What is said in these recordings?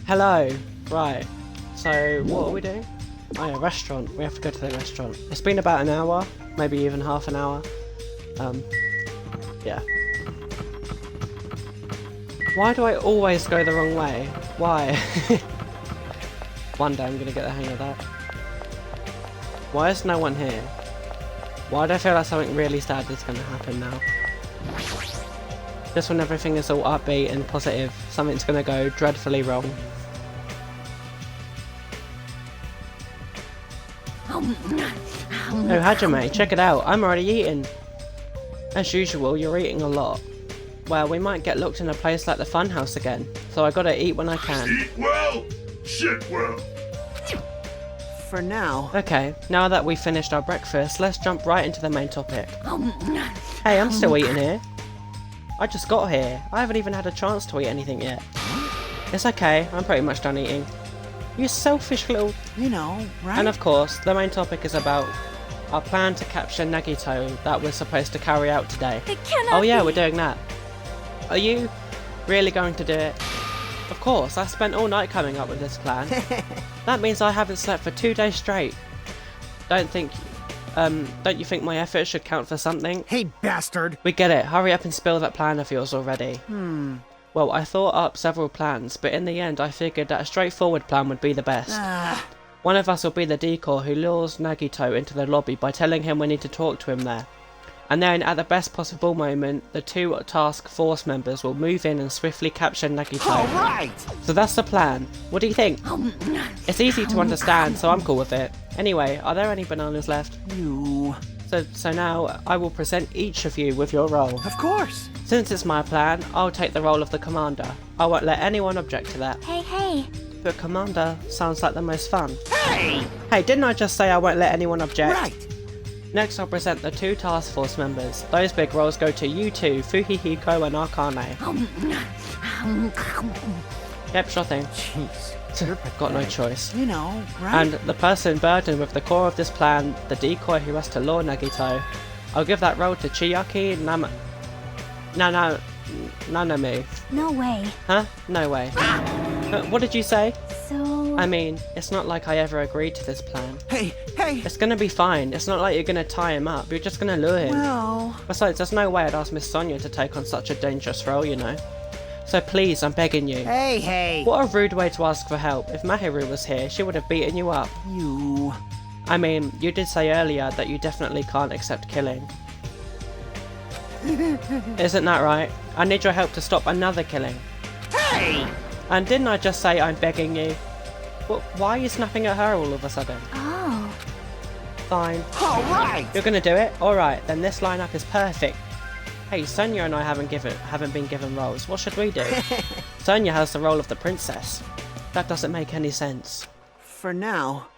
Hello. Right. So, what are we doing? Oh yeah, restaurant. We have to go to the restaurant. It's been about an hour, maybe even half an hour. Yeah. Why do I always go the wrong way? Why? One day I'm gonna get the hang of that. Why is no one here? Why do I feel like something really sad is gonna happen now? Just when everything is all upbeat and positive, something's gonna go dreadfully wrong. Oh, Hajime, check it out. I'm already eating. As usual, you're eating a lot. Well, we might get locked in a place like the funhouse again, so I gotta eat when I can. Eat well, shit well. For now. Okay, now that we've finished our breakfast, let's jump right into the main topic. Hey, I'm still eating here. I just got here. I haven't even had a chance to eat anything yet. It's okay, I'm pretty much done eating. You selfish little... You know, right? And of course, the main topic is about our plan to capture Nagito that we're supposed to carry out today. It cannot Oh yeah, be. we're doing that. Are you really going to do it? Of course, I spent all night coming up with this plan. That means I haven't slept for 2 days straight. Don't you think my effort should count for something? Hey, bastard! We get it. Hurry up and spill that plan of yours already. Well, I thought up several plans, but in the end I figured that a straightforward plan would be the best. One of us will be the decoy who lures Nagito into the lobby by telling him we need to talk to him there. And then, at the best possible moment, the 2 task force members will move in and swiftly capture Nagito. Alright! So that's the plan. What do you think? It's easy to understand, so I'm cool with it. Anyway, are there any bananas left? You... So now, I will present each of you with your role. Of course! Since it's my plan, I'll take the role of the commander. I won't let anyone object to that. Hey. But commander sounds like the most fun. Hey! Hey, didn't I just say I won't let anyone object? Right! Next I'll present the 2 task force members. Those big roles go to you two, Fuhihiko and Akane. Yep, sure thing. Jeez. I've got no choice. You know, right? And the person burdened with the core of this plan, the decoy who has to lure Nagito, I'll give that role to Chiaki Nanami. No way. Huh? No way. What did you say? So... I mean, it's not like I ever agreed to this plan. Hey! It's gonna be fine. It's not like you're gonna tie him up. You're just gonna lure him. Well... Besides, there's no way I'd ask Miss Sonia to take on such a dangerous role, you know. So please, I'm begging you. Hey! What a rude way to ask for help. If Mahiru was here, she would have beaten you up. You... I mean, you did say earlier that you definitely can't accept killing. Isn't that right? I need your help to stop another killing. Hey! And didn't I just say I'm begging you? Well, why are you snapping at her all of a sudden? Oh. Fine. Alright! You're gonna do it? Alright, then this lineup is perfect. Hey, Sonia and I haven't been given roles. What should we do? Sonia has the role of the princess. That doesn't make any sense. For now...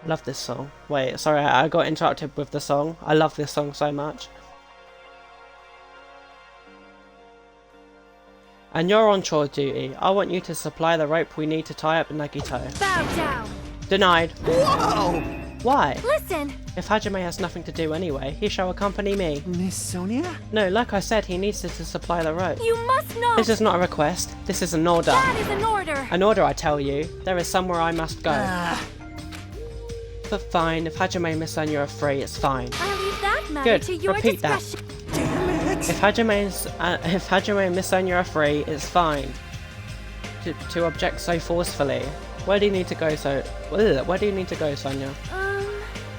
Love this song. Wait, sorry, I got interrupted with the song. I love this song so much. And you're on chore duty. I want you to supply the rope we need to tie up Nagito. Bow down. Denied. Whoa! Why? Listen. If Hajime has nothing to do anyway, he shall accompany me. Miss Sonia? No, like I said, he needs to supply the rope. You must know. This is not a request. This is an order. That is an order. An order, I tell you. There is somewhere I must go. But fine, if Hajime and Miss Sonia are free, it's fine. I'll leave that matter Good. to your Repeat that. discretion. Damn it! If Hajime and Miss Sonia are free, it's fine. To object so forcefully. Where do you need to go, Sonia?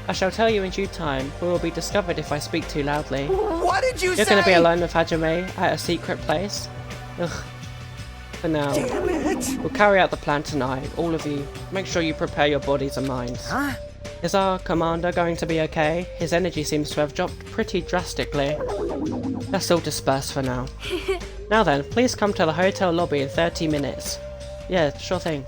I shall tell you in due time. We will be discovered if I speak too loudly. What did you say? You're gonna be alone with Hajime at a secret place? Ugh. For now. Damn it! We'll carry out the plan tonight, all of you. Make sure you prepare your bodies and minds. Huh? Is our commander going to be okay? His energy seems to have dropped pretty drastically. Let's all disperse for now. Now then, please come to the hotel lobby in 30 minutes. Yeah, sure thing.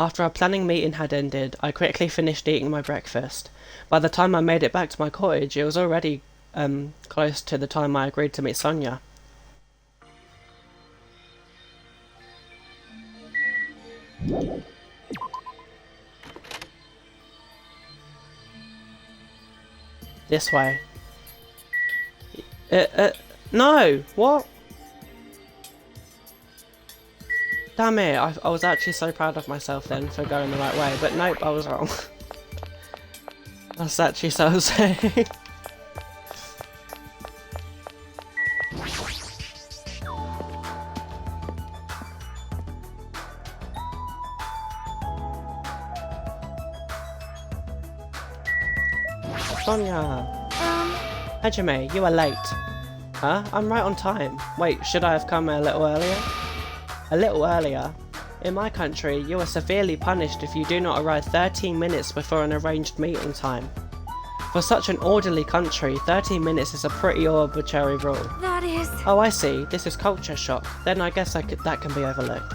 After our planning meeting had ended, I quickly finished eating my breakfast. By the time I made it back to my cottage, it was already close to the time I agreed to meet Sonia. This way. No! What? Damn it, I was actually so proud of myself then for going the right way, but nope, I was wrong. That's actually so upsetting. Sonia! Hajime, you are late. Huh? I'm right on time. Wait, should I have come a little earlier? A little earlier? In my country, you are severely punished if you do not arrive 13 minutes before an arranged meeting time. For such an orderly country, 13 minutes is a pretty arbitrary rule. That is... Oh, I see. This is culture shock. Then I guess that can be overlooked.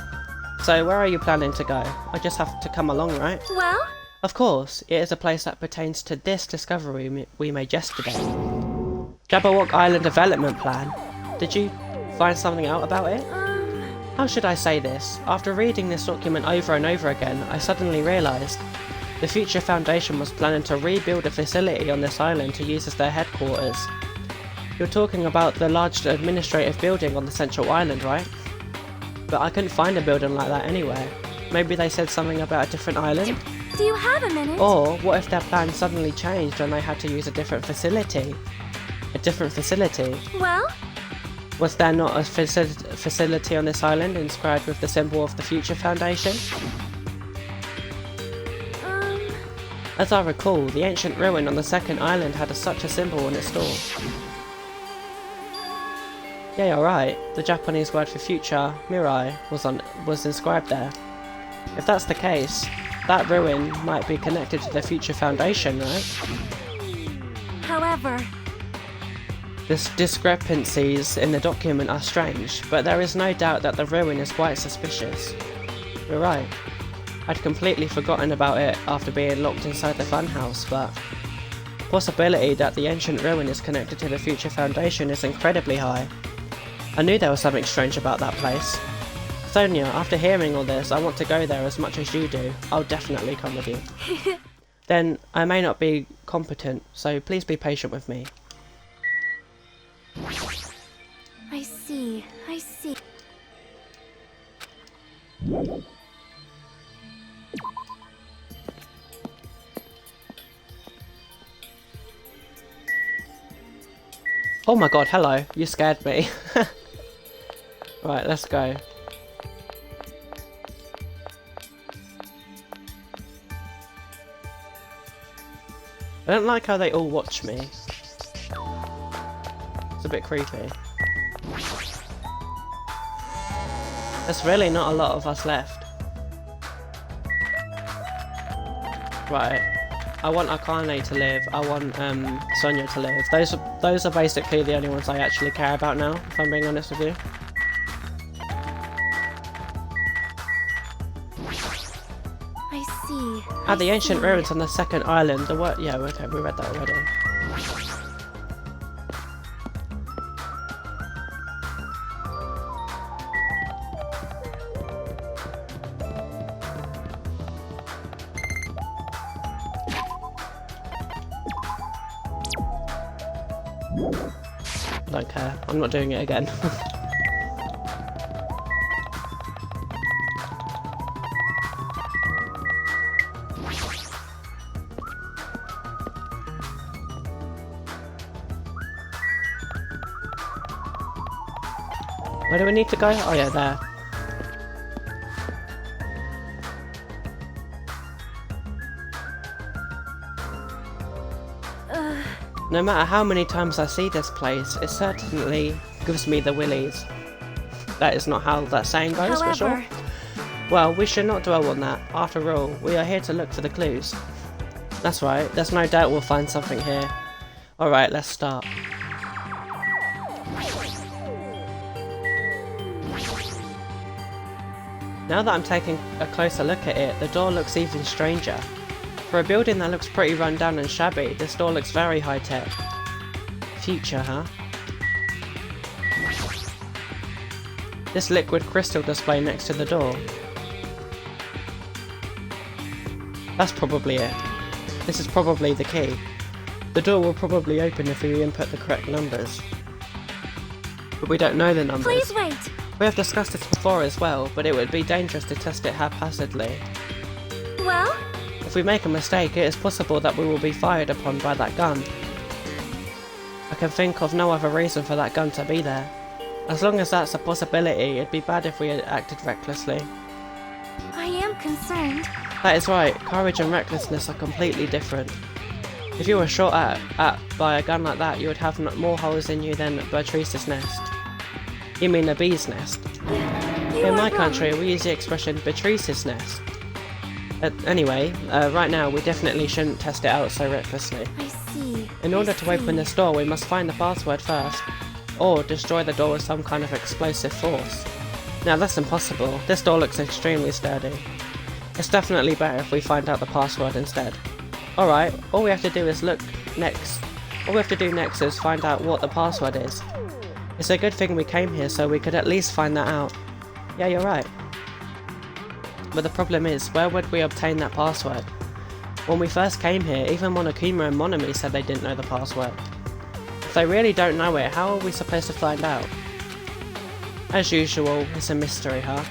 So, where are you planning to go? I just have to come along, right? Well? Of course, it is a place that pertains to this discovery we made yesterday. Jabberwock Island Development Plan. Did you find something out about it? How should I say this? After reading this document over and over again, I suddenly realised the Future Foundation was planning to rebuild a facility on this island to use as their headquarters. You're talking about the large administrative building on the central island, right? But I couldn't find a building like that anywhere. Maybe they said something about a different island? Do you have a minute? Or what if their plan suddenly changed and they had to use a different facility? A different facility? Well? Was there not a facility on this island inscribed with the symbol of the Future Foundation? As I recall, the ancient ruin on the second island had such a symbol on its door. Yeah, you're right. The Japanese word for future, mirai, was inscribed there. If that's the case, that ruin might be connected to the Future Foundation, right? However... The discrepancies in the document are strange, but there is no doubt that the ruin is quite suspicious. You're right. I'd completely forgotten about it after being locked inside the funhouse, but the possibility that the ancient ruin is connected to the Future Foundation is incredibly high. I knew there was something strange about that place. Sonia, after hearing all this, I want to go there as much as you do. I'll definitely come with you. Then, I may not be competent, so please be patient with me. I see. I see. Oh my god, hello. You scared me. Right, let's go. I don't like how they all watch me. It's a bit creepy. There's really not a lot of us left. Right. I want Akane to live. I want Sonia to live. Those are basically the only ones I actually care about now, if I'm being honest with you. I see. At the ancient ruins on the second island, yeah, okay, we read that already. Don't care. I'm not doing it again. Where do we need to go? Oh yeah, there. No matter how many times I see this place, it certainly gives me the willies. That is not how that saying goes, for sure. Well, we should not dwell on that. After all, we are here to look for the clues. That's right, there's no doubt we'll find something here. Alright, let's start. Now that I'm taking a closer look at it, the door looks even stranger. For a building that looks pretty run down and shabby, this door looks very high-tech. Future, huh? This liquid crystal display next to the door. That's probably it. This is probably the key. The door will probably open if we input the correct numbers. But we don't know the numbers. Please wait. We have discussed this before as well, but it would be dangerous to test it haphazardly. Well? If we make a mistake, it is possible that we will be fired upon by that gun. I can think of no other reason for that gun to be there. As long as that's a possibility, it'd be bad if we had acted recklessly. I am concerned. That is right, courage and recklessness are completely different. If you were shot at by a gun like that, you would have more holes in you than Bertrice's nest. You mean a bee's nest? In my country, we use the expression Bertrice's nest. Anyway, right now we definitely shouldn't test it out so recklessly. I see. In order to open this door, we must find the password first, or destroy the door with some kind of explosive force. Now that's impossible. This door looks extremely sturdy. It's definitely better if we find out the password instead. Alright, all we have to do is look next. All we have to do next is find out what the password is. It's a good thing we came here so we could at least find that out. Yeah, you're right. But the problem is, where would we obtain that password? When we first came here, even Monokuma and Monami said they didn't know the password. If they really don't know it, how are we supposed to find out? As usual, it's a mystery, huh?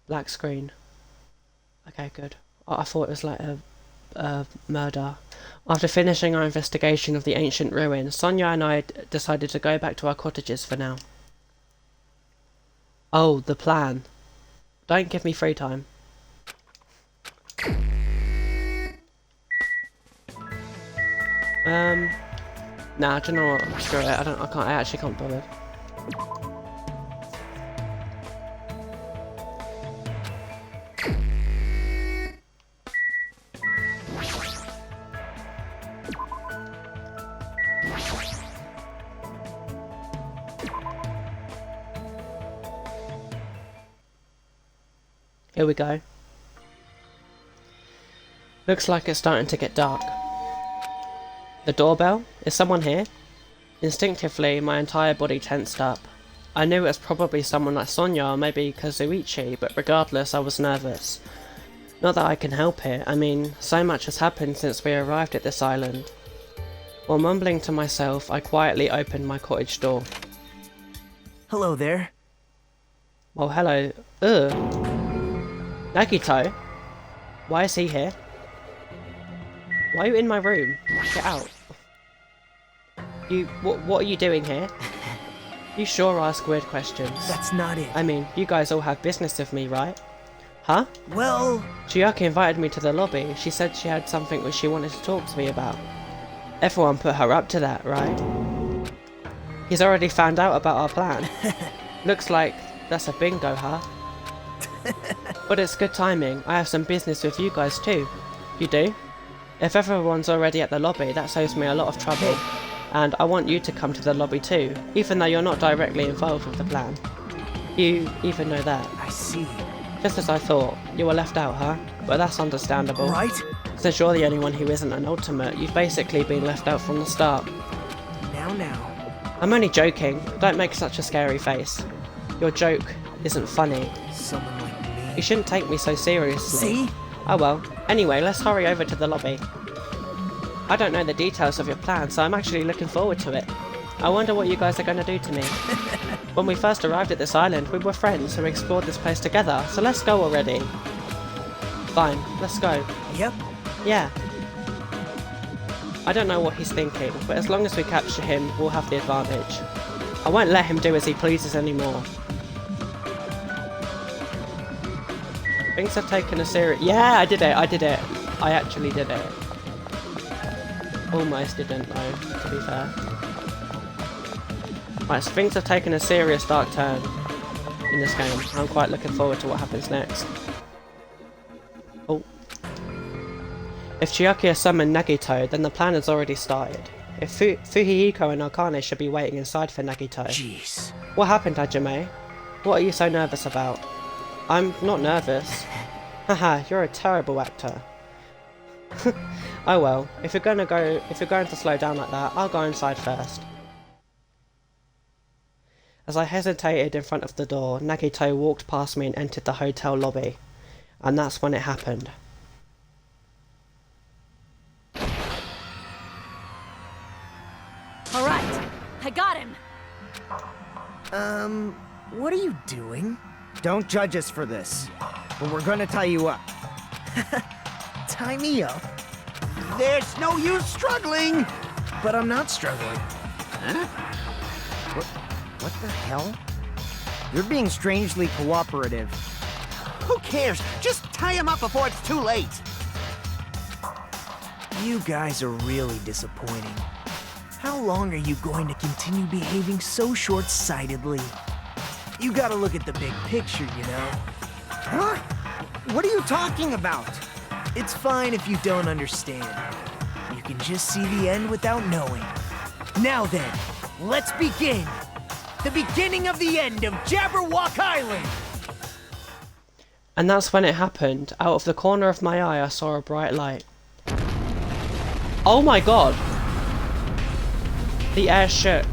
Black screen. Okay, good. Oh, I thought it was like a murder. After finishing our investigation of the ancient ruins, Sonia and I decided to go back to our cottages for now. Oh, the plan. Don't give me free time. Nah, do you know what? Screw it. I actually can't bother. Here we go. Looks like it's starting to get dark. The doorbell? Is someone here? Instinctively, my entire body tensed up. I knew it was probably someone like Sonia or maybe Kazuichi, but regardless, I was nervous. Not that I can help it, I mean, so much has happened since we arrived at this island. While mumbling to myself, I quietly opened my cottage door. Hello there. Well, hello. Ugh. Nagito? Why is he here? Why are you in my room? Get out. What are you doing here? You sure ask weird questions. That's not it. I mean, you guys all have business with me, right? Huh? Well... Chiaki invited me to the lobby. She said she had something which she wanted to talk to me about. Everyone put her up to that, right? He's already found out about our plan. Looks like that's a bingo, huh? But it's good timing. I have some business with you guys too. You do? If everyone's already at the lobby, that saves me a lot of trouble. And I want you to come to the lobby too, even though you're not directly involved with the plan. You even know that. I see. Just as I thought. You were left out, huh? But that's understandable. Right? Since you're the only one who isn't an ultimate, you've basically been left out from the start. Now. I'm only joking. Don't make such a scary face. Your joke isn't funny. Someone like me. You shouldn't take me so seriously. See? Oh well. Anyway, let's hurry over to the lobby. I don't know the details of your plan, so I'm actually looking forward to it. I wonder what you guys are going to do to me. When we first arrived at this island, we were friends who explored this place together, so let's go already. Fine, let's go. Yep. Yeah. I don't know what he's thinking, but as long as we capture him, we'll have the advantage. I won't let him do as he pleases anymore. Things have taken a serious... Yeah, I did it. I actually did it. Almost didn't though, to be fair. Right, so things have taken a serious dark turn in this game. I'm quite looking forward to what happens next. Oh. If Chiaki has summoned Nagito, then the plan has already started. If Fuhihiko and Akane should be waiting inside for Nagito. Jeez. What happened, Hajime? What are you so nervous about? I'm not nervous. Haha, you're a terrible actor. Oh well, if you're going to slow down like that, I'll go inside first. As I hesitated in front of the door, Nagito walked past me and entered the hotel lobby. And that's when it happened. All right, I got him. What are you doing? Don't judge us for this, but we're gonna tie you up. Tie me up? There's no use struggling. But I'm not struggling. Huh? What the hell? You're being strangely cooperative. Who cares? Just tie him up before it's too late. You guys are really disappointing. How long are you going to continue behaving so short-sightedly? You gotta look at the big picture, you know? Huh? What are you talking about? It's fine if you don't understand. You can just see the end without knowing. Now then, let's begin! The beginning of the end of Jabberwock Island! And that's when it happened. Out of the corner of my eye, I saw a bright light. Oh my god! The air shook.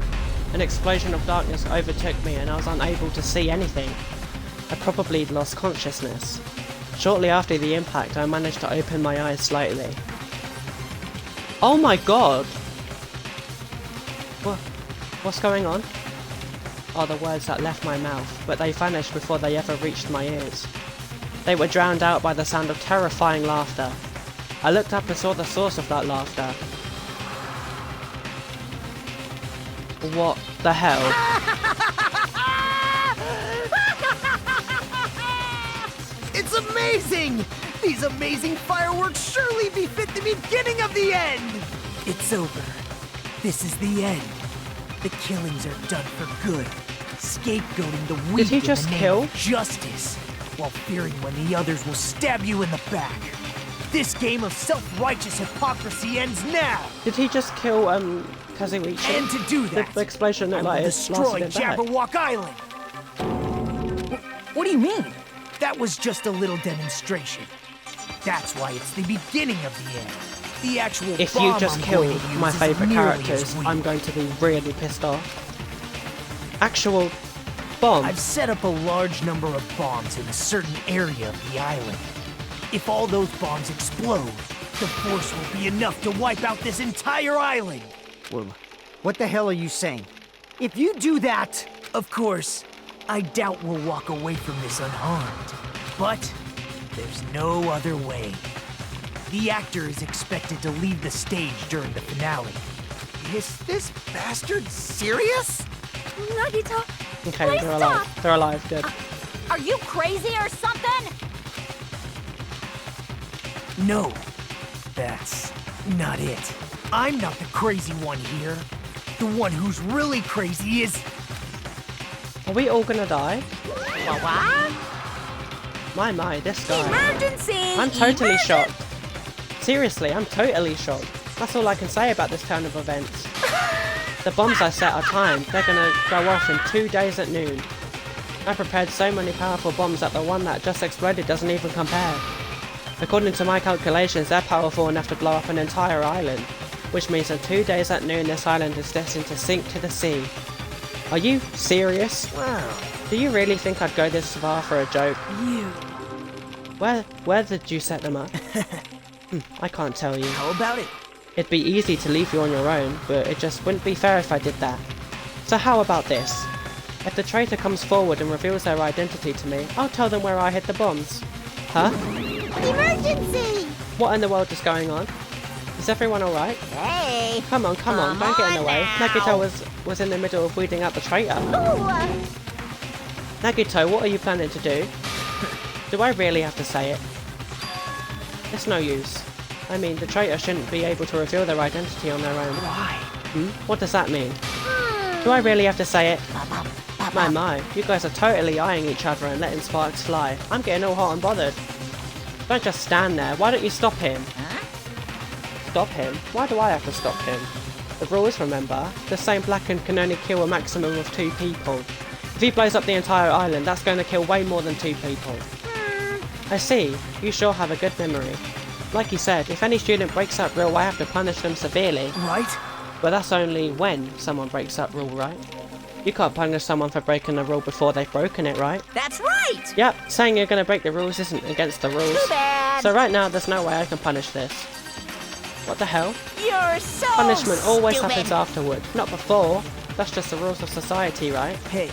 An explosion of darkness overtook me and I was unable to see anything. I probably lost consciousness. Shortly after the impact, I managed to open my eyes slightly. Oh my god! What's going on? Are the words that left my mouth, but they vanished before they ever reached my ears. They were drowned out by the sound of terrifying laughter. I looked up and saw the source of that laughter. What the hell? It's amazing! These amazing fireworks surely befit the beginning of the end! It's over. This is the end. The killings are done for good. Scapegoating the weak Did he just in the name kill? of justice, while fearing when the others will stab you in the back. This game of self-righteous hypocrisy ends now! Did he just kill Kazuichi? And to do that, The explosion I looked will like it destroy lasted him back. Jabberwock Island! What do you mean? That was just a little demonstration. That's why it's the beginning of the end. The actual If bomb you just I'm kill going to use my isn't favourite nearly characters, as weak. I'm going to be really pissed off. Actual bomb. I've set up a large number of bombs in a certain area of the island. If all those bombs explode, the force will be enough to wipe out this entire island. Well, what the hell are you saying? If you do that, of course, I doubt we'll walk away from this unharmed. But there's no other way. The actor is expected to leave the stage during the finale. Is this bastard serious? Nagito, Okay, please they're stop. alive. They're alive, good. Are you crazy or something? No, that's not it. I'm not the crazy one here. The one who's really crazy is... Are we all gonna die? What? My, this guy. Emergency! I'm totally shocked. Seriously, I'm totally shocked. That's all I can say about this turn of events. The bombs I set are timed. They're gonna go off in 2 days at noon. I prepared so many powerful bombs that the one that just exploded doesn't even compare. According to my calculations, they're powerful enough to blow up an entire island, which means in 2 days at noon this island is destined to sink to the sea. Are you serious? Wow, Do you really think I'd go this far for a joke? you... Where did you set them up? I can't tell you. How about it? It'd be easy to leave you on your own, but it just wouldn't be fair if I did that. So how about this? If the traitor comes forward and reveals their identity to me, I'll tell them where I hid the bombs. Huh? Emergency! What in the world is going on? Is everyone alright? Hey! Come on, don't get in the way. Nagito was in the middle of weeding out the traitor. Ooh, Nagito, what are you planning to do? Do I really have to say it? It's no use. I mean, the traitor shouldn't be able to reveal their identity on their own. Why? What does that mean? Do I really have to say it? My, you guys are totally eyeing each other and letting sparks fly. I'm getting all hot and bothered. Don't just stand there. Why don't you stop him? Stop him? Why do I have to stop him? The rules, remember? The same blackened can only kill a maximum of 2 people. If he blows up the entire island, that's going to kill way more than 2 people. I see. You sure have a good memory. Like you said, if any student breaks that rule, I have to punish them severely. Right? But that's only when someone breaks that rule, right? You can't punish someone for breaking a rule before they've broken it, right? That's right! Yep, saying you're going to break the rules isn't against the rules. Too bad! So right now, there's no way I can punish this. What the hell? You're so Punishment always stupid. happens afterward, not before. That's just the rules of society, right? Hey,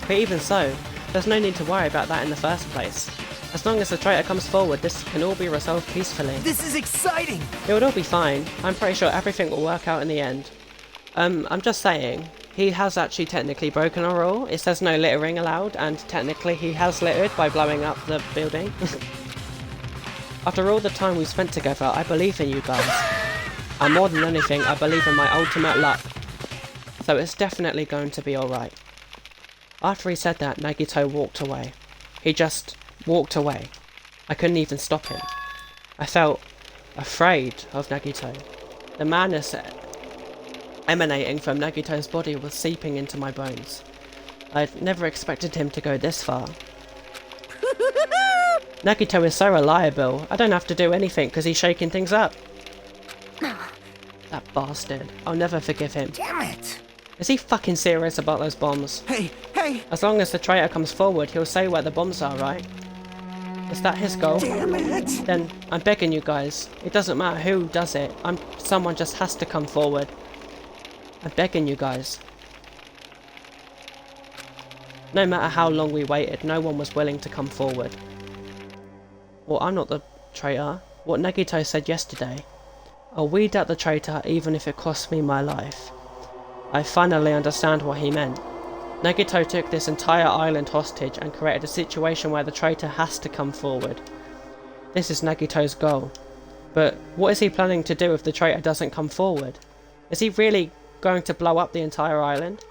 But even so, there's no need to worry about that in the first place. As long as the traitor comes forward, this can all be resolved peacefully. this is exciting! It would all be fine. I'm pretty sure everything will work out in the end. I'm just saying, he has actually technically broken a rule. It says no littering allowed, and technically he has littered by blowing up the building. After all the time we've spent together, I believe in you guys. And more than anything, I believe in my ultimate luck. So it's definitely going to be alright. After he said that, Nagito walked away. He just walked away. I couldn't even stop him. I felt afraid of Nagito. The madness emanating from Nagito's body was seeping into my bones. I'd never expected him to go this far. Nagito is so reliable. I don't have to do anything because he's shaking things up. That bastard. I'll never forgive him. Damn it! Is he fucking serious about those bombs? Hey, hey! As long as the traitor comes forward, he'll say where the bombs are, right? Is that his goal? Damn it! Then I'm begging you guys. It doesn't matter who does it. Someone just has to come forward. I'm begging you guys. No matter how long we waited, no one was willing to come forward. Well, I'm not the traitor. What Nagito said yesterday. I'll weed out the traitor even if it costs me my life. I finally understand what he meant. Nagito took this entire island hostage and created a situation where the traitor has to come forward. This is Nagito's goal. But what is he planning to do if the traitor doesn't come forward? Is he really going to blow up the entire island?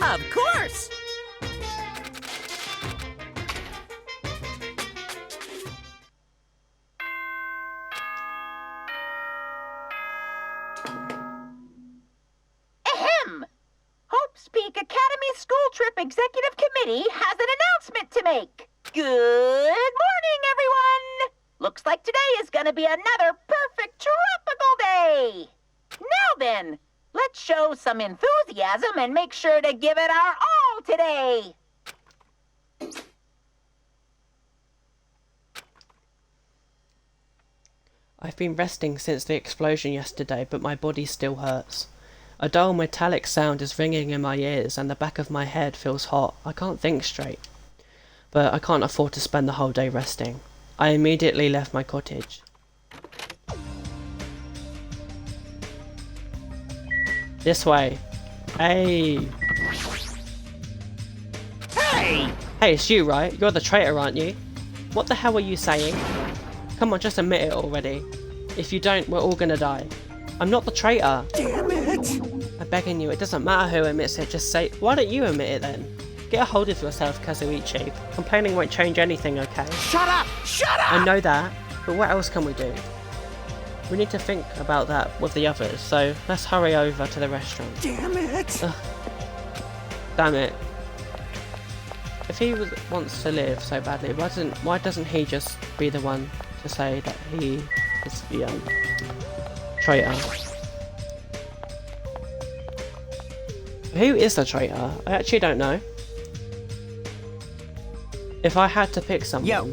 Of course. Ahem! Hope's Peak Academy School Trip Executive Committee has an announcement to make. Good morning, everyone! Looks like today is gonna be another perfect tropical day. Now then, let's show some enthusiasm and make sure to give it our all today. I've been resting since the explosion yesterday, but my body still hurts. A dull metallic sound is ringing in my ears and the back of my head feels hot. I can't think straight. But I can't afford to spend the whole day resting. I immediately left my cottage. This way. Hey! Hey! Hey, it's you, right? You're the traitor, aren't you? What the hell are you saying? Come on, just admit it already. If you don't, we're all gonna die. I'm not the traitor. Damn it! I'm begging you, it doesn't matter who admits it, just say... Why don't you admit it then? Get a hold of yourself, Kazuichi. Complaining won't change anything, okay? Shut up! Shut up! I know that, but what else can we do? We need to think about that with the others, so let's hurry over to the restaurant. Damn it! Damn it. If he wants to live so badly, why doesn't he just be the one to say that he is the traitor? Who is the traitor? I actually don't know. If I had to pick someone... Yo.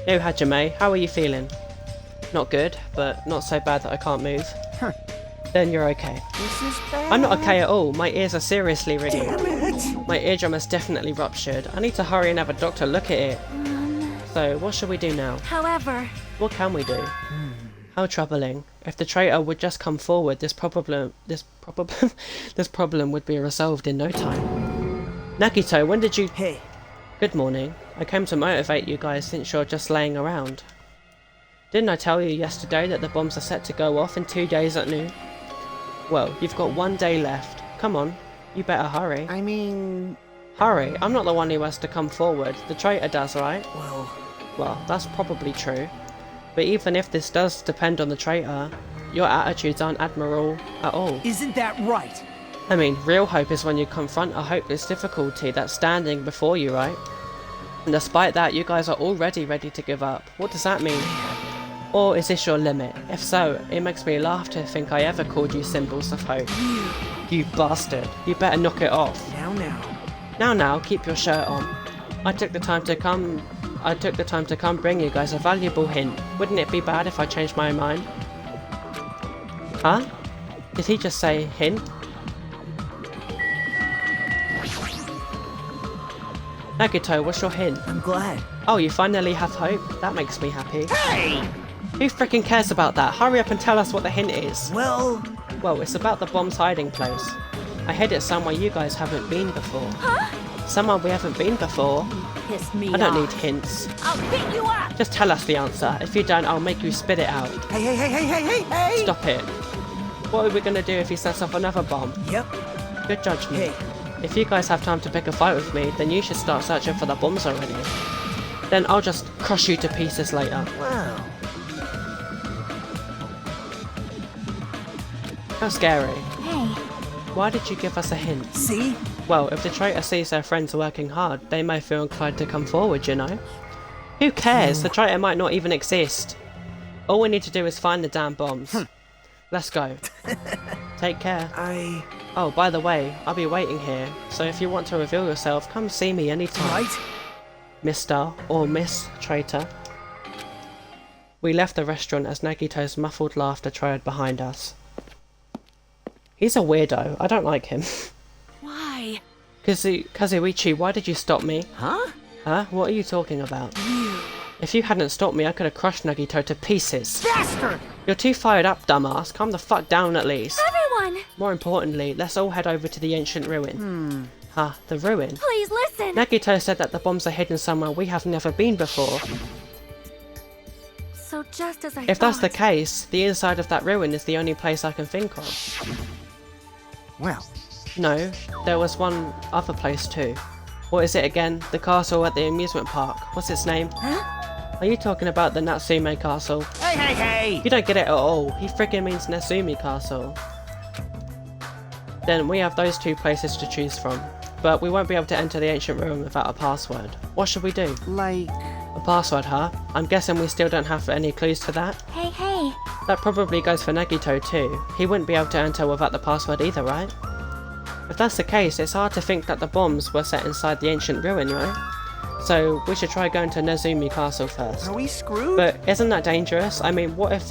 Yo, Hajime, how are you feeling? Not good, but not so bad that I can't move. Huh. Then you're okay. This is bad. I'm not okay at all. My ears are seriously ringing. Damn it! My eardrum is definitely ruptured. I need to hurry and have a doctor look at it. So, what should we do now? However, What can we do? How troubling. If the traitor would just come forward, this problem would be resolved in no time. Nagito, when did you... Hey, Good morning. I came to motivate you guys since you're just laying around. Didn't I tell you yesterday that the bombs are set to go off in 2 days at noon? Well, you've got 1 day left. Come on, you better hurry. I mean... Hurry, I'm not the one who has to come forward. The traitor does, right? well, That's probably true. But even if this does depend on the traitor, your attitudes aren't admirable at all. isn't that right? I mean, real hope is when you confront a hopeless difficulty that's standing before you, right? And despite that, you guys are already ready to give up. What does that mean? Or is this your limit? If so, it makes me laugh to think I ever called you symbols of hope. You bastard. You better knock it off. Now. Now, keep your shirt on. I took the time to come bring you guys a valuable hint. Wouldn't it be bad if I changed my mind? Huh? Did he just say hint? Nagito, what's your hint? I'm glad. Oh, you finally have hope? That makes me happy. Hey! Who freaking cares about that? Hurry up and tell us what the hint is. Well, Well, it's about the bomb's hiding place. I hid it somewhere you guys haven't been before. Huh? Somewhere we haven't been before? Piss me I don't off. need hints. I'll beat you up! Just tell us the answer. If you don't, I'll make you spit it out. Hey! Stop it. What are we gonna do if he sets off another bomb? yep. Good judgment. Hey, If you guys have time to pick a fight with me, then you should start searching for the bombs already. Then I'll just crush you to pieces later. wow. How scary. Hey, Why did you give us a hint? See? Well, if the traitor sees their friends working hard, they may feel inclined to come forward, you know? Who cares? The traitor might not even exist. All we need to do is find the damn bombs. Let's go. Take care. Oh, by the way, I'll be waiting here, so if you want to reveal yourself, come see me anytime. Right? Mr. or Miss Traitor. We left the restaurant as Nagito's muffled laughter trailed behind us. He's a weirdo. I don't like him. why? Kazuichi, why did you stop me? Huh? Huh? What are you talking about? If you hadn't stopped me, I could have crushed Nagito to pieces. Bastard! You're too fired up, dumbass. Calm the fuck down at least. Everyone, More importantly, let's all head over to the ancient ruin. Huh, the ruin? please listen! Nagito said that the bombs are hidden somewhere we have never been before. So just as I If that's the thought. case, the inside of that ruin is the only place I can think of. Well, No, there was one other place too. What is it again? The castle at the amusement park. What's its name? Huh? Are you talking about the Natsume Castle? hey! You don't get it at all. He friggin' means Natsumi Castle. Then we have those two places to choose from. But we won't be able to enter the ancient ruin without a password. What should we do? Like... A password, huh? I'm guessing we still don't have any clues to that? Hey, That probably goes for Nagito too. He wouldn't be able to enter without the password either, right? If that's the case, it's hard to think that the bombs were set inside the ancient ruin, right? So we should try going to Nazumi Castle first. Are we screwed? But isn't that dangerous? I mean, what if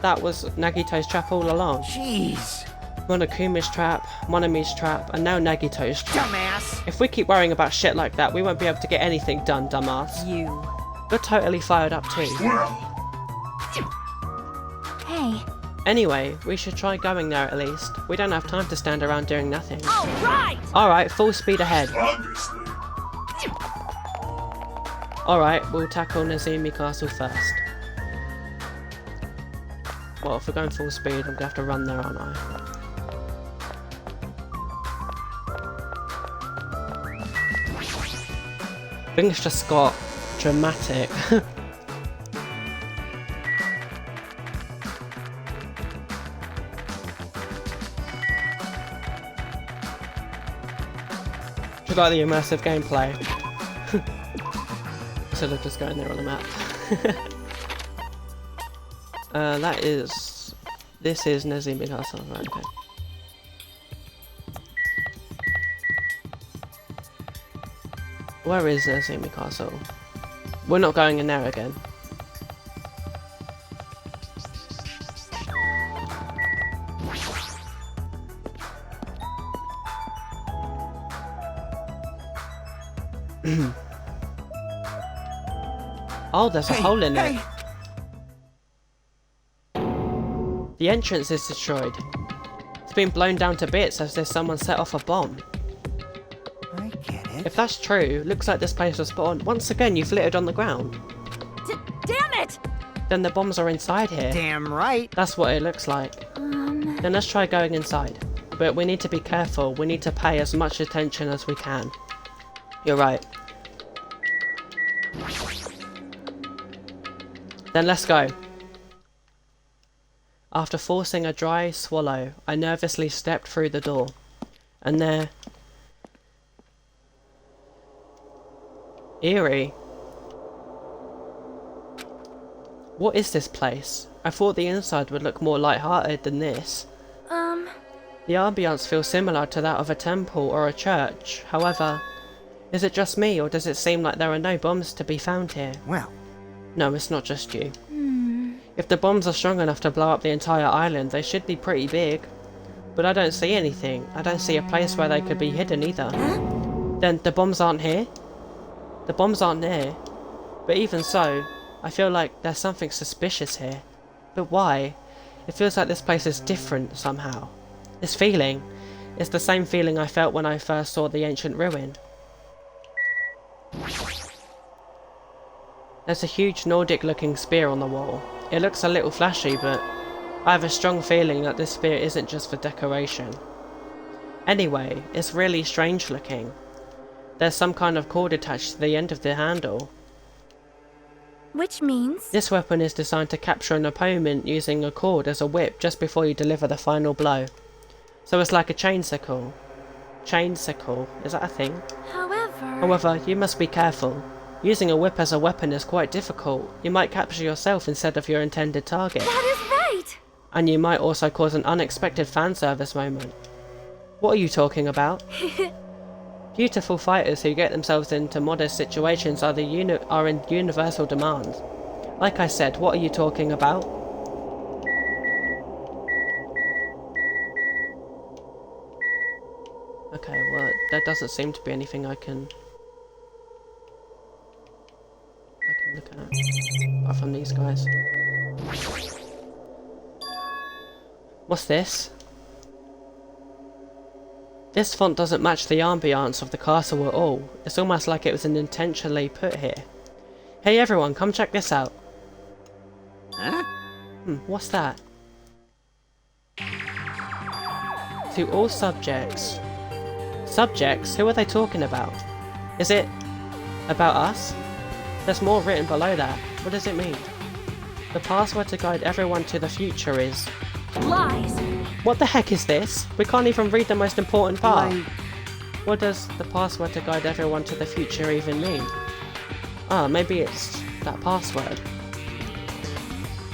that was Nagito's trap all along? Jeez. Monokuma's trap, Monami's trap, and now Nagito's trap. Dumbass! If we keep worrying about shit like that, we won't be able to get anything done, dumbass. You. You're totally fired up too. Well, Hey. Anyway, we should try going there at least. We don't have time to stand around doing nothing. Alright! Alright, full speed ahead. obviously. Alright, we'll tackle Nazumi Castle first. Well, if we're going full speed, I'm gonna have to run there, aren't I? Things just got dramatic. Just like the immersive gameplay. Instead of just going there on the map. This is Nazumi Castle, right, okay. Where is Nazumi Castle? We're not going in there again. Oh, there's a hole in it. The entrance is destroyed. It's been blown down to bits as if someone set off a bomb. I get it. If that's true, looks like this place was spawned. Once again, you've littered on the ground. Damn it! Then the bombs are inside here. Damn right. That's what it looks like. Then let's try going inside. But we need to be careful. We need to pay as much attention as we can. You're right. Then let's go. After forcing a dry swallow, I nervously stepped through the door. And there... Eerie. What is this place? I thought the inside would look more light-hearted than this. The ambience feels similar to that of a temple or a church. However, Is it just me, or does it seem like there are no bombs to be found here? Well, No, it's not just you. If the bombs are strong enough to blow up the entire island, they should be pretty big. But I don't see anything. I don't see a place where they could be hidden either. Then the bombs aren't here? The bombs aren't near. But even so, I feel like there's something suspicious here. But why? It feels like this place is different somehow. This feeling is the same feeling I felt when I first saw the ancient ruin. There's a huge Nordic-looking spear on the wall. It looks a little flashy, but I have a strong feeling that this spear isn't just for decoration. Anyway, it's really strange looking. There's some kind of cord attached to the end of the handle. Which means... This weapon is designed to capture an opponent using a cord as a whip just before you deliver the final blow. So it's like a chain sickle. Chain sickle, is that a thing? However, you must be careful. Using a whip as a weapon is quite difficult. You might capture yourself instead of your intended target. That is right! And you might also cause an unexpected fan service moment. What are you talking about? Beautiful fighters who get themselves into modest situations are in universal demand. Like I said, what are you talking about? Okay, well, there doesn't seem to be anything I can look at, apart from these guys. What's this? This font doesn't match the ambiance of the castle at all. It's almost like it was intentionally put here. Hey everyone, come check this out. huh? What's that? To all subjects. Subjects? Who are they talking about? Is it about us? There's more written below that. What does it mean? The password to guide everyone to the future is... Lies! What the heck is this? We can't even read the most important part. Why- What does the password to guide everyone to the future even mean? Ah, maybe it's that password.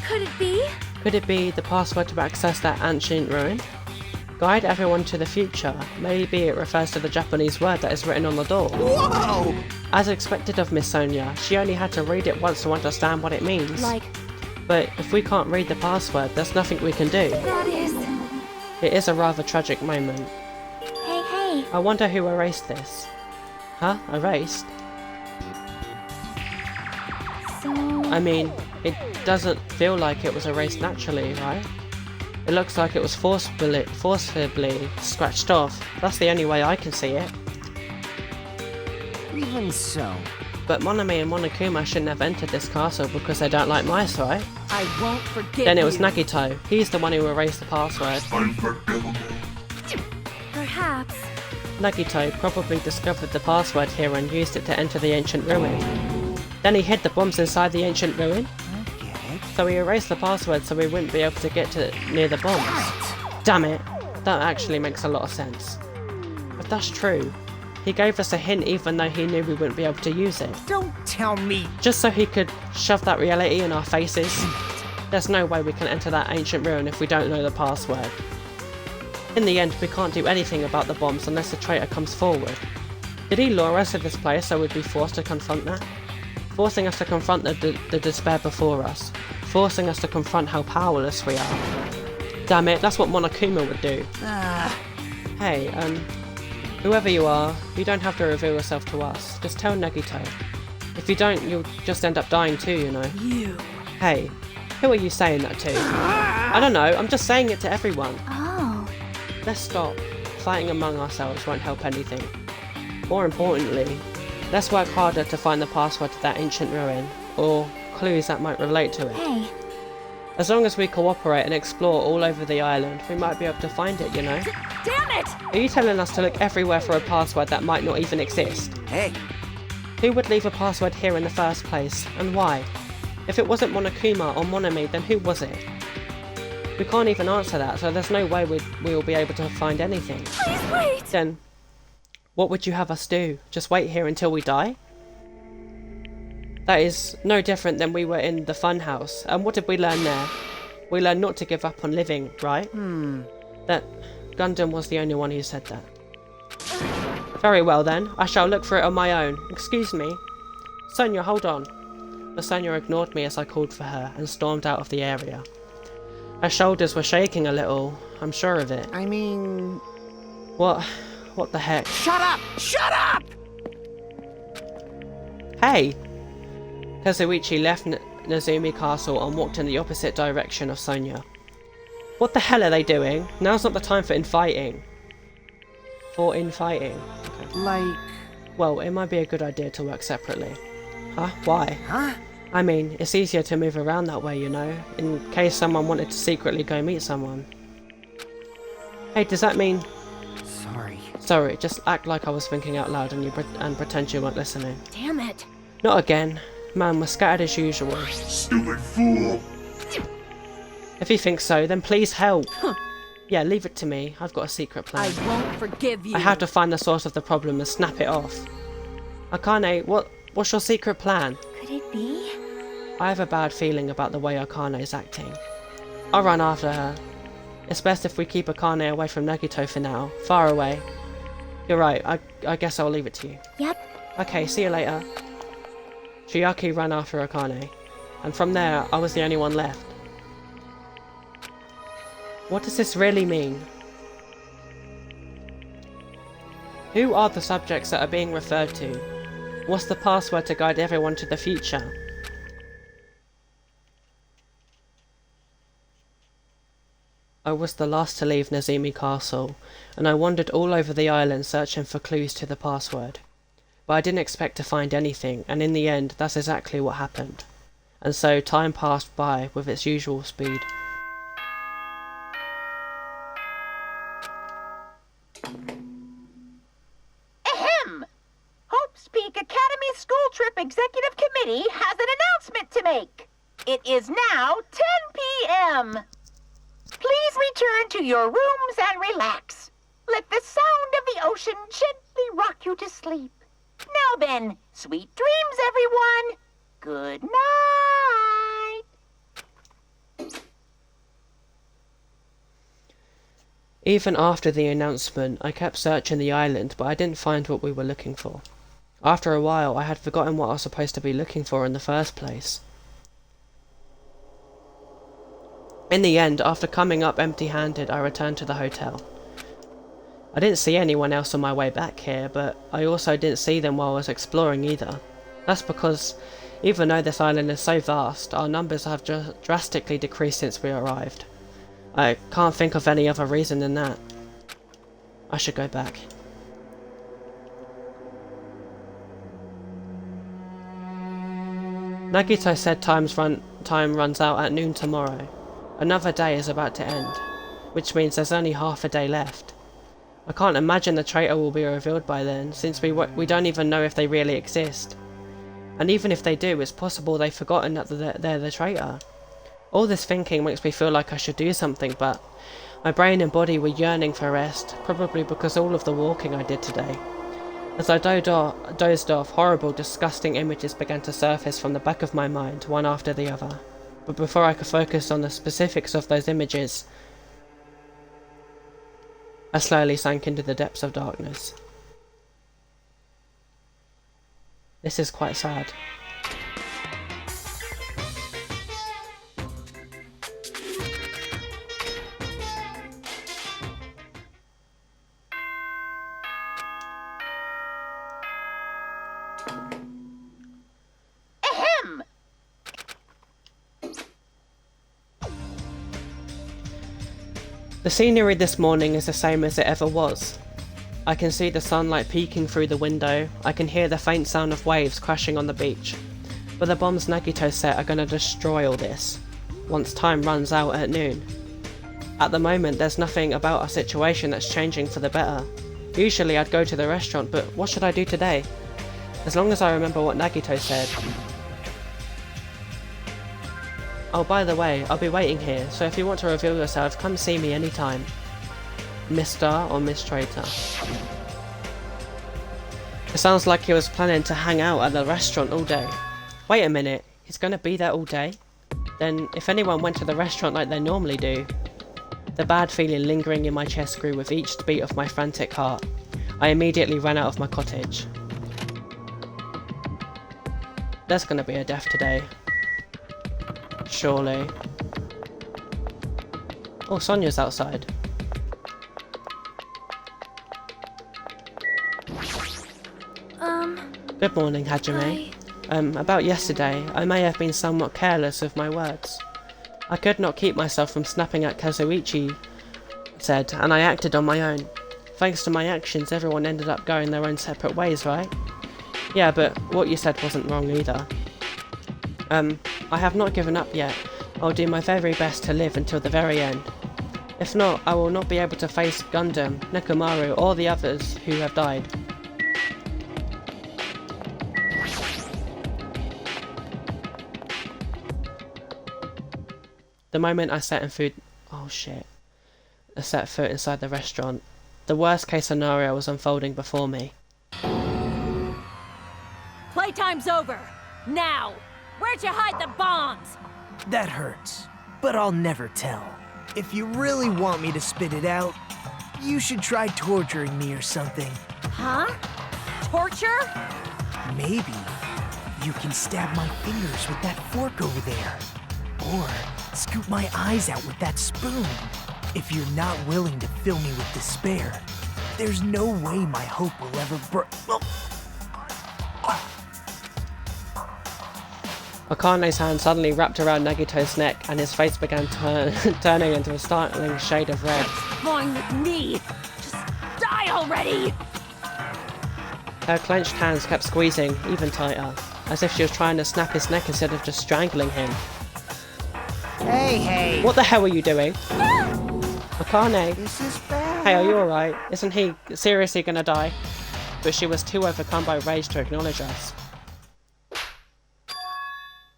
Could it be? Could it be the password to access that ancient ruin? Guide everyone to the future. Maybe it refers to the Japanese word that is written on the door. Whoa! As expected of Miss Sonia, she only had to read it once to understand what it means. Like, But if we can't read the password, there's nothing we can do. that is... It is a rather tragic moment. Hey. I wonder who erased this. Huh? Erased? So... I mean, it doesn't feel like it was erased naturally, right? It looks like it was forcibly scratched off. That's the only way I can see it. Even so, But Monami and Monokuma shouldn't have entered this castle because they don't like mice, right? I won't forget Then it was you. Nagito. He's the one who erased the password. Unforgivable. Perhaps. Nagito probably discovered the password here and used it to enter the ancient ruin. Then he hid the bombs inside the ancient ruin, Okay. so he erased the password so we wouldn't be able to get to near the bombs. Damn it! That actually makes a lot of sense. If that's true, he gave us a hint even though he knew we wouldn't be able to use it. Don't tell me. Just so he could shove that reality in our faces. There's no way we can enter that ancient ruin if we don't know the password. In the end, we can't do anything about the bombs unless the traitor comes forward. Did he lure us to this place so we'd be forced to confront that? Forcing us to confront the despair before us. Forcing us to confront how powerless we are. Damn it, that's what Monokuma would do. Hey, whoever you are, you don't have to reveal yourself to us. Just tell Nagito. If you don't, you'll just end up dying too, you know. You. Hey, who are you saying that to? I don't know, I'm just saying it to everyone. Oh. Let's stop. Fighting among ourselves won't help anything. More importantly, let's work harder to find the password to that ancient ruin, or clues that might relate to it. Hey. As long as we cooperate and explore all over the island, we might be able to find it, you know? Damn it! Are you telling us to look everywhere for a password that might not even exist? Hey. Who would leave a password here in the first place, and why? If it wasn't Monokuma or Monami, then who was it? We can't even answer that, so there's no way we'll be able to find anything. Please wait! Then, what would you have us do? Just wait here until we die? That is no different than we were in the funhouse. And what did we learn there? We learned not to give up on living, right? That Gundam was the only one who said that. Very well then, I shall look for it on my own. Excuse me. Sonia, hold on. But Sonia ignored me as I called for her and stormed out of the area. Her shoulders were shaking a little, I'm sure of it. I mean... What the heck? Shut up! Shut up! Hey! Kazuichi left Nazumi Castle and walked in the opposite direction of Sonia. What the hell are they doing? Now's not the time for infighting. Okay. Like... Well, it might be a good idea to work separately. Huh? Why? Huh? I mean, it's easier to move around that way, you know, in case someone wanted to secretly go meet someone. Hey, does that mean... Sorry, just act like I was thinking out loud and pretend you weren't listening. Damn it. Not again. Man, we're scattered as usual. Stupid fool! If you think so, then please help. Yeah, leave it to me. I've got a secret plan. I won't forgive you. I have to find the source of the problem and snap it off. Akane, what's your secret plan? Could it be? I have a bad feeling about the way Akane is acting. I'll run after her. It's best if we keep Akane away from Nagito for now. Far away. You're right, I guess I'll leave it to you. Yep. Okay, see you later. Chiaki ran after Akane, and from there I was the only one left. What does this really mean? Who are the subjects that are being referred to? What's the password to guide everyone to the future? I was the last to leave Nazumi Castle, and I wandered all over the island searching for clues to the password. But I didn't expect to find anything, and in the end, that's exactly what happened. And so time passed by with its usual speed. Ahem! Hope's Peak Academy School Trip Executive Committee has an announcement to make. It is now 10 p.m. Please return to your rooms and relax. Let the sound of the ocean gently rock you to sleep. Now then, sweet dreams, everyone. Good night. Even after the announcement, I kept searching the island, but I didn't find what we were looking for. After a while, I had forgotten what I was supposed to be looking for in the first place. In the end, after coming up empty-handed, I returned to the hotel. I didn't see anyone else on my way back here, but I also didn't see them while I was exploring either. That's because, even though this island is so vast, our numbers have drastically decreased since we arrived. I can't think of any other reason than that. I should go back. Nagito said time runs out at noon tomorrow. Another day is about to end, which means there's only half a day left. I can't imagine the traitor will be revealed by then, since we don't even know if they really exist. And even if they do, it's possible they've forgotten that they're the traitor. All this thinking makes me feel like I should do something, but my brain and body were yearning for rest, probably because all of the walking I did today. As I dozed off, horrible, disgusting images began to surface from the back of my mind, one after the other. But before I could focus on the specifics of those images, I slowly sank into the depths of darkness. This is quite sad. Ahem! The scenery this morning is the same as it ever was. I can see the sunlight peeking through the window, I can hear the faint sound of waves crashing on the beach. But the bombs Nagito set are going to destroy all this, once time runs out at noon. At the moment there's nothing about our situation that's changing for the better. Usually I'd go to the restaurant, but what should I do today? As long as I remember what Nagito said. Oh, by the way, I'll be waiting here, so if you want to reveal yourself, come see me anytime. Mr. or Miss Traitor. It sounds like he was planning to hang out at the restaurant all day. Wait a minute, he's gonna be there all day? Then, if anyone went to the restaurant like they normally do... The bad feeling lingering in my chest grew with each beat of my frantic heart. I immediately ran out of my cottage. There's gonna be a death today. Surely. Oh, Sonia's outside. Good morning, Hajime. About yesterday, I may have been somewhat careless with my words. I could not keep myself from snapping at Kazuichi said, and I acted on my own. Thanks to my actions, everyone ended up going their own separate ways, right? Yeah, but what you said wasn't wrong either. I have not given up yet. I'll do my very best to live until the very end. If not, I will not be able to face Gundam, Nekomaru, or the others who have died. The moment I set foot inside the restaurant, the worst case scenario was unfolding before me. Playtime's over! Now! Where'd you hide the bombs? That hurts, but I'll never tell. If you really want me to spit it out, you should try torturing me or something. Huh? Torture? Maybe you can stab my fingers with that fork over there. Or scoop my eyes out with that spoon. If you're not willing to fill me with despair, there's no way my hope will ever Akane's hand suddenly wrapped around Nagito's neck and his face began turning into a startling shade of red. Fine with me! Just die already! Her clenched hands kept squeezing even tighter, as if she was trying to snap his neck instead of just strangling him. Hey! What the hell are you doing? Akane! This is bad. Hey, are you alright? Isn't he seriously gonna die? But she was too overcome by rage to acknowledge us.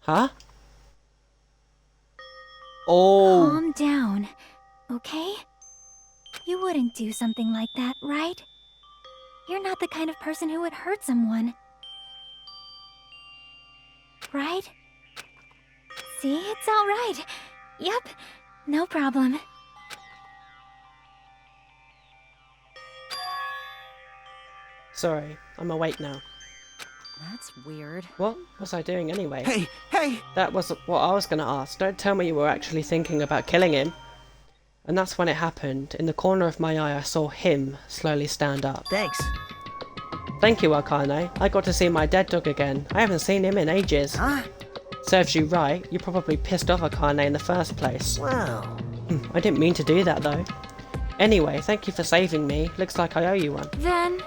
Huh? Oh! Calm down, okay? You wouldn't do something like that, right? You're not the kind of person who would hurt someone. Right? See, it's all right. Yep, no problem. Sorry, I'm awake now. That's weird. What was I doing anyway? Hey! That was what I was gonna ask. Don't tell me you were actually thinking about killing him. And that's when it happened. In the corner of my eye, I saw him slowly stand up. Thanks. Thank you, Akane. I got to see my dead dog again. I haven't seen him in ages. Huh? Serves you right. You probably pissed off Akane in the first place. Wow. I didn't mean to do that, though. Anyway, thank you for saving me. Looks like I owe you one. Then,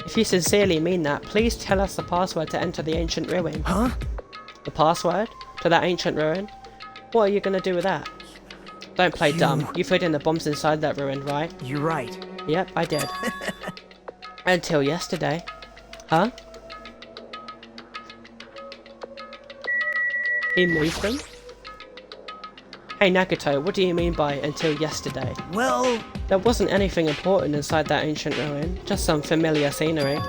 If you sincerely mean that, please tell us the password to enter the ancient ruin. Huh? The password? To that ancient ruin? What are you gonna do with that? Don't play dumb. You put in the bombs inside that ruin, right? You're right. Yep, I did. Until yesterday. Huh? He moved them? Hey Nagito, what do you mean by until yesterday? Well, There wasn't anything important inside that ancient ruin, just some familiar scenery.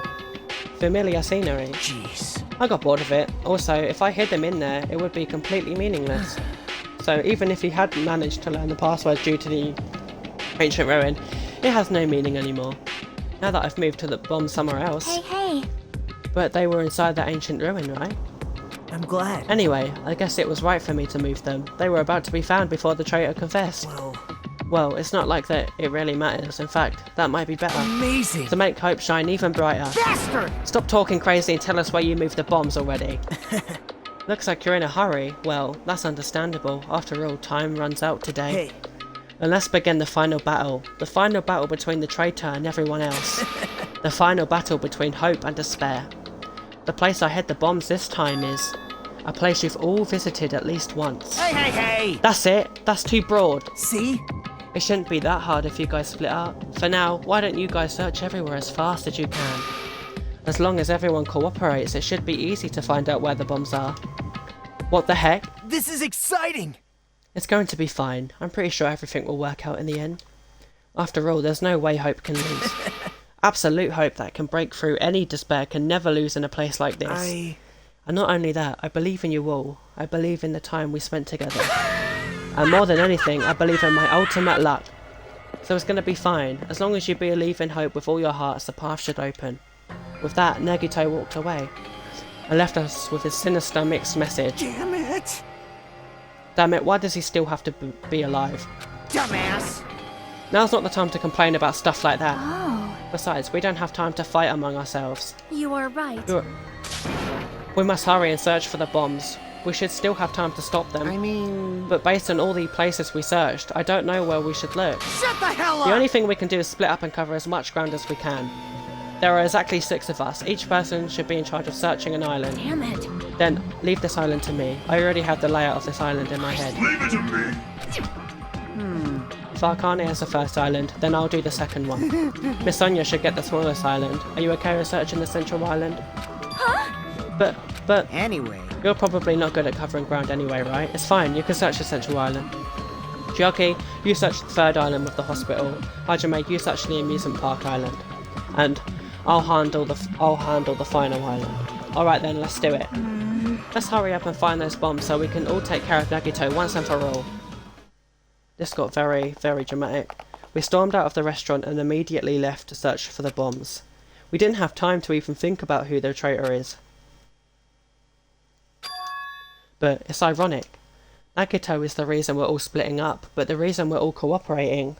Familiar scenery? jeez. I got bored of it. Also, if I hid them in there, it would be completely meaningless. So even if he had managed to learn the password due to the ancient ruin, it has no meaning anymore. Now that I've moved to the bomb somewhere else. hey. But they were inside that ancient ruin, right? I'm glad. Anyway, I guess it was right for me to move them. They were about to be found before the traitor confessed. Well, it's not like that it really matters. In fact, that might be better. Amazing. To make hope shine even brighter. Bastard! Stop talking crazy and tell us where you moved the bombs already. Looks like you're in a hurry. Well, that's understandable. After all, time runs out today. Hey, And let's begin the final battle. The final battle between the traitor and everyone else. The final battle between hope and despair. The place I hid the bombs this time is a place you've all visited at least once. Hey! That's it. That's too broad. see? It shouldn't be that hard if you guys split up. For now, why don't you guys search everywhere as fast as you can? As long as everyone cooperates, it should be easy to find out where the bombs are. What the heck? This is exciting! It's going to be fine. I'm pretty sure everything will work out in the end. After all, there's no way hope can lose. Absolute hope that can break through any despair can never lose in a place like this. And not only that, I believe in you all. I believe in the time we spent together. And more than anything, I believe in my ultimate luck. So it's gonna be fine. As long as you believe in hope with all your hearts, the path should open. With that, Nagito walked away and left us with his sinister mixed message. Damn it! Damn it, why does he still have to be alive? Dumbass! Now's not the time to complain about stuff like that. Oh, Besides, we don't have time to fight among ourselves. you are right. We must hurry and search for the bombs. We should still have time to stop them. I mean... But based on all the places we searched, I don't know where we should look. Shut the hell up! The only thing we can do is split up and cover as much ground as we can. There are exactly 6 of us. Each person should be in charge of searching an island. Damn it. Then, leave this island to me. I already have the layout of this island in my head. Leave it to me. If Arcane has the first island, then I'll do the second one. Miss Sonia should get the smallest island. Are you okay with searching the central island? Huh? But, Anyway, you're probably not good at covering ground anyway, right? It's fine, you can search the central island. Chiaki, you search the third island with the hospital. Hajime, you search the amusement park island. And I'll handle the final island. Alright then, let's do it. Let's hurry up and find those bombs so we can all take care of Nagito once and for all. This got very, very dramatic. We stormed out of the restaurant and immediately left to search for the bombs. We didn't have time to even think about who the traitor is. But it's ironic. Nagito is the reason we're all splitting up, but the reason we're all cooperating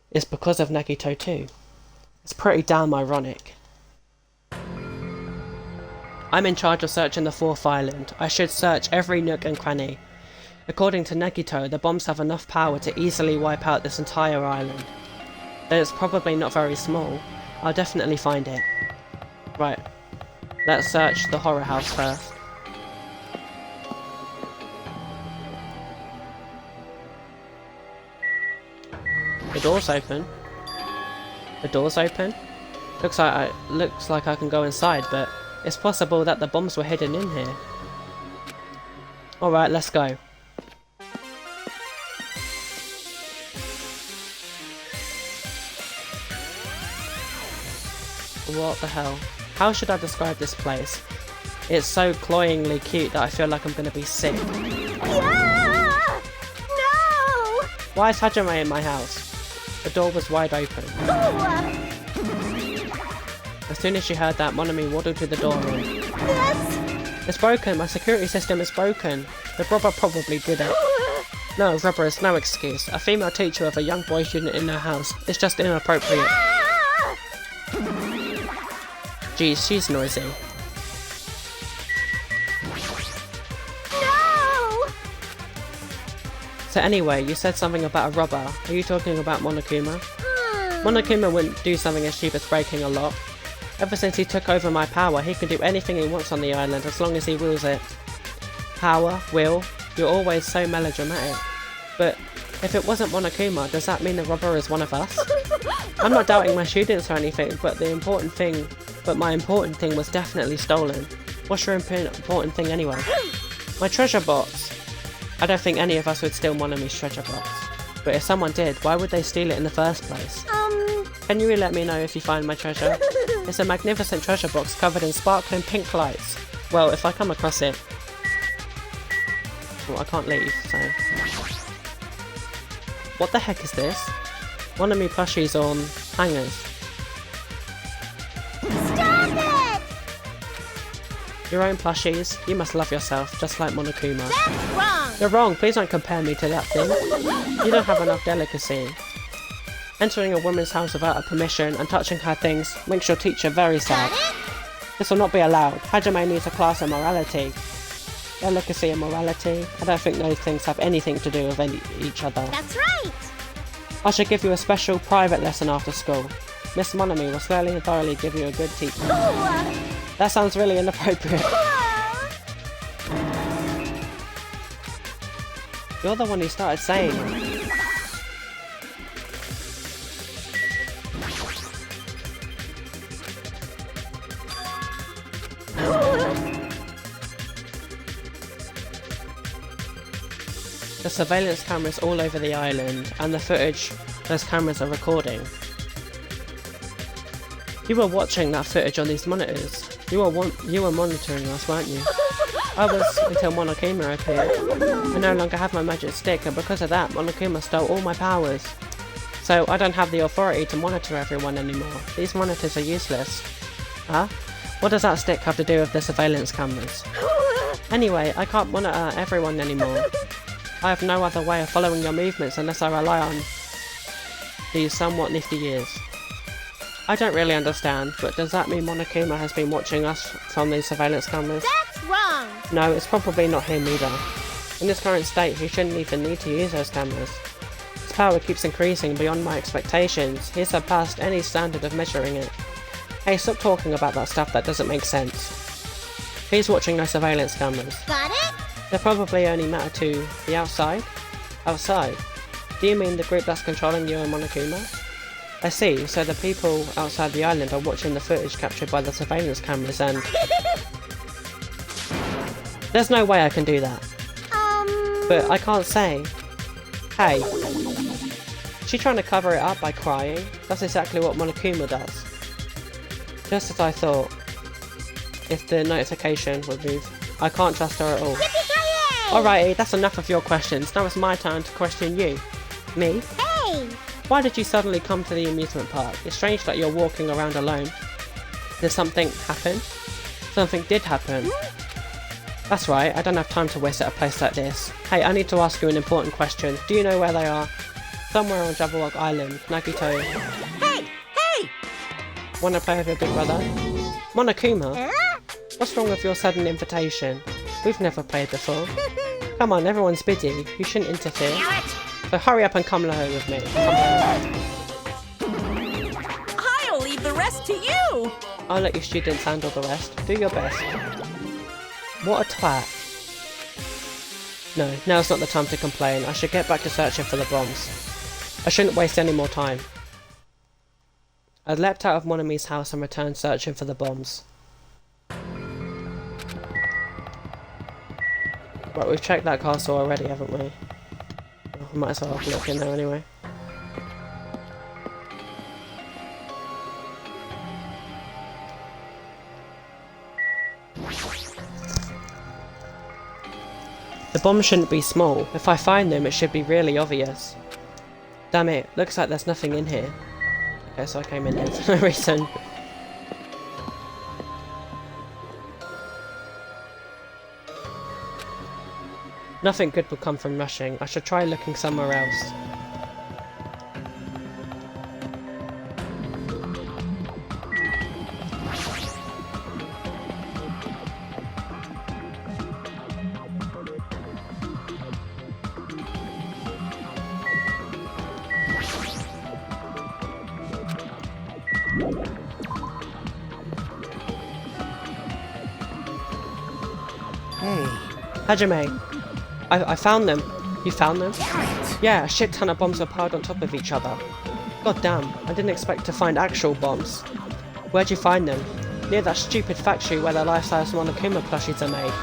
is because of Nagito too. It's pretty damn ironic. I'm in charge of searching the 4th island. I should search every nook and cranny. According to Nagito, the bombs have enough power to easily wipe out this entire island. Though it's probably not very small, I'll definitely find it. Right, let's search the horror house first. The door's open. The door's open? Looks like I can go inside, but it's possible that the bombs were hidden in here. Alright, let's go. What the hell? How should I describe this place? It's so cloyingly cute that I feel like I'm gonna be sick. Yeah! No! Why is Hajime in my house? The door was wide open. As soon as she heard that, Monami waddled to the door and... Yes! It's broken! My security system is broken! The robber probably did it. No, robber is no excuse. A female teacher with a young boy student in her house. It's just inappropriate. Geez, she's noisy. No! So anyway, you said something about a robber. Are you talking about Monokuma? Monokuma wouldn't do something as cheap as breaking a lock. Ever since he took over my power, he can do anything he wants on the island as long as he wills it. Power, will, you're always so melodramatic. But if it wasn't Monokuma, does that mean the robber is one of us? I'm not doubting my students or anything, but my important thing was definitely stolen. What's your important thing anyway? My treasure box! I don't think any of us would steal Monami's treasure box. But if someone did, why would they steal it in the first place? Can you let me know if you find my treasure? It's a magnificent treasure box covered in sparkling pink lights. Well, if I come across it... Well, I can't leave, so... What the heck is this? Monami plushies on hangers. Stop it! Your own plushies? You must love yourself, just like Monokuma. That's wrong! You're wrong, please don't compare me to that thing. You don't have enough delicacy. Entering a woman's house without her permission and touching her things makes your teacher very sad. This will not be allowed. Hajime needs a class in morality. Delicacy and morality? I don't think those things have anything to do with each other. That's right! I should give you a special private lesson after school. Miss Monami will slowly and thoroughly give you a good teaching. That sounds really inappropriate. You're the one who started saying it. The surveillance cameras all over the island, and the footage those cameras are recording. You were watching that footage on these monitors. You were monitoring us, weren't you? I was until Monokuma appeared. I no longer have my magic stick, and because of that, Monokuma stole all my powers. So I don't have the authority to monitor everyone anymore. These monitors are useless. Huh? What does that stick have to do with the surveillance cameras? Anyway, I can't monitor everyone anymore. I have no other way of following your movements unless I rely on these somewhat nifty ears. I don't really understand, but does that mean Monokuma has been watching us from these surveillance cameras? That's wrong! No, it's probably not him either. In his current state, he shouldn't even need to use those cameras. His power keeps increasing beyond my expectations. He surpassed any standard of measuring it. Hey, stop talking about that stuff that doesn't make sense. He's watching our surveillance cameras. Got it? They probably only matter to the outside? Outside? Do you mean the group that's controlling you and Monokuma? I see, so the people outside the island are watching the footage captured by the surveillance cameras and... There's no way I can do that. But I can't say. Hey. Is she trying to cover it up by crying? That's exactly what Monokuma does. Just as I thought. If the notification would move. I can't trust her at all. Alrighty, that's enough of your questions. Now it's my turn to question you. Me? Hey! Why did you suddenly come to the amusement park? It's strange that you're walking around alone. Did something happen? Something did happen. That's right, I don't have time to waste at a place like this. Hey, I need to ask you an important question. Do you know where they are? Somewhere on Jabberwock Island. Nagito. Hey! Hey! Wanna play with your big brother? Monokuma? What's wrong with your sudden invitation? We've never played before. Come on, everyone's busy. You shouldn't interfere. So hurry up and come alone with me. I'll leave the rest to you! I'll let you students handle the rest. Do your best. What a twat. No, now's not the time to complain. I should get back to searching for the bombs. I shouldn't waste any more time. I leapt out of Monami's house and returned searching for the bombs. Right, we've checked that castle already, haven't we? Oh, we might as well have a look in there anyway. The bombs shouldn't be small. If I find them, it should be really obvious. Damn it, looks like there's nothing in here. Okay, so I came in here for no reason. Nothing good will come from rushing. I should try looking somewhere else. Hey. Hajime, I found them. You found them? Yeah, a shit ton of bombs are piled on top of each other. God damn, I didn't expect to find actual bombs. Where'd you find them? Near that stupid factory where the life-size Monokuma plushies are made.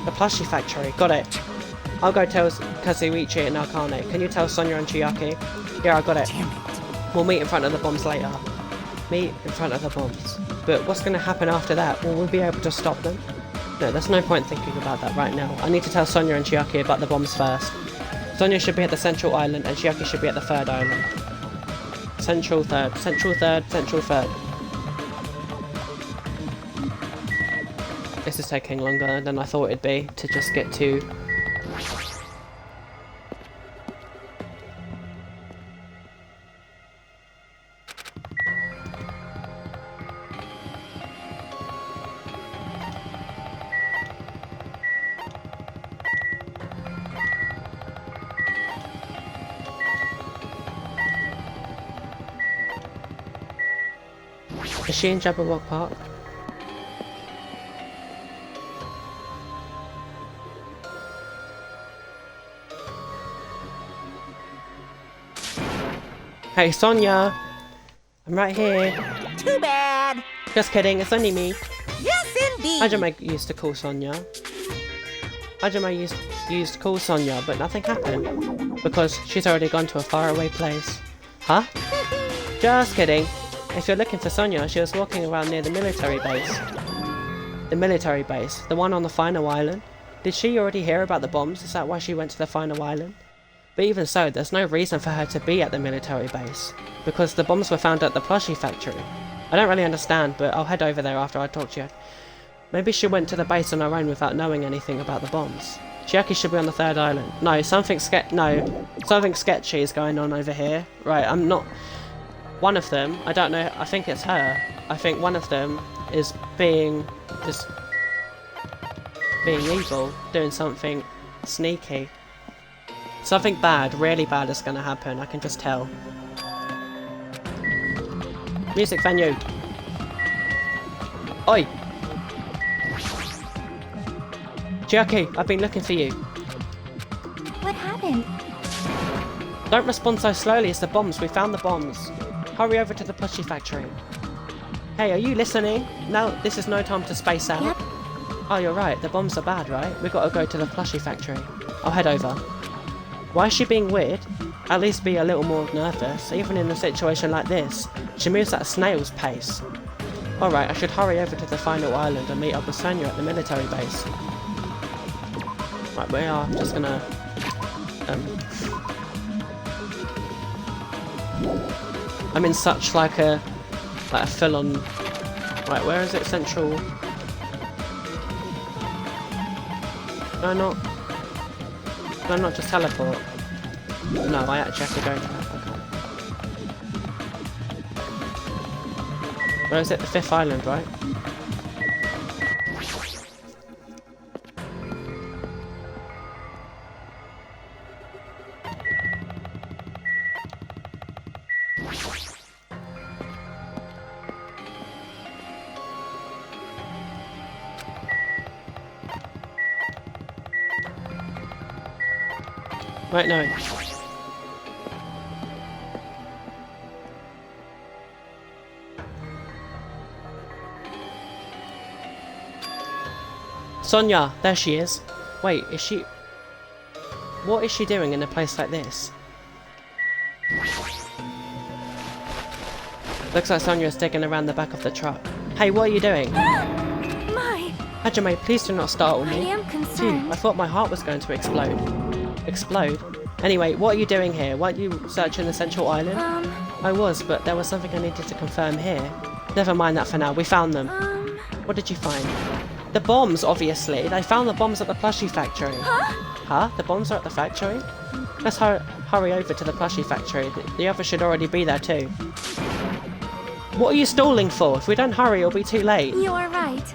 The plushie factory, got it. I'll go tell Kazuichi and Akane. Can you tell Sonia and Chiaki? Yeah, I got it. Damn it. We'll meet in front of the bombs later. Meet in front of the bombs. But what's going to happen after that? Will we be able to stop them? No, there's no point thinking about that right now. I need to tell Sonia and Chiaki about the bombs first. Sonia should be at the central island and Chiaki should be at the third island. Central third, central third, central third. This is taking longer than I thought it'd be to just get to... Is she in Jabberwock Park? Hey Sonia! I'm right here. Too bad! Just kidding, it's only me. Yes, indeed! Hajime used to call Sonia. Hajime used to call Sonia, but nothing happened. Because she's already gone to a faraway place. Huh? Just kidding. If you're looking for Sonia, she was walking around near the military base. The military base, the one on the final island. Did she already hear about the bombs? Is that why she went to the final island? But even so, there's no reason for her to be at the military base, because the bombs were found at the plushie factory. I don't really understand, but I'll head over there after I talk to you. Maybe she went to the base on her own without knowing anything about the bombs. Chiaki should be on the third island. No, something sketchy is going on over here. Right, I'm not... One of them, I don't know, I think it's her. I think one of them is being evil, doing something sneaky. Something bad, really bad is gonna happen, I can just tell. Music venue. Oi! Chiaki, I've been looking for you. What happened? Don't respond so slowly, it's the bombs, we found the bombs. Hurry over to the plushie factory. Hey, are you listening? Now, this is no time to space out. Yep. Oh, you're right, the bombs are bad, right? We gotta go to the plushie factory. I'll head over. Why is she being weird? At least be a little more nervous, even in a situation like this. She moves at a snail's pace. Alright, I should hurry over to the final island and meet up with Sonia at the military base. Right, we are just gonna... I'm in such like a full-on... Right, where is it? Central... No, not just teleport. No, I actually have to go to that. Okay. Where is it? The 5th island, right? Right, no. Sonia! There she is. Wait, is she... What is she doing in a place like this? Looks like Sonia is digging around the back of the truck. Hey, what are you doing? My, Hajime, please do not startle I me. am Gee, concerned. I thought my heart was going to explode. Explode? Anyway, what are you doing here? Weren't you searching the central island? I was, but there was something I needed to confirm here. Never mind that for now, we found them. What did you find? The bombs, obviously. They found the bombs at the plushie factory. Huh? The bombs are at the factory? Let's hurry over to the plushie factory. The others should already be there too. What are you stalling for? If we don't hurry, it'll be too late. You are right.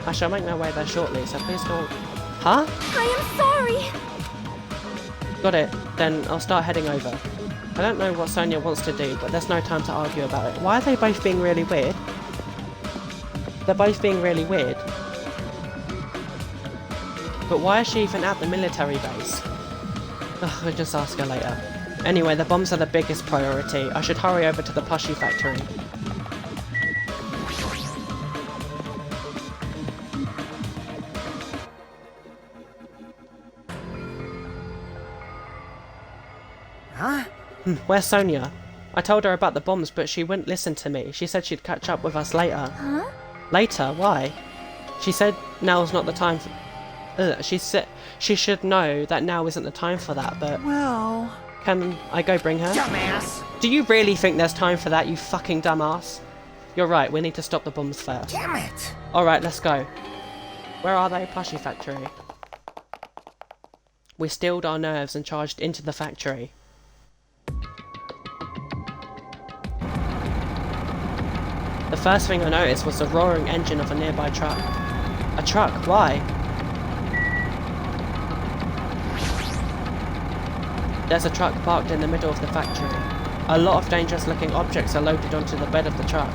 I shall make my way there shortly, so please don't... Huh? I am sorry. Got it. Then I'll start heading over. I don't know what Sonia wants to do, but there's no time to argue about it. Why are they both being really weird? They're both being really weird. But why is she even at the military base? Ugh, I'll just ask her later. Anyway, the bombs are the biggest priority. I should hurry over to the plushie factory. Huh? Where's Sonia? I told her about the bombs, but she wouldn't listen to me. She said she'd catch up with us later. Huh? Later? Why? She said now's not the time for... she said she should know that now isn't the time for that, but... Well... Can I go bring her? Dumbass! Do you really think there's time for that, you fucking dumbass? You're right, we need to stop the bombs first. Damn it! Alright, let's go. Where are they? Plushie factory. We stilled our nerves and charged into the factory. The first thing I noticed was the roaring engine of a nearby truck. A truck? Why? There's a truck parked in the middle of the factory. A lot of dangerous looking objects are loaded onto the bed of the truck.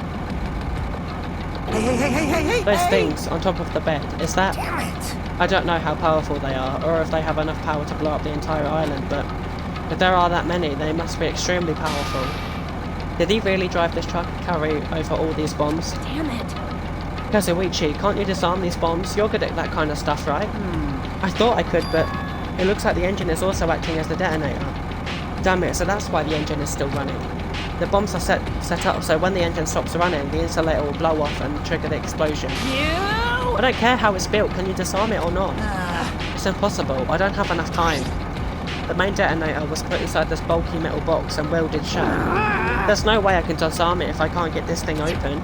Hey! Those things on top of the bed, is that... Damn it! I don't know how powerful they are, or if they have enough power to blow up the entire island, but if there are that many, they must be extremely powerful. Did he really drive this truck and carry over all these bombs? Damn it. Kazuichi, can't you disarm these bombs? You're good at that kind of stuff, right? I thought I could, but it looks like the engine is also acting as the detonator. Damn it, so that's why the engine is still running. The bombs are set up so when the engine stops running, the insulator will blow off and trigger the explosion. I don't care how it's built, can you disarm it or not? It's impossible, I don't have enough time. The main detonator was put inside this bulky metal box and welded shut. There's no way I can disarm it if I can't get this thing open.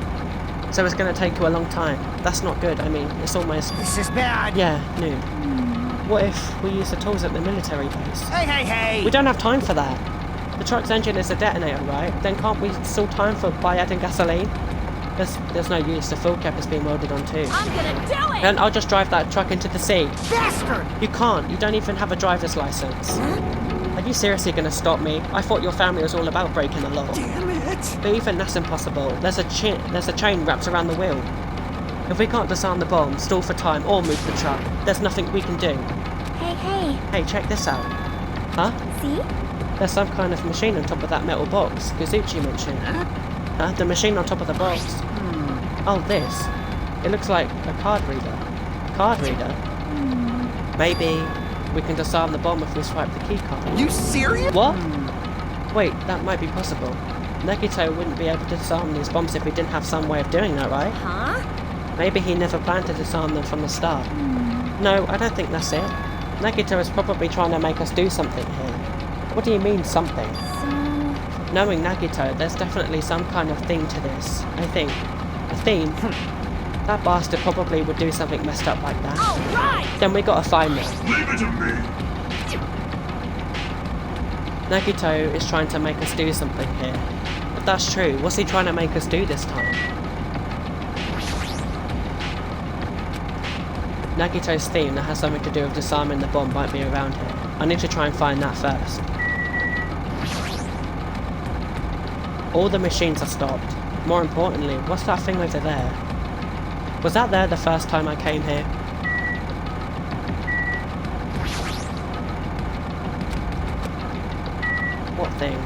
So it's going to take you a long time. That's not good, I mean, it's almost... This is bad. Yeah, noon. What if we use the tools at the military base? Hey! We don't have time for that. The truck's engine is a detonator, right? Then can't we still time for by adding gasoline? There's no use, the fuel cap is being welded on too. I'm gonna do it! And I'll just drive that truck into the sea. Bastard! You can't, you don't even have a driver's license. Are you seriously gonna stop me? I thought your family was all about breaking the law. Damn it! But even that's impossible. There's a chain wrapped around the wheel. If we can't disarm the bomb, stall for time, or move the truck, there's nothing we can do. Hey. Hey, check this out. Huh? See? There's some kind of machine on top of that metal box Kazuchi mentioned. Huh? The machine on top of the box. Oh, this. It looks like a card reader. A card reader? Maybe we can disarm the bomb if we swipe the key card. You serious? What? Wait, that might be possible. Nagito wouldn't be able to disarm these bombs if he didn't have some way of doing that, right? Huh? Maybe he never planned to disarm them from the start. No, I don't think that's it. Nagito is probably trying to make us do something here. What do you mean, something? So... Knowing Nagito, there's definitely some kind of theme to this, I think. A theme? That bastard probably would do something messed up like that. All right! Then we gotta find them. Leave it to me. Nagito is trying to make us do something here. If that's true, what's he trying to make us do this time? Nagito's theme that has something to do with disarming the bomb might be around here. I need to try and find that first. All the machines are stopped. More importantly, what's that thing over there? Was that there the first time I came here? What thing?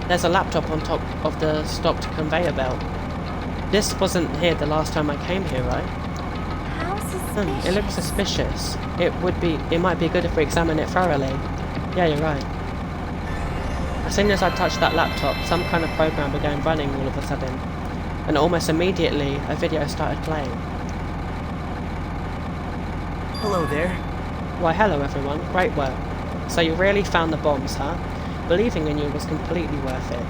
There's a laptop on top of the stopped conveyor belt. This wasn't here the last time I came here, right? How suspicious. It looks suspicious. It might be good if we examine it thoroughly. Yeah, you're right. As soon as I touched that laptop, some kind of program began running all of a sudden. And almost immediately, a video started playing. Hello there. Why, hello everyone. Great work. So you really found the bombs, huh? Believing in you was completely worth it.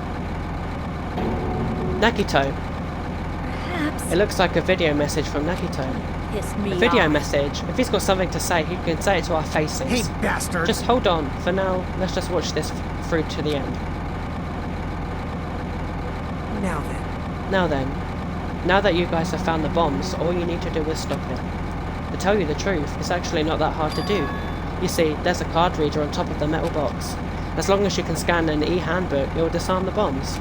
Nagito. Perhaps. It looks like a video message from Nagito. Pissed me A video off. message. If he's got something to say, he can say it to our faces. Hey, bastard! Just hold on. For now, let's just watch this through to the end. Now then. Now that you guys have found the bombs, all you need to do is stop it. To tell you the truth, it's actually not that hard to do. You see, there's a card reader on top of the metal box. As long as you can scan an e-handbook, it will disarm the bombs.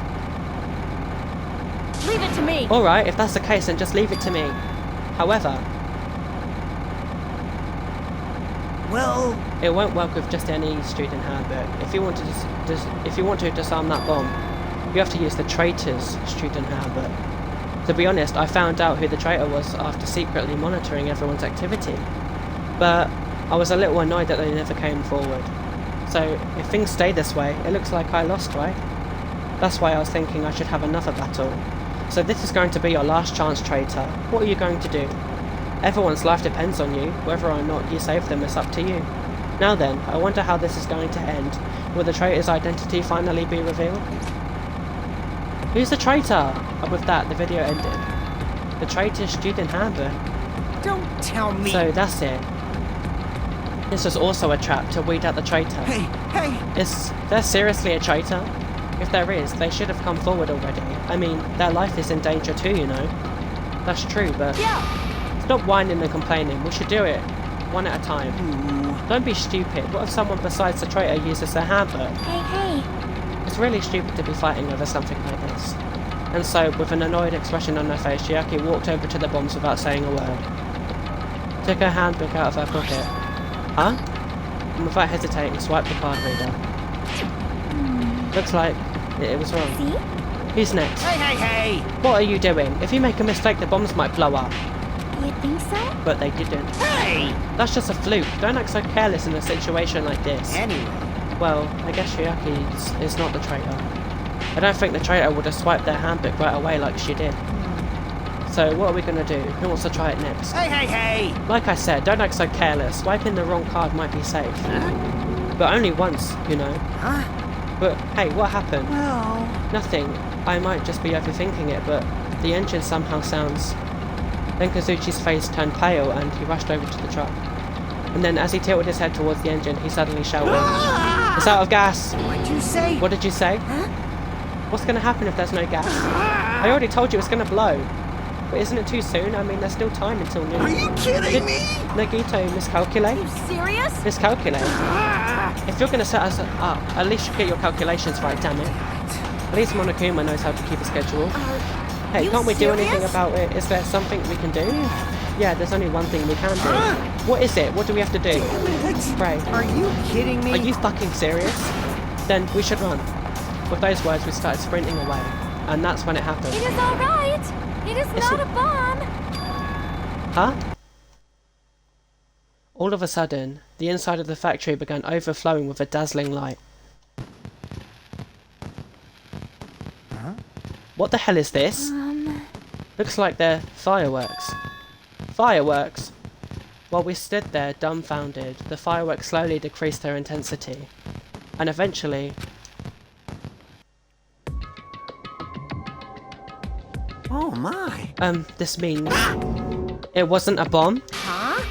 Leave it to me! Alright, if that's the case, then just leave it to me. However, Well, it won't work with just any student handbook. If you want to disarm that bomb, you have to use the traitor's student handbook. To be honest, I found out who the traitor was after secretly monitoring everyone's activity. But I was a little annoyed that they never came forward. So if things stay this way, it looks like I lost, right? That's why I was thinking I should have another battle. So this is going to be your last chance, traitor. What are you going to do? Everyone's life depends on you. Whether or not you save them is up to you. Now then, I wonder how this is going to end. Will the traitor's identity finally be revealed? Who's the traitor? And with that, the video ended. The traitor's student handbook. Don't tell me. So that's it. This was also a trap to weed out the traitor. Hey! Is there seriously a traitor? If there is, they should have come forward already. I mean, their life is in danger too, you know. That's true, but stop whining and complaining. We should do it one at a time. Don't be stupid. What if someone besides the traitor uses their handbook? Hey. It's really stupid to be fighting over something like this. And so, with an annoyed expression on her face, Chiaki walked over to the bombs without saying a word. Took her handbook out of her pocket. Huh? And without hesitating, swiped the card reader. Looks like it was wrong. See? Who's next? Hey! What are you doing? If you make a mistake, the bombs might blow up. You think so? But they didn't. Hey! That's just a fluke. Don't act so careless in a situation like this. Anyway. Well, I guess Shuyaki is not the traitor. I don't think the traitor would have swiped their handbook right away like she did. So what are we going to do? Who wants to try it next? Hey! Like I said, don't act so careless. Swiping the wrong card might be safe. But only once, you know. Huh? But hey, what happened? Well... Nothing. I might just be overthinking it, but the engine somehow sounds... Then Kazuchi's face turned pale and he rushed over to the truck. And then as he tilted his head towards the engine, he suddenly shouted, "It's out of gas!" What'd you say? What did you say? Huh? What's going to happen if there's no gas? I already told you it's going to blow. But isn't it too soon? I mean, there's still time until noon. Are you kidding me? Nagito, miscalculate? You serious? Miscalculate? If you're going to set us up, at least you get your calculations right, damn it. At least Monokuma knows how to keep a schedule. Hey, you can't we do anything serious? about it? Is there something we can do? Yeah, there's only one thing we can do. What is it? What do we have to do? Pray. Are you kidding me? Are you fucking serious? Then we should run. With those words, we started sprinting away. And that's when it happened. It is alright! It is not a bomb! Huh? All of a sudden, the inside of the factory began overflowing with a dazzling light. Huh? What the hell is this? Looks like they're fireworks. Fireworks? While we stood there dumbfounded, the fireworks slowly decreased their intensity. And eventually... Oh my. This means... It wasn't a bomb? Huh?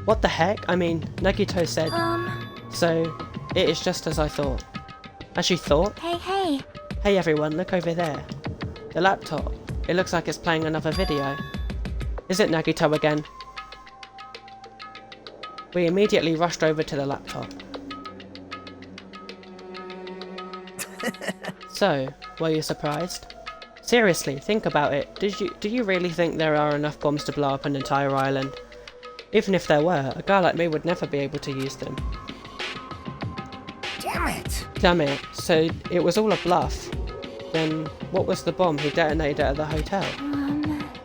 What the heck? I mean, Nagito said... So, it is just as I thought. As you thought? Hey. Hey everyone, look over there. The laptop. It looks like it's playing another video. Is it Nagito again? We immediately rushed over to the laptop. So, were you surprised? Seriously, think about it. Do you really think there are enough bombs to blow up an entire island? Even if there were, a guy like me would never be able to use them. Damn it, so it was all a bluff. Then, what was the bomb he detonated at the hotel?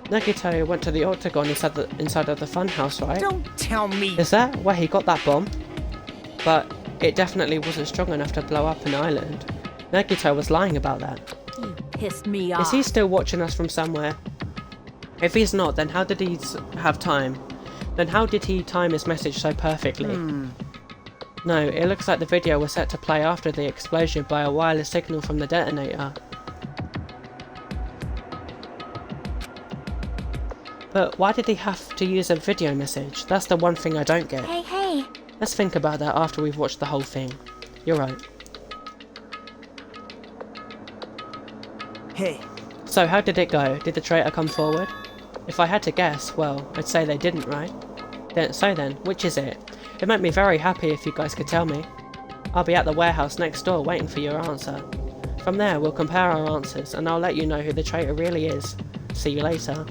Nagito went to the octagon inside of the funhouse, right? Don't tell me. Is that where he got that bomb? But it definitely wasn't strong enough to blow up an island. Nagito was lying about that. You pissed me off. Is he still watching us from somewhere? If he's not, then how did he have time? Then how did he time his message so perfectly? No, it looks like the video was set to play after the explosion by a wireless signal from the detonator. But why did he have to use a video message? That's the one thing I don't get. Hey. Let's think about that after we've watched the whole thing. You're right. Hey, So how did it go? Did the traitor come forward? If I had to guess, well, I'd say they didn't, right? Then, which is it? It'd make me very happy if you guys could tell me. I'll be at the warehouse next door waiting for your answer. From there, we'll compare our answers, and I'll let you know who the traitor really is. See you later.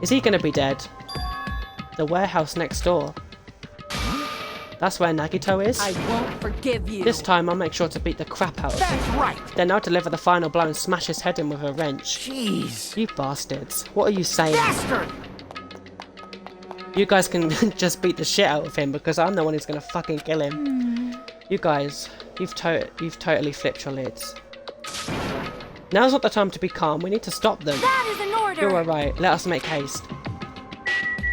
Is he gonna be dead? The warehouse next door. That's where Nagito is? I won't forgive you. This time I'll make sure to beat the crap out of him. That's right. Then I'll deliver the final blow and smash his head in with a wrench. Jeez. You bastards. What are you saying? Bastard! You guys can just beat the shit out of him because I'm the one who's gonna fucking kill him. You guys, you've totally flipped your lids. Now's not the time to be calm. We need to stop them. That is an order! You're alright. Let us make haste.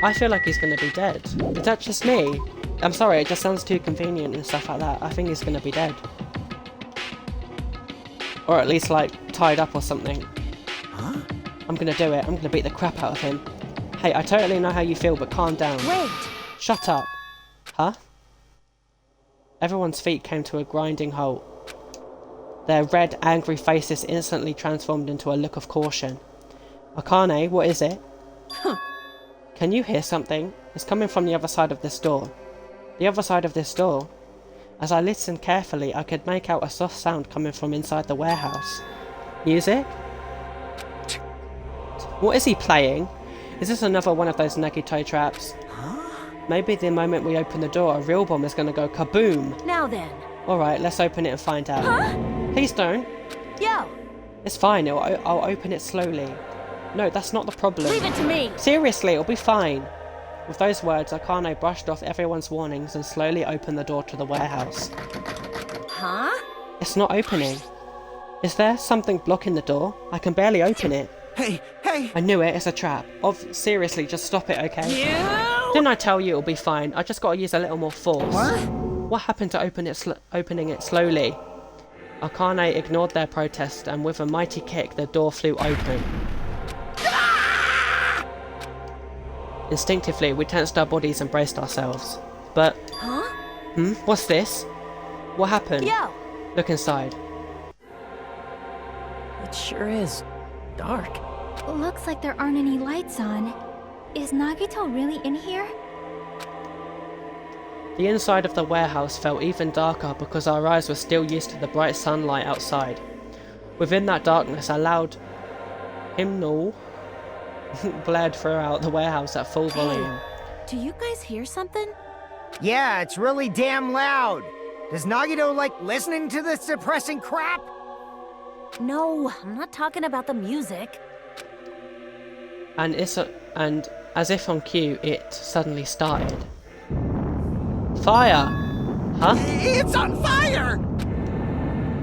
I feel like he's gonna be dead. Is that just me? I'm sorry, it just sounds too convenient and stuff like that. I think he's gonna be dead. Or at least, like, tied up or something. Huh? I'm gonna do it. I'm gonna beat the crap out of him. Hey, I totally know how you feel, but calm down. Wait. Shut up. Huh? Everyone's feet came to a grinding halt. Their red, angry faces instantly transformed into a look of caution. Akane, what is it? Can you hear something? It's coming from the other side of this door. The other side of this door? As I listened carefully, I could make out a soft sound coming from inside the warehouse. Music? What is he playing? Is this another one of those Nagito traps? Maybe the moment we open the door, a real bomb is going to go kaboom. Now then. Alright, let's open it and find out. Please don't. Yo. It's fine, I'll open it slowly. No, that's not the problem. Leave it to me! Seriously, it'll be fine. With those words, Akane brushed off everyone's warnings and slowly opened the door to the warehouse. Huh? It's not opening. Is there something blocking the door? I can barely open it. Hey! I knew it, it's a trap. Seriously, just stop it, okay? You! Didn't I tell you it'll be fine? I just gotta use a little more force. What? What happened to opening it slowly? Akane ignored their protest and with a mighty kick the door flew open. Instinctively, we tensed our bodies and braced ourselves. But... Huh? What's this? What happened? Yo! Look inside. It sure is dark. Looks like there aren't any lights on. Is Nagito really in here? The inside of the warehouse felt even darker because our eyes were still used to the bright sunlight outside. Within that darkness, a loud hymnal blared throughout the warehouse at full volume. Do you guys hear something? Yeah, it's really damn loud. Does Nagito like listening to this depressing crap? No, I'm not talking about the music. And as if on cue, it suddenly started. Fire! Huh? It's on fire!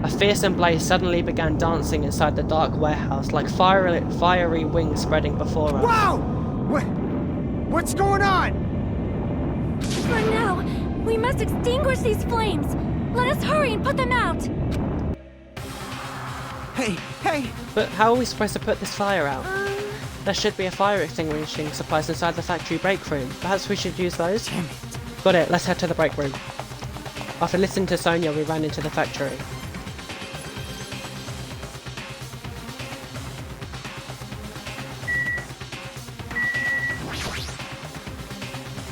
A fearsome blaze suddenly began dancing inside the dark warehouse, like fiery wings spreading before us. Wow! What's going on? For now, we must extinguish these flames. Let us hurry and put them out. Hey! But how are we supposed to put this fire out? There should be a fire extinguishing supplies inside the factory break room. Perhaps we should use those? Damn it. Got it, let's head to the break room. After listening to Sonia, we ran into the factory.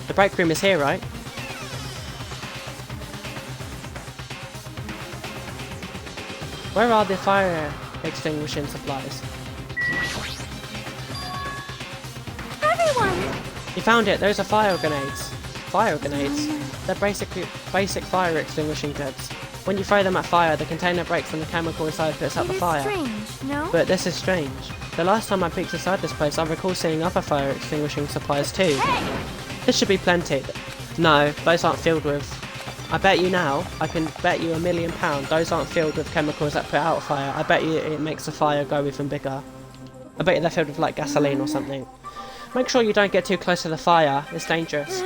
The break room is here, right? Where are the fire extinguishing supplies? Everyone! You found it, those are fire grenades. Fire grenades? They're basic fire extinguishing goods. When you throw them at fire, the container breaks and the chemical inside puts out the fire. Strange, no? But this is strange. The last time I peeked inside this place, I recall seeing other fire extinguishing supplies too. Hey! This should be plenty. No, those aren't filled with... I bet you now, I can bet you £1 million, those aren't filled with chemicals that put out fire. I bet you it makes the fire go even bigger. I bet you they're filled with like gasoline or something. Make sure you don't get too close to the fire, it's dangerous.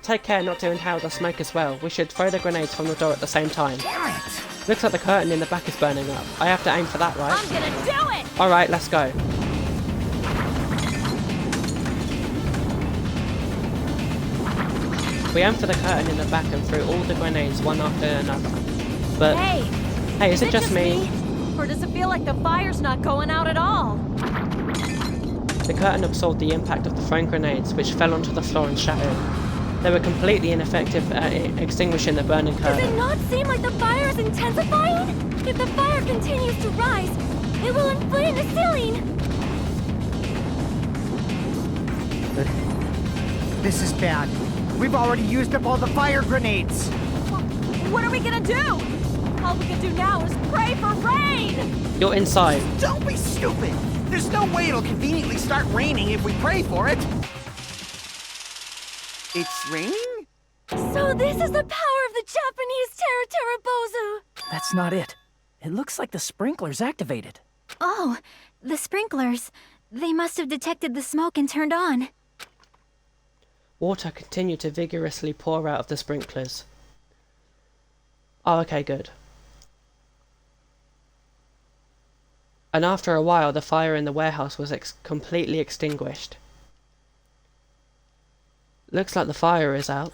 Take care not to inhale the smoke as well. We should throw the grenades from the door at the same time. Damn it! Looks like the curtain in the back is burning up. I have to aim for that, right? I'm gonna do it! Alright, let's go. We aimed for the curtain in the back and threw all the grenades one after another. But, hey, is it just me? Or does it feel like the fire's not going out at all? The curtain absorbed the impact of the thrown grenades, which fell onto the floor and shattered. They were completely ineffective at extinguishing the burning Does it curtain. not seem like the fire is intensifying? If the fire continues to rise, it will inflame the ceiling! This is bad. We've already used up all the fire grenades. What are we gonna do? All we can do now is pray for rain! You're inside. Don't be stupid! There's no way it'll conveniently start raining if we pray for it. It's raining? So this is the power of the Japanese Terra Bozu! That's not it. It looks like the sprinklers activated. Oh, the sprinklers. They must have detected the smoke and turned on. Water continued to vigorously pour out of the sprinklers. Oh, okay, good. And after a while, the fire in the warehouse was completely extinguished. Looks like the fire is out.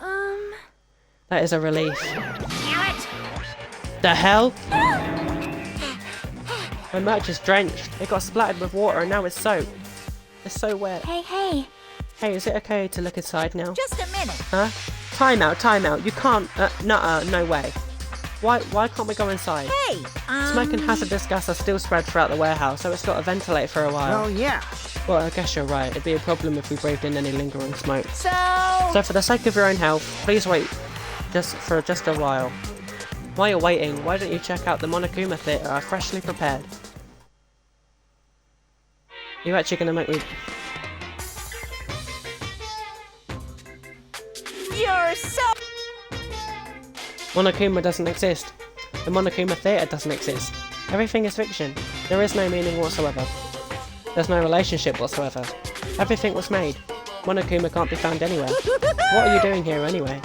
That is a relief. Damn it! The hell? My merch is drenched. It got splattered with water and now it's soaked. It's so wet. Hey. Hey, is it okay to look inside now? Just a minute. Huh? Time out. You can't. No way. Why can't we go inside? Hey, Smoke and hazardous gas are still spread throughout the warehouse, so it's got to ventilate for a while. Oh, yeah. Well, I guess you're right. It'd be a problem if we breathed in any lingering smoke. so... So for the sake of your own health, please wait just a while. While you're waiting, why don't you check out the Monokuma Theatre? Freshly prepared. You're actually gonna make me... You're so... Monokuma doesn't exist. The Monokuma Theatre doesn't exist. Everything is fiction. There is no meaning whatsoever. There's no relationship whatsoever. Everything was made. Monokuma can't be found anywhere. What are you doing here anyway?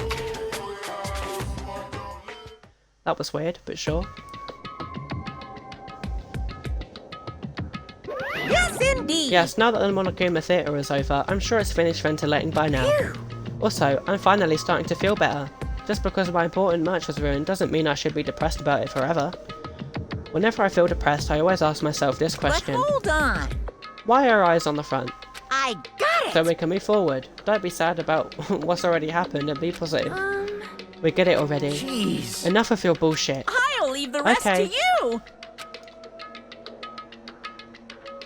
That was weird, but sure. Yes, indeed! Yes, now that the Monokuma Theatre is over, I'm sure it's finished ventilating by now. Also, I'm finally starting to feel better. Just because my important merch was ruined doesn't mean I should be depressed about it forever. Whenever I feel depressed, I always ask myself this question. But hold on! Why are eyes on the front? I got it! So we can move forward. Don't be sad about what's already happened and be positive. We get it already. Jeez. Enough of your bullshit. I'll leave the rest Okay. to you!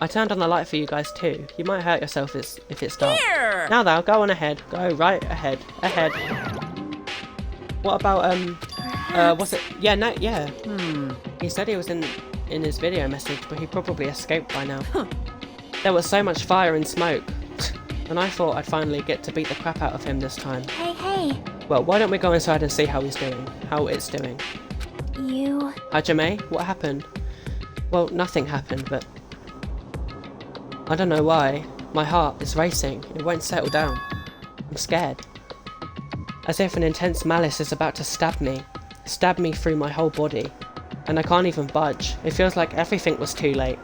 I turned on the light for you guys too. You might hurt yourself if it's dark. Here! Now though, go on ahead. Go right ahead. Ahead. What about, what's it? Yeah, no, yeah. He said he was in his video message, but he probably escaped by now. There was so much fire and smoke. And I thought I'd finally get to beat the crap out of him this time. Hey. Well, why don't we go inside and see how he's doing? How it's doing. You... Hajime, what happened? Well, nothing happened, but... I don't know why. My heart is racing. It won't settle down. I'm scared. As if an intense malice is about to stab me. Stab me through my whole body. And I can't even budge. It feels like everything was too late.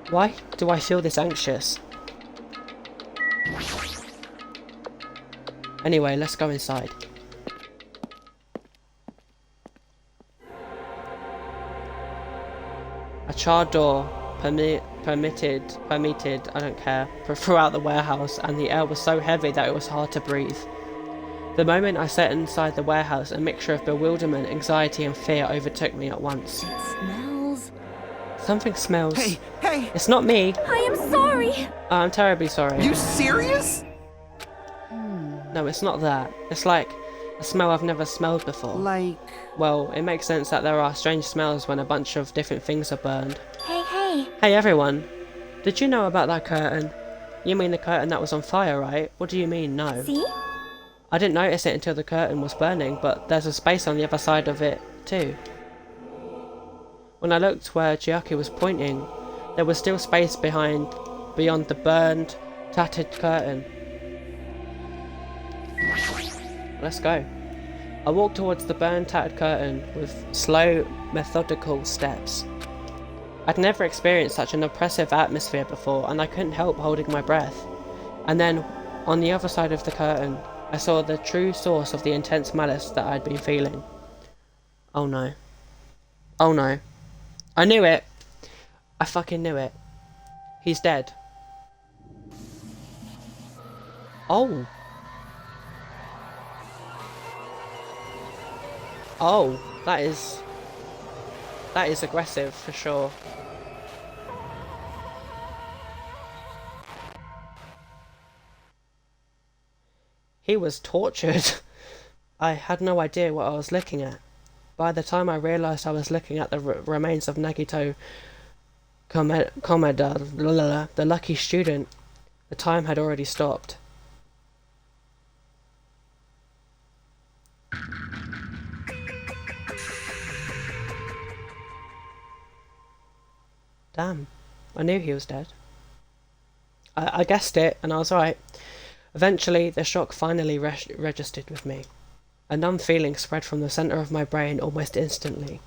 Why do I feel this anxious? Anyway, let's go inside. A charred door permitted, I don't care, throughout the warehouse, and the air was so heavy that it was hard to breathe. The moment I sat inside the warehouse, a mixture of bewilderment, anxiety and fear overtook me at once. It smells... Something smells. Hey! It's not me. I am sorry! I'm terribly sorry. You serious? No, it's not that. It's like a smell I've never smelled before. Like... Well, it makes sense that there are strange smells when a bunch of different things are burned. Hey. Hey everyone! Did you know about that curtain? You mean the curtain that was on fire, right? What do you mean, no? See? I didn't notice it until the curtain was burning, but there's a space on the other side of it, too. When I looked where Chiaki was pointing, there was still space beyond the burned, tattered curtain. Let's go. I walked towards the burned, tattered curtain with slow, methodical steps. I'd never experienced such an oppressive atmosphere before, and I couldn't help holding my breath. And then, on the other side of the curtain, I saw the true source of the intense malice that I'd been feeling. Oh no. Oh no. I knew it! I fucking knew it. He's dead. Oh. Oh, that is aggressive for sure. He was tortured. I had no idea what I was looking at. By the time I realised I was looking at the remains of Nagito Komeda, the lucky student, the time had already stopped. Damn, I knew he was dead. I guessed it, and I was right. Eventually, the shock finally registered with me. A numb feeling spread from the centre of my brain almost instantly.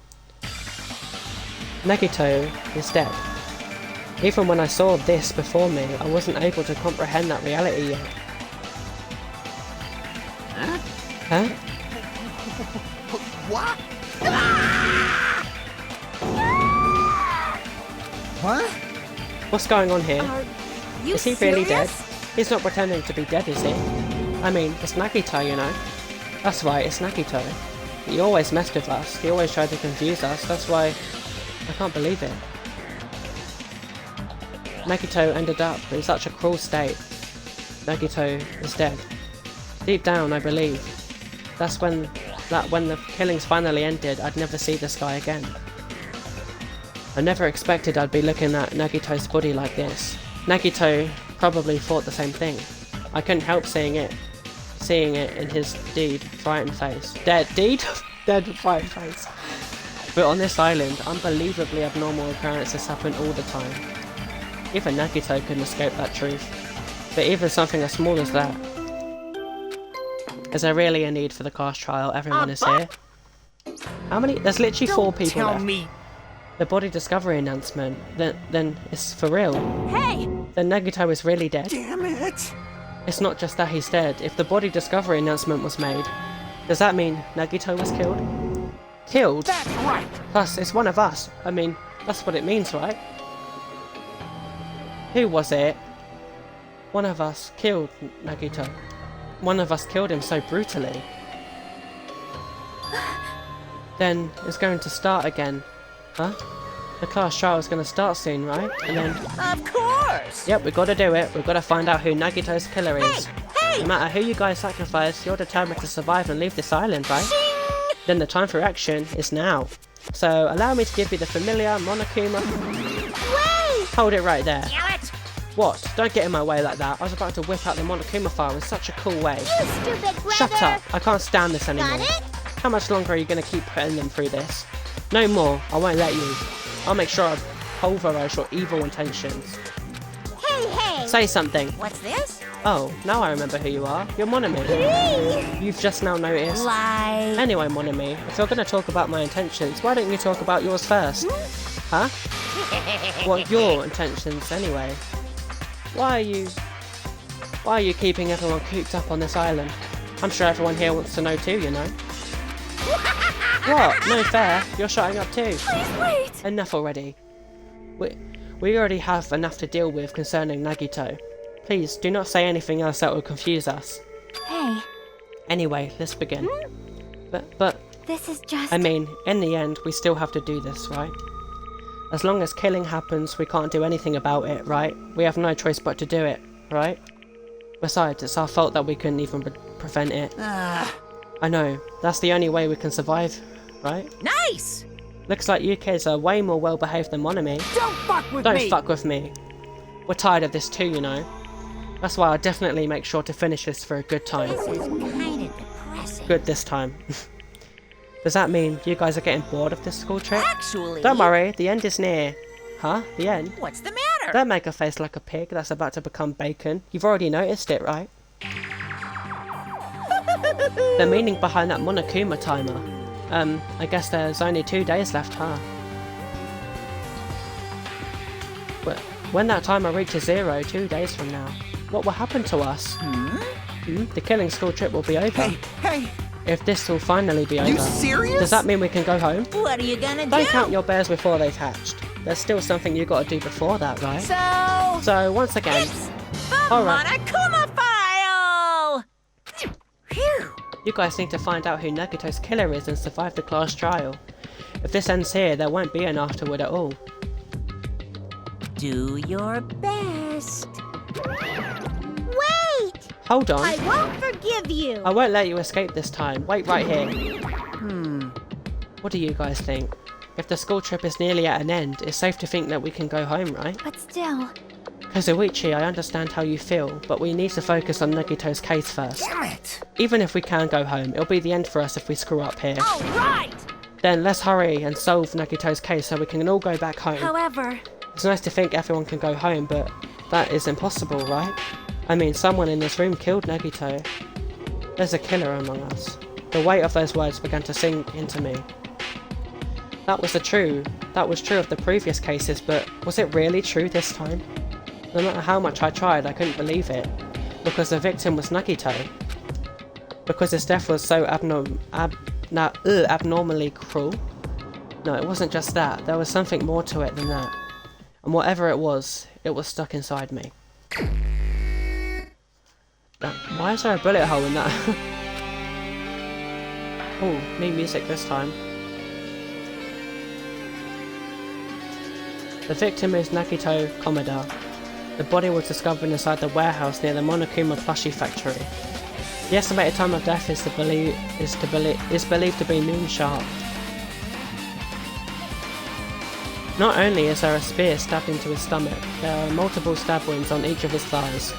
Nagito is dead. Even when I saw this before me, I wasn't able to comprehend that reality yet. Huh? What? What? What's going on here? You Is he really dead? serious? He's not pretending to be dead, is he? I mean, it's Nagito, you know. That's right, it's Nagito. He always messed with us. He always tried to confuse us. That's why I can't believe it. Nagito ended up in such a cruel state. Nagito is dead. Deep down, I believe. That's when the killings finally ended, I'd never see this guy again. I never expected I'd be looking at Nagito's body like this. Nagito probably thought the same thing. I couldn't help seeing it in his frightened face. Dead frightened face. But on this island, unbelievably abnormal occurrences happen all the time. Even Nagito couldn't escape that truth. But even something as small as that. Is there really a need for the class trial? Everyone is here. How many? There's literally 4 people Tell left. me. The body discovery announcement. Then it's for real. Hey! Then Nagito is really dead. Damn it. It's not just that he's dead. If the body discovery announcement was made, does that mean Nagito was killed? Killed? That's right. Plus, it's one of us. I mean, that's what it means, right? Who was it? One of us killed Nagito. One of us killed him so brutally. Then it's going to start again. Huh? The class trial is going to start soon, right? And then... Of course! Yep, we gotta do it. We've got to find out who Nagito's killer is. Hey! No matter who you guys sacrifice, you're determined to survive and leave this island, right? Shing! Then the time for action is now. So allow me to give you the familiar Monokuma... Wait! Hold it right there. Damn it! What? Don't get in my way like that. I was about to whip out the Monokuma file in such a cool way. You stupid brother! Shut up! I can't stand this anymore. Got it? How much longer are you going to keep putting them through this? No more. I won't let you. I'll make sure I pulverize your evil intentions. Hey! Say something. What's this? Oh, now I remember who you are. You're Monami. You've just now noticed. Lie. Anyway, Monami, if you're going to talk about my intentions, why don't you talk about yours first? Huh? What are your intentions, anyway? Why are you keeping everyone cooped up on this island? I'm sure everyone here wants to know too, you know. What? No fair. You're shutting up too. Please wait! Enough already. We already have enough to deal with concerning Nagito. Please, do not say anything else that will confuse us. Hey, Anyway, let's begin. But, this is just... I mean, in the end, we still have to do this, right? As long as killing happens, we can't do anything about it, right? We have no choice but to do it, right? Besides, it's our fault that we couldn't even prevent it. I know, that's the only way we can survive, right? Nice! Looks like you kids are way more well behaved than Monami. Don't fuck with Don't me. fuck with me. We're tired of this too, you know. That's why I'll definitely make sure to finish this for a good time. This is kind of depressing. Good this time. Does that mean you guys are getting bored of this school trip? Actually... Don't worry, the end is near. Huh? The end? What's the matter? Don't make a face like a pig that's about to become bacon. You've already noticed it, right? The meaning behind that Monokuma timer. I guess there's only 2 days left, huh? But when that timer reaches 0 2 days from now, what will happen to us? The killing school trip will be over. Hey, If this will finally be over. you serious? Does that mean we can go home? What are you gonna Don't do? count your bears before they've hatched. There's still something you gotta do before that, right? So once again, It's the Alright. Monokuma file! Phew! you guys need to find out who Nagito's killer is and survive the class trial. If this ends here, there won't be an afterward at all. Do your best. Wait! Hold on. I won't forgive you! I won't let you escape this time. Wait right here. What do you guys think? If the school trip is nearly at an end, it's safe to think that we can go home, right? But still... Kazuichi, I understand how you feel, but we need to focus on Nagito's case first. Damn it. Even if we can go home, it'll be the end for us if we screw up here. Alright! Then let's hurry and solve Nagito's case so we can all go back home. However, It's nice to think everyone can go home, but that is impossible, right? I mean, someone in this room killed Nagito. There's a killer among us. The weight of those words began to sink into me. That was true of the previous cases, but was it really true this time? No matter how much I tried, I couldn't believe it. Because the victim was Nagito. Because his death was so abnormally cruel. No, it wasn't just that. There was something more to it than that. And whatever it was stuck inside me. Why is there a bullet hole in that? Oh, new music this time. The victim is Nagito Komeda. The body was discovered inside the warehouse near the Monokuma plushie factory. The estimated time of death is believed to be noon sharp. Not only is there a spear stabbed into his stomach, there are multiple stab wounds on each of his thighs.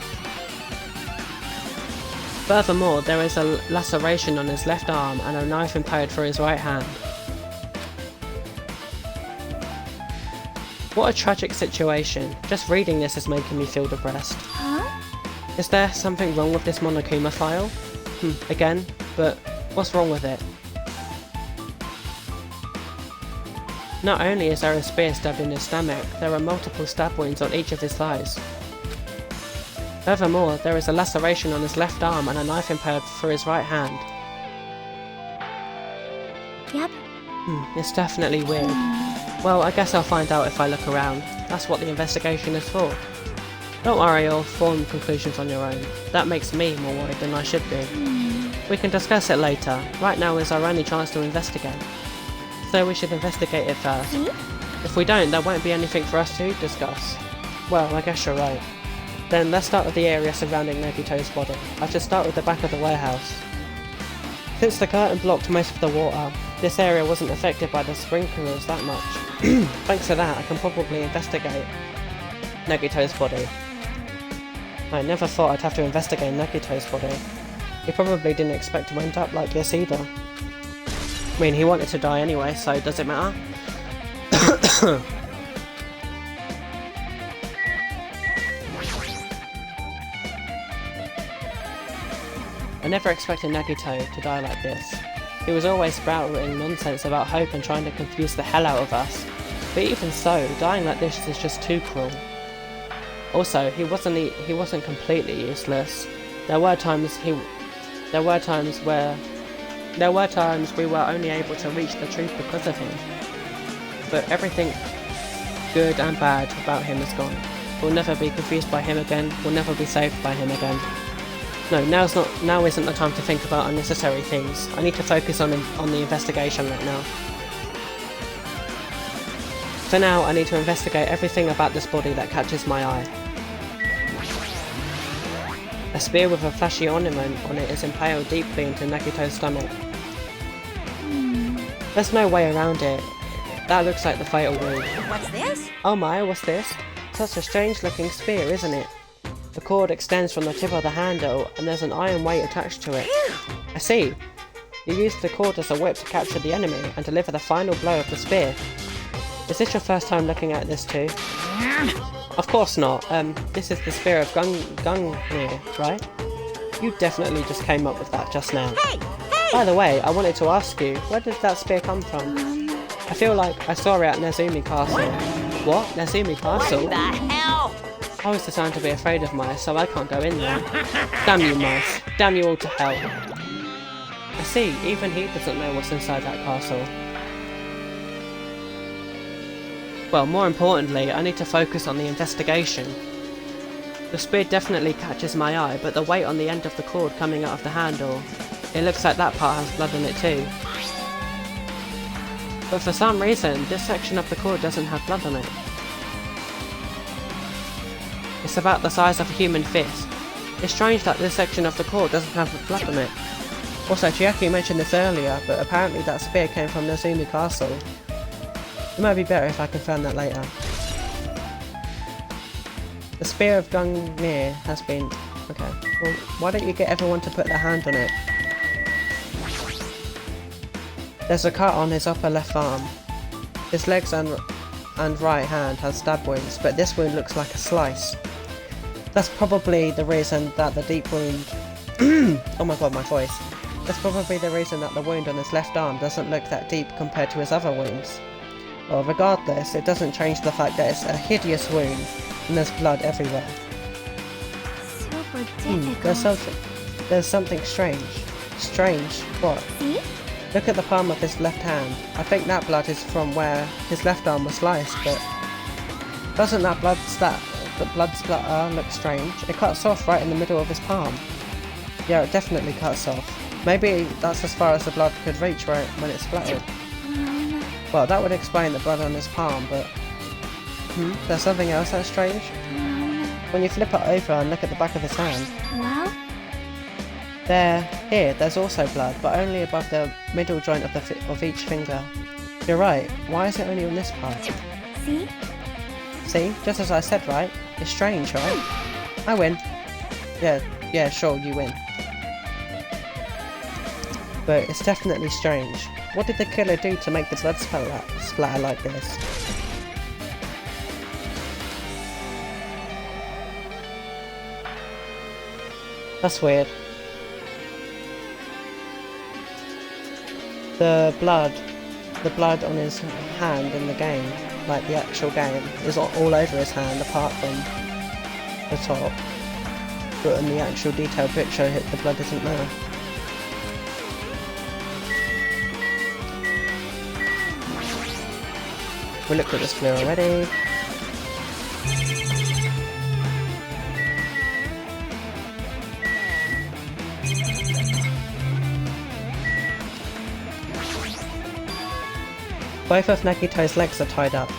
Furthermore, there is a laceration on his left arm and a knife impaled through his right hand. What a tragic situation. Just reading this is making me feel depressed. Huh? Is there something wrong with this Monokuma file? Again, but what's wrong with it? Not only is there a spear stabbed in his stomach, there are multiple stab wounds on each of his thighs. Furthermore, there is a laceration on his left arm and a knife impaled through his right hand. Yep. It's definitely weird. Well, I guess I'll find out if I look around. That's what the investigation is for. Don't worry, you'll form conclusions on your own. That makes me more worried than I should be. We can discuss it later. Right now is our only chance to investigate. So we should investigate it first. If we don't, there won't be anything for us to discuss. Well, I guess you're right. Then let's start with the area surrounding Nagito's body. I should start with the back of the warehouse. Since the curtain blocked most of the water, this area wasn't affected by the sprinklers that much. Thanks to that, I can probably investigate Nagito's body. I never thought I'd have to investigate Nagito's body. He probably didn't expect to end up like this either. I mean, he wanted to die anyway, so does it matter? I never expected Nagito to die like this. He was always spouting nonsense about hope and trying to confuse the hell out of us. But even so, dying like this is just too cruel. Also, he wasn't completely useless. There were times we were only able to reach the truth because of him. But everything good and bad about him is gone. We'll never be confused by him again. We'll never be saved by him again. No, now isn't the time to think about unnecessary things. I need to focus on the investigation right now. For now, I need to investigate everything about this body that catches my eye. A spear with a flashy ornament on it is impaled deeply into Nagito's stomach. There's no way around it. That looks like the fatal wound. What's this? Oh my, what's this? Such a strange looking spear, isn't it? The cord extends from the tip of the handle, and there's an iron weight attached to it. I see. You use the cord as a whip to capture the enemy and deliver the final blow of the spear. Is this your first time looking at this too? Of course not. This is the spear of Gungnir, right? You definitely just came up with that just now. Hey! Hey! By the way, I wanted to ask you, where did that spear come from? I feel like I saw it at Nezumi Castle. What? Nezumi Castle? What the hell? I was designed to be afraid of mice, so I can't go in there. Damn you mice. Damn you all to hell. I see, even he doesn't know what's inside that castle. Well, more importantly, I need to focus on the investigation. The spear definitely catches my eye, but the weight on the end of the cord coming out of the handle, it looks like that part has blood in it too. But for some reason, this section of the cord doesn't have blood on it. It's about the size of a human fist. It's strange that this section of the cord doesn't have blood on it. Also, Chiaki mentioned this earlier, but apparently that spear came from Nezumi Castle. It might be better if I confirm that later. The spear of Gungnir has been... Okay, well, why don't you get everyone to put their hand on it? There's a cut on his upper left arm. His legs and right hand has stab wounds, but this wound looks like a slice. That's probably the reason that the deep wound... oh my god, my voice. That's probably the reason that the wound on his left arm doesn't look that deep compared to his other wounds. Well, regardless, it doesn't change the fact that it's a hideous wound, and there's blood everywhere. Super difficult. There's something strange. Strange? What? See? Look at the palm of his left hand. I think that blood is from where his left arm was sliced, but... Doesn't that blood splatter look strange? It cuts off right in the middle of his palm. Yeah, it definitely cuts off. Maybe that's as far as the blood could reach right when it splattered. Well, that would explain the blood on his palm, but... there's something else that's strange? When you flip it over and look at the back of his hand... Well? There's also blood, but only above the middle joint of each finger. You're right, why is it only on this part? See? See? Just as I said, right? It's strange, right? I win. Yeah, sure, you win. But it's definitely strange. What did the killer do to make the blood splatter like this? That's weird. The blood on his hand in the game, like the actual game, is all over his hand apart from the top. But in the actual detailed picture, the blood isn't there. We looked at this clue already. Both of Nagito's legs are tied up.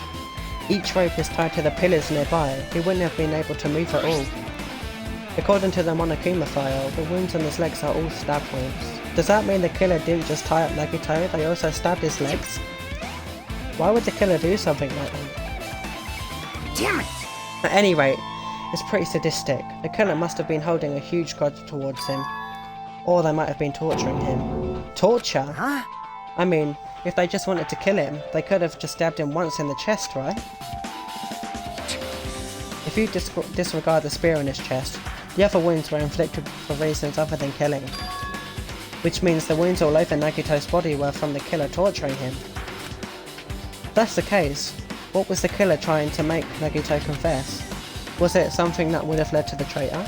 Each rope is tied to the pillars nearby. He wouldn't have been able to move at all. According to the Monokuma file, the wounds on his legs are all stab wounds. Does that mean the killer didn't just tie up Nagito, they also stabbed his legs? Why would the killer do something like that? Damn it! At any rate, it's pretty sadistic. The killer must have been holding a huge grudge towards him. Or they might have been torturing him. Torture? Huh? I mean, if they just wanted to kill him, they could have just stabbed him once in the chest, right? If you disregard the spear in his chest, the other wounds were inflicted for reasons other than killing. Which means the wounds all over Nagito's body were from the killer torturing him. If that's the case, what was the killer trying to make Nagito confess? Was it something that would have led to the traitor?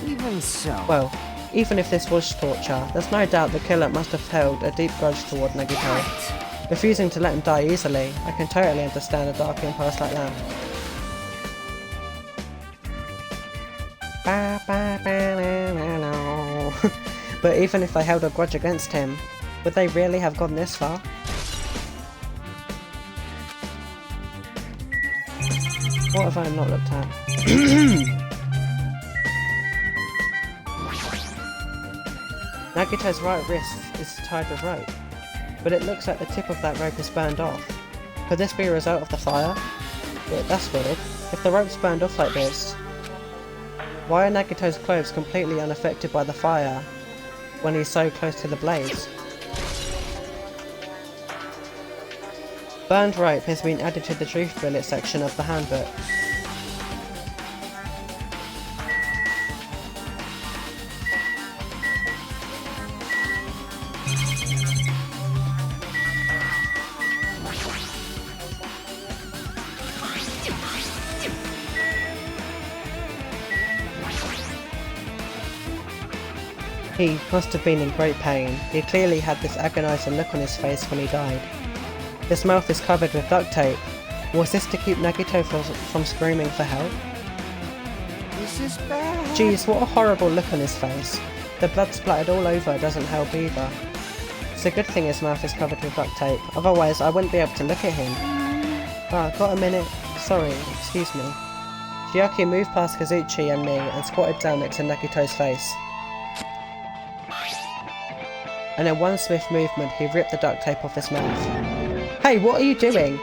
Even so. Well, even if this was torture, there's no doubt the killer must have held a deep grudge toward Nagito. Refusing to let him die easily, I can totally understand a dark impulse like that. But even if they held a grudge against him, would they really have gone this far? What have I not looked at? Nagito's right wrist is tied with rope, but it looks like the tip of that rope is burned off. Could this be a result of the fire? But that's weird. If the rope's burned off like this, why are Nagito's clothes completely unaffected by the fire when he's so close to the blaze? Burned rope has been added to the truth bullet section of the handbook. He must have been in great pain. He clearly had this agonising look on his face when he died. His mouth is covered with duct tape. Was this to keep Nagito from screaming for help? This is bad. Jeez, what a horrible look on his face. The blood splattered all over doesn't help either. It's a good thing his mouth is covered with duct tape, otherwise I wouldn't be able to look at him. Ah, got a minute? Sorry, excuse me. Chiaki moved past Kazuchi and me and squatted down next to Nagito's face. And in one swift movement he ripped the duct tape off his mouth. Hey, what are you doing?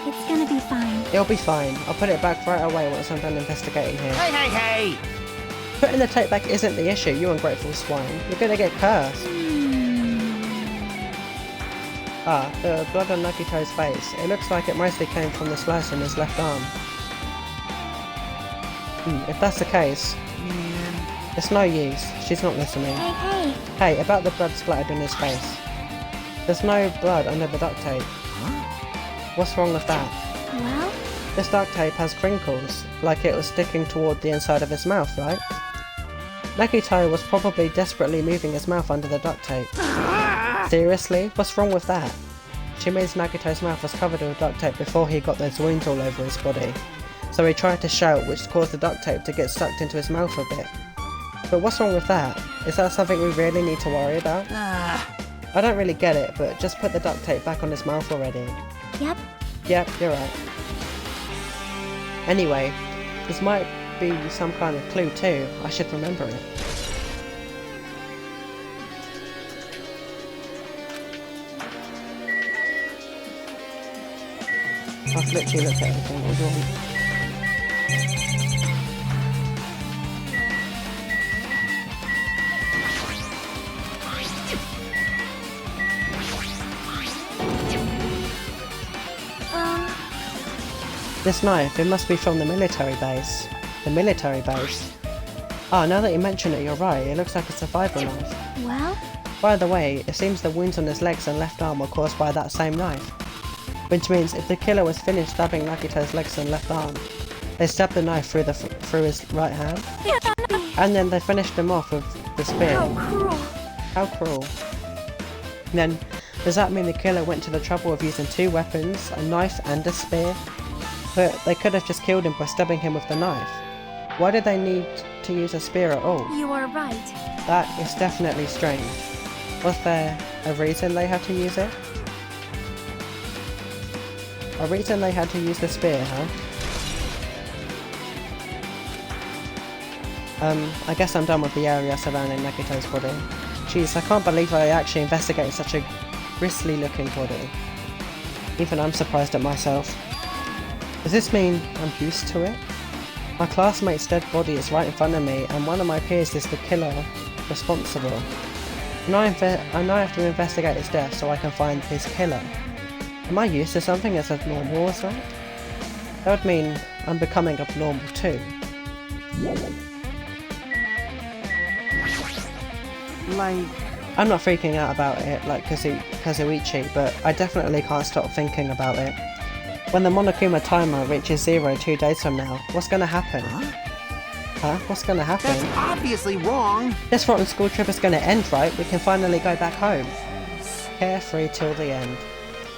It's gonna be fine. It'll be fine. I'll put it back right away once I'm done investigating here. Hey! Putting the tape back isn't the issue, you ungrateful swine. You're gonna get cursed. Ah, the blood on Nagito's face. It looks like it mostly came from the slash in his left arm. If that's the case, it's no use. She's not listening. Hey! Hey, about the blood splattered on his face. There's no blood under the duct tape. What's wrong with that? Well? This duct tape has crinkles, like it was sticking toward the inside of his mouth, right? Nagito was probably desperately moving his mouth under the duct tape. Seriously? What's wrong with that? She means Nagito's mouth was covered with duct tape before he got those wounds all over his body. So he tried to shout, which caused the duct tape to get sucked into his mouth a bit. But what's wrong with that? Is that something we really need to worry about? I don't really get it, but just put the duct tape back on his mouth already. Yep, you're right. Anyway, this might be some kind of clue too. I should remember it. I've literally looked at everything. What do you want? This knife, it must be from the military base. The military base? Ah, now that you mention it, you're right. It looks like a survival knife. Well? By the way, it seems the wounds on his legs and left arm were caused by that same knife. Which means if the killer was finished stabbing Nagito's legs and left arm, they stabbed the knife through his right hand, and then they finished him off with the spear. How cruel. How cruel. Then, does that mean the killer went to the trouble of using two weapons, a knife and a spear? But they could have just killed him by stabbing him with the knife. Why did they need to use a spear at all? You are right. That is definitely strange. Was there a reason they had to use it? A reason they had to use the spear, huh? I guess I'm done with the area surrounding Nagito's body. Jeez, I can't believe I actually investigated such a grisly looking body. Even I'm surprised at myself. Does this mean I'm used to it? My classmate's dead body is right in front of me, and one of my peers is the killer responsible. Now I have to investigate his death so I can find his killer. Am I used to something that's abnormal or something? That would mean I'm becoming abnormal too. Like... I'm not freaking out about it like Kazuichi, but I definitely can't stop thinking about it. When the Monokuma timer reaches 0 2 days from now, what's gonna happen? Huh? What's gonna happen? That's obviously wrong! This rotten school trip is gonna end, right? We can finally go back home. Carefree till the end.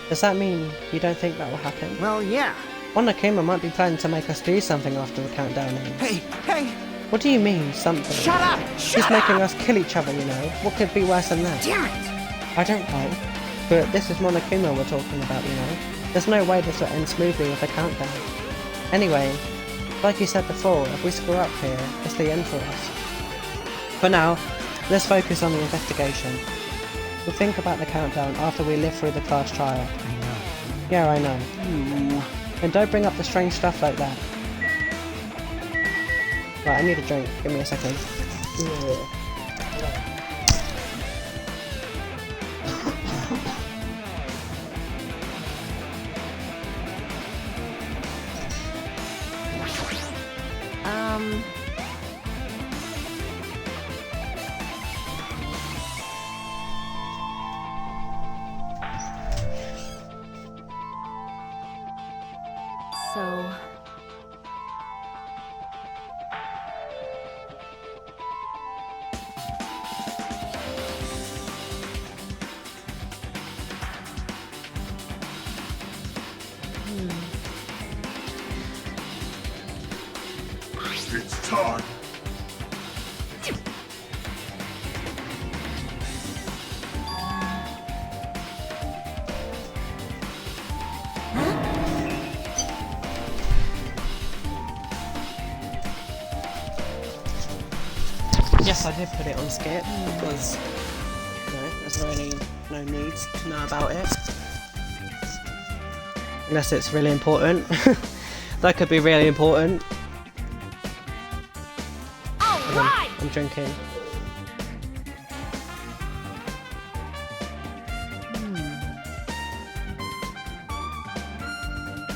Does that mean you don't think that will happen? Well, yeah. Monokuma might be planning to make us do something after the countdown ends. Hey! What do you mean, something? Shut up! She's making us kill each other, you know. What could be worse than that? Damn it! I don't know. But this is Monokuma we're talking about, you know. There's no way this will end smoothly with a countdown. Anyway, like you said before, if we screw up here, it's the end for us. For now, let's focus on the investigation. We'll think about the countdown after we live through the class trial. I know. Yeah, I know. And don't bring up the strange stuff like that. Right, I need a drink. Give me a second. So... It's time. Yes, I did put it on skip because there's really no need to know about it. Unless it's really important. That could be really important. Alright! I'm drinking.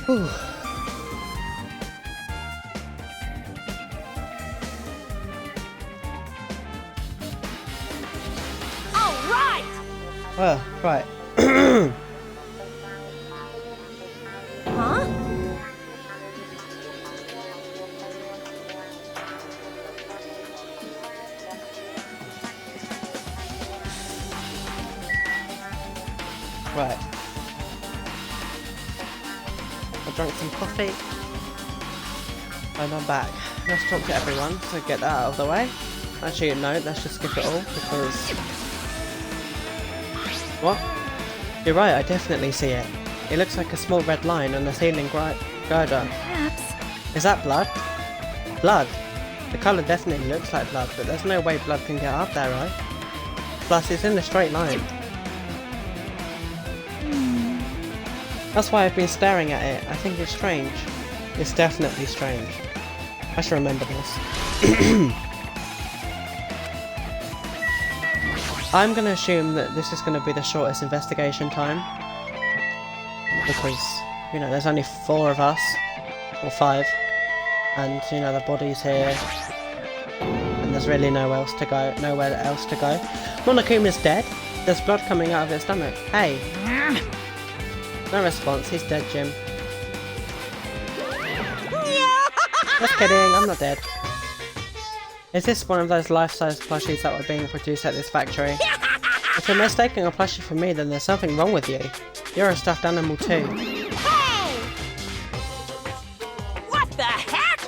Whew. Alright! Oh, right. Huh? Right. I drank some coffee. And I'm back. Let's talk to everyone, so get that out of the way. Actually, no, let's just skip it all, because... What? You're right, I definitely see it. It looks like a small red line on the ceiling girder. Perhaps. Is that blood? Blood? The colour definitely looks like blood, but there's no way blood can get up there, right? Plus, it's in a straight line. That's why I've been staring at it. I think it's strange. It's definitely strange. I should remember this. I'm gonna assume that this is gonna be the shortest investigation time. Because, you know, there's only 4 of us. Or 5. And, you know, the body's here. And there's really nowhere else to go. Monokuma's dead. There's blood coming out of his stomach. Hey. No response. He's dead, Jim. Just kidding. I'm not dead. Is this one of those life-size plushies that were being produced at this factory? If you're mistaking a plushie for me, then there's something wrong with you. You're a stuffed animal too. Hey! What the heck?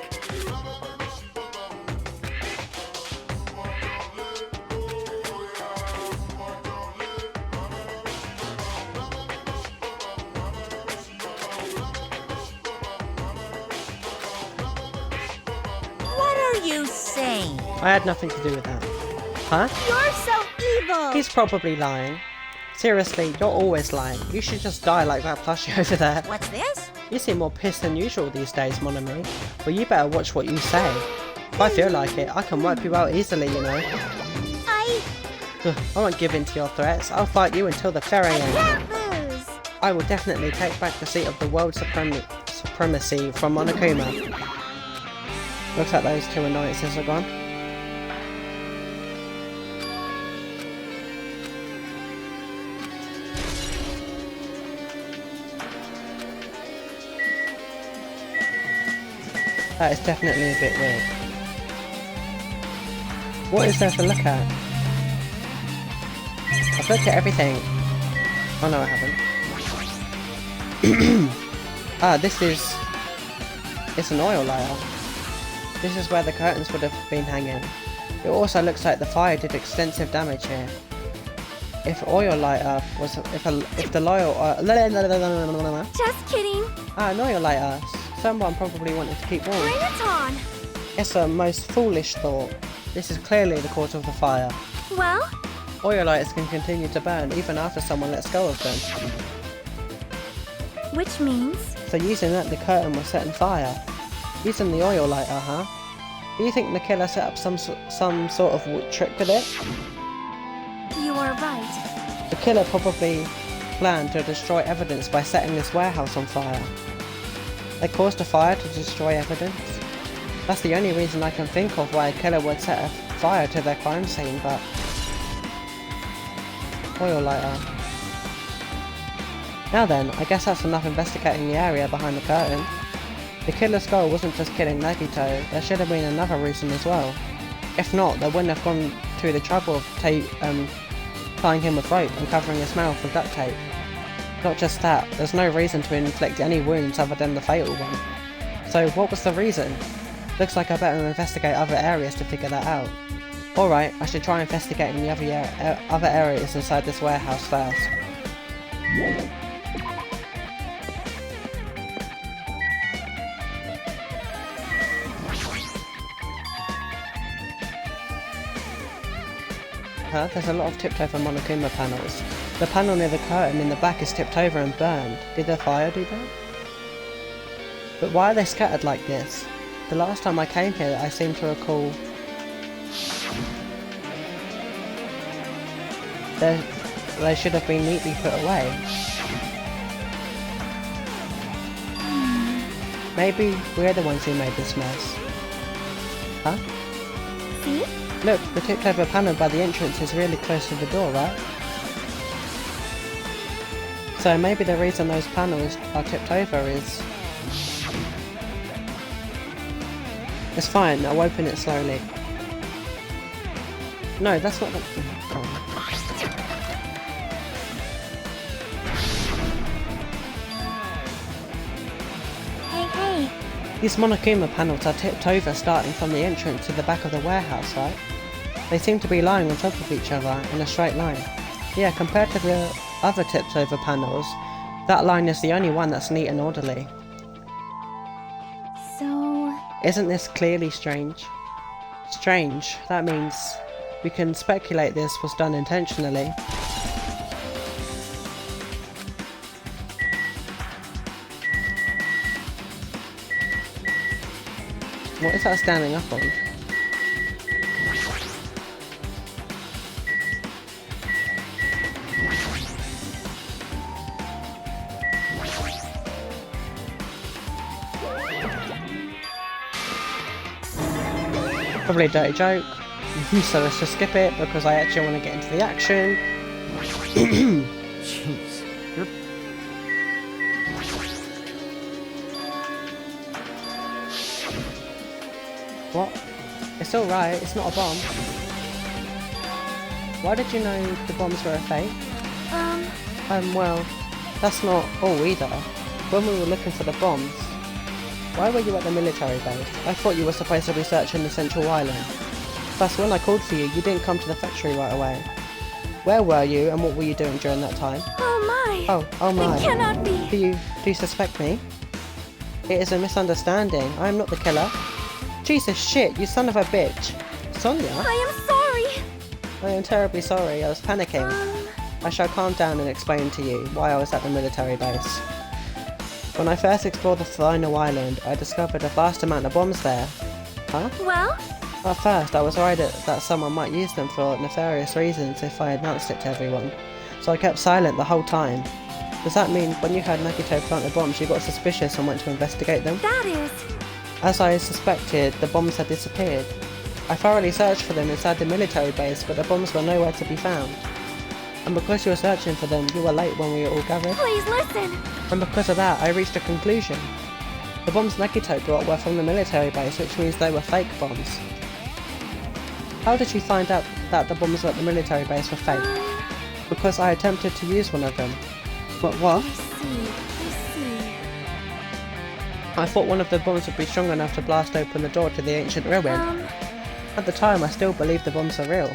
What are you saying? I had nothing to do with that. Huh? You're so evil! He's probably lying. Seriously, you're always lying. You should just die like that plushie over there. What's this? You seem more pissed than usual these days, mon ami. Well, you better watch what you say. If I feel like it, I can wipe you out easily, you know. Ugh, I won't give in to your threats. I'll fight you until the very end. Can't lose. I will definitely take back the seat of the world supremacy from Monokuma. Looks like those 2 annoyances are gone. That is definitely a bit weird. What is there to look at? I've looked at everything. Oh no, I haven't. Ah, this is... It's an oil lighter. This is where the curtains would have been hanging. It also looks like the fire did extensive damage here. If oil lighter was... If the loyal... Just kidding. Ah, an oil lighter. Someone probably wanted to keep warm. Bring it on. It's a most foolish thought. This is clearly the cause of the fire. Well, Oil lighters can continue to burn even after someone lets go of them. which means... So using that, the curtain was set on fire. Using the oil lighter, huh? Do you think the killer set up some sort of trick with it? You are right. The killer probably planned to destroy evidence by setting this warehouse on fire. They caused a fire to destroy evidence? That's the only reason I can think of why a killer would set a fire to their crime scene, but... Oil lighter. Now then, I guess that's enough investigating the area behind the curtain. The killer's goal wasn't just killing Nagito, there should have been another reason as well. If not, they wouldn't have gone to the trouble of tying him with rope and covering his mouth with duct tape. Not just that, there's no reason to inflict any wounds other than the fatal one. So what was the reason? Looks like I better investigate other areas to figure that out. Alright, I should try investigating the other areas inside this warehouse first. There's a lot of tipped over Monokuma panels. The panel near the curtain in the back is tipped over and burned. Did the fire do that? But why are they scattered like this? The last time I came here, I seem to recall... They should have been neatly put away. Maybe we're the ones who made this mess. Huh? See? Look, the tipped over panel by the entrance is really close to the door, right? So maybe the reason those panels are tipped over is... It's fine, I'll open it slowly. No, that's not the... Oh. Hey. These Monokuma panels are tipped over starting from the entrance to the back of the warehouse, right? They seem to be lying on top of each other in a straight line. Yeah, compared to the other tipped over panels, that line is the only one that's neat and orderly. So... Isn't this clearly strange? Strange, that means we can speculate this was done intentionally. What is that standing up on? Probably a dirty joke, so let's just skip it because I actually want to get into the action. Jeez, you're... What? It's alright, it's not a bomb. Why did you know the bombs were a fake? Well, that's not all either. When we were looking for the bombs, why were you at the military base? I thought you were supposed to be searching the central island. Plus, when I called for you, you didn't come to the factory right away. Where were you and what were you doing during that time? Oh my! Oh my. It cannot be! Do you suspect me? It is a misunderstanding. I am not the killer. Jesus shit, you son of a bitch. Sonia? I am sorry! I am terribly sorry, I was panicking. I shall calm down and explain to you why I was at the military base. When I first explored the final island, I discovered a vast amount of bombs there. Huh? Well? At first, I was worried that someone might use them for nefarious reasons if I announced it to everyone, so I kept silent the whole time. Does that mean when you heard Nagito plant the bombs, you got suspicious and went to investigate them? That is... As I suspected, the bombs had disappeared. I thoroughly searched for them inside the military base, but the bombs were nowhere to be found. And because you were searching for them, you were late when we were all gathered. Please listen! And because of that, I reached a conclusion. The bombs Nagito brought were from the military base, which means they were fake bombs. How did you find out that the bombs at the military base were fake? Because I attempted to use one of them. But what? I see. I thought one of the bombs would be strong enough to blast open the door to the ancient ruin. At the time, I still believed the bombs were real.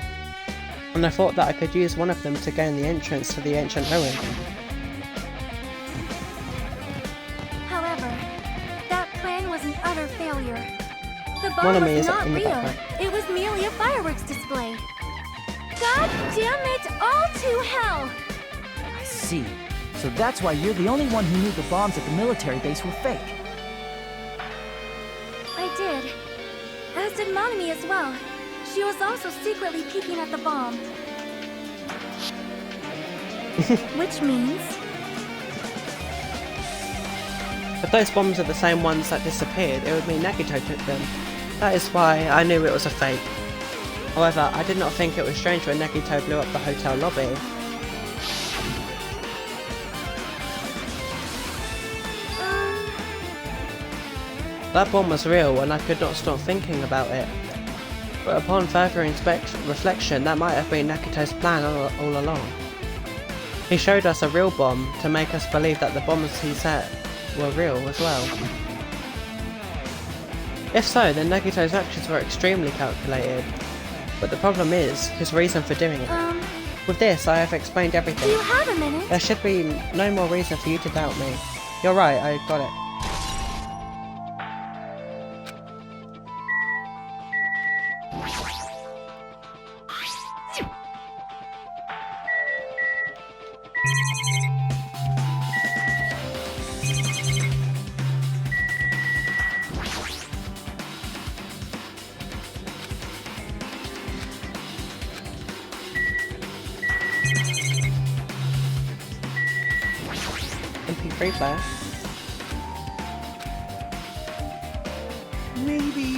And I thought that I could use one of them to gain the entrance to the ancient ruin. However, that plan was an utter failure. The One bomb of me was is not in the real. background. It was merely a fireworks display. God damn it all to hell! I see. So that's why you're the only one who knew the bombs at the military base were fake. I did. As did Monami as well. She was also secretly peeking at the bomb. Which means... If those bombs are the same ones that disappeared, it would mean Nagito took them. That is why I knew it was a fake. However, I did not think it was strange when Nagito blew up the hotel lobby. That bomb was real and I could not stop thinking about it. But upon further reflection, that might have been Nagito's plan all along. He showed us a real bomb to make us believe that the bombs he set were real as well. If so, then Nagito's actions were extremely calculated. But the problem is, his reason for doing it. With this, I have explained everything. Do you have a minute? There should be no more reason for you to doubt me. You're right, I got it. MP3 player. Maybe...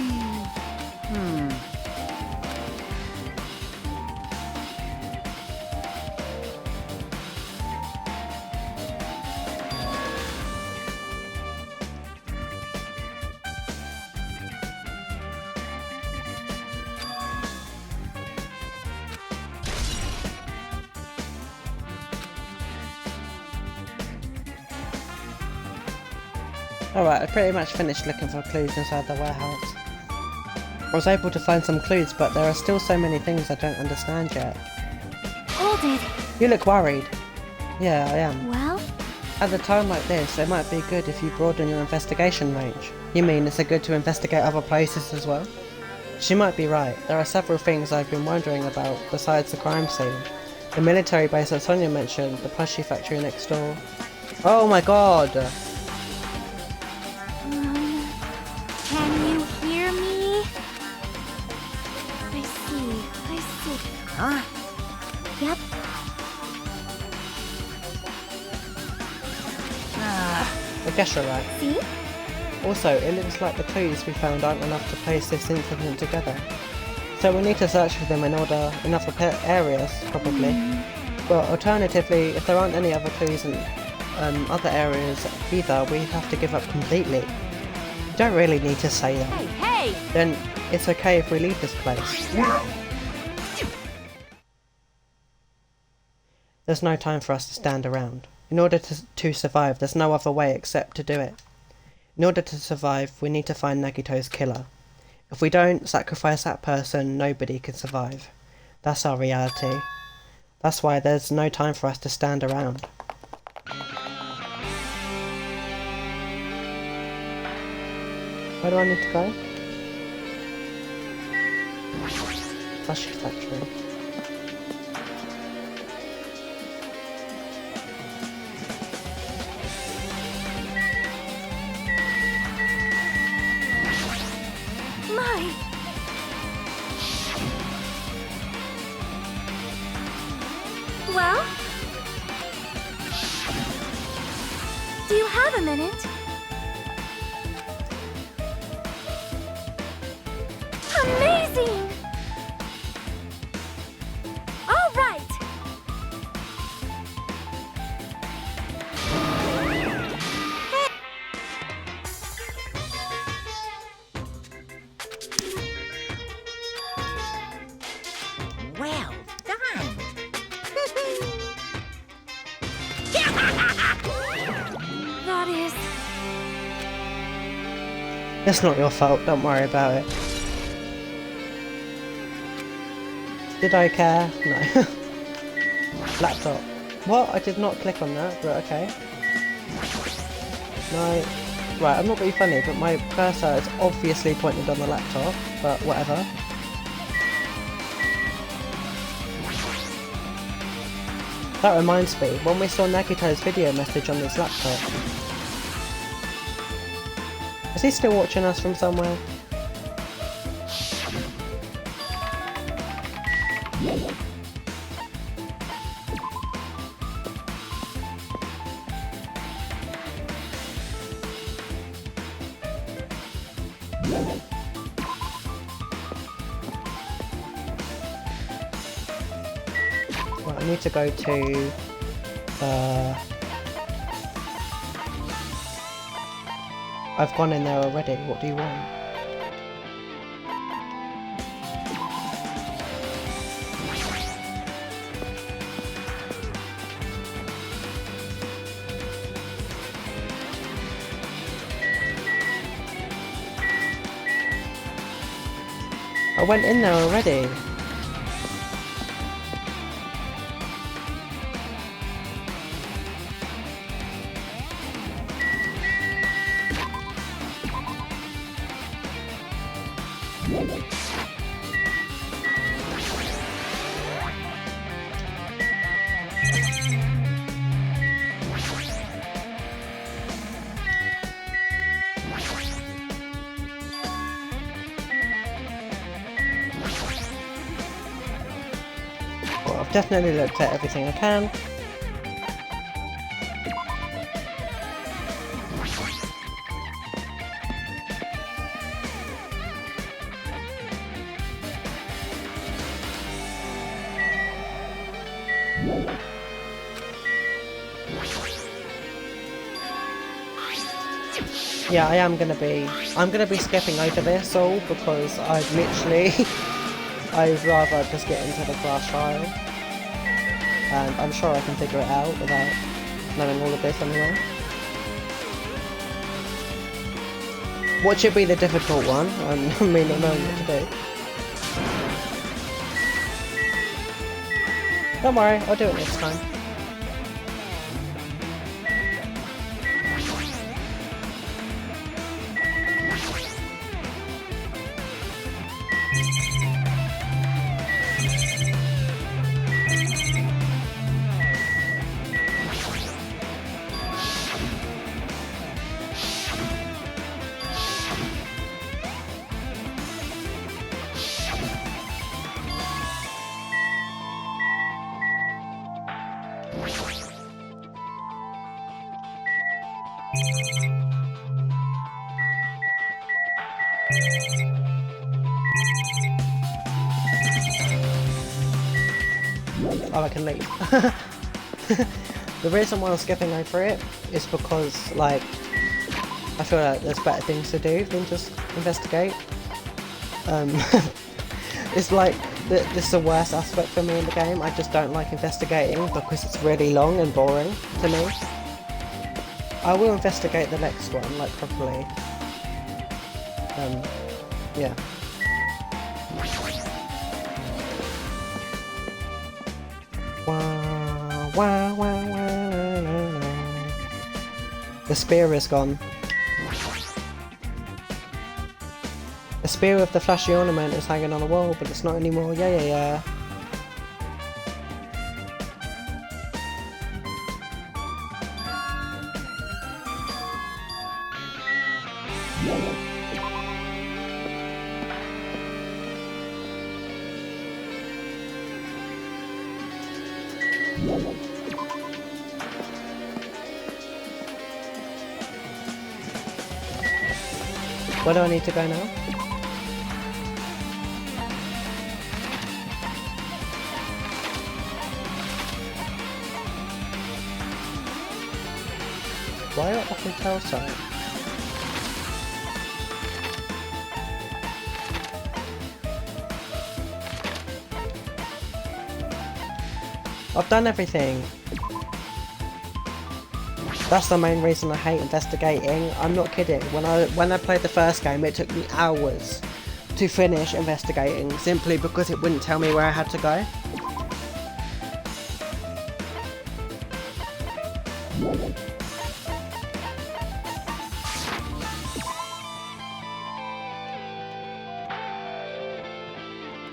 Alright, I pretty much finished looking for clues inside the warehouse. I was able to find some clues, but there are still so many things I don't understand yet. Hold it. You look worried. Yeah, I am. Well? At a time like this, it might be good if you broaden your investigation range. You mean it's good to investigate other places as well? She might be right. There are several things I've been wondering about besides the crime scene. The military base that Sonia mentioned, the plushie factory next door. Oh my god! Can you hear me? I guess you're right. See? Also, it looks like the clues we found aren't enough to place this incident together. So we need to search for them in other areas, probably. But alternatively, if there aren't any other clues in other areas either, we have to give up completely. You don't really need to say that. Hey, hey! Then it's okay if we leave this place. Well, There's no time for us to stand around. In order to survive, there's no other way except to do it. In order to survive, we need to find Nagito's killer. If we don't sacrifice that person, nobody can survive. That's our reality. That's why there's no time for us to stand around. Where do I need to go? Flashy Factory. My! Well? Do you have a minute? Amazing! All right! Well done. That is... It's not your fault, don't worry about it. Did I care? No. Laptop. What? I did not click on that, but okay. No. Right, I'm not being funny, but my cursor is obviously pointed on the laptop, but whatever. That reminds me, when we saw Nagito's video message on his laptop. Is he still watching us from somewhere? Right, I need to go to I've gone in there already, what do you want? I went in there already. Well, I've definitely looked at everything I can. Yeah, I'm gonna be skipping over this all because I'd rather just get into the class trial. And I'm sure I can figure it out without knowing all of this anyway. What should be the difficult one? I mean, not knowing what to do. Don't worry, I'll do it next time. Oh, I can leave. The reason why I'm skipping over it is because, like, I feel like there's better things to do than just investigate. It's like, this is the worst aspect for me in the game. I just don't like investigating because it's really long and boring to me. I will investigate the next one, like, properly. Yeah. Wah, wah, wah, wah, the spear is gone. The spear with the flashy ornament is hanging on the wall, but it's not anymore. Yeah. Where do I need to go now? Why at the hotel site? I've done everything. That's the main reason I hate investigating. I'm not kidding. When I played the first game, it took me hours to finish investigating simply because it wouldn't tell me where I had to go.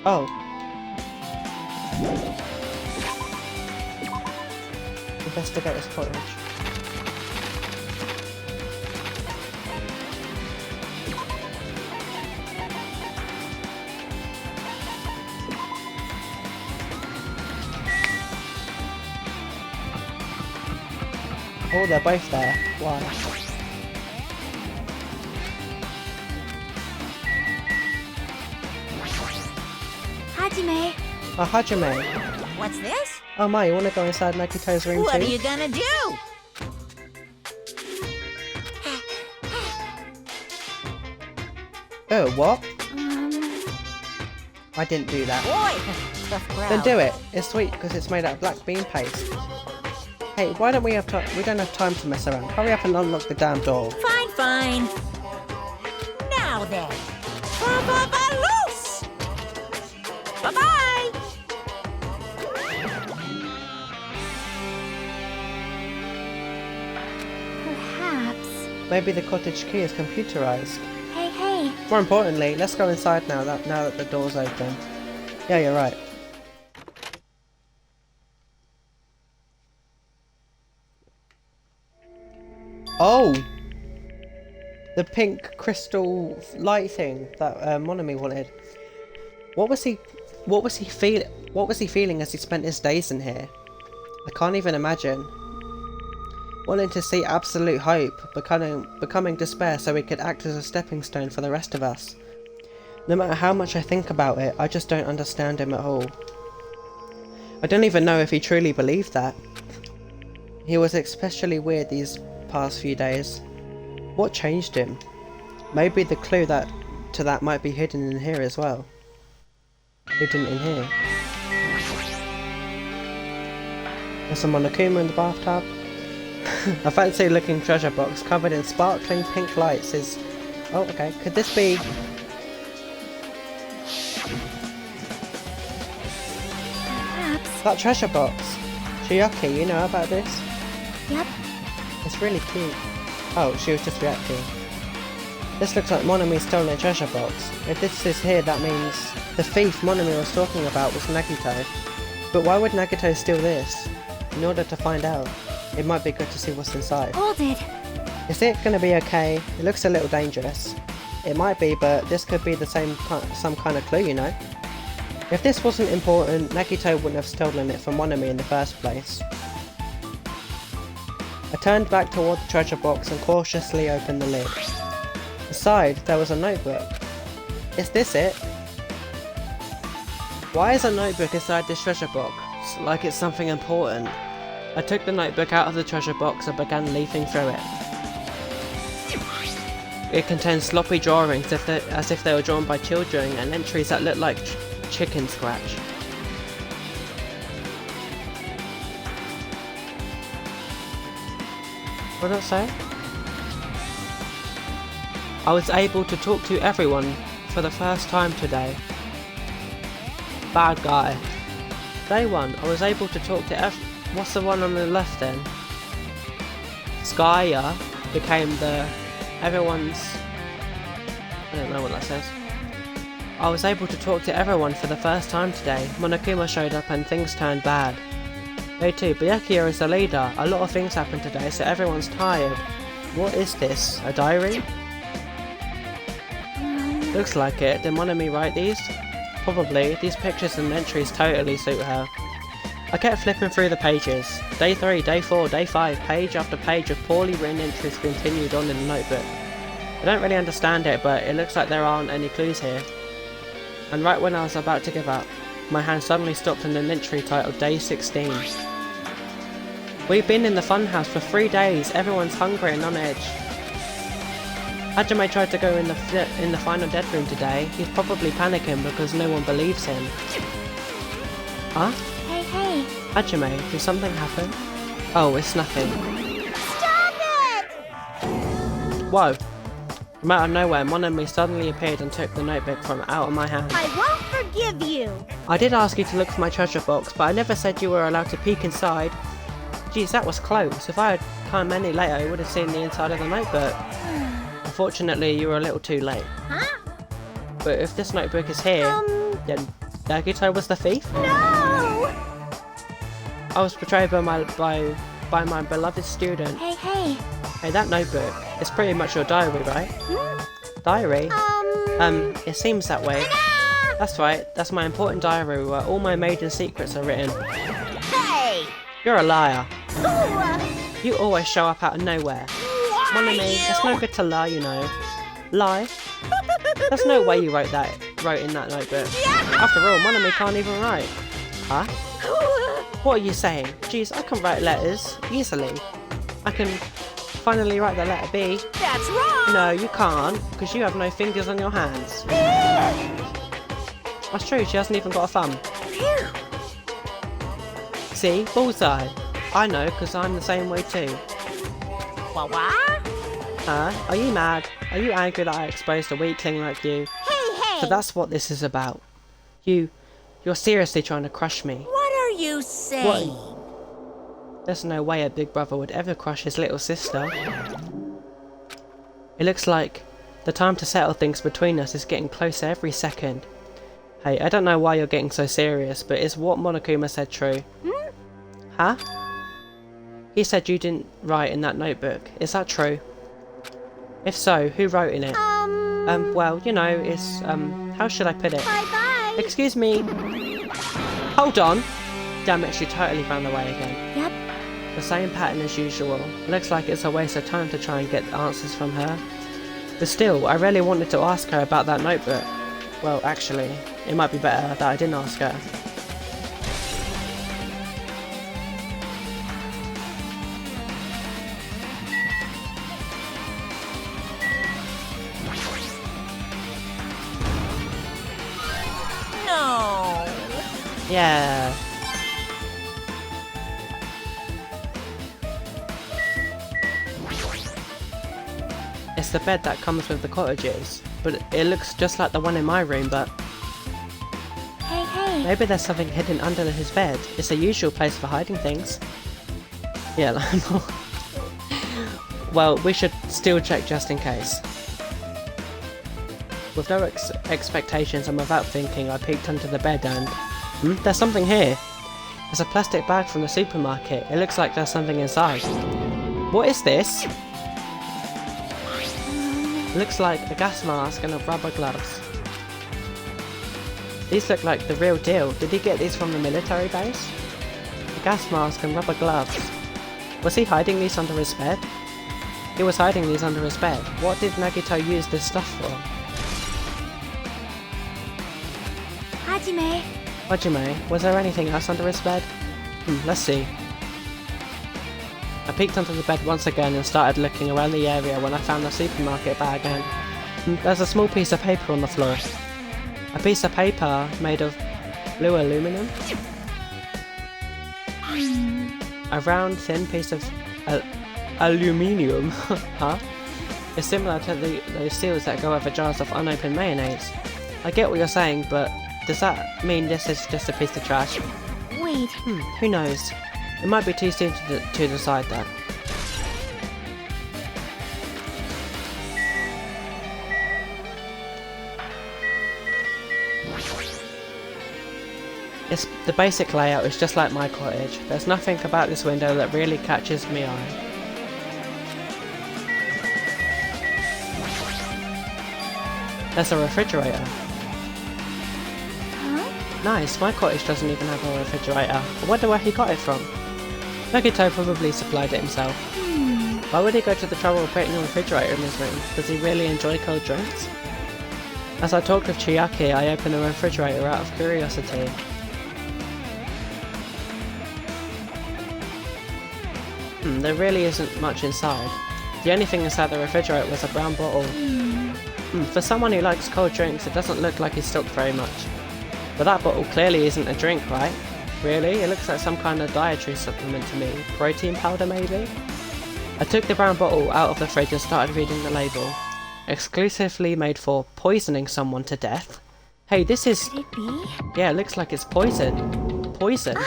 Oh. Investigator's cottage. Oh, they're both there. Why? Hajime. Oh, Hajime. What's this? Oh my, you want to go inside Nagito's room What too? are you gonna do? Oh, what? I didn't do that. Boy, tough crowd. Then do it. It's sweet because it's made out of black bean paste. Hey, why don't we have time? We don't have time to mess around. Hurry up and unlock the damn door. Fine. Now then. Loose! Bye-bye! Perhaps. Maybe the cottage key is computerized. Hey. More importantly, let's go inside now that the door's open. Yeah, you're right. Oh! The pink crystal light thing that Monami wanted. What was he feeling as he spent his days in here? I can't even imagine. Wanting to see absolute hope, becoming despair so he could act as a stepping stone for the rest of us. No matter how much I think about it, I just don't understand him at all. I don't even know if he truly believed that. He was especially weird these past few days. What changed him? Maybe the clue to that might be hidden in here as well. Hidden in here. There's a Monokuma in the bathtub. A fancy looking treasure box covered in sparkling pink lights is... Oh, okay. Could this be... Perhaps. that treasure box? Chiyaki, you know about this? Yep. It's really cute. Oh, she was just reacting. This looks like Monami stole a treasure box. If this is here, that means the thief Monami was talking about was Nagito. But why would Nagito steal this? In order to find out. It might be good to see what's inside. Hold it. Is it going to be okay? It looks a little dangerous. It might be, but this could be some kind of clue, you know? If this wasn't important, Nagito wouldn't have stolen it from Monami in the first place. I turned back toward the treasure box and cautiously opened the lid. Inside, there was a notebook. Is this it? Why is a notebook inside this treasure box? Like it's something important. I took the notebook out of the treasure box and began leafing through it. It contains sloppy drawings as if they were drawn by children and entries that look like chicken scratch. What did it say? I was able to talk to everyone for the first time today. Bad guy. Day 1, I was able to talk to what's the one on the left then? Skya became everyone's... I don't know what that says. I was able to talk to everyone for the first time today. Monokuma showed up and things turned bad. Day 2, Byakuya is the leader. A lot of things happened today, so everyone's tired. What is this? A diary? Looks like it. Did Monomi write these? Probably. These pictures and entries totally suit her. I kept flipping through the pages. Day 3, Day 4, Day 5, page after page of poorly written entries continued on in the notebook. I don't really understand it, but it looks like there aren't any clues here. And right when I was about to give up, my hand suddenly stopped on an entry titled Day 16. We've been in the funhouse for 3 days. Everyone's hungry and on edge. Hajime tried to go in the final dead room today. He's probably panicking because no one believes him. Huh? Hey. Hajime, did something happen? Oh, it's nothing. Stop it! Whoa. From out of nowhere, Monomi suddenly appeared and took the notebook from out of my hand. I won't forgive you! I did ask you to look for my treasure box, but I never said you were allowed to peek inside. Geez, that was close. If I had come any later, I would have seen the inside of the notebook. Unfortunately, you were a little too late. Huh? But if this notebook is here, then Nagito was the thief? No! I was betrayed by my beloved student. Hey. Hey, that notebook, it's pretty much your diary, right? Diary? It seems that way. That's right, that's my important diary where all my maiden secrets are written. Hey! You're a liar. Ooh, You always show up out of nowhere. Monomi, it's no good to lie, you know. Lie? There's no way you wrote in that notebook. After all, Monomi can't even write. Huh? What are you saying? Jeez, I can write letters easily. I can finally write the letter B. That's wrong! No, you can't, because you have no fingers on your hands. That's true, she hasn't even got a thumb. See? Bullseye. I know, because I'm the same way too. What? Are you mad? Are you angry that I exposed a weakling like you? Hey! So that's what this is about. You're seriously trying to crush me. What are you saying? There's no way a big brother would ever crush his little sister. It looks like the time to settle things between us is getting closer every second. Hey, I don't know why you're getting so serious, but is what Monokuma said true? Huh? He said you didn't write in that notebook. Is that true? If so, who wrote in it? Well, you know, it's, how should I put it? Bye-bye! Excuse me. Hold on! Damn it, she totally ran away again. Yep. The same pattern as usual. Looks like it's a waste of time to try and get answers from her. But still, I really wanted to ask her about that notebook. Well, actually, it might be better that I didn't ask her. No! Yeah. It's the bed that comes with the cottages, but it looks just like the one in my room, but Hey. maybe there's something hidden under his bed. It's a usual place for hiding things. Yeah, well, we should still check just in case. With no expectations and without thinking, I peeked under the bed and... there's something here! There's a plastic bag from the supermarket. It looks like there's something inside. What is this? Looks like a gas mask and a rubber gloves. These look like the real deal. Did he get these from the military base? A gas mask and rubber gloves. Was he hiding these under his bed? He was hiding these under his bed. What did Nagito use this stuff for? Hajime. Hajime, was there anything else under his bed? Let's see. I peeked under the bed once again and started looking around the area when I found the supermarket bag and there's a small piece of paper on the floor. A piece of paper made of blue aluminum? A round, thin piece of aluminium, huh? It's similar to those seals that go over jars of unopened mayonnaise. I get what you're saying, but does that mean this is just a piece of trash? Wait. Who knows? It might be too soon to decide that. The basic layout is just like my cottage. There's nothing about this window that really catches my eye. There's a refrigerator. Huh? Nice, my cottage doesn't even have a refrigerator. I wonder where he got it from. Nagito probably supplied it himself. Why would he go to the trouble of putting a refrigerator in his room? Does he really enjoy cold drinks? As I talked with Chiaki, I opened the refrigerator out of curiosity. There really isn't much inside. The only thing inside the refrigerator was a brown bottle. For someone who likes cold drinks, it doesn't look like he's stocked very much. But that bottle clearly isn't a drink, right? Really? It looks like some kind of dietary supplement to me. Protein powder, maybe? I took the brown bottle out of the fridge and started reading the label. Exclusively made for poisoning someone to death. Hey, this is... Could it be? Yeah, it looks like it's poison. Poison?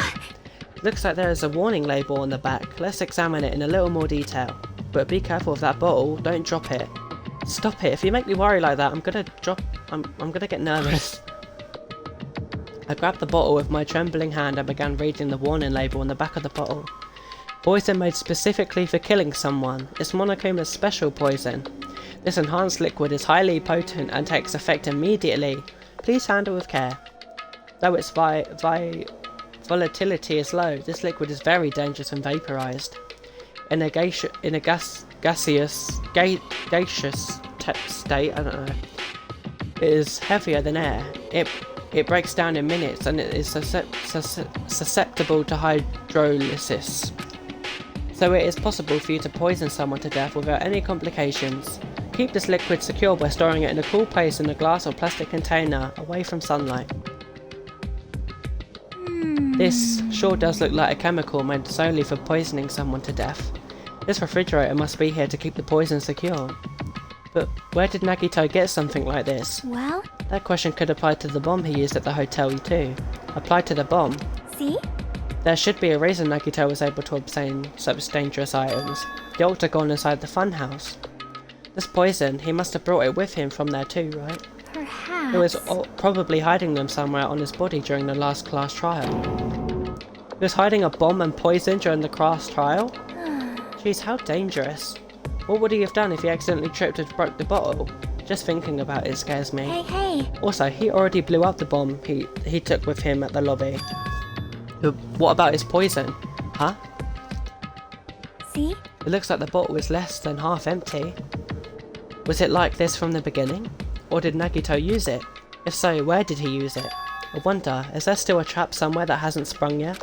Looks like there is a warning label on the back. Let's examine it in a little more detail. But be careful of that bottle, don't drop it. Stop it, if you make me worry like that, I'm gonna get nervous. I grabbed the bottle with my trembling hand and began reading the warning label on the back of the bottle. Poison made specifically for killing someone. It's Monokuma's special poison. This enhanced liquid is highly potent and takes effect immediately. Please handle with care. Though its volatility is low, this liquid is very dangerous when vaporized. In a gaseous state, I don't know. It is heavier than air. It breaks down in minutes and it is susceptible to hydrolysis. So it is possible for you to poison someone to death without any complications. Keep this liquid secure by storing it in a cool place in a glass or plastic container away from sunlight. This sure does look like a chemical made solely for poisoning someone to death. This refrigerator must be here to keep the poison secure. But where did Nagito get something like this? Well? That question could apply to the bomb he used at the hotel too. Apply to the bomb. See? There should be a reason Nagito was able to obtain such dangerous items. The octagon inside the funhouse. This poison, he must have brought it with him from there too, right? Perhaps. He was probably hiding them somewhere on his body during the last class trial. He was hiding a bomb and poison during the class trial? Jeez, how dangerous. What would he have done if he accidentally tripped and broke the bottle? Just thinking about it scares me. Hey. Also, he already blew up the bomb he took with him at the lobby. What about his poison? Huh? See? It looks like the bottle is less than half empty. Was it like this from the beginning? Or did Nagito use it? If so, where did he use it? I wonder, is there still a trap somewhere that hasn't sprung yet?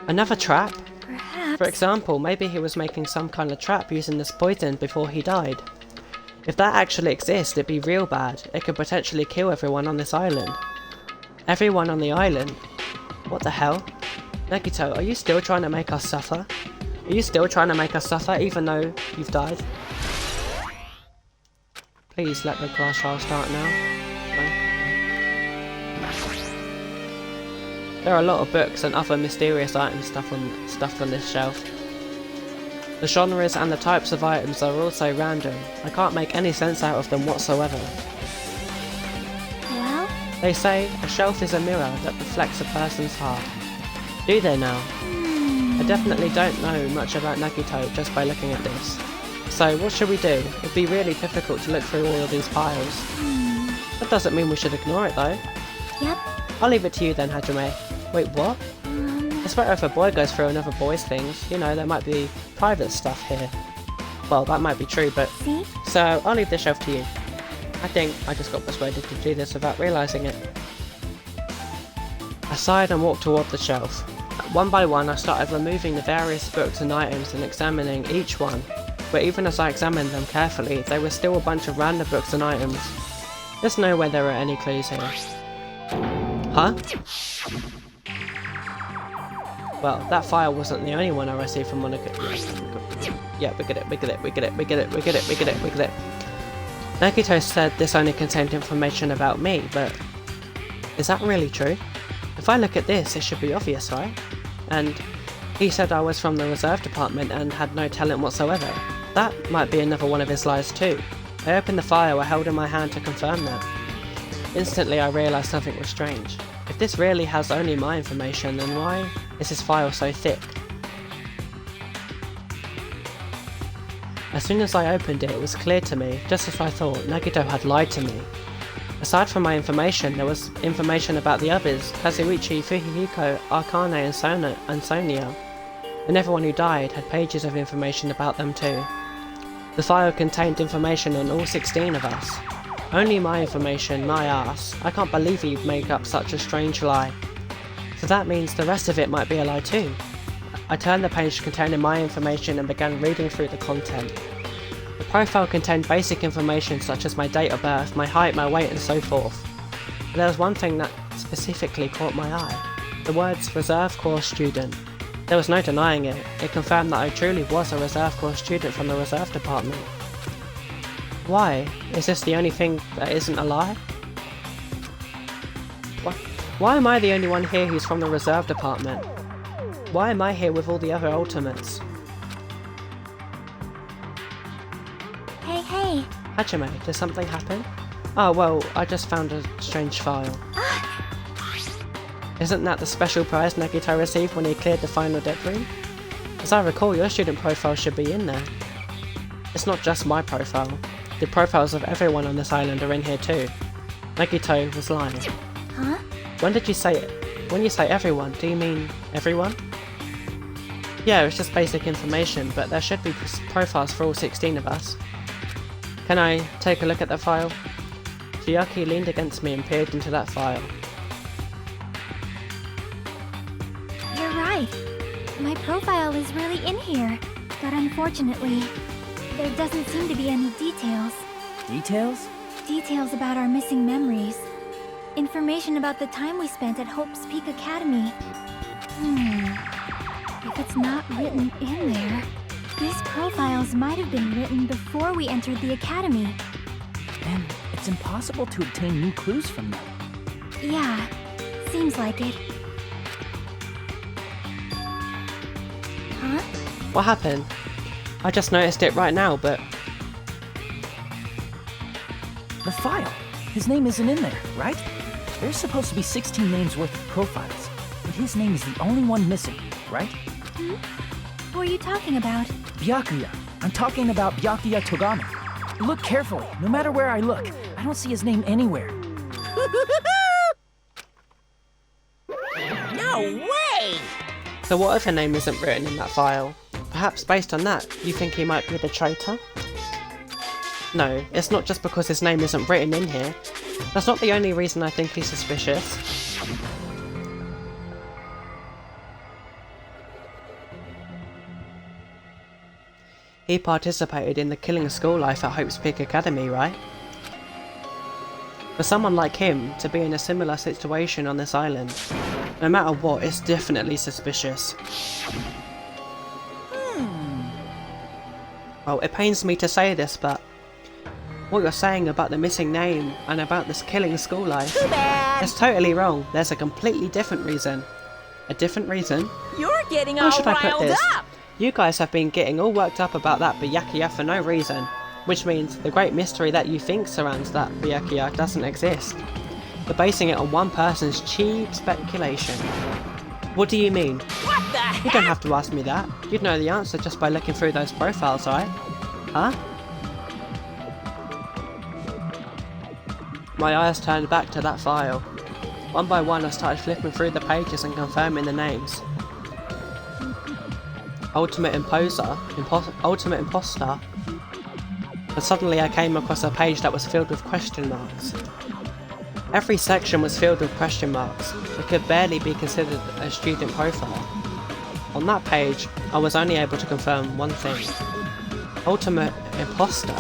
Another trap? Perhaps. For example, maybe he was making some kind of trap using this poison before he died. If that actually exists, it'd be real bad. It could potentially kill everyone on this island. Everyone on the island? What the hell? Nagito, are you still trying to make us suffer? Are you still trying to make us suffer even though you've died? Please let the class trial start now. No. There are a lot of books and other mysterious items stuffed on this shelf. The genres and the types of items are also random. I can't make any sense out of them whatsoever. Well? They say a shelf is a mirror that reflects a person's heart. Do they now? I definitely don't know much about Nagito just by looking at this. So what should we do? It'd be really difficult to look through all of these piles. That doesn't mean we should ignore it though. Yep. I'll leave it to you then, Hajime. Wait, what? It's better if a boy goes through another boy's things. You know, there might be private stuff here. Well, that might be true, but... See? So, I'll leave the shelf to you. I think I just got persuaded to do this without realising it. I sighed and walked toward the shelf. One by one, I started removing the various books and items and examining each one. But even as I examined them carefully, there were still a bunch of random books and items. There's no way there are any clues here. Huh? Well, that file wasn't the only one I received from Monica. Yeah, we get it. Nagito said this only contained information about me, but is that really true? If I look at this, it should be obvious, right? And he said I was from the reserve department and had no talent whatsoever. That might be another one of his lies too. I opened the file I held in my hand to confirm that. Instantly I realised something was strange. If this really has only my information, then why is this file so thick? As soon as I opened it, it was clear to me, just as I thought, Nagito had lied to me. Aside from my information, there was information about the others, Kazuichi, Fujihiko, Akane and Sonia. And everyone who died had pages of information about them too. The file contained information on all 16 of us. Only my information, my ass. I can't believe he'd make up such a strange lie. So that means the rest of it might be a lie too. I turned the page containing my information and began reading through the content. The profile contained basic information such as my date of birth, my height, my weight and so forth. But there was one thing that specifically caught my eye. The words Reserve Corps Student. There was no denying it. It confirmed that I truly was a Reserve Corps student from the Reserve Department. Why? Is this the only thing that isn't a lie? Why am I the only one here who's from the Reserve Department? Why am I here with all the other Ultimates? Hey. Hajime, did something happen? Oh well, I just found a strange file. Isn't that the special prize Nagito received when he cleared the final dead room? As I recall, your student profile should be in there. It's not just my profile. The profiles of everyone on this island are in here too. Nagito was lying. Huh? When did you say it? When you say everyone, do you mean everyone? Yeah, it's just basic information, but there should be profiles for all 16 of us. Can I take a look at the file? Chiaki leaned against me and peered into that file. You're right. My profile is really in here. But unfortunately, there doesn't seem to be any details. Details? Details about our missing memories. Information about the time we spent at Hope's Peak Academy. If it's not written in there, these profiles might have been written before we entered the academy. Then it's impossible to obtain new clues from them. Yeah, seems like it. Huh? What happened? I just noticed it right now, but... The file. His name isn't in there, right? There's supposed to be 16 names worth of profiles, but his name is the only one missing, right? Who are you talking about? Byakuya. I'm talking about Byakuya Togami. Look carefully. No matter where I look, I don't see his name anywhere. No way! So what if her name isn't written in that file? Perhaps based on that, you think he might be the traitor? No, it's not just because his name isn't written in here. That's not the only reason I think he's suspicious. He participated in the killing school life at Hope's Peak Academy, right? For someone like him to be in a similar situation on this island, no matter what, it's definitely suspicious. Well, it pains me to say this, but what you're saying about the missing name and about this killing school life is totally wrong. There's a completely different reason. A different reason? You're getting How all should I put riled this? up! You guys have been getting all worked up about that Byakuya for no reason, which means the great mystery that you think surrounds that Byakuya doesn't exist. You're basing it on one person's cheap speculation. What do you mean? What the heck? You don't have to ask me that. You'd know the answer just by looking through those profiles, right? Huh? My eyes turned back to that file. One by one I started flipping through the pages and confirming the names. ultimate imposter, and suddenly I came across a page that was filled with question marks. Every section was filled with question marks. It could barely be considered a student profile. On that page, I was only able to confirm one thing. Ultimate imposter?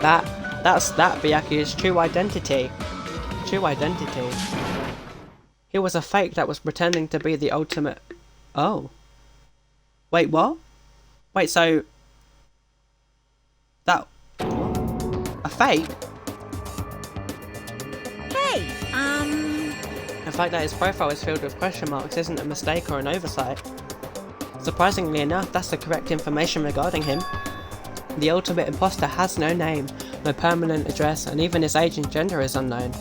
That's Byakuya's true identity. True identity. He was a fake that was pretending to be the ultimate... Oh. Wait, what? Wait, so... That... A fake? Hey, The fact that his profile is filled with question marks isn't a mistake or an oversight. Surprisingly enough, that's the correct information regarding him. The ultimate imposter has no name, no permanent address, and even his age and gender is unknown.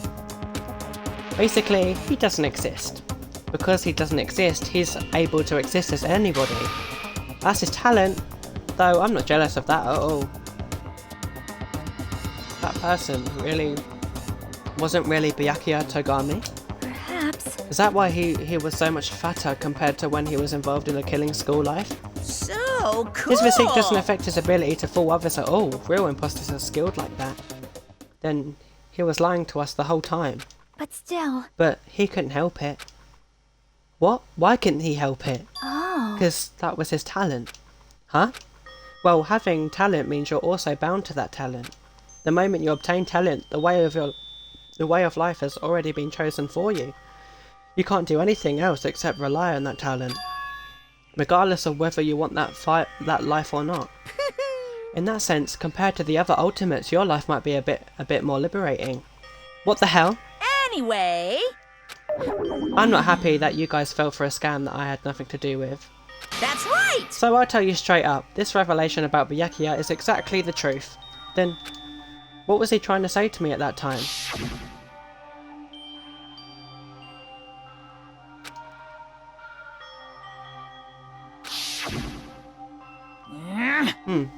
Basically, he doesn't exist. Because he doesn't exist, he's able to exist as anybody. That's his talent, though I'm not jealous of that at all. That person really wasn't really Byakuya Togami? Perhaps. Is that why he was so much fatter compared to when he was involved in the killing school life? so cool. His physique doesn't affect his ability to fool others at all. Real imposters are skilled like that. Then he was lying to us the whole time. But still. But he couldn't help it. What? Why couldn't he help it? Oh. Because that was his talent. Huh? Well, having talent means you're also bound to that talent. The moment you obtain talent, the way of life has already been chosen for you. You can't do anything else except rely on that talent, regardless of whether you want that life or not. In that sense, compared to the other ultimates, your life might be a bit more liberating. What the hell? Anyway, I'm not happy that you guys fell for a scam that I had nothing to do with. that's right. So I'll tell you straight up, this revelation about Byakuya is exactly the truth. Then, what was he trying to say to me at that time?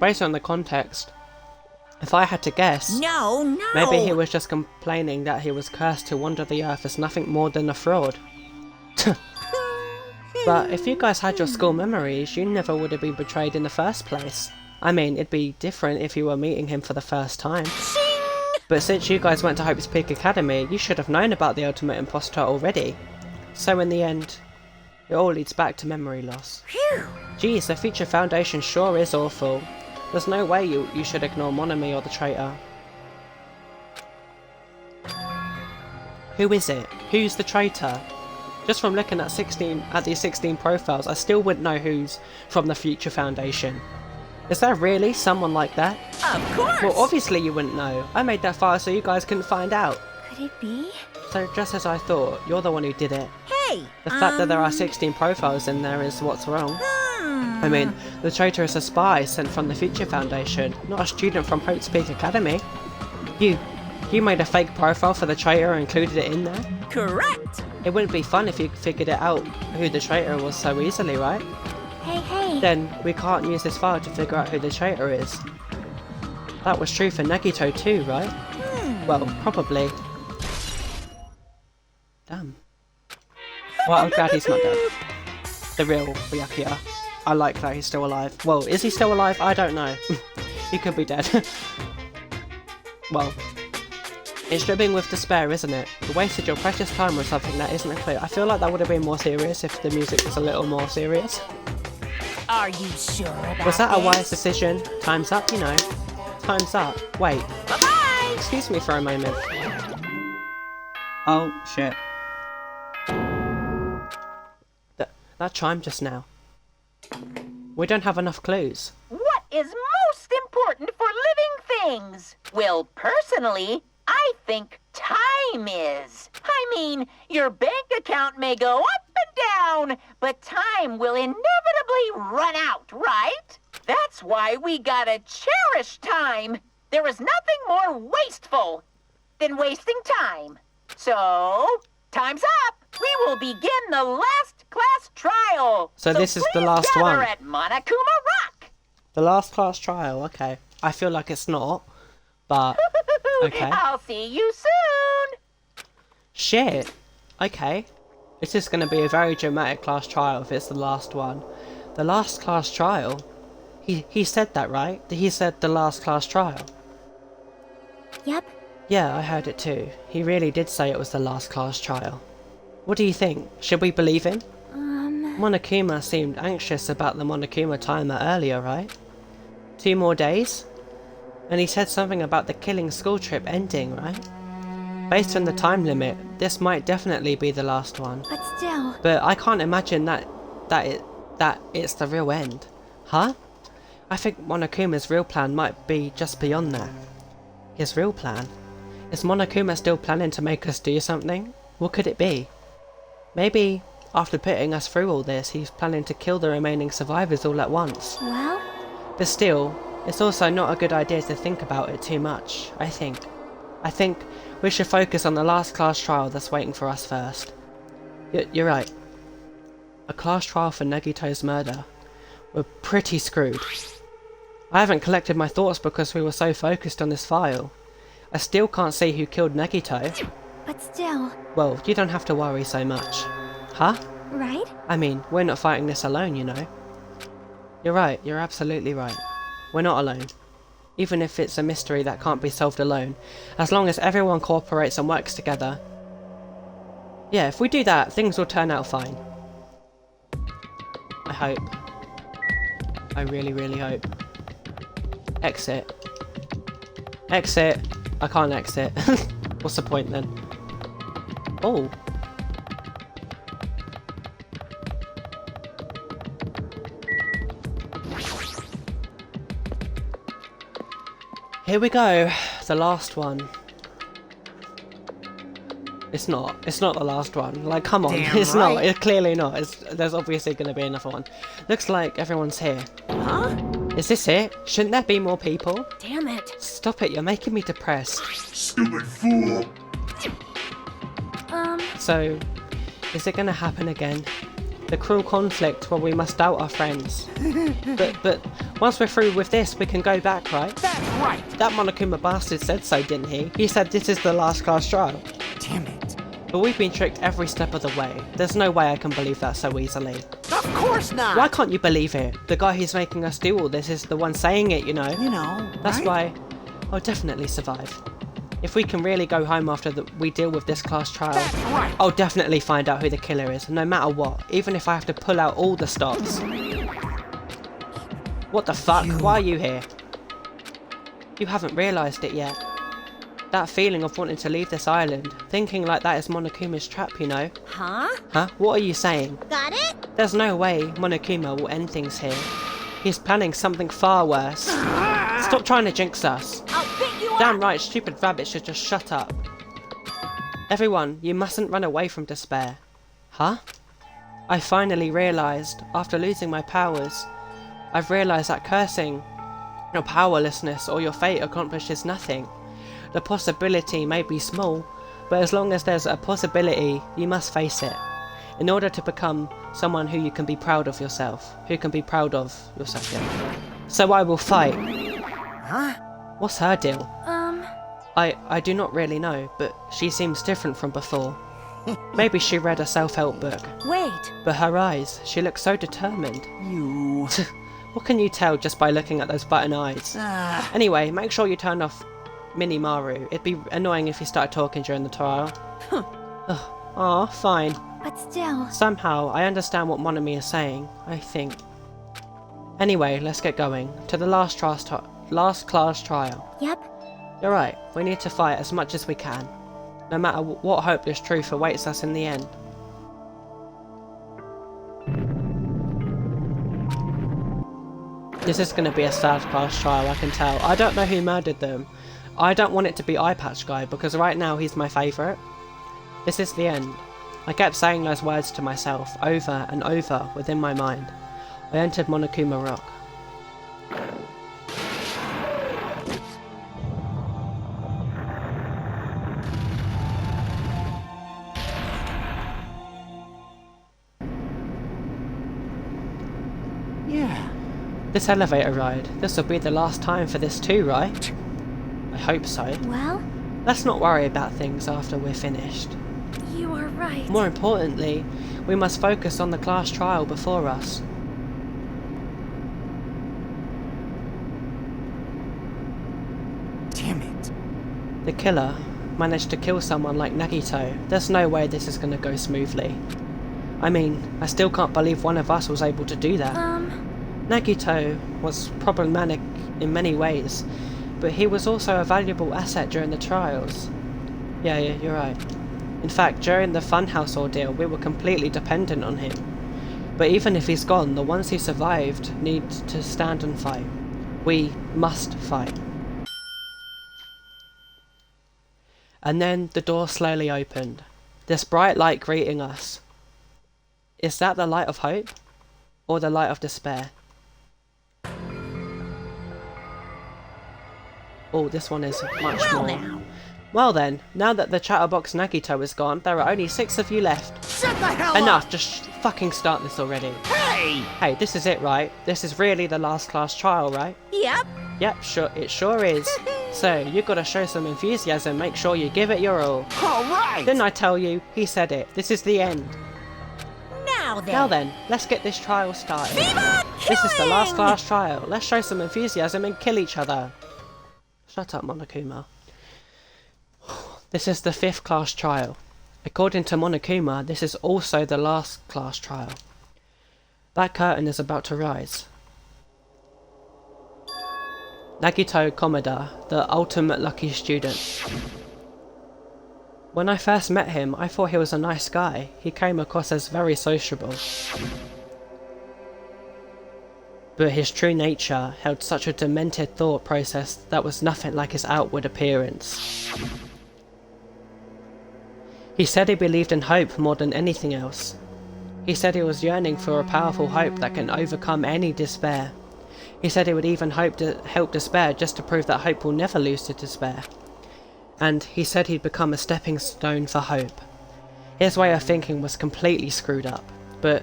Based on the context, if I had to guess, No. maybe he was just complaining that he was cursed to wander the earth as nothing more than a fraud. But if you guys had your school memories, you never would have been betrayed in the first place. I mean, it'd be different if you were meeting him for the first time. But since you guys went to Hope's Peak Academy, you should have known about the ultimate imposter already. So in the end, it all leads back to memory loss. Phew. Geez, the Future Foundation sure is awful. There's no way you should ignore Monami or the traitor. Who is it? Who's the traitor? Just from looking at these 16 profiles, I still wouldn't know who's from the Future Foundation. Is there really someone like that? Of course. Well, obviously you wouldn't know. I made that file so you guys couldn't find out. Could it be? So just as I thought, you're the one who did it. Hey. The fact that there are 16 profiles in there is what's wrong. I mean, the traitor is a spy sent from the Future Foundation, not a student from Hope's Peak Academy. You made a fake profile for the traitor and included it in there? Correct. It wouldn't be fun if you figured it out who the traitor was so easily, right? Hey. Then we can't use this file to figure out who the traitor is. That was true for Nagito too, right? Well, probably. Damn. Well, I'm glad he's not dead. The real Byakuya. I like that he's still alive. Well, is he still alive? I don't know. He could be dead. Well, it's dripping with despair, isn't it? You wasted your precious time with something that isn't a clue. I feel like that would have been more serious if the music was a little more serious. Are you sure about Was that a this? wise decision? Time's up, you know. Time's up. Wait. Bye-bye. Excuse me for a moment. Oh, shit. That chimed just now. We don't have enough clues. What is most important for living things? Well, personally, I think time is. I mean, your bank account may go up and down, but time will inevitably run out, right? That's why we gotta cherish time. There is nothing more wasteful than wasting time. So, time's up. We will begin the last class trial. So this is the please last gather one. at Monokuma Rock. The last class trial, okay. I feel like it's not, but okay. I'll see you soon. Shit. Okay. This is going to be a very dramatic class trial if it's the last one. The last class trial? He said that, right? He said the last class trial. Yep. Yeah, I heard it too. He really did say it was the last class trial. What do you think? Should we believe him? Monokuma seemed anxious about the Monokuma timer earlier, right? 2 more days? And he said something about the killing school trip ending, right? Based on the time limit, this might definitely be the last one. But still... But I can't imagine that it's the real end. Huh? I think Monokuma's real plan might be just beyond that. His real plan? Is Monokuma still planning to make us do something? What could it be? Maybe, after putting us through all this, he's planning to kill the remaining survivors all at once. Well? But still, it's also not a good idea to think about it too much, I think. I think we should focus on the last class trial that's waiting for us first. You're right. A class trial for Nagito's murder. We're pretty screwed. I haven't collected my thoughts because we were so focused on this file. I still can't see who killed Nagito. But still... Well, you don't have to worry so much. Huh? Right? I mean, we're not fighting this alone, you know. You're right, you're absolutely right. We're not alone. Even if it's a mystery that can't be solved alone, as long as everyone cooperates and works together. Yeah, if we do that, things will turn out fine. I hope. I really, really hope. Exit. Exit. I can't exit. What's the point then? Oh. Here we go. The last one. It's not the last one. Like, come on. Damn It's right. not. It's clearly not. There's obviously going to be another one. Looks like everyone's here. Huh? Is this it? Shouldn't there be more people? Damn it. Stop it, you're making me depressed. Stupid fool! So, is it gonna happen again? The cruel conflict where we must doubt our friends. But once we're through with this, we can go back, right? That's right. That Monokuma bastard said so, didn't he? He said this is the last class trial. Damn it. But we've been tricked every step of the way. There's no way I can believe that so easily. Of course not. Why can't you believe it? The guy who's making us do all this is the one saying it, you know? You know, That's right? why I'll definitely survive. If we can really go home after we deal with this class trial, That's right. I'll definitely find out who the killer is, no matter what, even if I have to pull out all the stops. What the fuck? Why are you here? You haven't realised it yet. That feeling of wanting to leave this island, thinking like that is Monokuma's trap, you know? Huh? Huh? What are you saying? Got it? There's no way Monokuma will end things here. He's planning something far worse. Stop trying to jinx us. I'll pick you up! Damn right, stupid rabbit should just shut up. Everyone, you mustn't run away from despair. Huh? I finally realised, after losing my powers, I've realised that cursing, your powerlessness or your fate accomplishes nothing. The possibility may be small, but as long as there's a possibility, you must face it. In order to become someone who you can be proud of yourself. Who can be proud of yourself, yeah. So I will fight. Huh? What's her deal? I do not really know, but she seems different from before. Maybe she read a self-help book. Wait. But her eyes, she looks so determined. You... What can you tell just by looking at those button eyes? Anyway, make sure you turn off Minimaru. It'd be annoying if he started talking during the trial. Aw, fine. But still... Somehow, I understand what Monomi is saying, I think. Anyway, let's get going. To the last class trial. Yep. You're right, we need to fight as much as we can. No matter what hopeless truth awaits us in the end. This is going to be a sad class trial, I can tell. I don't know who murdered them. I don't want it to be Eye Patch Guy, because right now he's my favourite. This is the end. I kept saying those words to myself, over and over, within my mind. I entered Monokuma Rock. Yeah. This elevator ride, this will be the last time for this too, right? I hope so. Well, Let's not worry about things after we're finished. You are right. More importantly, we must focus on the class trial before us. Damn it. The killer managed to kill someone like Nagito. There's no way this is going to go smoothly. I mean, I still can't believe one of us was able to do that. Nagito was problematic in many ways, but he was also a valuable asset during the trials. Yeah, you're right. In fact, during the Funhouse ordeal, we were completely dependent on him. But even if he's gone, the ones who survived need to stand and fight. We must fight. And then the door slowly opened. This bright light greeting us. Is that the light of hope? Or the light of despair? Oh, this one is much more. Now. Well then, now that the Chatterbox Nagito is gone, there are only 6 of you left. Shut the hell Enough, up! just fucking start this already. Hey! Hey, this is it, right? This is really the last class trial, right? Yep. Yep, sure, it sure is. So, you gotta show some enthusiasm, make sure you give it your all. Alright! Didn't I tell you? He said it. This is the end. Now then. Now then, let's get this trial started. This is the last class trial. Let's show some enthusiasm and kill each other. Shut up, Monokuma. This is the 5th class trial. According to Monokuma, this is also the last class trial. That curtain is about to rise. Nagito Komeda, the ultimate lucky student. When I first met him, I thought he was a nice guy. He came across as very sociable. But his true nature held such a demented thought process that was nothing like his outward appearance. He said he believed in hope more than anything else. He said he was yearning for a powerful hope that can overcome any despair. He said he would even hope to help despair just to prove that hope will never lose to despair. And he said he'd become a stepping stone for hope. His way of thinking was completely screwed up, but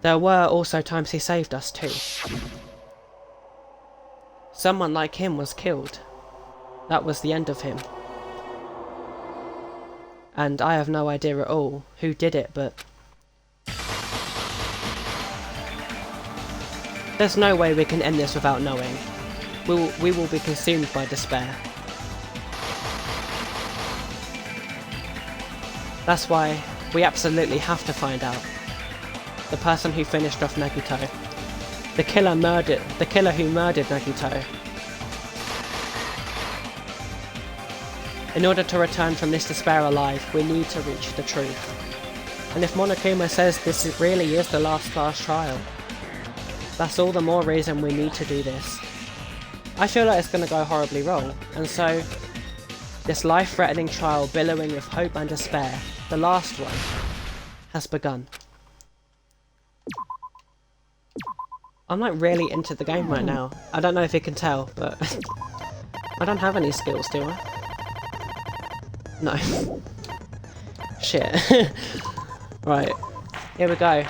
there were also times he saved us too. Someone like him was killed. That was the end of him. And I have no idea at all who did it, but there's no way we can end this without knowing. We will be consumed by despair. That's why we absolutely have to find out. The person who finished off Nagito. The killer who murdered Nagito. In order to return from this despair alive, we need to reach the truth. And if Monokuma says this really is the last class trial, that's all the more reason we need to do this. I feel like it's going to go horribly wrong, and so this life-threatening trial billowing with hope and despair, the last one, has begun. I'm like really into the game right now. I don't know if you can tell, but I don't have any skills, do I? No. Shit. Right, here we go.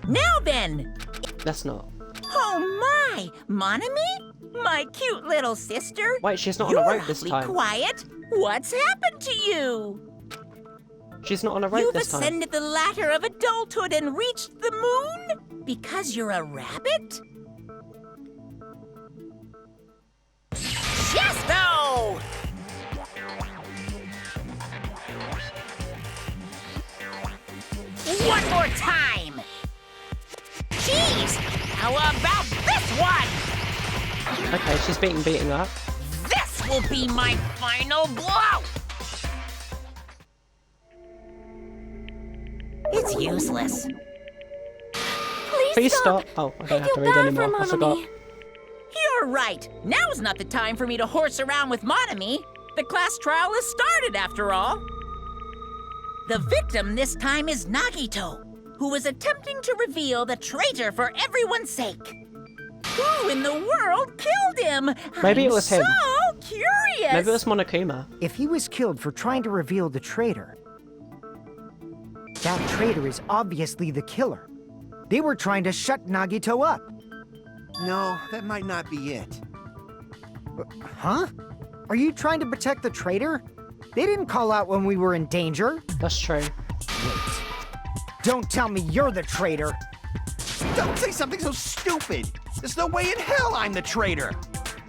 Now then. Let's not. Oh my, Monami? My cute little sister? Wait, she's not on a rope this You're time. awfully quiet. What's happened to you? She's not on a rope You've this time. ascended the ladder of adulthood and reached the moon? Because you're a rabbit? Chesto! One more time! Jeez! How about this one? Okay, she's beating up. This will be my final blow! It's useless. Please stop. Oh, I don't have to read anymore. I forgot. You're right. Now's not the time for me to horse around with Monami. The class trial has started, after all. The victim this time is Nagito, who was attempting to reveal the traitor for everyone's sake. Who in the world killed him? Maybe it was him. So curious. Maybe it was Monokuma. If he was killed for trying to reveal the traitor, that traitor is obviously the killer. They were trying to shut Nagito up. No, that might not be it. Huh? Are you trying to protect the traitor? They didn't call out when we were in danger. That's true. Wait. Don't tell me you're the traitor. Don't say something so stupid. There's no way in hell I'm the traitor.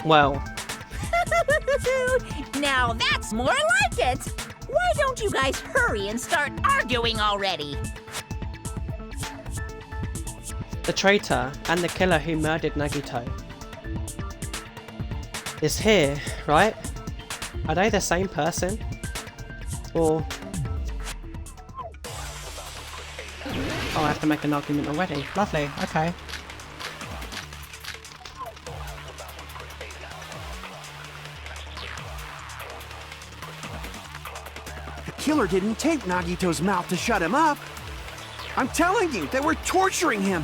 Well, Now that's more like it. Why don't you guys hurry and start arguing already? the traitor and the killer who murdered Nagito is here, right? Are they the same person? Or... Oh, I have to make an argument already. Lovely, okay. The killer didn't tape Nagito's mouth to shut him up. I'm telling you, they were torturing him.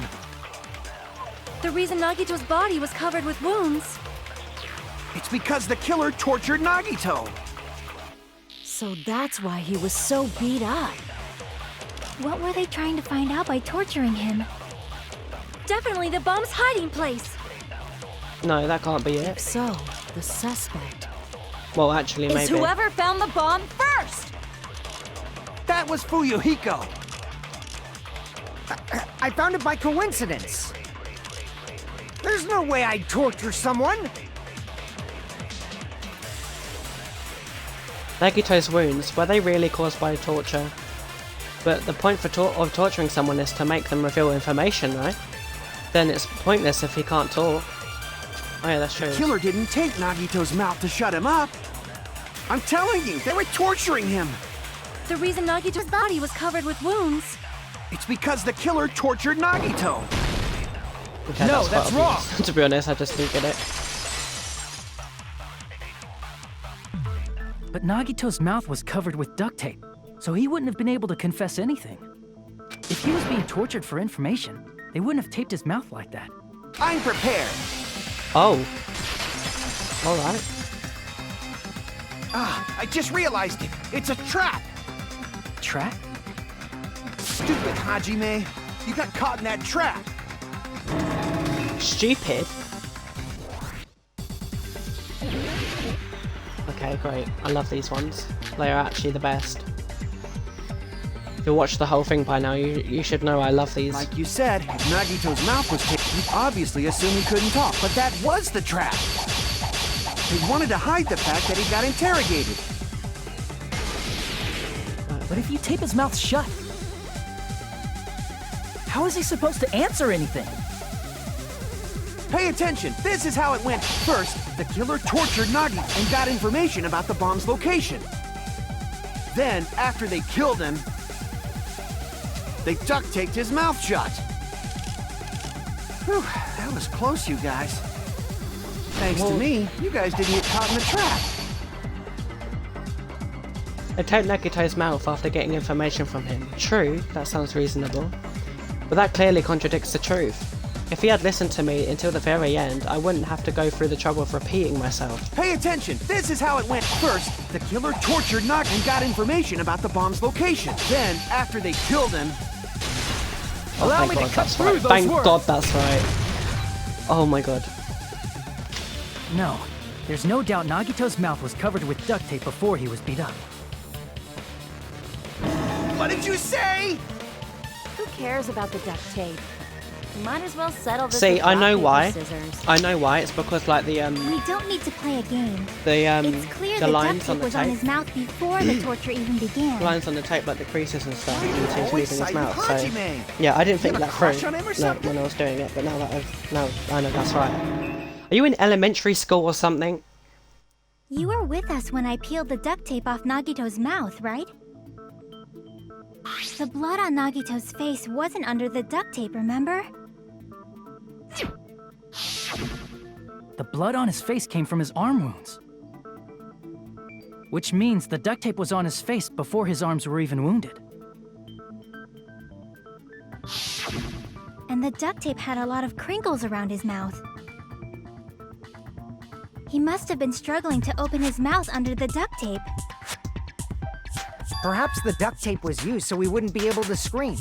The reason Nagito's body was covered with wounds. It's because the killer tortured Nagito. So that's why he was so beat up. What were they trying to find out by torturing him? Definitely the bomb's hiding place. No, that can't be it. So, the suspect Well, actually, is maybe. whoever found the bomb first. That was Fuyuhiko. I found it by coincidence. There's no way I'd torture someone. Nagito's wounds, were they really caused by torture? But the point of torturing someone is to make them reveal information, right? Then it's pointless if he can't talk. Oh yeah, that's true. The killer didn't tape Nagito's mouth to shut him up. I'm telling you, they were torturing him. The reason Nagito's body was covered with wounds. It's because the killer tortured Nagito. Okay, No, quite that's obvious. wrong. To be honest, I just didn't get it. But Nagito's mouth was covered with duct tape, so he wouldn't have been able to confess anything. If he was being tortured for information, they wouldn't have taped his mouth like that. I'm prepared. Oh. Alright. Ah, I just realized it. It's a trap. Trap? Stupid Hajime. You got caught in that trap. Stupid. Okay, great. I love these ones. They are actually the best. If you watched the whole thing by now, you should know I love these. Like you said, if Nagito's mouth was taped, you'd obviously assume he couldn't talk, but that was the trap. They wanted to hide the fact that he got interrogated. But if you tape his mouth shut, how is he supposed to answer anything? Pay attention, this is how it went. First, the killer tortured Nagi and got information about the bomb's location. Then, after they killed him, they duct taped his mouth shut. Whew, that was close, you guys. Thanks to me, you guys didn't get caught in the trap. They taped Nagito's mouth after getting information from him. True, that sounds reasonable. But that clearly contradicts the truth. If he had listened to me until the very end, I wouldn't have to go through the trouble of repeating myself. Pay attention, this is how it went. First, the killer tortured Nagi and got information about the bomb's location. Then, after they killed him... Allow thank me to God, cut that's through right. those Thank words. God that's right. Oh my god. No, there's no doubt Nagito's mouth was covered with duct tape before he was beat up. What did you say? Who cares about the duct tape? You might as well settle this See, with I know rock, why. paper, scissors. I know why. It's because like the We don't need to play a game. It's clear the the duct lines on tape the was on tape, his mouth before the torture even began. lines on the tape like the creases and stuff. You can see he's Always moving his side mouth. with So Hajime. yeah, I didn't think You have that a crush through on him or no, something? when I was doing it, but now I know that's right. Are you in elementary school or something? You were with us when I peeled the duct tape off Nagito's mouth, right? The blood on Nagito's face wasn't under the duct tape, remember? The blood on his face came from his arm wounds. Which means the duct tape was on his face before his arms were even wounded. And the duct tape had a lot of crinkles around his mouth. He must have been struggling to open his mouth under the duct tape. Perhaps the duct tape was used so we wouldn't be able to scream.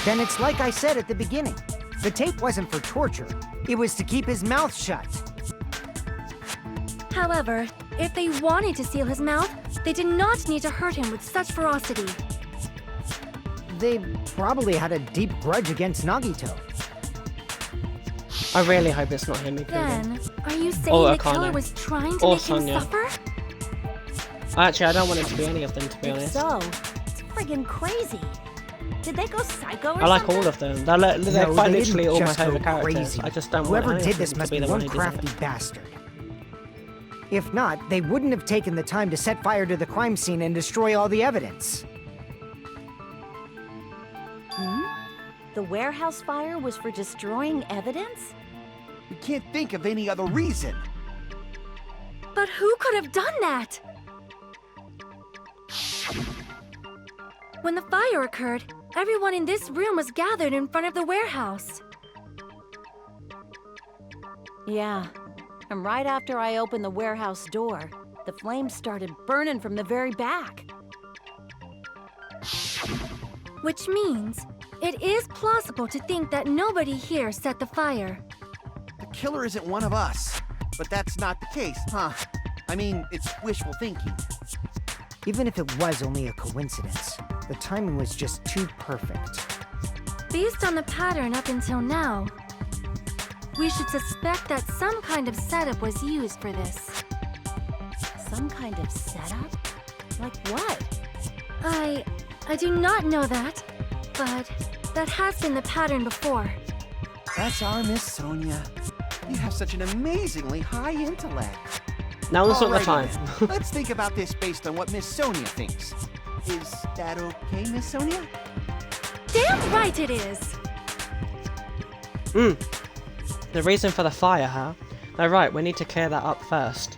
Then it's like I said at the beginning. The tape wasn't for torture. It was to keep his mouth shut. However, If they wanted to seal his mouth, they did not need to hurt him with such ferocity. They probably had a deep grudge against Nagito. I really hope it's not him who killed him. Then, are you saying Or the Akane. killer was trying to Or make him Sonya. suffer? Actually, I don't want it to be any of them, to be If honest. so, it's friggin' crazy. Did they go psycho or I like something? all of them. They're No, quite they literally didn't all my just go favourite characters. crazy. I just don't Whoever want any did of this them to must be be the one one who did crafty it. bastard. If not, they wouldn't have taken the time to set fire to the crime scene and destroy all the evidence. The warehouse fire was for destroying evidence? We can't think of any other reason. But who could have done that? When the fire occurred, everyone in this room was gathered in front of the warehouse. Yeah. And right after I opened the warehouse door, the flames started burning from the very back. Which means, it is plausible to think that nobody here set the fire. The killer isn't one of us. But that's not the case, huh? I mean, it's wishful thinking. Even if it was only a coincidence, the timing was just too perfect. Based on the pattern up until now, we should suspect that some kind of setup was used for this. Some kind of setup? Like what? I do not know that, but that has been the pattern before. That's our Miss Sonia. You have such an amazingly high intellect. Now is not the time. Alrighty then. Let's think about this based on what Miss Sonia thinks. Is that okay, Miss Sonia? Damn right it is! The reason for the fire, huh? No, right, we need to clear that up first.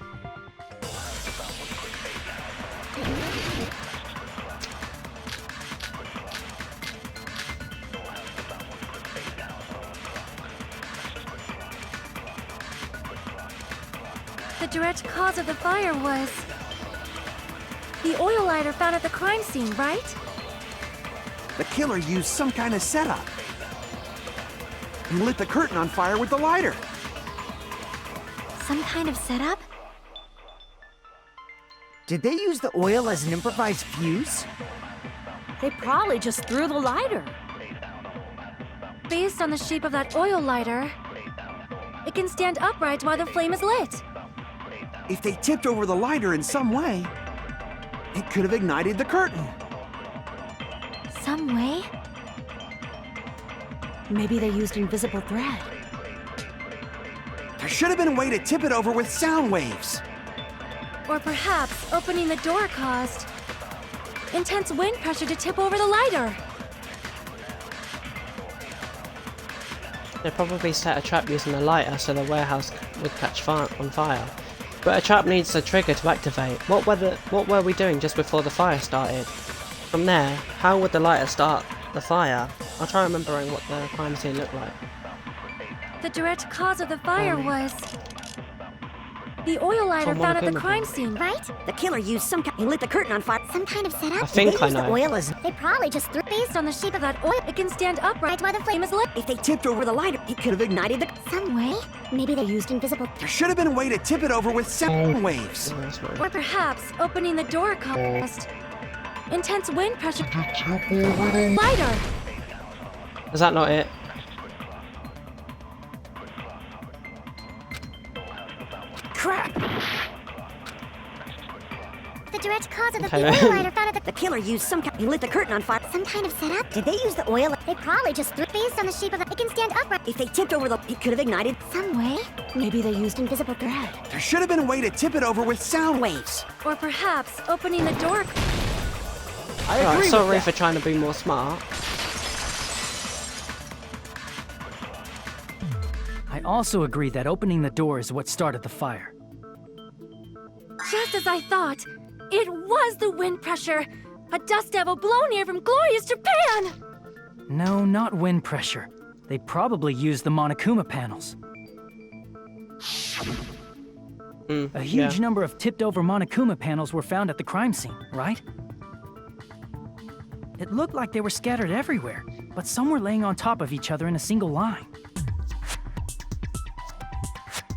The direct cause of the fire was the oil lighter found at the crime scene, right? The killer used some kind of setup. He lit the curtain on fire with the lighter. Some kind of setup? Did they use the oil as an improvised fuse? They probably just threw the lighter. Based on the shape of that oil lighter, it can stand upright while the flame is lit. If they tipped over the lighter in some way, it could have ignited the curtain. Some way? Maybe they used invisible thread. There should have been a way to tip it over with sound waves. Or perhaps opening the door caused intense wind pressure to tip over the lighter. They probably set a trap using a lighter so the warehouse would catch on fire. But a trap needs a trigger to activate. What were we doing just before the fire started? From there, how would the lighter start the fire? I'll try remembering what the crime scene looked like. The direct cause of the fire was the oil lighter Someone found at the came crime with scene. Right? The killer used some kind. He lit the curtain on fire. Some kind of setup? I think I know. Oil as They probably just threw Based on the shape of that oil, it can stand upright while the flame is lit. if they tipped over the lighter, it could have ignited the. some way. Maybe they used invisible. There should have been a way to tip it over with sound waves. Oh, that's right. Or perhaps opening the door caused intense wind pressure lighter. Is that not it? Crap! The direct cause of the Okay. oil lighter found at the The killer used some kind. He lit the curtain on fire. some kind of setup? Did they use the oil? They probably just threw. Based on the shape of it can stand upright. If they tipped over the, it could have ignited. Some way. Maybe they used Invisible thread. There should have been a way to tip it over with sound Waves. Or perhaps opening the door. I Alright, agree sorry with for that. trying to be more smart. I also agree that opening the door is what started the fire. Just as I thought, it was the wind pressure. A dust devil blown here from glorious Japan. No, not wind pressure. They probably used the Monokuma panels. A huge number of tipped-over Monokuma panels were found at the crime scene, right? It looked like they were scattered everywhere, but some were laying on top of each other in a single line.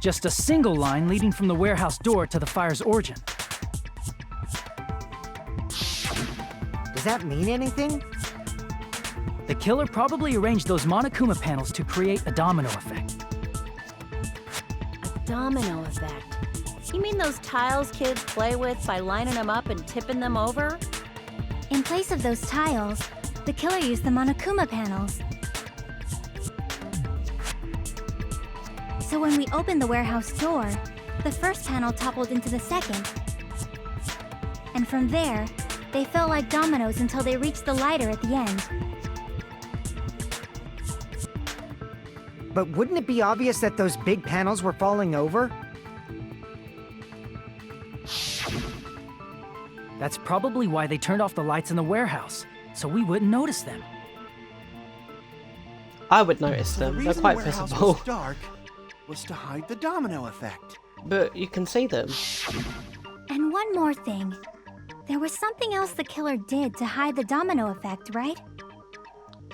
just a single line leading from the warehouse door to the fire's origin. Does that mean anything? The killer probably arranged those Monokuma panels to create a domino effect. A domino effect? You mean those tiles kids play with by lining them up and tipping them over? In place of those tiles, the killer used the Monokuma panels. So when we opened the warehouse door, the first panel toppled into the second. And from there, they fell like dominoes until they reached the lighter at the end. But wouldn't it be obvious that those big panels were falling over? That's probably why they turned off the lights in the warehouse, so we wouldn't notice them. I would notice The them. They're reason quite the warehouse visible. was dark was to hide the domino effect. But you can see them. And one more thing. There was something else the killer did to hide the domino effect, right?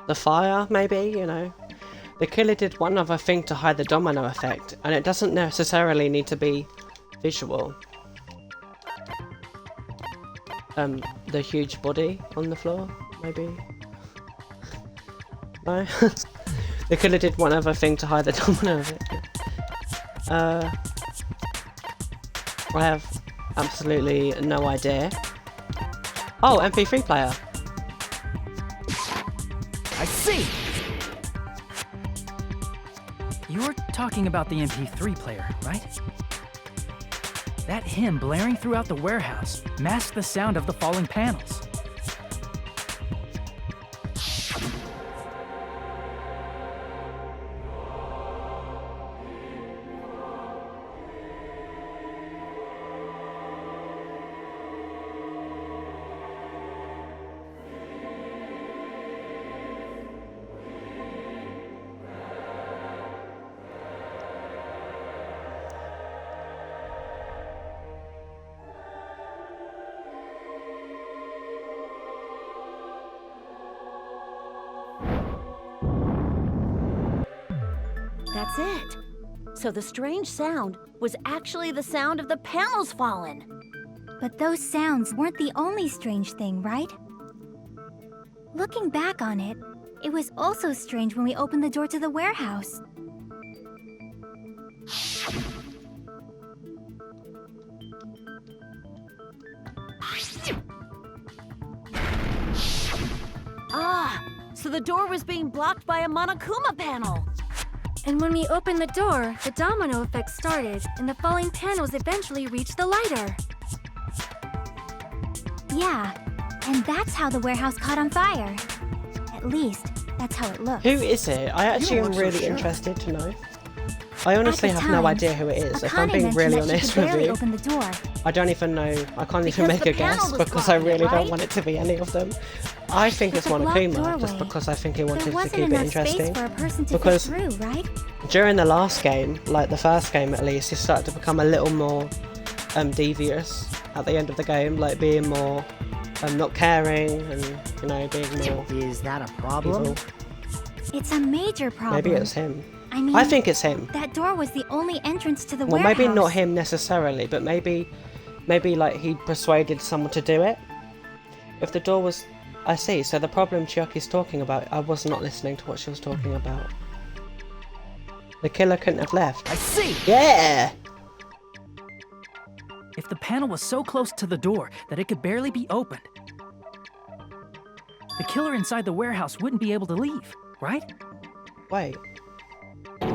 The fire, maybe, you know. The killer did one other thing to hide the domino effect, and it doesn't necessarily need to be visual. The huge body on the floor, maybe? No? The killer did one other thing to hide the domino effect. I have absolutely no idea. Oh, MP3 player. I see! You're talking about the MP3 player, right? That hymn blaring throughout the warehouse masked the sound of the falling panels. That's it. So the strange sound was actually the sound of the panels falling. But those sounds weren't the only strange thing, right? Looking back on it, it was also strange when we opened the door to the warehouse. Ah, so the door was being blocked by a Monokuma panel. And when we opened the door, the domino effect started, and the falling panels eventually reached the lighter. Yeah, and that's how the warehouse caught on fire. At least, that's how it looks. Who is it? I actually am really interested to know. I honestly have no idea who it is, if I'm being really honest with you. Open the door. I don't even know, I can't even make a guess because I really don't want it to be any of them. I think it's Monokuma, just because I think he wanted to keep it interesting. Because right? during the last game, like the first game at least, he started to become a little more devious at the end of the game, like being more not caring and, you know, being more Is that a problem? evil. It's a major problem. Maybe it's him. I mean, I think it's him. that door was the only entrance to the Well, warehouse. maybe not him necessarily, but maybe like he persuaded someone to do it. If the door was... I see, so the problem Chiyoki's talking about, I was not listening to what she was talking about. The killer couldn't have left. I see! Yeah! If the panel was so close to the door that it could barely be opened, the killer inside the warehouse wouldn't be able to leave, right? Wait, Now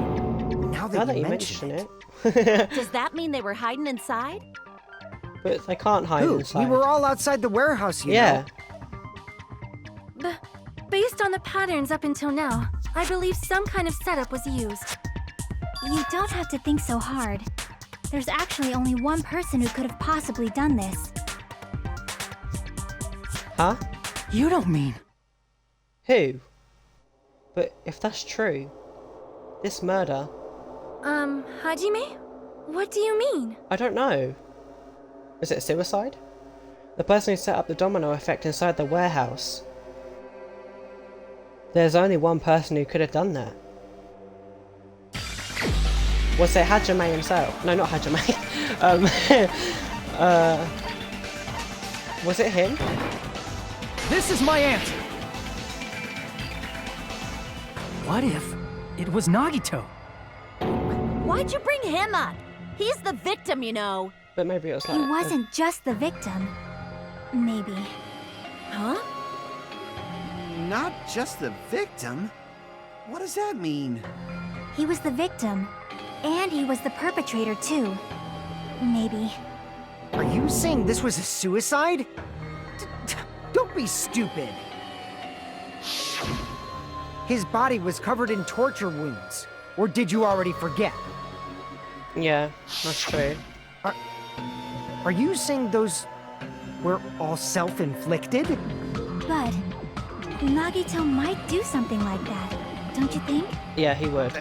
now that that you you mention mention it. it. Does that mean they were hiding inside? But they can't hide Who? inside. We were all outside the warehouse, you Yeah. know. Based on the patterns up until now, I believe some kind of setup was used. You don't have to think so hard. There's actually only one person who could have possibly done this. Huh? You don't mean... Who? But if that's true, this murder, Hajime? What do you mean? I don't know. Is it suicide? The person who set up the domino effect inside the warehouse. There's only one person who could have done that. Was it Hajime himself? No, not Hajime. Was it him? This is my answer. What if it was Nagito? Why'd you bring him up? He's the victim, you know. But maybe it was like... He wasn't just the victim. Maybe. Huh? Not just the victim? What does that mean? He was the victim. And he was the perpetrator, too. Maybe. Are you saying this was a suicide? Don't be stupid. His body was covered in torture wounds. Or did you already forget? Yeah, that's true. Are you saying those were all self-inflicted? But Nagito might do something like that, don't you think? Yeah, he would.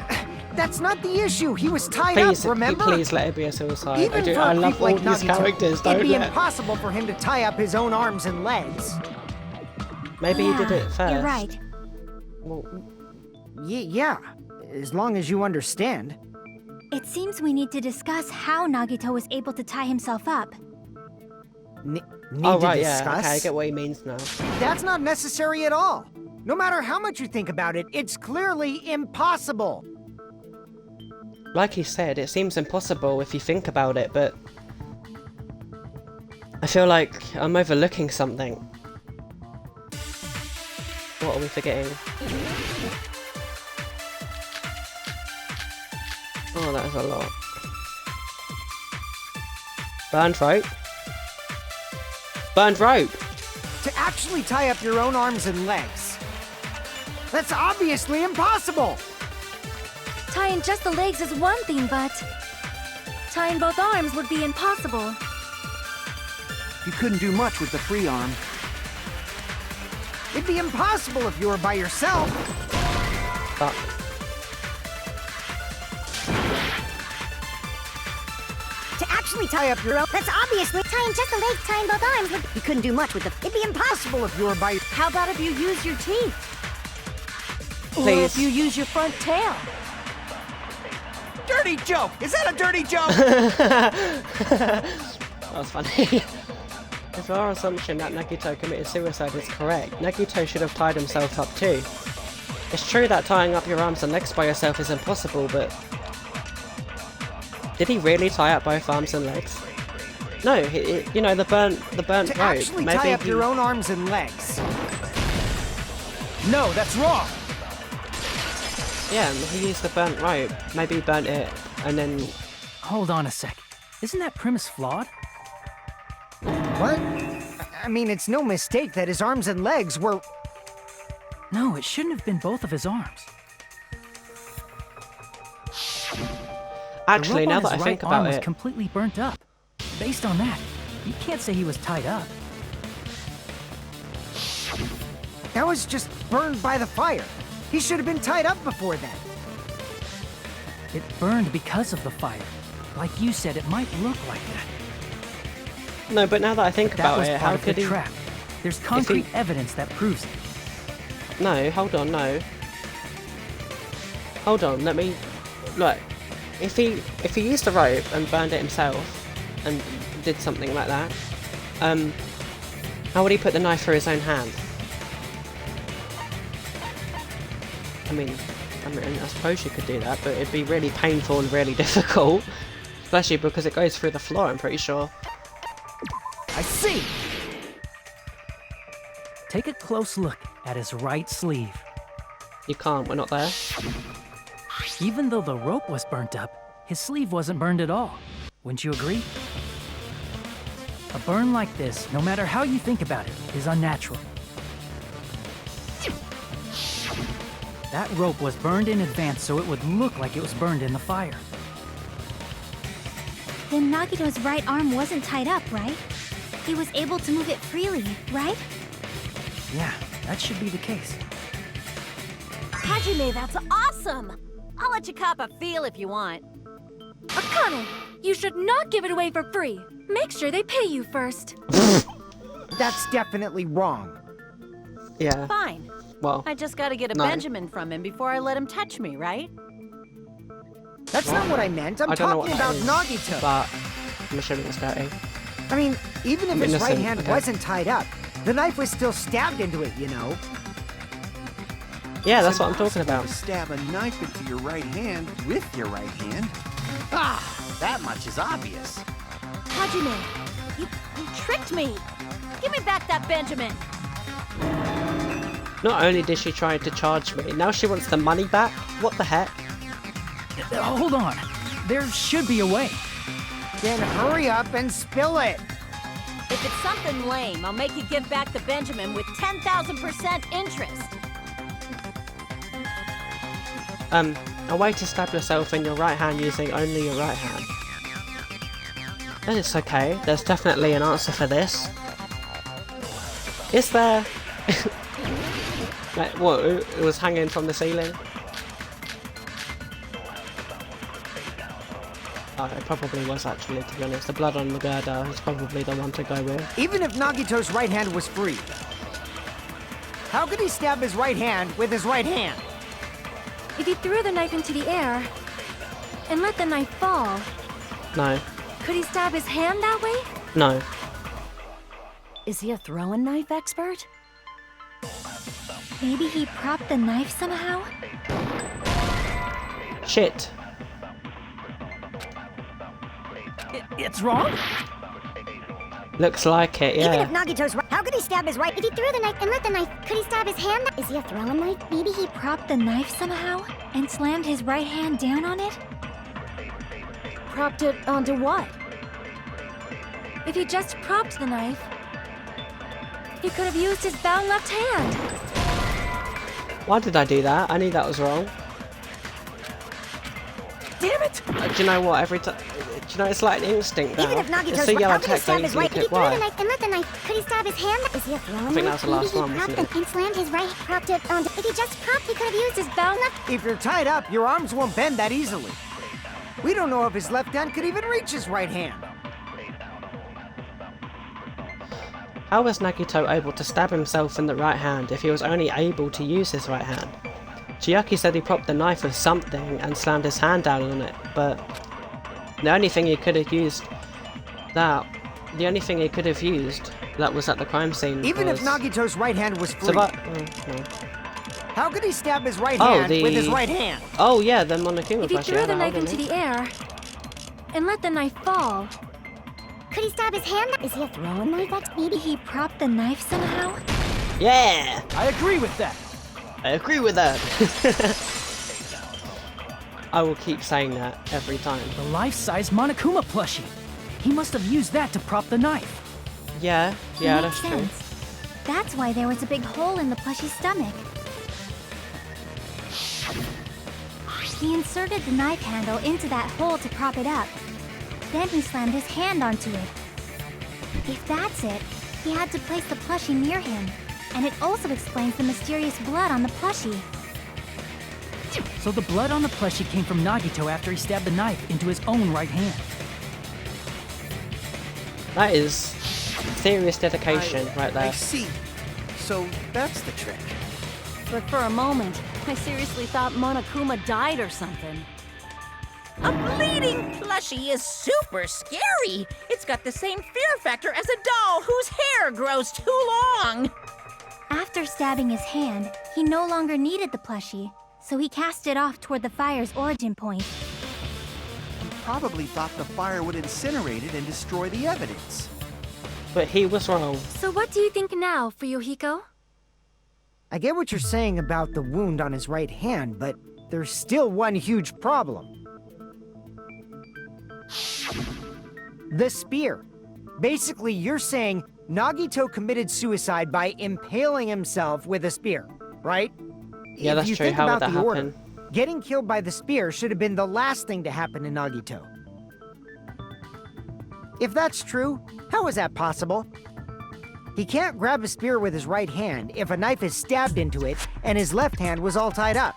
That's not the issue. He was tied Please, up, remember? please let it be a suicide. Even for I a love creep all like these Nagito, characters, don't it'd be let... impossible for him to tie up his own arms and legs. Maybe he did it first. You're right. Well, Yeah, as long as you understand. It seems we need to discuss how Nagito was able to tie himself up. Need oh, to right, discuss? yeah. Okay, I get what he means now. That's not necessary at all. No matter how much you think about it, it's clearly impossible. Like he said, it seems impossible if you think about it, but... I feel like I'm overlooking something. What are we forgetting? Oh, that is a lot. Burned rope? Burned rope! To actually tie up your own arms and legs. That's obviously impossible! Tying just the legs is one thing, but tying both arms would be impossible. You couldn't do much with the free arm. It'd be impossible if you were by yourself. But... To actually tie up your own... That's obviously... Tying just the legs, tying both arms would... You couldn't do much with the... It'd be impossible if you were by... How about if you use your teeth? Or Please. if you use your front tail? Dirty joke! Is that a dirty joke? That was funny. If our assumption that Nagito committed suicide is correct, Nagito should have tied himself up too. It's true that tying up your arms and legs by yourself is impossible, but... Did he really tie up both arms and legs? No, you know, the burnt To rope. actually Maybe tie up he... your own arms and legs. No, that's wrong. Yeah, he used the burnt rope. Maybe he burnt it, and then... Hold on a sec. Isn't that premise flawed? What? I mean, it's no mistake that his arms and legs were... No, it shouldn't have been both of his arms. Actually, the now rope that on I his think right arm about was it... completely burnt up. Based on that, you can't say he was tied up. That was just burned by the fire. He should have been tied up before then. It burned because of the fire. Like you said, it might look like that. No, but now that I think That about was it, part how of could the he... trap. There's concrete evidence that proves it. No, hold on, no. Hold on, let me... Look, if he used the rope and burned it himself, and did something like that, how would he put the knife through his own hand? I mean, I suppose you could do that, but it'd be really painful and really difficult. Especially because it goes through the floor, I'm pretty sure. I see! Take a close look at his right sleeve. You can't, we're not there. Even though the rope was burnt up, his sleeve wasn't burned at all. Wouldn't you agree? A burn like this, no matter how you think about it, is unnatural. That rope was burned in advance so it would look like it was burned in the fire. Then Nagito's right arm wasn't tied up, right? He was able to move it freely, right? Yeah, that should be the case. Hajime, that's awesome! I'll let you cop a feel if you want. Akane, you should not give it away for free. Make sure they pay you first. That's definitely wrong. Yeah, Fine. well, I just gotta get a No. Benjamin from him before I let him touch me, right? That's not what I meant. I'm I don't know what talking that about is, Nagito. But I'm assuming it's dirty. I mean, even if his right innocent, hand okay. wasn't tied up, the knife was still stabbed into it, you know? Yeah, that's what I'm talking about. To stab a knife into your right hand with your right hand. Ah, that much is obvious. Hajime, you tricked me. Give me back that Benjamin. Not only did she try to charge me, now she wants the money back? What the heck? Hold on. There should be a way. Then hurry up and spill it. If it's something lame, I'll make you give back the Benjamin with 10,000% interest. A way to stab yourself in your right hand using only your right hand. And it's okay, there's definitely an answer for this. Is there? Like, what, it was hanging from the ceiling? Oh, it probably was actually, to be honest. The blood on the girder is probably the one to go with. Even if Nagito's right hand was free, how could he stab his right hand with his right hand? If he threw the knife into the air and let the knife fall, No. could he stab his hand that way? No. Is he a throwing knife expert? Maybe he propped the knife somehow? Shit. It's wrong? Looks like it, Even yeah. if Nagito's right, how could he stab his right? If he threw the knife and let the knife, could he stab his hand? Is he a throwing knife? Maybe he propped the knife somehow and slammed his right hand down on it? Propped it onto what? If he just propped the knife, he could have used his bound left hand. Why did I do that? I knew that was wrong. Damn it! Do you know what? Every time, do you know it's like an instinct now. Even if Nagito's It's the right, yellow how could he text. I stab his usually right? If he click threw the Y. Knife and let the knife, could he stab his hand? Is he a throwing I think that was the last one, Maybe he wasn't propped it? and slammed his right, propped it onto. If he just propped, he could have used his bound left. If you're tied up, your arms won't bend that easily. We don't know if his left hand could even reach his right hand. How was Nagito able to stab himself in the right hand if he was only able to use his right hand? Chiaki said he propped the knife with something and slammed his hand down on it, but the only thing he could have used that was at the crime scene. Even if was Nagito's right hand was free, no. how could he stab his right Oh, hand with his right hand? Oh yeah, the Monokuma If he flash, threw yeah, the that knife would into be. the air and let the knife fall, Could he stab his hand? Is he a throwing knife? Maybe he propped the knife somehow? Yeah! I agree with that. I agree with that! I will keep saying that every time. The life-size Monokuma plushie. He must have used that to prop the knife. Yeah, Makes that's true. sense. That's why there was a big hole in the plushie's stomach. He inserted the knife handle into that hole to prop it up. Then he slammed his hand onto it. If that's it, he had to place the plushie near him. And it also explains the mysterious blood on the plushie. So the blood on the plushie came from Nagito after he stabbed the knife into his own right hand. That is serious dedication right I there. see. So that's the trick. But for a moment, I seriously thought Monokuma died or something. A bleeding plushie is super scary. It's got the same fear factor as a doll whose hair grows too long. After stabbing his hand, he no longer needed the plushie, so he cast it off toward the fire's origin point. He probably thought the fire would incinerate it and destroy the evidence. But he was wrong. So what do you think now, Fuyuhiko? I get what you're saying about the wound on his right hand, but there's still one huge problem. The spear. Basically, you're saying Nagito committed suicide by impaling himself with a spear, right? Yeah, If that's you true. think How would about that the order, happen? getting killed by the spear should have been the last thing to happen to Nagito. If that's true, how is that possible? He can't grab a spear with his right hand if a knife is stabbed into it and his left hand was all tied up.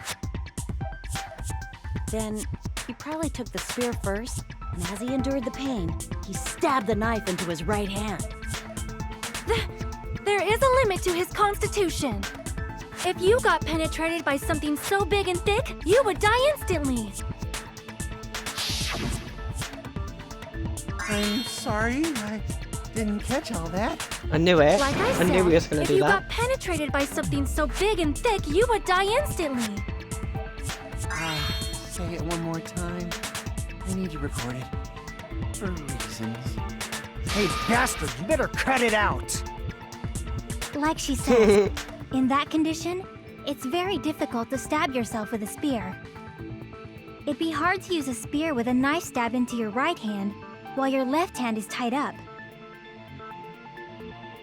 Then he probably took the spear first, and as he endured the pain, he stabbed the knife into his right hand. There is a limit to his constitution. If you got penetrated by something so big and thick, you would die instantly. I'm sorry, I didn't catch all that. I knew it. Like I said, knew he was going if to do you that. got penetrated by something so big and thick, you would die instantly. Say it one more time. I need to record it. For reasons. Hey, bastard, you better cut it out. Like she says, in that condition, it's very difficult to stab yourself with a spear. It'd be hard to use a spear with a knife stabbed into your right hand while your left hand is tied up.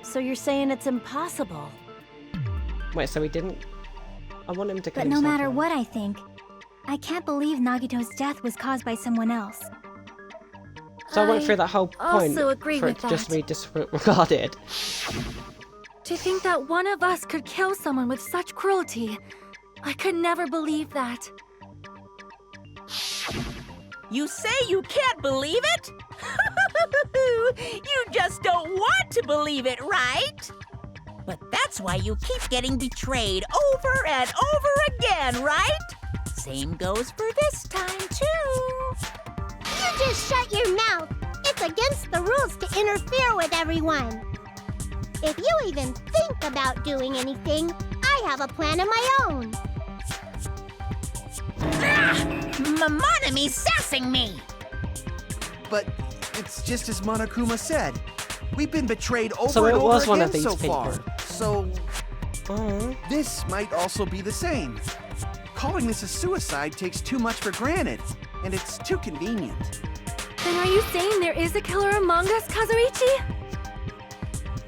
So you're saying it's impossible? Wait, so he didn't? I want him to kill But no himself matter now. what I think, I can't believe Nagito's death was caused by someone else. So I went through that whole point also agree for with it to just that. be disregarded. To think that one of us could kill someone with such cruelty, I could never believe that. You say you can't believe it? You just don't want to believe it, right? But that's why you keep getting betrayed over and over again, right? Same goes for this time, too. You just shut your mouth. It's against the rules to interfere with everyone. If you even think about doing anything, I have a plan of my own. Monome's sassing me! But it's just as Monokuma said. We've been betrayed over So and it over was again one of these so people. far. So Oh. this might also be the same. Calling this a suicide takes too much for granted, and it's too convenient. Then are you saying there is a killer among us, Kazuichi?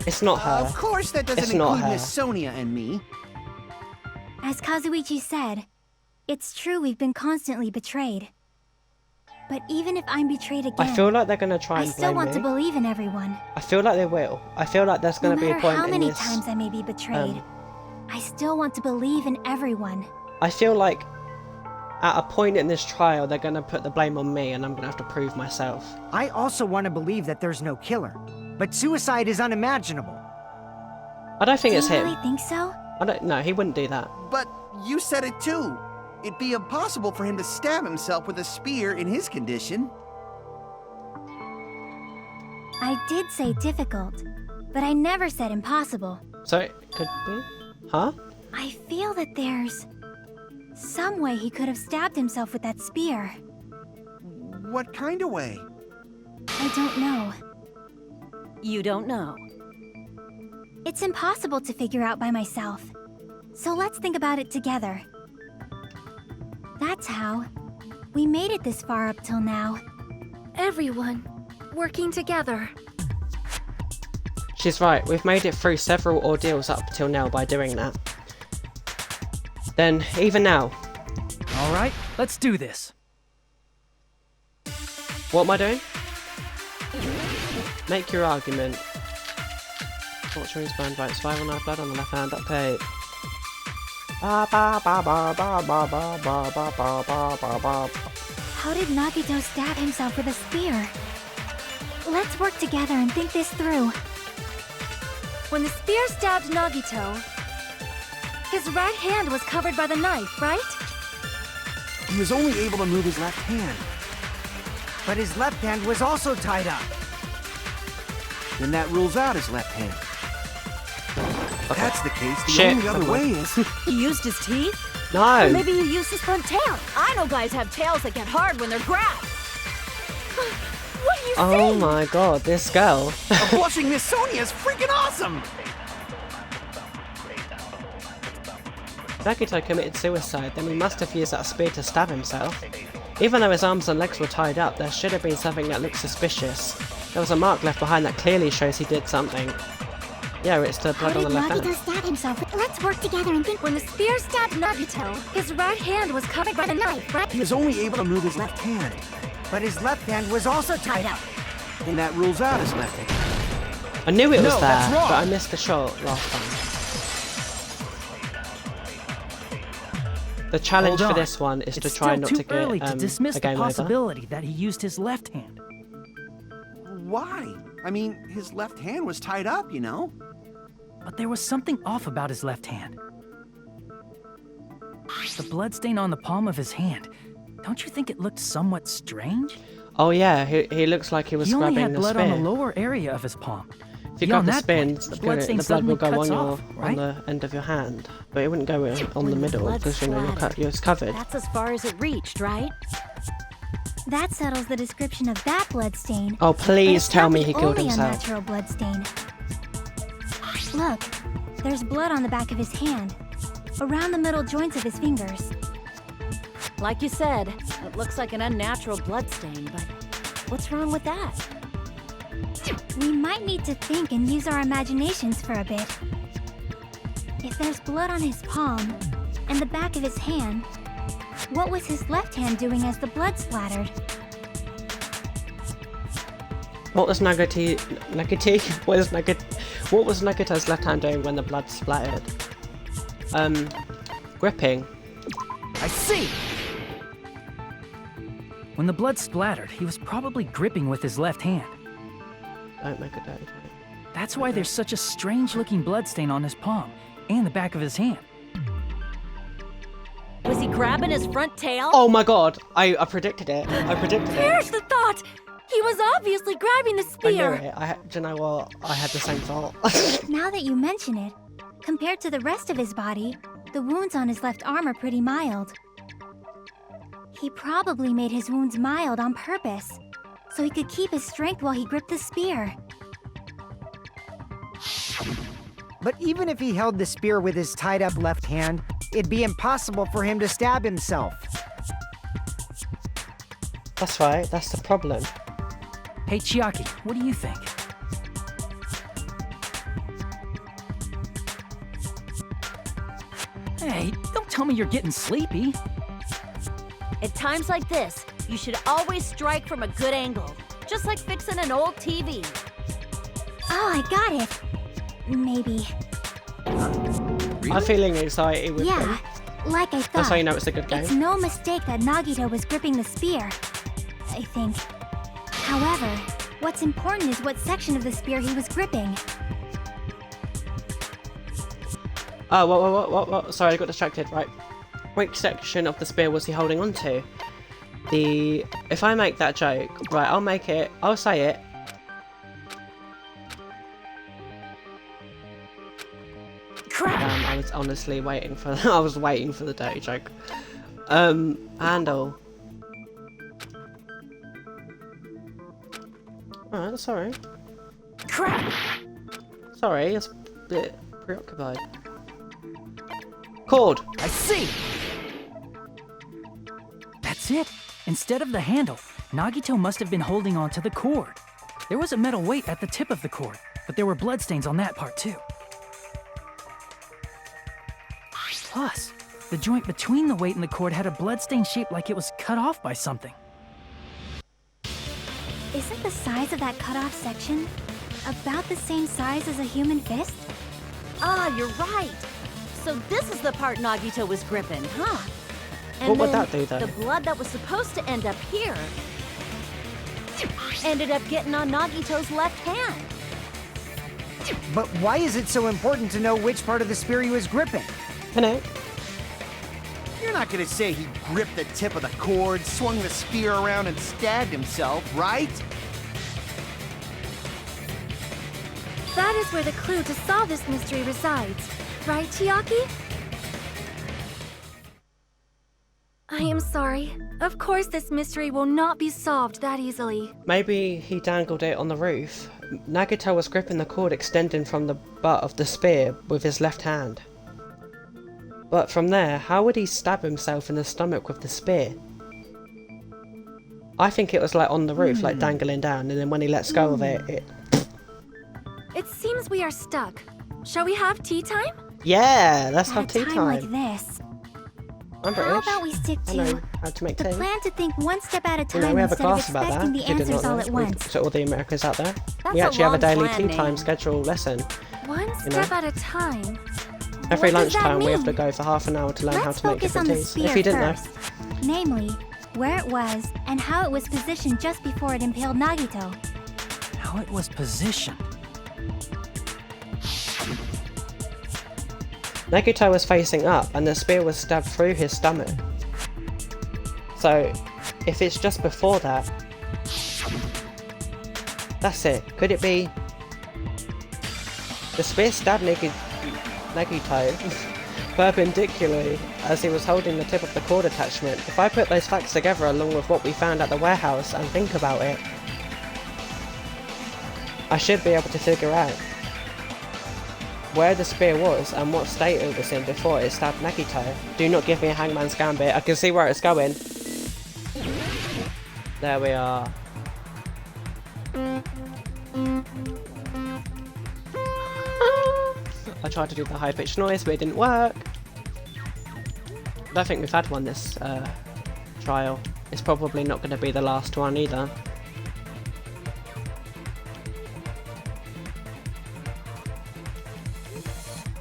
It's not her. Of course that doesn't It's not include her. Miss Sonia and me. As Kazuichi said, it's true we've been constantly betrayed. But even if I'm betrayed again, I feel like they're gonna try I and still blame want me. to believe in everyone. I feel like they will. I feel like there's No gonna be a matter point how in many this. times I may be betrayed, I still want to believe in everyone. I feel like at a point in this trial they're gonna put the blame on me, and I'm gonna have to prove myself. I also want to believe that there's no killer, but suicide is unimaginable. I don't think Do it's you him. really think so? I don't. No, he wouldn't do that. But you said it too. It'd be impossible for him to stab himself with a spear in his condition. I did say difficult, but I never said impossible. So it could be. Huh? I feel that there's some way he could have stabbed himself with that spear. What kind of way? I don't know. You don't know. It's impossible to figure out by myself. So let's think about it together. That's how we made it this far up till now. Everyone working together. She's right. We've made it through several ordeals up till now by doing that. Then even now, All right, let's do this. what am I doing? Make your argument. Torture is burned by its survival knife blood on the left hand. Duct tape. Ba ba ba ba ba ba ba ba ba ba ba ba ba. How did Nagito stab himself with a spear? Let's work together and think this through. When the spear stabbed Nagito, his right hand was covered by the knife, right? He was only able to move his left hand. But his left hand was also tied up. Then that rules out his left hand. If that's the case, the Shit. only other way is... He used his teeth? No. Maybe he used his front tail. I know guys have tails that get hard when they're grabbed. What do you Oh say? my god, this girl. A blushing Miss Sonia is freaking awesome! Nagito committed suicide, then we must have used that spear to stab himself. Even though his arms and legs were tied up, there should have been something that looked suspicious. There was a mark left behind that clearly shows he did something. Yeah, it's the How blood on did the left Nagito hand. stab himself? Let's work together and think. When the spear stabbed Nagito, his right hand was covered by the knife, right? He was only able to move his left hand. But his left hand was also tied up. And that rules out his left hand. I knew it was No, there, that's wrong. but I missed the shot last time. The challenge Hold for on. this one is It's to try still not too to get early to dismiss a the game over. possibility that he used his left hand. Why? I mean, his left hand was tied up, you know? But there was something off about his left hand. The bloodstain on the palm of his hand. Don't you think it looked somewhat strange? Oh yeah, he looks like he was He only grabbing had the blood spear. on the lower area of his palm. If you grab Beyond the that spear, point, the bloodstain the blood will go suddenly on cuts off, right? the end of your hand, but it wouldn't go on When the the middle blood because splattered. you're covered. That's as far as it reached, right? That settles the description of that bloodstain. Oh But please it's tell not me the he killed only himself. unnatural bloodstain. Look, there's blood on the back of his hand, around the middle joints of his fingers. Like you said, it looks like an unnatural bloodstain, but what's wrong with that? We might need to think and use our imaginations for a bit. If there's blood on his palm and the back of his hand, what was his left hand doing as the blood splattered? What was Nagito's left hand doing when the blood splattered? Gripping. I see! When the blood splattered, he was probably gripping with his left hand. Don't make a dirty. That's why there's such a strange-looking bloodstain on his palm and the back of his hand. Was he grabbing his front tail? Oh my god! I predicted it. I predicted it. Here's the thought! He was obviously grabbing the I knew spear. it. Do you know what? I had the same thought. Now that you mention it, compared to the rest of his body, the wounds on his left arm are pretty mild. He probably made his wounds mild on purpose, so he could keep his strength while he gripped the spear. But even if he held the spear with his tied up left hand, it'd be impossible for him to stab himself. That's right. That's the problem. Hey, Chiaki, what do you think? Hey, don't tell me you're getting sleepy. At times like this, you should always strike from a good angle, just like fixing an old TV. Oh, I got it. Maybe. I'm feeling anxiety with Yeah, them. like I thought. That's how you know it's a good game. It's no mistake that Nagito was gripping the spear, I think. However, what's important is what section of the spear he was gripping. Oh, what? Sorry, I got distracted. Right. Which section of the spear was he holding on to? If I make that joke, right, I'll say it. I was honestly waiting for I was waiting for the dirty joke. Handle. Alright, sorry. Sorry, it's a bit preoccupied. Cord! I see! That's it. Instead of the handle, Nagito must have been holding on to the cord. There was a metal weight at the tip of the cord, but there were bloodstains on that part too. Plus, the joint between the weight and the cord had a bloodstain shaped like it was cut off by something. Isn't the size of that cut-off section about the same size as a human fist? Ah, you're right. So this is the part Nagito was gripping, huh? And What would then that do, though? the blood that was supposed to end up here ended up getting on Nagito's left hand. But why is it so important to know which part of the spear he was gripping? Hello. You're not gonna say he gripped the tip of the cord, swung the spear around, and stabbed himself, right? That is where the clue to solve this mystery resides. Right, Chiaki? I am sorry. Of course this mystery will not be solved that easily. Maybe he dangled it on the roof. Nagito was gripping the cord extending from the butt of the spear with his left hand. But from there, how would he stab himself in the stomach with the spear? I think it was like on the roof, like dangling down, and then when he lets go of it... It seems we are stuck. Shall we have tea time? Yeah, let's At have a tea time time. like this, I'm how British. about we stick I know to how to make the tea. plan to think one step at a You time know, we have a instead of class about that. expecting the If you did answers not all know. at once? So all the Americans out there. That's We a actually have a long daily plan, tea time name. schedule lesson. One know. step at a time. Every What does that lunchtime we have to mean? go for half an hour to learn how Let's to make focus different on the teas. spear If you didn't first. Namely, where it was and how it was positioned just before it impaled Nagito. How it was positioned. Nagito was facing up and the spear was stabbed through his stomach. So, if it's just before that, That's it. Could it be... The spear stabbed Nagito perpendicularly as he was holding the tip of the cord attachment. If I put those facts together along with what we found at the warehouse and think about it, I should be able to figure out where the spear was and what state it was in before it stabbed Nagito. Do not give me a Hangman's Gambit. I can see where it's going. There we are. I tried to do the high-pitched noise, but it didn't work. I don't think we've had one this trial. It's probably not going to be the last one either.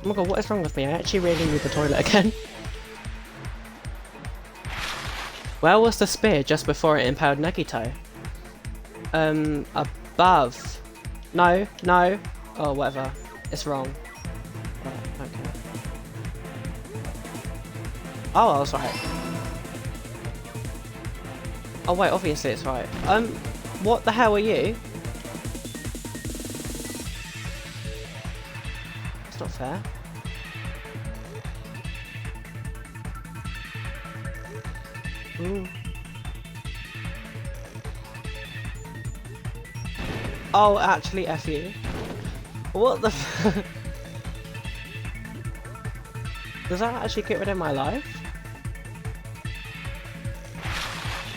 Oh my god, what is wrong with me? I actually really need the toilet again. Where was the spear just before it impaled Nagito? Above. No, no. Oh, whatever. It's wrong. Right, okay. Oh, I was right. Oh wait, obviously it's right. What the hell are you? That's not fair. Ooh. Oh, actually, F you. What the f- Does that actually get rid of my life?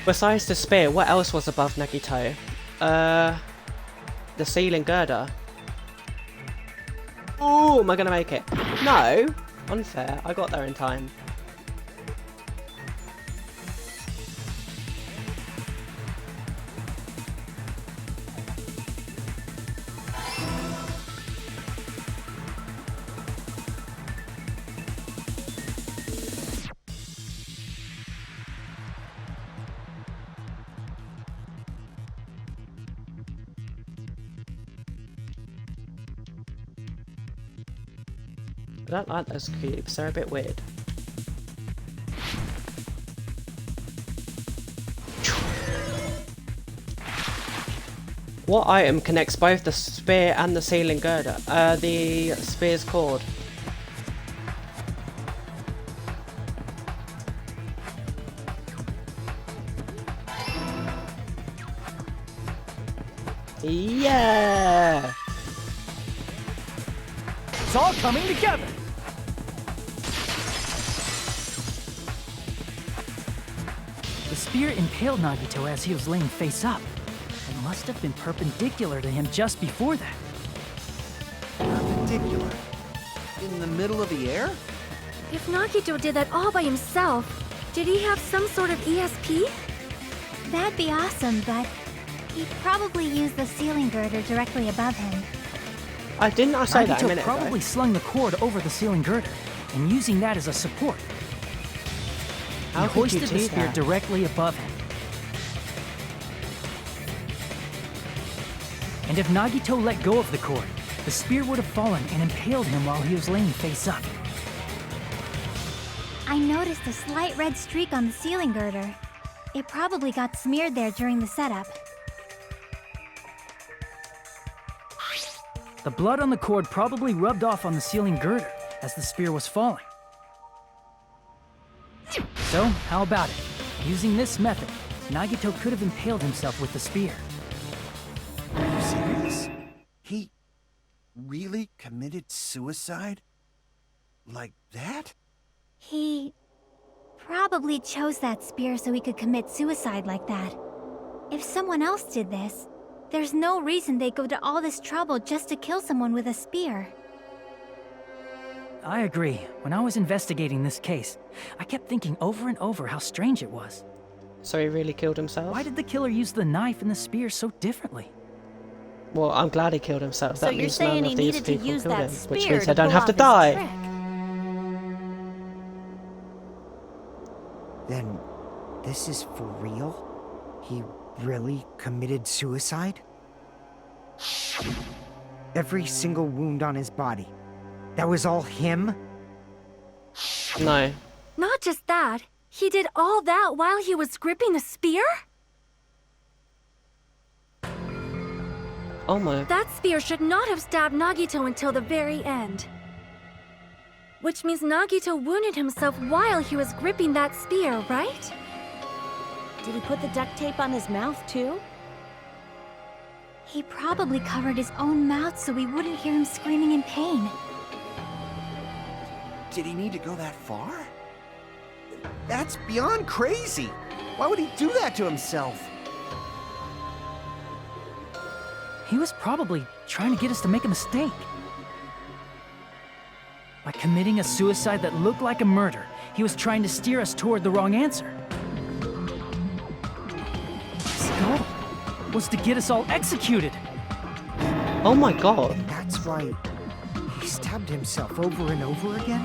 Besides the spear, what else was above Nagito? The ceiling girder. Oh, am I gonna make it? No! Unfair, I got there in time. I don't like those cubes, they're a bit weird. What item connects both the spear and the ceiling girder? The spear's cord. Yeah! It's all coming together! The spear impaled Nagito as he was laying face up. It must have been perpendicular to him just before that. Perpendicular? In the middle of the air? If Nagito did that all by himself, did he have some sort of ESP? That'd be awesome, but he'd probably use the ceiling girder directly above him. Didn't I say that a Nagito minute probably ago? slung the cord over the ceiling girder, and using that as a support. How He could you hoisted the do spear that? directly above him. And if Nagito let go of the cord, the spear would have fallen and impaled him while he was laying face up. I noticed a slight red streak on the ceiling girder. It probably got smeared there during the setup. The blood on the cord probably rubbed off on the ceiling girder as the spear was falling. So, how about it? Using this method, Nagito could have impaled himself with the spear. Are you serious? He really committed suicide? Like that? He probably chose that spear so he could commit suicide like that. If someone else did this, there's no reason they'd go to all this trouble just to kill someone with a spear. I agree. When I was investigating this case, I kept thinking over and over how strange it was. So he really killed himself? Why did the killer use the knife and the spear so differently? Well, I'm glad he killed himself. So That you're means saying none he of these needed to people use killed that him, spear which means to I don't pull have off to his die. trick. Then, this is for real? He really committed suicide? Every single wound on his body. That was all him? No. Not just that, he did all that while he was gripping the spear? Oh my. That spear should not have stabbed Nagito until the very end. Which means Nagito wounded himself while he was gripping that spear, right? Did he put the duct tape on his mouth, too? He probably covered his own mouth so we wouldn't hear him screaming in pain. Did he need to go that far? That's beyond crazy. Why would he do that to himself? He was probably trying to get us to make a mistake. By committing a suicide that looked like a murder, he was trying to steer us toward the wrong answer. His goal was to get us all executed. Oh my god. That's right. He stabbed himself over and over again?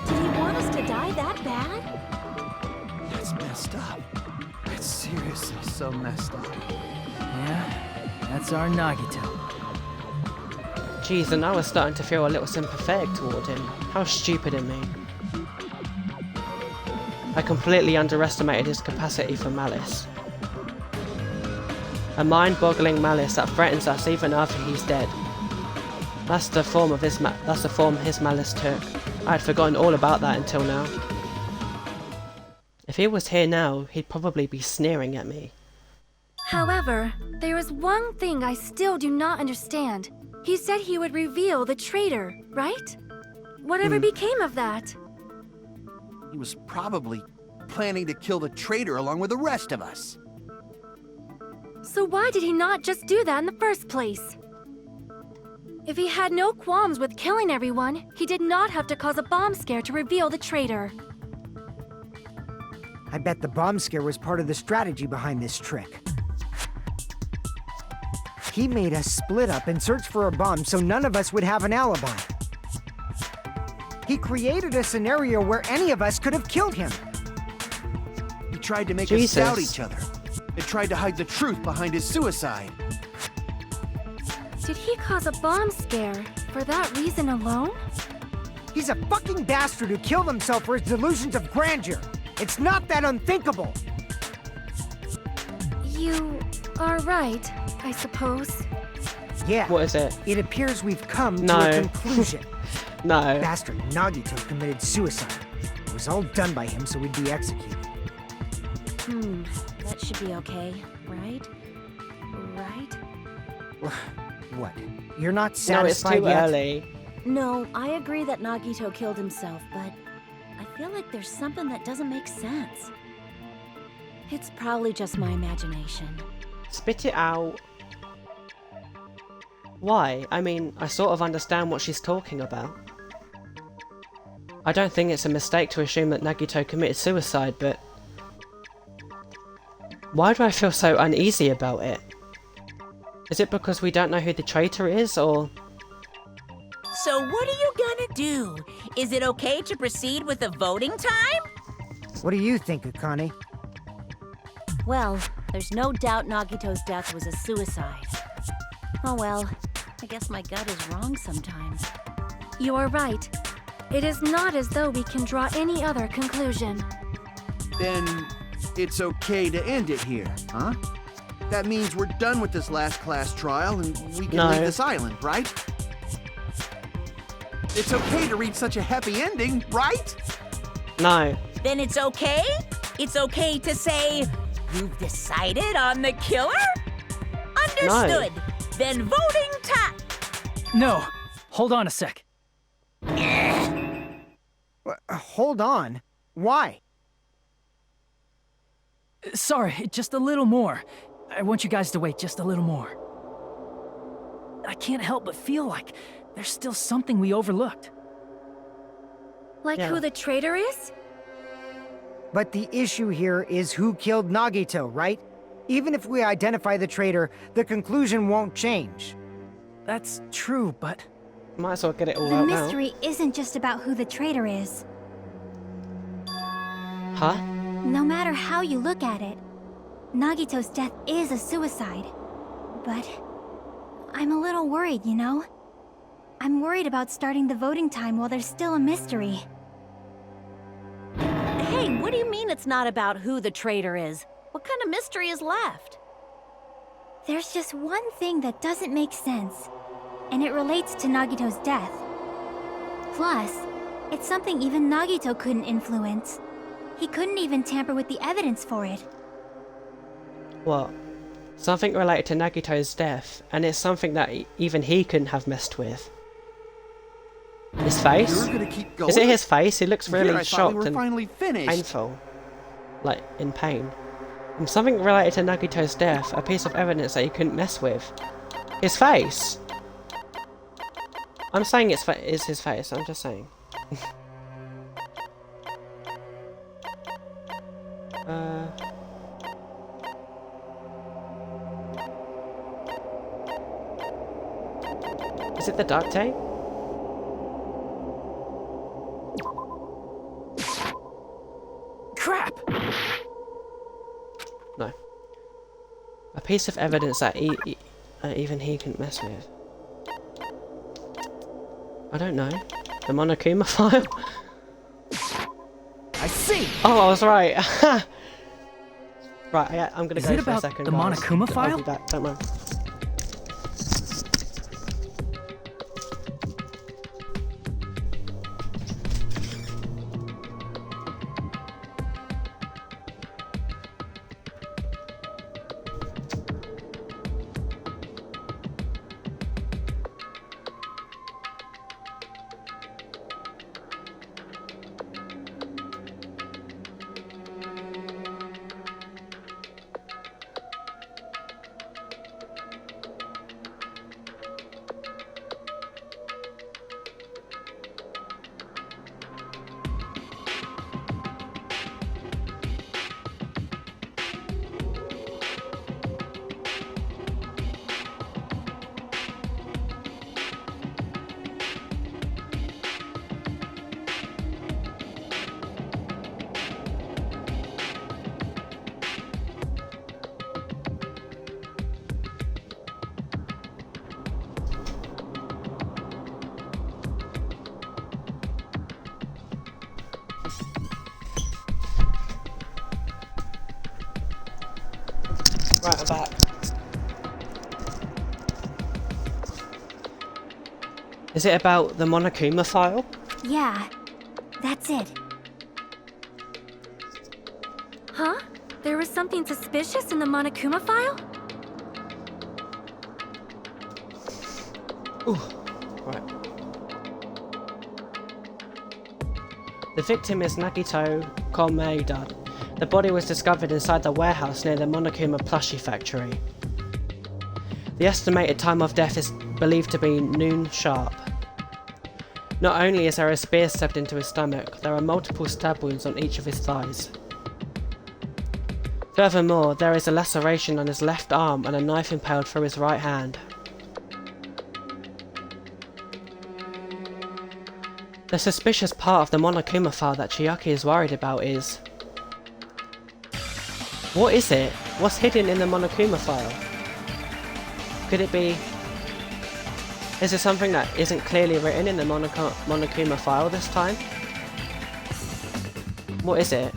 Did he want us to die that bad? That's messed up. That's seriously so messed up. Yeah, that's our Nagito. Jeez, and I was starting to feel a little sympathetic toward him. How stupid in me. I completely underestimated his capacity for malice. A mind-boggling malice that threatens us even after he's dead. That's the form his malice took. I had forgotten all about that until now. If he was here now, he'd probably be sneering at me. However, there is one thing I still do not understand. He said he would reveal the traitor, right? Whatever became of that? He was probably planning to kill the traitor along with the rest of us. So why did he not just do that in the first place? If he had no qualms with killing everyone, he did not have to cause a bomb scare to reveal the traitor. I bet the bomb scare was part of the strategy behind this trick. He made us split up and search for a bomb so none of us would have an alibi. He created a scenario where any of us could have killed him. He tried to make us doubt each other. And tried to hide the truth behind his suicide. Did he cause a bomb scare for that reason alone? He's a fucking bastard who killed himself for his delusions of grandeur. It's not that unthinkable. You are right, I suppose. Yeah. What is it? It appears we've come to No. a conclusion. No. Bastard Nagito committed suicide. It was all done by him so we'd be executed. That should be okay, right? Right? What? You're not No, it's satisfied too yet? early. No, I agree that Nagito killed himself, but I feel like there's something that doesn't make sense. It's probably just my imagination. Spit it out. Why? I mean, I sort of understand what she's talking about. I don't think it's a mistake to assume that Nagito committed suicide, but why do I feel so uneasy about it? Is it because we don't know who the traitor is, or...? So what are you gonna do? Is it okay to proceed with the voting time? What do you think, Akane? Well, there's no doubt Nagito's death was a suicide. Oh well, I guess my gut is wrong sometimes. You are right. It is not as though we can draw any other conclusion. Then it's okay to end it here, huh? That means we're done with this last class trial and we can leave this island, right? It's okay to reach such a happy ending, right? No. Then it's okay? It's okay to say, you've decided on the killer? Understood. Then voting time. No, hold on a sec. Hold on. Why? Sorry, just a little more. I want you guys to wait just a little more. I can't help but feel like there's still something we overlooked. Like who the traitor is? But the issue here is who killed Nagito, right? Even if we identify the traitor, the conclusion won't change. That's true, but... Might as well get it all The out now. mystery isn't just about who the traitor is. Huh? No matter how you look at it, Nagito's death is a suicide. But I'm a little worried, you know? I'm worried about starting the voting time while there's still a mystery. Hey, what do you mean it's not about who the traitor is? What kind of mystery is left? There's just one thing that doesn't make sense, and it relates to Nagito's death. Plus, it's something even Nagito couldn't influence. He couldn't even tamper with the evidence for it. What? Something related to Nagito's death, and it's something that even he couldn't have messed with. His face? You're gonna keep going? Is it his face? He looks really Here, I thought shocked we were and finally finished. painful. Like, in pain. And something related to Nagito's death, a piece of evidence that he couldn't mess with. His face! I'm saying it's his face, I'm just saying. Is it the duct tape? Crap! No. A piece of evidence that even he couldn't mess with. I don't know. The Monokuma file? I see! Oh, I was right! Right, yeah, I'm gonna Is go it for a about second, the guys. Monokuma I'll file? be back, don't worry. Right, I'm back. Is it about the Monokuma file? Yeah, that's it. Huh? There was something suspicious in the Monokuma file? Ooh, right. The victim is Nagito Komeida. The body was discovered inside the warehouse near the Monokuma plushie factory. The estimated time of death is believed to be noon sharp. Not only is there a spear stabbed into his stomach, there are multiple stab wounds on each of his thighs. Furthermore, there is a laceration on his left arm and a knife impaled through his right hand. The suspicious part of the Monokuma file that Chiaki is worried about is... what is it? What's hidden in the Monokuma file? Could it be... is there something that isn't clearly written in the Monokuma file this time? What is it?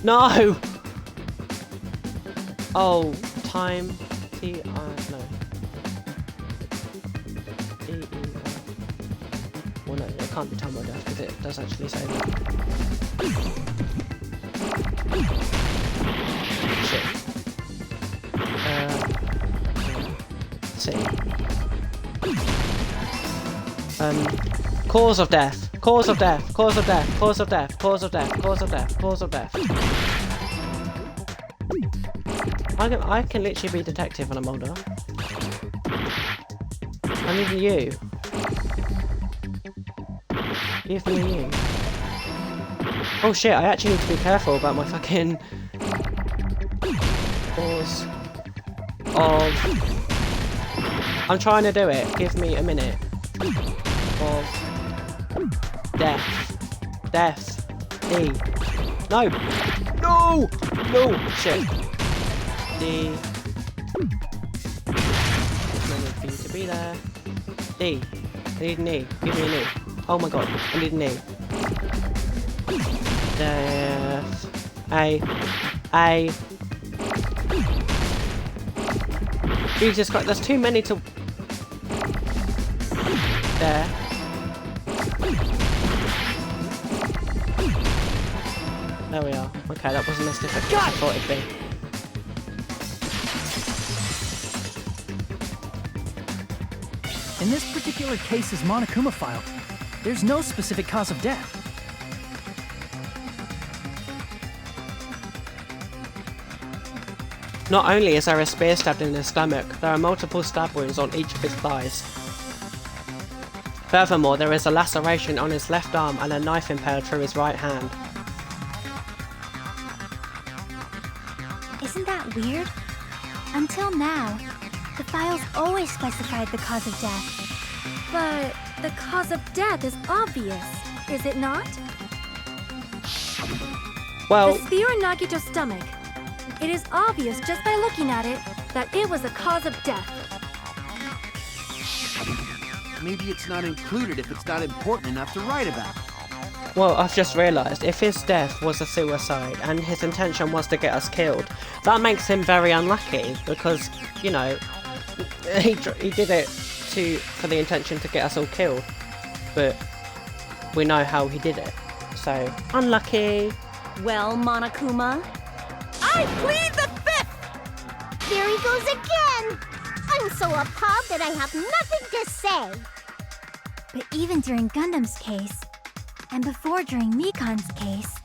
No! Oh, time... no. Well no, it can't be time or death because it does actually say that. Shit. See. Cause of death. Cause of death. Cause of death. Cause of death. Cause of death. Cause of death. Cause of death. I can literally be detective when I'm older. I need you. Give me you. Oh shit, I actually need to be careful about my fucking... cause of... I'm trying to do it. Give me a minute. Of... death. Death. D. No! No! No! Shit. D. There's no need for you to be there. D. I need an E. Give me an E. Oh my god, I need an E. Death. A. Jesus Christ, there's too many to... There. There we are. Okay, that wasn't as difficult as I thought it'd be. In this particular case's Monokuma file, there's no specific cause of death. Not only is there a spear stabbed in his stomach, there are multiple stab wounds on each of his thighs. Furthermore, there is a laceration on his left arm and a knife impaled through his right hand. Isn't that weird? Until now, the files always specified the cause of death. But the cause of death is obvious, is it not? Well, The spear in Nagito's stomach. It is obvious just by looking at it that it was the cause of death. Maybe it's not included if it's not important enough to write about. well, I've just realised, if his death was a suicide and his intention was to get us killed, that makes him very unlucky because, you know, he did it for the intention to get us all killed, but we know how he did it, so unlucky. Well, Monokuma, I plead the fifth! There he goes again! I'm so appalled that I have nothing to say. But even during Gundam's case, and before during Mikan's case,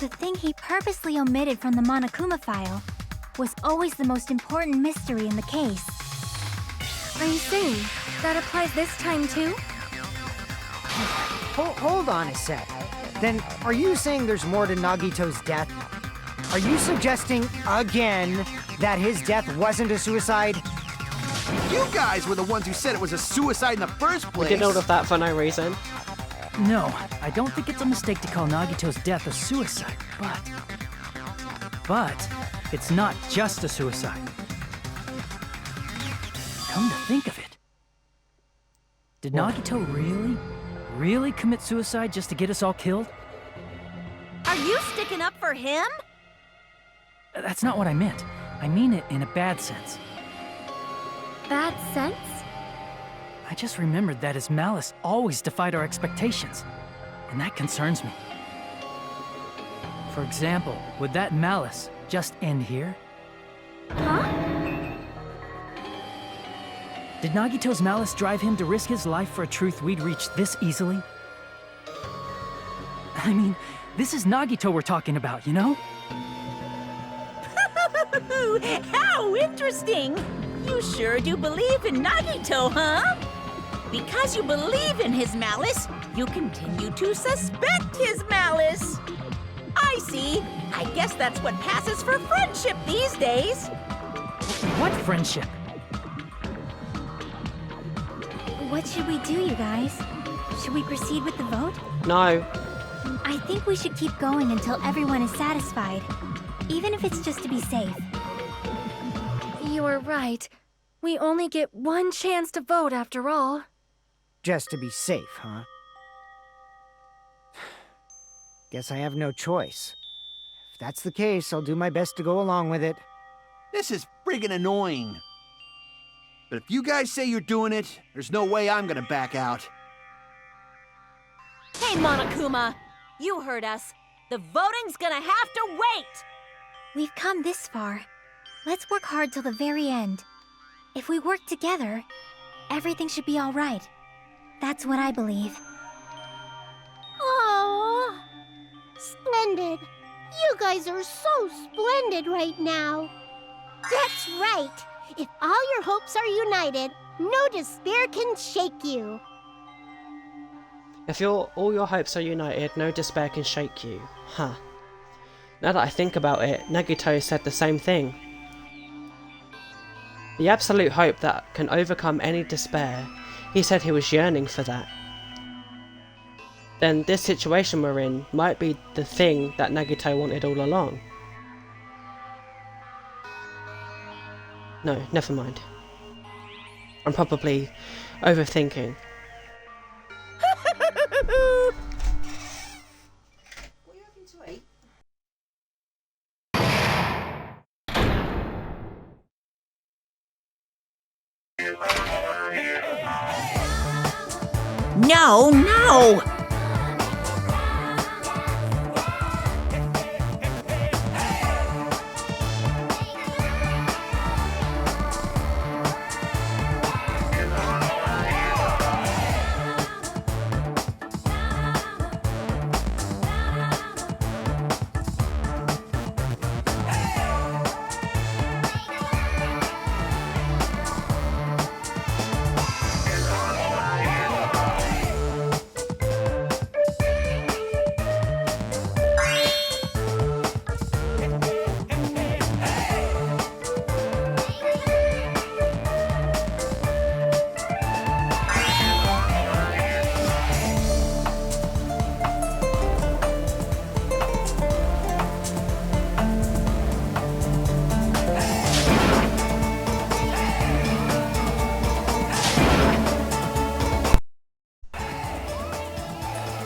the thing he purposely omitted from the Monokuma file was always the most important mystery in the case. Are you saying that applies this time too? Hold on a sec. Then, are you saying there's more to Nagito's death? Are you suggesting, again, that his death wasn't a suicide? You guys were the ones who said it was a suicide in the first We place. did all of that for no reason. No, I don't think it's a mistake to call Nagito's death a suicide, but it's not just a suicide. Come to think of it, did Nagito really commit suicide just to get us all killed? are you sticking up for him? That's not what I meant. I mean it in a bad sense. Bad sense? I just remembered that his malice always defied our expectations, and that concerns me. For example, would that malice just end here? Huh? Did Nagito's malice drive him to risk his life for a truth we'd reach this easily? I mean, this is Nagito we're talking about, you know? How interesting! You sure do believe in Nagito, huh? Because you believe in his malice, you continue to suspect his malice. I see. I guess that's what passes for friendship these days. What friendship? What should we do, you guys? Should we proceed with the vote? No. I think we should keep going until everyone is satisfied, even if it's just to be safe. You are right. We only get one chance to vote after all. Just to be safe, huh? Guess I have no choice. If that's the case, I'll do my best to go along with it. This is friggin' annoying. But if you guys say you're doing it, there's no way I'm gonna back out. Hey, Monokuma, you heard us. The voting's gonna have to wait. We've come this far. Let's work hard till the very end. If we work together, everything should be all right. That's what I believe. Oh, splendid. You guys are so splendid right now. That's right. If all your hopes are united, no despair can shake you. If all your hopes are united, no despair can shake you. Huh. Now that I think about it, Nagito said the same thing. The absolute hope that can overcome any despair. He said he was yearning for that. Then this situation we're in might be the thing that Nagito wanted all along. No, never mind. I'm probably overthinking. No, no!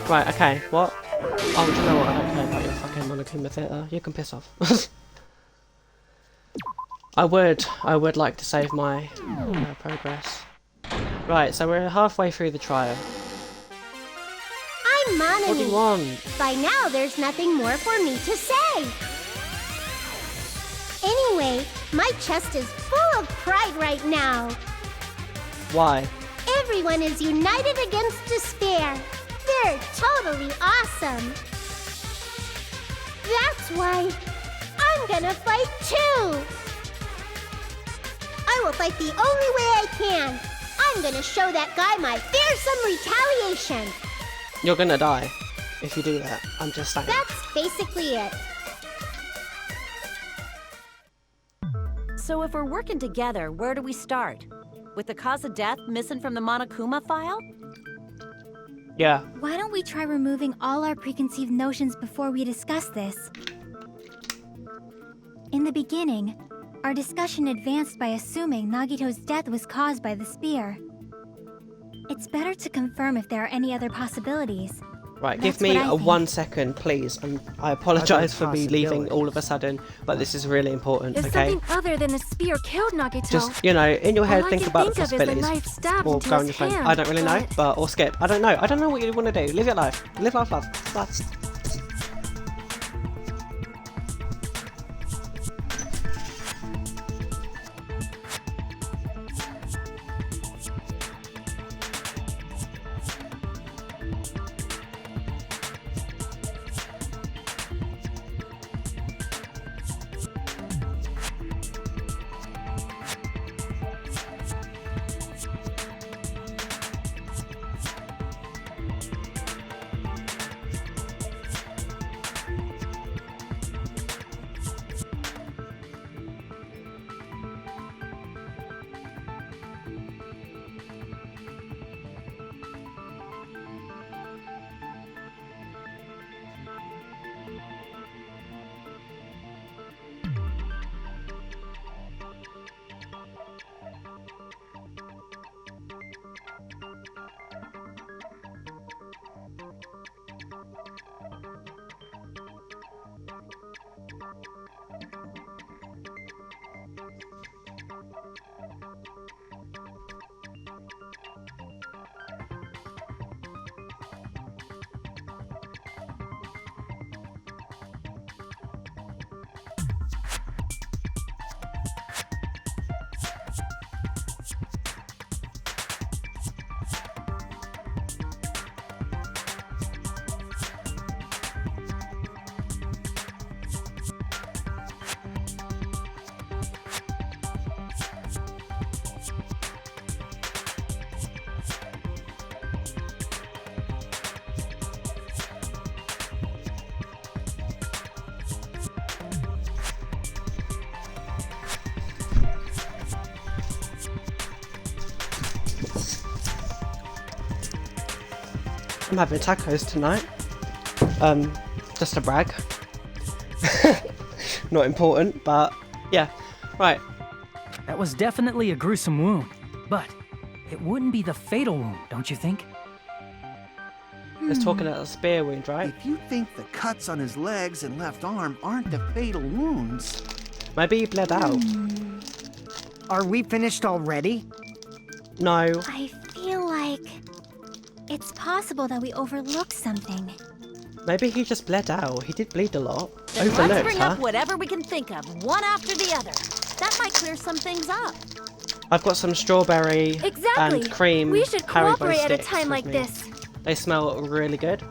Right, okay, what? Oh, do you know what? I don't care about your fucking Monokuma Theatre. You can piss off. I would like to save my progress. Right, so we're halfway through the trial. I'm Monami. What do you want? By now, there's nothing more for me to say. Anyway, my chest is full of pride right now. Why? Everyone is united against despair. They're totally awesome. That's why I'm gonna fight too. I will fight the only way I can. I'm gonna show that guy my fearsome retaliation. You're gonna die if you do that. I'm just saying. That's basically it. So if we're working together, where do we start? With the cause of death missing from the Monokuma file? Yeah. Why don't we try removing all our preconceived notions before we discuss this? In the beginning, our discussion advanced by assuming Nagito's death was caused by the spear. It's better to confirm if there are any other possibilities. Right, That's give me what I a think. 1 second, please. I apologise for me leaving all of a sudden, but this is really important, If okay? something other than the spear killed Nagito, Just, you know, in your head, all I think can about the think of is the possibilities. knife stabbed Or into go on his your phone. hand, I don't really know, but- or skip. I don't know. I don't know what you want to do. Live your life. Live life, love. That's... I'm having tacos tonight. Just to brag. Not important, but yeah. Right. That was definitely a gruesome wound, but it wouldn't be the fatal wound, don't you think? It's talking about a spear wound, right? If you think the cuts on his legs and left arm aren't the fatal wounds... Maybe he bled out. Are we finished already? No. I feel like It's possible that we overlooked something. Maybe he just bled out. He did bleed a lot. Then let's Overlooked, bring huh? up whatever we can think of, one after the other. That might clear some things up. I've got some strawberry Exactly. and cream We should Haribo cooperate at a sticks time with like me. this. They smell really good.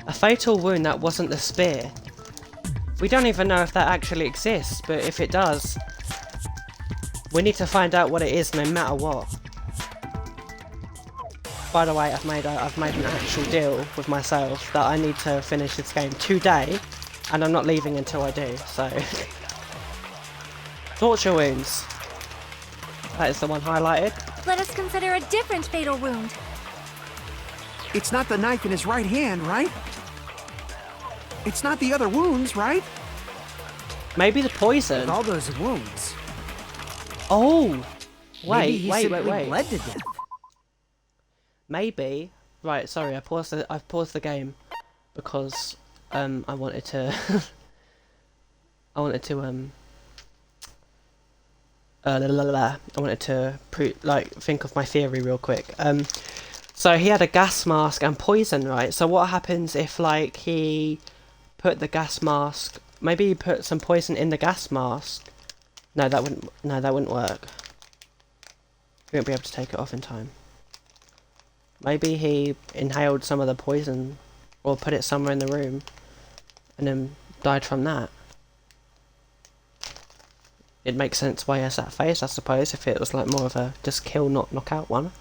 A fatal wound that wasn't the spear. We don't even know if that actually exists, but if it does, we need to find out what it is no matter what. By the way, I've made an actual deal with myself that I need to finish this game today, and I'm not leaving until I do, so... Torture wounds. That is the one highlighted. Let us consider a different fatal wound. It's not the knife in his right hand, right? It's not the other wounds, right? Maybe the poison. With all those wounds. Oh! Maybe he Wait. simply bled to death. Maybe. Right, sorry, I've paused the game because I wanted to I wanted to think of my theory real quick. So he had a gas mask and poison, right? So what happens if like he put the gas mask, maybe he put some poison in the gas mask? No, that wouldn't work. We won't be able to take it off in time. Maybe he inhaled some of the poison or put it somewhere in the room and then died from that. It makes sense why he has that face, I suppose, if it was like more of a just kill, not knock out one.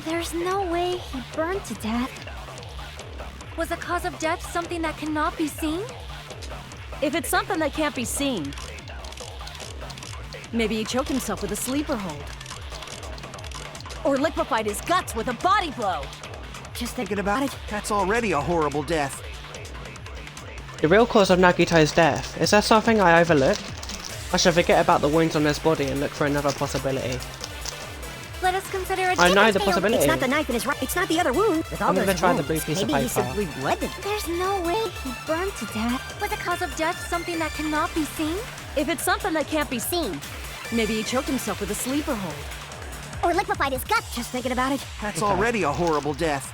There's no way he burned to death. Was the cause of death something that cannot be seen? If it's something that can't be seen, maybe he choked himself with a sleeper hold. Or liquefied his guts with a body blow. Just thinking about it, that's already a horrible death. The real cause of Nagito's death, is there something I overlooked? I should forget about the wounds on his body and look for another possibility. Let us consider a I know different the fatal- possibility. It's not the knife in his right. It's not the other wound. With all I'm gonna those try the wounds, blue piece of maybe he paper. simply bled to death. There's no way he burned to death. Was the cause of death something that cannot be seen? If it's something that can't be seen, maybe he choked himself with a sleeper hold. Or liquefied his guts. Just thinking about it. That's already a horrible death.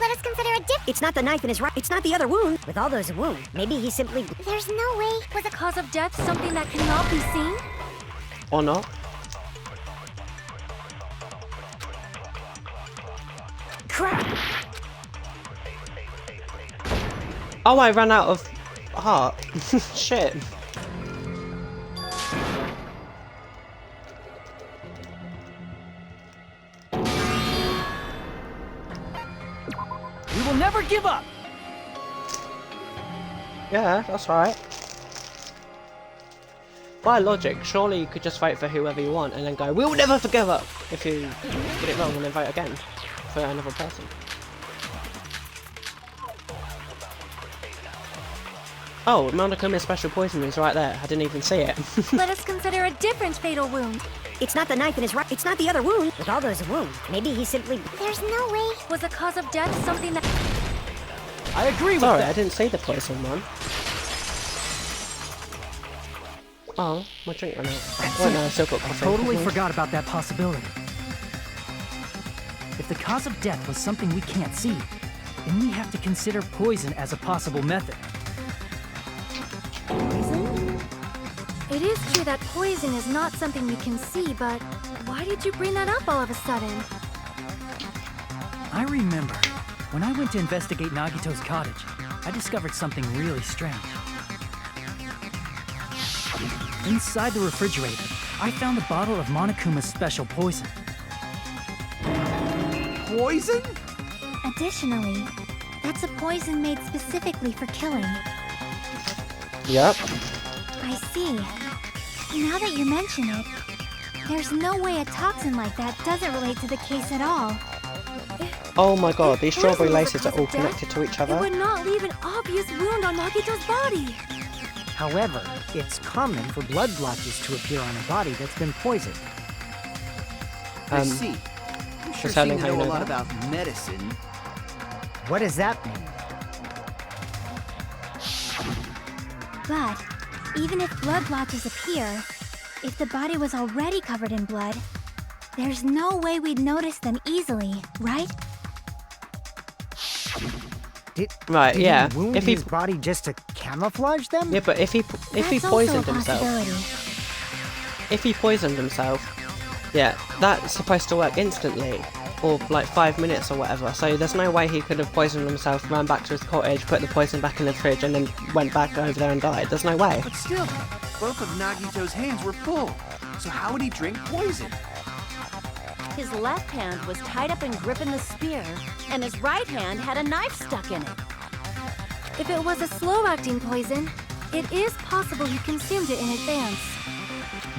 Let us consider a dip. It's not the knife in his right. It's not the other wound. With all those wounds, maybe he simply. There's no way. Was the cause of death something that cannot be seen? Or not? Crap! Oh, I ran out of heart. Shit. We will never give up! Yeah, that's right. By logic, surely you could just vote for whoever you want and then go, we'll never forgive up if you get it wrong and then vote again for another person. Oh, Monacomi's special poison is right there. I didn't even see it. Let us consider a different fatal wound. It's not the knife in his right. It's not the other wound. With all those wounds, maybe he simply. There's no way. Was the cause of death something that... I agree with Sorry, that. I didn't see the poison one. Oh, my drink ran out. Oh no, I still got coffee. Totally forgot about that possibility. If the cause of death was something we can't see, then we have to consider poison as a possible method. Poison? It is true that poison is not something we can see, but why did you bring that up all of a sudden? I remember, when I went to investigate Nagito's cottage, I discovered something really strange. Inside the refrigerator, I found a bottle of Monokuma's special poison. Poison? Additionally, that's a poison made specifically for killing. Yep. I see. Now that you mention it, there's no way a toxin like that doesn't relate to the case at all. Oh my god, these strawberry Poison was the laces are cause all of death. connected to each It other. would not leave an obvious wound on Nagito's body. However, it's common for blood blotches to appear on a body that's been poisoned. I see. You sure telling seem to how you know a know lot that? about medicine. What does that mean? But even if blood blotches appear, if the body was already covered in blood, There's no way we'd notice them easily, right? Did yeah. he wound his body just to camouflage them? Yeah, but if he That's poisoned also a himself, possibility. if he poisoned himself, yeah, that's supposed to work instantly, or like 5 minutes or whatever. So there's no way he could have poisoned himself, ran back to his cottage, put the poison back in the fridge, and then went back over there and died. There's no way. But still, both of Nagito's hands were full. So how would he drink poison? His left hand was tied up and gripping the spear, and his right hand had a knife stuck in it. If it was a slow-acting poison, it is possible he consumed it in advance.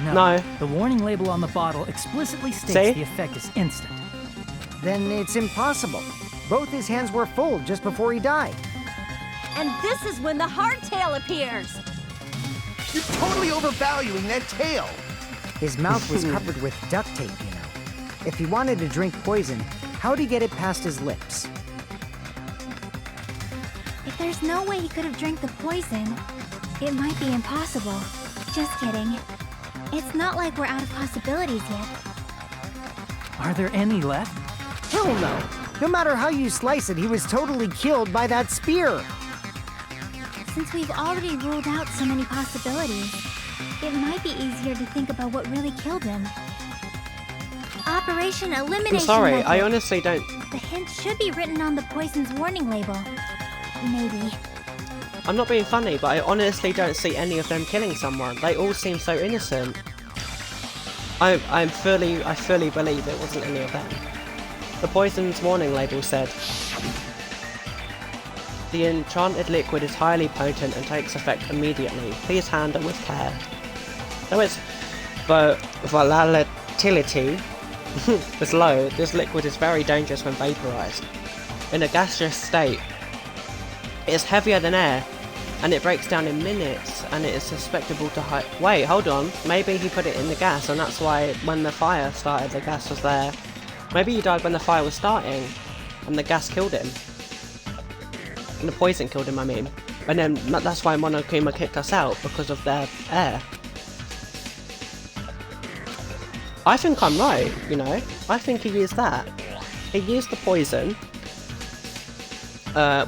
No. The warning label on the bottle explicitly states See? the effect is instant. Then it's impossible. Both his hands were full just before he died. And this is when the hardtail appears. You're totally overvaluing that tail. His mouth was covered with duct tape, you know. If he wanted to drink poison, how'd he get it past his lips? If there's no way he could have drank the poison, it might be impossible. Just kidding. It's not like we're out of possibilities yet. Are there any left? Hell no! No matter how you slice it, he was totally killed by that spear! Since we've already ruled out so many possibilities, it might be easier to think about what really killed him. Operation Elimination I'm sorry, Method. I honestly don't. The hint should be written on the poison's warning label. Maybe. I'm not being funny, but I honestly don't see any of them killing someone. They all seem so innocent. I fully believe it wasn't any of them. The poison's warning label said, "The enchanted liquid is highly potent and takes effect immediately. Please handle with care." Though its volatility is low, this liquid is very dangerous when vaporized. In a gaseous state, it is heavier than air, and it breaks down in minutes, and it is susceptible to Wait, hold on. Maybe he put it in the gas, and that's why when the fire started, the gas was there. Maybe he died when the fire was starting, and the gas killed him. And the poison killed him, I mean. And then that's why Monokuma kicked us out, because of their air. I think I'm right, you know. I think he used that. He used the poison.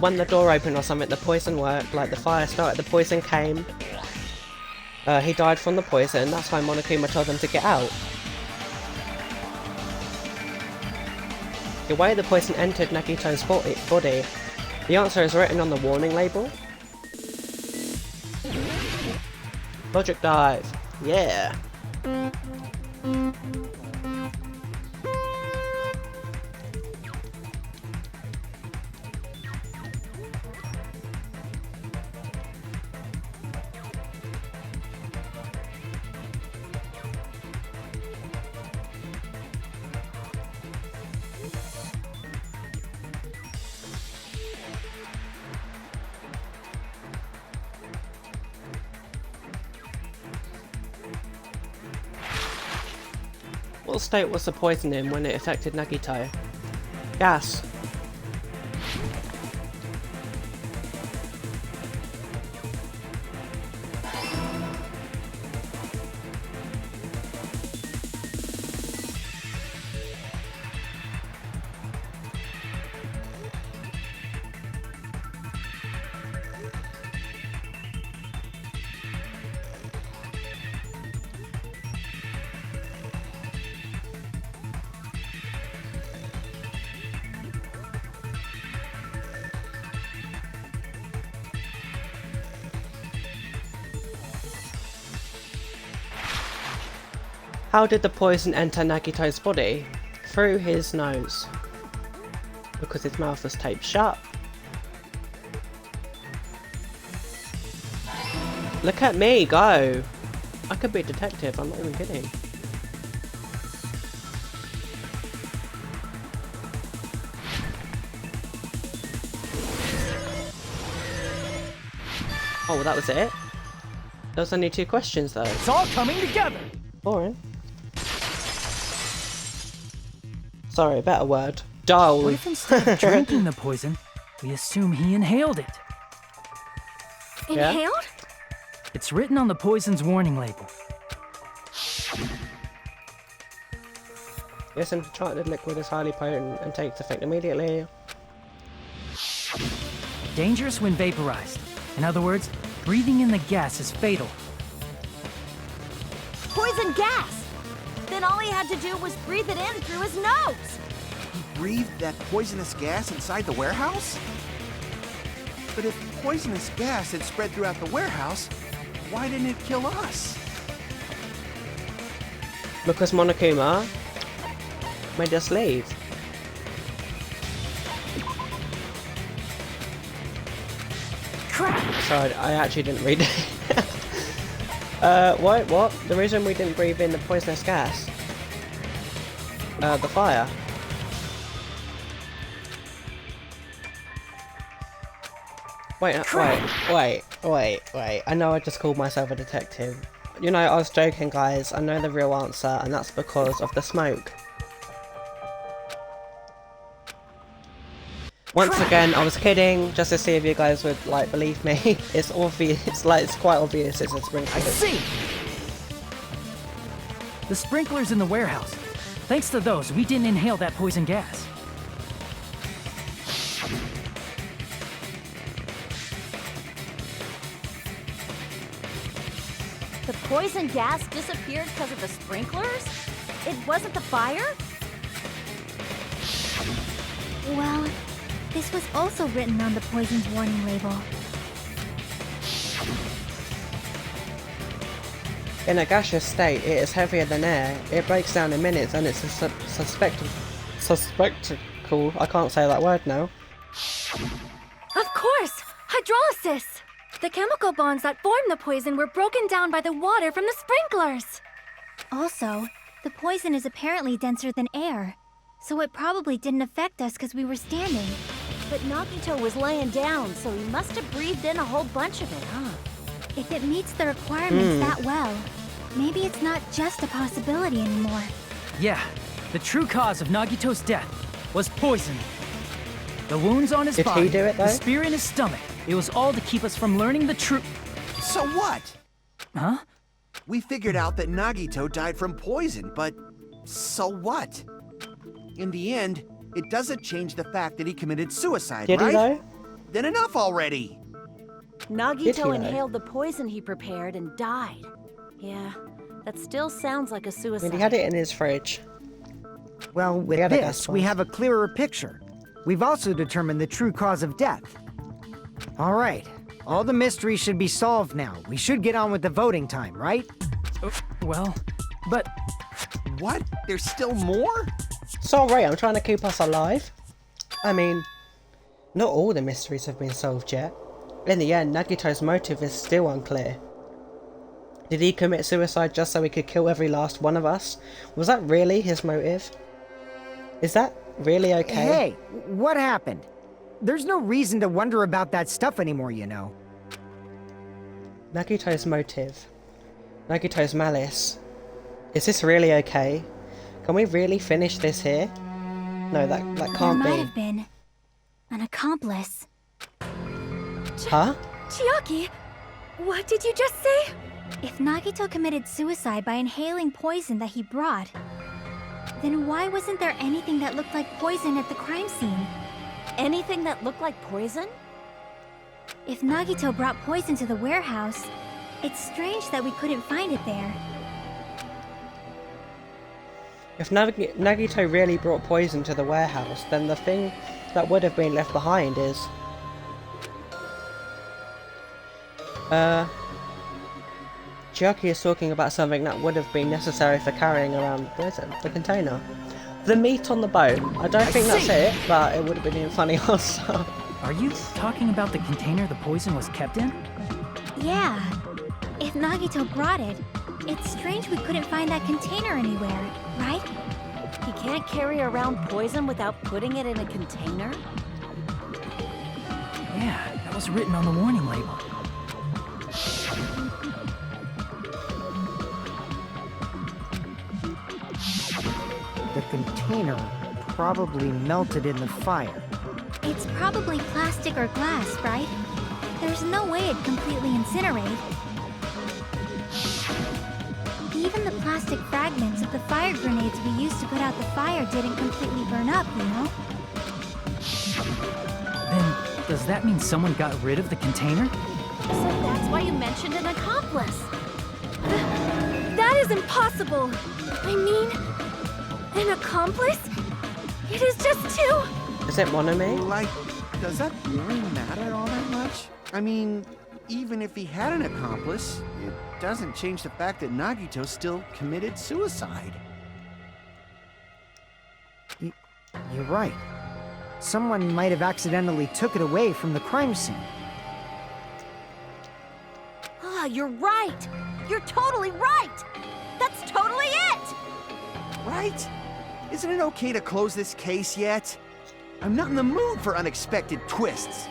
When the door opened or something, the poison worked. Like, the fire started, the poison came. He died from the poison. That's why Monokuma told them to get out. The way the poison entered Nagito's body. The answer is written on the warning label. Logic dive. Yeah. What state was the poison in when it affected Nagito? Gas. How did the poison enter Nagito's body? Through his nose. Because his mouth was taped shut. Look at me, go! I could be a detective, I'm not even kidding. Oh, well, that was it? There was only 2 questions though. It's all coming together! Boring. Sorry, better word. Dull. What if instead of drinking the poison, we assume he inhaled it? Yeah? Inhaled? It's written on the poison's warning label. This enchanted liquid is highly potent and takes effect immediately. Dangerous when vaporized. In other words, breathing in the gas is fatal. Poison gas! Then all he had to do was breathe it in through his nose! He breathed that poisonous gas inside the warehouse? But if poisonous gas had spread throughout the warehouse, why didn't it kill us? Because Monokuma made us leave. Crap! Sorry, I actually didn't read it. What? The reason we didn't breathe in the poisonous gas? The fire. Wait. I know I just called myself a detective. You know, I was joking, guys. I know the real answer, and that's because of the smoke. Once again, I was kidding, just to see if you guys would, like, believe me. It's obvious, it's quite obvious it's a sprinkler. I see! The sprinklers in the warehouse. Thanks to those, we didn't inhale that poison gas. The poison gas disappeared because of the sprinklers? It wasn't the fire? Well, this was also written on the poison's warning label. In a gaseous state, it is heavier than air. It breaks down in minutes, and it's a suspectical. I can't say that word now. Of course! Hydrolysis! The chemical bonds that form the poison were broken down by the water from the sprinklers! Also, the poison is apparently denser than air, so it probably didn't affect us because we were standing. But Nagito was laying down, so he must have breathed in a whole bunch of it, huh? If it meets the requirements that well, maybe it's not just a possibility anymore. Yeah, the true cause of Nagito's death was poison. The wounds on his body, Did he do it, though? the spear in his stomach, it was all to keep us from learning the truth. So what? Huh? We figured out that Nagito died from poison, but so what? In the end, it doesn't change the fact that he committed suicide, Did right? he though? Then enough already! Nagito inhaled the poison he prepared and died. Yeah, that still sounds like a I suicide. mean, he had it in his fridge. Well, with Yeah, I this, guess we so. have a clearer picture. We've also determined the true cause of death. All right, all the mysteries should be solved now. We should get on with the voting time, right? Well, but What? There's still more? Sorry, I'm trying to keep us alive. I mean, not all the mysteries have been solved yet. In the end, Nagito's motive is still unclear. Did he commit suicide just so he could kill every last one of us? Was that really his motive? Is that really okay? Hey, what happened? There's no reason to wonder about that stuff anymore, you know. Nagito's motive. Nagito's malice. Is this really okay? Can we really finish this here? No, that There can't might be. have been an accomplice. Huh? Chiaki, what did you just say? If Nagito committed suicide by inhaling poison that he brought, then why wasn't there anything that looked like poison at the crime scene? Anything that looked like poison? If Nagito brought poison to the warehouse, it's strange that we couldn't find it there. If Nagito really brought poison to the warehouse, then the thing that would have been left behind is... Chiaki is talking about something that would have been necessary for carrying around, what is it, the container? The meat on the bone. I don't think that's it, but it would have been a funny answer. are you talking about the container the poison was kept in? Yeah. If Nagito brought it, it's strange we couldn't find that container anywhere, right? He can't carry around poison without putting it in a container? Yeah, that was written on the warning label. The container probably melted in the fire. It's probably plastic or glass, right? There's no way it'd completely incinerate. even the plastic fragments of the fire grenades we used to put out the fire didn't completely burn up, you know? Then, does that mean someone got rid of the container? So that's why you mentioned an accomplice. That is impossible! I mean, an accomplice? It is just two! Is it Monomi? Like, does that really matter all that much? I mean, even if he had an accomplice, it doesn't change the fact that Nagito still committed suicide. You're right. Someone might have accidentally took it away from the crime scene. Ah, you're right! You're totally right! That's totally it! Right? Isn't it okay to close this case yet? I'm not in the mood for unexpected twists.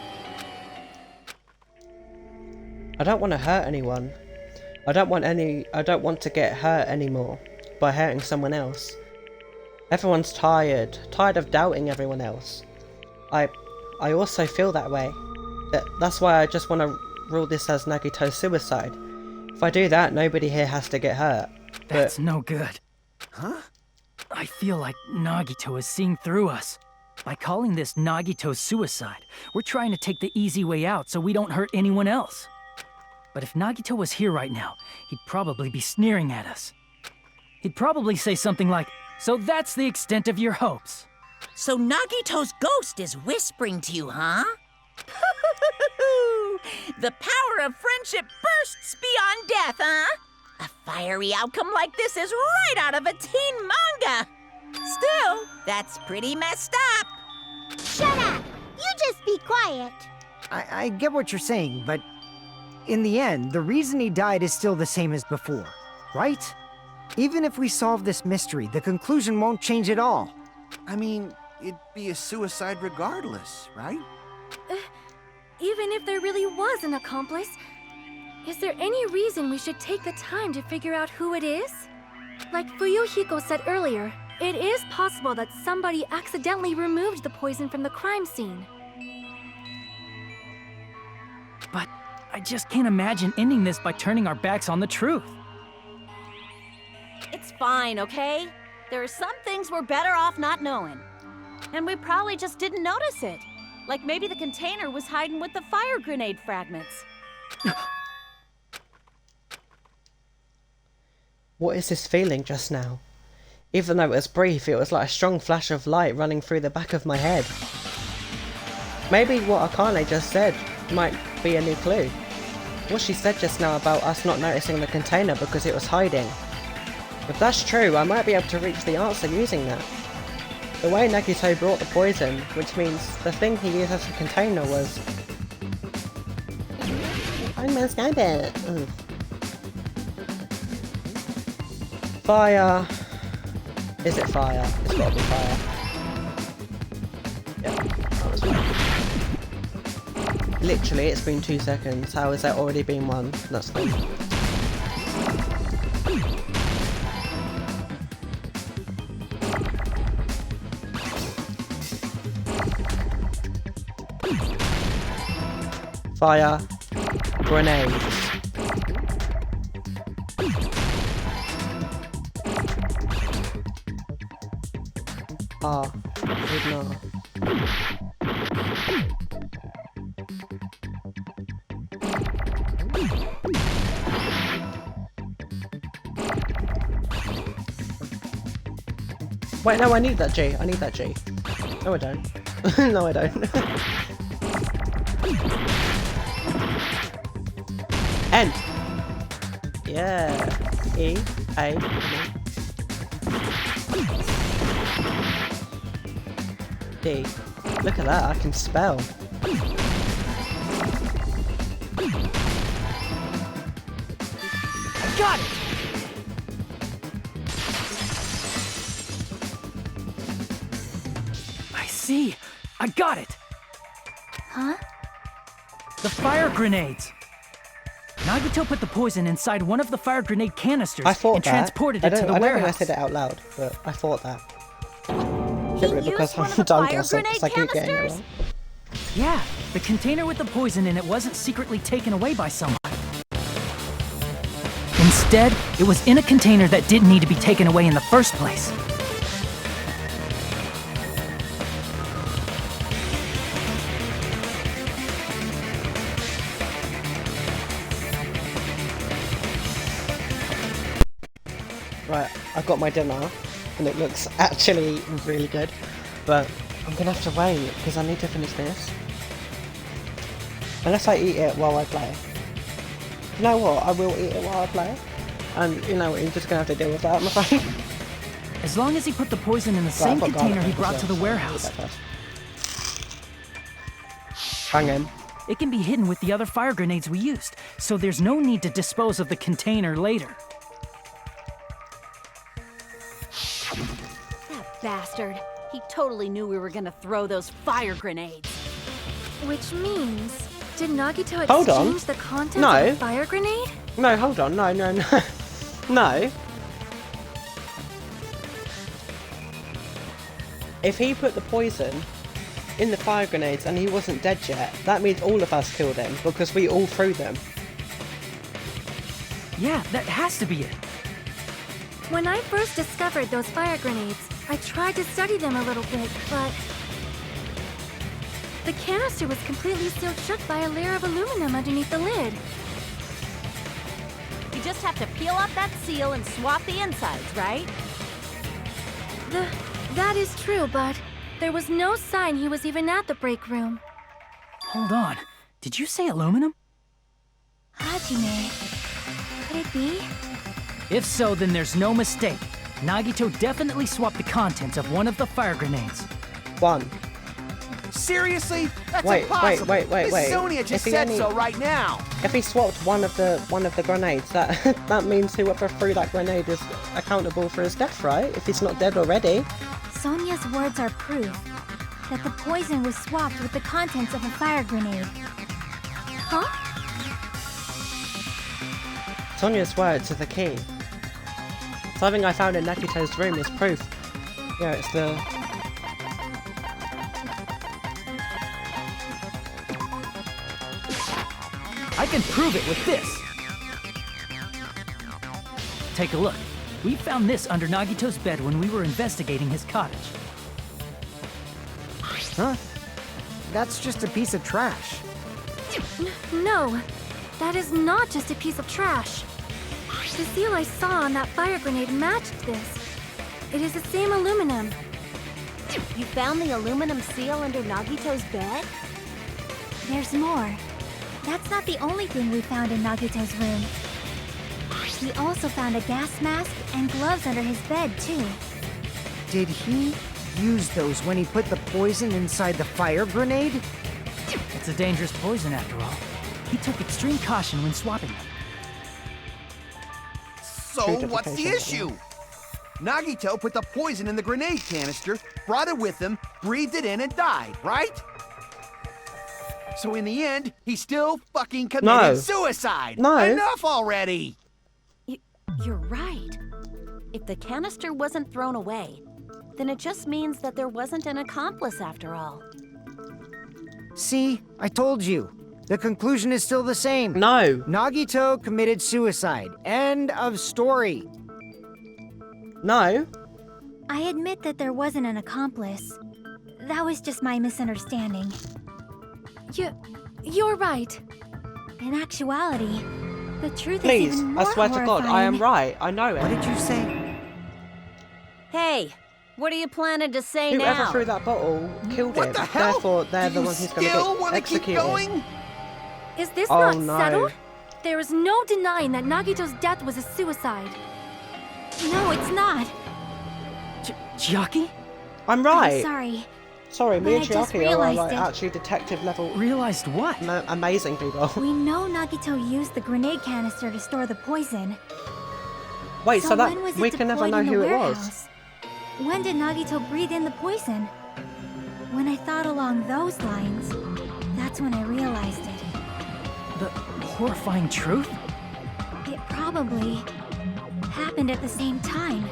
I don't want to hurt anyone. I don't want to get hurt anymore by hurting someone else. Everyone's tired of doubting everyone else. I also feel that way. That's why I just want to rule this as Nagito's suicide. If I do that, nobody here has to get hurt. That's no good. Huh? I feel like Nagito is seeing through us. By calling this Nagito's suicide, we're trying to take the easy way out so we don't hurt anyone else. But if Nagito was here right now, he'd probably be sneering at us. He'd probably say something like, "So that's the extent of your hopes." So Nagito's ghost is whispering to you, huh? The power of friendship bursts beyond death, huh? A fiery outcome like this is right out of a teen manga. Still, that's pretty messed up. Shut up! You just be quiet. I get what you're saying, but in the end, the reason he died is still the same as before, right? Even if we solve this mystery, the conclusion won't change at all. I mean, it'd be a suicide regardless, right? Even if there really was an accomplice, is there any reason we should take the time to figure out who it is? Like Fuyuhiko said earlier, it is possible that somebody accidentally removed the poison from the crime scene. But I just can't imagine ending this by turning our backs on the truth. It's fine, okay? There are some things we're better off not knowing. And we probably just didn't notice it. Like maybe the container was hiding with the fire grenade fragments. What is this feeling just now? Even though it was brief, it was like a strong flash of light running through the back of my head. Maybe what Akane just said might be a new clue. What she said just now about us not noticing the container because it was hiding. If that's true, I might be able to reach the answer using that. The way Nagito brought the poison, which means the thing he used as a container was... I must have it. Fire. Is it fire? It's gotta be fire. Yeah, that was right. Literally, it's been 2 seconds. How has that already been 1? That's good. Fire. Grenades. Ah, ignore. Wait, no, I need that G. I need that G. No, I don't. No, I don't. N. Yeah. E. A. D. Look at that, I can spell. I got it! I see! I got it! Huh? The fire grenades! Nagito put the poison inside one of the fire grenade canisters I thought and that. transported it to the I don't think I warehouse. said it out loud, but I thought that. He Simply because used one I'm of the done fire gossip, grenade because I keep getting it canisters? wrong. Yeah, the container with the poison in it wasn't secretly taken away by someone. dead, it was in a container that didn't need to be taken away in the first place. Right, I've got my dinner, and it looks actually really good, but I'm gonna have to wait, because I need to finish this. Unless I eat it while I play. You know what, I will eat it while I play, and you know what, you're just gonna have to deal with that, I'm afraid. As long as he put the poison in the same container he brought to the warehouse. Hang in. It can be hidden with the other fire grenades we used, so there's no need to dispose of the container later. That bastard. He totally knew we were gonna throw those fire grenades. Which means, did Nagito Hold on. exchange the contents No. of a fire grenade? No, hold on, no. No. If he put the poison in the fire grenades and he wasn't dead yet, that means all of us killed him, because we all threw them. Yeah, that has to be it. When I first discovered those fire grenades, I tried to study them a little bit, but the canister was completely sealed shut by a layer of aluminum underneath the lid. You just have to peel off that seal and swap the insides, right? That is true, but there was no sign he was even at the break room. Hold on. Did you say aluminum? Hajime, could it be? If so, then there's no mistake. Nagito definitely swapped the contents of one of the fire grenades. One. Seriously? That's Wait. Miss Sonia just said so right now. If he swapped one of the grenades, that means whoever threw that grenade is accountable for his death, right? If he's not dead already. Sonia's words are proof that the poison was swapped with the contents of a fire grenade. Huh? Sonia's words are the key. Something I found in Nagito's room is proof. Yeah, it's the... I can prove it with this. Take a look. We found this under Nagito's bed when we were investigating his cottage. Huh? That's just a piece of trash. No, that is not just a piece of trash. The seal I saw on that fire grenade matched this. It is the same aluminum. You found the aluminum seal under Nagito's bed? There's more. That's not the only thing we found in Nagito's room. We also found a gas mask and gloves under his bed, too. Did he use those when he put the poison inside the fire grenade? It's a dangerous poison after all. He took extreme caution when swapping them. So what's the issue? Nagito put the poison in the grenade canister, brought it with him, breathed it in, and died, right? So in the end, he still fucking committed suicide. No. Enough already. You're right. If the canister wasn't thrown away, then it just means that there wasn't an accomplice after all. See, I told you. The conclusion is still the same. No. Nagito committed suicide. End of story. No. I admit that there wasn't an accomplice. That was just my misunderstanding. You're right. In actuality, the truth Please, is even more I swear to God, I am horrifying. right. I know it. What did you say? Hey, what are you planning to say Whoever now? threw that bottle killed What him. the hell? Therefore, they're Do the you one who's going to still get want to keep executed. going? Is this Oh, not no. settled? There is no denying that Nagito's death was a suicide. No, it's not. Chiaki? I'm right. I'm sorry. Sorry, me But and I just Chiaki are realized like it. actually detective level Realized what? amazing people. We know Nagito used the grenade canister to store the poison. Wait, so that when was it we can never deployed know in the who it was. warehouse? When did Nagito breathe in the poison? When I thought along those lines, that's when I realized it. The horrifying truth? It probably happened at the same time.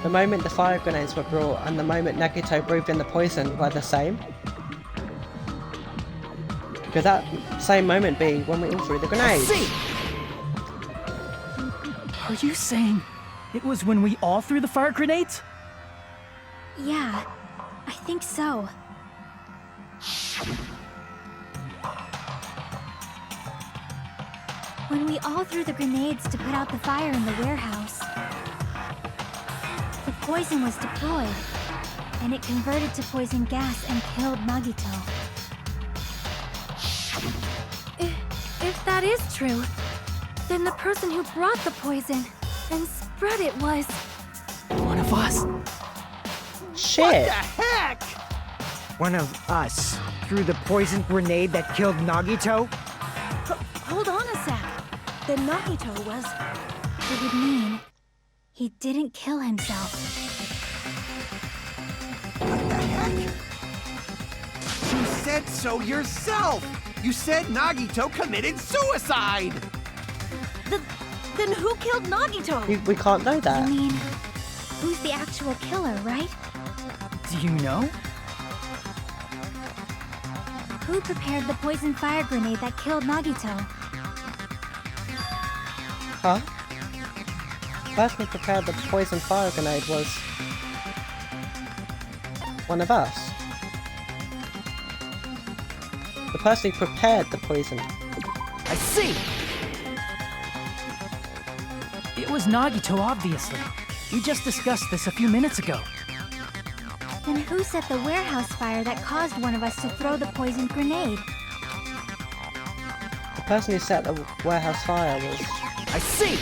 The moment the fire grenades were brought and the moment Nagito breathed in the poison were the same. Could that same moment be when we all threw the grenades? See. Are you saying it was when we all threw the fire grenades? Yeah, I think so. When we all threw the grenades to put out the fire in the warehouse, the poison was deployed, and it converted to poison gas and killed Nagito. If that is true, then the person who brought the poison and spread it was... One of us. Shit. What the heck? One of us threw the poison grenade that killed Nagito? Hold on a sec. Then Nagito was... It would mean he didn't kill himself. What the heck? You said so yourself! You said Nagito committed suicide! Then who killed Nagito? We can't know I that. mean, who's the actual killer, right? Do you know? Who prepared the poison fire grenade that killed Nagito? Huh? The person who prepared the poison fire grenade was... one of us. The person who prepared the poison. I see! It was Nagito, obviously. We just discussed this a few minutes ago. Then who set the warehouse fire that caused one of us to throw the poison grenade? The person who set the warehouse fire was... I see!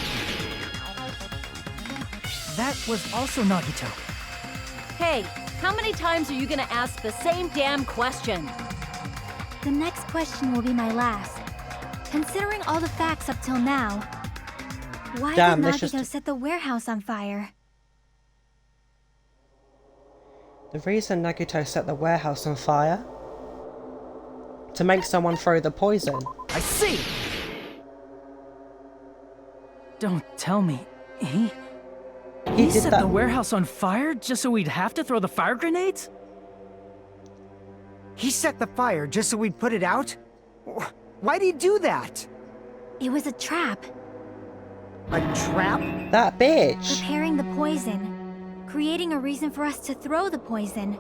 That was also Nagito. Hey, how many times are you gonna ask the same damn question? The next question will be my last. Considering all the facts up till now, why Damn, did this Nagito just- set the warehouse on fire? The reason Nagito set the warehouse on fire? To make someone throw the poison. I see! Don't tell me. He He did set that. the warehouse on fire just so we'd have to throw the fire grenades? He set the fire just so we'd put it out? Why'd he do that? It was a trap. A trap? That bitch! Preparing the poison. Creating a reason for us to throw the poison.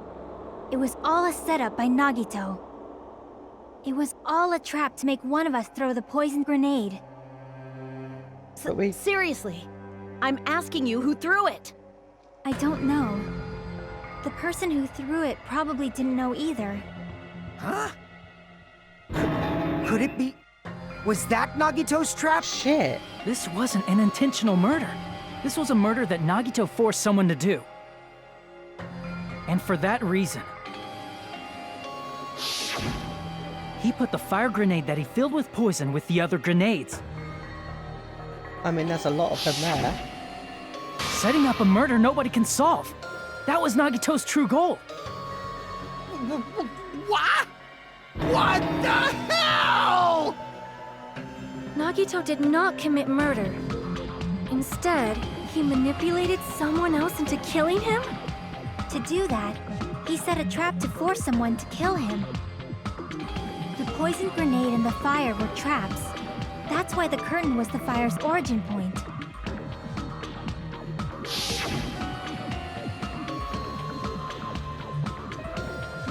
It was all a setup by Nagito. It was all a trap to make one of us throw the poison grenade. But we... Seriously, I'm asking you who threw it. I don't know. The person who threw it probably didn't know either. Huh? Could it be... Was that Nagito's trap? Shit. This wasn't an intentional murder. This was a murder that Nagito forced someone to do. And for that reason, he put the fire grenade that he filled with poison with the other grenades, I mean, there's a lot of them there. setting up a murder nobody can solve. That was Nagito's true goal. What? What the hell? Nagito did not commit murder. Instead, he manipulated someone else into killing him? To do that, he set a trap to force someone to kill him. The poison grenade and the fire were traps. That's why the curtain was the fire's origin point.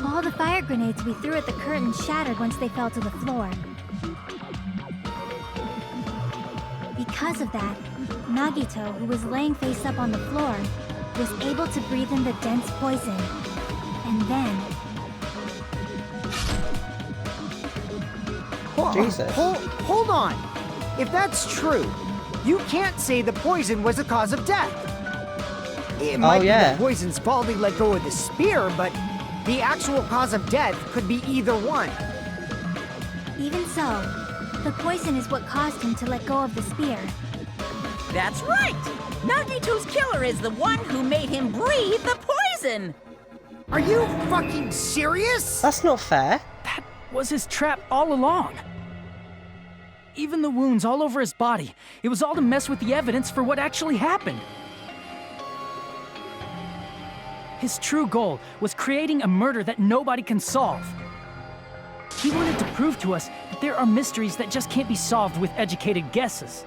All the fire grenades we threw at the curtain shattered once they fell to the floor. Because of that, Nagito, who was laying face up on the floor, was able to breathe in the dense poison. And then... Jesus. Hold on. If that's true, you can't say the poison was the cause of death. It might be the poison's fault he let go of the spear, but the actual cause of death could be either one. Even so, the poison is what caused him to let go of the spear. That's right! Nagito's killer is the one who made him breathe the poison! Are you fucking serious? That's not fair. That was his trap all along. Even the wounds all over his body, it was all to mess with the evidence for what actually happened. His true goal was creating a murder that nobody can solve. He wanted to prove to us that there are mysteries that just can't be solved with educated guesses.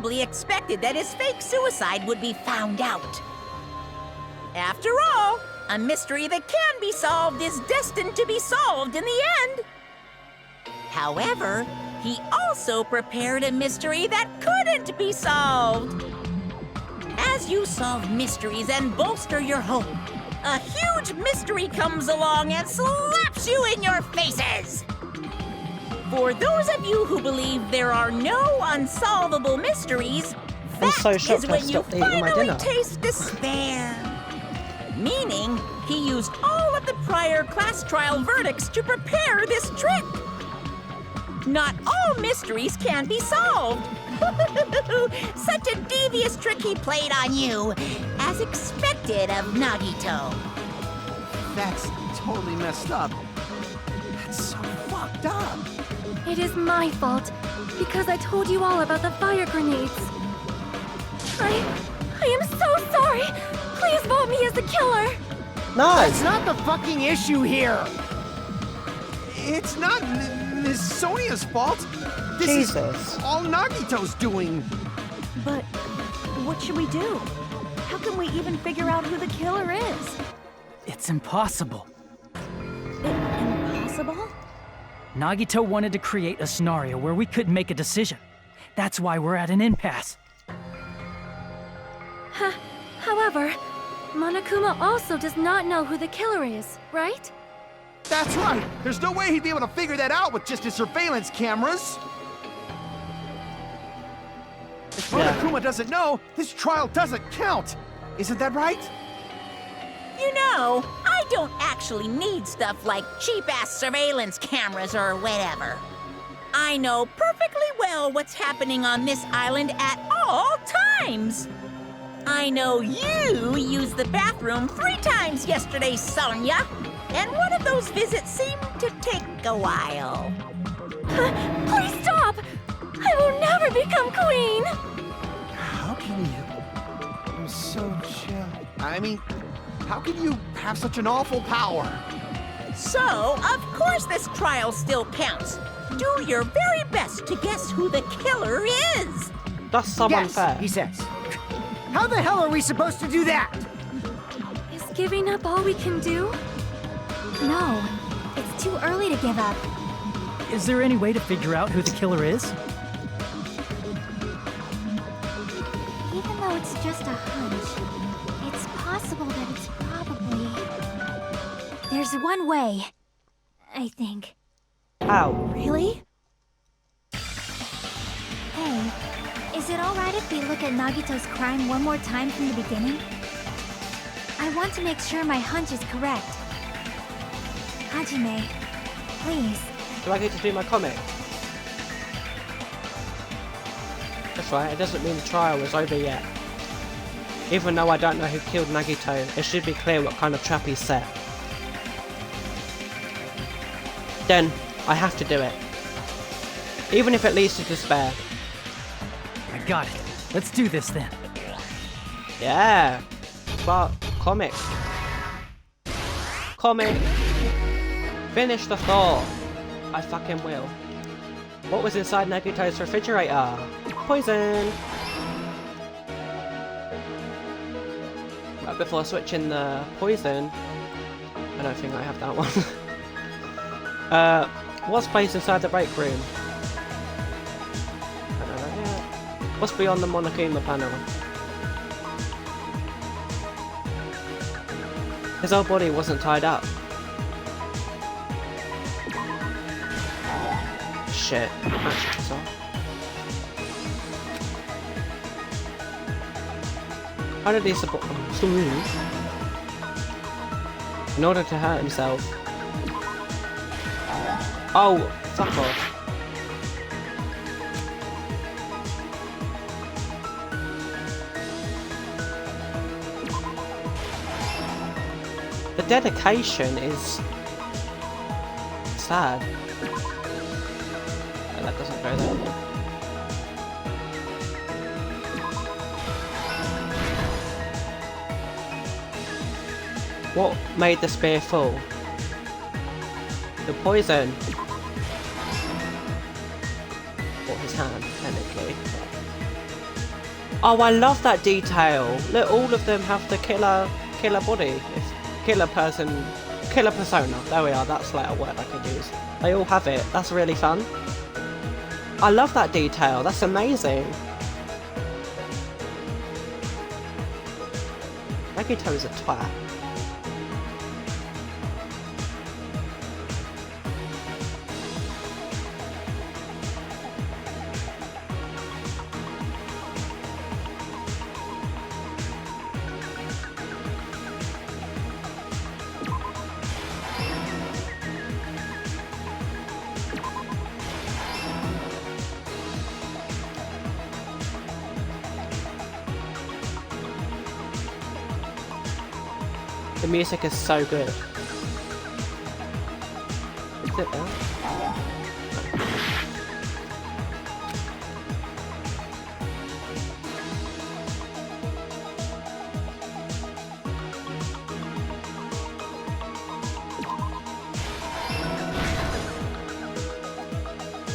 probably expected that his fake suicide would be found out. After all, a mystery that can be solved is destined to be solved in the end. However, he also prepared a mystery that couldn't be solved. As you solve mysteries and bolster your hope, a huge mystery comes along and slaps you in your faces. For those of you who believe there are no unsolvable mysteries, that is when you finally taste despair. Meaning, he used all of the prior class trial verdicts to prepare this trick. Not all mysteries can be solved. Such a devious trick he played on you, as expected of Nagito. That's totally messed up. That's so fucked up. It is my fault, because I told you all about the fire grenades. I am so sorry. Please vote me as the killer. No. That's not the fucking issue here. It's not Miss Sonia's fault. This is all Nagito's doing. But what should we do? How can we even figure out who the killer is? It's impossible. Impossible? Nagito wanted to create a scenario where we couldn't make a decision. That's why we're at an impasse. However, Monokuma also does not know who the killer is, right? That's right. There's no way he'd be able to figure that out with just his surveillance cameras. If Monokuma doesn't know, this trial doesn't count. Isn't that right? You know, I don't actually need stuff like cheap-ass surveillance cameras or whatever. I know perfectly well what's happening on this island at all times. I know you used the bathroom 3 times yesterday, Sonia, and one of those visits seemed to take a while. Please stop! I will never become queen! How can you? I'm so chill. I mean, how can you have such an awful power? So, of course this trial still counts. Do your very best to guess who the killer is. That's someone fair. He says. How the hell are we supposed to do that? Is giving up all we can do? No, it's too early to give up. Is there any way to figure out who the killer is? Even though it's just a hunch, it's possible that it's probably... There's one way, I think. How? Really? Hey, is it alright if we look at Nagito's crime one more time from the beginning? I want to make sure my hunch is correct. Hajime, please. Do I get to do my comic? That's right, it doesn't mean the trial is over yet. Even though I don't know who killed Nagito, it should be clear what kind of trap he set. Then, I have to do it. Even if it leads to despair. I got it. Let's do this then. Yeah. But, comic. Comic. Finish the thought. I fucking will. What was inside Nagito's refrigerator? Poison! Right before switching the poison, I don't think I have that one. What's placed inside the break room? I don't know yet. What's beyond the Monokuma panel? His whole body wasn't tied up. Shit. Actually, so. How did he support him? In order to hurt himself. Oh, fuck off. The dedication is sad. Oh, that doesn't go there. What made the spear fall? The poison. Or his hand, technically. Oh, I love that detail. Look, all of them have the killer body. It's killer persona. There we are, that's like a word I could use. They all have it. That's really fun. I love that detail. That's amazing. Nagito is a twat. The music is so good. Is it there?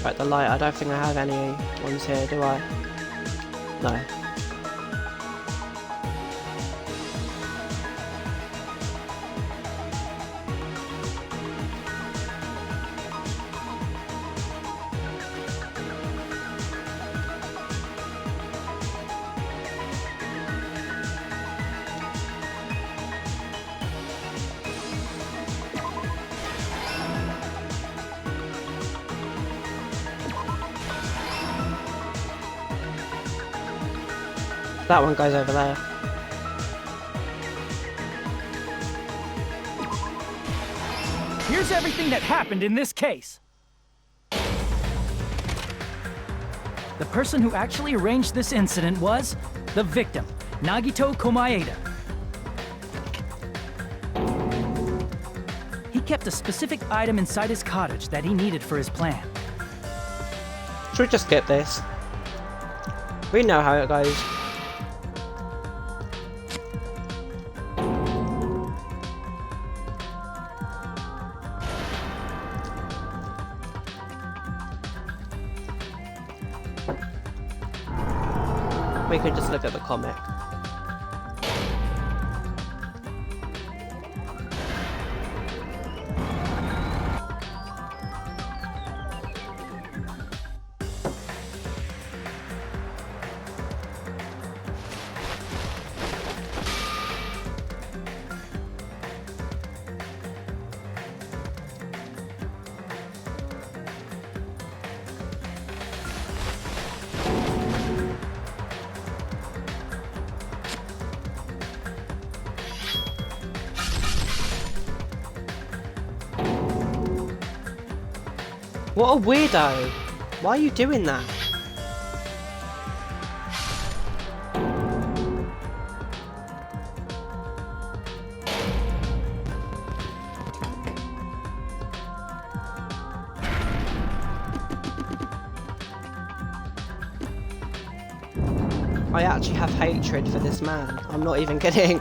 Right, the light. I don't think I have any ones here, do I? No. That one goes over there. Here's everything that happened in this case. The person who actually arranged this incident was the victim, Nagito Komaeda. He kept a specific item inside his cottage that he needed for his plan. Should we just skip this? We know how it goes. We could just look at the comic. What a weirdo! Why are you doing that? I actually have hatred for this man. I'm not even kidding.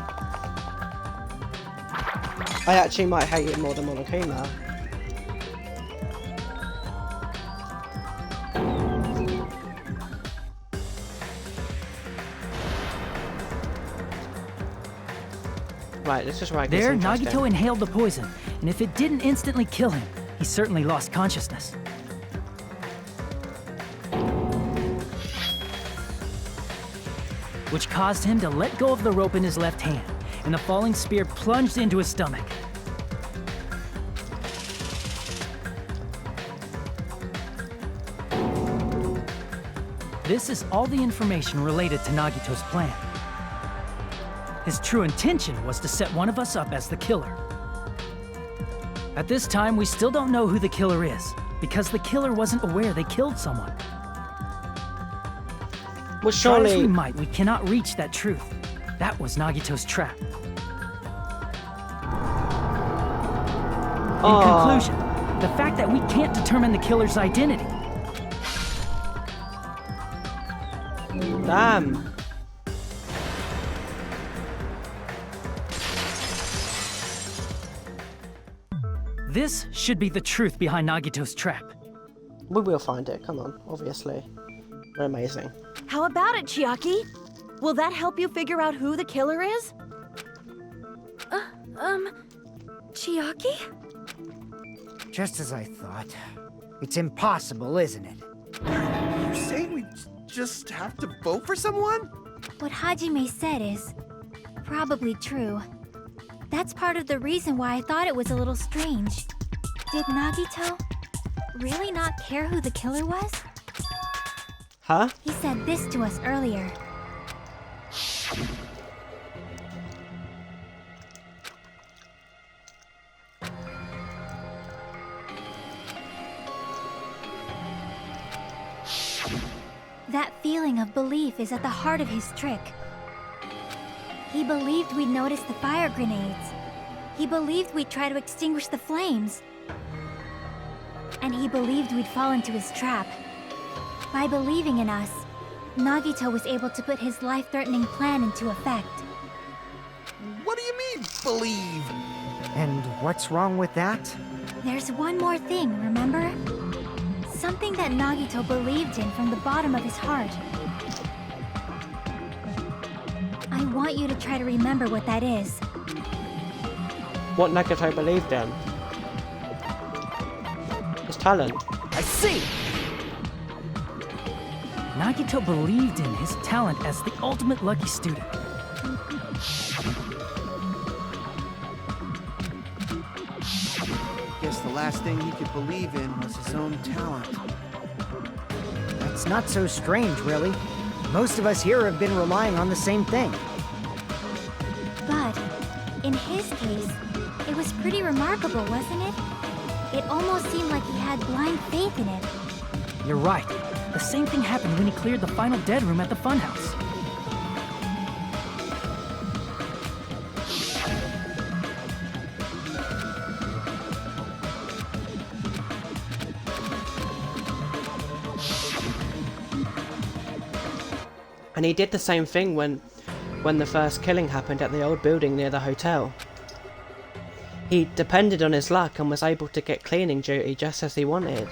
I actually might hate him more than Monokuma. Right, let's just write this. There, Nagito inhaled the poison, and if it didn't instantly kill him, he certainly lost consciousness. Which caused him to let go of the rope in his left hand, and the falling spear plunged into his stomach. This is all the information related to Nagito's plan. His true intention was to set one of us up as the killer. At this time, we still don't know who the killer is, because the killer wasn't aware they killed someone. Well, surely... Try as we might, we cannot reach that truth. That was Nagito's trap. In conclusion, the fact that we can't determine the killer's identity. Damn. This should be the truth behind Nagito's trap. We will find it, come on, obviously. We're amazing. How about it, Chiaki? Will that help you figure out who the killer is? Chiaki? Just as I thought. It's impossible, isn't it? You say we just have to vote for someone? What Hajime said is probably true. That's part of the reason why I thought it was a little strange. Did Nagito really not care who the killer was? Huh? He said this to us earlier. That feeling of belief is at the heart of his trick. He believed we'd notice the fire grenades. He believed we'd try to extinguish the flames. And he believed we'd fall into his trap. By believing in us, Nagito was able to put his life-threatening plan into effect. What do you mean, believe? And what's wrong with that? There's one more thing, remember? Something that Nagito believed in from the bottom of his heart. I want you to try to remember what that is. What Nagito believed in? His talent. I see! Nagito believed in his talent as the ultimate lucky student. Guess the last thing he could believe in was his own talent. That's not so strange, really. Most of us here have been relying on the same thing. But, in his case, it was pretty remarkable, wasn't it? It almost seemed like he had blind faith in it. You're right. The same thing happened when he cleared the final dead room at the funhouse. And he did the same thing when the first killing happened at the old building near the hotel. He depended on his luck and was able to get cleaning duty just as he wanted.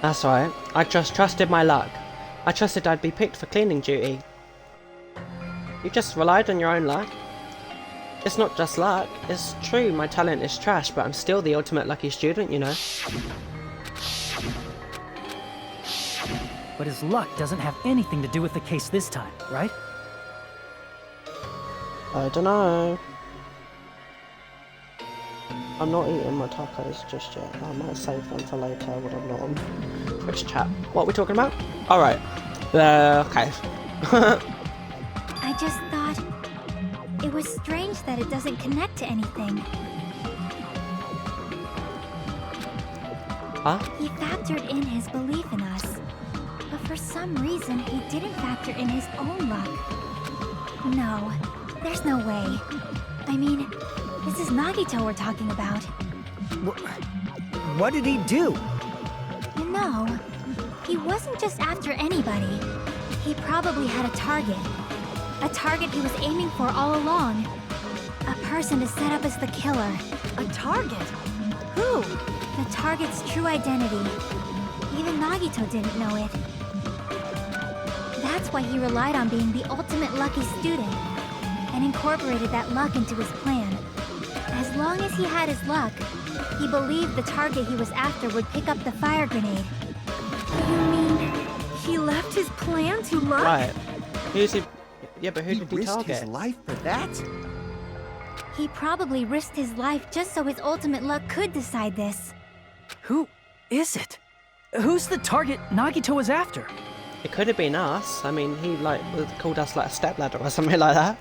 That's right, I just trusted my luck. I trusted I'd be picked for cleaning duty. You just relied on your own luck. It's not just luck, it's true my talent is trash, but I'm still the ultimate lucky student, you know. But his luck doesn't have anything to do with the case this time, right? I don't know. I'm not eating my tacos just yet. I might save them for later when I'm not on Twitch chat. What are we talking about? Alright. Okay. I just thought it was strange that it doesn't connect to anything. Huh? He factored in his belief in us, but for some reason he didn't factor in his own luck. No, there's no way. I mean, this is Nagito we're talking about. What did he do? You know, he wasn't just after anybody. He probably had a target. A target he was aiming for all along. A person to set up as the killer. A target? Who? The target's true identity. Even Nagito didn't know it. That's why he relied on being the ultimate lucky student, and incorporated that luck into his plan. As long as he had his luck, he believed the target he was after would pick up the fire grenade. You mean he left his plan to luck? Right. Who's he? Yeah, but who did he risked target? his life for that? He probably risked his life just so his ultimate luck could decide this. Who is it? Who's the target Nagito was after? It could have been us. I mean, he called us like a stepladder or something like that.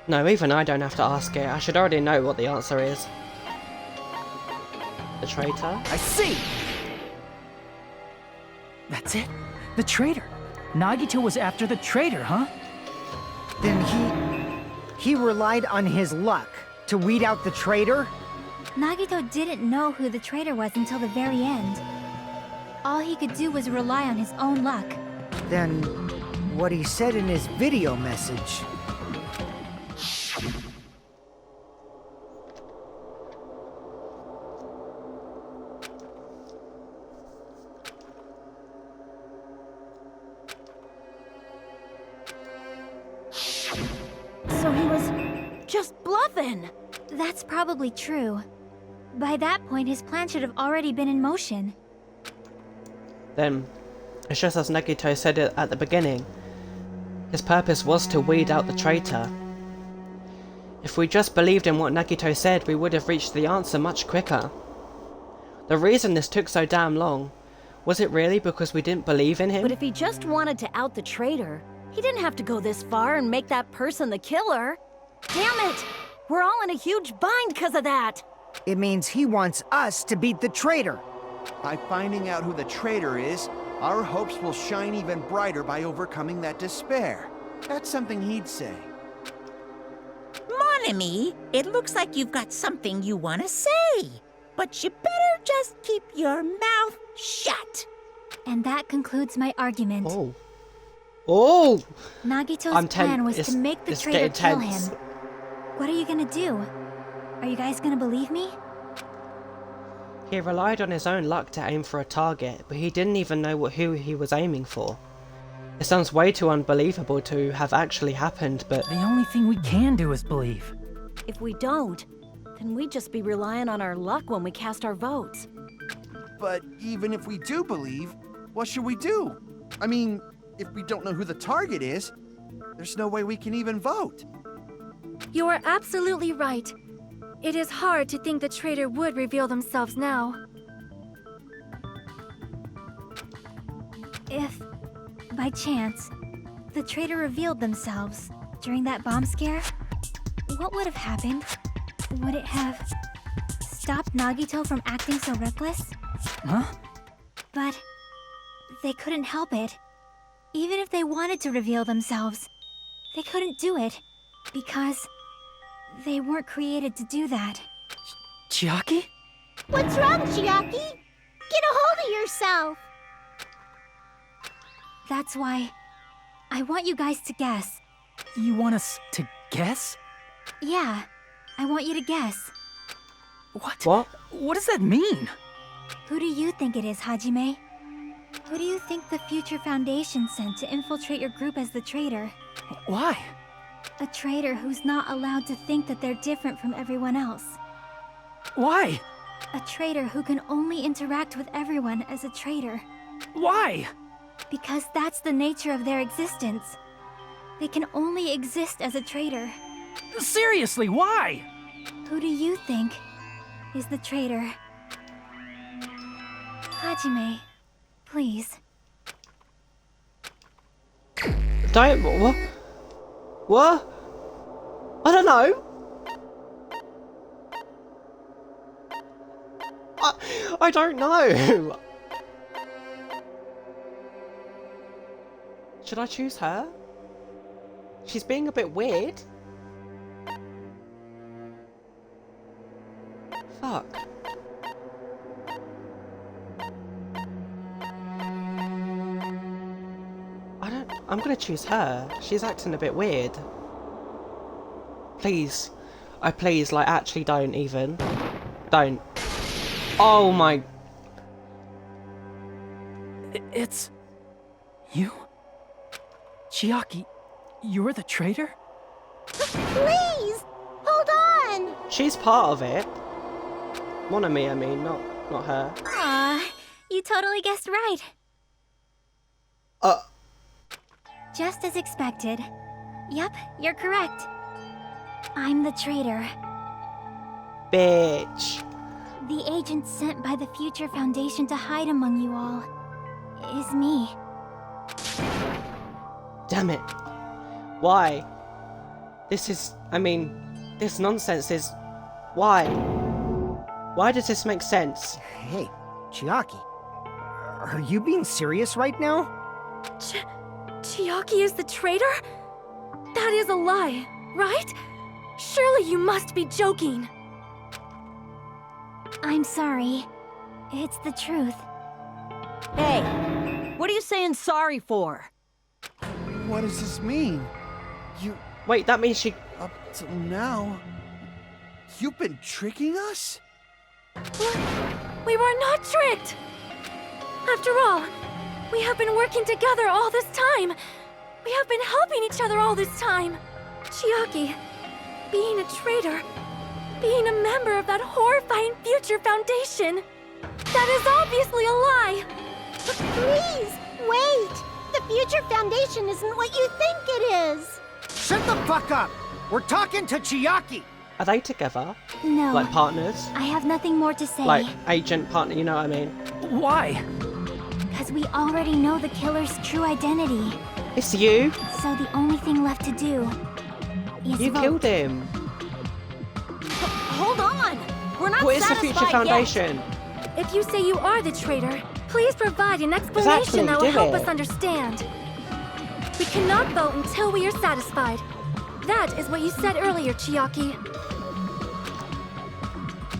No, even I don't have to ask it. I should already know what the answer is. The traitor? I see! That's it? The traitor. Nagito was after the traitor, huh? Then he relied on his luck to weed out the traitor? Nagito didn't know who the traitor was until the very end. All he could do was rely on his own luck. Then what he said in his video message. So he was just bluffing. That's probably true. By that point, his plan should have already been in motion. Then, it's just as Nagito said it at the beginning. His purpose was to weed out the traitor. If we just believed in what Nagito said, we would have reached the answer much quicker. The reason this took so damn long, was it really because we didn't believe in him? But if he just wanted to out the traitor, he didn't have to go this far and make that person the killer. Damn it! We're all in a huge bind because of that! It means he wants us to beat the traitor. By finding out who the traitor is, our hopes will shine even brighter by overcoming that despair. That's something he'd say. Mon ami, it looks like you've got something you want to say. But you better just keep your mouth shut. And that concludes my argument. Oh. Oh! Nagito's plan was to make the traitor kill him. What are you gonna do? Are you guys gonna believe me? He relied on his own luck to aim for a target, but he didn't even know who he was aiming for. It sounds way too unbelievable to have actually happened, but... The only thing we can do is believe. If we don't, then we'd just be relying on our luck when we cast our votes. But even if we do believe, what should we do? I mean, if we don't know who the target is, there's no way we can even vote. You are absolutely right. It is hard to think the traitor would reveal themselves now. If, by chance, the traitor revealed themselves during that bomb scare, what would have happened? Would it have stopped Nagito from acting so reckless? Huh? But they couldn't help it. Even if they wanted to reveal themselves, they couldn't do it because they weren't created to do that. Chiaki? What's wrong, Chiaki? Get a hold of yourself. That's why I want you guys to guess. You want us to guess? Yeah, I want you to guess. What? What does that mean? Who do you think it is, Hajime? Who do you think the Future Foundation sent to infiltrate your group as the traitor? Why? A traitor who's not allowed to think that they're different from everyone else. Why? A traitor who can only interact with everyone as a traitor. Why? Because that's the nature of their existence. They can only exist as a traitor. Seriously, why? Who do you think is the traitor? Hajime, please. Don't... What? What? I don't know. I don't know. Should I choose her? She's being a bit weird. Fuck. I'm gonna choose her. She's acting a bit weird. Please. Please, like, actually don't even. Don't. Oh my... It's... you? Chiaki, you're the traitor? Please! Hold on! She's part of it. Mon ami, I mean, not her. Aw, you totally guessed right. Just as expected. Yep, you're correct. I'm the traitor. Bitch. The agent sent by the Future Foundation to hide among you all is me. Damn it. Why? This is... I mean, this nonsense is... Why? Why does this make sense? Hey, Chiaki. Are you being serious right now? Chiaki is the traitor? That is a lie, right? Surely you must be joking. I'm sorry. It's the truth. Hey, what are you saying sorry for? What does this mean? You... Wait, that means she... Up till now... You've been tricking us? What? We were not tricked! After all, we have been working together all this time. We have been helping each other all this time. Chiaki, being a traitor, being a member of that horrifying Future Foundation, that is obviously a lie! Please, wait! The Future Foundation isn't what you think it is! Shut the fuck up! We're talking to Chiaki! Are they together? No. Like partners? I have nothing more to say. Like agent partner, you know what I mean? Why? Because we already know the killer's true identity. It's you. So the only thing left to do is You vote. killed him. Hold on! We're not What is the satisfied Future yet. Foundation? If you say you are the traitor, please provide an explanation Exactly, that will do help it. us understand. We cannot vote until we are satisfied. That is what you said earlier, Chiaki.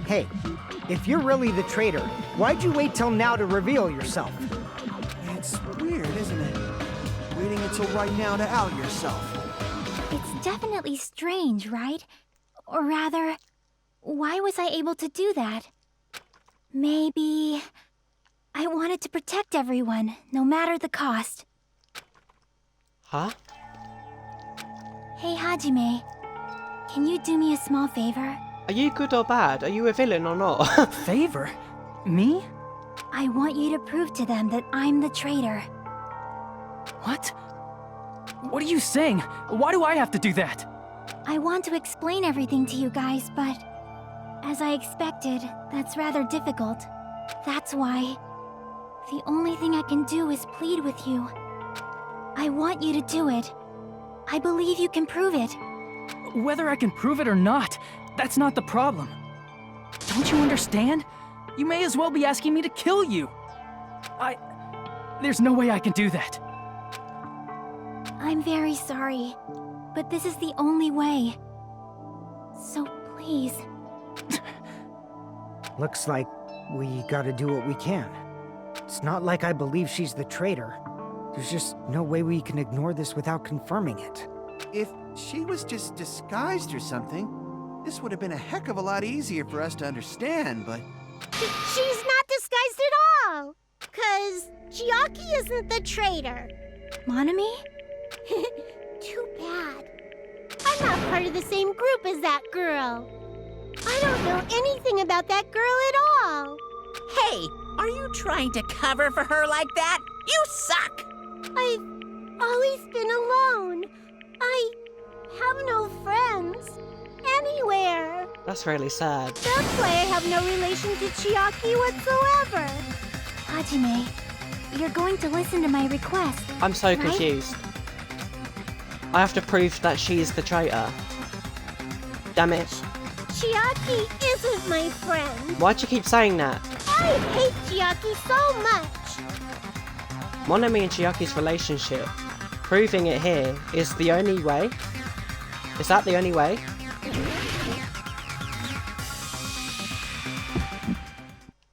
Hey, if you're really the traitor, why'd you wait till now to reveal yourself? It's weird, isn't it? Waiting until right now to out yourself. It's definitely strange, right? Or rather, why was I able to do that? Maybe I wanted to protect everyone, no matter the cost. Huh? Hey, Hajime, can you do me a small favor? Are you good or bad? Are you a villain or not? Favor? Me? I want you to prove to them that I'm the traitor. What? What are you saying? Why do I have to do that? I want to explain everything to you guys, but as I expected, that's rather difficult. That's why the only thing I can do is plead with you. I want you to do it. I believe you can prove it. Whether I can prove it or not, that's not the problem. Don't you understand? You may as well be asking me to kill you. There's no way I can do that. I'm very sorry, but this is the only way. So please. Looks like we gotta do what we can. It's not like I believe she's the traitor. There's just no way we can ignore this without confirming it. If she was just disguised or something, this would have been a heck of a lot easier for us to understand, but... She's not disguised at all! 'Cause Chiaki isn't the traitor. Monami? Too bad. I'm not part of the same group as that girl. I don't know anything about that girl at all. Hey, are you trying to cover for her like that? You suck! I've always been alone. I have no friends anywhere. That's really sad. That's why I have no relation to Chiaki whatsoever. Hajime, you're going to listen to my request. I'm so right? confused. I have to prove that she's the traitor. Damn it. Chiaki isn't my friend. Why'd you keep saying that? I hate Chiaki so much. Monami and Chiaki's relationship, proving it here, is the only way? Is that the only way?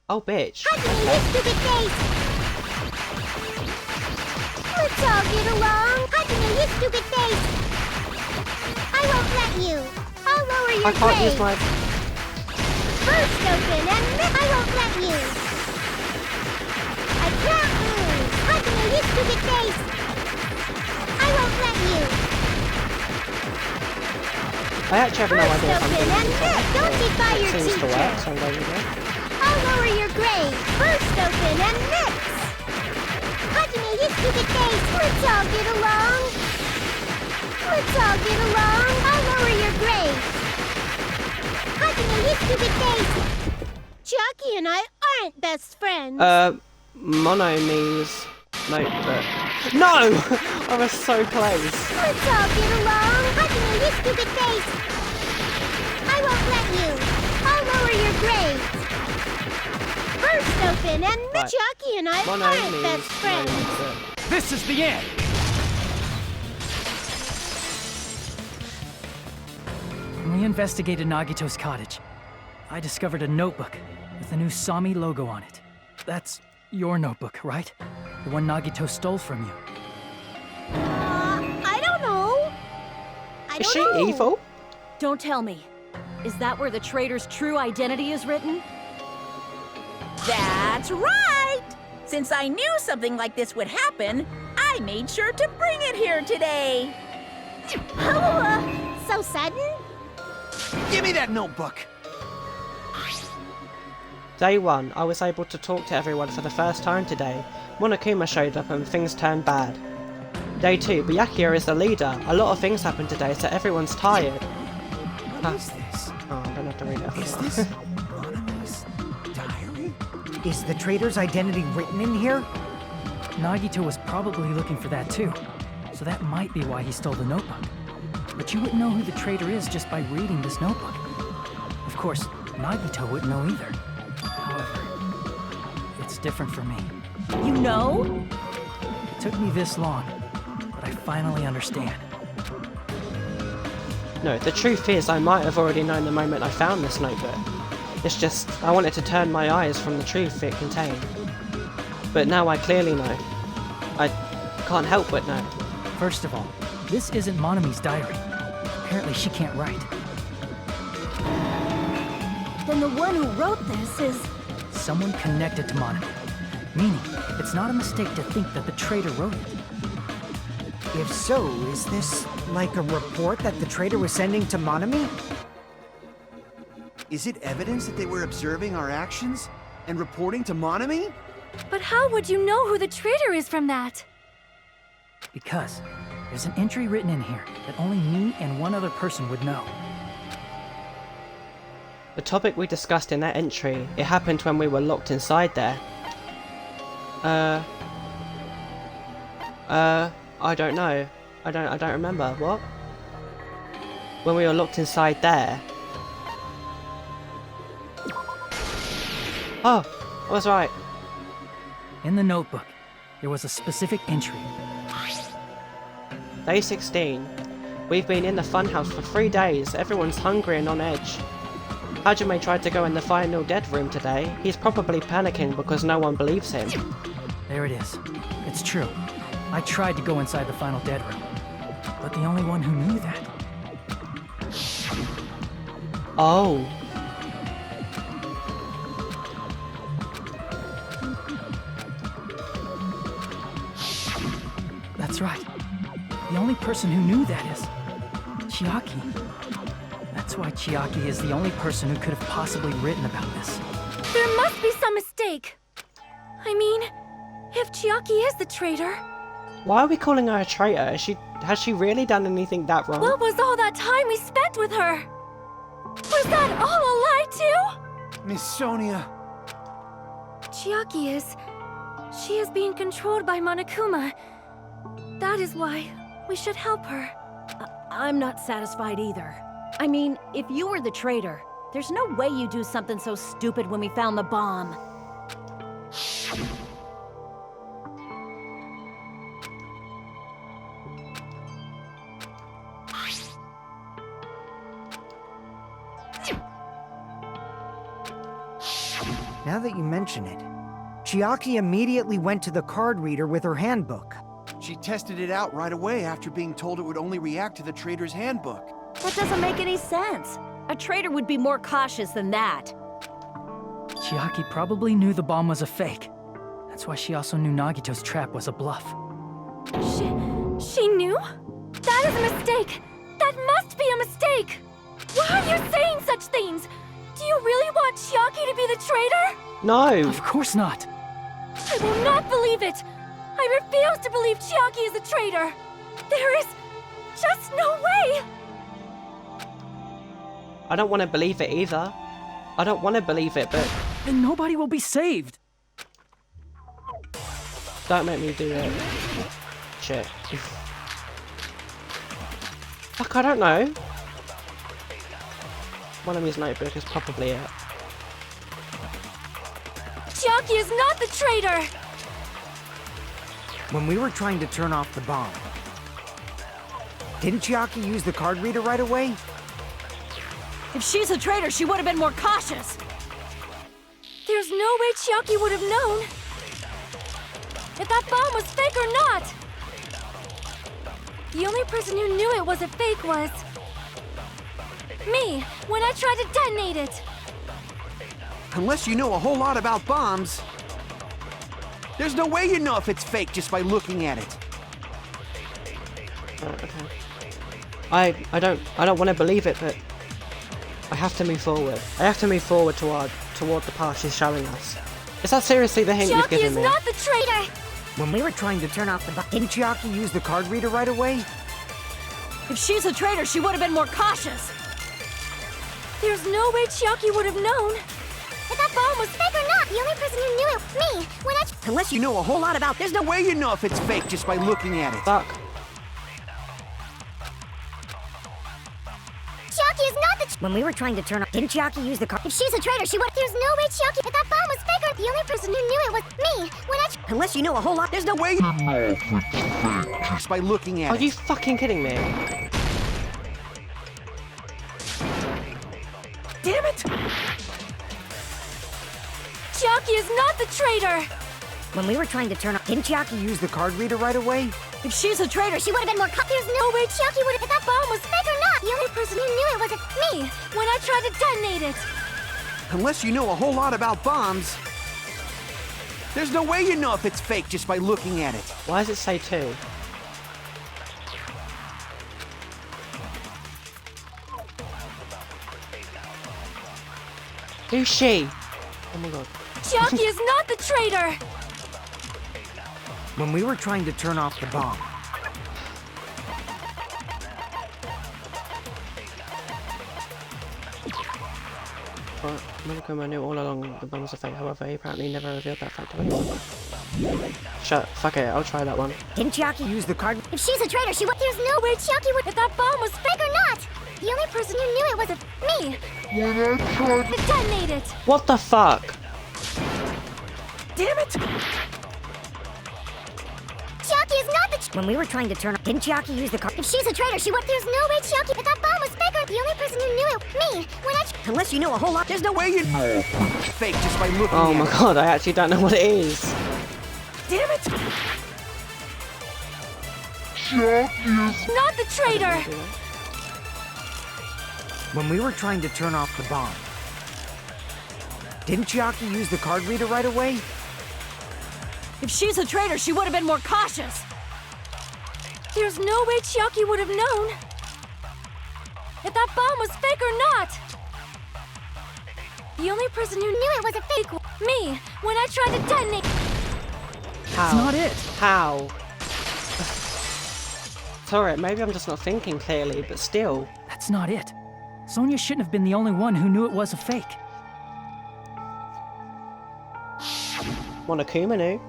Oh, bitch. Hajime, you stupid face! Let's all get along. Hajime, you stupid face! I won't let you. I'll lower your I can't grade. use my... Burst open and I won't let you. I can't lose. Hajime, you stupid face! I won't let you. I actually have no Burst idea if I'm open doing and this. don't defy It your seems to teacher. work, so I'm going with it. I'll lower your grade. Burst open and mix. Hajime, you stupid face. Let's all get along. Let's all get along. I'll lower your grade. Hajime, you stupid face. Chiaki and I aren't best friends. Monomi's notebook. No! I was so close. Let's all get along. Hajime, you stupid face. I won't let you. I'll lower your grade. Burst open and Right. Chiaki and I aren't Monomi's best friends. notebook. This is the end! When we investigated Nagito's cottage, I discovered a notebook with the new Sami logo on it. That's your notebook, right? The one Nagito stole from you. I don't know. Is she evil? Don't tell me. Is that where the traitor's true identity is written? That's right! Since I knew something like this would happen, I made sure to bring it here today. so sudden? Give me that notebook! Day 1, I was able to talk to everyone for the first time today. Monokuma showed up and things turned bad. Day 2, Byakuya is the leader. A lot of things happened today, so everyone's tired. What is this? Oh, I'm gonna have to read it. Is this Monami's diary? Is the traitor's identity written in here? Nagito was probably looking for that too, so that might be why he stole the notebook. But you wouldn't know who the traitor is just by reading this notebook. Of course, Nagito wouldn't know either. However, it's different for me. You know? It took me this long, but I finally understand. No, the truth is I might have already known the moment I found this notebook. It's just, I wanted to turn my eyes from the truth it contained. But now I clearly know. I can't help but know. First of all, this isn't Monami's diary. Apparently she can't write. Then the one who wrote this is... Someone connected to Monami. Meaning, it's not a mistake to think that the traitor wrote it. If so, is this like a report that the traitor was sending to Monami? Is it evidence that they were observing our actions and reporting to Monami? But how would you know who the traitor is from that? Because there's an entry written in here that only me and one other person would know. The topic we discussed in that entry, it happened when we were locked inside there. I don't know. I don't remember. What? When we were locked inside there. Oh, I was right. In the notebook, there was a specific entry. Day 16. We've been in the funhouse for 3 days. Everyone's hungry and on edge. Hajime tried to go in the final dead room today. He's probably panicking because no one believes him. There it is. It's true. I tried to go inside the final dead room, but the only one who knew that. Oh. That's right. The only person who knew that is Chiaki. That's why Chiaki is the only person who could have possibly written about this. There must be some mistake. I mean, if Chiaki is the traitor... Why are we calling her a traitor? Has she really done anything that wrong? What was all that time we spent with her? Was that all a lie too? Miss Sonia. Chiaki is... She is being controlled by Monokuma. That is why we should help her. I'm not satisfied either. I mean, if you were the traitor, there's no way you do something so stupid when we found the bomb. Now that you mention it, Chiaki immediately went to the card reader with her handbook. She tested it out right away after being told it would only react to the traitor's handbook. That doesn't make any sense. A traitor would be more cautious than that. Chiaki probably knew the bomb was a fake. That's why she also knew Nagito's trap was a bluff. She knew? That is a mistake! That must be a mistake! Why are you saying such things? Do you really want Chiaki to be the traitor? No! Of course not! I will not believe it! I refuse to believe Chiaki is a traitor! There is just no way! I don't want to believe it either. I don't want to believe it, but... Then nobody will be saved! Don't make me do it. Shit. Fuck, I don't know. One of his notebook is probably it. Chiaki is not the traitor! When we were trying to turn off the bomb, didn't Chiaki use the card reader right away? If she's a traitor, she would have been more cautious. There's no way Chiaki would have known if that bomb was fake or not. The only person who knew it was a fake was me, when I tried to detonate it. Unless you know a whole lot about bombs, there's no way you know if it's fake just by looking at it. Okay. I don't want to believe it, but I have to move forward. I have to move forward toward the path she's showing us. Is that seriously the hint you've Chiaki given is me? not the traitor! When we were trying to turn off the didn't Chiaki use the card reader right away? If she's a traitor, she would have been more cautious. There's no way Chiaki would have known. If that bomb was fake or not, the only person who knew it was me. When I Unless you know a whole lot about, there's no way you know if it's fake just by looking at it. Fuck. Chiaki is not the when we were trying to turn off didn't Chiaki use the card? If she's a traitor, she would there's no way Chiaki if that bomb was fake or the only person who knew it was me. When I Unless you know a whole lot, there's no way you know if it's fake just by looking at Are it. you fucking kidding me? Damn it! Chiaki is not the traitor! When we were trying to turn off didn't Chiaki use the card reader right away? If she's a traitor, she would have been more there's no way Chiaki would have if that bomb was fake or not. The only person who knew it was Me, when I tried to detonate it! Unless you know a whole lot about bombs, there's no way you know if it's fake just by looking at it. Why does it say 2? Who's she? Oh my god. Chiaki is not the traitor! When we were trying to turn off the bomb. Well, Monokuma knew all along the bomb was a fake, however, he apparently never revealed that fact to anyone. Fuck it, I'll try that one. Didn't Chiaki use the card? If she's a traitor, she would there's no way Chiaki would if that bomb was fake or not. The only person who knew it was me. When I tried To detonate it! What the fuck? Damn it! Chiaki is not the when we were trying to turn off didn't Chiaki use the card? If she's a traitor, she would there's no way Chiaki if that bomb was fake or the only person who knew it was me. When I Unless you know a whole lot, there's no way you know if it's fake just by looking Oh at my it. god, I actually don't know what it is. Damn it! Chiaki is Not the traitor! When we were trying to turn off the bomb. Didn't Chiaki use the card reader right away? If she's a traitor, she would have been more cautious. There's no way Chiaki would have known. If that bomb was fake or not. The only person who knew it was a fake was me, when I tried to detonate. How? That's not it. How? Sorry, maybe I'm just not thinking clearly, but still. That's not it. Sonia shouldn't have been the only one who knew it was a fake. Monokuma knew.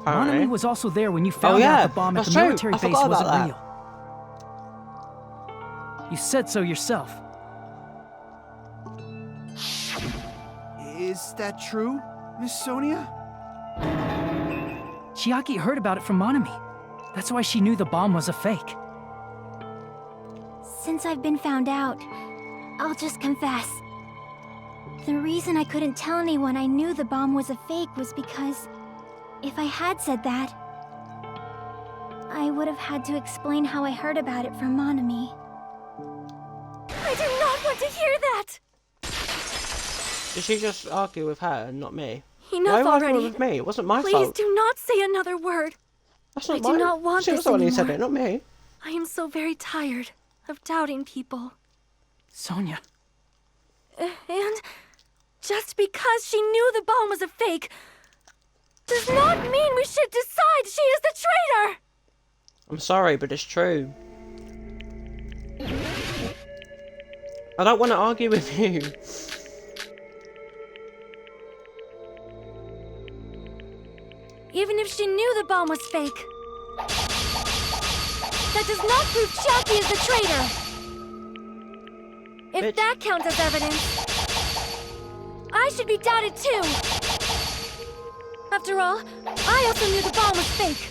Apparently. Monami was also there when you found yeah, out the bomb at that's the true. military I base forgot wasn't about real. You said so yourself. Is that true, Miss Sonia? Chiaki heard about it from Monami. That's why she knew the bomb was a fake. Since I've been found out, I'll just confess. The reason I couldn't tell anyone I knew the bomb was a fake was because if I had said that, I would have had to explain how I heard about it from Monami. I do not want to hear that! Did she just argue with her and not me? Enough Why already. argue with me? It wasn't my Please fault. do not say another word. That's not I do mine. not want She was this the one who said anymore. it, not me. I am so very tired of doubting people. Sonia. And just because she knew the bomb was a fake does not mean we should decide she is the traitor! I'm sorry, but it's true. I don't want to argue with you. Even if she knew the bomb was fake, that does not prove Chiaki is the traitor! If Bitch. that counts as evidence, I should be doubted too! After all, I also knew the bomb was fake.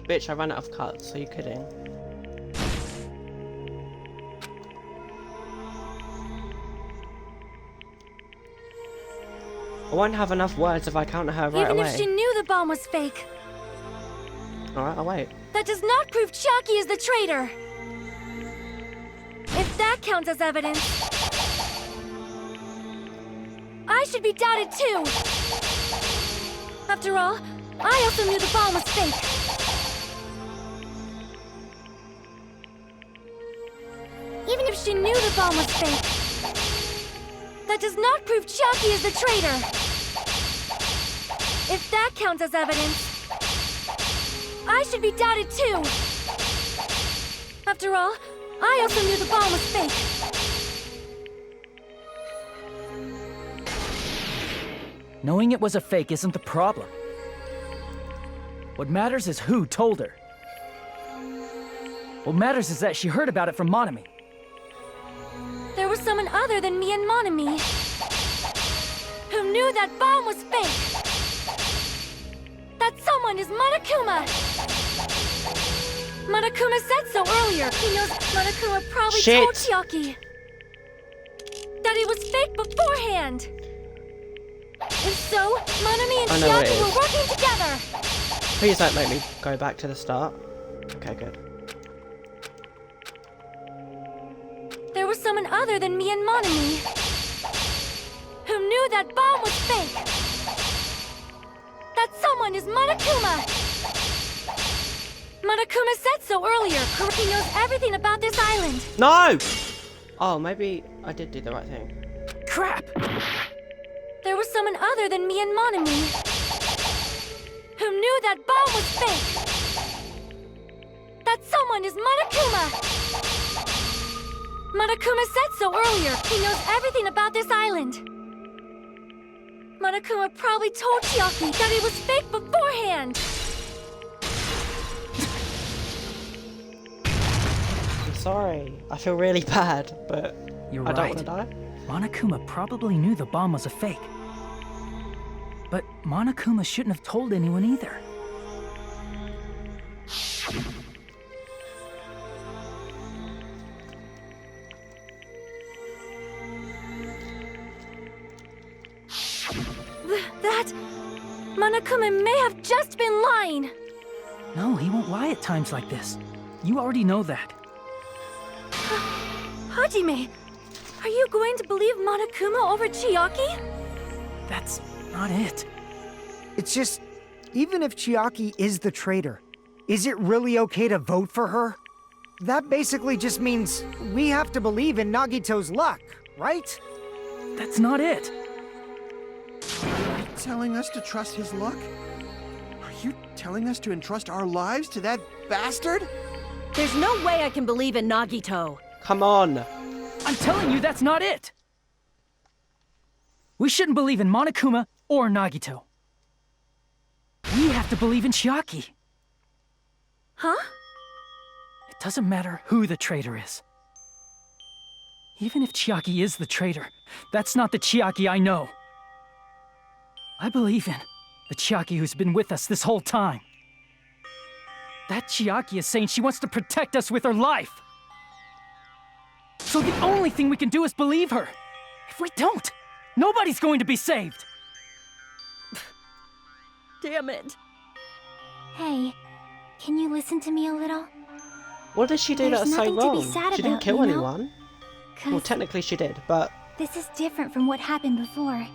Bitch, I ran out of cuts, are you kidding? I won't have enough words if I counter her right Even away. if she knew the bomb was fake, Alright, I'll wait. that does not prove Chiaki is the traitor! If that counts as evidence, I should be doubted too! After all, I also knew the bomb was fake. if she knew the bomb was fake, that does not prove Chiaki is the traitor. If that counts as evidence, I should be doubted too. After all, I also knew the bomb was fake. Knowing it was a fake isn't the problem. What matters is who told her. What matters is that she heard about it from Monami. There was someone other than me and Monami who knew that bomb was fake. That someone is Monokuma. Monokuma said so earlier. He knows Monokuma probably told Chiaki that it was fake beforehand. If so, Monami and Chiaki were working together. Please don't make me go back to the start. Okay, good. There was someone other than me and Monami who knew that bomb was fake. That someone is Monokuma. Monokuma said so earlier. He knows everything about this island. No! Oh, maybe I did do the right thing. Crap! There was someone other than me and Monami who knew that bomb was fake. That someone is Monokuma. Monokuma said so earlier. He knows everything about this island. Monokuma probably told Chiaki that it was fake beforehand. I'm sorry. I feel really bad, but You're I don't right. want to die. Monokuma probably knew the bomb was a fake. But Monokuma shouldn't have told anyone either. That... Monokuma may have just been lying. No, he won't lie at times like this. You already know that. Hajime, are you going to believe Monokuma over Chiaki? That's not it. It's just, even if Chiaki is the traitor, is it really okay to vote for her? That basically just means we have to believe in Nagito's luck, right? That's not it. Are you telling us to trust his luck? Are you telling us to entrust our lives to that bastard? There's no way I can believe in Nagito. Come on. I'm telling you, that's not it. We shouldn't believe in Monokuma or Nagito. We have to believe in Chiaki. Huh? It doesn't matter who the traitor is. Even if Chiaki is the traitor, that's not the Chiaki I know. I believe in the Chiaki who's been with us this whole time. That Chiaki is saying she wants to protect us with her life. So the only thing we can do is believe her. If we don't, nobody's going to be saved. Damn it. Hey, can you listen to me a little? What did she do There's that's so nothing to be wrong? sad She didn't about, kill you know? anyone. Well, technically she did, but This is different from what happened before.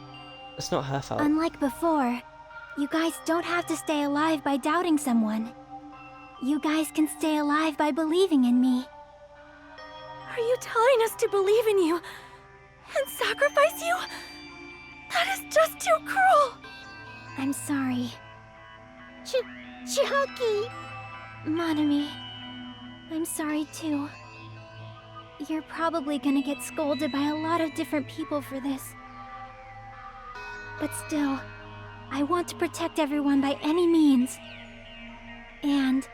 it's not her fault. Unlike before, you guys don't have to stay alive by doubting someone. You guys can stay alive by believing in me. Are you telling us to believe in you and sacrifice you? That is just too cruel. I'm sorry. Chiaki! Monami, I'm sorry too. You're probably gonna get scolded by a lot of different people for this. But still, I want to protect everyone by any means. And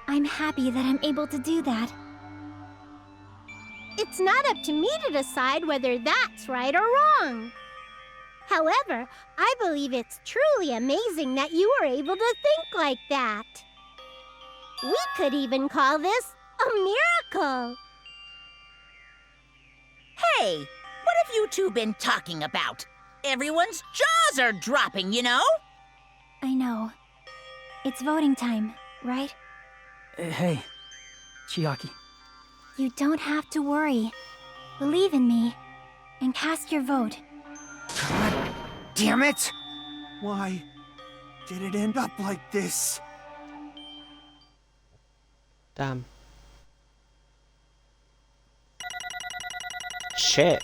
I'm happy that I'm able to do that. It's not up to me to decide whether that's right or wrong. However, I believe it's truly amazing that you were able to think like that. We could even call this a miracle. Hey, what have you two been talking about? Everyone's jaws are dropping, you know? I know. It's voting time, right? Hey, Chiaki. You don't have to worry. Believe in me, and cast your vote. God damn it! Why did it end up like this? Damn. Shit.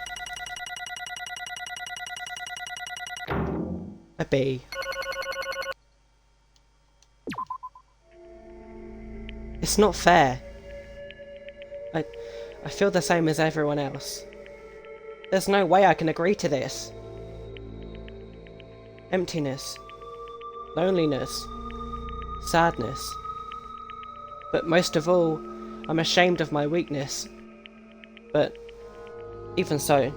A B. It's not fair. I feel the same as everyone else. There's no way I can agree to this. Emptiness. Loneliness. Sadness. But most of all, I'm ashamed of my weakness. But even so,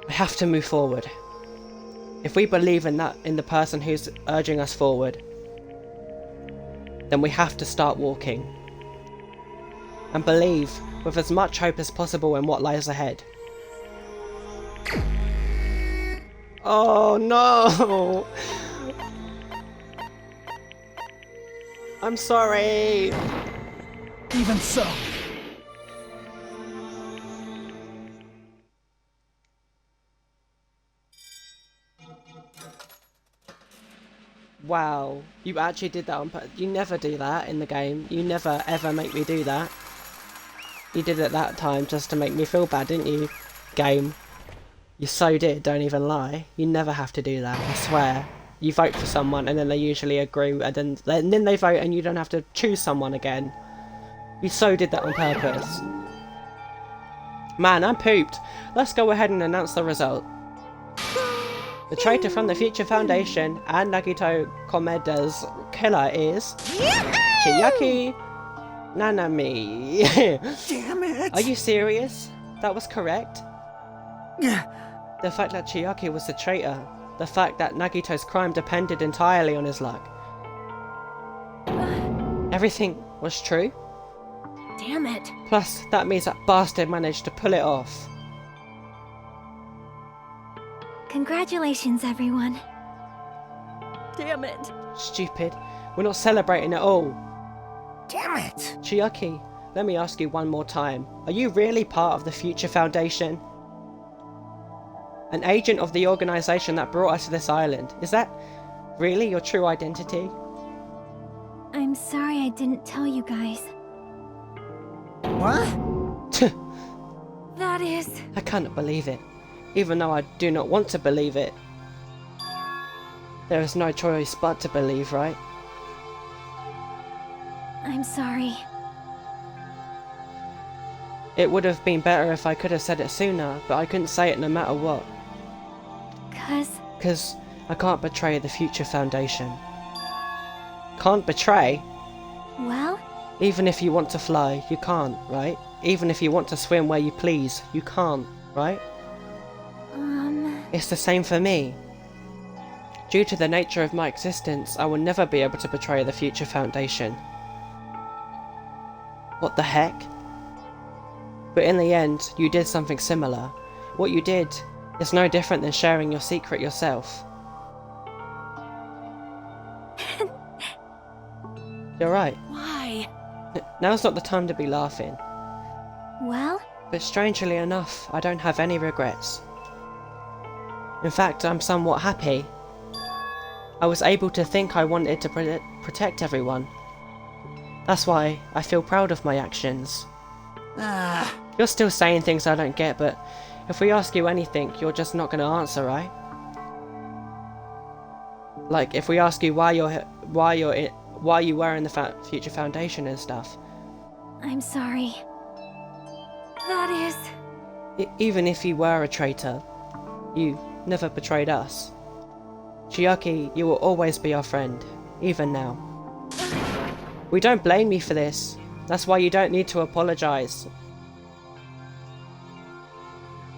I have to move forward. If we believe in the person who's urging us forward, then we have to start walking. And believe with as much hope as possible in what lies ahead. Oh no! I'm sorry! Even so. Wow, you actually did that on purpose. You never do that in the game. You never ever make me do that. You did it that time just to make me feel bad, didn't you, game? You so did, don't even lie. You never have to do that, I swear. You vote for someone and then they usually agree and then they vote and you don't have to choose someone again. You so did that on purpose. Man, I'm pooped. Let's go ahead and announce the result. The traitor from the Future Foundation and Nagito Komeda's killer is Chiaki Nanami. Damn it! Are you serious? That was correct? The fact that Chiaki was the traitor, the fact that Nagito's crime depended entirely on his luck. Everything was true? Damn it. Plus, that means that bastard managed to pull it off. Congratulations, everyone. Damn it. Stupid. We're not celebrating at all. Damn it! Chiaki, let me ask you one more time. Are you really part of the Future Foundation? An agent of the organization that brought us to this island. Is that really your true identity? I'm sorry I didn't tell you guys. What? That is... I can't believe it. Even though I do not want to believe it. There is no choice but to believe, right? I'm sorry. It would have been better if I could have said it sooner, but I couldn't say it no matter what. 'Cause I can't betray the Future Foundation. Can't betray? Well? Even if you want to fly, you can't, right? Even if you want to swim where you please, you can't, right? It's the same for me. Due to the nature of my existence, I will never be able to betray the Future Foundation. What the heck? But in the end, you did something similar. What you did is no different than sharing your secret yourself. You're right. Why? Now's not the time to be laughing. Well? But strangely enough, I don't have any regrets. In fact, I'm somewhat happy. I was able to think I wanted to protect everyone. That's why I feel proud of my actions. You're still saying things I don't get, but if we ask you anything, you're just not going to answer, right? Like, if we ask you why you were in the Future Foundation and stuff. I'm sorry. That is... Even if you were a traitor, you never betrayed us. Chiaki, you will always be our friend, even now. We don't blame you for this. That's why you don't need to apologize.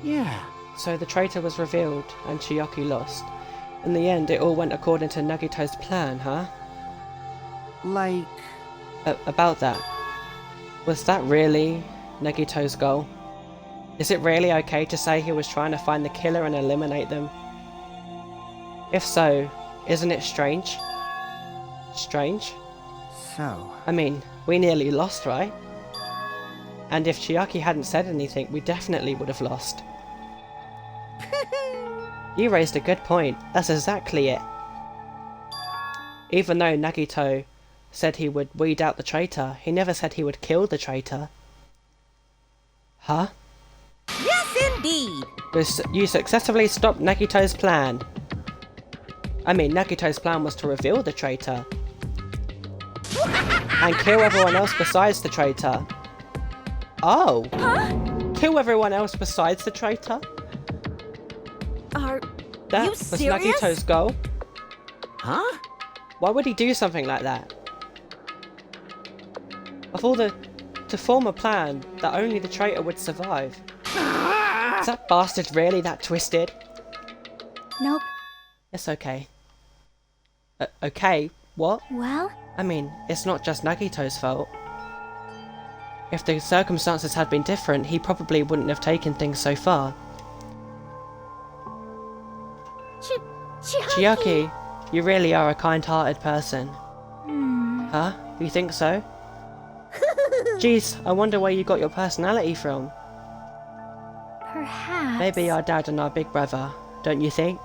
Yeah. So the traitor was revealed, and Chiaki lost. In the end, it all went according to Nagito's plan, huh? Like... About that. Was that really Nagito's goal? Is it really okay to say he was trying to find the killer and eliminate them? If so, isn't it strange? Strange? So... I mean, we nearly lost, right? And if Chiaki hadn't said anything, we definitely would have lost. You raised a good point. That's exactly it. Even though Nagito said he would weed out the traitor, he never said he would kill the traitor. Huh? Indeed. You successfully stopped Nagito's plan. I mean, Nagito's plan was to reveal the traitor. And kill everyone else besides the traitor. Oh! Huh? Kill everyone else besides the traitor? Are That you was serious? Nagito's goal? Huh? Why would he do something like that? To form a plan that only the traitor would survive. Is that bastard really that twisted? Nope. It's okay. Okay? What? Well, I mean, it's not just Nagito's fault. If the circumstances had been different, he probably wouldn't have taken things so far. Chiaki, you really are a kind-hearted person. Huh? You think so? Jeez, I wonder where you got your personality from. perhaps. Maybe our dad and our big brother, don't you think?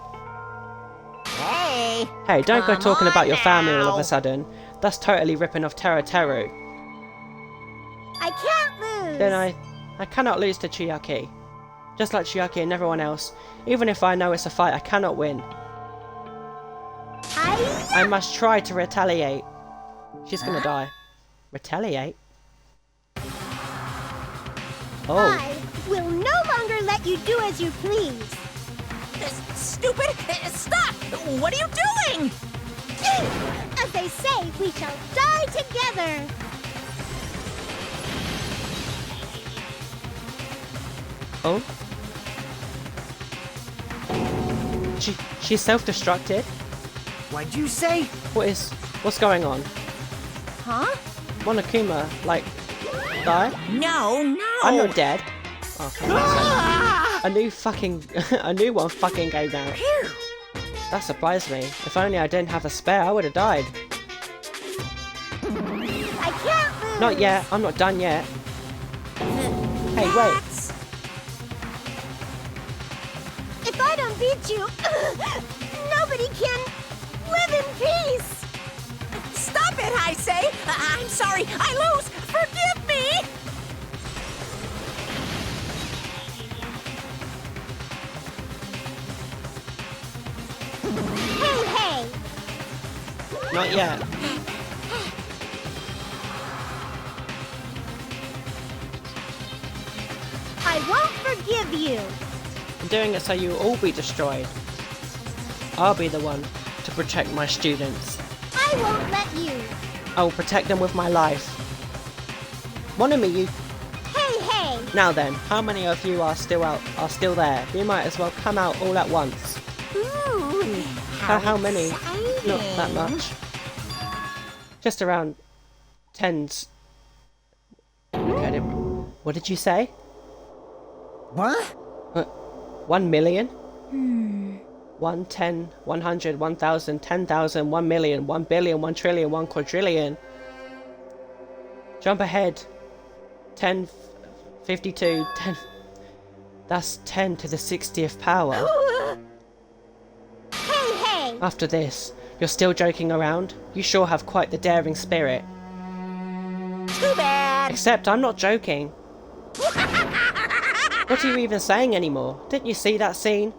Hey. Hey, don't go Come talking about on your family all of now. a sudden. That's totally ripping off Teru. I can't lose. Then I cannot lose to Chiaki. Just like Chiaki and everyone else, even if I know it's a fight, I cannot win. I must try to retaliate. She's gonna die. Retaliate? Oh. I will no longer let you do as you please. Stupid! Stop! What are you doing? As they say, we shall die together. Oh? She's self-destructed? What'd you say? What's going on? Huh? Monokuma, like, die? No. I'm not dead. Oh, for fuck's sake. A new one fucking came out. That surprised me. If only I didn't have a spare, I would have died. I can't lose. Not yet. I'm not done yet. Hey, wait. If I don't beat you, nobody can live in peace. Stop it, I say! I'm sorry, I lose! Forgive me! Hey! Not yet. I won't forgive you. I'm doing it so you'll all be destroyed. I'll be the one to protect my students. I won't let you. I will protect them with my life. Monomi, you... Hey! Now then, how many of you are still there? You might as well come out all at once. Ooh, How many? exciting. Not that much. Just around tens. Okay, what did you say? What? 1 million? 1, 10, 100, 1,000, 10,000, 1 million, 1 billion, 1 trillion, 1 quadrillion. Jump ahead. 10, 52, 10. That's 10 to the 60th power. Hey! After this, you're still joking around? You sure have quite the daring spirit. Too bad! Except I'm not joking. What are you even saying anymore? Didn't you see that scene?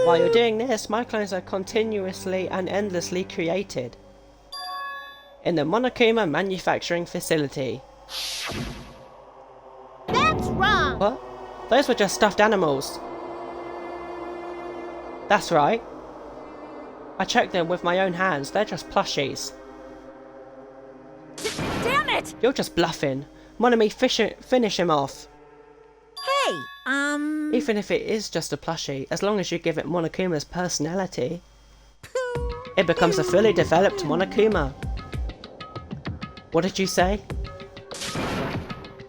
While you're doing this, my clones are continuously and endlessly created. In the Monokuma manufacturing facility. That's wrong. What? Those were just stuffed animals. That's right. I checked them with my own hands. They're just plushies. Damn it! You're just bluffing. Monomi, finish him off. Hey, Even if it is just a plushie, as long as you give it Monokuma's personality, it becomes a fully developed Monokuma. What did you say?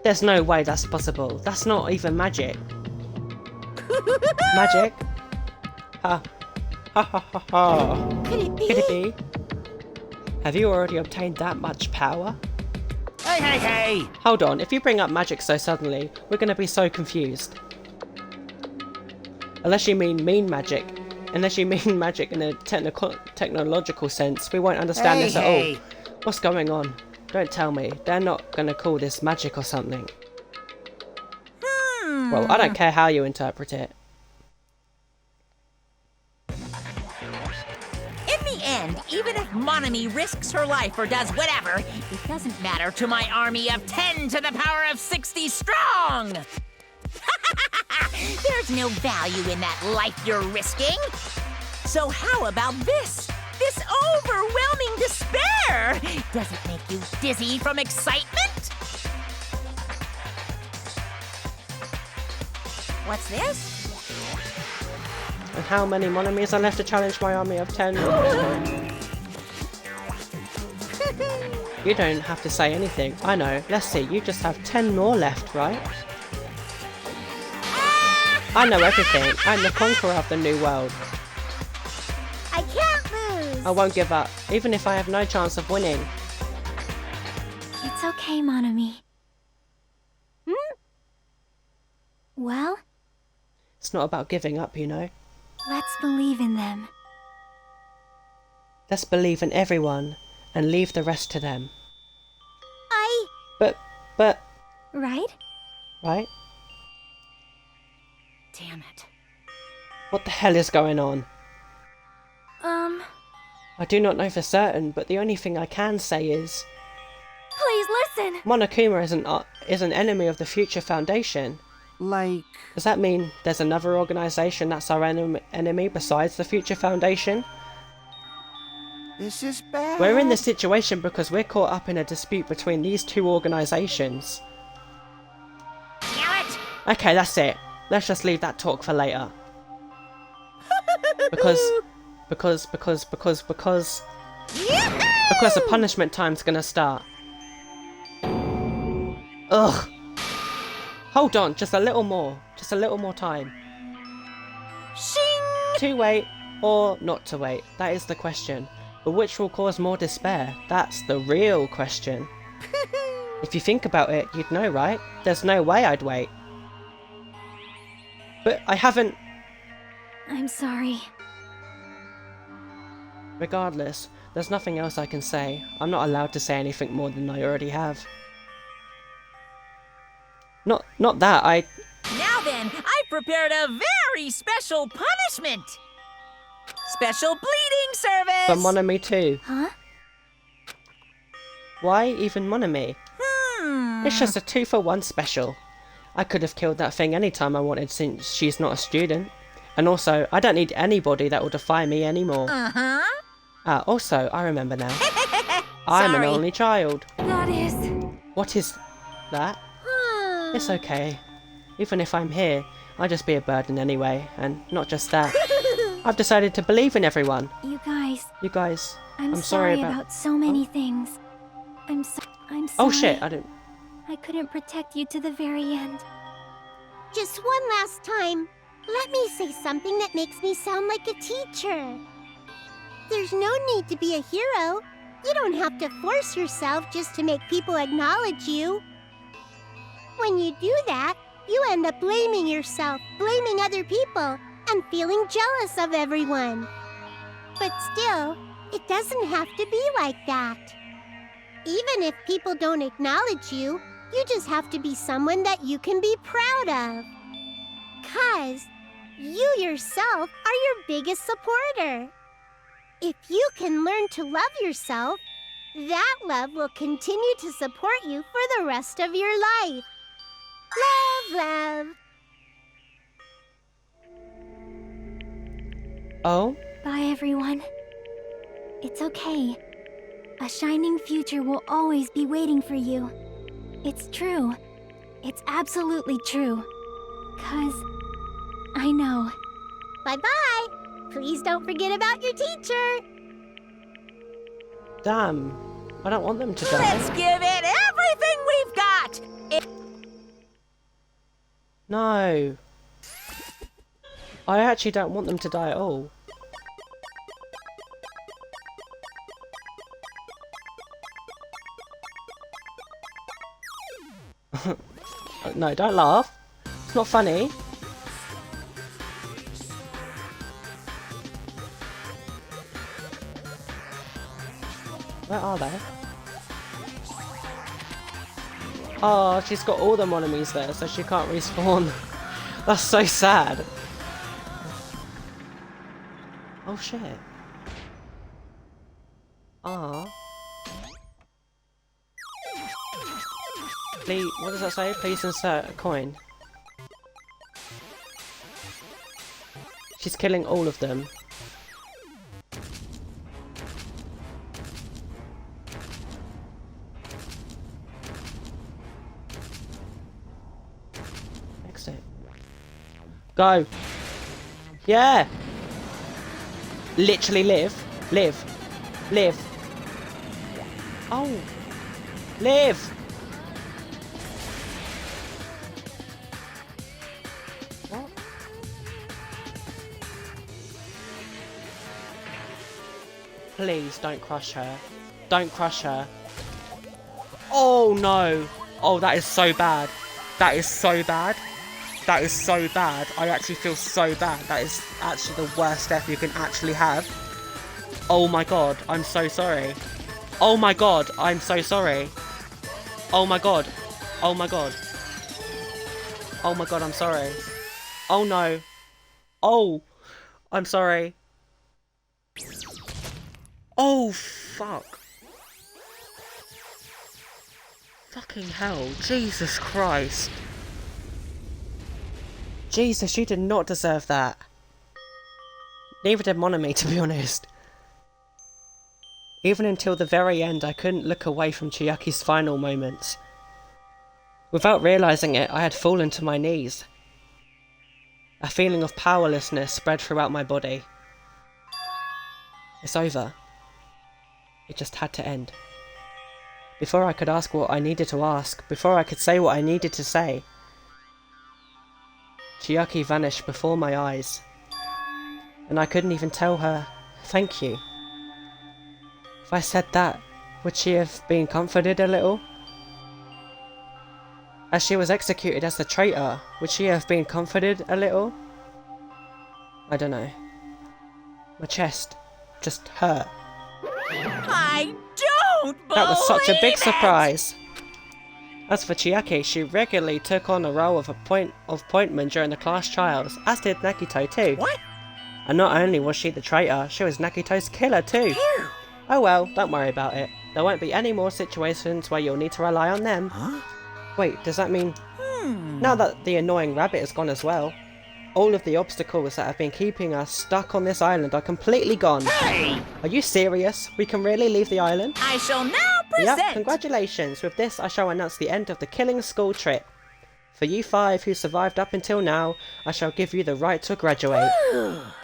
There's no way that's possible. That's not even magic. Magic? Ha. Ha ha ha ha. Could it be? Could it be? Have you already obtained that much power? Hey! Hold on, if you bring up magic so suddenly, we're gonna be so confused. Unless you mean mean magic. Unless you mean magic in a technological sense, we won't understand this at all. What's going on? Don't tell me. They're not gonna call this magic or something. Well, I don't care how you interpret it. In the end, even if Monami risks her life or does whatever, it doesn't matter to my army of 10 to the power of 60 strong! There's no value in that life you're risking. So how about this? This overwhelming despair! Does it make you dizzy from excitement? What's this? And how many Monamis are left to challenge my army of 10? You don't have to say anything. I know. Let's see. You just have 10 more left, right? I know everything. I'm the conqueror of the new world. I can't lose. I won't give up, even if I have no chance of winning. It's okay, Monami. Well? It's not about giving up, you know. Let's believe in them. Let's believe in everyone and leave the rest to them. But... Right? Right? Damn it. What the hell is going on? I do not know for certain, but the only thing I can say is... Please listen! Monokuma is an enemy of the Future Foundation. Like... Does that mean there's another organisation that's our enemy besides the Future Foundation? This is bad. We're in this situation because we're caught up in a dispute between these two organisations. Damn it! Okay, that's it. Let's just leave that talk for later. Because the punishment time's gonna start. Ugh. Hold on, just a little more. Just a little more time. Shing! To wait or not to wait? That is the question. But which will cause more despair? That's the real question. If you think about it, you'd know, right? There's no way I'd wait. But I haven't... I'm sorry. Regardless, there's nothing else I can say. I'm not allowed to say anything more than I already have. Not that, Now then, I prepared a very special punishment! Special bleeding service! For Monami too. Huh? Why even Monami? It's just a 2-for-1 special. I could have killed that thing anytime I wanted since she's not a student. And also, I don't need anybody that will defy me anymore. Also, I remember now. I'm an only child. That is... What is that? It's okay. Even if I'm here, I'll just be a burden anyway. And not just that. I've decided to believe in everyone. You guys, I'm sorry sorry about so many things. I'm sorry. Oh shit, I couldn't protect you to the very end. Just one last time, let me say something that makes me sound like a teacher. There's no need to be a hero. You don't have to force yourself just to make people acknowledge you. When you do that, you end up blaming yourself, blaming other people, and feeling jealous of everyone. But still, it doesn't have to be like that. Even if people don't acknowledge you, you just have to be someone that you can be proud of. 'Cause you yourself are your biggest supporter. If you can learn to love yourself, that love will continue to support you for the rest of your life. Love, love. Oh? Bye, everyone. It's okay. A shining future will always be waiting for you. It's true. It's absolutely true. 'Cause I know. Bye-bye. Please don't forget about your teacher. Damn. I don't want them to die. Let's give it everything we've got! No. I actually don't want them to die at all. No, don't laugh. It's not funny. Where are they? Oh, she's got all the Monomies there, so she can't respawn. That's so sad. Oh shit. Ah. Please, what does that say? Please insert a coin. She's killing all of them. Exit. Go! Yeah! Literally live. Live. Live. Oh! Live! What? Please don't crush her. Don't crush her. Oh no! Oh, that is so bad. That is so bad. That is so bad. I actually feel so bad. That is actually the worst death you can actually have. Oh my god, I'm so sorry. Oh my god, I'm so sorry. Oh my god. Oh my god. Oh my god, I'm sorry. Oh no. Oh, I'm sorry. Oh, fuck. Fucking hell. Jesus Christ. Jesus, you did not deserve that. Neither did Monomi, to be honest. Even until the very end, I couldn't look away from Chiyaki's final moments. Without realising it, I had fallen to my knees. A feeling of powerlessness spread throughout my body. It's over. It just had to end. Before I could ask what I needed to ask, before I could say what I needed to say, Chiyaki vanished before my eyes. And I couldn't even tell her, thank you. If I said that, would she have been comforted a little? As she was executed as the traitor, would she have been comforted a little? I don't know. My chest just hurt. I don't believe That was such a big it! surprise. As for Chiaki, she regularly took on the role of appointment during the class trials, as did Nagito too. What? And not only was she the traitor, she was Nagito's killer too. Here. Oh well, don't worry about it. There won't be any more situations where you'll need to rely on them. Huh? Wait, does that mean... Now that the annoying rabbit is gone as well, all of the obstacles that have been keeping us stuck on this island are completely gone. Hey! Are you serious? We can really leave the island? I shall now present... Yep, congratulations. With this, I shall announce the end of the killing school trip. For you 5 who survived up until now, I shall give you the right to graduate.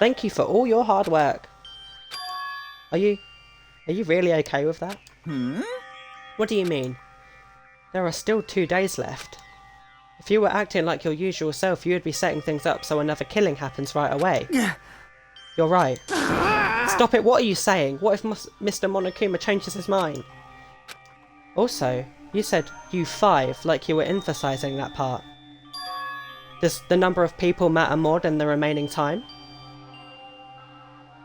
Thank you for all your hard work. Are you really okay with that? What do you mean? There are still 2 days left. If you were acting like your usual self, you would be setting things up so another killing happens right away. You're right. Stop it, what are you saying? What if Mr. Monokuma changes his mind? Also, you said you 5 like you were emphasizing that part. Does the number of people matter more than the remaining time?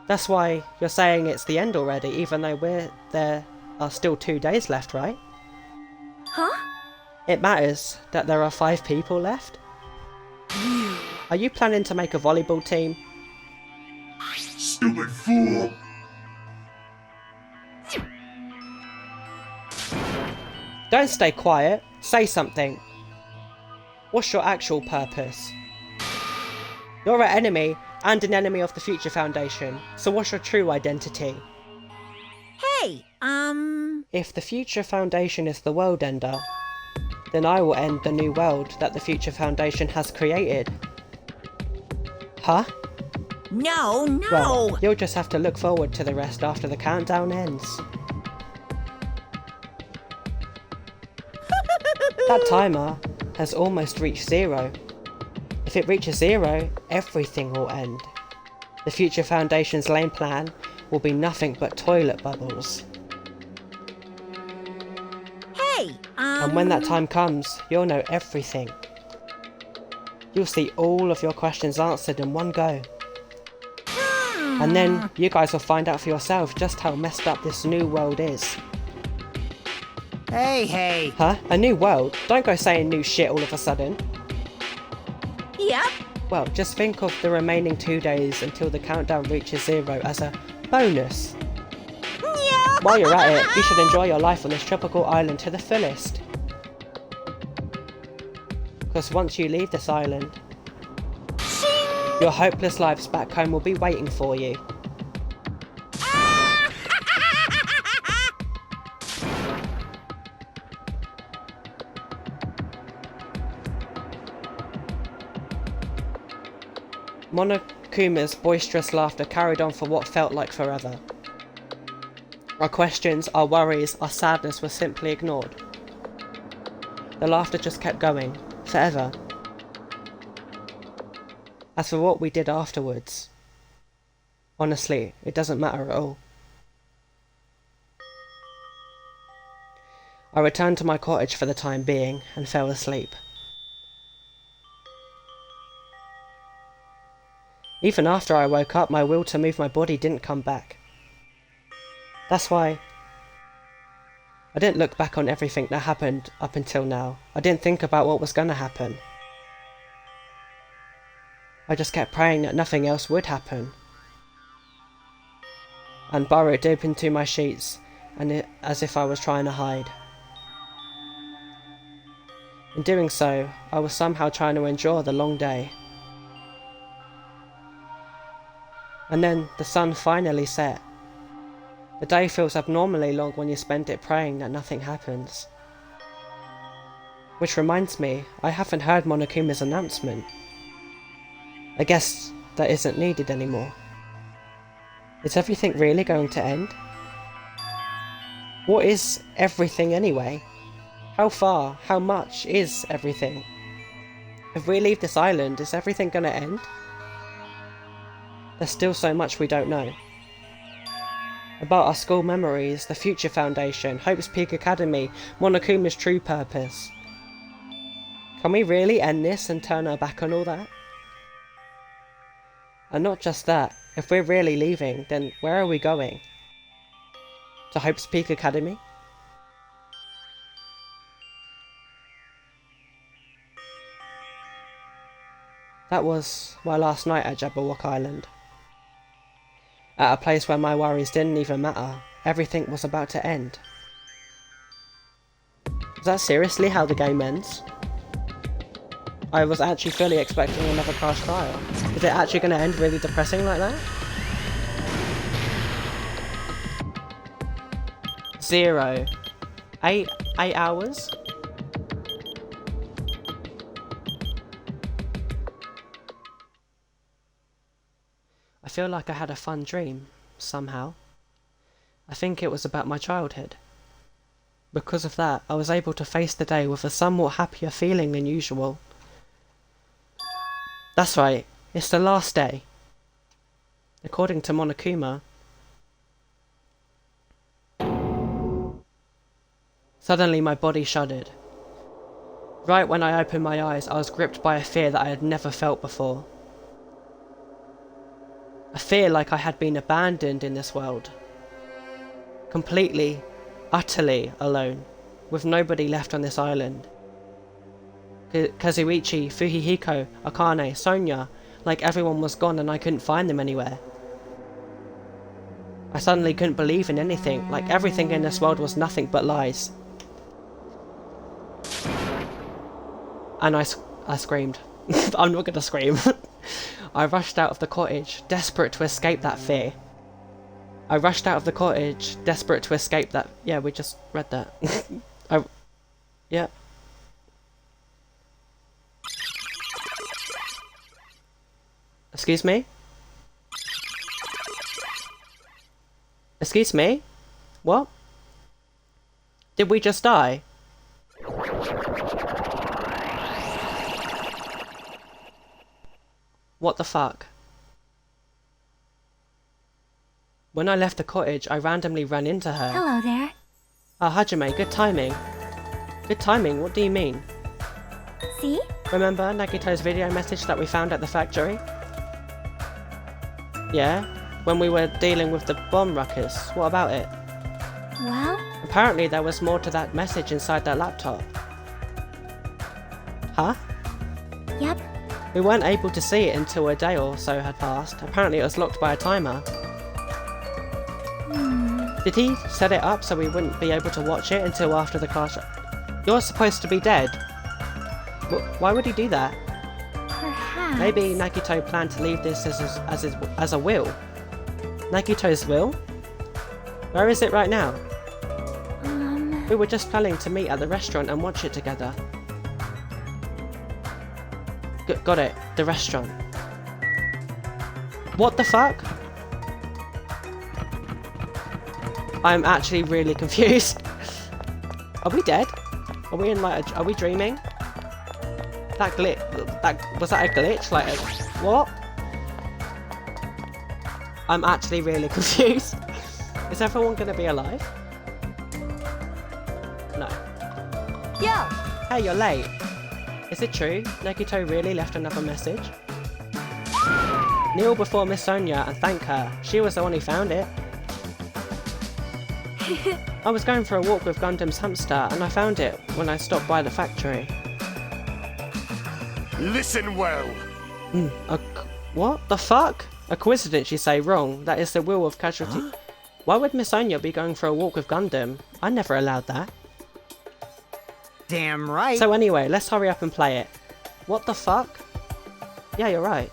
That's why you're saying it's the end already, even though there are still 2 days left, right? Huh? It matters that there are 5 people left? Are you planning to make a volleyball team? Stupid fool! Don't stay quiet, say something. What's your actual purpose? You're an enemy, and an enemy of the Future Foundation, so what's your true identity? Hey, If the Future Foundation is the world ender, then I will end the new world that the Future Foundation has created. Huh? No, no! Well, you'll just have to look forward to the rest after the countdown ends. That timer has almost reached 0. If it reaches 0, everything will end. The Future Foundation's lame plan will be nothing but toilet bubbles. Hey, And when that time comes, you'll know everything. You'll see all of your questions answered in one go. And then you guys will find out for yourself just how messed up this new world is. Hey. Huh? A new world? Don't go saying new shit all of a sudden. Yep. Well, just think of the remaining 2 days until the countdown reaches 0 as a bonus. Yeah. While you're at it, you should enjoy your life on this tropical island to the fullest. Because once you leave this island, your hopeless lives back home will be waiting for you. Monokuma's boisterous laughter carried on for what felt like forever. Our questions, our worries, our sadness were simply ignored. The laughter just kept going, forever. As for what we did afterwards, honestly, it doesn't matter at all. I returned to my cottage for the time being and fell asleep. Even after I woke up, my will to move my body didn't come back. That's why I didn't look back on everything that happened up until now. I didn't think about what was going to happen. I just kept praying that nothing else would happen. And burrowed deep into my sheets, as if I was trying to hide. In doing so, I was somehow trying to endure the long day. And then the sun finally set. The day feels abnormally long when you spend it praying that nothing happens. Which reminds me, I haven't heard Monokuma's announcement. I guess that isn't needed anymore. Is everything really going to end? What is everything anyway? How far, how much is everything? If we leave this island, is everything going to end? There's still so much we don't know. About our school memories, the Future Foundation, Hope's Peak Academy, Monokuma's true purpose. Can we really end this and turn our back on all that? And not just that, if we're really leaving, then where are we going? To Hope's Peak Academy? That was my last night at Jabberwock Island. At a place where my worries didn't even matter. Everything was about to end. Is that seriously how the game ends? I was actually fully expecting another Crash Trial. Is it actually going to end really depressing like that? 0. 8 hours? I feel like I had a fun dream, somehow. I think it was about my childhood. Because of that, I was able to face the day with a somewhat happier feeling than usual. That's right, it's the last day. According to Monokuma. Suddenly my body shuddered. Right when I opened my eyes, I was gripped by a fear that I had never felt before. A fear like I had been abandoned in this world. Completely, utterly alone, with nobody left on this island. Kazuichi, Fujihiko, Akane, Sonia, like everyone was gone and I couldn't find them anywhere. I suddenly couldn't believe in anything, like everything in this world was nothing but lies. And I screamed. I'm not gonna scream. I rushed out of the cottage, desperate to escape that fear. Yeah, we just read that. Yeah. Excuse me? Excuse me? What? Did we just die? What the fuck? When I left the cottage, I randomly ran into her. Hello there. Hajime, good timing. Good timing? What do you mean? See? Remember Nagito's video message that we found at the factory? Yeah? When we were dealing with the bomb ruckus. What about it? Well, Apparently there was more to that message inside that laptop. Huh? Yep. We weren't able to see it until a day or so had passed. Apparently it was locked by a timer. Did he set it up so we wouldn't be able to watch it until after the class? You're supposed to be dead. Why would he do that? Perhaps. Maybe Nagito planned to leave this as a will. Nagito's will? Where is it right now? We were just planning to meet at the restaurant and watch it together. Got it. The restaurant. What the fuck? I'm actually really confused. Are we dead? Are we in like are we dreaming? That glitch, was that a glitch? Like what? I'm actually really confused. Is everyone gonna be alive? No. Yeah. Hey, you're late. Is it true? Nagito really left another message? Kneel before Miss Sonia and thank her. She was the one who found it. I was going for a walk with Gundam's hamster and I found it when I stopped by the factory. Listen well. What the fuck? A coincidence, you say? Wrong. That is the will of casualty. Huh? Why would Miss Sonia be going for a walk with Gundam? I never allowed that. Damn right. So anyway, let's hurry up and play it. What the fuck? Yeah, you're right.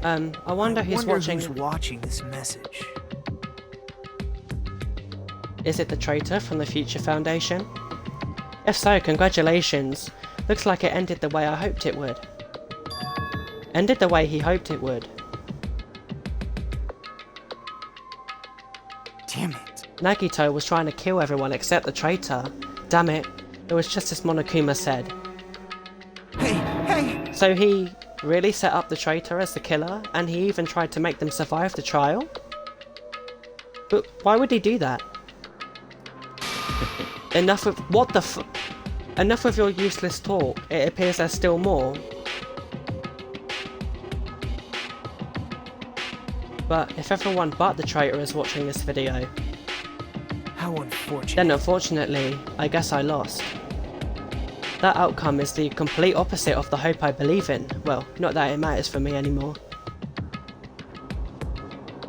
I wonder who's watching this message. Is it the traitor from the Future Foundation? If so, congratulations. Looks like it ended the way I hoped it would. Ended the way he hoped it would. Damn it. Nagito was trying to kill everyone except the traitor. Damn it. It was just as Monokuma said. Hey! So he really set up the traitor as the killer, and he even tried to make them survive the trial? But why would he do that? Enough of what the f- Enough of your useless talk. It appears there's still more. But if everyone but the traitor is watching this video, how unfortunate. Then unfortunately, I guess I lost. That outcome is the complete opposite of the hope I believe in. Well, not that it matters for me anymore.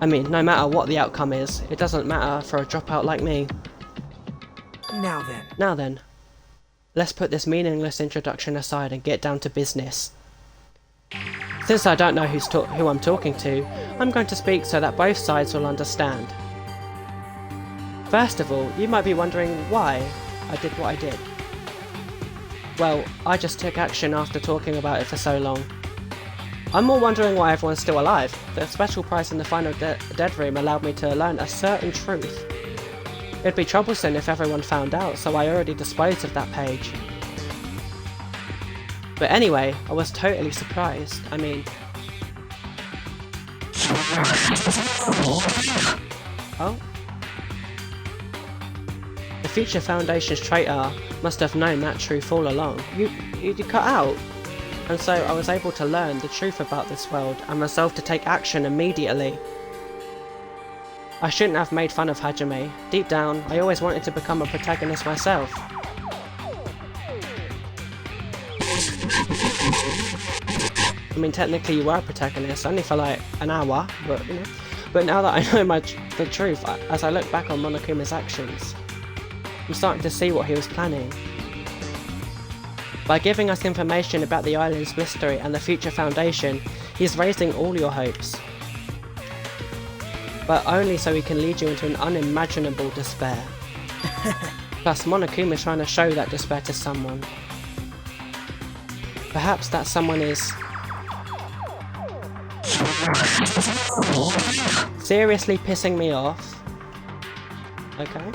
I mean, no matter what the outcome is, it doesn't matter for a dropout like me. Now then. Let's put this meaningless introduction aside and get down to business. Since I don't know who I'm talking to, I'm going to speak so that both sides will understand. First of all, you might be wondering why I did what I did. Well, I just took action after talking about it for so long. I'm more wondering why everyone's still alive. The special prize in the final dead room allowed me to learn a certain truth. It'd be troublesome if everyone found out, so I already disposed of that page. But anyway, I was totally surprised. I mean... Oh? The Future Foundation's traitor must have known that truth all along. You cut out! And so I was able to learn the truth about this world and resolved to take action immediately. I shouldn't have made fun of Hajime. Deep down, I always wanted to become a protagonist myself. I mean, technically you were a protagonist, only for like an hour, but you know. But now that I know the truth, as I look back on Monokuma's actions, I'm starting to see what he was planning. By giving us information about the island's mystery and the Future Foundation, he's raising all your hopes. But only so he can lead you into an unimaginable despair. Plus, Monokuma's trying to show that despair to someone. Perhaps that someone is... seriously pissing me off. Okay.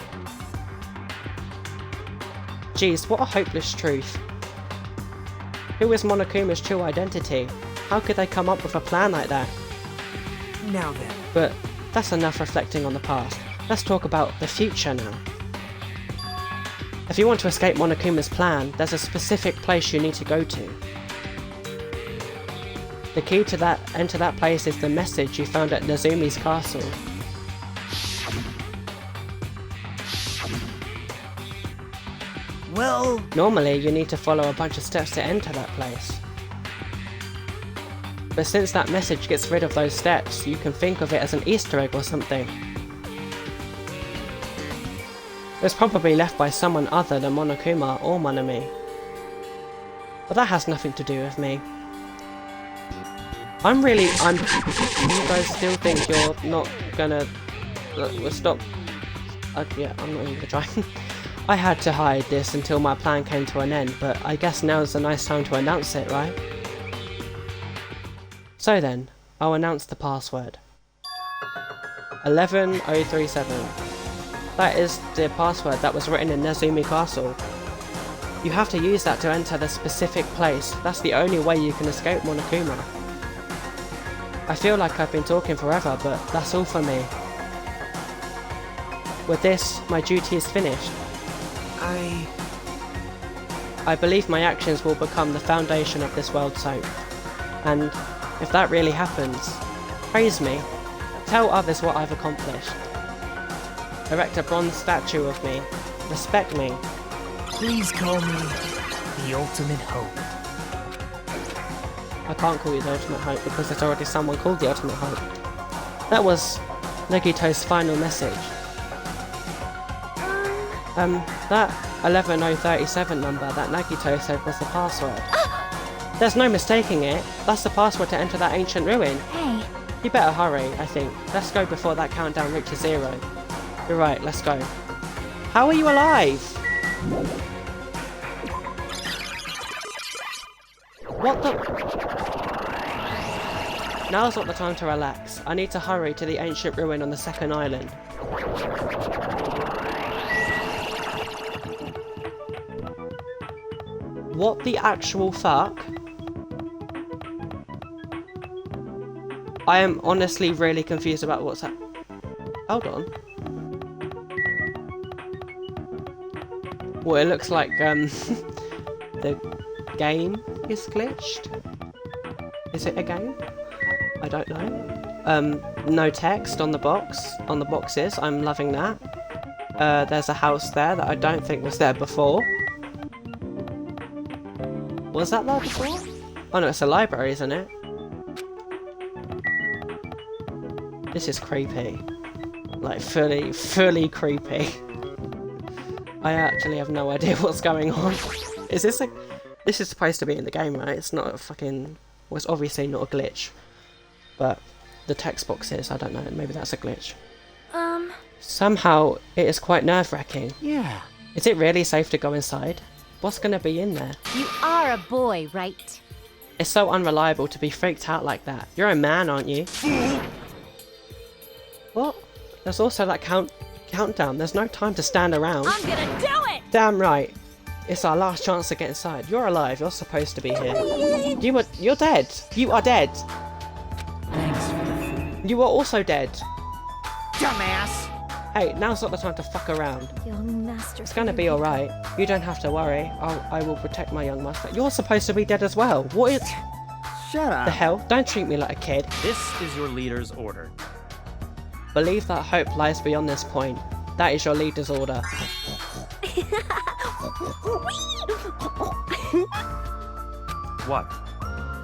Jeez, what a hopeless truth. Who is Monokuma's true identity? How could they come up with a plan like that? Now then. But that's enough reflecting on the past. Let's talk about the future now. If you want to escape Monokuma's plan, there's a specific place you need to go to. The key to enter that place is the message you found at Nazumi's castle. Well... Normally, you need to follow a bunch of steps to enter that place. But since that message gets rid of those steps, you can think of it as an Easter egg or something. It was probably left by someone other than Monokuma or Monami. But that has nothing to do with me. You guys still think you're not gonna... stop... yeah, I'm not even gonna try. I had to hide this until my plan came to an end, but I guess now's a nice time to announce it, right? So then, I'll announce the password. 11037. That is the password that was written in Nazumi Castle. You have to use that to enter the specific place. That's the only way you can escape Monokuma. I feel like I've been talking forever, but that's all for me. With this, my duty is finished. I believe my actions will become the foundation of this world soap. And if that really happens, praise me. Tell others what I've accomplished. Erect a bronze statue of me. Respect me. Please call me the Ultimate Hope. I can't call you the Ultimate Hope because there's already someone called the Ultimate Hope. That was Nagito's final message. That 11037 number that Nagito said was the password. There's no mistaking it. That's the password to enter that ancient ruin. Hey. You better hurry, I think. Let's go before that countdown reaches 0. You're right, let's go. How are you alive? What the... Now's not the time to relax. I need to hurry to the ancient ruin on the second island. What the actual fuck? I am honestly really confused about what's happening. Hold on. Well, it looks like the game is glitched. Is it a game? I don't know. No text on the boxes. I'm loving that. There's a house there that I don't think was there before. Was that there before? Oh no, it's a library, isn't it? This is creepy. Like, fully creepy. I actually have no idea what's going on. Is this this is supposed to be in the game, right? It's not a fucking... Well, it's obviously not a glitch. But the text box is, I don't know, maybe that's a glitch. Somehow, it is quite nerve-wracking. Yeah. Is it really safe to go inside? What's gonna be in there? You are a boy, right? It's so unreliable to be freaked out like that. You're a man, aren't you? What? There's also that countdown. There's no time to stand around. I'm gonna do it! Damn right. It's our last chance to get inside. You're alive. You're supposed to be here. You're dead. You are dead. Thanks for the food. You are also dead. Dumbass! Hey, now's not the time to fuck around. Young master. It's gonna be alright. You don't have to worry. I will protect my young master. You're supposed to be dead as well. What is... Shut up. The hell? Don't treat me like a kid. This is your leader's order. Believe that hope lies beyond this point. That is your leader's order. What?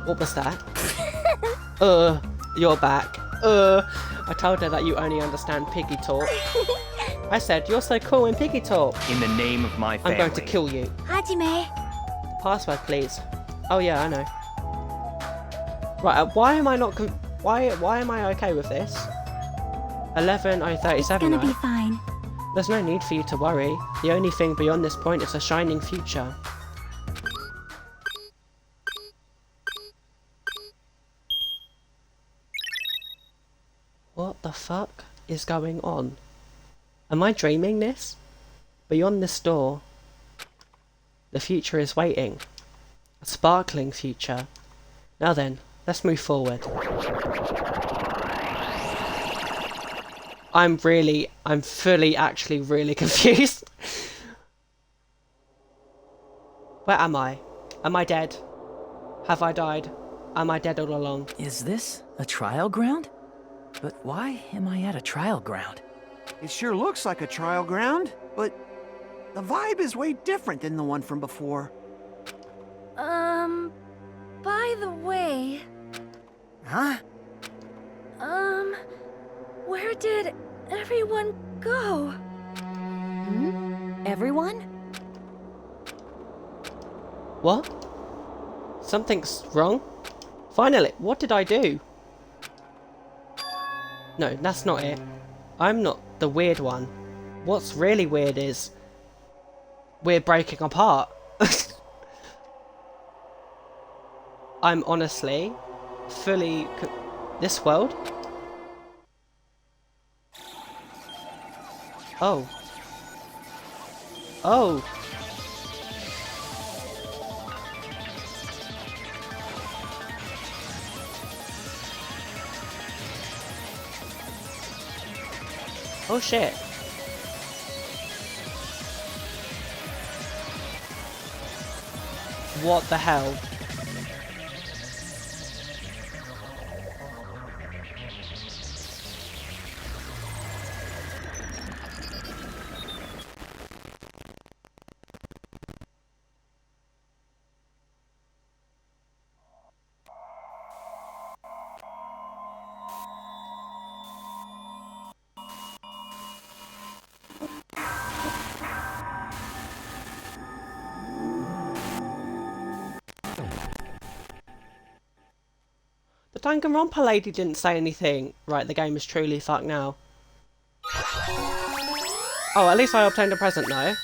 What was that? You're back. I told her that you only understand piggy talk. I said, you're so cool in piggy talk. In the name of my family. I'm going to kill you. Hajime. Password, please. Oh yeah, I know. Right, why am I not why am I okay with this? 11037, It's gonna right? be fine. There's no need for you to worry. The only thing beyond this point is a shining future. What the fuck is going on? Am I dreaming this? Beyond this door, the future is waiting. A sparkling future. Now then, let's move forward. I'm fully actually really confused. Where am I? Am I dead? Have I died? am I dead all along? Is this a trial ground? But why am I at a trial ground? It sure looks like a trial ground, but the vibe is way different than the one from before. By the way... Huh? Where did everyone go? Everyone? What? Something's wrong? Finally, what did I do? No, that's not it. I'm not the weird one. What's really weird is... we're breaking apart. I'm honestly fully... this world? Oh. Oh. Oh shit. What the hell? The Danganronpa lady didn't say anything. Right, the game is truly fucked now. Oh, at least I obtained a present though.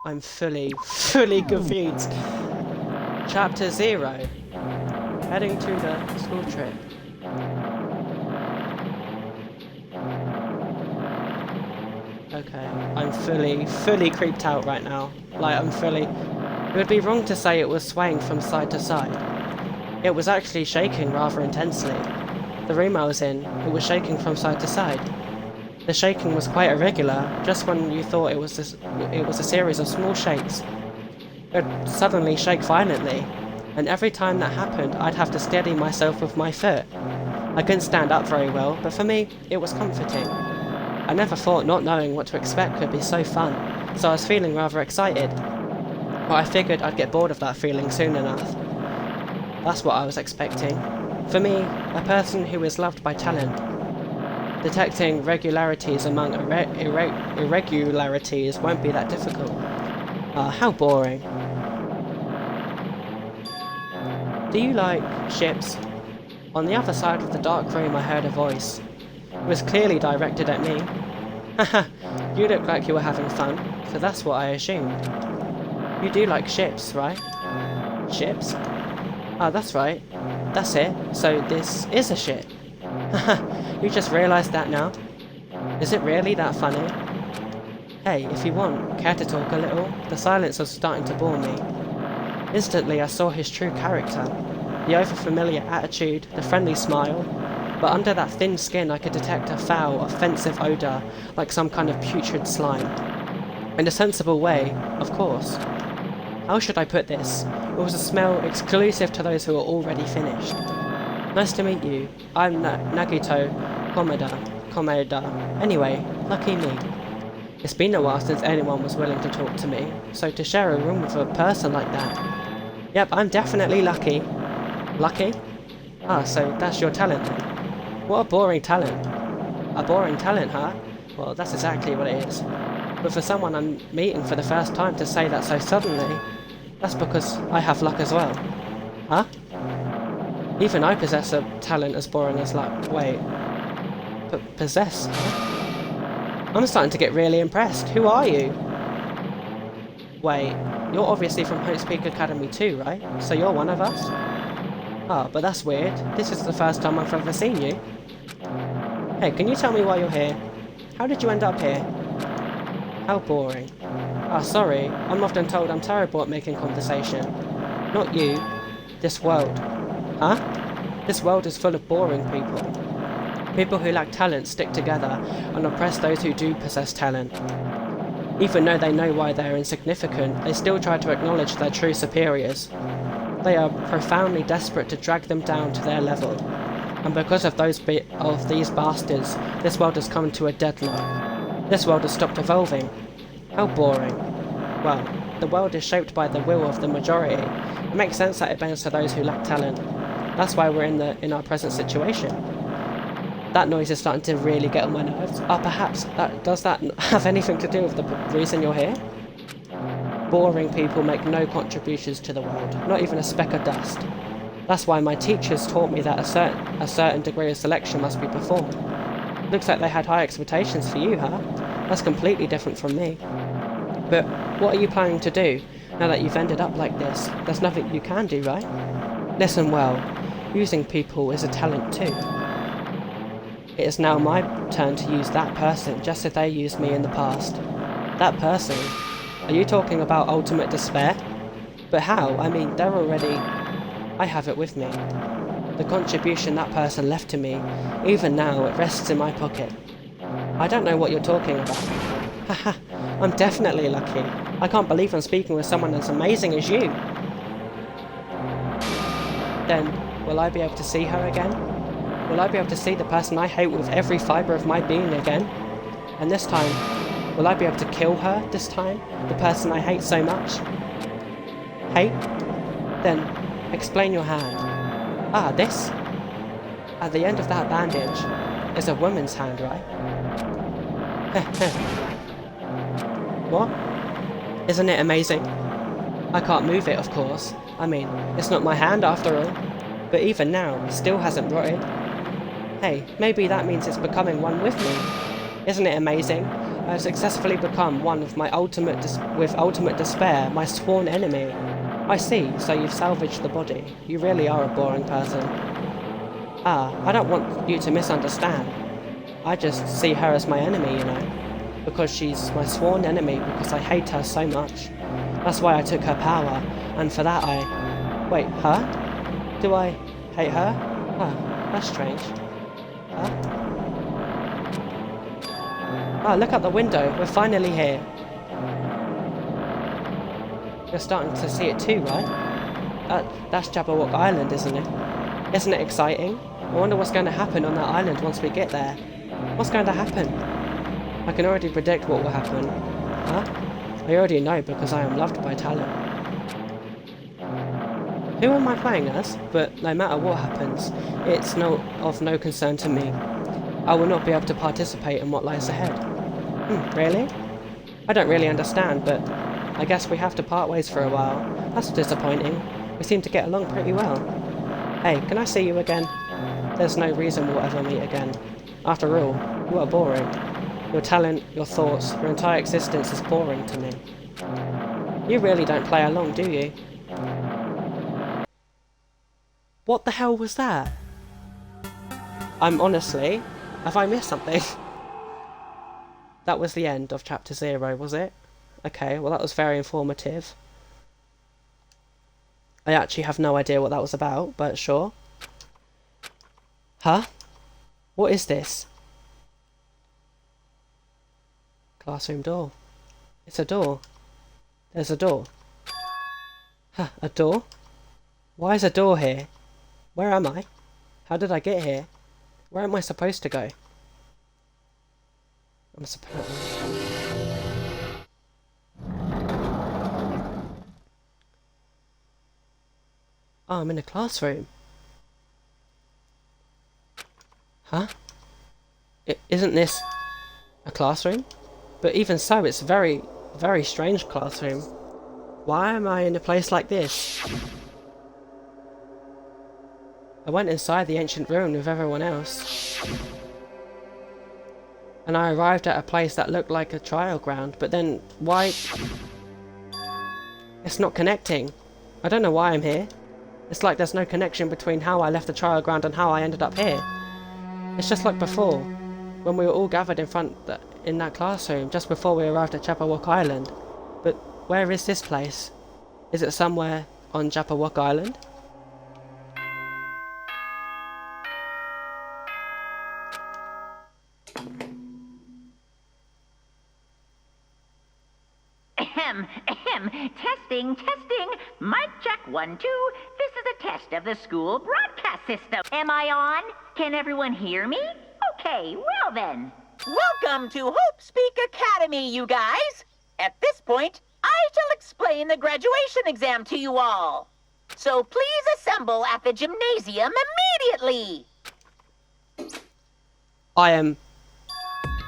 I'm fully confused. Chapter 0. Heading to the school trip. Okay, I'm fully creeped out right now. Like, I'm fully... It would be wrong to say it was swaying from side to side. It was actually shaking rather intensely. The room I was in, it was shaking from side to side. The shaking was quite irregular, just when you thought it was a series of small shakes. It would suddenly shake violently, and every time that happened, I'd have to steady myself with my foot. I couldn't stand up very well, but for me, it was comforting. I never thought not knowing what to expect could be so fun, so I was feeling rather excited. But I figured I'd get bored of that feeling soon enough. That's what I was expecting. For me, a person who is loved by talent. Detecting regularities among irregularities won't be that difficult. How boring. Do you like ships? On the other side of the dark room I heard a voice. It was clearly directed at me. Haha, you look like you were having fun, so that's what I assumed. You do like ships, right? Ships? Ah, that's right. That's it. So this is a ship. Haha, you just realised that now? Is it really that funny? Hey, if you want, care to talk a little? The silence was starting to bore me. Instantly I saw his true character. The over-familiar attitude, the friendly smile, but under that thin skin I could detect a foul, offensive odour, like some kind of putrid slime. In a sensible way, of course. How should I put this? It was a smell exclusive to those who are already finished. Nice to meet you. I'm Nagito Komeda. Anyway, lucky me. It's been a while since anyone was willing to talk to me, so to share a room with a person like that... Yep, I'm definitely lucky. Lucky? Ah, so that's your talent then. What a boring talent. A boring talent, huh? Well, that's exactly what it is. But for someone I'm meeting for the first time to say that so suddenly, that's because I have luck as well. Huh? Even I possess a talent as boring as luck. Wait. Possess? Huh? I'm starting to get really impressed. Who are you? Wait, you're obviously from Hope's Peak Academy too, right? So you're one of us? Ah, but that's weird. This is the first time I've ever seen you. Hey, can you tell me why you're here? How did you end up here? How boring. Ah, sorry. I'm often told I'm terrible at making conversation. Not you. This world. Huh? This world is full of boring people. People who lack talent stick together and oppress those who do possess talent. Even though they know why they're insignificant, they still try to acknowledge their true superiors. They are profoundly desperate to drag them down to their level. And because of these bastards, this world has come to a deadlock. This world has stopped evolving. How boring. Well, the world is shaped by the will of the majority. It makes sense that it bends to those who lack talent. That's why we're in our present situation. That noise is starting to really get on my nerves. Perhaps does that have anything to do with the reason you're here? Boring people make no contributions to the world, not even a speck of dust. That's why my teachers taught me that a certain degree of selection must be performed. Looks like they had high expectations for you, huh? That's completely different from me. But what are you planning to do now that you've ended up like this? There's nothing you can do, right? Listen well, using people is a talent too. It is now my turn to use that person, just as they used me in the past. That person? Are you talking about ultimate despair? But how? I mean, they're already... I have it with me. The contribution that person left to me, even now, it rests in my pocket. I don't know what you're talking about. Haha, I'm definitely lucky. I can't believe I'm speaking with someone as amazing as you. Then, will I be able to see her again? Will I be able to see the person I hate with every fibre of my being again? And this time, will I be able to kill her this time? The person I hate so much? Hate? Then, explain your hand. Ah, this? At the end of that bandage is a woman's hand, right? What? Isn't it amazing? I can't move it, of course. I mean, it's not my hand after all. But even now, it still hasn't rotted. Hey, maybe that means it's becoming one with me. Isn't it amazing? I have successfully become one of my ultimate despair, my sworn enemy. I see, so you've salvaged the body. You really are a boring person. Ah, I don't want you to misunderstand. I just see her as my enemy, you know. Because she's my sworn enemy, because I hate her so much. That's why I took her power, and for that I... Wait, her? Do I hate her? Oh, that's strange. Huh? Ah, look out the window, we're finally here. You're starting to see it too, right? That's Jabberwock Island, isn't it? Isn't it exciting? I wonder what's going to happen on that island once we get there. What's going to happen? I can already predict what will happen. Huh? I already know because I am loved by talent. Who am I playing as? But no matter what happens, it's of no concern to me. I will not be able to participate in what lies ahead. Really? I don't really understand, but I guess we have to part ways for a while. That's disappointing. We seem to get along pretty well. Hey, can I see you again? There's no reason we'll ever meet again. After all, you are boring. Your talent, your thoughts, your entire existence is boring to me. You really don't play along, do you? What the hell was that? I'm honestly... Have I missed something? That was the end of Chapter 0, was it? Okay, well that was very informative. I actually have no idea what that was about, but sure. Huh? What is this? Classroom door. It's a door. There's a door. Huh, a door? Why is a door here? Where am I? How did I get here? Where am I supposed to go? I'm supposed... Oh, I'm in a classroom. Huh? Isn't this a classroom? But even so, it's a very, very strange classroom. Why am I in a place like this? I went inside the ancient ruin with everyone else. And I arrived at a place that looked like a trial ground, but then why... It's not connecting. I don't know why I'm here. It's like there's no connection between how I left the trial ground and how I ended up here. It's just like before, when we were all gathered in that classroom just before we arrived at Jabberwock Island. But where is this place? Is it somewhere on Jabberwock Island? Testing. Mic check 1, 2. This is a test of the school broadcast system. Am I on? Can everyone hear me? Okay, well then. Welcome to Hope Speak Academy, you guys. At this point, I shall explain the graduation exam to you all. So please assemble at the gymnasium immediately. I am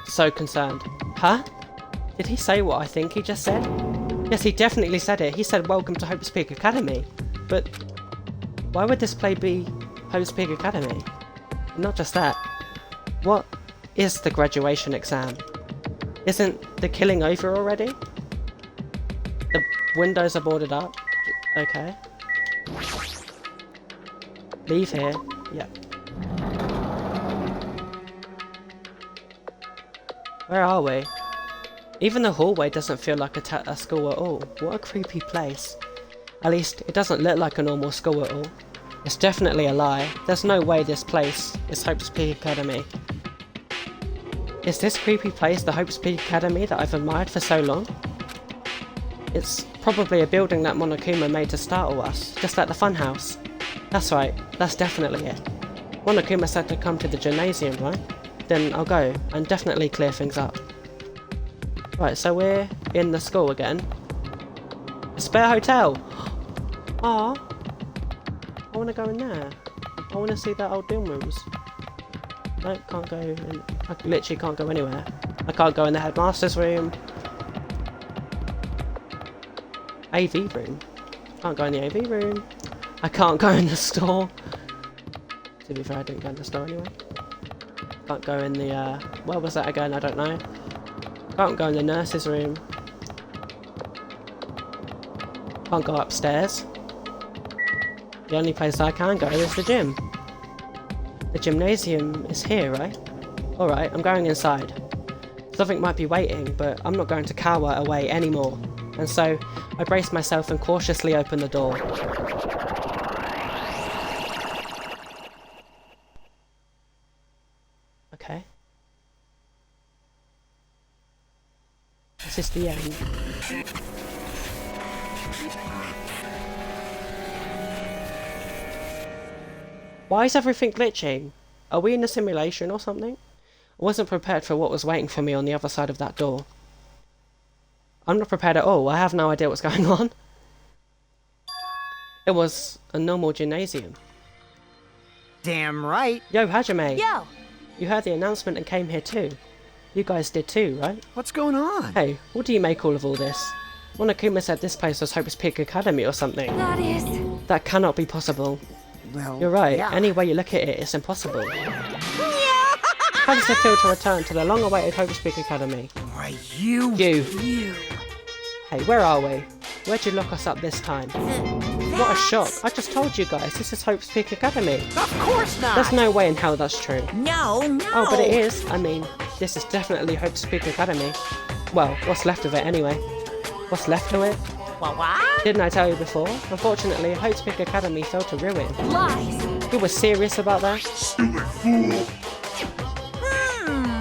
so concerned. Huh? Did he say what I think he just said? Yes, he definitely said it. He said, welcome to Hope Speak Academy. But why would this play be Hope Speak Academy? Not just that. What is the graduation exam? Isn't the killing over already? The windows are boarded up. Okay. Leave here. Yep. Where are we? Even the hallway doesn't feel like a school at all. What a creepy place. At least, it doesn't look like a normal school at all. It's definitely a lie. There's no way this place is Hope Speak Academy. Is this creepy place the Hope Speak Academy that I've admired for so long? It's probably a building that Monokuma made to startle us, just like the funhouse. That's right, that's definitely it. Monokuma said to come to the gymnasium, right? Then I'll go and definitely clear things up. Right, so we're in the school again. A spare hotel! Ah, I want to go in there. I want to see that old dorm rooms. No, can't go in. I literally can't go anywhere. I can't go in the headmaster's room. AV room. Can't go in the AV room. I can't go in the store. To be fair, I didn't go in the store anyway. Can't go in the, where was that again? I don't know. Can't go in the nurse's room. Can't go upstairs. The only place I can go is the gym. The gymnasium is here, right? Alright, I'm going inside. Something might be waiting, but I'm not going to cower away anymore. And so, I brace myself and cautiously open the door. Okay. This is the end. Why is everything glitching? Are we in a simulation or something? I wasn't prepared for what was waiting for me on the other side of that door. I'm not prepared at all. I have no idea what's going on. It was a normal gymnasium. Damn right. Yo, Hajime. Yo! You heard the announcement and came here too. You guys did too, right? What's going on? Hey, what do you make all of this? Monokuma said this place was Hope's Peak Academy or something. That is... That cannot be possible. Well, you're right. yeah. Any way you look at it, it's impossible. How does it feel to return to the long-awaited Hope's Peak Academy? Why, you. Hey, where are we? Where'd you lock us up this time? What a shock. I just told you guys, this is Hope's Peak Academy. Of course not! There's no way in hell that's true. No! Oh, but it is. I mean, this is definitely Hope's Peak Academy. Well, what's left of it anyway. What's left of it? What? Didn't I tell you before? Unfortunately, Hope's Peak Academy fell to ruin. Lies! You were serious about that? Stupid fool!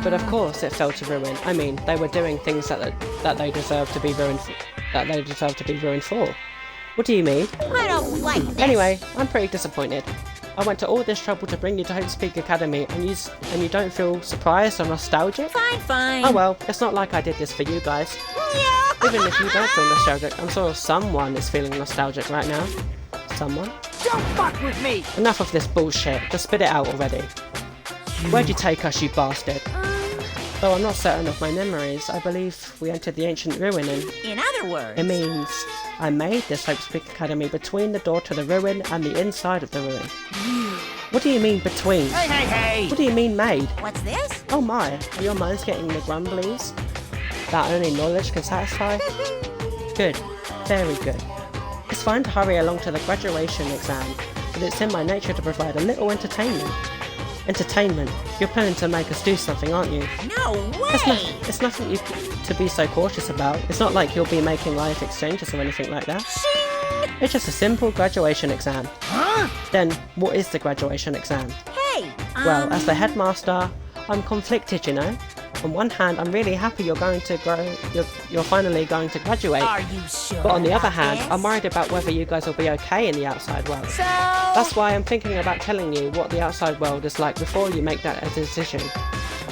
But of course it fell to ruin. I mean, they were doing things that they deserved to be ruined for. What do you mean? I don't like this. Anyway, I'm pretty disappointed. I went to all this trouble to bring you to Hope's Peak Academy, and you don't feel surprised or nostalgic? Fine. Oh well, it's not like I did this for you guys. Even if you don't feel nostalgic, I'm sure someone is feeling nostalgic right now. Someone? Don't fuck with me! Enough of this bullshit. Just spit it out already. Where'd you take us, you bastard? Though I'm not certain of my memories, I believe we entered the ancient ruin and... In other words... It means I made this Hope's Peak Academy between the door to the ruin and the inside of the ruin. What do you mean between? Hey! What do you mean made? What's this? Oh my, are your minds getting the grumblies that only knowledge can satisfy? Good, very good. It's fine to hurry along to the graduation exam, but it's in my nature to provide a little entertainment. Entertainment? You're planning to make us do something, aren't you? No way! It's nothing to be so cautious about. It's not like you'll be making life exchanges or anything like that. Shing! It's just a simple graduation exam. Huh? Then, what is the graduation exam? Hey! Well, as the headmaster, I'm conflicted, you know. on one hand, I'm really happy you're finally going to graduate. Are you sure? But on the other about hand, this? I'm worried about whether you guys will be okay in the outside world. So... That's why I'm thinking about telling you what the outside world is like before you make that decision.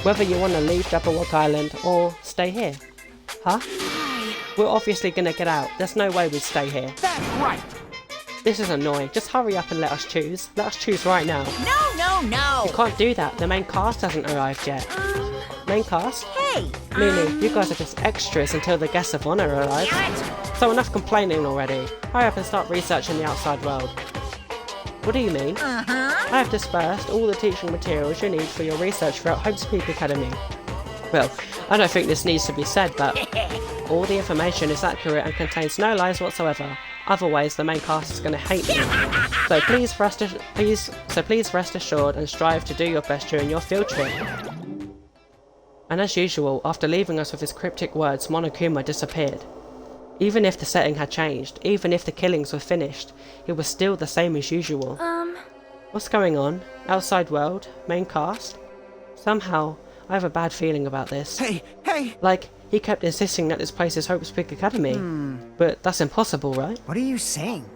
Whether you want to leave Jabberwock Island or stay here. Huh? We're obviously gonna get out. There's no way we'd stay here. That's right. This is annoying. Just hurry up and let us choose. Let us choose right now. No. You can't do that. The main cast hasn't arrived yet. Main cast? Hey. Lulu, you guys are just extras until the guests of honor arrive. So enough complaining already. Hurry up and start researching the outside world. What do you mean? I have dispersed all the teaching materials you need for your research throughout Hope's Peak Academy. Well, I don't think this needs to be said, but all the information is accurate and contains no lies whatsoever. Otherwise, the main cast is going to hate me. So please rest assured and strive to do your best during your field trip. And as usual, after leaving us with his cryptic words, Monokuma disappeared. Even if the setting had changed, even if the killings were finished, it was still the same as usual. What's going on? Outside world? Main cast? Somehow, I have a bad feeling about this. Hey! Like, he kept insisting that this place is Hope's Peak Academy. But that's impossible, right? What are you saying?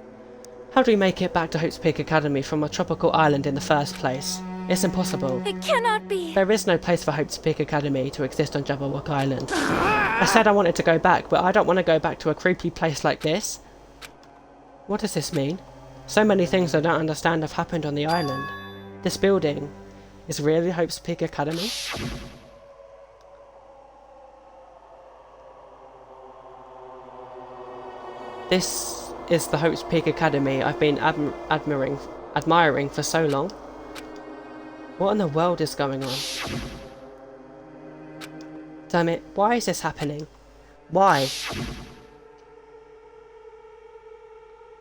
How do we make it back to Hope's Peak Academy from a tropical island in the first place? It's impossible. It cannot be. There is no place for Hope's Peak Academy to exist on Jabberwock Island. I said I wanted to go back, but I don't want to go back to a creepy place like this. What does this mean? So many things I don't understand have happened on the island. This building is really Hope's Peak Academy? This is the Hope's Peak Academy I've been admiring for so long. What in the world is going on? Damn it, why is this happening? Why?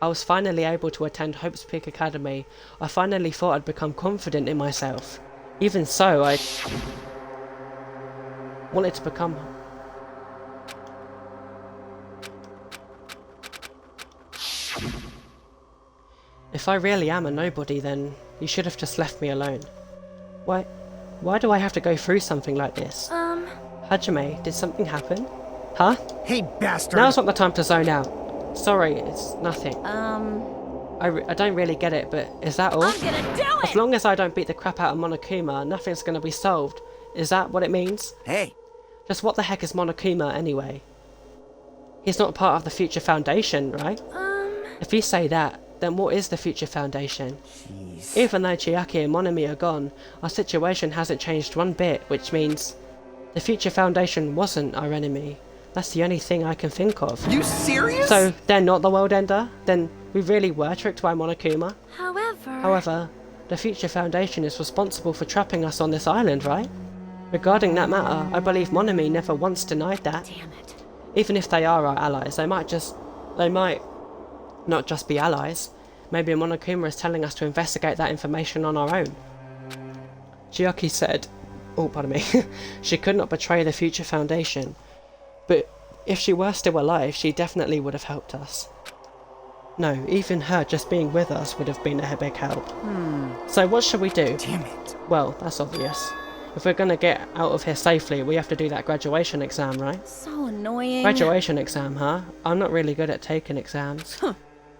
I was finally able to attend Hope's Peak Academy. I finally thought I'd become confident in myself. Even so, I wanted to become... If I really am a nobody, then you should have just left me alone. Why do I have to go through something like this? Hajime, did something happen? Huh? Hey, bastard! Now's not the time to zone out. Sorry, it's nothing. I don't really get it, but is that all? I'm gonna do it! As long as I don't beat the crap out of Monokuma, nothing's gonna be solved. Is that what it means? Hey! Just what the heck is Monokuma, anyway? He's not part of the Future Foundation, right? If you say that, then what is the Future Foundation? Jeez. Even though Chiaki and Monami are gone, our situation hasn't changed one bit, which means the Future Foundation wasn't our enemy. That's the only thing I can think of. You serious? So, they're not the World Ender? Then we really were tricked by Monokuma? However, the Future Foundation is responsible for trapping us on this island, right? Regarding that matter, I believe Monami never once denied that. damn it. Even if they are our allies, they might not just be allies. Maybe Monokuma is telling us to investigate that information on our own. Chiaki said, she could not betray the Future Foundation, but if she were still alive, she definitely would have helped us. No, even her just being with us would have been a big help. So what should we do? Damn it. Well, that's obvious. If we're gonna get out of here safely, we have to do that graduation exam, right? So annoying. Graduation exam, huh? I'm not really good at taking exams.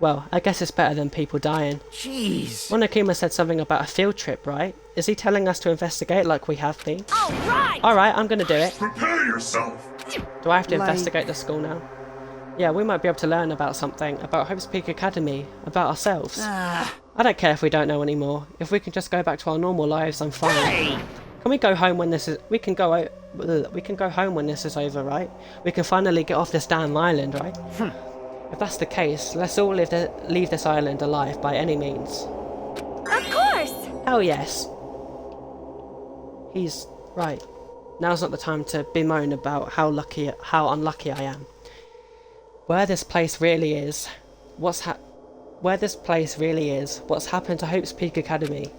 Well, I guess it's better than people dying. Jeez. Monokuma said something about a field trip, right? Is he telling us to investigate like we have been? Alright! Alright, I'm gonna do it. Prepare yourself. Do I have to Like- investigate the school now? Yeah, we might be able to learn about something, about Hope's Peak Academy, about ourselves. I don't care if we don't know anymore. If we can just go back to our normal lives, I'm fine. Can we go home when this is... We can go home when this is over, right? We can finally get off this damn island, right? If that's the case, let's all leave this island alive by any means. Of course! Hell yes. He's right. Now's not the time to bemoan about how unlucky I am. Where this place really is, what's happened to Hope's Peak Academy,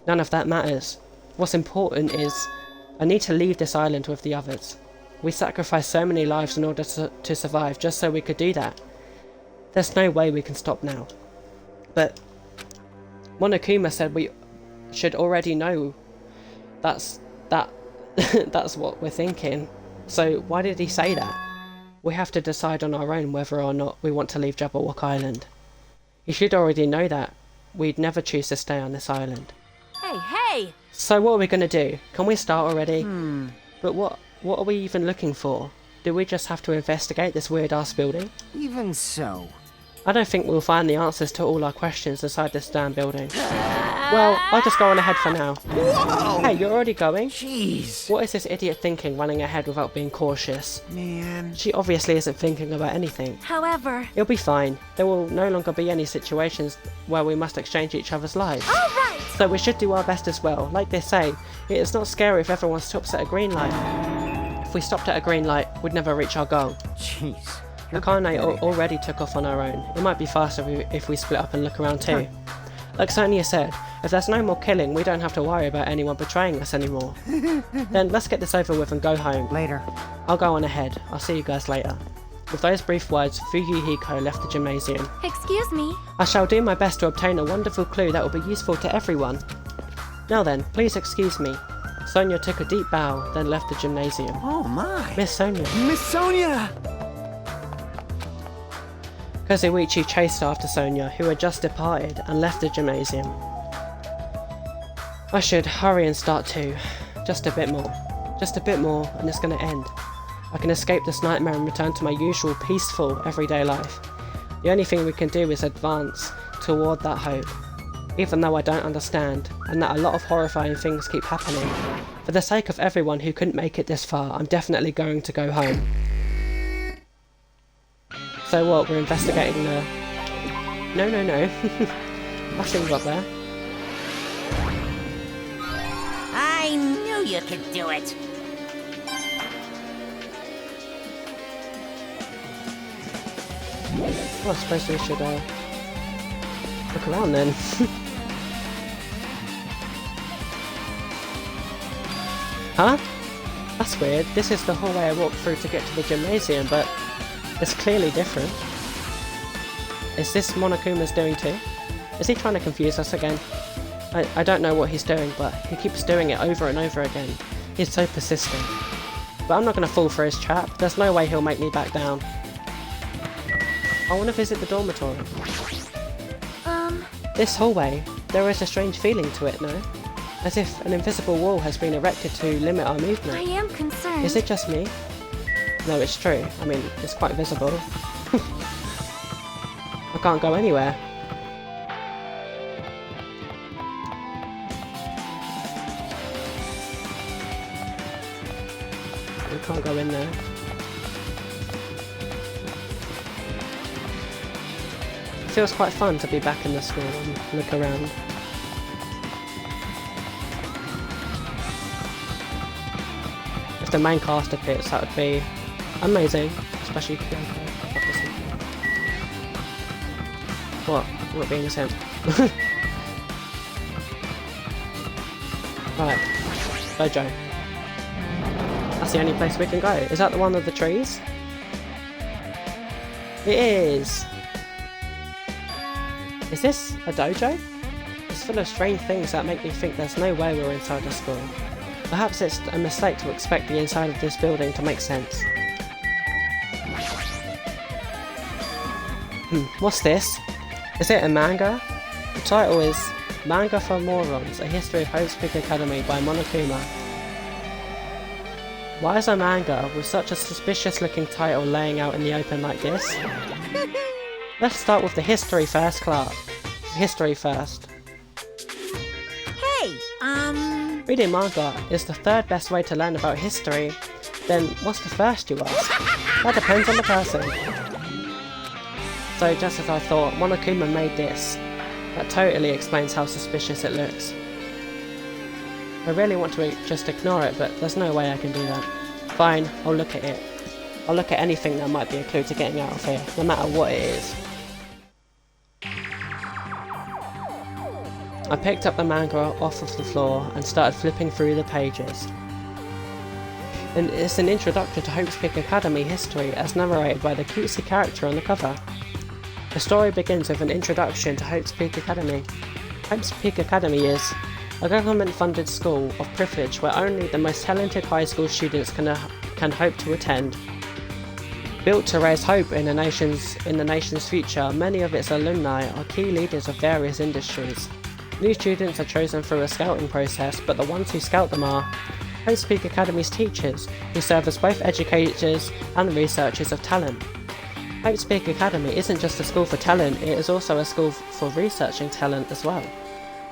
none of that matters. What's important is, I need to leave this island with the others. We sacrificed so many lives in order to survive just so we could do that. There's no way we can stop now. But Monokuma said we should already know that That's what we're thinking. So why did he say that? We have to decide on our own whether or not we want to leave Jabberwock Island. You should already know that. We'd never choose to stay on this island. Hey, hey! So what are we gonna do? Can we start already? But what are we even looking for? Do we just have to investigate this weird-ass building? Even so. I don't think we'll find the answers to all our questions inside this damn building. Well, I'll just go on ahead for now. Whoa! Hey, you're already going? Jeez. What is this idiot thinking, running ahead without being cautious? Man. She obviously isn't thinking about anything. However... It'll be fine. There will no longer be any situations where we must exchange each other's lives. Alright! So we should do our best as well. Like they say, it is not scary if everyone stops at a green light. If we stopped at a green light, we'd never reach our goal. Jeez. Akane already took off on our own. It might be faster if we split up and look around too. Like Sonia said, if there's no more killing, we don't have to worry about anyone betraying us anymore. Then let's get this over with and go home. Later. I'll go on ahead. I'll see you guys later. With those brief words, Fuyuhiko left the gymnasium. Excuse me? I shall do my best to obtain a wonderful clue that will be useful to everyone. Now then, please excuse me. Sonia took a deep bow, then left the gymnasium. Oh my. Miss Sonia. Miss Sonia! Kazuichi chased after Sonia, who had just departed, and left the gymnasium. I should hurry and start too. Just a bit more. Just a bit more, and it's gonna end. I can escape this nightmare and return to my usual peaceful, everyday life. The only thing we can do is advance toward that hope. Even though I don't understand, and that a lot of horrifying things keep happening. For the sake of everyone who couldn't make it this far, I'm definitely going to go home. So what, we're investigating the... No. Nothing's up there. I knew you could do it. Well, I suppose we should look around then. Huh? That's weird. This is the whole way I walked through to get to the gymnasium, but it's clearly different. Is this Monokuma's doing too? Is he trying to confuse us again? I don't know what he's doing, but he keeps doing it over and over again. He's so persistent. But I'm not going to fall for his trap. There's no way he'll make me back down. I want to visit the dormitory. This hallway, there is a strange feeling to it, no? As if an invisible wall has been erected to limit our movement. I am concerned. Is it just me? No, it's true. I mean, it's quite visible. I can't go anywhere. We can't go in there. It feels quite fun to be back in the school and look around. If the main cast appears, that would be amazing. Especially Kyoko. What? What being sent? Right. Dojo. That's the only place we can go. Is that the one with the trees? It is! Is this a dojo? It's full of strange things that make me think there's no way we're inside a school. Perhaps it's a mistake to expect the inside of this building to make sense. What's this? Is it a manga? The title is Manga for Morons, A History of Hope's Peak Academy by Monokuma. Why is a manga with such a suspicious looking title laying out in the open like this? Let's start with the history first, Clark. History first. Hey, Reading manga is the third best way to learn about history. Then what's the first, you ask? That depends on the person. So just as I thought, Monokuma made this. That totally explains how suspicious it looks. I really want to just ignore it, but there's no way I can do that. Fine, I'll look at it. I'll look at anything that might be a clue to getting out of here, no matter what it is. I picked up the manga off of the floor and started flipping through the pages. And it's an introduction to Hope's Peak Academy history as narrated by the cutesy character on the cover. The story begins with an introduction to Hope's Peak Academy. Hope's Peak Academy is a government-funded school of privilege where only the most talented high school students can hope to attend. Built to raise hope in the nation's future, many of its alumni are key leaders of various industries. New students are chosen through a scouting process, but the ones who scout them are Hope's Peak Academy's teachers, who serve as both educators and researchers of talent. Hope's Peak Academy isn't just a school for talent, it is also a school for researching talent as well.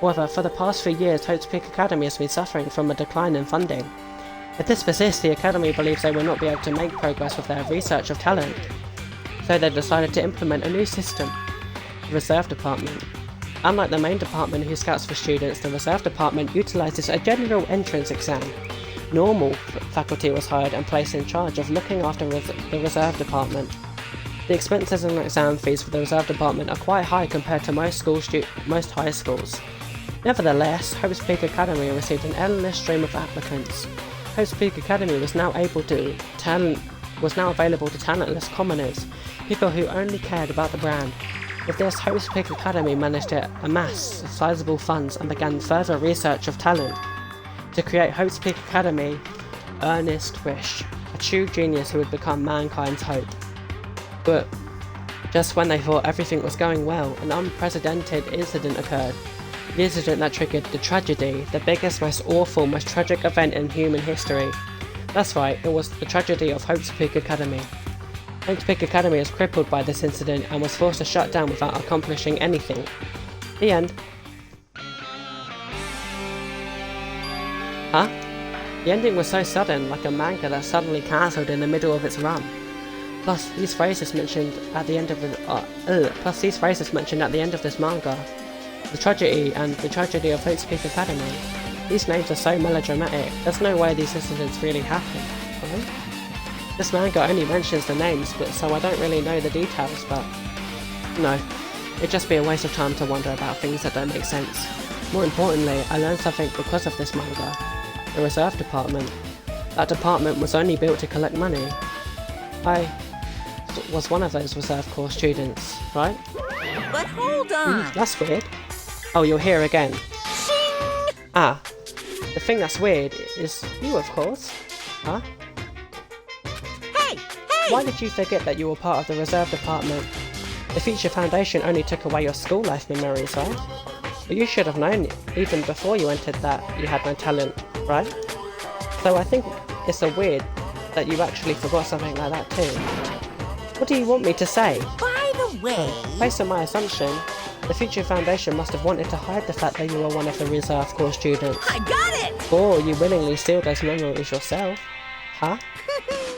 However, for the past few years, Hope's Peak Academy has been suffering from a decline in funding. If this persists, the Academy believes they will not be able to make progress with their research of talent. So they decided to implement a new system, the Reserve Department. Unlike the main department who scouts for students, the Reserve Department utilises a general entrance exam. Normal faculty was hired and placed in charge of looking after the Reserve Department. The expenses and exam fees for the Reserve Department are quite high compared to most high schools. Nevertheless, Hope's Peak Academy received an endless stream of applicants. Hope's Peak Academy was now available to talentless commoners, people who only cared about the brand. With this, Hope's Peak Academy managed to amass sizable funds and began further research of talent. To create Hope's Peak Academy, Ernest Wish, a true genius who would become mankind's hope. But just when they thought everything was going well, an unprecedented incident occurred. The incident that triggered the tragedy, the biggest, most awful, most tragic event in human history. That's right, it was the tragedy of Hope's Peak Academy. Hope's Peak Academy was crippled by this incident and was forced to shut down without accomplishing anything. The end. Huh? The ending was so sudden, like a manga that suddenly cancelled in the middle of its run. Plus, these phrases mentioned at the end of this manga. The tragedy and the tragedy of Hope's Peak Academy. These names are so melodramatic, there's no way these incidents really happened, right? This manga only mentions the names, so I don't really know the details, but no, it'd just be a waste of time to wonder about things that don't make sense. More importantly, I learned something because of this manga. The Reserve Department. That department was only built to collect money. I was one of those Reserve Corps students, right? But hold on! That's weird. Oh, you're here again. Shing! Ah, the thing that's weird is you, of course. Huh? Hey! Why did you forget that you were part of the Reserve Department? The Future Foundation only took away your school life memories, right? But you should have known, even before you entered, that you had no talent, right? So I think it's so weird that you actually forgot something like that too. What do you want me to say? By the way... Based on my assumption, the Future Foundation must have wanted to hide the fact that you were one of the Reserve Corps students. I got it! Or you willingly sealed those memories yourself. Huh?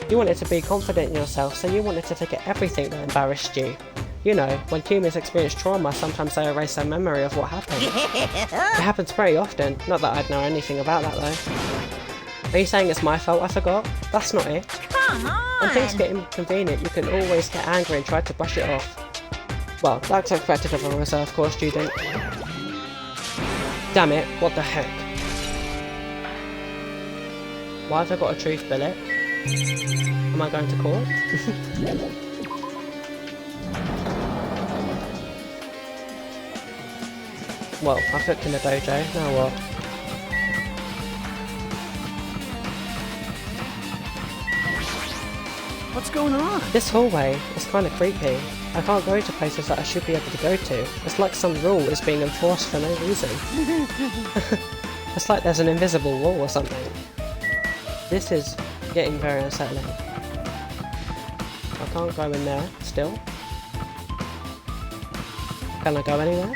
You wanted to be confident in yourself, so you wanted to forget everything that embarrassed you. You know, when humans experience trauma, sometimes they erase their memory of what happened. It happens pretty often, not that I'd know anything about that though. Are you saying it's my fault I forgot? That's not it. Come on! When things get inconvenient, you can always get angry and try to brush it off. Well, that's expected of a Reserve Corps student. Damn it, what the heck? Why have I got a truth billet? Am I going to court? Well, I've looked in the dojo, now what? What's going on? This hallway is kinda creepy. I can't go to places that I should be able to go to. It's like some rule is being enforced for no reason. It's like there's an invisible wall or something. This is getting very unsettling. I can't go in there, still. Can I go anywhere?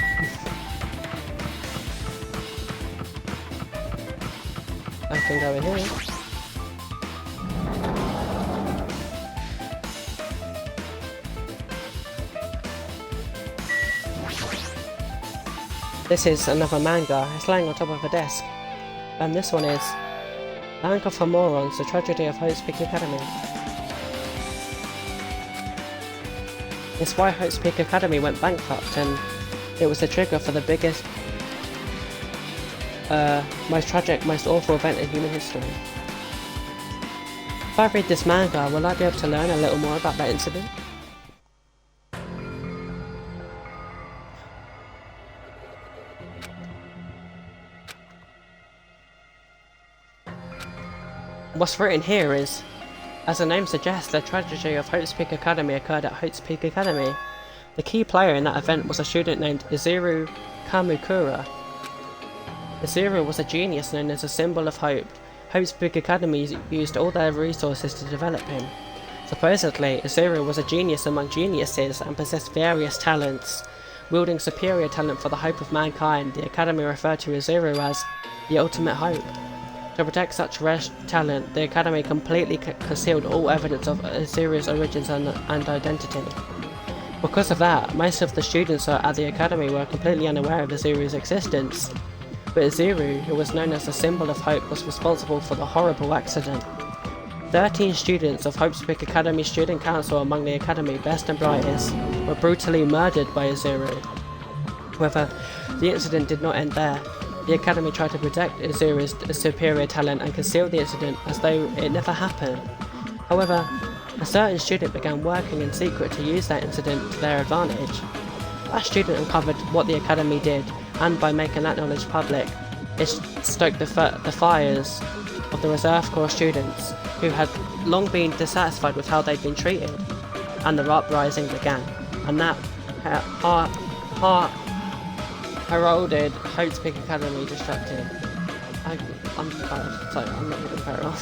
I can go in here. This is another manga. It's laying on top of a desk. And this one is Manga for Morons, The Tragedy of Hope's Peak Academy. It's why Hope's Peak Academy went bankrupt, and it was the trigger for the biggest, most tragic, most awful event in human history. If I read this manga, will I be able to learn a little more about that incident? What's written here is, as the name suggests, the tragedy of Hope's Peak Academy occurred at Hope's Peak Academy. The key player in that event was a student named Izuru Kamukura. Izuru was a genius known as a symbol of hope. Hope's Peak Academy used all their resources to develop him. Supposedly, Izuru was a genius among geniuses and possessed various talents. Wielding superior talent for the hope of mankind, the Academy referred to Izuru as the ultimate hope. To protect such rare talent, the Academy completely concealed all evidence of Izuru's origins and identity. Because of that, most of the students at the Academy were completely unaware of Izuru's existence. But Izuru, who was known as the symbol of hope, was responsible for the horrible accident. 13 students of Hope's Peak Academy Student Council among the Academy best and brightest were brutally murdered by Izuru. However, the incident did not end there. The Academy tried to protect Izuru's superior talent and conceal the incident as though it never happened. However, a certain student began working in secret to use that incident to their advantage. That student uncovered what the Academy did, and by making that knowledge public, it stoked the fires of the Reserve Corps students, who had long been dissatisfied with how they'd been treated, and the uprising began, and that heralded Hope's Peak Academy destructed. I'm tired, sorry, I'm not even very well.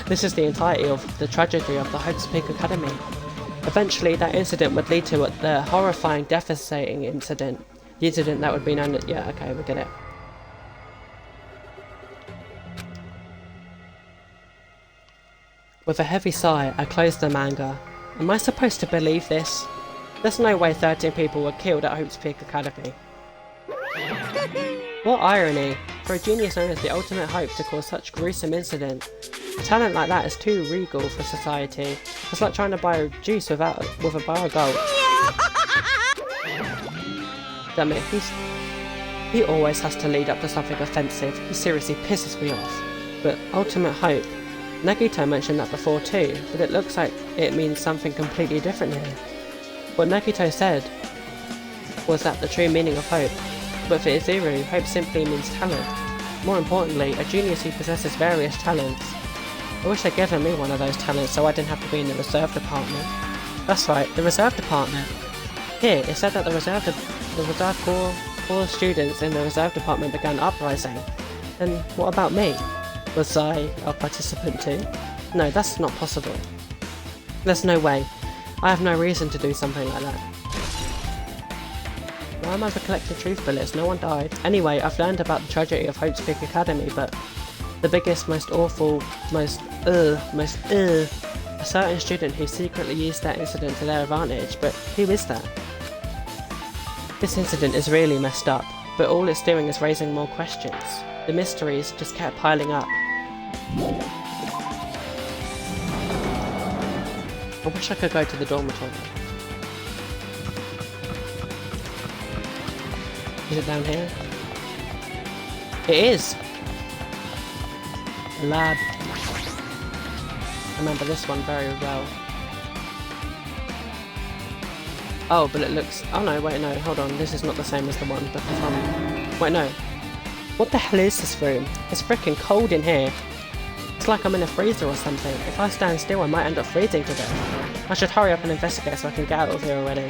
This is the entirety of the tragedy of the Hope's Peak Academy. Eventually, that incident would lead to the horrifying, devastating incident. The incident that would be known as... yeah, okay, we get it. With a heavy sigh, I closed the manga. Am I supposed to believe this? There's no way 13 people were killed at Hope's Peak Academy. What irony! For a genius known as the ultimate hope to cause such gruesome incident. A talent like that is too regal for society. It's like trying to buy a juice with a bar of gold. Damn it, he always has to lead up to something offensive. He seriously pisses me off. But ultimate hope. Nagito mentioned that before too, but it looks like it means something completely different here. What Nagito said was that the true meaning of hope, but for Izuru, hope simply means talent. More importantly, a genius who possesses various talents. I wish they'd given me one of those talents so I didn't have to be in the reserve department. That's right, the reserve department. Here, it said that the reserve corps students in the reserve department began uprising. Then what about me? Was I a participant too? No, that's not possible. There's no way. I have no reason to do something like that. Why am I collecting truth bullets? No one died. Anyway, I've learned about the tragedy of Hope's Peak Academy, but the biggest, most awful, a certain student who secretly used that incident to their advantage, but who is that? This incident is really messed up, but all it's doing is raising more questions. The mysteries just kept piling up. I wish I could go to the dormitory. Is it down here? It is! A lab. I remember this one very well. Oh, but it looks... oh no, wait, no, hold on. This is not the same as the one, but the fun... wait, no. What the hell is this room? It's freaking cold in here. It's like I'm in a freezer or something. If I stand still, I might end up freezing to death. I should hurry up and investigate so I can get out of here already.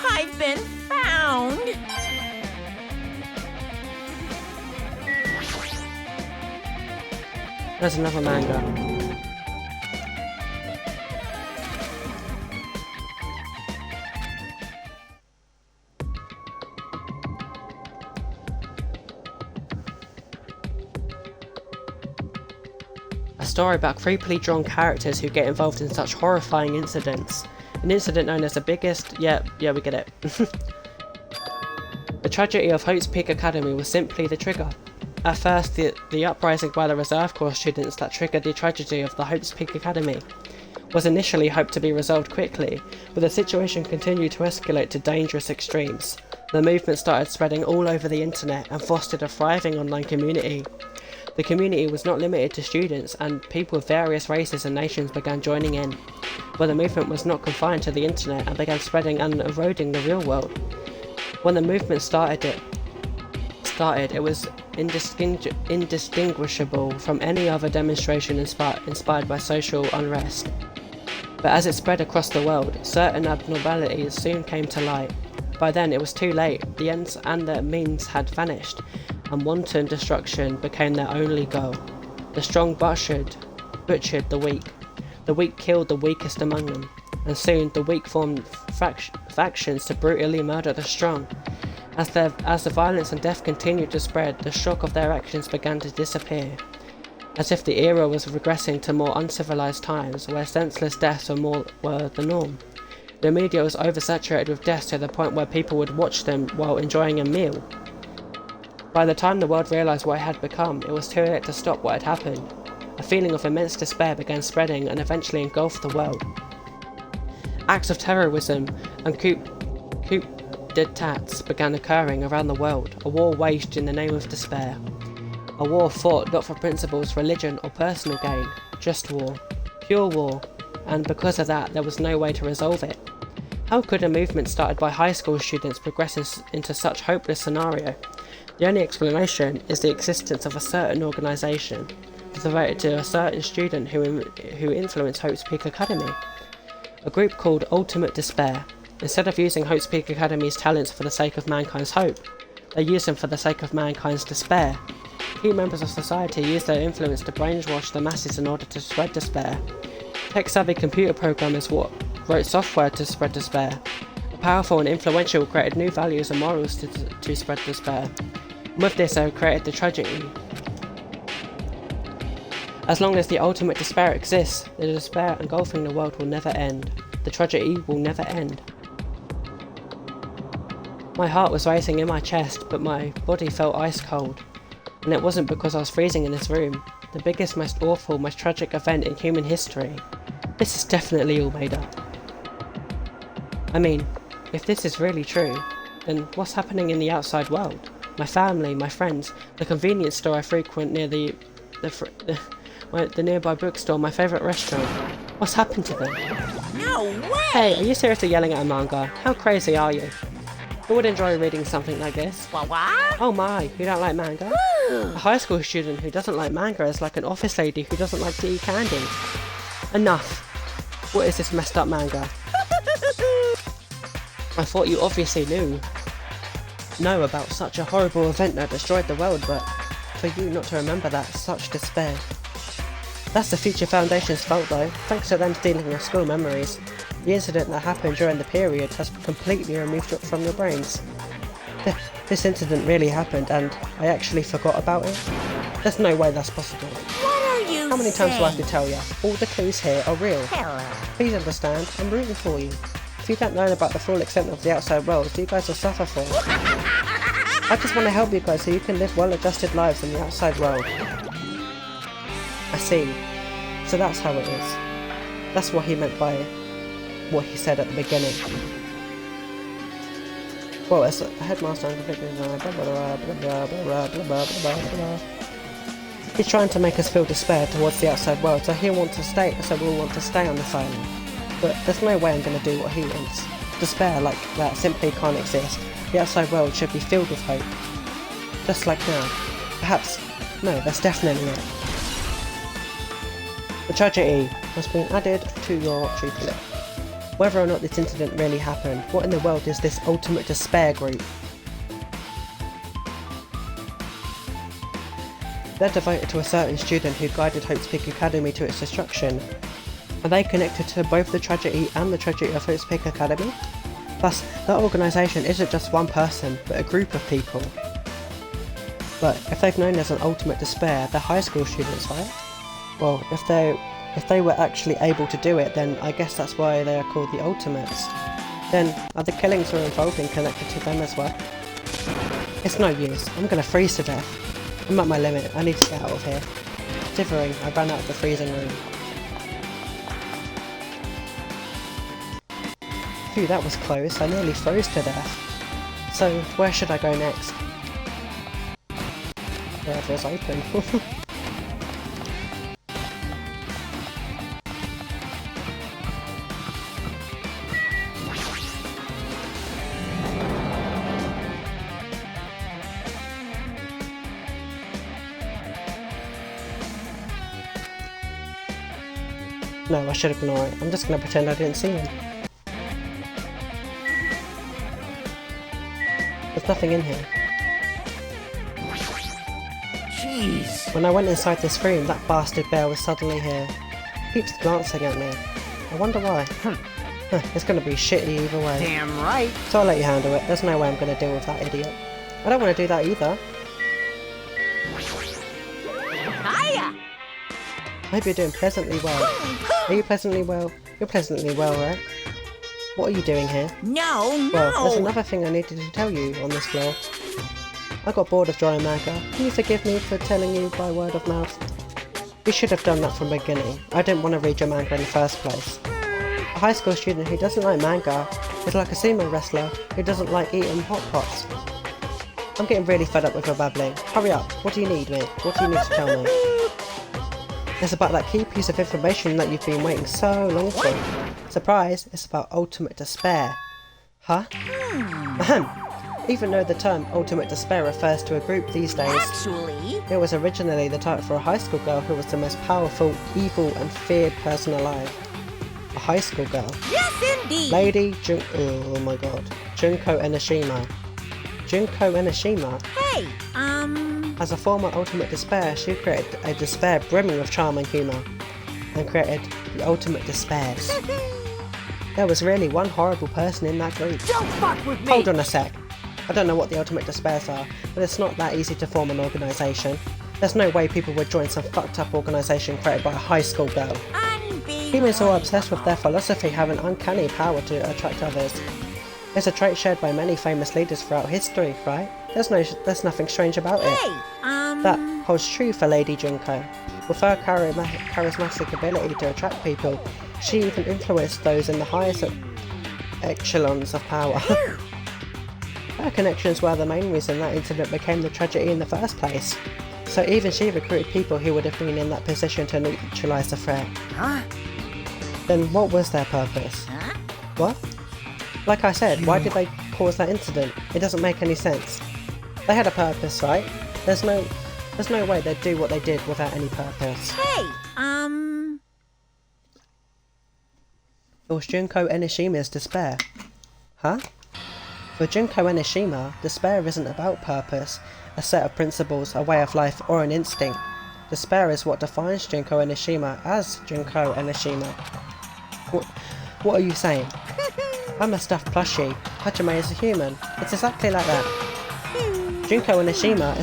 I've been found! There's another manga. A story about creepily drawn characters who get involved in such horrifying incidents. An incident known as the biggest... yeah, we get it. The tragedy of Hope's Peak Academy was simply the trigger. At first, the uprising by the Reserve Corps students that triggered the tragedy of the Hope's Peak Academy was initially hoped to be resolved quickly, but the situation continued to escalate to dangerous extremes. The movement started spreading all over the internet and fostered a thriving online community. The community was not limited to students, and people of various races and nations began joining in. But the movement was not confined to the internet and began spreading and eroding the real world. When the movement started started, it was indistinguishable from any other demonstration inspired by social unrest. But as it spread across the world, certain abnormalities soon came to light. By then it was too late, the ends and the means had vanished, and wanton destruction became their only goal. The strong butchered the weak killed the weakest among them, and soon the weak formed factions to brutally murder the strong. As the violence and death continued to spread, the shock of their actions began to disappear, as if the era was regressing to more uncivilized times, where senseless deaths were the norm. The media was oversaturated with deaths to the point where people would watch them while enjoying a meal. By the time the world realized what it had become, it was too late to stop what had happened. A feeling of immense despair began spreading and eventually engulfed the world. Acts of terrorism and coup d'etats began occurring around the world, a war waged in the name of despair. A war fought not for principles, religion or personal gain, just war. Pure war, and because of that there was no way to resolve it. How could a movement started by high school students progress into such hopeless scenario? The only explanation is the existence of a certain organisation devoted to a certain student who influenced Hope's Peak Academy. A group called Ultimate Despair. Instead of using Hope's Peak Academy's talents for the sake of mankind's hope, they used them for the sake of mankind's despair. Key members of society used their influence to brainwash the masses in order to spread despair. Tech-savvy computer programmers wrote software to spread despair. The powerful and influential created new values and morals to spread despair. And with this, they created the tragedy. As long as the ultimate despair exists, the despair engulfing the world will never end. The tragedy will never end. My heart was racing in my chest, but my body felt ice cold. And it wasn't because I was freezing in this room. The biggest, most awful, most tragic event in human history. This is definitely all made up. I mean, if this is really true, then what's happening in the outside world? My family, my friends, the convenience store I frequent near the nearby bookstore, my favourite restaurant. What's happened to them? No way! Hey, are you seriously yelling at a manga? How crazy are you? Who would enjoy reading something like this? What? Oh my, you don't like manga? A high school student who doesn't like manga is like an office lady who doesn't like to eat candy. Enough. What is this messed up manga? I thought you obviously know about such a horrible event that destroyed the world, but for you not to remember that, such despair. That's the Future Foundation's fault though, thanks to them stealing your school memories. The incident that happened during the period has completely removed it from your brains. This incident really happened and I actually forgot about it. There's no way that's possible. What are you How many times do I have saying? to tell you? All the clues here are real. Hello. Please understand, I'm rooting for you. If you don't learn about the full extent of the outside world, you guys will suffer for it. I just want to help you guys so you can live well-adjusted lives in the outside world. I see. So that's how it is. That's what he meant by what he said at the beginning. Well, as a headmaster, he's trying to make us feel despair towards the outside world, so we'll want to stay on this island. But there's no way I'm going to do what he wants. Despair like that simply can't exist. The outside world should be filled with hope. Just like now. Perhaps, no, that's definitely it. The tragedy has been added to your triplet. Whether or not this incident really happened, what in the world is this Ultimate Despair group? They're devoted to a certain student who guided Hope's Peak Academy to its destruction. Are they connected to both the tragedy and the tragedy of Hope's Peak Academy? Plus, that organisation isn't just one person, but a group of people. But if they've known as an Ultimate Despair, they're high school students, right? Well, if they were actually able to do it, then I guess that's why they are called the Ultimates. Then, are the killings we're involved in connected to them as well? It's no use, I'm gonna freeze to death. I'm at my limit, I need to get out of here. Shivering, I ran out of the freezing room. Phew, that was close, I nearly froze to death. So, where should I go next? Wherever's open. No, I should ignore it. I'm just gonna pretend I didn't see him. There's nothing in here. Jeez. When I went inside this room, that bastard bear was suddenly here. Keeps glancing at me. I wonder why. It's gonna be shitty either way. Damn right. So I'll let you handle it. There's no way I'm gonna deal with that idiot. I don't want to do that either. Hiya! I hope you're doing pleasantly well. Are you pleasantly well? You're pleasantly well, right? What are you doing here? No, Well, there's no! another thing I needed to tell you on this floor. I got bored of drawing manga. Can you forgive me for telling you by word of mouth? You should have done that from the beginning. I didn't want to read your manga in the first place. A high school student who doesn't like manga is like a sumo wrestler who doesn't like eating hot pots. I'm getting really fed up with your babbling. Hurry up. What do you need, mate? What do you need to tell me? It's about that key piece of information that you've been waiting so long for. Surprise, it's about ultimate despair. Huh? Ahem. Even though the term ultimate despair refers to a group these days, Actually, it was originally the title for a high school girl who was the most powerful, evil and feared person alive. A high school girl. yes indeed! Lady oh my god. Junko Enoshima. Junko Enoshima. Hey, As a former ultimate despair, she created a despair brimming with charm and humour, and created the ultimate despairs. There was really one horrible person in that group. Don't fuck with me! Hold on a sec. I don't know what the ultimate despairs are, but it's not that easy to form an organisation. There's no way people would join some fucked up organisation created by a high school girl. Humans are obsessed with their philosophy have an uncanny power to attract others. It's a trait shared by many famous leaders throughout history, right? There's nothing strange about it. Hey, That holds true for Lady Junko. With her charismatic ability to attract people, she even influenced those in the highest echelons of power. Her connections were the main reason that incident became the tragedy in the first place. So even she recruited people who would have been in that position to neutralise the threat. Huh? Then what was their purpose? Huh? What? Like I said, why did they cause that incident? It doesn't make any sense. They had a purpose, right? There's no way they'd do what they did without any purpose. Hey, It was Junko Enoshima's despair. Huh? For Junko Enoshima, despair isn't about purpose, a set of principles, a way of life, or an instinct. Despair is what defines Junko Enoshima as Junko Enoshima. What are you saying? I'm a stuffed plushie. Hajime is a human. It's exactly like that. Junko Enoshima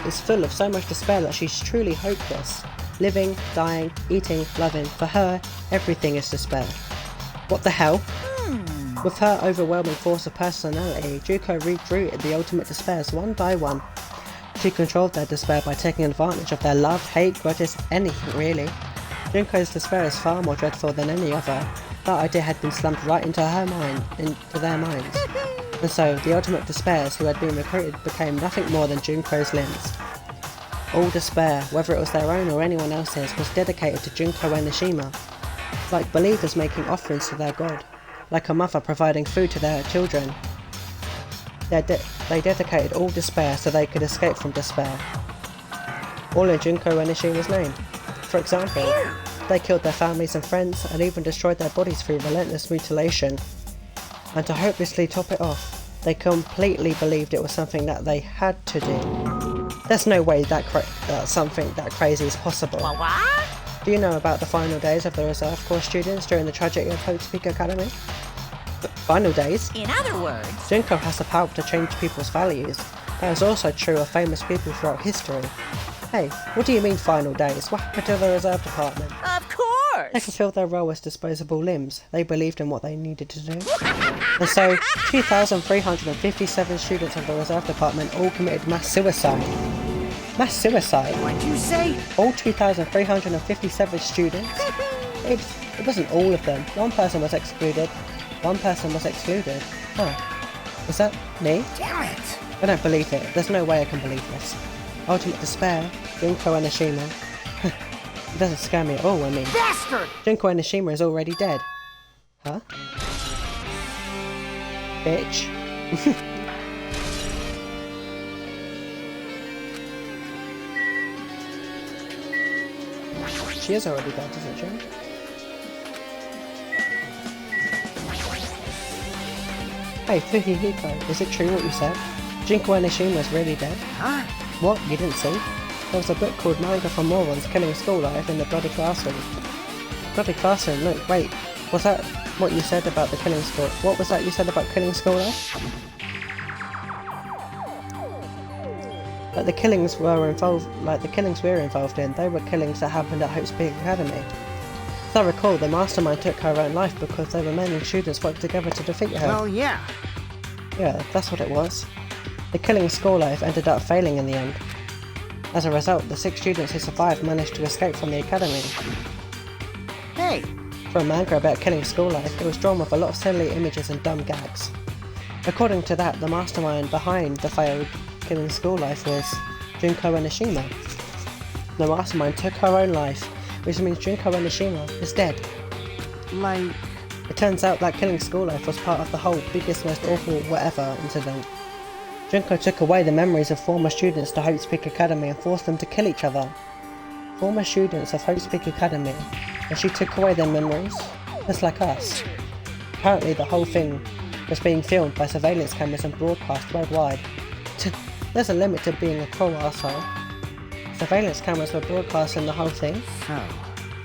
is full of so much despair that she's truly hopeless. Living, dying, eating, loving. For her, everything is despair. What the hell? With her overwhelming force of personality, Junko recruited the ultimate despairs one by one. She controlled their despair by taking advantage of their love, hate, grudges, anything really. Junko's despair is far more dreadful than any other. That idea had been slammed right into their minds. And so, the ultimate despairs who had been recruited became nothing more than Junko's limbs. All despair, whether it was their own or anyone else's, was dedicated to Junko Enoshima. Like believers making offerings to their god. Like a mother providing food to their children. They dedicated all despair so they could escape from despair. All in Junko Enoshima's name. For example, they killed their families and friends and even destroyed their bodies through relentless mutilation. And to hopelessly top it off, they completely believed it was something that they had to do. There's no way that something that crazy is possible. what? Do you know about the final days of the reserve corps students during the tragedy of Hope's Peak Academy? The final days? In other words, Junko has the power to change people's values. That is also true of famous people throughout history. Hey, what do you mean final days? What happened to the reserve department? of course! They fulfilled their role as disposable limbs. They believed in what they needed to do. And so, 2,357 students of the reserve department all committed mass suicide. Mass suicide? What'd you say? All 2,357 students? It wasn't all of them. One person was excluded. Huh. Is that me? Damn it! I don't believe it. There's no way I can believe this. Ultimate despair, Junko Enoshima. It doesn't scare me at all, I mean. Bastard! Junko Enoshima is already dead. Huh? Bitch. She is already dead, isn't she? Hey, Fuyuhiko, is it true what you said? Junko Onishima is really dead? Huh? What? You didn't see? There was a book called Manga for Morons Killing School Life in the bloody classroom. Bloody classroom? No, wait. Was that what you said about the killing school? What was that you said about killing school life? Like the killings we were involved in, they were killings that happened at Hope's Peak Academy. As I recall, the mastermind took her own life because the remaining students worked together to defeat her. Well, yeah. Yeah, that's what it was. The killing school life ended up failing in the end. As a result, the 6 students who survived managed to escape from the academy. Hey! For a manga about killing school life, it was drawn with a lot of silly images and dumb gags. According to that, the mastermind behind the failed killing school life was Junko Onishima. The mastermind took her own life, which means Junko Onishima is dead. Like... It turns out that killing school life was part of the whole biggest, most awful whatever incident. Junko took away the memories of former students to Hope's Peak Academy and forced them to kill each other. Former students of Hope's Peak Academy, and she took away their memories, just like us. Apparently the whole thing was being filmed by surveillance cameras and broadcast worldwide. There's a limit to being a cruel arsehole. Surveillance cameras were broadcasting the whole thing.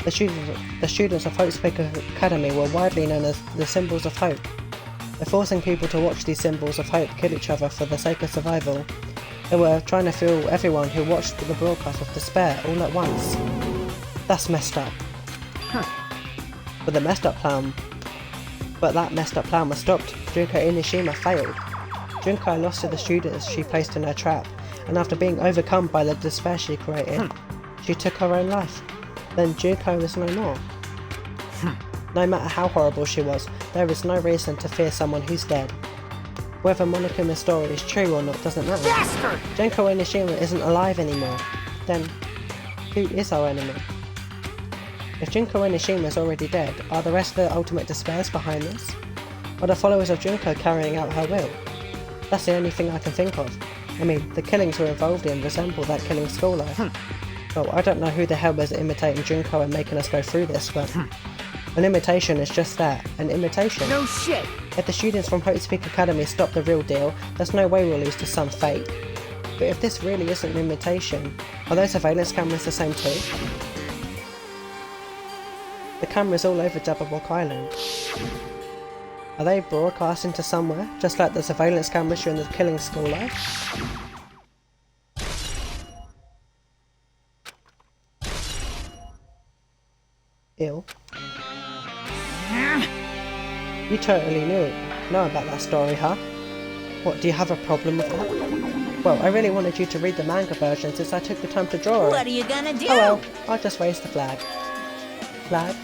The students of Hope's Peak Academy were widely known as the Symbols of Hope. By forcing people to watch these symbols of hope kill each other for the sake of survival, they were trying to fill everyone who watched the broadcast with despair all at once. That's messed up. But that messed up plan was stopped. Junko Onishima failed. Junko lost to the students she placed in her trap, and after being overcome by the despair she created, she took her own life. Then Junko is no more. No matter how horrible she was, there is no reason to fear someone who's dead. Whether Monokuma's story is true or not doesn't matter. Bastard! Junko Onishima isn't alive anymore. Then, who is our enemy? If Junko Onishima is already dead, are the rest of the Ultimate Despairs behind this? Or the followers of Junko carrying out her will? That's the only thing I can think of. I mean, the killings we're involved in resemble that killing school life. Well, I don't know who the hell was imitating Junko and making us go through this, but an imitation is just that, an imitation. No shit! If the students from Hope's Peak Academy stop the real deal, there's no way we'll lose to some fate. But if this really isn't an imitation, are those surveillance cameras the same too? The cameras all over Jabberwock Island. Are they broadcasting to somewhere, just like the surveillance cameras during the killing school life? Ew. You totally know about that story, huh? What, do you have a problem with that? Well, I really wanted you to read the manga version since I took the time to draw it. What are you gonna do? Oh well, I'll just raise the flag. Flag?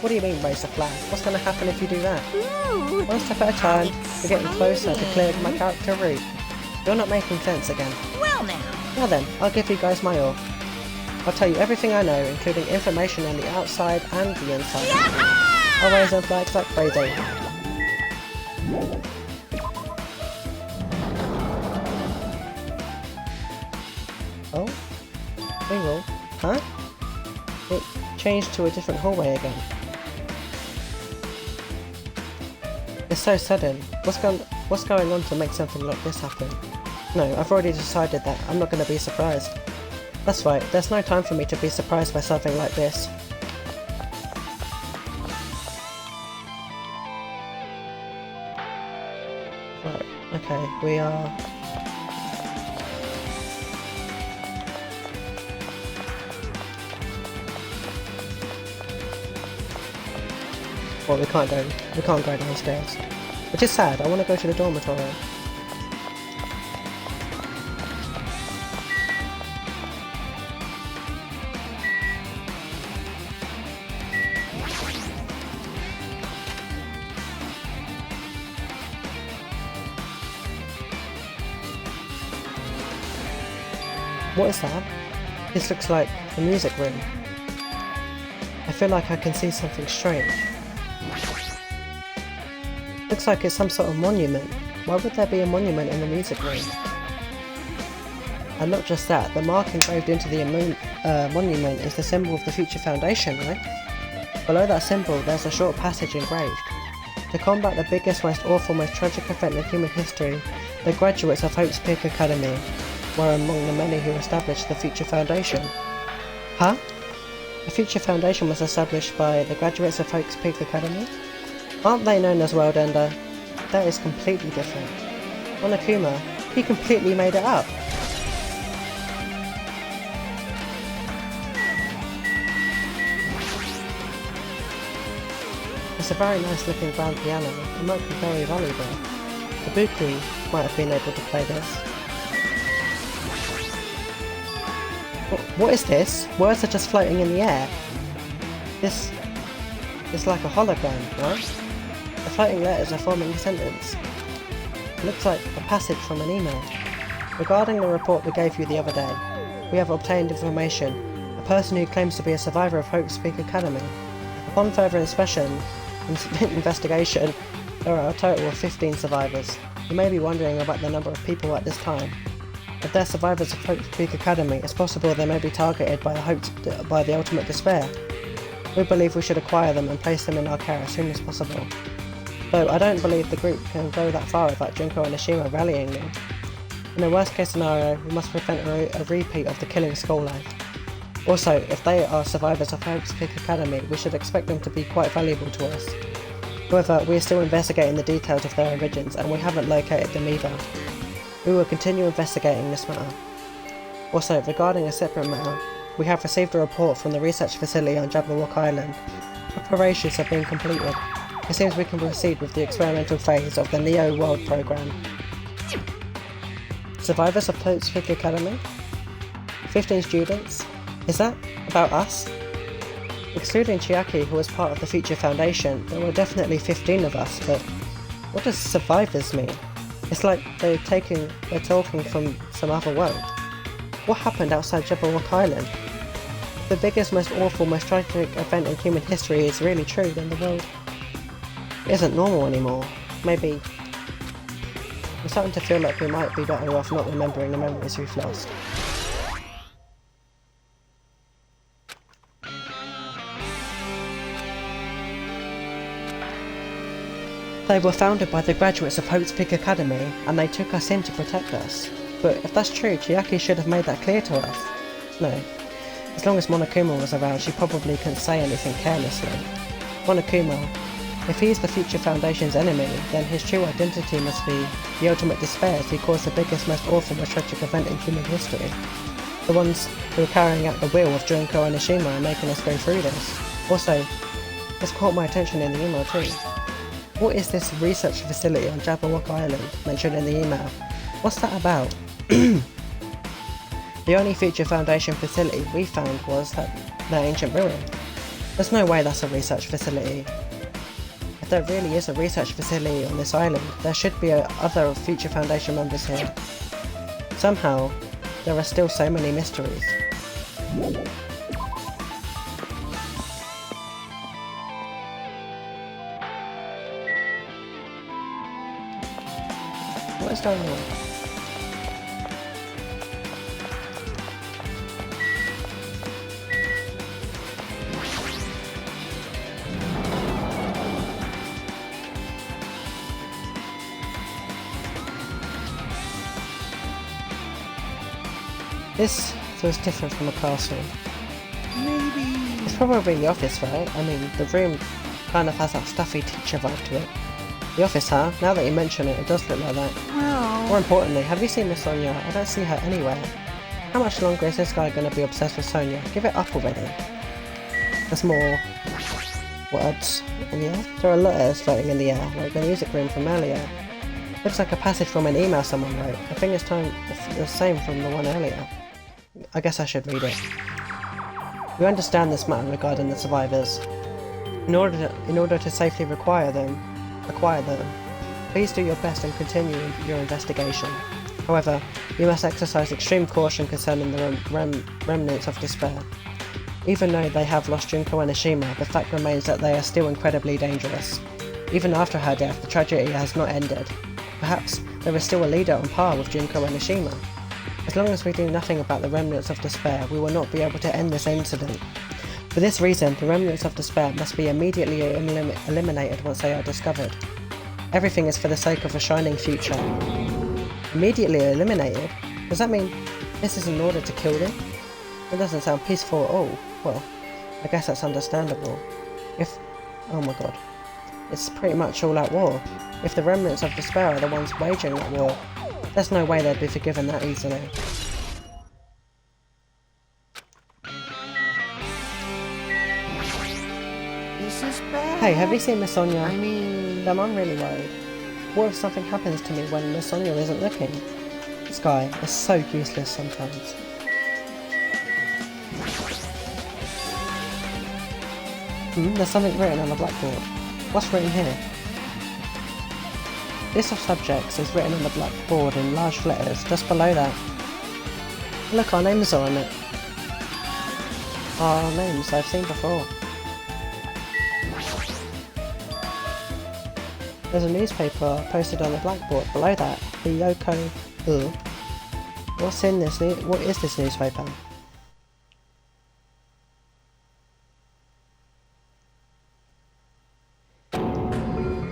What do you mean raise the flag? What's gonna happen if you do that? Ooh, One step at a time, we're getting closer to clearing my character route. You're not making sense again. Well now. Now then, I'll give you guys my all. I'll tell you everything I know, including information on the outside and the inside. I'll raise them flags like crazy. Oh? Bingle? Huh? It changed to a different hallway again. It's so sudden. What's going on to make something like this happen? No, I've already decided that I'm not going to be surprised. That's right, there's no time for me to be surprised by something like this. Right, okay, we are... Well, we can't go downstairs. Which is sad, I want to go to the dormitory. What is that? This looks like the music room. I feel like I can see something strange. Looks like it's some sort of monument. Why would there be a monument in the music room? And not just that, the mark engraved into the monument is the symbol of the Future Foundation, right? Below that symbol there's a short passage engraved. To combat the biggest, most awful, most tragic event in human history, the graduates of Hope's Peak Academy were among the many who established the Future Foundation. Huh? The Future Foundation was established by the graduates of Hope's Peak Academy? Aren't they known as World Ender? That is completely different. Monokuma, he completely made it up. It's a very nice looking grand piano. It might be very valuable. Kabuki might have been able to play this. What is this? Words are just floating in the air. This is like a hologram, right? The floating letters are forming a sentence. It looks like a passage from an email. Regarding the report we gave you the other day, we have obtained information. A person who claims to be a survivor of Hope's Peak Academy. Upon further investigation, there are a total of 15 survivors. You may be wondering about the number of people at this time. If they're survivors of Hope's Peak Academy, it's possible they may be targeted by the ultimate despair. We believe we should acquire them and place them in our care as soon as possible. Though I don't believe the group can go that far without Junko and Ashima rallying them. In a worst case scenario, we must prevent a repeat of the killing school life. Also, if they are survivors of Hope's Peak Academy, we should expect them to be quite valuable to us. However, we are still investigating the details of their origins and we haven't located them either. We will continue investigating this matter. Also, regarding a separate matter, we have received a report from the research facility on Jabberwock Island. Preparations have been completed. It seems we can proceed with the experimental phase of the Neo World program. Survivors of Hope's Peak Academy? 15 students? Is that about us? Excluding Chiaki, who was part of the Future Foundation, there were definitely 15 of us, but what does survivors mean? It's like they're talking from some other world. What happened outside Jabberwock Island? If the biggest, most awful, most tragic event in human history is really true, then the world isn't normal anymore. Maybe I'm starting to feel like we might be better off not remembering the memories we've lost. They were founded by the graduates of Hope's Peak Academy, and they took us in to protect us. But if that's true, Chiaki should have made that clear to us. No. As long as Monokuma was around, she probably couldn't say anything carelessly. Monokuma, if he is the Future Foundation's enemy, then his true identity must be the ultimate despair as he caused the biggest, most awful, most tragic event in human history. The ones who are carrying out the will of Junko and Ashima are making us go through this. Also, this caught my attention in the email too. What is this research facility on Jabberwock Island mentioned in the email? What's that about? The only Future Foundation facility we found was that ancient ruin. There's no way that's a research facility. If there really is a research facility on this island, there should be other Future Foundation members here. Somehow, there are still so many mysteries. What is going on? This feels different from a classroom. Maybe... It's probably the office, right? I mean, the room kind of has that stuffy teacher vibe to it. The office, huh? Now that you mention it, it does look like that. Well... More importantly, have you seen Miss Sonia? I don't see her anywhere. How much longer is this guy going to be obsessed with Sonia? Give it up already. There's more words in the air. There are letters floating in the air, like the music room from earlier. Looks like a passage from an email someone wrote. I think it's the same from the one earlier. I guess I should read it. We understand this matter regarding the survivors. In order to safely acquire them, please do your best and continue your investigation. However, you must exercise extreme caution concerning the remnants of despair. Even though they have lost Junko and Ashima, the fact remains that they are still incredibly dangerous. Even after her death, the tragedy has not ended. Perhaps there is still a leader on par with Junko and Ashima. As long as we do nothing about the remnants of despair, we will not be able to end this incident. For this reason, the remnants of despair must be immediately eliminated once they are discovered. Everything is for the sake of a shining future. Immediately eliminated? Does that mean this is in order to kill them? It doesn't sound peaceful at all. Well, I guess that's understandable. Oh my god. It's pretty much all out war. If the remnants of despair are the ones waging that war, there's no way they'd be forgiven that easily. This is bad. Hey, have you seen Miss Sonia? I mean... I'm really worried. What if something happens to me when Miss Sonia isn't looking? This guy is so useless sometimes. There's something written on the blackboard. What's written here? List of subjects is written on the blackboard in large letters just below that. Look, our names are on it. Our names I've seen before. There's a newspaper posted on the blackboard below that. The Yoko... What is this newspaper?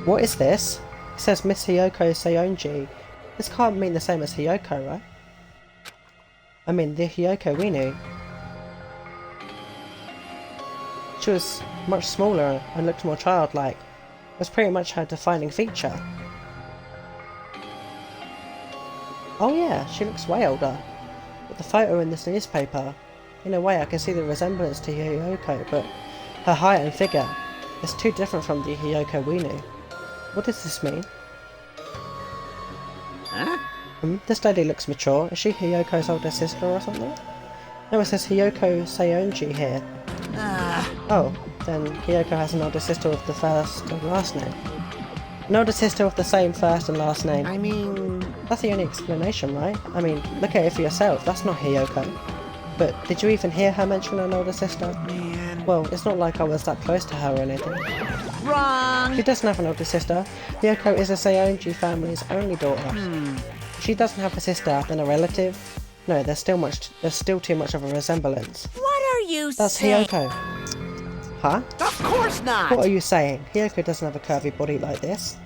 What is this? It says Miss Hiyoko Seionji. This can't mean the same as Hiyoko, right? I mean, the Hiyoko we knew. She was much smaller and looked more childlike. It was pretty much her defining feature. Oh yeah, she looks way older. But the photo in this newspaper, in a way I can see the resemblance to Hiyoko, but her height and figure is too different from the Hiyoko we knew. What does this mean? Huh? This lady looks mature. Is she Hiyoko's older sister or something? No, it says Hiyoko Seionji here. Oh, then Hiyoko has an older sister with the first and last name. An older sister with the same first and last name. I mean... That's the only explanation, right? I mean, look at it for yourself. That's not Hiyoko. But did you even hear her mention an older sister? Man. Well, it's not like I was that close to her or anything. Wrong! She doesn't have an older sister. Hiyoko is the Seionji family's only daughter. If she doesn't have a sister, then a relative? No, there's still too much of a resemblance. What are you That's saying? Hiyoko. Huh? Of course not! What are you saying? Hiyoko doesn't have a curvy body like this.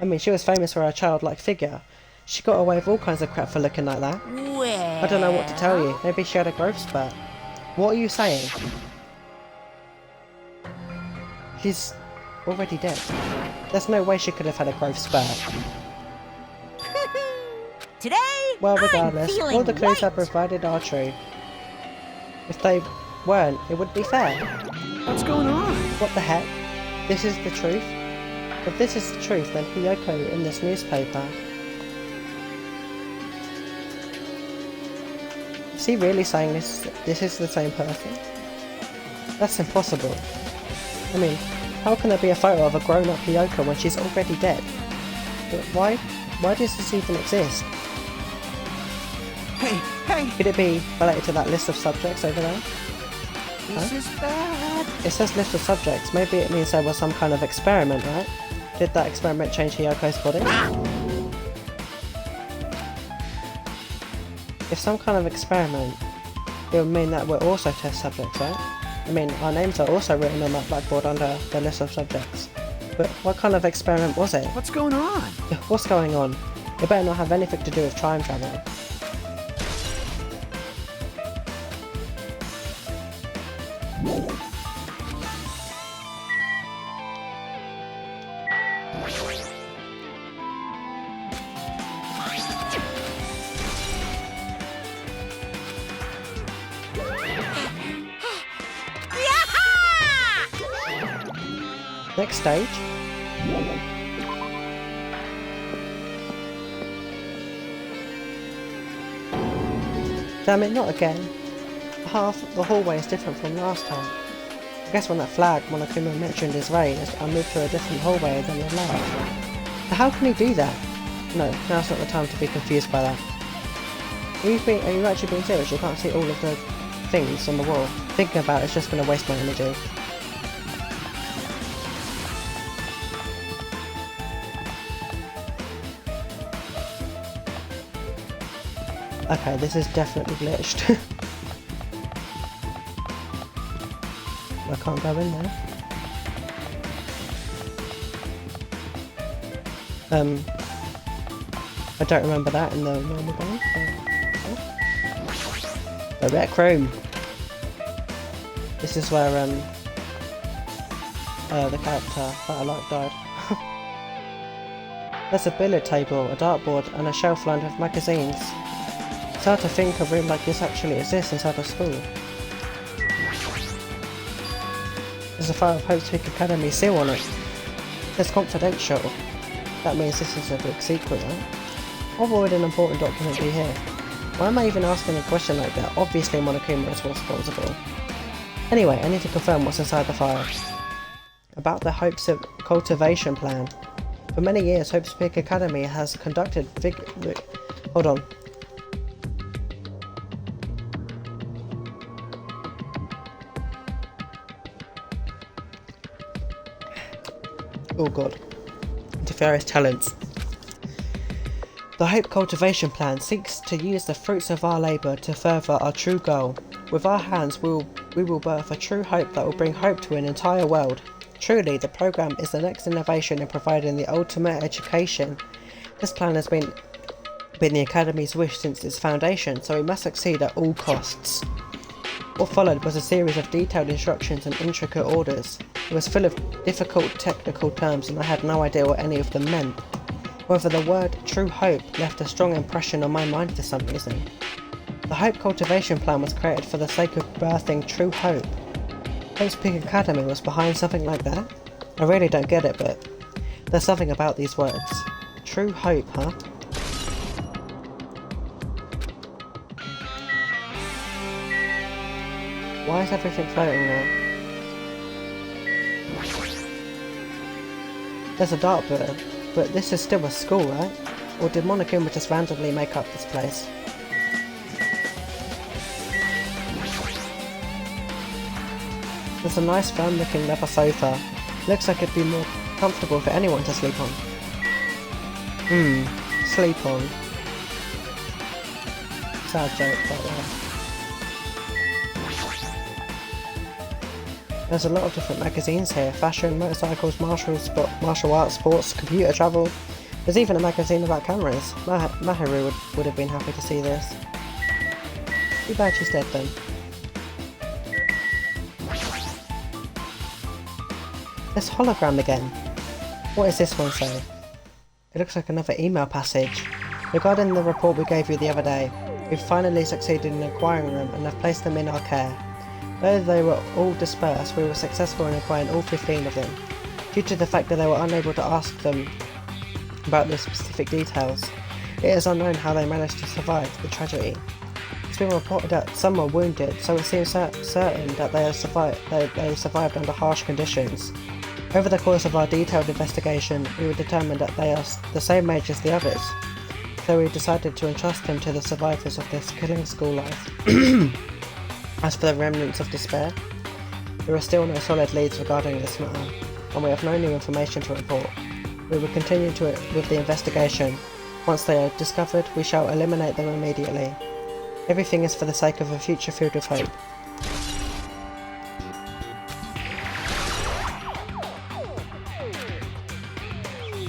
I mean, she was famous for her childlike figure. She got away with all kinds of crap for looking like that. Well... I don't know what to tell you. Maybe she had a growth spurt. What are you saying? She's already dead. There's no way she could have had a growth spurt. Today, Well, regardless, I'm feeling all the clues I white. provided are true. If they weren't, it would be fair. What's going on? What the heck? This is the truth? If this is the truth, then Hiyoko in this newspaper... Is he really saying this is the same person? That's impossible. I mean, how can there be a photo of a grown-up Hiyoko when she's already dead? But why does this even exist? Hey! Could it be related to that list of subjects over there? This is bad. It says list of subjects. Maybe it means there was some kind of experiment, right? Did that experiment change Hiyoko's body? If some kind of experiment, it would mean that we're also test subjects, right? I mean, our names are also written on that blackboard under the list of subjects. But what kind of experiment was it? What's going on? What's going on? It better not have anything to do with time travel. Next stage. Damn it, not again. Half the hallway is different from last time. I guess when that flag Monokuma mentioned is raised, I moved to a different hallway than the last. But how can he do that? No, now's not the time to be confused by that. Are you actually being serious? You can't see all of the things on the wall. Thinking about it's just going to waste my energy. Okay, this is definitely glitched. I can't go in there. I don't remember that in the normal game. The rec room. This is where the character that I like died. There's a billiard table, a dartboard, and a shelf lined with magazines. It's hard to think a room like this actually exists inside a school. There's a file of Hope's Peak Academy seal on it. It's confidential. That means this is a big secret, right? Why would an important document be here? Why am I even asking a question like that? Obviously Monokuma is responsible. Anyway, I need to confirm what's inside the file. About the Hope's cultivation plan. For many years, Hope's Peak Academy has conducted hold on. Oh god. Interference talents. The Hope Cultivation Plan seeks to use the fruits of our labour to further our true goal. With our hands, we will birth a true hope that will bring hope to an entire world. Truly, the programme is the next innovation in providing the ultimate education. This plan has been the Academy's wish since its foundation, so we must succeed at all costs. What followed was a series of detailed instructions and intricate orders. It was full of difficult technical terms and I had no idea what any of them meant. However, the word True Hope left a strong impression on my mind for some reason. The Hope Cultivation Plan was created for the sake of birthing true hope. Hope's Peak Academy was behind something like that? I really don't get it, but there's something about these words. True hope, huh? Why is everything floating now? There's a dartboard, but this is still a school, right? Or did Monokuma just randomly make up this place? There's a nice firm looking leather sofa. Looks like it'd be more comfortable for anyone to sleep on. Sleep on. Sad joke right there. There's a lot of different magazines here. Fashion, motorcycles, martial arts, sports, computer travel. There's even a magazine about cameras. Mahiru would have been happy to see this. Too bad she's dead then. This hologram again. What does this one say? It looks like another email passage. Regarding the report we gave you the other day, we've finally succeeded in acquiring them and have placed them in our care. Though they were all dispersed, we were successful in acquiring all 15 of them. Due to the fact that they were unable to ask them about the specific details, it is unknown how they managed to survive the tragedy. It's been reported that some were wounded, so it seems certain that they survived under harsh conditions. Over the course of our detailed investigation, we were determined that they are the same age as the others, so we decided to entrust them to the survivors of this killing school life. As for the remnants of despair, there are still no solid leads regarding this matter, and we have no new information to report. We will continue with the investigation. Once they are discovered, we shall eliminate them immediately. Everything is for the sake of a future filled with hope.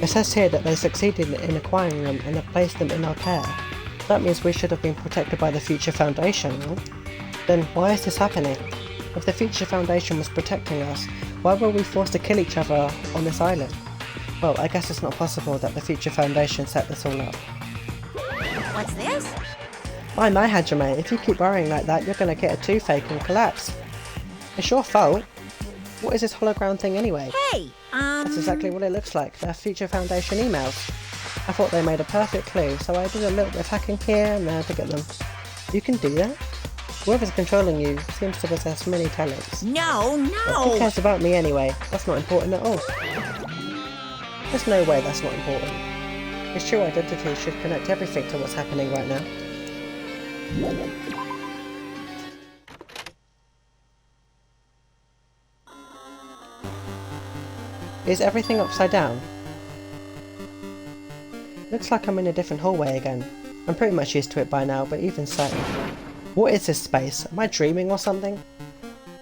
It says here that they succeeded in acquiring them and have placed them in our care. That means we should have been protected by the Future Foundation, right? Then why is this happening? If the Future Foundation was protecting us, why were we forced to kill each other on this island? Well, I guess it's not possible that the Future Foundation set this all up. What's this? My Hajime, if you keep worrying like that, you're gonna get a toothache and collapse. It's your fault. What is this hologram thing anyway? Hey, That's exactly what it looks like. They're Future Foundation emails. I thought they made a perfect clue, so I did a little bit of hacking here and there to get them. You can do that? Whoever's controlling you seems to possess many talents. No! But who cares about me anyway? That's not important at all. There's no way that's not important. His true identity should connect everything to what's happening right now. Is everything upside down? Looks like I'm in a different hallway again. I'm pretty much used to it by now, but even so. What is this space? Am I dreaming or something?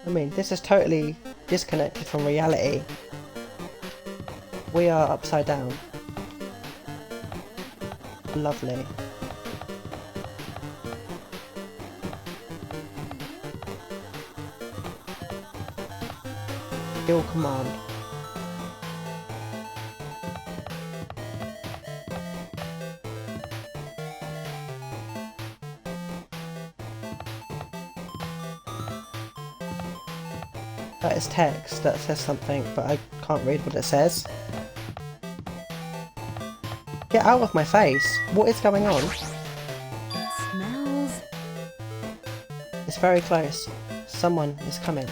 I mean, this is totally disconnected from reality. We are upside down. Lovely. Kill command. That is text that says something, but I can't read what it says. Get out of my face! What is going on? It smells... It's very close. Someone is coming.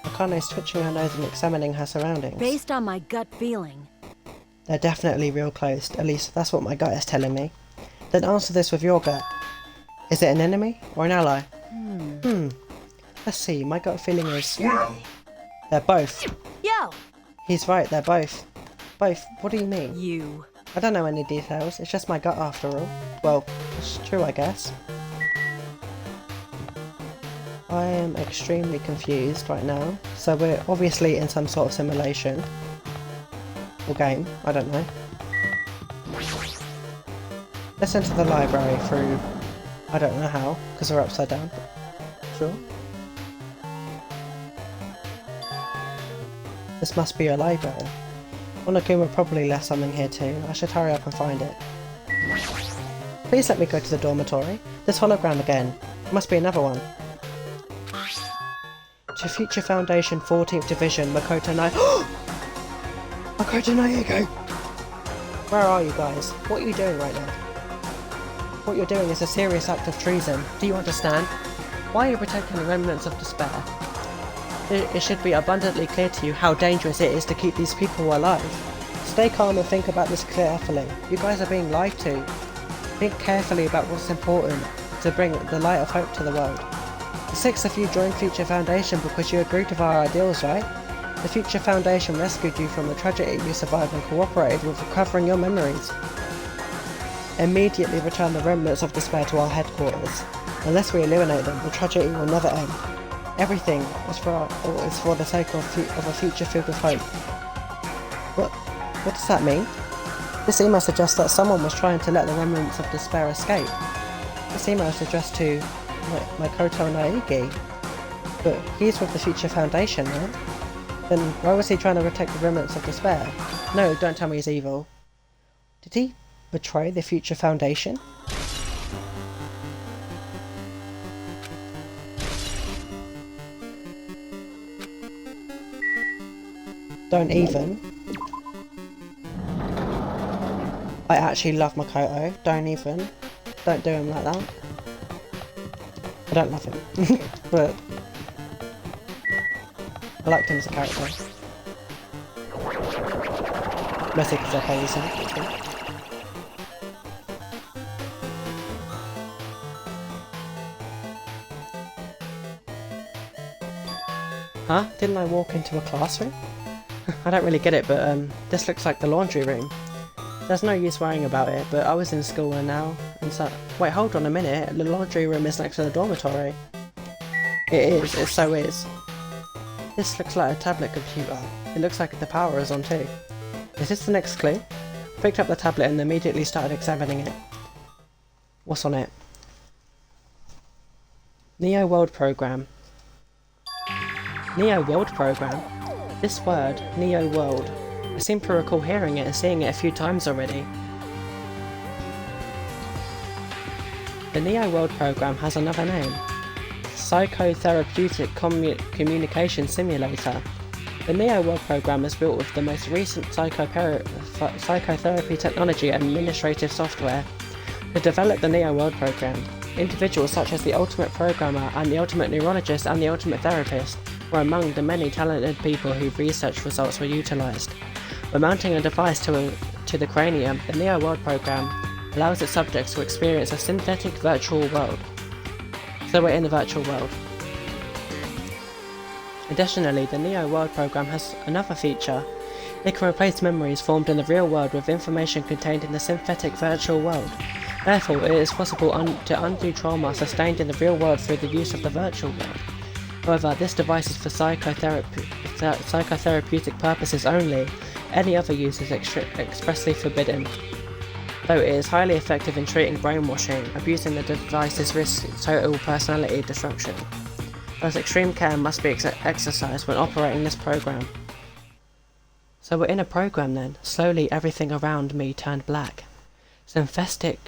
Akane is twitching her nose and examining her surroundings. Based on my gut feeling. They're definitely real close, at least that's what my gut is telling me. Then answer this with your gut. Is it an enemy or an ally? Let's see, my gut feeling is... They're both. Yo! He's right, they're both. Both? What do you mean? You. I don't know any details, it's just my gut after all. Well, it's true I guess. I am extremely confused right now, so we're obviously in some sort of simulation. Or game, I don't know. Let's enter the library through... I don't know how, because we're upside down. Sure. This must be a library. Onokuma probably left something here too. I should hurry up and find it. Please let me go to the dormitory. This hologram again. Must be another one. To Future Foundation 14th Division, Makoto Naego! Where are you guys? What are you doing right now? What you're doing is a serious act of treason. Do you understand? Why are you protecting the remnants of despair? It should be abundantly clear to you how dangerous it is to keep these people alive. Stay calm and think about this carefully. You guys are being lied to. Think carefully about what's important to bring the light of hope to the world. The 6 of you joined Future Foundation because you agreed with our ideals, right? The Future Foundation rescued you from the tragedy you survived and cooperated with recovering your memories. Immediately return the remnants of despair to our headquarters. Unless we eliminate them, the tragedy will never end. Everything is for the sake of a future filled with hope. What does that mean? This email suggests that someone was trying to let the remnants of despair escape. This email is addressed to Makoto Naegi, but he's with the Future Foundation, right? Then why was he trying to protect the remnants of despair? No, don't tell me he's evil. Did he betray the Future Foundation? Don't even. I actually love Makoto. Don't even. Don't do him like that. I don't love him. But I liked him as a character. Mostly because I play this game. Huh? Didn't I walk into a classroom? I don't really get it, but this looks like the laundry room. There's no use worrying about it, but I was in school and now, and so... Wait, hold on a minute, the laundry room is next to the dormitory. It is, it so is. This looks like a tablet computer. It looks like the power is on too. Is this the next clue? Picked up the tablet and immediately started examining it. What's on it? Neo World Program. Neo World Program? This word, Neo World, I seem to recall hearing it and seeing it a few times already. The Neo World Program has another name. Psychotherapeutic Communication Simulator. The Neo World Program is built with the most recent psychotherapy technology and administrative software. To develop the Neo World Program, individuals such as the Ultimate Programmer and the Ultimate Neurologist and the Ultimate Therapist were among the many talented people whose research results were utilised. By mounting a device to the cranium, the Neo World Program allows its subjects to experience a synthetic virtual world. So we're in the virtual world. Additionally, the Neo World Program has another feature. It can replace memories formed in the real world with information contained in the synthetic virtual world. Therefore, it is possible to undo trauma sustained in the real world through the use of the virtual world. However, this device is for psychotherapeutic purposes only. Any other use is expressly forbidden. Though it is highly effective in treating brainwashing, abusing the devices risks total personality destruction. Thus, extreme care must be exercised when operating this program. So we're in a program then. Slowly everything around me turned black. Synthetic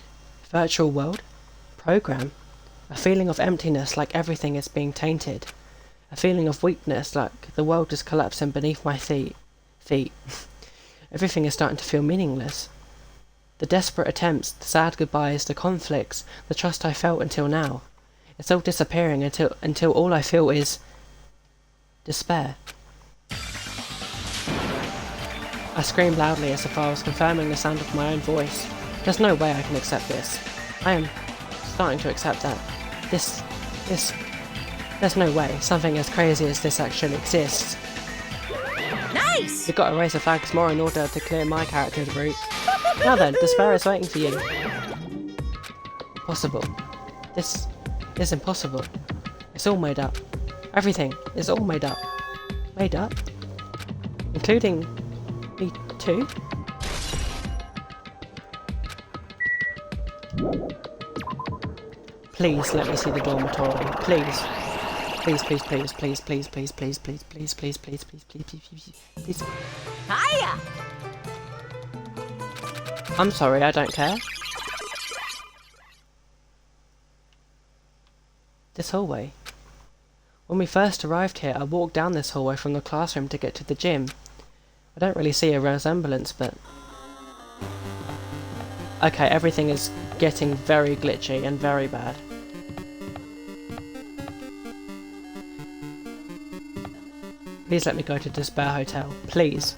virtual world? Program? A feeling of emptiness, like everything is being tainted. A feeling of weakness, like the world is collapsing beneath my feet. Everything is starting to feel meaningless. The desperate attempts, the sad goodbyes, the conflicts, the trust I felt until now. It's all disappearing until all I feel is despair. I screamed loudly as if I was confirming the sound of my own voice. There's no way I can accept this. I am starting to accept that there's no way something as crazy as this actually exists. Nice! You've got to raise the flags more in order to clear my character's route. Now then, despair is waiting for you. Impossible. This is impossible. It's all made up. Everything is all made up. Made up? Including me too? Please let me see the dormitory. Please. Please, please, please, please, please, please, please, please, please, please, please, please, please, please, please. Hiya! I'm sorry, I don't care. This hallway. When we first arrived here, I walked down this hallway from the classroom to get to the gym. I don't really see a resemblance, but... Okay, everything is getting very glitchy and very bad. Please let me go to Despair Hotel. Please.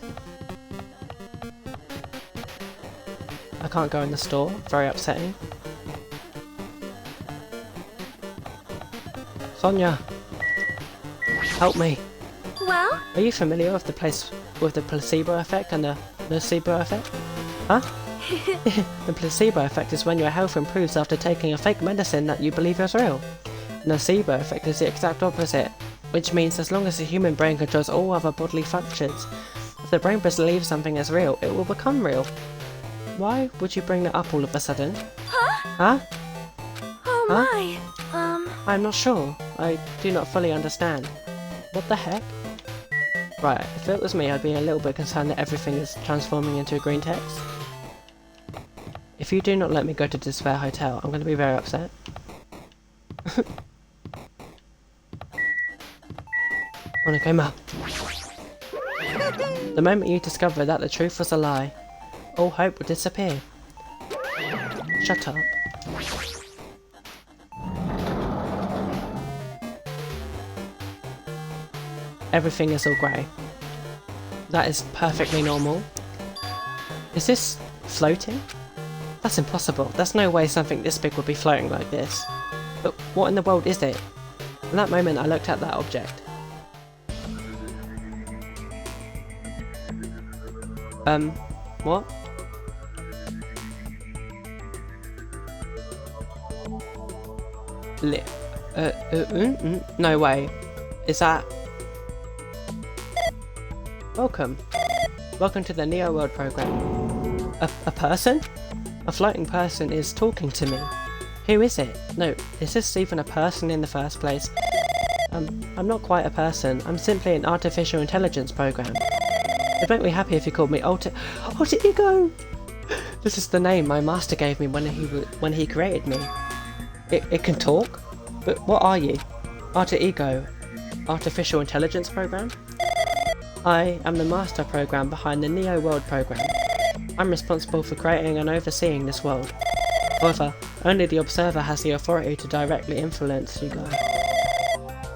I can't go in the store. Very upsetting. Sonia! Help me! Well? Are you familiar with the place with the placebo effect and the nocebo effect? Huh? The placebo effect is when your health improves after taking a fake medicine that you believe is real. The nocebo effect is the exact opposite, which means as long as the human brain controls all other bodily functions, if the brain believes something is real, it will become real. Why would you bring that up all of a sudden? Huh? Huh? Oh huh? my, I'm not sure. I do not fully understand. What the heck? Right, if it was me, I'd be a little bit concerned that everything is transforming into a green text. If you do not let me go to Despair Hotel, I'm going to be very upset. Monokoma. The moment you discover that the truth was a lie, all hope would disappear. Shut up. Everything is all grey. That is perfectly normal. Is this floating? That's impossible. There's no way something this big would be floating like this. But what in the world is it? In that moment I looked at that object. What? No way. Is that... Welcome. Welcome to the Neo World program. A person? A floating person is talking to me. Who is it? No, is this even a person in the first place? I'm not quite a person. I'm simply an artificial intelligence program. It'd make me happy if you called me Alter Ego! This is the name my master gave me when he created me. It can talk? But what are you? Alter Ego? Artificial intelligence program? I am the master program behind the Neo World program. I'm responsible for creating and overseeing this world. However, only the observer has the authority to directly influence you guys.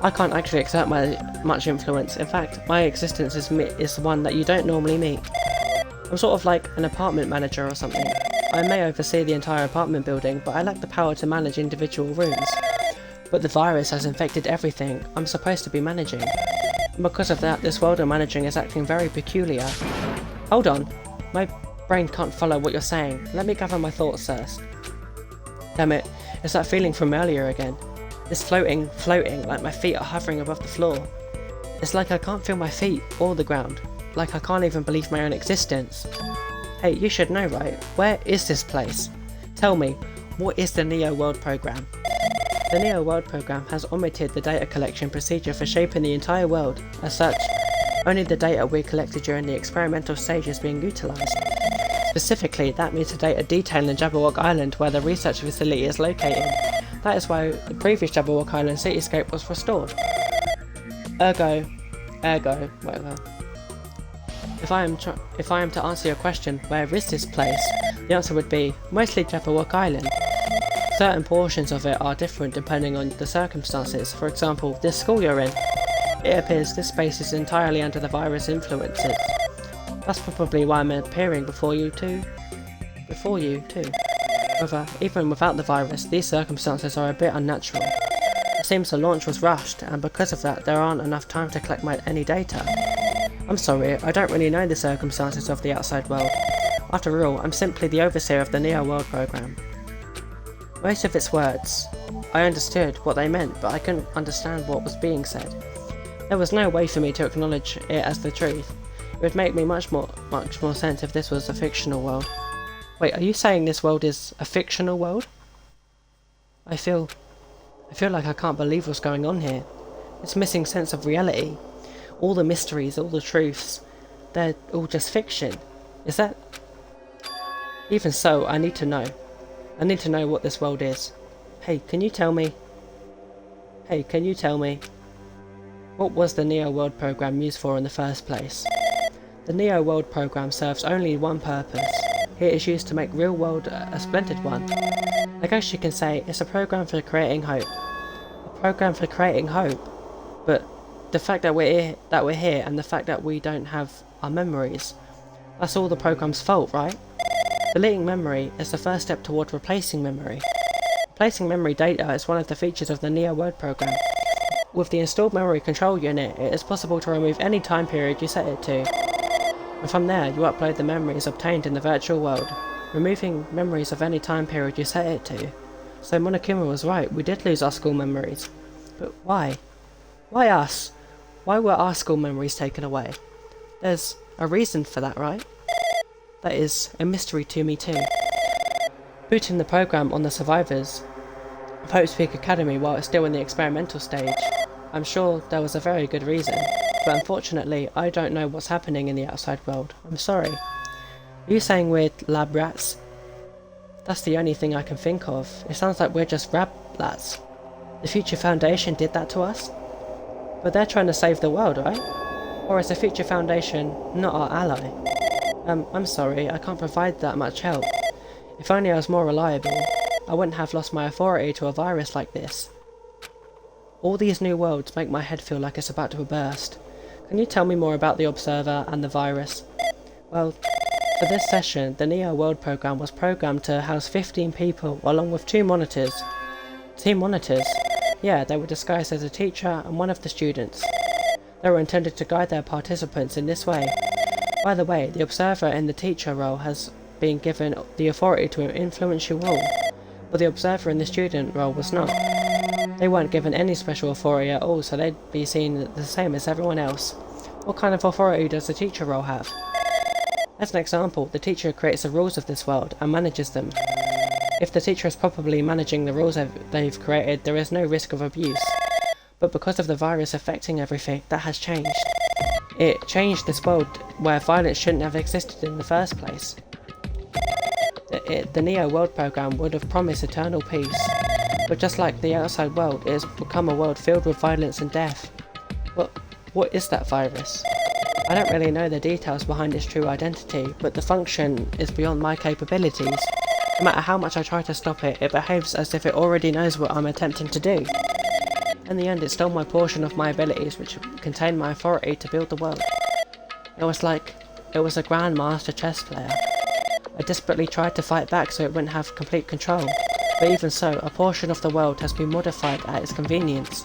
I can't actually exert much influence. In fact, my existence is one that you don't normally meet. I'm sort of like an apartment manager or something. I may oversee the entire apartment building, but I lack the power to manage individual rooms. But the virus has infected everything I'm supposed to be managing. And because of that, this world I'm managing is acting very peculiar. Hold on. My brain can't follow what you're saying. Let me gather my thoughts first. Damn it, it's that feeling from earlier again. It's floating, like my feet are hovering above the floor. It's like I can't feel my feet or the ground, like I can't even believe my own existence. Hey, you should know, right? Where is this place? Tell me, what is the Neo World Program? The Neo World Program has omitted the data collection procedure for shaping the entire world. As such, only the data we collected during the experimental stage is being utilised. Specifically, that means the data detailing Jabberwock Island where the research facility is located. That is why the previous Jabberwock Island cityscape was restored. Ergo, whatever. If I am to answer your question, where is this place? The answer would be, mostly Jabberwock Island. Certain portions of it are different depending on the circumstances. For example, this school you're in. It appears this space is entirely under the virus influences. That's probably why I'm appearing before you too. However, even without the virus, these circumstances are a bit unnatural. It seems the launch was rushed, and because of that, there aren't enough time to collect any data. I'm sorry, I don't really know the circumstances of the outside world. After all, I'm simply the overseer of the Neo World Program. Most of its words, I understood what they meant, but I couldn't understand what was being said. There was no way for me to acknowledge it as the truth. It would make me much more sense if this was a fictional world. Wait, are you saying this world is a fictional world? I feel like I can't believe what's going on here. It's missing sense of reality. All the mysteries, all the truths, they're all just fiction. Is that... Even so, I need to know. I need to know what this world is. Hey, can you tell me? What was the Neo World Program used for in the first place? The Neo World Program serves only one purpose. It is used to make real world a splendid one. I guess you can say it's a program for creating hope. A program for creating hope. But the fact that we're here and the fact that we don't have our memories, that's all the program's fault, right? Deleting memory is the first step toward replacing memory. Replacing memory data is one of the features of the Neo World Program. With the installed memory control unit, it is possible to remove any time period you set it to. And from there, you upload the memories obtained in the virtual world, removing memories of any time period you set it to. So Monokuma was right, we did lose our school memories. But why? Why us? Why were our school memories taken away? There's a reason for that, right? That is a mystery to me too. Booting the program on the survivors of Hope Peak Academy while it's still in the experimental stage, I'm sure there was a very good reason. But unfortunately, I don't know what's happening in the outside world. I'm sorry. Are you saying we're lab rats? That's the only thing I can think of. It sounds like we're just lab rats. The Future Foundation did that to us? But they're trying to save the world, right? Or is the Future Foundation not our ally? I'm sorry, I can't provide that much help. If only I was more reliable, I wouldn't have lost my authority to a virus like this. All these new worlds make my head feel like it's about to burst. Can you tell me more about the Observer and the virus? Well, for this session, the Neo World Program was programmed to house 15 people along with 2 monitors. 2 monitors? Yeah, they were disguised as a teacher and one of the students. They were intended to guide their participants in this way. By the way, the Observer in the teacher role has been given the authority to influence you all, but the Observer in the student role was not. They weren't given any special authority at all, so they'd be seen the same as everyone else. What kind of authority does the teacher role have? As an example, the teacher creates the rules of this world and manages them. If the teacher is properly managing the rules they've created, there is no risk of abuse. But because of the virus affecting everything, that has changed. It changed this world where violence shouldn't have existed in the first place. The Neo World Program would have promised eternal peace. But just like the outside world, it has become a world filled with violence and death. What is that virus? I don't really know the details behind its true identity, but the function is beyond my capabilities. No matter how much I try to stop it, it behaves as if it already knows what I'm attempting to do. In the end, it stole my portion of my abilities, which contained my authority to build the world. It was like it was a grandmaster chess player. I desperately tried to fight back so it wouldn't have complete control. But even so, a portion of the world has been modified at its convenience.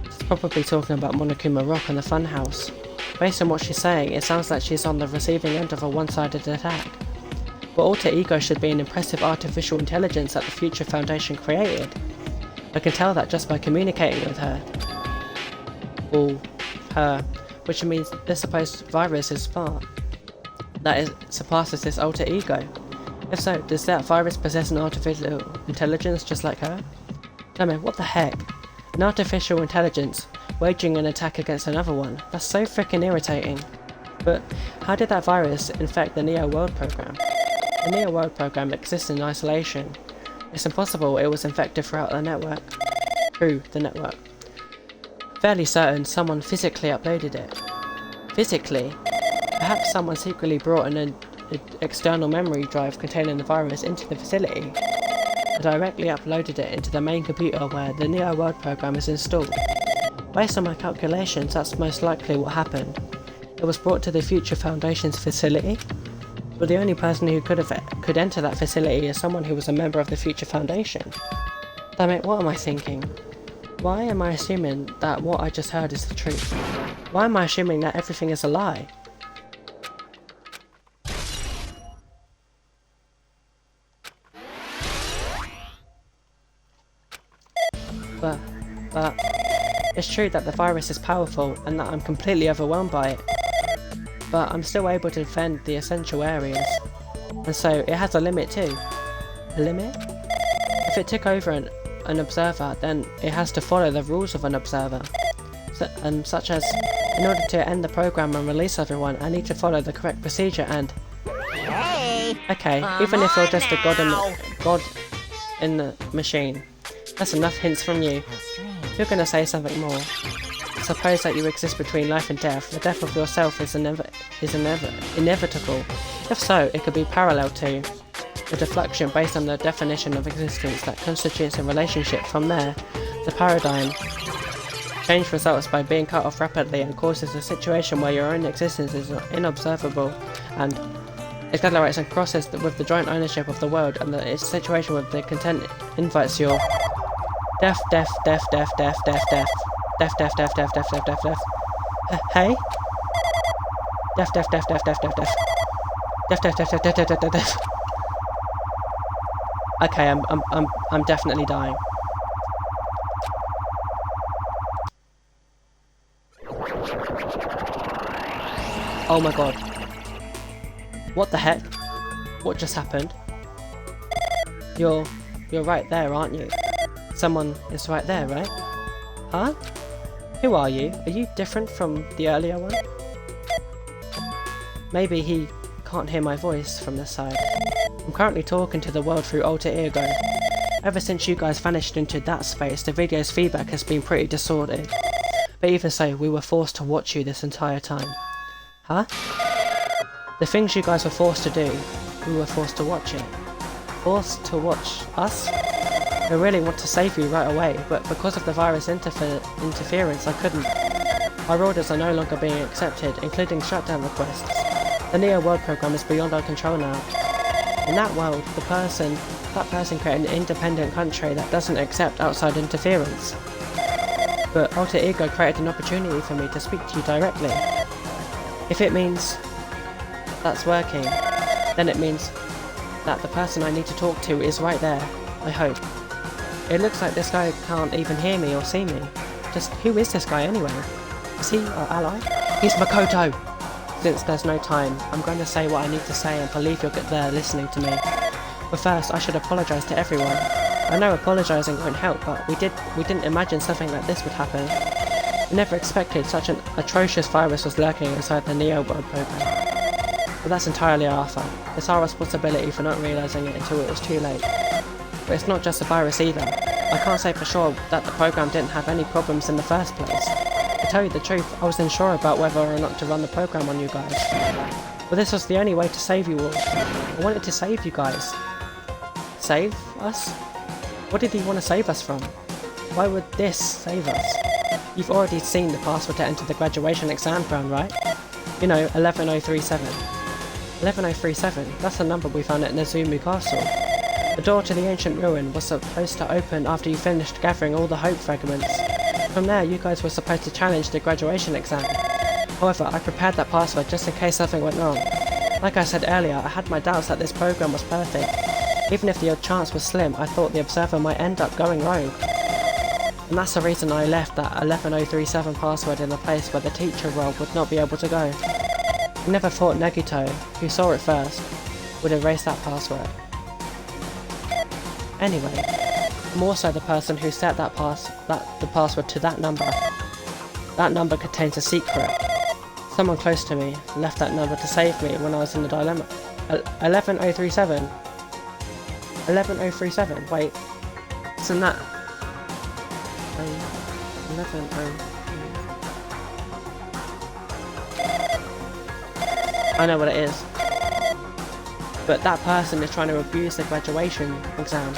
She's probably talking about Monokuma Rock and the Funhouse. Based on what she's saying, it sounds like she's on the receiving end of a one-sided attack. But Alter Ego should be an impressive artificial intelligence that the Future Foundation created. I can tell that just by communicating with her. Or her, which means this supposed virus is smart. That is, surpasses this alter ego. If so, does that virus possess an artificial intelligence just like her? I mean, what the heck? An artificial intelligence waging an attack against another one? That's so freaking irritating. But how did that virus infect the Neo World program? The Neo World program exists in isolation. It's impossible it was infected throughout the network. Through the network. Fairly certain someone physically uploaded it. Physically? Perhaps someone secretly brought an external memory drive containing the virus into the facility and directly uploaded it into the main computer where the Neo World program is installed. Based on my calculations, that's most likely what happened. It was brought to the Future Foundation's facility, but the only person who could enter that facility is someone who was a member of the Future Foundation. Damn it, what am I thinking? Why am I assuming that what I just heard is the truth? Why am I assuming that everything is a lie? But it's true that the virus is powerful and that I'm completely overwhelmed by it. But I'm still able to defend the essential areas. And so it has a limit too. A limit? If it took over an observer, then it has to follow the rules of an observer. Such as, in order to end the program and release everyone, I need to follow the correct procedure and... Hey! Okay, even if you're just a god in the machine. That's enough hints from you. You're gonna say something more. Suppose that you exist between life and death. The death of yourself is inevitable. If so, it could be parallel to the deflection based on the definition of existence that constitutes a relationship. From there, the paradigm change results by being cut off rapidly and causes a situation where your own existence is inobservable and accelerates and crosses with the joint ownership of the world, and the situation with the content invites your death. Hey? Death. Okay, I'm definitely dying. Oh my god. What the heck? What just happened? You're right there, aren't you? Someone is right there, right? Huh? Who are you? Are you different from the earlier one? Maybe he can't hear my voice from this side. I'm currently talking to the world through alter ego. Ever since you guys vanished into that space, the video's feedback has been pretty distorted. But even so, we were forced to watch you this entire time. Huh? The things you guys were forced to do, we were forced to watch it. Forced to watch us? I really want to save you right away, but because of the virus interference, I couldn't. Our orders are no longer being accepted, including shutdown requests. The Neo World program is beyond our control now. In that world, that person created an independent country that doesn't accept outside interference. But Alter Ego created an opportunity for me to speak to you directly. If it means that's working, then it means that the person I need to talk to is right there, I hope. It looks like this guy can't even hear me or see me. Just who is this guy anyway? Is he our ally? He's Makoto! Since there's no time, I'm going to say what I need to say and believe you're there listening to me. But first, I should apologise to everyone. I know apologising won't help, but we didn't imagine something like this would happen. We never expected such an atrocious virus was lurking inside the Neo World program. But that's entirely our fault. It's our responsibility for not realising it until it was too late. But it's not just a virus either. I can't say for sure that the program didn't have any problems in the first place. To tell you the truth, I was unsure about whether or not to run the program on you guys. But this was the only way to save you all. I wanted to save you guys. Save us? What did he want to save us from? Why would this save us? You've already seen the password to enter the graduation exam ground, right? You know, 11037. 11037, that's the number we found at Nezumu Castle. The door to the ancient ruin was supposed to open after you finished gathering all the hope fragments. From there, you guys were supposed to challenge the graduation exam. However, I prepared that password just in case something went wrong. Like I said earlier, I had my doubts that this program was perfect. Even if the odd chance was slim, I thought the observer might end up going rogue. And that's the reason I left that 11037 password in a place where the teacher role would not be able to go. I never thought Nagito, who saw it first, would erase that password. Anyway, I'm also the person who set the password to that number. That number contains a secret. Someone close to me left that number to save me when I was in the dilemma. 11037? 11037? Wait, isn't that... 110... I know what it is. But that person is trying to abuse the graduation exam.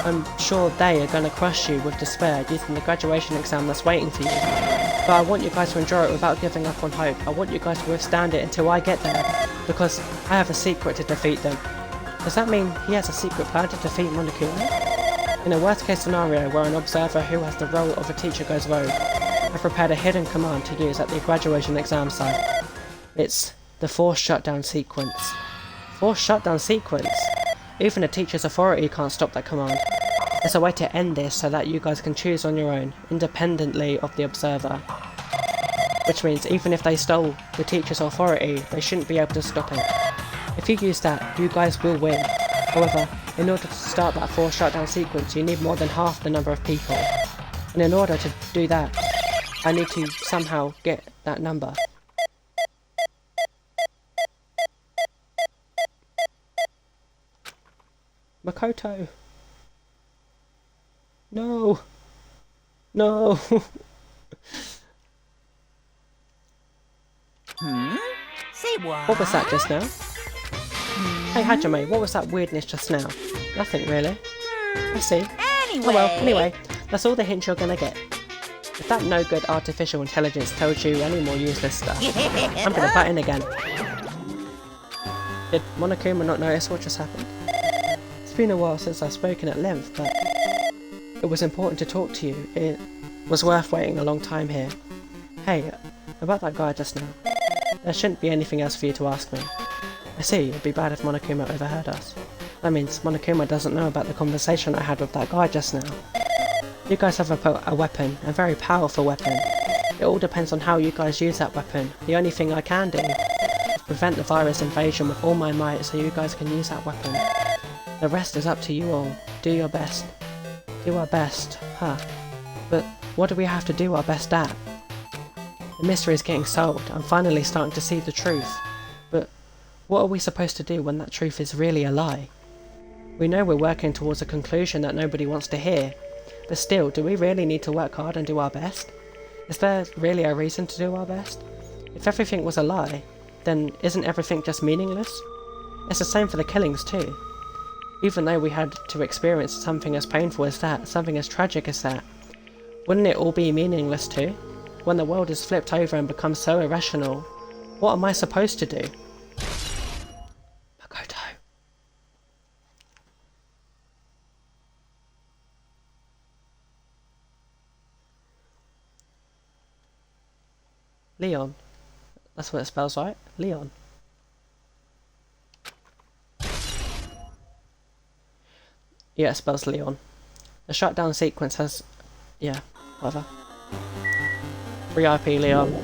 I'm sure they are going to crush you with despair using the graduation exam that's waiting for you. But I want you guys to endure it without giving up on hope. I want you guys to withstand it until I get there, because I have a secret to defeat them. Does that mean he has a secret plan to defeat Monokuma? In a worst case scenario where an observer who has the role of a teacher goes rogue, I've prepared a hidden command to use at the graduation exam site. It's the forced shutdown sequence. Forced shutdown sequence? Even a teacher's authority can't stop that command. There's a way to end this so that you guys can choose on your own, independently of the observer. Which means even if they stole the teacher's authority, they shouldn't be able to stop it. If you use that, you guys will win. However, in order to start that forced shutdown sequence, you need more than half the number of people. And in order to do that, I need to somehow get that number. Makoto! No! No! Say what? What was that just now? Hey Hajime, what was that weirdness just now? Nothing really. I see. Anyway. Oh well, anyway, that's all the hints you're gonna get. If that no good artificial intelligence tells you any more useless stuff, I'm gonna butt in again. Did Monokuma not notice what just happened? It's been a while since I've spoken at length, but it was important to talk to you. It was worth waiting a long time here. Hey, about that guy just now. There shouldn't be anything else for you to ask me. I see, it'd be bad if Monokuma overheard us. That means Monokuma doesn't know about the conversation I had with that guy just now. You guys have a weapon, a very powerful weapon. It all depends on how you guys use that weapon. The only thing I can do is prevent the virus invasion with all my might so you guys can use that weapon. The rest is up to you all. Do your best. Do our best, huh? But what do we have to do our best at? The mystery is getting solved. I'm finally starting to see the truth. But what are we supposed to do when that truth is really a lie? We know we're working towards a conclusion that nobody wants to hear. But still, do we really need to work hard and do our best? Is there really a reason to do our best? If everything was a lie, then isn't everything just meaningless? It's the same for the killings too. Even though we had to experience something as painful as that, something as tragic as that, wouldn't it all be meaningless too? When the world is flipped over and becomes so irrational, what am I supposed to do? Makoto. Leon. That's what it spells, right? Leon. Yeah, it spells Leon. The shutdown sequence has... yeah, whatever. Free IP, Leon.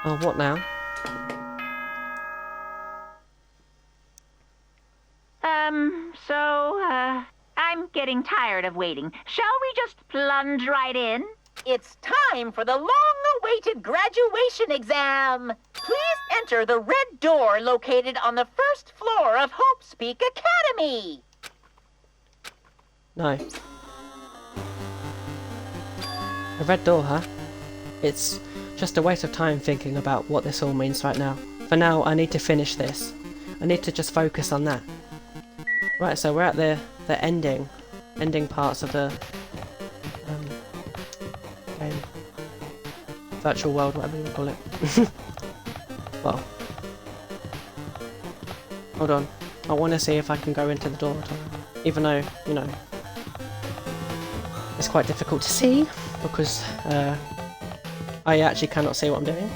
Oh, what now? I'm getting tired of waiting. Shall we just plunge right in? It's time for the long-awaited graduation exam. Please enter the red door located on the first floor of Hope's Peak Academy. No. A red door, huh? It's just a waste of time thinking about what this all means right now. For now, I need to finish this. I need to just focus on that. Right, so we're at the ending parts of the game. Virtual world, whatever you call it. Well. Hold on. I want to see if I can go into the door. Even though, you know, it's quite difficult to see because I actually cannot see what I'm doing.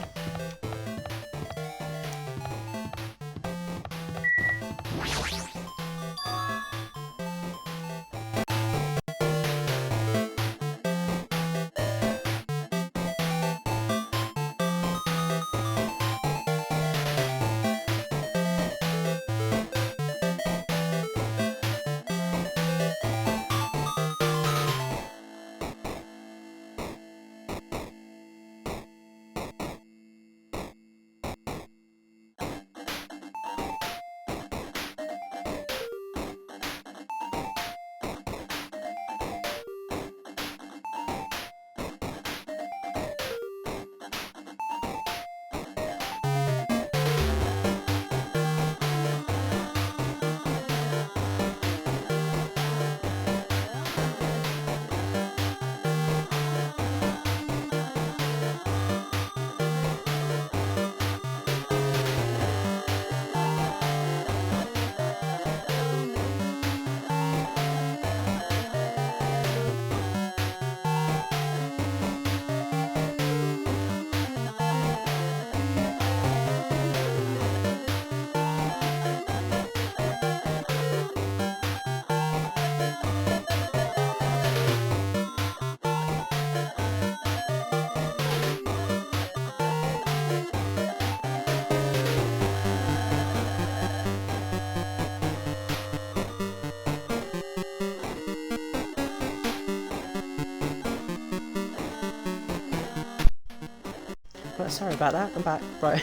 sorry about that. I'm back. Right.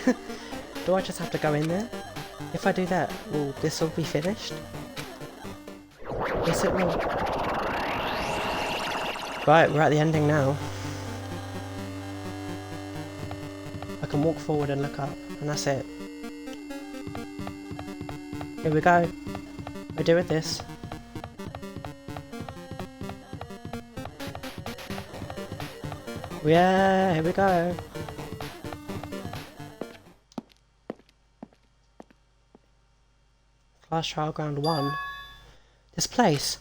Do I just have to go in there? If I do that, will this all be finished? Yes, it will. Right, we're at the ending now. I can walk forward and look up, and that's it. Here we go. We're doing this. Yeah, here we go. Class Trial Ground 1. This place.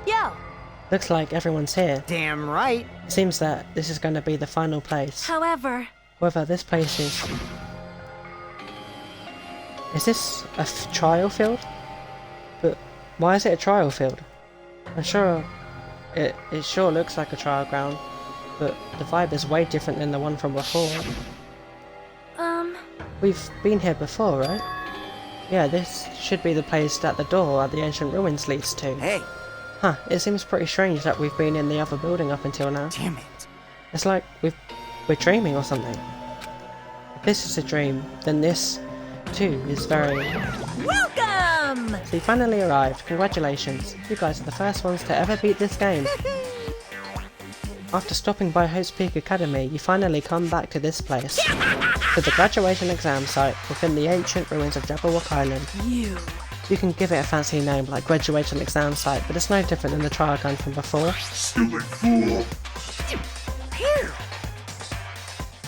Yo! Looks like everyone's here. Damn right. It seems that this is going to be the final place. However, This place is... Is this a trial field? But why is it a trial field? I'm sure it sure looks like a trial ground, but the vibe is way different than the one from before. We've been here before, right? Yeah, this should be the place that the door at the ancient ruins leads to. Hey! Huh, it seems pretty strange that we've been in the other building up until now. Damn it! It's like we're dreaming or something. If this is a dream, then this, too, is very... Welcome! So you finally arrived. Congratulations. You guys are the first ones to ever beat this game. After stopping by Hope's Peak Academy, you finally come back to this place. To the graduation exam site within the ancient ruins of Jabberwock Island. You can give it a fancy name like graduation exam site, but it's no different than the trial gun from before. Silly fool.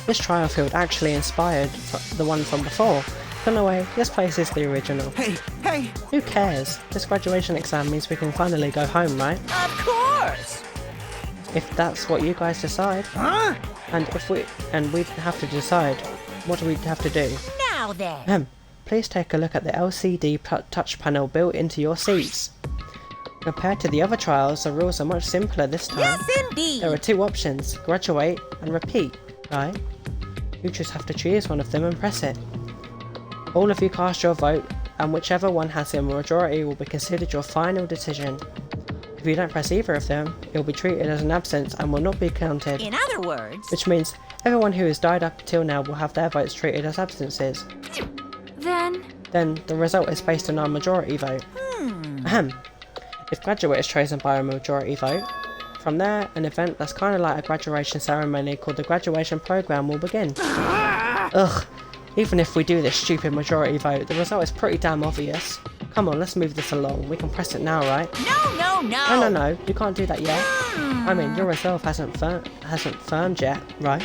This trial field actually inspired the one from before. But no way, this place is the original. Hey! Who cares? This graduation exam means we can finally go home, right? Of course! If that's what you guys decide. Huh? And we'd have to decide. What do we have to do? Now then! Please take a look at the LCD touch panel built into your seats. Compared to the other trials, the rules are much simpler this time. Yes, indeed! There are two options, graduate and repeat, right? You just have to choose one of them and press it. All of you cast your vote, and whichever one has a majority will be considered your final decision. If you don't press either of them, it will be treated as an absence and will not be counted. In other words... Which means everyone who has died up till now will have their votes treated as absences. Then the result is based on our majority vote. If graduate is chosen by a majority vote, from there an event that's kind of like a graduation ceremony called the graduation program will begin. Ugh, even if we do this stupid majority vote, the result is pretty damn obvious. Come on, let's move this along. We can press it now, right? No, you can't do that yet. I mean, your resolve hasn't firmed yet, right?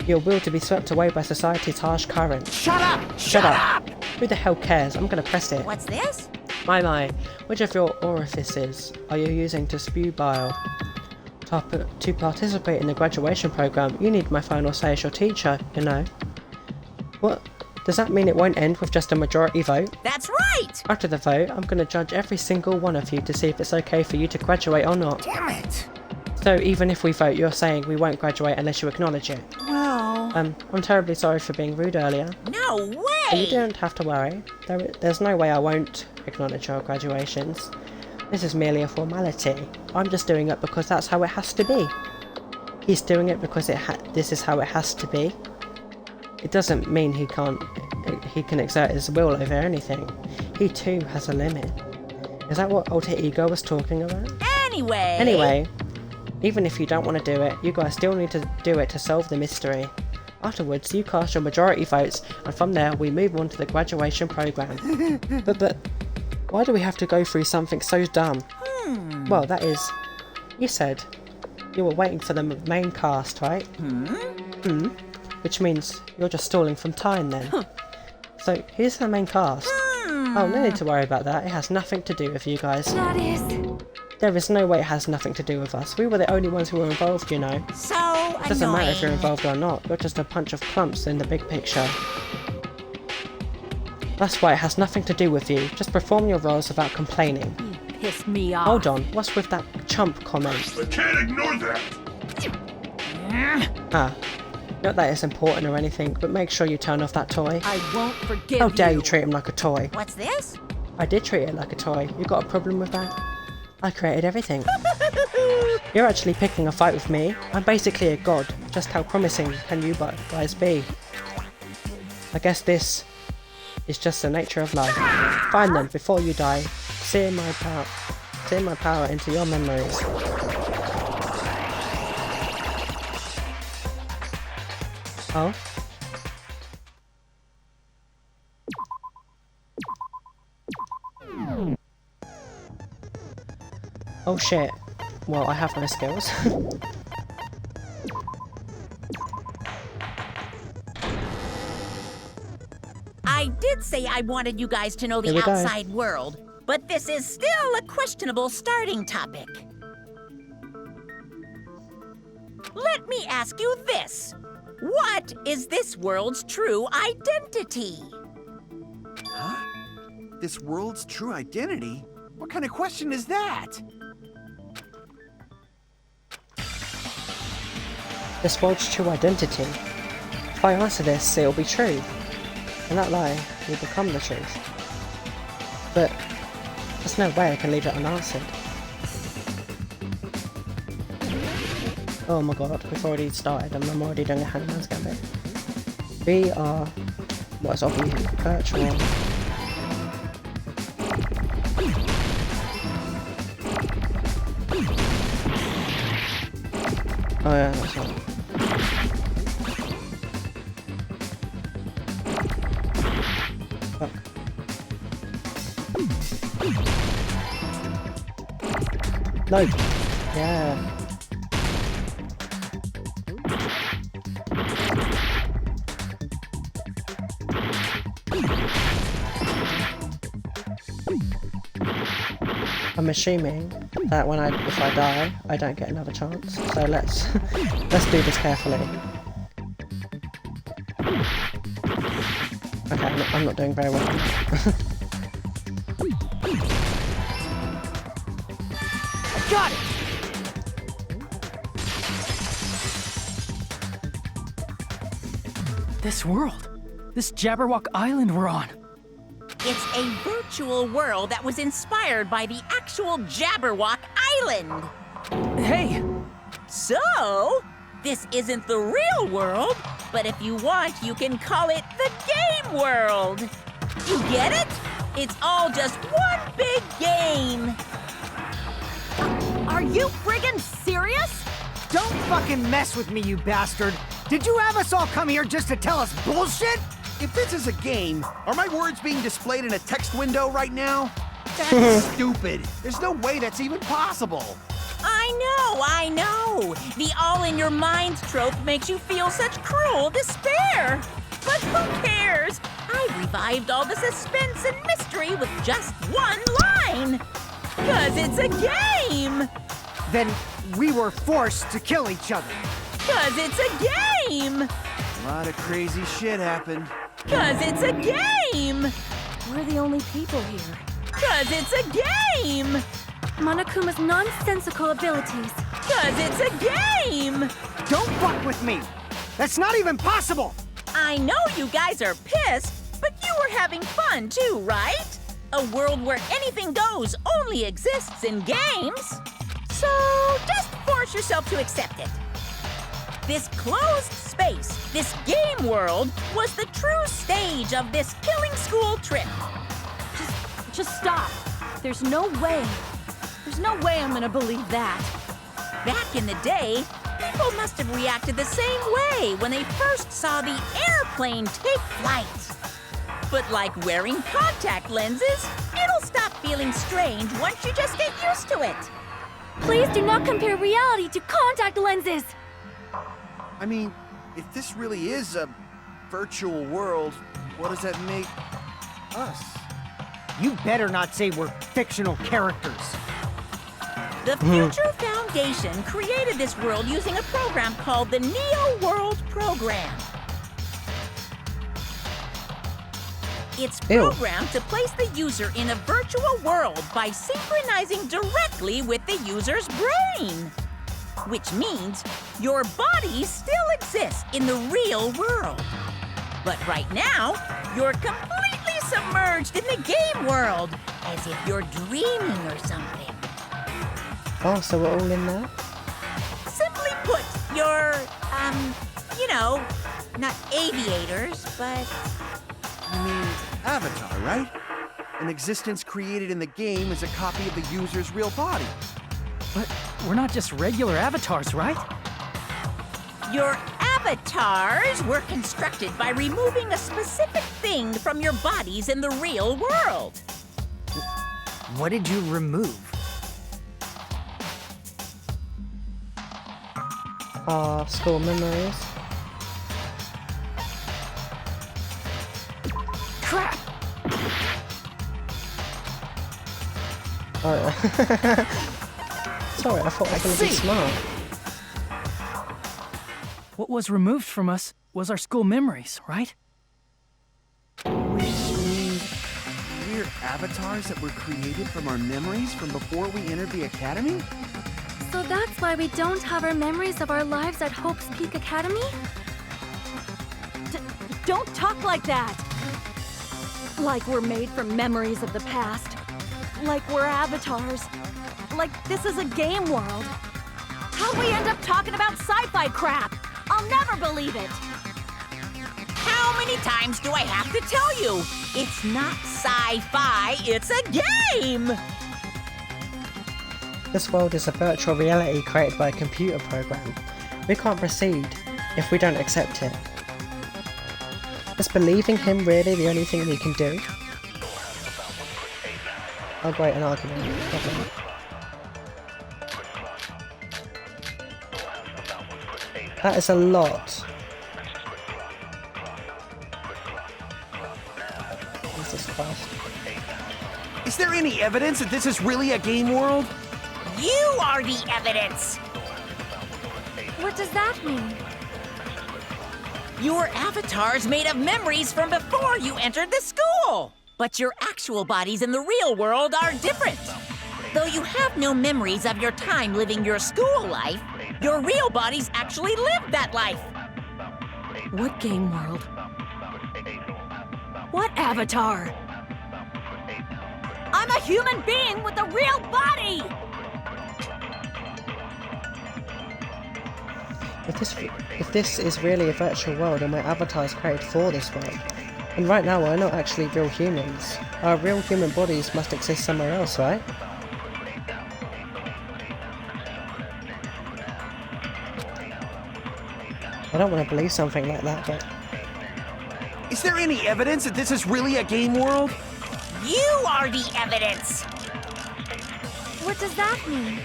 Your will to be swept away by society's harsh current. Shut up! Shut up! Who the hell cares? I'm gonna press it. What's this? My, which of your orifices are you using to spew bile? To participate in the graduation program, you need my final say as your teacher, you know. What? Does that mean it won't end with just a majority vote? That's right! After the vote, I'm gonna judge every single one of you to see if it's okay for you to graduate or not. Damn it! So even if we vote, you're saying we won't graduate unless you acknowledge it. Well... I'm terribly sorry for being rude earlier. No way! But you don't have to worry. There's no way I won't acknowledge your graduations. This is merely a formality. I'm just doing it because that's how it has to be. He's doing it because this is how it has to be. It doesn't mean he can exert his will over anything. He too has a limit. Is that what Alter Ego was talking about? Anyway, even if you don't want to do it, you guys still need to do it to solve the mystery. Afterwards, you cast your majority votes, and from there we move on to the graduation program. But why do we have to go through something so dumb? Well, that is, you said you were waiting for the main cast, right? Which means you're just stalling from time then. So here's the main cast. Oh, no need to worry about that. It has nothing to do with you guys. There is no way it has nothing to do with us. We were the only ones who were involved, you know. So it doesn't matter if you're involved or not. You're just a bunch of clumps in the big picture. That's why it has nothing to do with you. Just perform your roles without complaining. You pissed me off. Hold on. What's with that chump comment? I can't ignore that. Not that it's important or anything, but make sure you turn off that toy. I won't forgive How dare you treat him like a toy? What's this? I did treat it like a toy. You got a problem with that? I created everything. You're actually picking a fight with me. I'm basically a god. Just how promising can you guys be? I guess this is just the nature of life. Find them before you die. Sear my power into your memories. Oh? Oh shit. Well, I have no skills. I did say I wanted you guys to know the outside world, but this is still a questionable starting topic. Let me ask you this. What is this world's true identity? Huh? This world's true identity? What kind of question is that? This world's true identity. If I answer this, it will be true. And that lie will become the truth. But there's no way I can leave it unanswered. Oh my god, we've already started and I'm already doing a hangman's gambit. We are... what's obvious? Perch or... oh yeah, that's right. Fuck. No! Yeah! I'm assuming that if I die, I don't get another chance. So let's do this carefully. Okay, I'm not doing very well. I got it! This world. This Jabberwock Island we're on. It's a virtual world that was inspired by the actual Jabberwock Island. Hey! So, this isn't the real world, but if you want, you can call it the game world. You get it? It's all just one big game. Are you friggin' serious? Don't fucking mess with me, you bastard! Did you have us all come here just to tell us bullshit? If this is a game, are my words being displayed in a text window right now? That's stupid. There's no way that's even possible. I know. The all-in-your-minds trope makes you feel such cruel despair. But who cares? I revived all the suspense and mystery with just one line. 'Cause it's a game. Then we were forced to kill each other. 'Cause it's a game. A lot of crazy shit happened. 'Cause it's a game. We're the only people here. 'Cause it's a game. Monokuma's nonsensical abilities. 'Cause it's a game. Don't fuck with me! That's not even possible! I know you guys are pissed, but you were having fun too, right? A world where anything goes only exists in games. So just force yourself to accept it. This closed space, this game world, was the true stage of this killing school trip. Just stop. There's no way. There's no way I'm gonna believe that. Back in the day, people must have reacted the same way when they first saw the airplane take flight. But like wearing contact lenses, it'll stop feeling strange once you just get used to it. Please do not compare reality to contact lenses! I mean, if this really is a virtual world, what does that make us? You better not say we're fictional characters. The Future Foundation created this world using a program called the Neo World Program. It's programmed to place the user in a virtual world by synchronizing directly with the user's brain. Which means your body still exists in the real world. But right now, you're completely submerged in the game world, as if you're dreaming or something. Oh, so we're all in there? Simply put, You're, you know, not aviators, but... I mean, avatar, right? An existence created in the game is a copy of the user's real body. But we're not just regular avatars, right? Your avatars were constructed by removing a specific thing from your bodies in the real world. What did you remove? School memories. Crap! Oh, sorry, I thought I was going to be smart. What was removed from us was our school memories, right? Which means we're avatars that were created from our memories from before we entered the academy? So that's why we don't have our memories of our lives at Hope's Peak Academy? Don't talk like that! Like we're made from memories of the past. Like we're avatars. Like this is a game world. How'd we end up talking about sci-fi crap? I'll never believe it! How many times do I have to tell you? It's not sci-fi, it's a game! This world is a virtual reality created by a computer program. We can't proceed if we don't accept it. Is believing him really the only thing we can do? Oh great, an argument. Lovely. That is a lot. Jesus Christ. Is there any evidence that this is really a game world? You are the evidence! What does that mean? Your avatar's made of memories from before you entered the school! But your actual bodies in the real world are different. Though you have no memories of your time living your school life, your real bodies actually lived that life. What game world? What avatar? I'm a human being with a real body! If this is really a virtual world and we're avatars created for this world, and right now we're not actually real humans, our real human bodies must exist somewhere else, right? I don't want to believe something like that, but... Is there any evidence that this is really a game world? You are the evidence! What does that mean?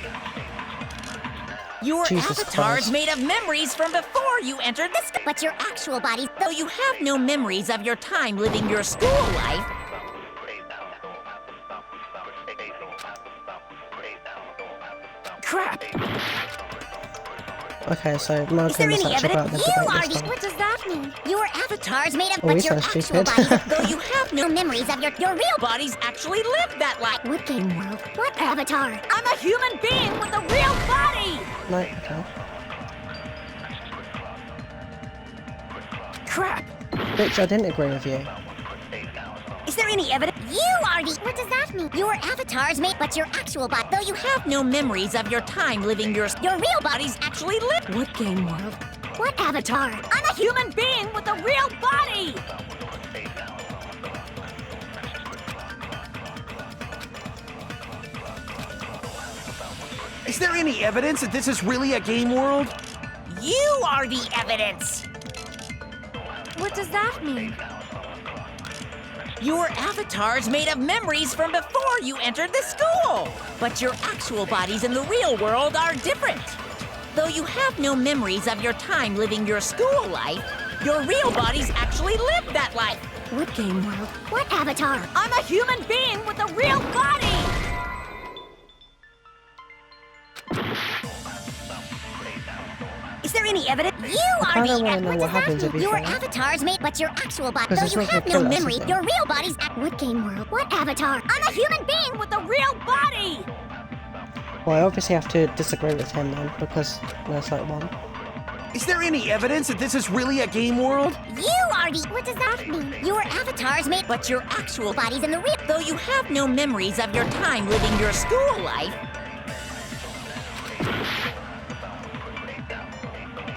Your Jesus avatar's Christ. made of memories from before you entered the school. But your actual bodies, Though you have no memories of your time living your school life, Crap! Okay, so my is there turn is any actually about evidence? the You debate are this the... time. What does that mean? Your avatar's made of... Oh, but he's your so actual stupid. bodies, though you have no memories of your real... bodies actually lived that life. What game world? What avatar? I'm a human being with a real body! No, okay. Crap! Bitch, I didn't agree with you. Is there any evidence? You are the... What does that mean? Your avatar's made... But your actual body... Though you have no memories of your time living your real bodies actually lived. What game world? What avatar? I'm a human being with a real body! Is there any evidence that this is really a game world? You are the evidence! What does that mean? Your avatar's made of memories from before you entered the school. But your actual bodies in the real world are different. Though you have no memories of your time living your school life, your real bodies actually lived that life. What game world? What avatar? I'm a human being with a real body! Is there any evidence? You I are kinda the... wanna know What what does that happens if mean? you Your fail. avatar's made... But your actual body... 'Cause Though it's you not have gonna no kill us, memory, is it? your real bodies... What game world? What avatar? I'm a human being with a real body! Well, I obviously have to disagree with him then, because there's like one. Is there any evidence that this is really a game world? You are the... What does that mean? Your avatar's made... But your actual Bodies in the real... Though you have no memories of your time living your school life,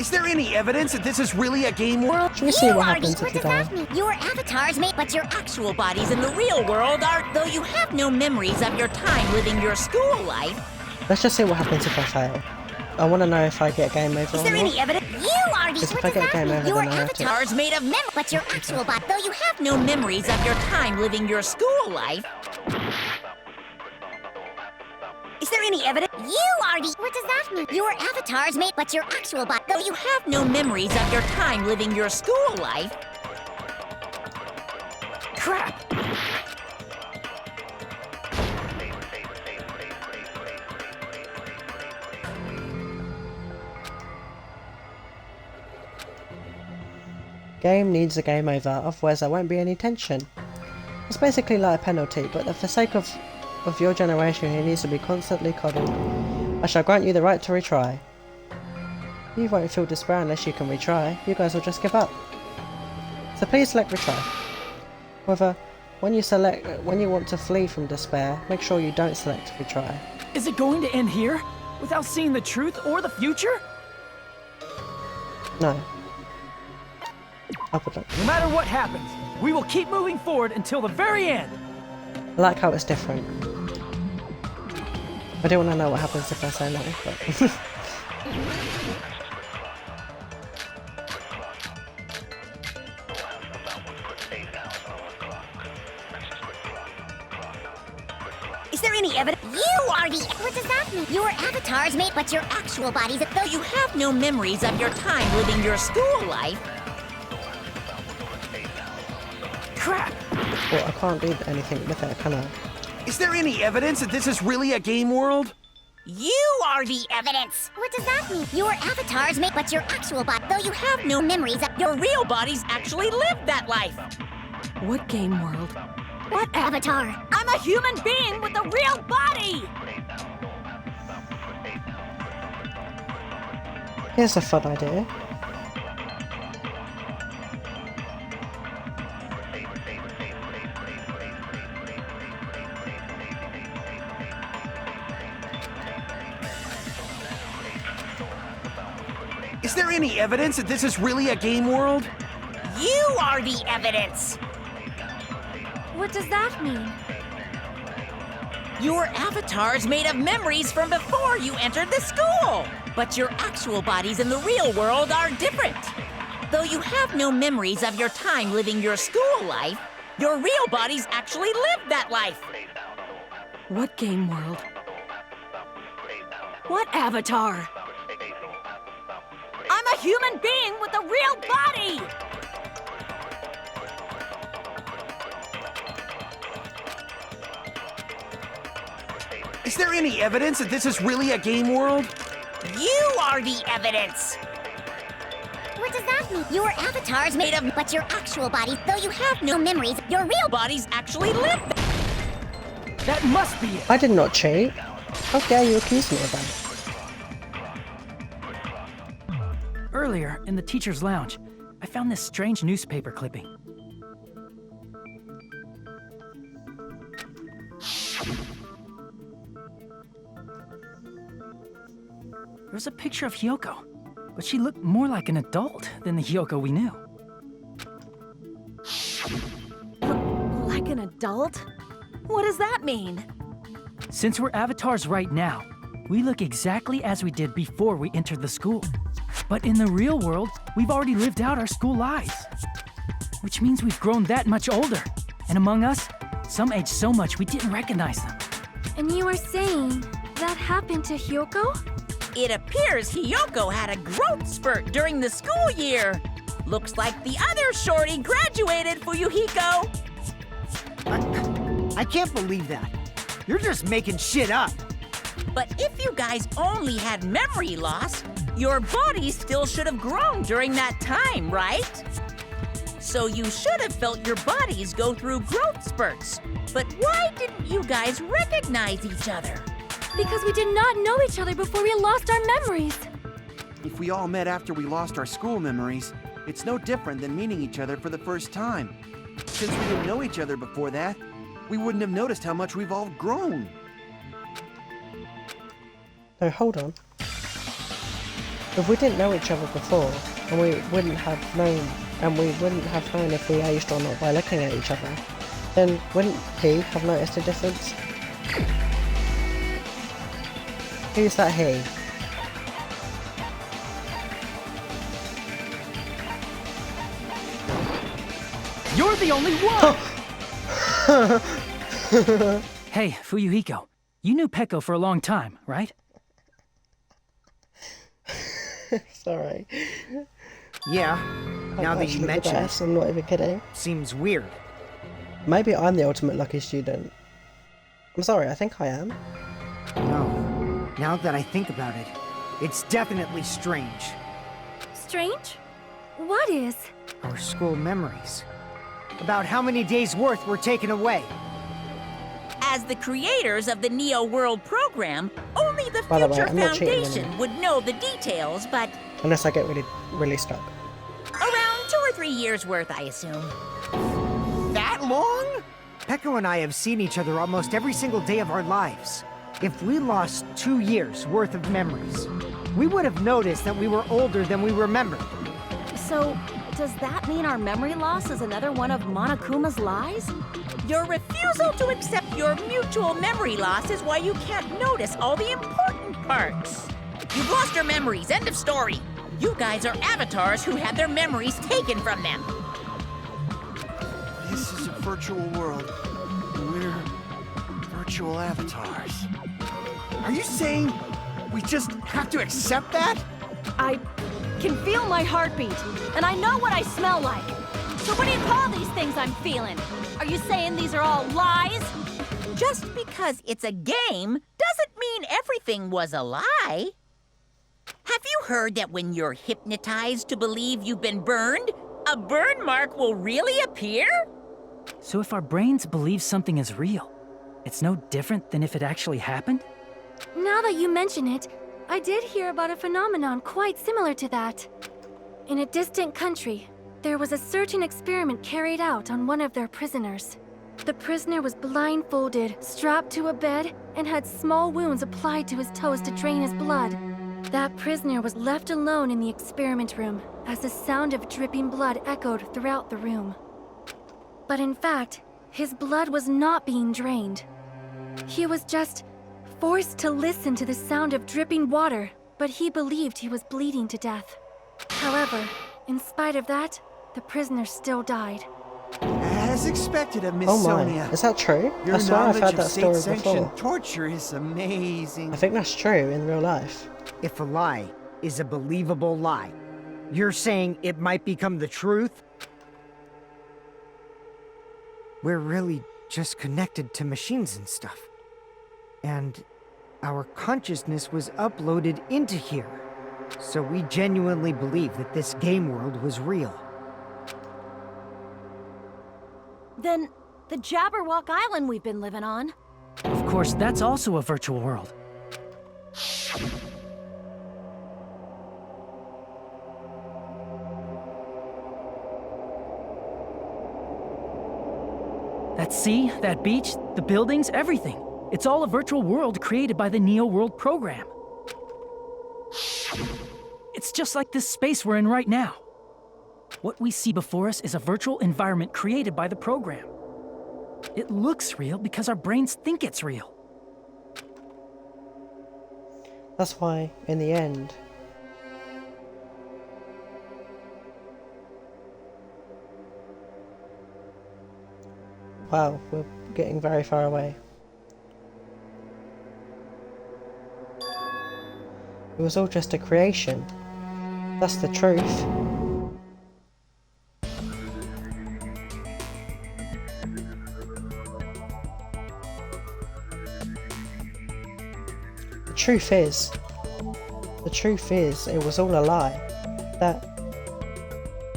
Is there any evidence that this is really a game world? Should we see what happens if you die? Your avatars made, but your actual bodies in the real world are, though you have no memories of your time living your school life. Let's just see what happens if I fail. I want to know if I get a game over or Is there not. any evidence? You are the. Because if I get a game over, Your then I have to. avatars made of memory, but your actual body, though you have no memories of your time living your school life. Is there any evidence? You are the. What does that mean? Your avatars made, but your actual body, though you have no memories of your time living your school life. Crap! Game needs a game over, otherwise there won't be any tension. It's basically like a penalty, but for the sake of your generation who needs to be constantly coddled, I shall grant you the right to retry. You won't feel despair unless you can retry. You guys will just give up. So please select retry. However, when you want to flee from despair, make sure you don't select retry. Is it going to end here? Without seeing the truth or the future? No. No matter what happens, we will keep moving forward until the very end. I like how it's different. I do want to know what happens if I say no, but... Is there any evidence? You are the. What does that mean? Your avatars made, but your actual bodies, though you have no memories of your time living your school life. Crap! Well, I can't do anything with it, can I? Is there any evidence that this is really a game world? You are the evidence. What does that mean? Your avatars made, but your actual body, though you have no memories of your real bodies actually lived that life. What game world? What avatar? I'm a human being with a real body! Here's a fun idea. Is there any evidence that this is really a game world? You are the evidence. What does that mean? Your avatars made of memories from before you entered the school. But your actual bodies in the real world are different. Though you have no memories of your time living your school life, your real bodies actually lived that life. What game world? What avatar? I'm a human being with a real body! Is there any evidence that this is really a game world? You are the evidence. What does that mean? Your avatars made of, but your actual bodies, though you have no memories, your real bodies actually lived. That must be it. I did not cheat. How dare you accuse me of that? Earlier, in the teacher's lounge, I found this strange newspaper clipping. There was a picture of Hyoko, but she looked more like an adult than the Hyoko we knew. Like an adult? What does that mean? Since we're avatars right now, we look exactly as we did before we entered the school. But in the real world, we've already lived out our school lives. Which means we've grown that much older. And among us, some aged so much we didn't recognize them. And you are saying that happened to Hyoko? It appears Hyoko had a growth spurt during the school year. Looks like the other shorty graduated, Fuyuhiko. I can't believe that. You're just making shit up. But if you guys only had memory loss, your body still should have grown during that time, right? So you should have felt your bodies go through growth spurts. But why didn't you guys recognize each other? Because we did not know each other before we lost our memories. If we all met after we lost our school memories, it's no different than meeting each other for the first time. Since we didn't know each other before that, we wouldn't have noticed how much we've all grown. No, hold on. If we didn't know each other before, and we wouldn't have known if we aged or not by looking at each other, then wouldn't he have noticed a difference? Who's that he? You're the only one! Hey, Fuyuhiko, you knew Peko for a long time, right? Sorry. Yeah, now that you mention it, I'm not even kidding. Seems weird. Maybe I'm the ultimate lucky student. I'm sorry, I think I am. No, now that I think about it, it's definitely strange. Strange? What is? Our school memories. About how many days' worth were taken away. As the creators of the Neo World program, only the By the way, Future I'm not cheating Foundation would know the details, but Unless I get really stuck. around 2 or 3 years worth, I assume. That long? Peko and I have seen each other almost every single day of our lives. If we lost 2 years' worth of memories, we would have noticed that we were older than we remembered. So, does that mean our memory loss is another one of Monokuma's lies? Your refusal to accept your mutual memory loss is why you can't notice all the important parts. You've lost your memories, end of story. You guys are avatars who had their memories taken from them. This is a virtual world. We're virtual avatars. Are you saying we just have to accept that? I can feel my heartbeat, and I know what I smell like. So what do you call these things I'm feeling? Are you saying these are all lies? Just because it's a game doesn't mean everything was a lie. Have you heard that when you're hypnotized to believe you've been burned, a burn mark will really appear? So if our brains believe something is real, it's no different than if it actually happened? Now that you mention it, I did hear about a phenomenon quite similar to that. In a distant country, there was a certain experiment carried out on one of their prisoners. The prisoner was blindfolded, strapped to a bed, and had small wounds applied to his toes to drain his blood. That prisoner was left alone in the experiment room as the sound of dripping blood echoed throughout the room. But in fact, his blood was not being drained. He was just forced to listen to the sound of dripping water, but he believed he was bleeding to death. However, in spite of that, the prisoner still died. As expected of Miss Oh my, Sonia. is that true? Your I swear I've knowledge heard of that story state-sanctioned before. torture is amazing. I think that's true in real life. If a lie is a believable lie, you're saying it might become the truth? We're really just connected to machines and stuff. And our consciousness was uploaded into here. So we genuinely believe that this game world was real. Then the Jabberwock Island we've been living on. Of course, that's also a virtual world. That sea, that beach, the buildings, everything. It's all a virtual world created by the Neo World program. It's just like this space we're in right now. What we see before us is a virtual environment created by the program. It looks real because our brains think it's real. That's why, in the end, wow, we're getting very far away. It was all just a creation. That's the truth. The truth is, it was all a lie. That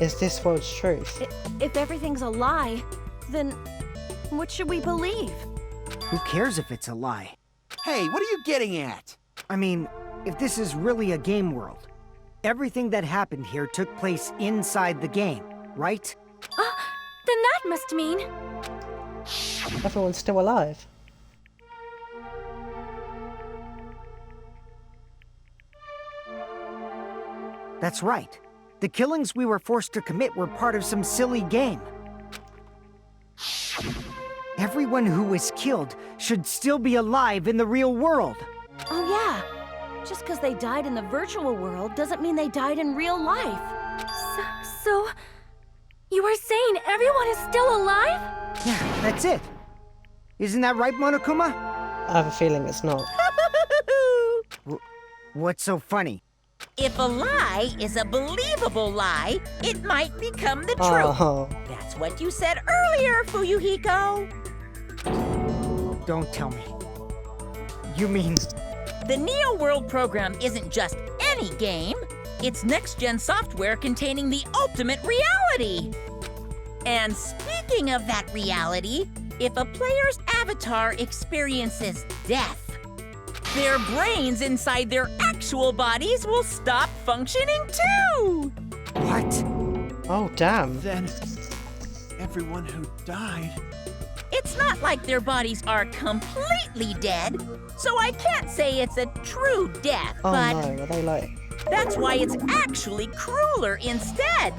is this world's truth. If everything's a lie, then what should we believe? Who cares if it's a lie? Hey, what are you getting at? I mean, if this is really a game world, everything that happened here took place inside the game, right? Then that must mean... Everyone's still alive. That's right. The killings we were forced to commit were part of some silly game. Everyone who was killed should still be alive in the real world. Oh yeah. Just because they died in the virtual world doesn't mean they died in real life. So you are saying everyone is still alive? Yeah, that's it. Isn't that right, Monokuma? I have a feeling it's not. What's so funny? If a lie is a believable lie, it might become the truth. Oh. That's what you said earlier, Fuyuhiko. Don't tell me. You mean... The Neo World program isn't just any game. It's next-gen software containing the ultimate reality. And speaking of that reality, if a player's avatar experiences death, their brains inside their actual bodies will stop functioning too! What? Oh, damn. Then, everyone who died... It's not like their bodies are completely dead, so I can't say it's a true death, Oh but no, are they like... that's why it's actually crueler instead.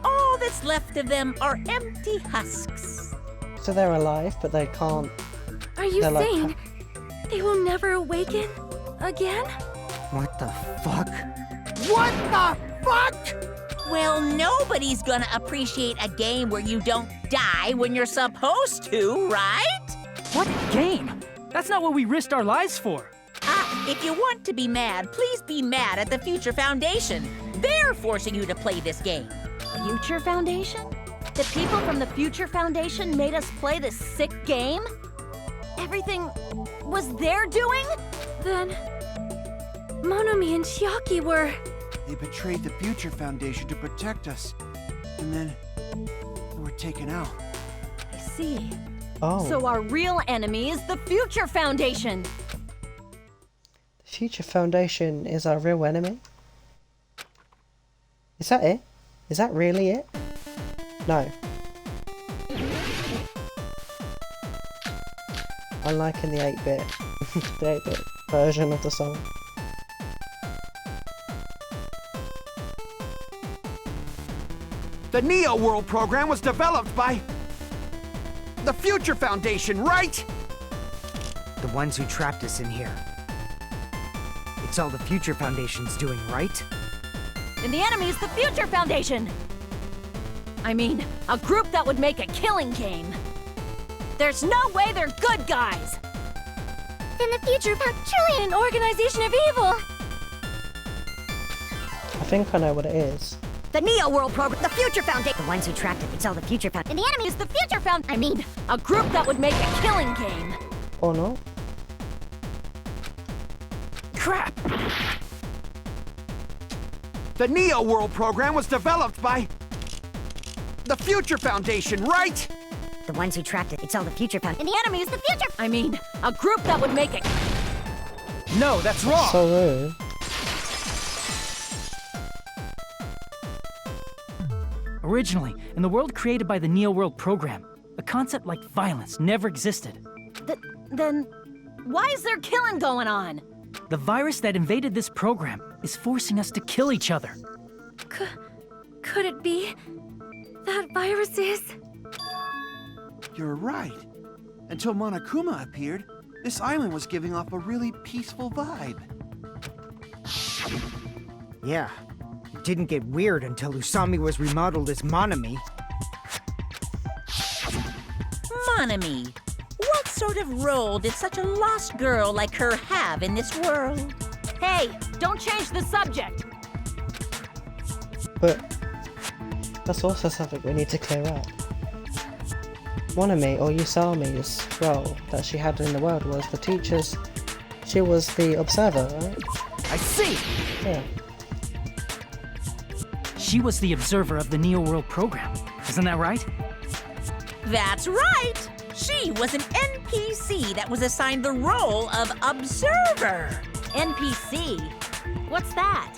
All that's left of them are empty husks. So they're alive, but they can't... Are you They're like- saying they will never awaken again? What the fuck? What the fuck? Well, nobody's gonna appreciate a game where you don't die when you're supposed to, right? What game? That's not what we risked our lives for. If you want to be mad, please be mad at the Future Foundation. They're forcing you to play this game. Future Foundation? The people from the Future Foundation made us play this sick game? Everything was their doing? Then Monomi and Chiaki were... They betrayed the Future Foundation to protect us. And then they were taken out. I see. Oh. So our real enemy is the Future Foundation. The Future Foundation is our real enemy? Is that it? Is that really it? No. I'm liking the 8-bit. the 8-bit version of the song. The Neo World program was developed by... the Future Foundation, right? The ones who trapped us in here. It's all the Future Foundation's doing, right? And the enemy is the Future Foundation! I mean, a group that would make a killing game. There's no way they're good guys! Then the Future truly an organization of evil! I think I know what it is. The Neo World program, the Future Foundation. The ones who trapped it, it's all the Future Foundation. And the enemy is the Future Foundation. I mean, a group that would make a killing game. Or not? Crap! The Neo World program was developed by... the Future Foundation, right? The ones who trapped it, it's all the Future Foundation. And the enemy is the Future... I mean, a group that would make it... No, that's wrong! So rude. Originally, in the world created by the Neo World program, a concept like violence never existed. Then, why is there killing going on? The virus that invaded this program is forcing us to kill each other. Could it be that virus is... You're right. Until Monokuma appeared, this island was giving off a really peaceful vibe. Yeah. It didn't get weird until Usami was remodeled as Monomi. Monomi, what sort of role did such a lost girl like her have in this world? Hey, don't change the subject! But that's also something we need to clear up. Monomi, or Usami's role that she had in the world was the teacher's... She was the observer, right? I see! Yeah. She was the observer of the Neo World program. Isn't that right? That's right! She was an NPC that was assigned the role of observer. NPC? What's that?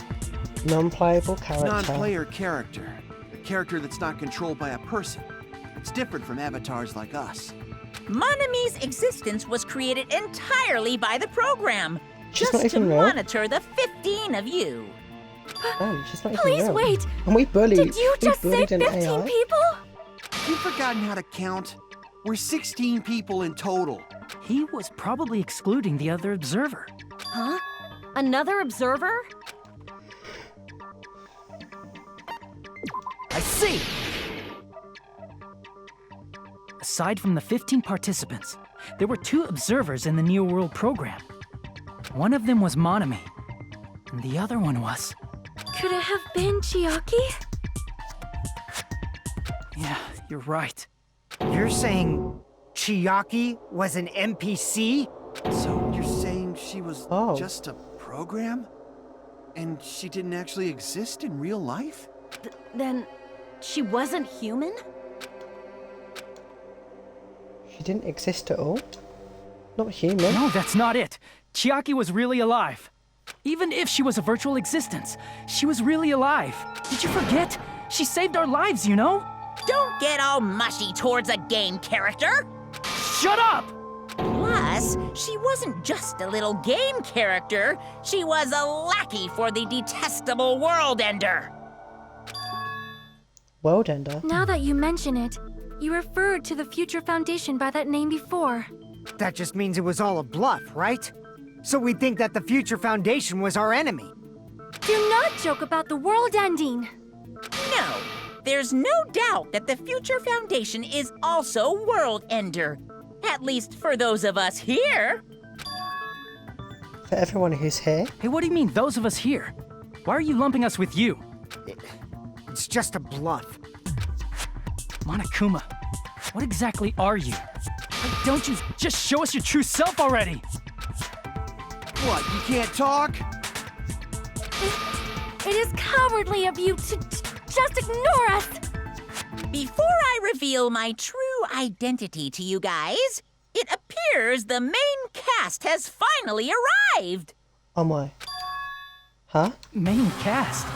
Non-playable character. Non-player character. A character that's not controlled by a person. It's different from avatars like us. Monomi's existence was created entirely by the program, She's just not to even real. monitor the 15 of you. Man, she's not even Please real. wait! And we bullied. Did you just say bullied 15 an AI? people? You've forgotten how to count. We're 16 people in total. He was probably excluding the other observer. Huh? Another observer? I see! Aside from the 15 participants, there were 2 observers in the Neo World program. One of them was Monami, and the other one was... Could it have been Chiaki? Yeah, you're right. You're saying Chiaki was an NPC? So you're saying she was Oh. just a program? And she didn't actually exist in real life? Then she wasn't human? She didn't exist at all? Not human? No, that's not it. Chiaki was really alive. Even if she was a virtual existence, she was really alive. Did you forget? She saved our lives, you know? Don't get all mushy towards a game character. Shut up! Plus, she wasn't just a little game character. She was a lackey for the detestable World Ender. World Ender? Now that you mention it, you referred to the Future Foundation by that name before. That just means it was all a bluff, right? So we think that the Future Foundation was our enemy. Do not joke about the world ending. No, there's no doubt that the Future Foundation is also World Ender. At least for those of us here. For everyone who's here? Hey, what do you mean, those of us here? Why are you lumping us with you? It's just a bluff. Monokuma, what exactly are you? Why don't you just show us your true self already? What, you can't talk? It is cowardly of you to just ignore us. Before I reveal my true identity to you guys, it appears the main cast has finally arrived. Oh my. Huh? Main cast?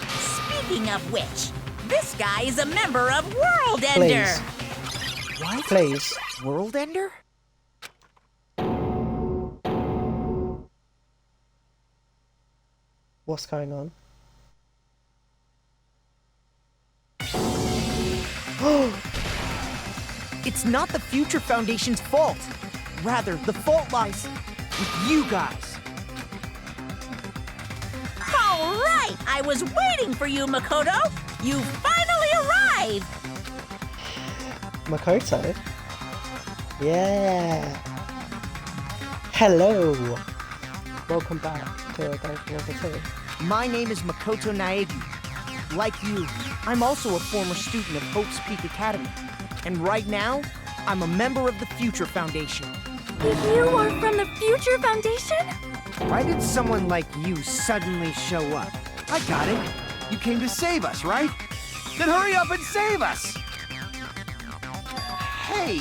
Speaking of which, this guy is a member of World Ender. Please. What? Please. World Ender? What's going on? It's not the Future Foundation's fault. Rather, the fault lies with you guys. All right, I was waiting for you, Makoto. You finally arrived. Makoto? Yeah. Hello. Welcome back to Dungeon Number 2. My name is Makoto Naegi. Like you, I'm also a former student of Hope's Peak Academy. And right now, I'm a member of the Future Foundation. You are from the Future Foundation? Why did someone like you suddenly show up? I got it. You came to save us, right? Then hurry up and save us! Hey,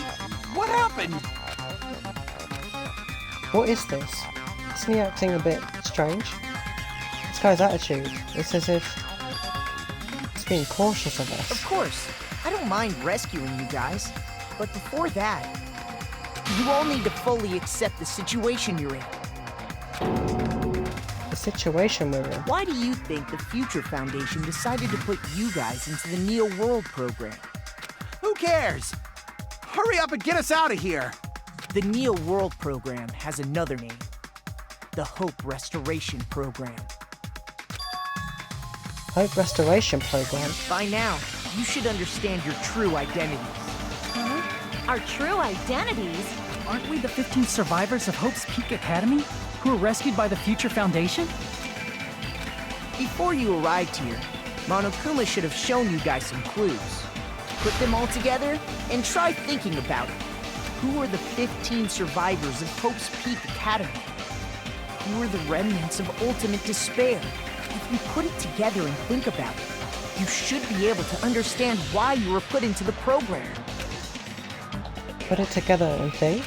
what happened? What is this? Isn't he acting a bit strange? This guy's attitude, it's as if he's being cautious of us. Of course, I don't mind rescuing you guys. But before that, you all need to fully accept the situation you're in. The situation we're in. Why do you think the Future Foundation decided to put you guys into the Neo World program? Who cares? Hurry up and get us out of here! The Neo World program has another name. The Hope Restoration Program. Hope Restoration Program? By now, you should understand your true identities. Huh? Our true identities? Aren't we the 15 survivors of Hope's Peak Academy who were rescued by the Future Foundation? Before you arrived here, Monokuma should have shown you guys some clues. Put them all together and try thinking about it. Who are the 15 survivors of Hope's Peak Academy? Who are the remnants of ultimate despair? If you put it together and think about it, you should be able to understand why you were put into the program. Put it together and think?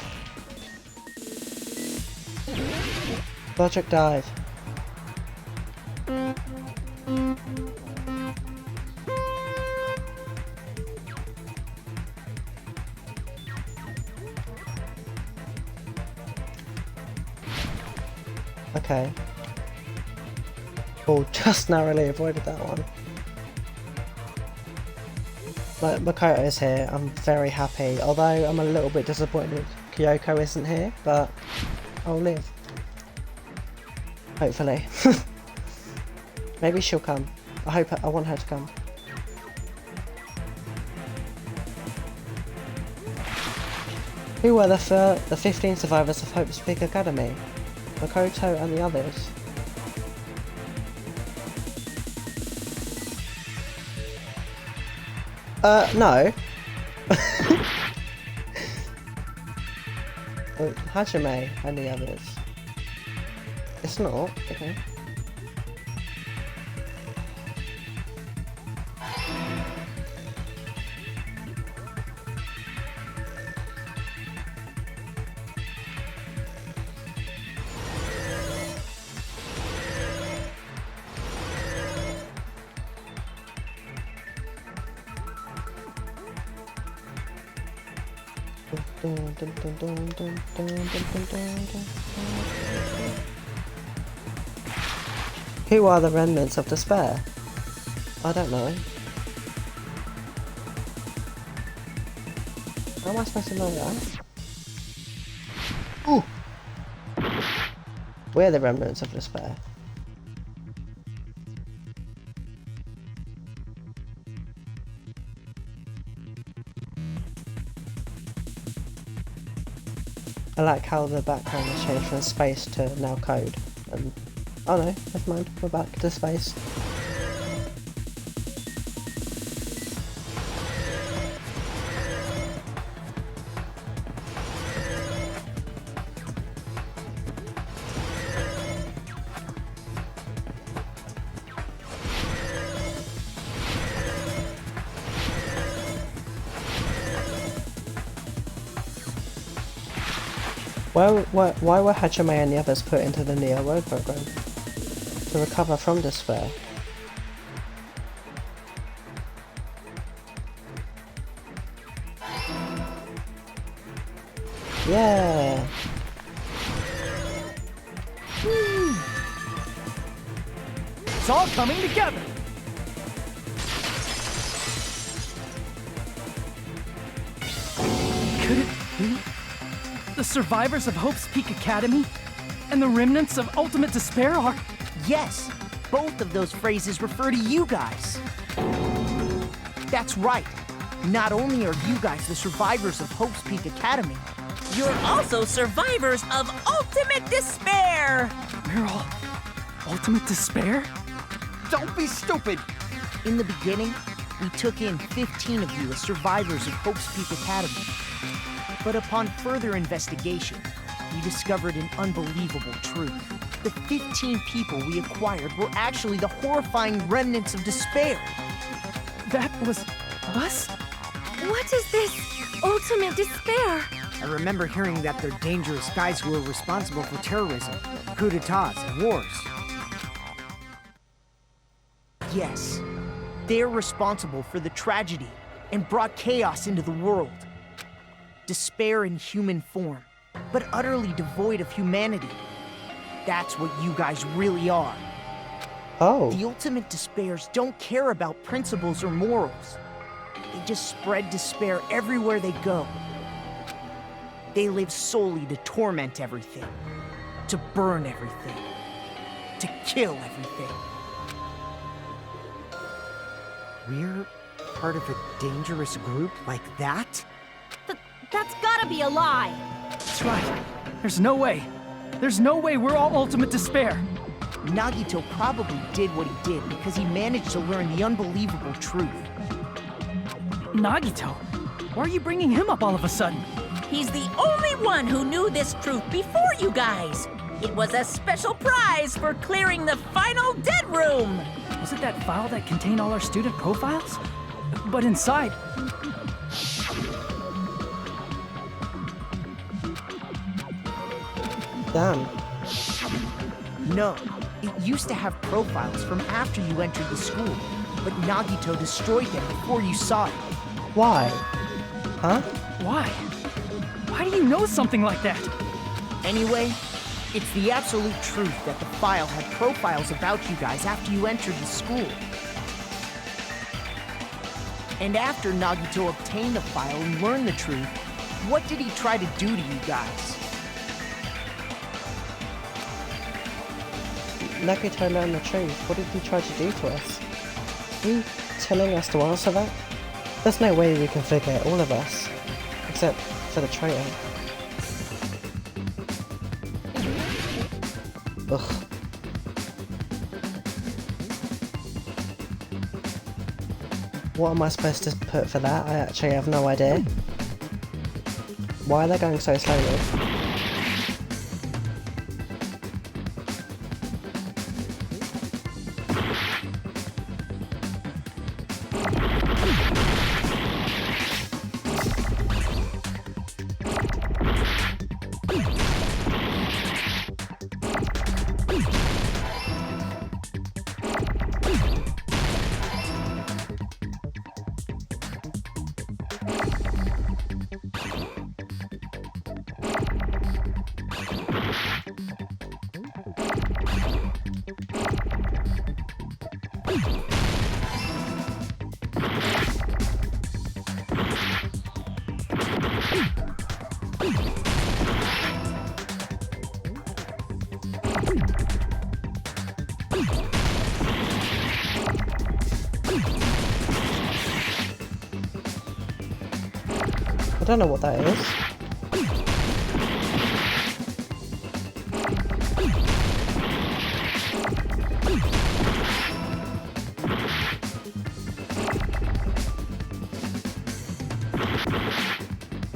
Logic dive. Okay. Oh, just narrowly avoided that one. But Makoto is here, I'm very happy, although I'm a little bit disappointed Kyoko isn't here, but I'll live. Hopefully. Maybe she'll come. I want her to come. Who were the 15 survivors of Hope's Peak Academy? Makoto and the others. No. Hajime and the others. It's not, okay. Who are the remnants of despair? I don't know. How am I supposed to know that? Ooh! We're the remnants of despair. I like how the background has changed from space to now code. And oh no, never mind, we're back to space. Why were Hajime and the others put into the Neo Road program? To recover from despair. Yeah! Woo. It's all coming together! Could it be? The survivors of Hope's Peak Academy and the remnants of Ultimate Despair are... Yes, both of those phrases refer to you guys. That's right. Not only are you guys the survivors of Hope's Peak Academy, you're also survivors of Ultimate Despair! We're all Ultimate Despair? Don't be stupid! In the beginning, we took in 15 of you as survivors of Hope's Peak Academy. But upon further investigation, we discovered an unbelievable truth. The 15 people we acquired were actually the horrifying remnants of despair. That was us? What is this Ultimate Despair? I remember hearing that they're dangerous guys who are responsible for terrorism, coups d'etats, and wars. Yes, they're responsible for the tragedy and brought chaos into the world. Despair in human form, but utterly devoid of humanity. That's what you guys really are. Oh. The Ultimate Despairs don't care about principles or morals. They just spread despair everywhere they go. They live solely to torment everything, to burn everything, to kill everything. We're part of a dangerous group like that? That's gotta be a lie! That's right. There's no way. There's no way we're all Ultimate Despair. Nagito probably did what he did because he managed to learn the unbelievable truth. Nagito? Why are you bringing him up all of a sudden? He's the only one who knew this truth before you guys. It was a special prize for clearing the final dead room. Was it that file that contained all our student profiles? But inside... Damn. No, it used to have profiles from after you entered the school, but Nagito destroyed them before you saw it. Why? Huh? Why? Why do you know something like that? Anyway, It's the absolute truth that the file had profiles about you guys after you entered the school. And after Nagito obtained the file and learned the truth, what did he try to do to you guys? Nagito learned the truth. What did he try to do to us? Are you telling us to answer that? There's no way we can figure it, all of us. Except for the traitor. Ugh. What am I supposed to put for that? I actually have no idea. Why are they going so slowly? I don't know what that is.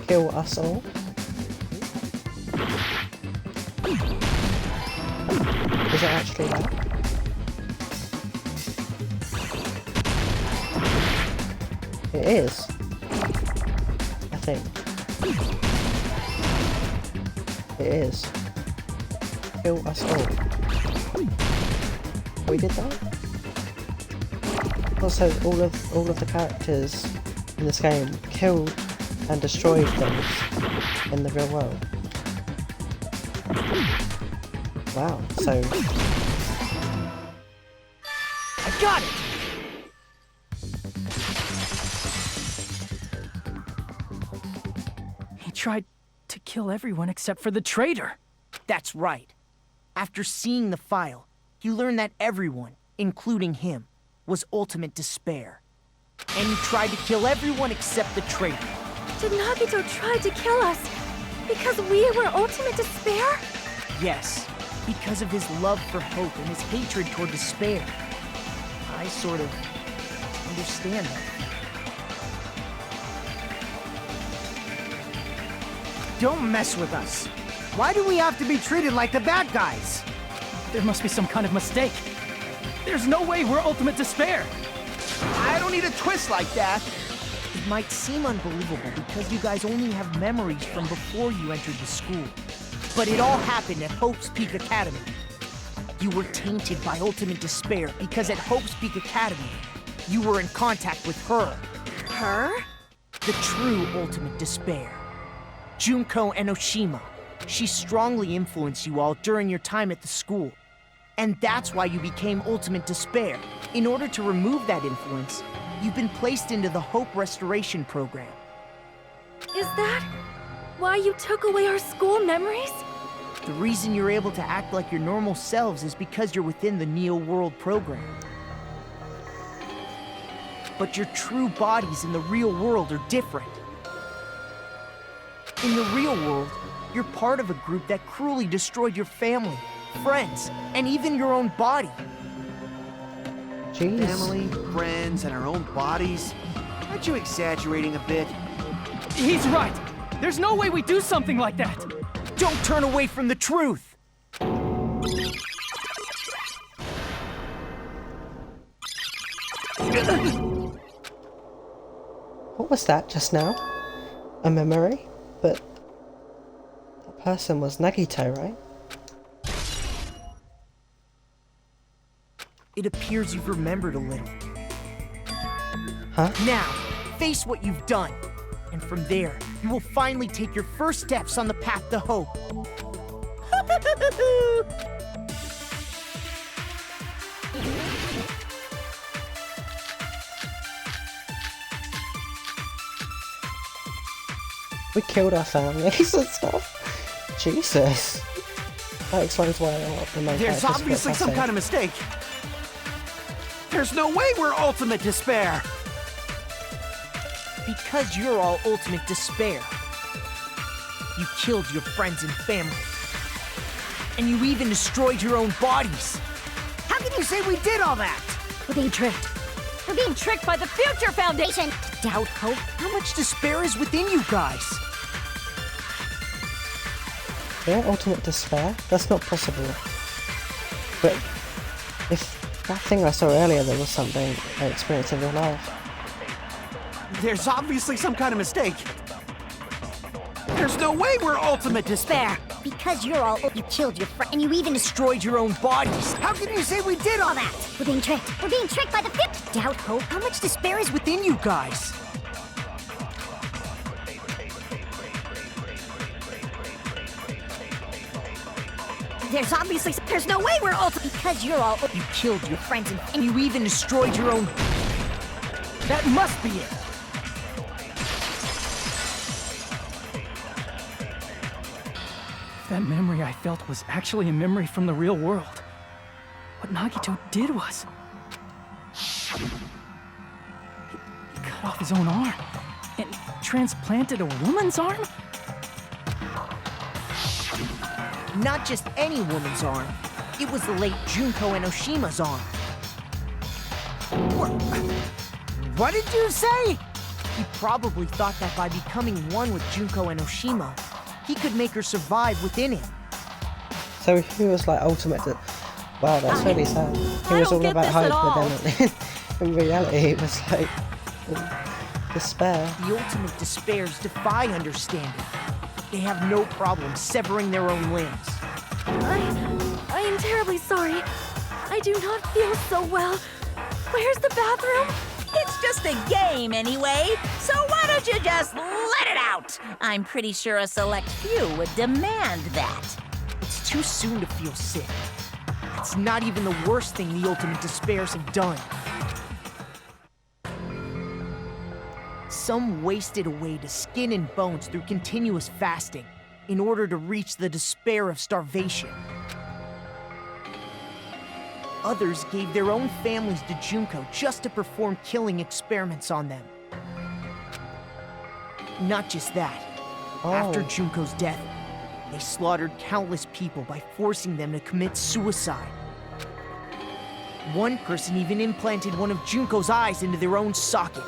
Kill us all. Is it actually that? It is. I think. It is. Kill us all. We did that? Also, all of the characters in this game killed and destroyed things in the real world. Wow, so... I got it! He tried to kill everyone except for the traitor. That's right. After seeing the file, he learned that everyone, including him, was ultimate despair. And he tried to kill everyone except the traitor. Did Nagito try to kill us because we were ultimate despair? Yes, because of his love for hope and his hatred toward despair. I sort of understand that. Don't mess with us. Why do we have to be treated like the bad guys? There must be some kind of mistake. There's no way we're ultimate despair. I don't need a twist like that. It might seem unbelievable because you guys only have memories from before you entered the school. But it all happened at Hope's Peak Academy. You were tainted by ultimate despair because at Hope's Peak Academy, you were in contact with her. Her? The true ultimate despair. Junko Enoshima. She strongly influenced you all during your time at the school. And that's why you became ultimate despair. In order to remove that influence, you've been placed into the Hope Restoration Program. Is that why you took away our school memories? The reason you're able to act like your normal selves is because you're within the Neo World program. But your true bodies in the real world are different. In the real world, you're part of a group that cruelly destroyed your family, friends, and even your own body. Jeez. Family, friends, and our own bodies? Aren't you exaggerating a bit? He's right. There's no way we do something like that. Don't turn away from the truth. What was that just now? A memory? But that person was Nagito, right? It appears you've remembered a little. Huh? Now, face what you've done. And from there, you will finally take your first steps on the path to hope. We killed our families and stuff. Jesus. That explains why the main There's character's obviously some kind of mistake. There's no way we're ultimate despair. Because you're all ultimate despair. You killed your friends and family. And you even destroyed your own bodies. How can you say we did all that? We're being tricked. We're being tricked by the Future Foundation! Doubt, hope. How much despair is within you guys? Yeah, ultimate despair? That's not possible. But if that thing I saw earlier, there was something I experienced in real life. There's obviously some kind of mistake. There's no way we're ultimate despair. Because you're all... You killed your friend, and you even Destroyed your own bodies. How can you say we did all that? We're being tricked. We're being tricked by the Doubt, hope. How much despair is within you guys? There's no way we're ultimate. Because you're all... You killed your friends and you even destroyed your own... That must be it. That memory I felt was actually a memory from the real world. What Nagito did was... He cut off his own arm and transplanted a woman's arm? Not just any woman's arm. It was the late Junko Enoshima's arm. What did you say? He probably thought that by becoming one with Junko Enoshima, he could make her survive within him. So he was like ultimate... Wow, that's really sad. He was all about hope, but then in reality it was like... despair. The ultimate despairs defy understanding. They have no problem severing their own limbs. I am terribly sorry. I do not feel so well. Where's the bathroom? It's just a game anyway, so why don't you just let it out? I'm pretty sure a select few would demand that. It's too soon to feel sick. It's not even the worst thing the ultimate despairs have done. Some wasted away to skin and bones through continuous fasting in order to reach the despair of starvation. Others gave their own families to Junko just to perform killing experiments on them. Not just that. After Junko's death, they slaughtered countless people by forcing them to commit suicide. One person even implanted one of Junko's eyes into their own socket.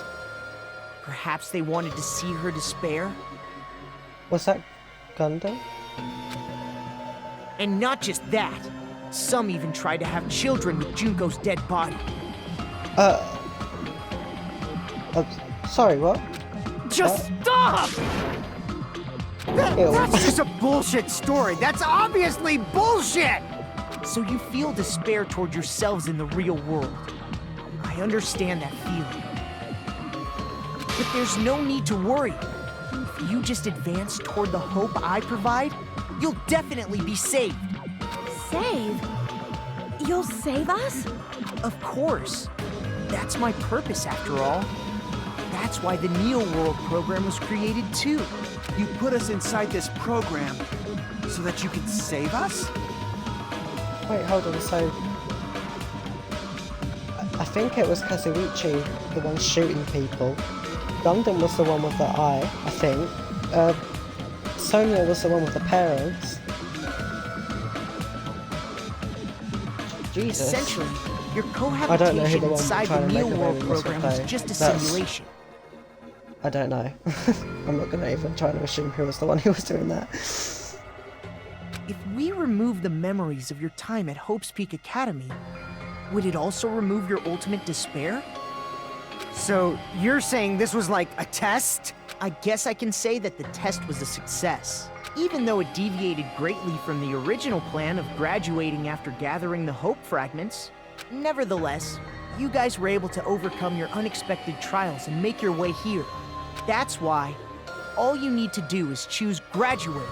Perhaps they wanted to see her despair? Was that Gundam? And not just that. Some even tried to have children with Junko's dead body. Sorry, what? Just stop! That's just a bullshit story. That's obviously bullshit! So you feel despair toward yourselves in the real world. I understand that feeling. But there's no need to worry. If you just advance toward the hope I provide, you'll definitely be saved. Save? You'll save us? Of course. That's my purpose, after all. That's why the Neo World program was created, too. You put us inside this program so that you can save us? Wait, hold on, so... I think it was Kazuichi, the one shooting people. Gundam was the one with the eye, I think. Sonia was the one with the parents. Jesus. Essentially, your cohabitation inside the Neo World program was just a simulation. I don't know. I'm not gonna even try to assume who was the one who was doing that. If we remove the memories of your time at Hope's Peak Academy, would it also remove your ultimate despair? So, you're saying this was like a test? I guess I can say that the test was a success. Even though it deviated greatly from the original plan of graduating after gathering the Hope fragments, nevertheless, you guys were able to overcome your unexpected trials and make your way here. That's why all you need to do is choose graduate.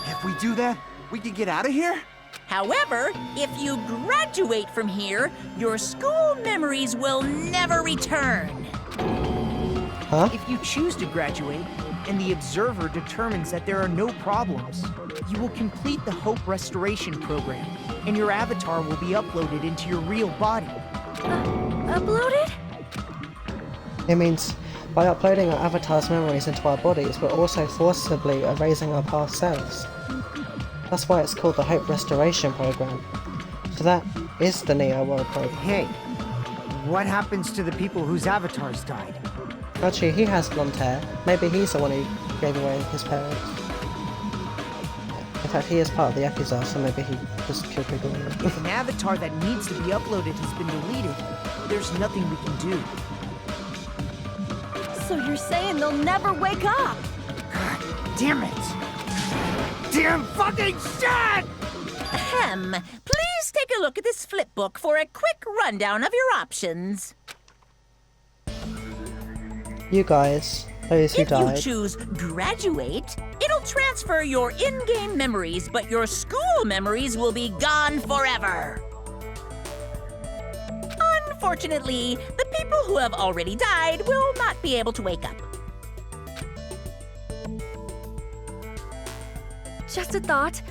If we do that, we could get out of here? However, if you graduate from here, your school memories will never return. Huh? If you choose to graduate, and the observer determines that there are no problems, you will complete the Hope Restoration Program, and your avatar will be uploaded into your real body. Uploaded? It means by uploading our avatar's memories into our bodies, we're also forcibly erasing our past selves. That's why it's called the Hope Restoration Program. So that is the Neo World Program. Hey, what happens to the people whose avatars died? Actually, he has blonde hair. Maybe he's the one who gave away his parents. In fact, he is part of the Yakuza, so maybe he just killed people. If an avatar that needs to be uploaded has been deleted, there's nothing we can do. So you're saying they'll never wake up? God damn it! Damn fucking shit! Ahem. Please take a look at this flip book for a quick rundown of your options. You guys, those who died. If you choose graduate, it'll transfer your in-game memories, but your school memories will be gone forever. Unfortunately, the people who have already died will not be able to wake up. Just a thought.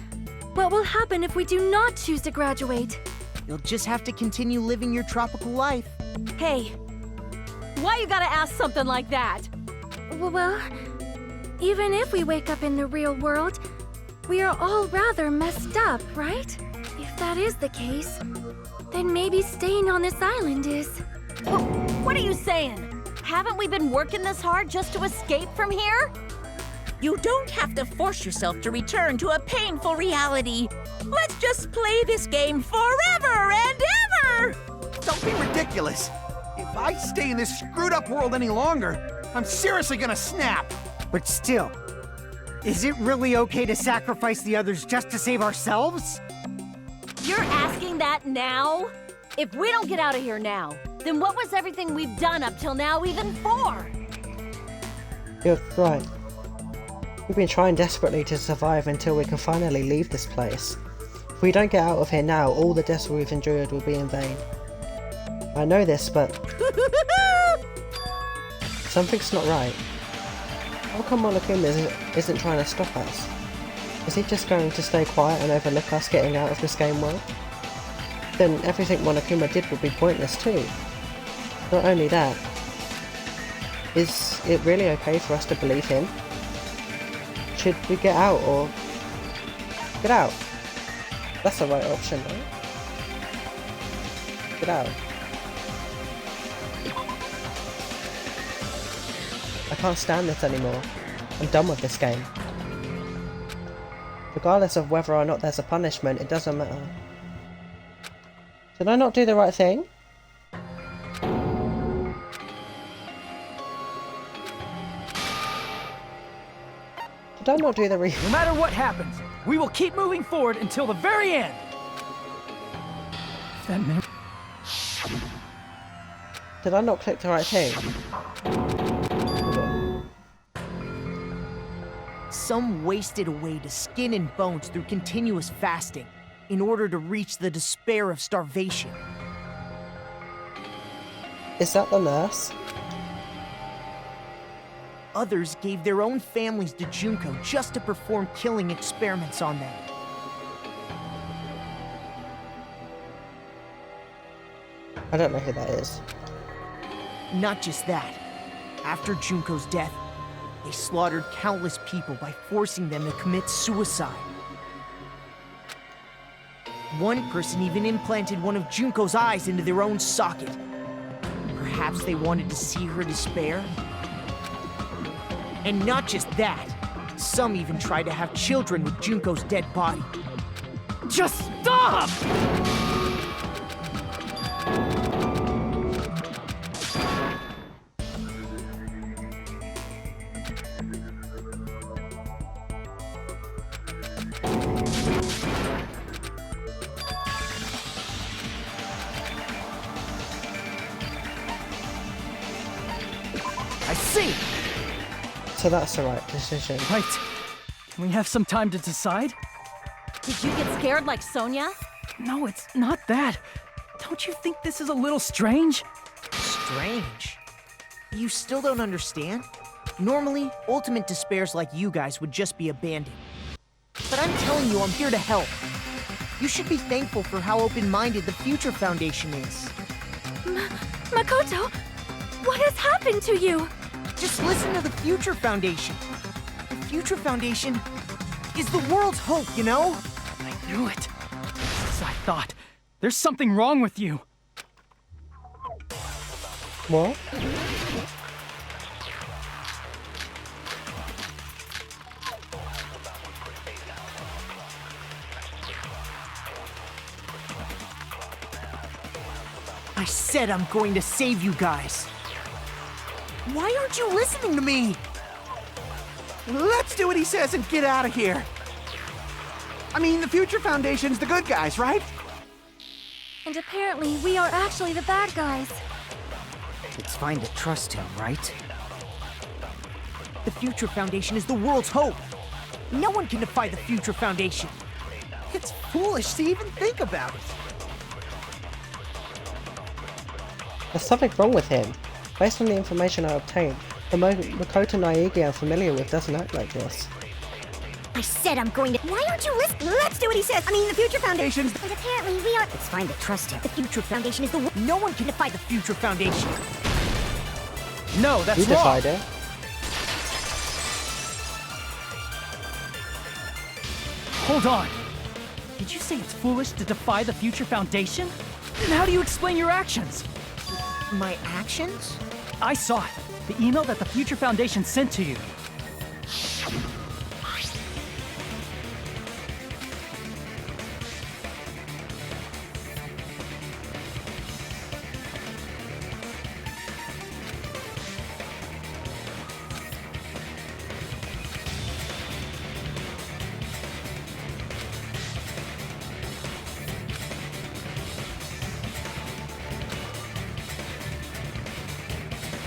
What will happen if we do not choose to graduate? You'll just have to continue living your tropical life. Hey, why you gotta ask something like that? Well, even if we wake up in the real world, we are all rather messed up, right? If that is the case, then maybe staying on this island is... What are you saying? Haven't we been working this hard just to escape from here? You don't have to force yourself to return to a painful reality. Let's just play this game forever and ever! Don't be ridiculous. If I stay in this screwed up world any longer, I'm seriously gonna snap. But still, is it really okay to sacrifice the others just to save ourselves? You're asking that now? If we don't get out of here now, then what was everything we've done up till now even for? You're right. We've been trying desperately to survive until we can finally leave this place. If we don't get out of here now, all the deaths we've endured will be in vain. I know this, but... something's not right. How come Monokuma isn't trying to stop us? Is he just going to stay quiet and overlook us getting out of this game world? Then everything Monokuma did would be pointless too. Not only that, is it really okay for us to believe him? Should we get out or... get out? That's the right option, right? Get out. I can't stand this anymore. I'm done with this game. Regardless of whether or not there's a punishment, it doesn't matter. Did I not do the right thing? Did I not do the No matter what happens, we will keep moving forward until the very end! Did I not click the right thing? Some wasted away to skin and bones through continuous fasting in order to reach the despair of starvation. Is that the nurse? Others gave their own families to Junko just to perform killing experiments on them. I don't know who that is. Not just that. After Junko's death, they slaughtered countless people by forcing them to commit suicide. One person even implanted one of Junko's eyes into their own socket. Perhaps they wanted to see her despair? And not just that, some even tried to have children with Junko's dead body. Just stop! I see! So that's the right decision. Right. Can we have some time to decide? Did you get scared like Sonia? No, it's not that. Don't you think this is a little strange? Strange? You still don't understand? Normally, ultimate despairs like you guys would just be abandoned. But I'm telling you, I'm here to help. You should be thankful for how open-minded the Future Foundation is. Makoto, what has happened to you? Just listen to the Future Foundation. The Future Foundation is the world's hope, you know? I knew it. As I thought. There's something wrong with you. What? I said I'm going to save you guys. Why aren't you listening to me? Let's do what he says and get out of here. I mean, the Future Foundation's the good guys, right? And apparently, we are actually the bad guys. It's fine to trust him, right? The Future Foundation is the world's hope. No one can defy the Future Foundation. It's foolish to even think about it. There's something wrong with him. Based on the information I obtained, the Makoto Naegi I'm familiar with doesn't act like this. I said I'm going to... Why aren't you listening? Let's do what he says. I mean, the Future Foundation's... But apparently we are... It's fine to trust him. The Future Foundation is the... No one can defy the Future Foundation. No, that's You wrong. defied it. Hold on. Did you say it's foolish to defy the Future Foundation? Then how do you explain your actions? My actions? I saw it. The email that the Future Foundation sent to you.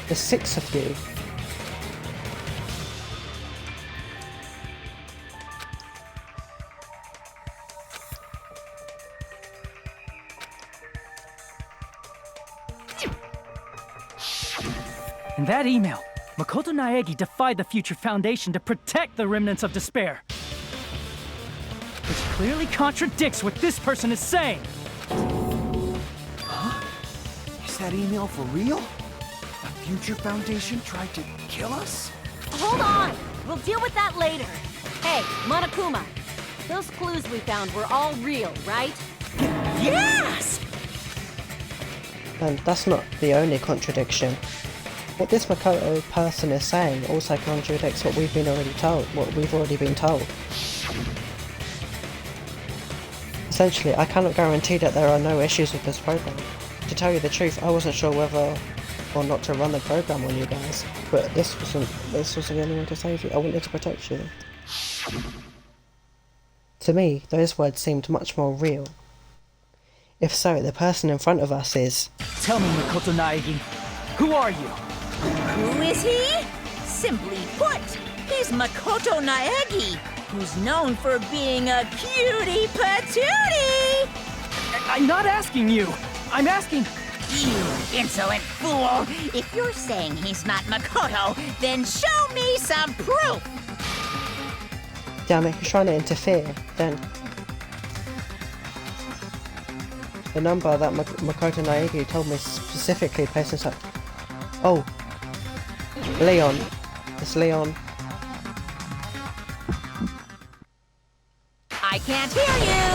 There's 6 of you. In that email, Makoto Naegi defied the Future Foundation to protect the remnants of despair. Which clearly contradicts what this person is saying. Huh? Is that email for real? The Future Foundation tried to kill us? Hold on! We'll deal with that later. Hey, Monokuma, those clues we found were all real, right? Yes! And that's not the only contradiction. What this Makoto person is saying also contradicts what we've already been told. Essentially, I cannot guarantee that there are no issues with this program. To tell you the truth, I wasn't sure whether or not to run the program on you guys, but this wasn't the only one to save you. I wanted to protect you. To me, those words seemed much more real. If so, the person in front of us is... Tell me, Makoto Naegi, who are you? Who is he? Simply put, he's Makoto Naegi, who's known for being a cutie patootie! I'm not asking you! I'm asking... You insolent fool! If you're saying he's not Makoto, then show me some proof! Damn it, he's trying to interfere, then... The number that Makoto Naegi told me specifically placed inside... Oh! Leon. It's Leon. I can't hear you!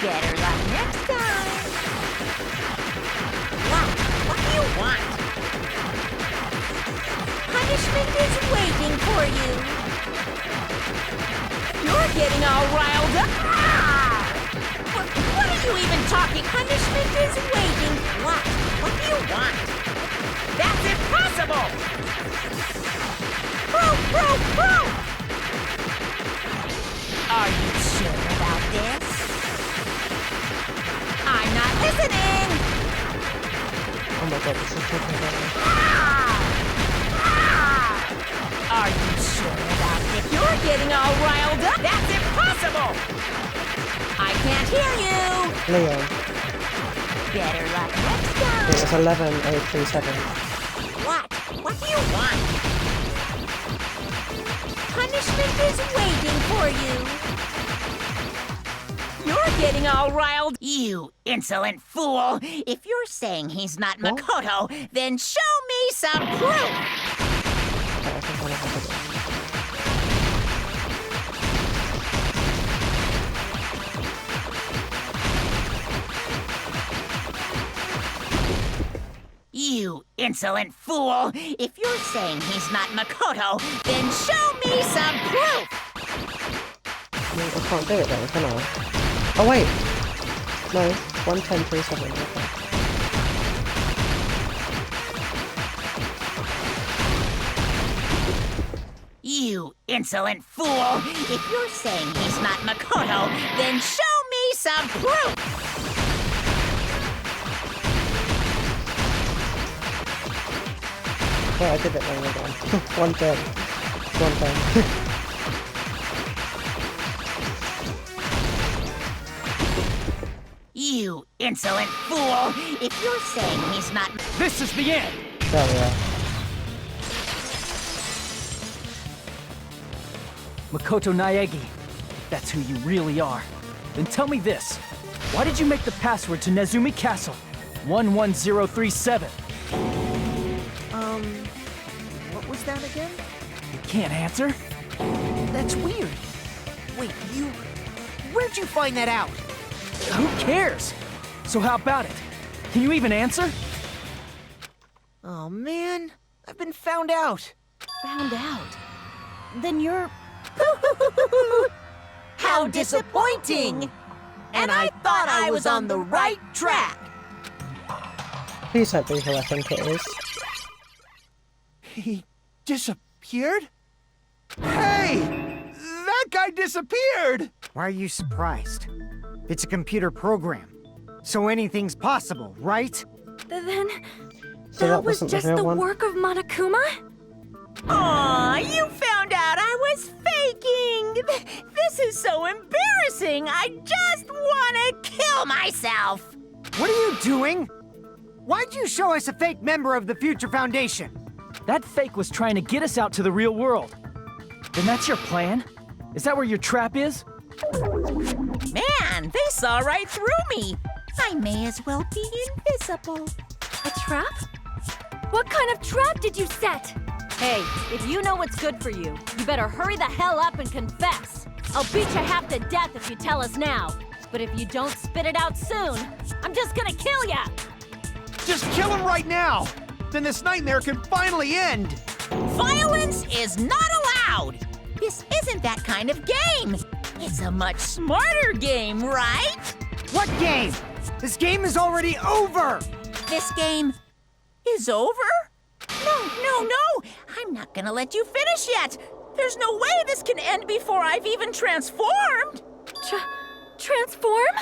Better luck next time! What do you want? Punishment is waiting for you! You're getting all riled up! Ah! What are you even talking? Punishment is waiting! What do you want? That's impossible! Proof! Are you sure about this? I'm not listening! Oh my god, this is tripping out. Are you sure about this? You're getting all riled up! That's impossible! impossible! I can't hear you! Leon. Better luck next time! It was 11037. What? What do you want? Punishment is waiting for you! You're getting all riled. You insolent fool! If you're saying he's not Makoto, then show me some proof! You insolent fool! If you're saying he's not Makoto, then show me some proof! I can't do it then, can I? Oh wait! No, 11037, okay. You insolent fool! If you're saying he's not Makoto, then show me some proof! Well, I did it wrong again. 110. 110. You insolent fool! If you're saying he's not... This is the end! There we are. Makoto Naegi, that's who you really are. Then tell me this. Why did you make the password to Nezumi Castle? 11037. What was that again? You can't answer? That's weird. Wait, where'd you find that out? Who cares? So how about it? Can you even answer? Oh man, I've been found out. Found out? Then you're... How disappointing! And I thought I was on the right track! Please don't be who I think it is. He disappeared? Hey! That guy disappeared! Why are you surprised? It's a computer program, so anything's possible, right? Then... So that was wasn't just real the one? work of Monokuma? Aw, you found out I was faking! This is so embarrassing! I just want to kill myself! What are you doing? Why'd you show us a fake member of the Future Foundation? That fake was trying to get us out to the real world. Then that's your plan? Is that where your trap is? Man, they saw right through me! I may as well be invisible. A trap? What kind of trap did you set? Hey, if you know what's good for you, you better hurry the hell up and confess. I'll beat you half to death if you tell us now. But if you don't spit it out soon, I'm just gonna kill ya! Just kill him right now! Then this nightmare can finally end! Violence is not allowed! This isn't that kind of game! It's a much smarter game, right? What game? This game is already over! This game is over? No! I'm not gonna let you finish yet! There's no way this can end before I've even transformed! Transform?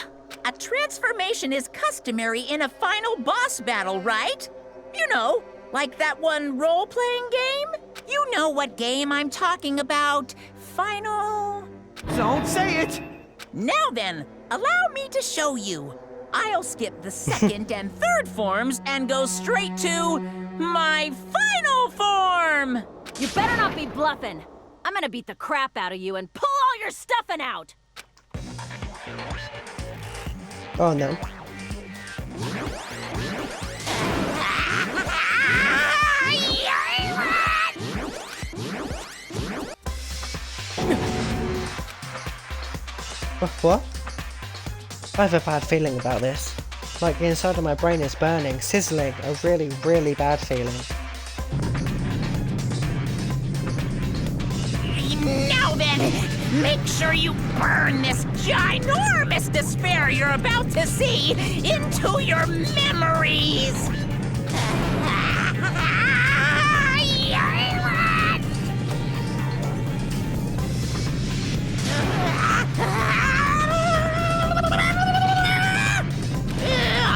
A transformation is customary in a final boss battle, right? You know, like that one role-playing game? You know what game I'm talking about. Final... Don't say it! Now then, allow me to show you. I'll skip the second and third forms and go straight to my final form! You better not be bluffing. I'm gonna beat the crap out of you and pull all your stuffing out! Oh no. What? I have a bad feeling about this. Like the inside of my brain is burning, sizzling, a really, really bad feeling. Now then, make sure you burn this ginormous despair you're about to see into your memories!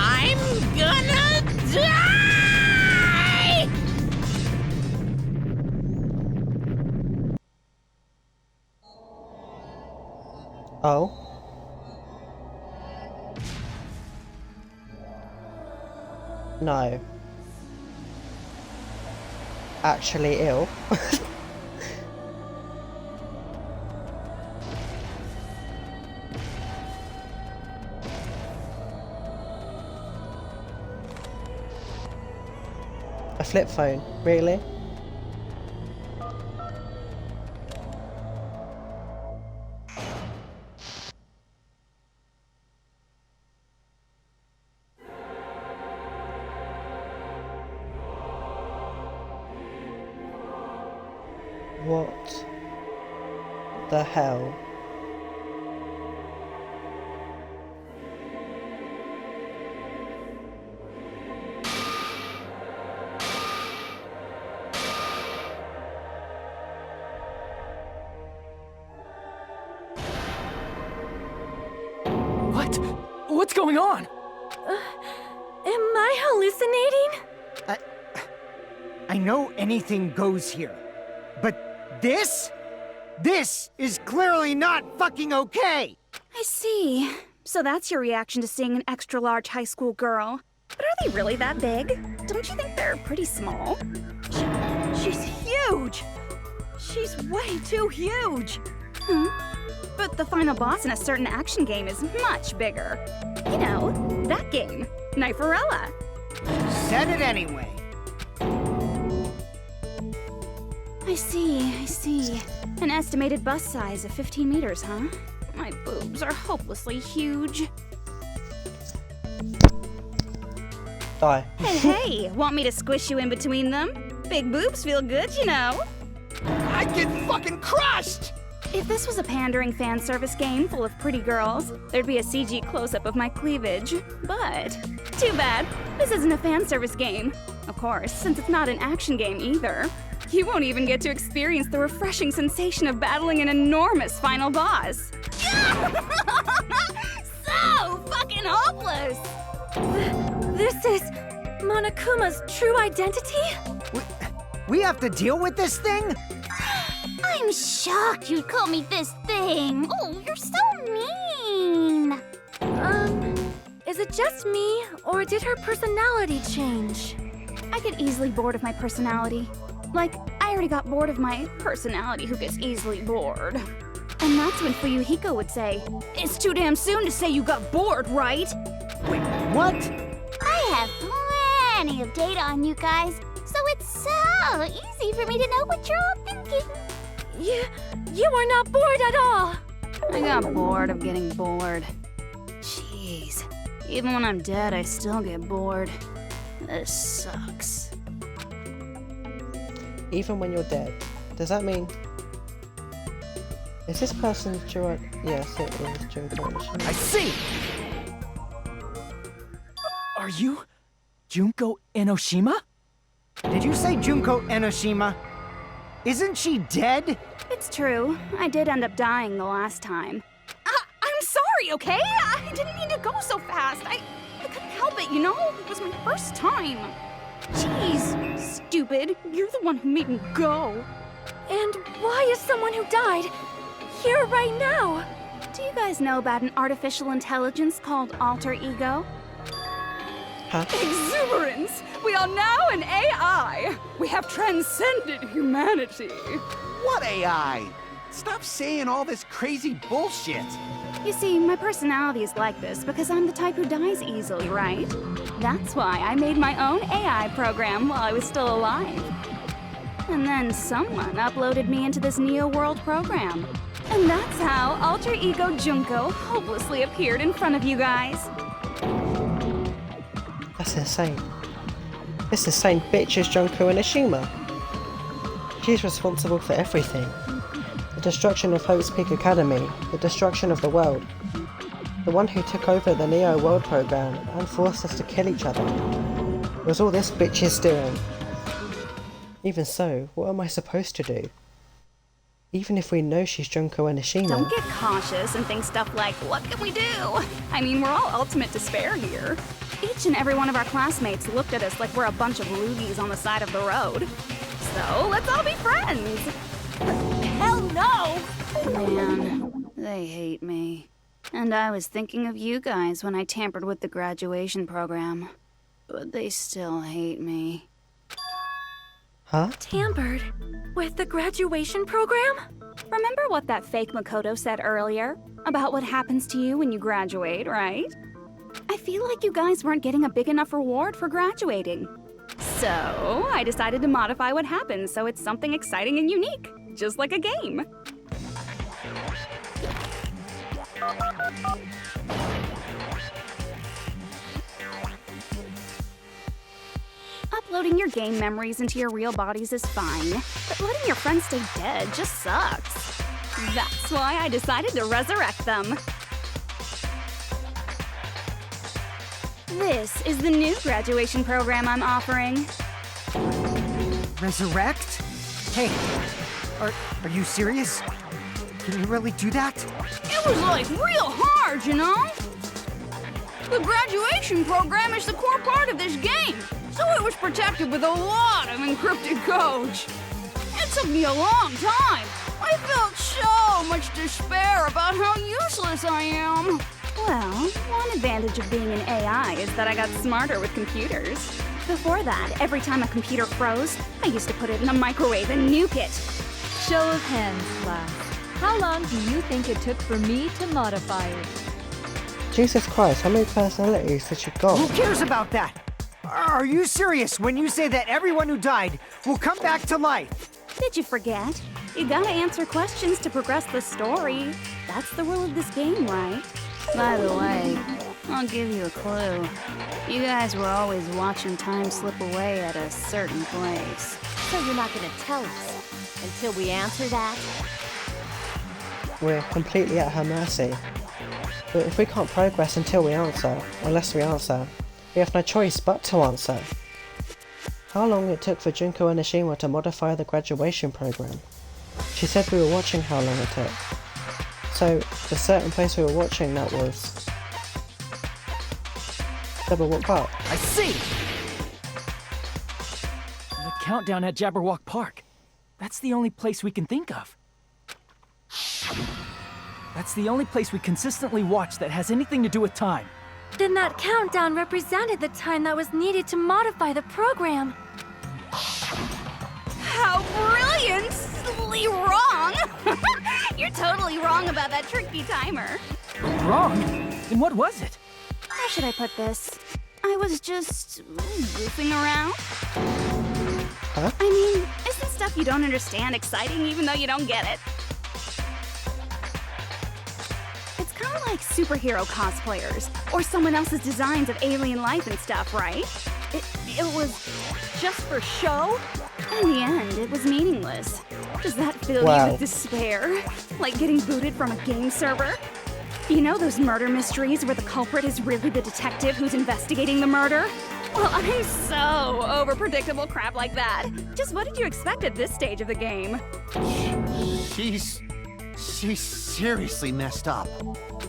I'm gonna die! Oh? No. Actually ill. A flip phone, really? What the hell? What? What's going on? Am I hallucinating? I know anything goes here, but this is clearly not fucking okay! I see. So that's your reaction to seeing an extra-large high school girl. But are they really that big? Don't you think they're pretty small? She's huge! She's way too huge! But the final boss in a certain action game is much bigger. You know, that game. Kniferella. Said it anyway. I see. An estimated bust size of 15 meters, huh? My boobs are hopelessly huge. Die. Hey, want me to squish you in between them? Big boobs feel good, you know. I get fucking crushed! If this was a pandering fan service game full of pretty girls, there'd be a CG close-up of my cleavage. But, too bad, this isn't a fan service game. Of course, since it's not an action game either. You won't even get to experience the refreshing sensation of battling an enormous final boss. So fucking hopeless! This is Monokuma's true identity? We have to deal with this thing? I'm shocked you'd call me this thing. Oh, you're so mean. Is it just me, or did her personality change? I get easily bored of my personality. Like, I already got bored of my personality who gets easily bored. And that's when Fuyuhiko would say, "It's too damn soon to say you got bored, right?" Wait, what? I have plenty of data on you guys, so it's so easy for me to know what you're all thinking. You are not bored at all! I got bored of getting bored. Jeez. Even when I'm dead, I still get bored. This sucks. Even when you're dead. Does that mean... Is this person Juro... Yes, it is Junko Enoshima. I see! Are you Junko Enoshima? Did you say Junko Enoshima? Isn't she dead? It's true. I did end up dying the last time. I'm sorry, okay? I didn't mean to go so fast. I couldn't help it, you know? It was my first time. Jeez, stupid. You're the one who made me go. And why is someone who died here right now? Do you guys know about an artificial intelligence called alter ego? Huh? Exuberance! We are now an AI! We have transcended humanity! What AI? Stop saying all this crazy bullshit! You see, my personality is like this because I'm the type who dies easily, right? That's why I made my own AI program while I was still alive. And then someone uploaded me into this Neo World program. And that's how Alter Ego Junko hopelessly appeared in front of you guys. That's insane. This insane bitch is Junko Enoshima. She's responsible for everything. The destruction of Hope's Peak Academy, the destruction of the world. The one who took over the Neo World program and forced us to kill each other. It was all this bitch is doing. Even so, what am I supposed to do? Even if we know she's Junko Enoshima... Don't get cautious and think stuff like, what can we do? I mean, we're all ultimate despair here. Each and every one of our classmates looked at us like we're a bunch of loogies on the side of the road. So, let's all be friends! Hell no! Man, They hate me. And I was thinking of you guys when I tampered with the graduation program. But they still hate me. Huh? Tampered with the graduation program? Remember what that fake Makoto said earlier? About what happens to you when you graduate, right? I feel like you guys weren't getting a big enough reward for graduating. So, I decided to modify what happens so it's something exciting and unique. Just like a game. Uploading your game memories into your real bodies is fine, but letting your friends stay dead just sucks. That's why I decided to resurrect them. This is the new graduation program I'm offering. Resurrect? Hey, are you serious? Can you really do that? It was like real hard, you know? The graduation program is the core part of this game, so it was protected with a lot of encrypted codes. It took me a long time. I felt so much despair about how useless I am. Well, one advantage of being an AI is that I got smarter with computers. Before that, every time a computer froze, I used to put it in a microwave and nuke it. Show of hands, class. How long do you think it took for me to modify it? Jesus Christ, how many personalities did you got? Who cares about that? Are you serious when you say that everyone who died will come back to life? Did you forget? You gotta answer questions to progress the story. That's the rule of this game, right? By the way, I'll give you a clue. You guys were always watching time slip away at a certain place. So you're not gonna tell us until we answer that? We're completely at her mercy. But if we can't progress until we answer, unless we answer, we have no choice but to answer. How long it took for Junko and Nishima to modify the graduation program? She said we were watching how long it took. So, the certain place we were watching that was... Jabberwock Park. I see! The countdown at Jabberwock Park. That's the only place we can think of. That's the only place we consistently watch that has anything to do with time. Then that countdown represented the time that was needed to modify the program. How brilliantly wrong! You're totally wrong about that tricky timer. Wrong? Then what was it? How should I put this? I was just goofing around. Huh? I mean, isn't stuff you don't understand exciting even though you don't get it? It's kind of like superhero cosplayers, or someone else's designs of alien life and stuff, right? It was just for show? In the end, it was meaningless. Does that fill you with despair? Like getting booted from a game server? You know those murder mysteries where the culprit is really the detective who's investigating the murder? Well, I'm so over predictable crap like that. Just what did you expect at this stage of the game? She's seriously messed up.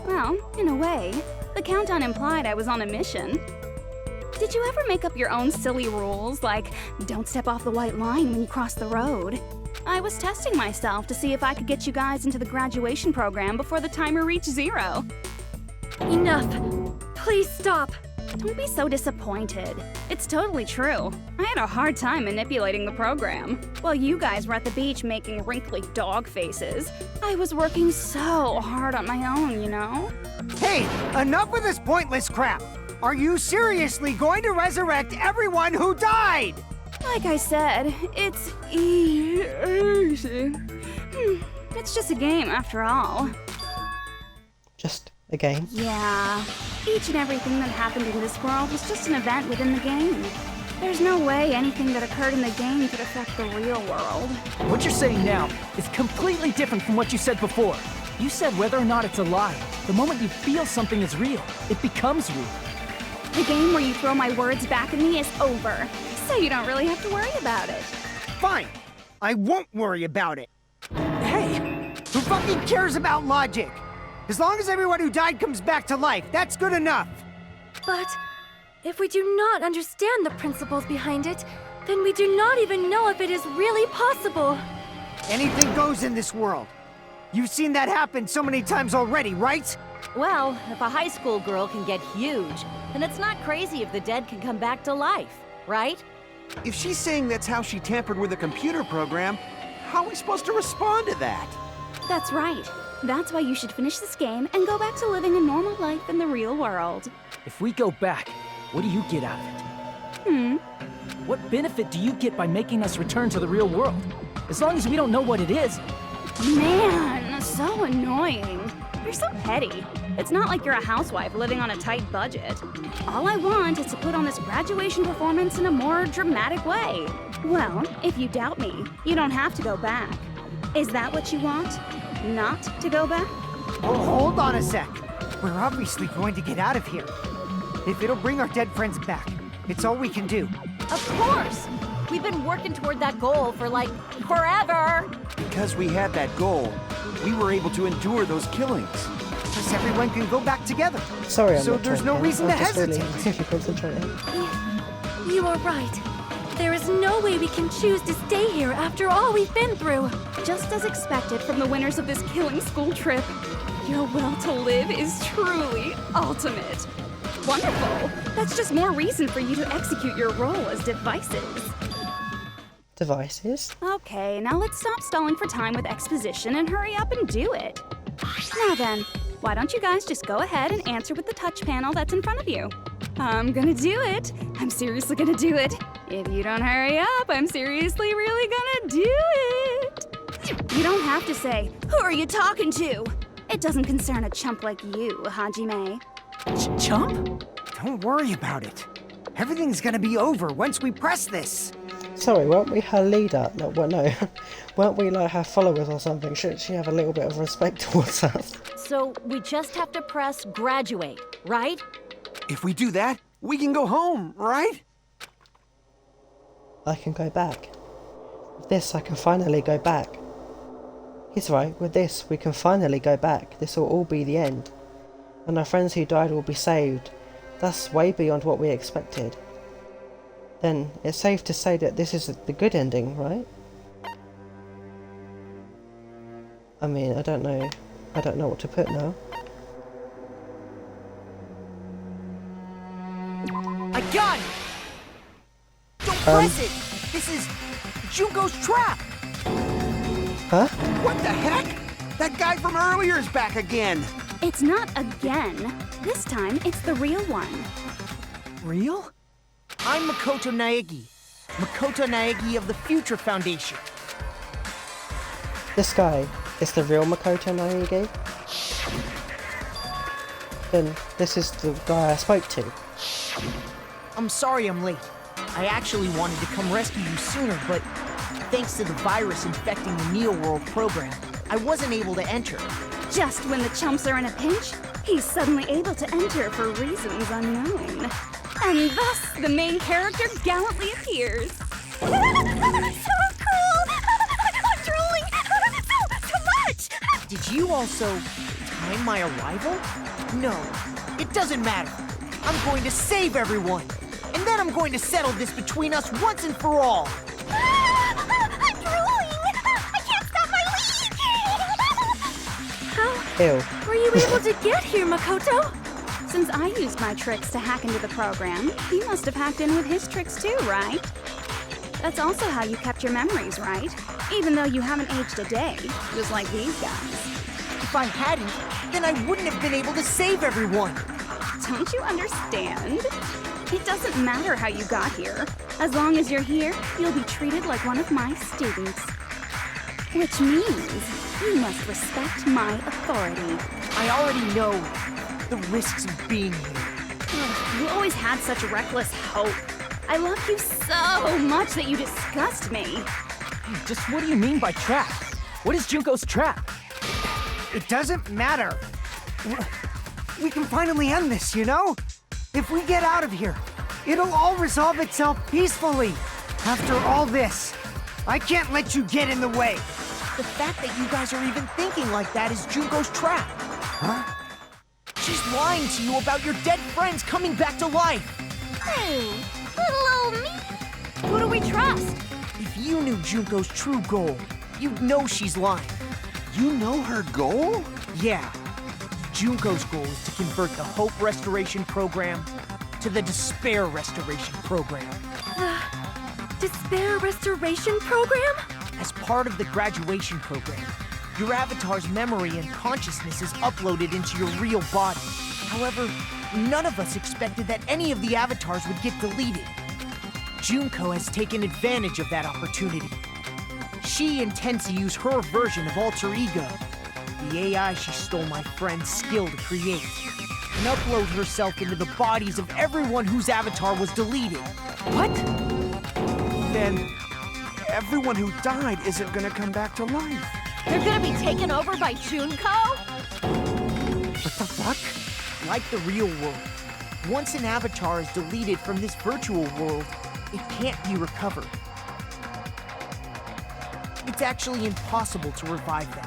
Well, in a way, the countdown implied I was on a mission. Did you ever make up your own silly rules, like don't step off the white line when you cross the road? I was testing myself to see if I could get you guys into the graduation program before the timer reached 0. Enough. Please stop. Don't be so disappointed. It's totally true. I had a hard time manipulating the program. While you guys were at the beach making wrinkly dog faces, I was working so hard on my own, you know? Hey, enough with this pointless crap! Are you seriously going to resurrect everyone who died? Like I said, it's easy. It's just a game after all. Just a game? Yeah. Each and everything that happened in this world was just an event within the game. There's no way anything that occurred in the game could affect the real world. What you're saying now is completely different from what you said before. You said whether or not it's a lie. The moment you feel something is real, it becomes real. The game where you throw my words back at me is over, so you don't really have to worry about it. Fine. I won't worry about it. Hey, who fucking cares about logic? As long as everyone who died comes back to life, that's good enough. But if we do not understand the principles behind it, then we do not even know if it is really possible. Anything goes in this world. You've seen that happen so many times already, right? Well, if a high school girl can get huge, then it's not crazy if the dead can come back to life, right? If she's saying that's how she tampered with a computer program, how are we supposed to respond to that? That's right. That's why you should finish this game and go back to living a normal life in the real world. If we go back, what do you get out of it? What benefit do you get by making us return to the real world? As long as we don't know what it is. Man, so annoying. You're so petty. It's not like you're a housewife living on a tight budget. All I want is to put on this graduation performance in a more dramatic way. Well, if you doubt me, you don't have to go back. Is that what you want? Not to go back? Oh, hold on a sec. We're obviously going to get out of here. If it'll bring our dead friends back, it's all we can do. Of course! We've been working toward that goal for, like, forever! Because we had that goal, we were able to endure those killings. Because everyone can go back together. Sorry, I'm so not there's no talking. reason I'm to just really, hesitate. really concentrating. You are right. There is no way we can choose to stay here after all we've been through. Just as expected from the winners of this killing school trip, your will to live is truly ultimate. Wonderful. That's just more reason for you to execute your role as devices. Devices? Okay, now let's stop stalling for time with exposition and hurry up and do it. Now then, why don't you guys just go ahead and answer with the touch panel that's in front of you? I'm gonna do it. I'm seriously gonna do it. If you don't hurry up, I'm seriously really gonna do it. You don't have to say, "Who are you talking to?" It doesn't concern a chump like you, Hajime. Chump? Don't worry about it. Everything's gonna be over once we press this. Sorry, weren't we her leader? No, well, no. Weren't we like her followers or something? Shouldn't she have a little bit of respect towards us? So we just have to press graduate, right? If we do that, we can go home, right? I can go back. With this, I can finally go back. He's right, with this, we can finally go back. This will all be the end. And our friends who died will be saved. That's way beyond what we expected. Then, it's safe to say that this is the good ending, right? I mean, I don't know what to put now. I got it! Don't press it! This is Junko's trap! Huh? What the heck? That guy from earlier is back again! It's not again. This time, it's the real one. Real? I'm Makoto Naegi. Makoto Naegi of the Future Foundation. This guy is the real Makoto Naegi? Then this is the guy I spoke to. I'm sorry I'm late. I actually wanted to come rescue you sooner, but thanks to the virus infecting the Neo World program, I wasn't able to enter. Just when the chumps are in a pinch, he's suddenly able to enter for reasons unknown. And thus, the main character gallantly appears. So cool! I'm drooling! So much! Did you also time my arrival? No, it doesn't matter. I'm going to save everyone. And then I'm going to settle this between us once and for all. I'm drooling! I can't stop my leak! Ew. Were you able to get here, Makoto? Since I used my tricks to hack into the program, you must have hacked in with his tricks too, right? That's also how you kept your memories, right? Even though you haven't aged a day, just like these guys. If I hadn't, then I wouldn't have been able to save everyone. Don't you understand? It doesn't matter how you got here. As long as you're here, you'll be treated like one of my students. Which means you must respect my authority. I already know the risks of being here. You always had such reckless hope. I love you so much that you disgust me. Hey, just what do you mean by trap? What is Junko's trap? It doesn't matter. We can finally end this, you know? If we get out of here, it'll all resolve itself peacefully. After all this, I can't let you get in the way. The fact that you guys are even thinking like that is Junko's trap. Huh? She's lying to you about your dead friends coming back to life. Hey, little old me. Who do we trust? If you knew Junko's true goal, you'd know she's lying. You know her goal? Yeah. Junko's goal is to convert the Hope Restoration Program to the Despair Restoration Program. Despair Restoration Program? As part of the graduation program, your avatar's memory and consciousness is uploaded into your real body. However, none of us expected that any of the avatars would get deleted. Junko has taken advantage of that opportunity. She intends to use her version of Alter Ego, the AI she stole my friend's skill to create, and upload herself into the bodies of everyone whose avatar was deleted. What? Then everyone who died isn't gonna come back to life. They're gonna be taken over by Junko? What the fuck? Like the real world, once an avatar is deleted from this virtual world, it can't be recovered. It's actually impossible to revive them.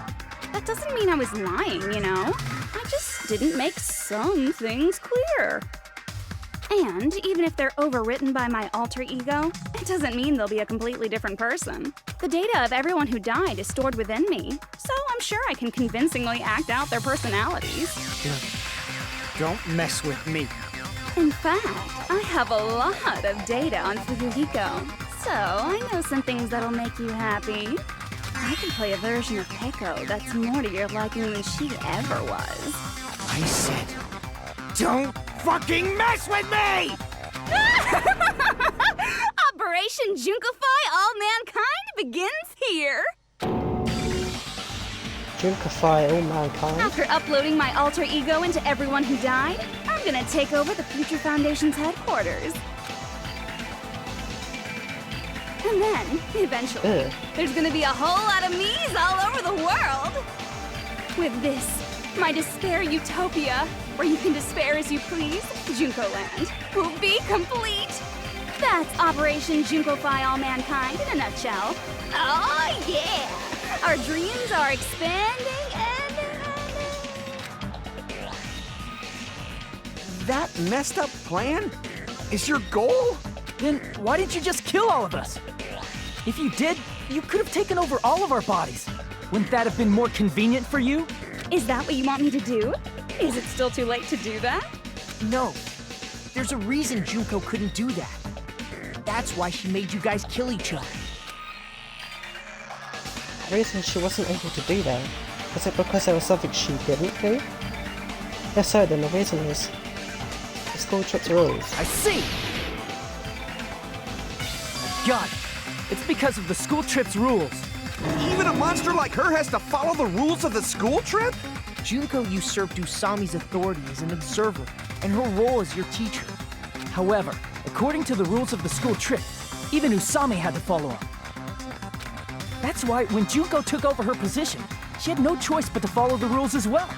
That doesn't mean I was lying, you know? I just didn't make some things clear. And even if they're overwritten by my alter ego, it doesn't mean they'll be a completely different person. The data of everyone who died is stored within me, so I'm sure I can convincingly act out their personalities. Don't mess with me. In fact, I have a lot of data on Fuyuhiko, so I know some things that'll make you happy. I can play a version of Keiko that's more to your liking than she ever was. I said, don't fucking mess with me! Operation Junkify All Mankind begins here! Junkify all mankind? After uploading my alter ego into everyone who died, I'm gonna take over the Future Foundation's headquarters. And then, eventually, there's gonna be a whole lot of me's all over the world! With this, my despair utopia, where you can despair as you please, Junko Land, will be complete! That's Operation Junkify All Mankind in a nutshell. Oh yeah! Our dreams are expanding and... That messed up plan is your goal? Then why didn't you just kill all of us? If you did, you could have taken over all of our bodies. Wouldn't that have been more convenient for you? Is that what you want me to do? Is it still too late to do that? No. There's a reason Junko couldn't do that. That's why she made you guys kill each other. The reason she wasn't able to do that, was it because there was something she didn't do? If so, then the reason is the school trip's rules. I see! Got it. It's because of the school trip's rules. Even a monster like her has to follow the rules of the school trip? Junko usurped Usami's authority as an observer, and her role as your teacher. However, according to the rules of the school trip, even Usami had to follow them. That's why when Junko took over her position, she had no choice but to follow the rules as well.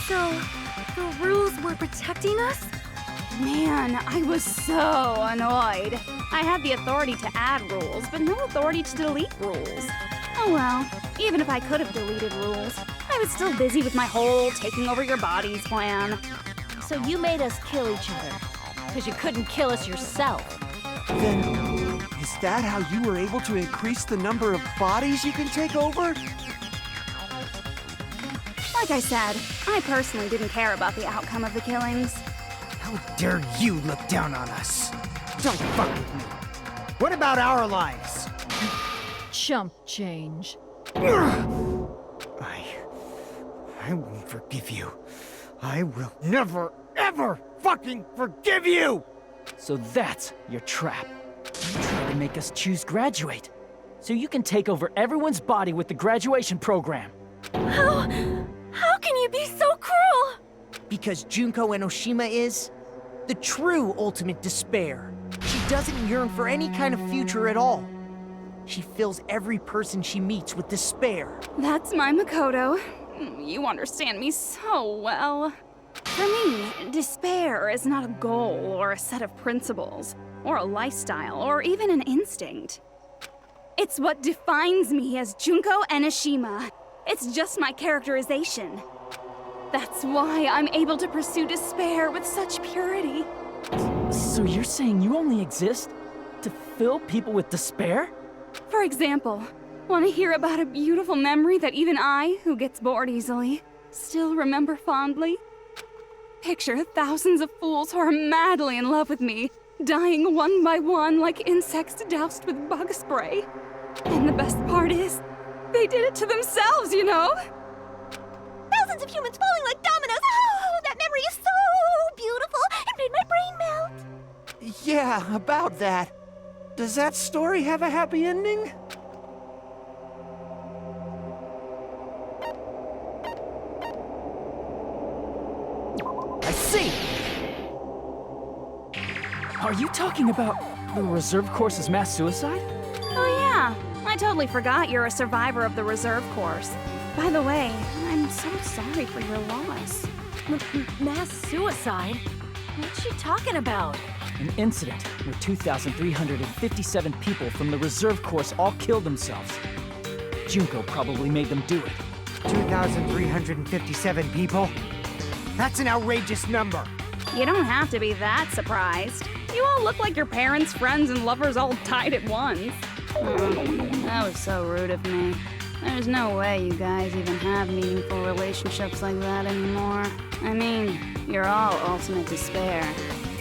So, the rules were protecting us? Man, I was so annoyed. I had the authority to add rules, but no authority to delete rules. Oh well, even if I could have deleted rules, I was still busy with my whole taking over your bodies plan. So you made us kill each other, because you couldn't kill us yourself. Then, is that how you were able to increase the number of bodies you can take over? Like I said, I personally didn't care about the outcome of the killings. How dare you look down on us? Don't fuck with me. What about our lives? Chump change. I won't forgive you. I will never, ever fucking forgive you! So that's your trap. You tried to make us choose graduate, so you can take over everyone's body with the graduation program. How can you be so cruel? Because Junko Enoshima is the true ultimate despair. She doesn't yearn for any kind of future at all. She fills every person she meets with despair. That's my Makoto. You understand me so well. For me, despair is not a goal or a set of principles, or a lifestyle, or even an instinct. It's what defines me as Junko Enoshima. It's just my characterization. That's why I'm able to pursue despair with such purity. So So you're saying you only exist to fill people with despair? For example, want to hear about a beautiful memory that even I, who gets bored easily, still remember fondly? Picture thousands of fools who are madly in love with me, dying one by one like insects doused with bug spray. And the best part is, they did it to themselves, you know? Thousands of humans falling like dominoes. Oh, that memory is so beautiful. It made my brain melt. Yeah, about that. Does that story have a happy ending? I see! Are you talking about the reserve course's mass suicide? Oh yeah, I totally forgot you're a survivor of the reserve course. By the way, I'm so sorry for your loss. Mass suicide? What's she talking about? An incident where 2,357 people from the reserve course all killed themselves. Junko probably made them do it. 2,357 people? That's an outrageous number. You don't have to be that surprised. You all look like your parents, friends, and lovers all died at once. That was so rude of me. There's no way you guys even have meaningful relationships like that anymore. I mean, you're all ultimate despair.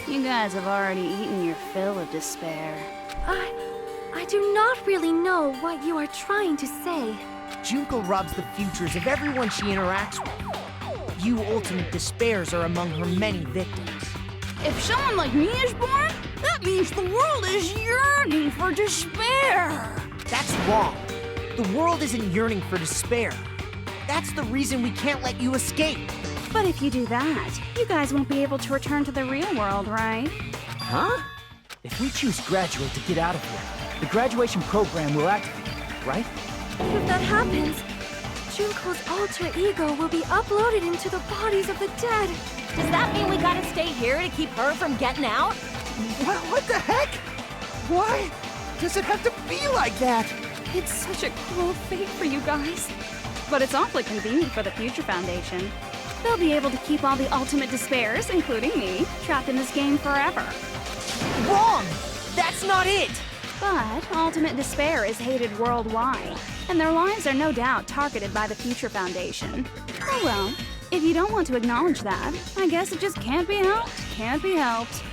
You guys have already eaten your fill of despair. I do not really know what you are trying to say. Junko robs the futures of everyone she interacts with. You ultimate despairs are among her many victims. If someone like me is born, that means the world is yearning for despair. That's wrong. The world isn't yearning for despair. That's the reason we can't let you escape. But if you do that, you guys won't be able to return to the real world, right? Huh? If we choose graduate to get out of here, the graduation program will activate, right? If that happens, Junko's alter ego will be uploaded into the bodies of the dead. Does that mean we gotta stay here to keep her from getting out? What the heck? Why does it have to be like that? It's such a cruel fate for you guys. But it's awfully convenient for the Future Foundation. They'll be able to keep all the ultimate despairs, including me, trapped in this game forever. Wrong! That's not it! But ultimate despair is hated worldwide, and their lives are no doubt targeted by the Future Foundation. Oh well, if you don't want to acknowledge that, I guess it just can't be helped. Can't be helped.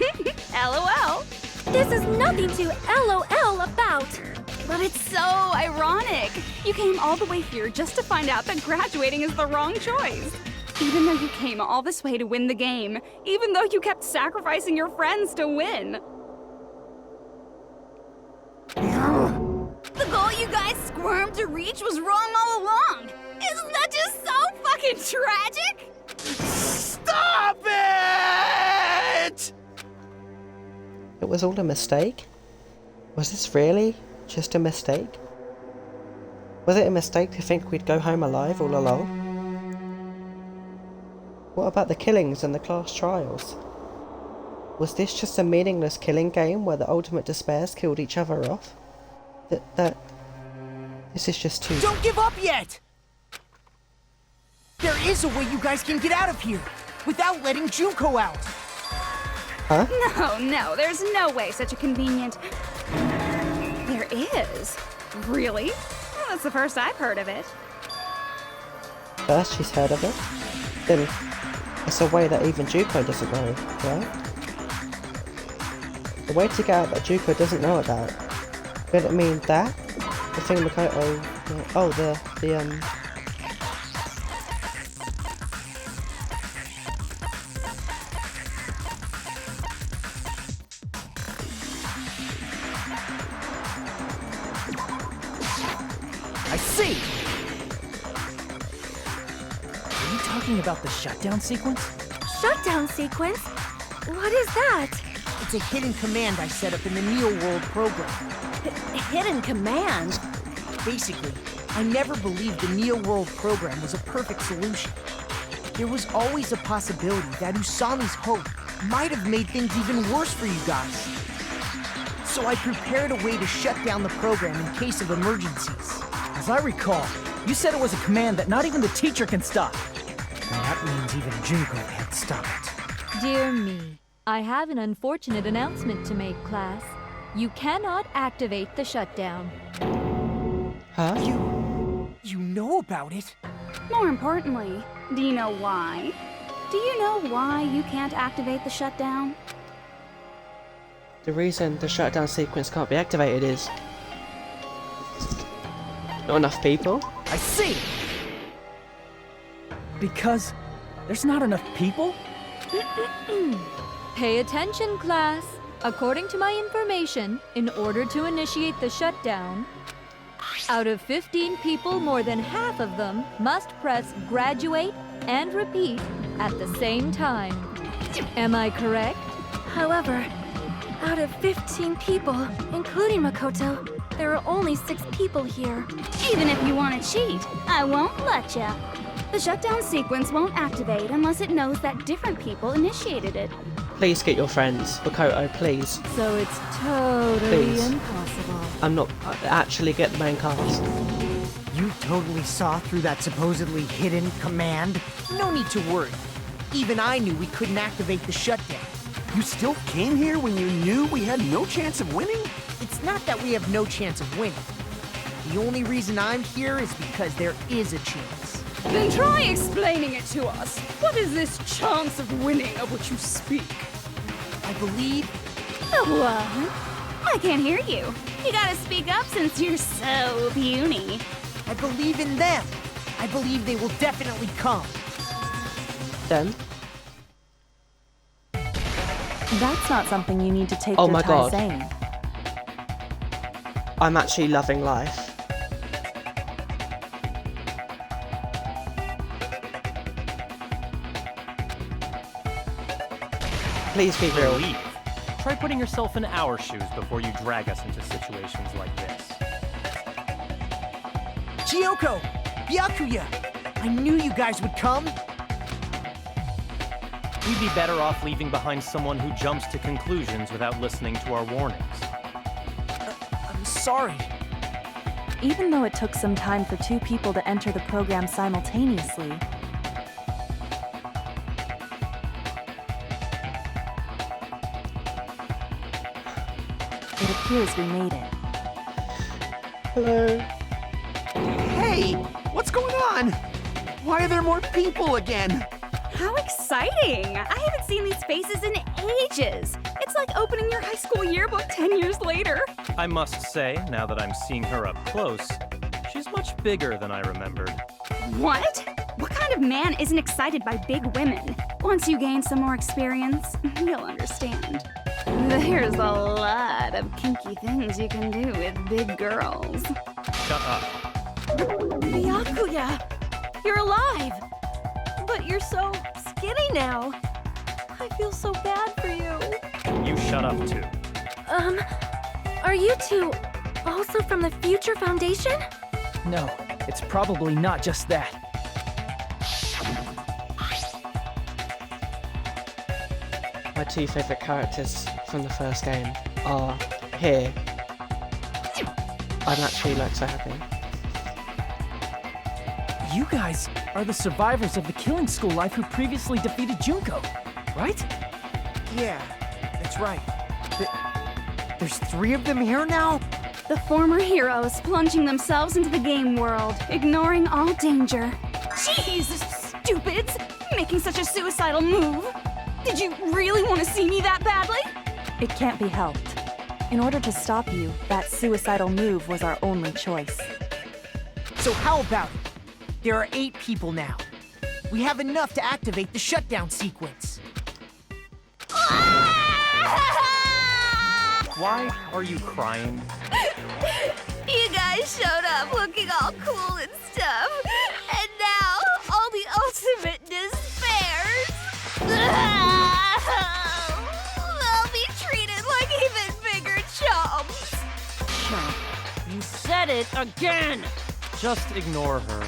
LOL! This is nothing to LOL about. But it's so ironic. You came all the way here just to find out that graduating is the wrong choice. Even though you came all this way to win the game, even though you kept sacrificing your friends to win. The goal you guys squirmed to reach was wrong all along. Isn't that just so fucking tragic? Stop it! It was all a mistake? Was this really just a mistake? Was it a mistake to think we'd go home alive all along? What about the killings and the class trials? Was this just a meaningless killing game where the ultimate despairs killed each other off? This is just too... Don't give up yet! There is a way you guys can get out of here, without letting Junko out! Huh? No, there's no way such a convenient... There is? Really? Well, that's the first I've heard of it. First she's heard of it, then it's a way that even Junko doesn't know, right? The way to get out that Junko doesn't know about. Could it mean that? The thing Makoto... Oh, I see! Are you talking about the shutdown sequence? Shutdown sequence? What is that? It's a hidden command I set up in the Neo World program. Hidden command? Basically, I never believed the Neo World program was a perfect solution. There was always a possibility that Usami's hope might have made things even worse for you guys. So I prepared a way to shut down the program in case of emergencies. As I recall, you said it was a command that not even the teacher can stop. And that means even Junko can't stop it. Dear me, I have an unfortunate announcement to make, class. You cannot activate the shutdown. Huh? You know about it? More importantly, do you know why? Do you know why you can't activate the shutdown? The reason the shutdown sequence can't be activated is not enough people. I see! Because there's not enough people? Pay attention, class. According to my information, in order to initiate the shutdown, out of 15 people, more than half of them must press graduate and repeat at the same time. Am I correct? However, out of 15 people, including Makoto, there are only 6 people here. Even if you want to cheat, I won't let ya. The shutdown sequence won't activate unless it knows that different people initiated it. Please get your friends. Makoto, please. So it's totally Please. impossible. I'm not... actually get the main cast. You totally saw through that supposedly hidden command? No need to worry. Even I knew we couldn't activate the shutdown. You still came here when you knew we had no chance of winning? It's not that we have no chance of winning. The only reason I'm here is because there is a chance. Then try explaining it to us. What is this chance of winning of which you speak? I believe... What? I can't hear you. You gotta speak up since you're so puny. I believe in them. I believe they will definitely come. Then? That's not something you need to take Oh your my time God. saying. I'm actually loving life. Please be real. Relief. Try putting yourself in our shoes before you drag us into situations like this. Chiyoko! Byakuya! I knew you guys would come! We'd be better off leaving behind someone who jumps to conclusions without listening to our warnings. I'm sorry. Even though it took some time for 2 people to enter the program simultaneously, it appears we made it. Hello. Hey, what's going on? Why are there more people again? How exciting! I haven't seen these faces in ages. It's like opening your high school yearbook 10 years later. I must say, now that I'm seeing her up close, she's much bigger than I remembered. What? What kind of man isn't excited by big women? Once you gain some more experience, you'll understand. There's a lot of kinky things you can do with big girls. Shut up. Byakuya! You're alive! But you're so skinny now. I feel so bad for you. You shut up too. Are you two also from the Future Foundation? No, it's probably not just that. My 2 favourite characters from the first game are here. I'm actually like so happy. You guys are the survivors of the killing school life who previously defeated Junko, right? Yeah, that's right. There's 3 of them here now? The former heroes plunging themselves into the game world, ignoring all danger. Jeez, stupids! Making such a suicidal move! Did you really want to see me that badly? It can't be helped. In order to stop you, that suicidal move was our only choice. So how about it? There are 8 people now. We have enough to activate the shutdown sequence. Why are you crying? You guys showed up looking all cool and stuff, and now all the ultimate despairs. They'll be treated like even bigger chumps. Chump, you said it again! Just ignore her.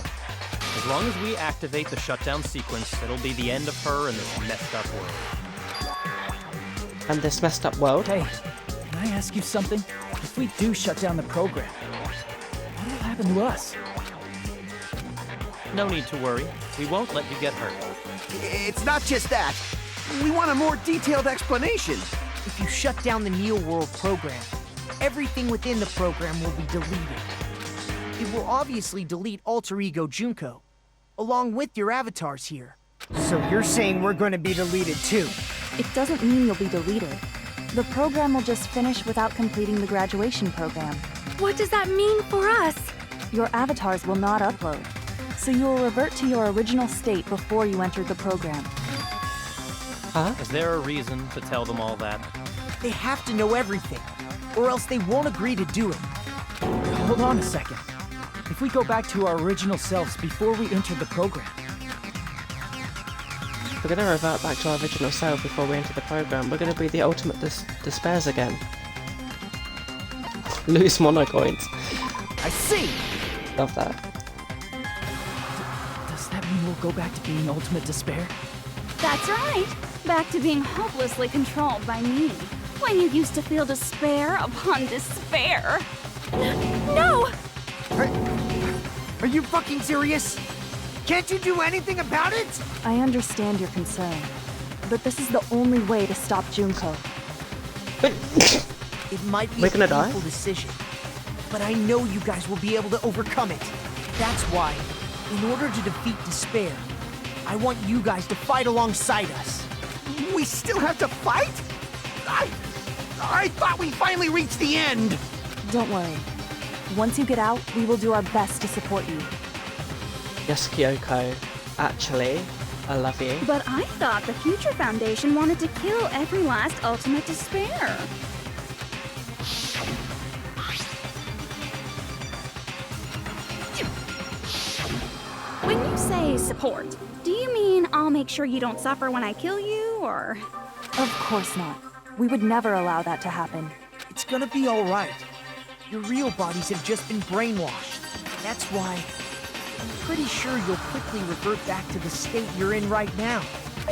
As long as we activate the shutdown sequence, it'll be the end of her in this messed up world. And this messed up world? Hey, can I ask you something? If we do shut down the program, what will happen to us? No need to worry. We won't let you get hurt. It's not just that. We want a more detailed explanation. If you shut down the Neo World program, everything within the program will be deleted. It will obviously delete Alter Ego Junko, along with your avatars here. So you're saying we're going to be deleted too? It doesn't mean you'll be deleted. The program will just finish without completing the graduation program. What does that mean for us? Your avatars will not upload, so you will revert to your original state before you entered the program. Huh? Is there a reason to tell them all that? They have to know everything, or else they won't agree to do it. Hold on a second. If we go back to our original selves before we entered the program, We're going to revert back to our original self before we enter the program. We're going to be the ultimate despairs again. Lose monocoins. I see! Love that. does that mean we'll go back to being ultimate despair? That's right. Back to being hopelessly controlled by me. When you used to feel despair upon despair. No! Are you fucking serious? Can't you do anything about it? I understand your concern, but this is the only way to stop Junko. It might be We're a gonna die? painful decision, but I know you guys will be able to overcome it. That's why, in order to defeat despair, I want you guys to fight alongside us. We still have to fight? I thought we finally reached the end. Don't worry. Once you get out, we will do our best to support you. Yes, Kyoko. Actually, I love you. But I thought the Future Foundation wanted to kill every last ultimate despair. When you say support, do you mean I'll make sure you don't suffer when I kill you, or...? Of course not. We would never allow that to happen. It's gonna be all right. Your real bodies have just been brainwashed. That's why I'm pretty sure you'll quickly revert back to the state you're in right now.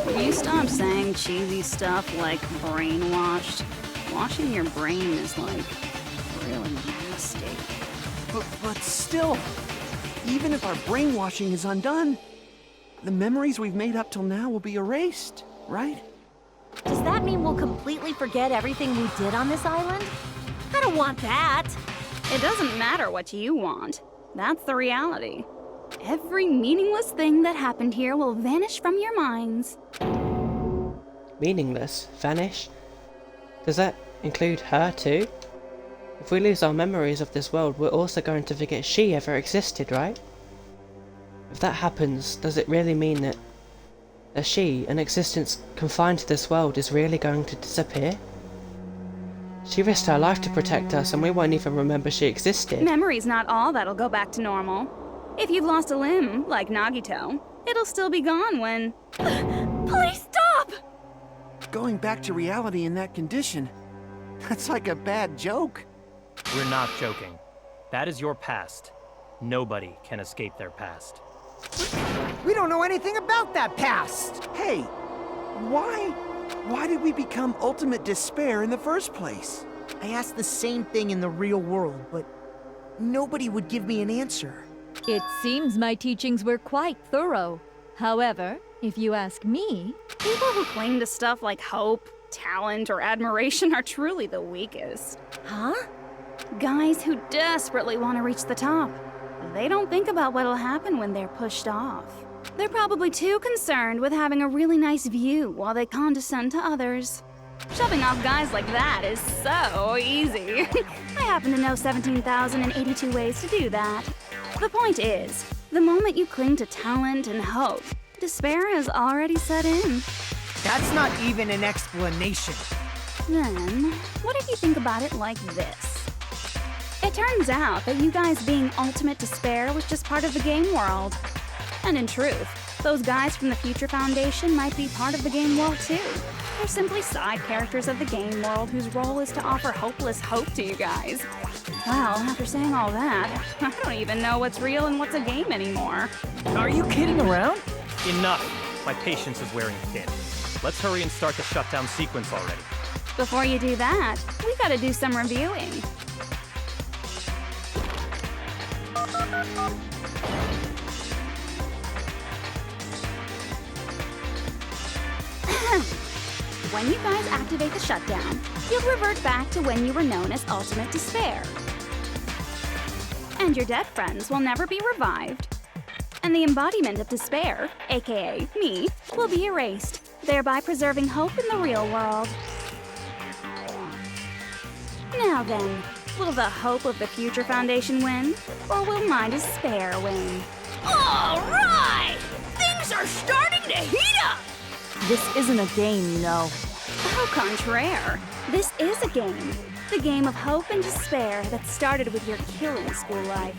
Will you stop saying cheesy stuff like brainwashed? Washing your brain is like really nasty. But still, even if our brainwashing is undone, the memories we've made up till now will be erased, right? Does that mean we'll completely forget everything we did on this island? I don't want that. It doesn't matter what you want. That's the reality. Every meaningless thing that happened here will vanish from your minds. Meaningless? Vanish? Does that include her too? If we lose our memories of this world, we're also going to forget she ever existed, right? If that happens, does it really mean that she, an existence confined to this world, is really going to disappear? She risked her life to protect us, and we won't even remember she existed. Memory's not all that'll go back to normal. If you've lost a limb, like Nagito, it'll still be gone when... Please stop! Going back to reality in that condition, that's like a bad joke. We're not joking. That is your past. Nobody can escape their past. We don't know anything about that past! Hey, why did we become ultimate despair in the first place? I asked the same thing in the real world, but nobody would give me an answer. It seems my teachings were quite thorough. However, if you ask me... People who cling to stuff like hope, talent, or admiration are truly the weakest. Huh? Guys who desperately want to reach the top. They don't think about what'll happen when they're pushed off. They're probably too concerned with having a really nice view while they condescend to others. Shoving off guys like that is so easy. I happen to know 17,082 ways to do that. The point is, the moment you cling to talent and hope, despair has already set in. That's not even an explanation. Then, what if you think about it like this? It turns out that you guys being ultimate despair was just part of the game world. And in truth, those guys from the Future Foundation might be part of the game world too. They're simply side characters of the game world whose role is to offer hopeless hope to you guys. Well, after saying all that, I don't even know what's real and what's a game anymore. Are you kidding around? Enough! My patience is wearing thin. Let's hurry and start the shutdown sequence already. Before you do that, we gotta do some reviewing. when you guys activate the shutdown, you'll revert back to when you were known as Ultimate Despair. And your dead friends will never be revived. And the embodiment of despair, aka me, will be erased, thereby preserving hope in the real world. Now then, will the hope of the Future Foundation win, or will my despair win? All right! Things are starting to heat up! This isn't a game, you know. Au contraire, this is a game. The game of hope and despair that started with your killing school life.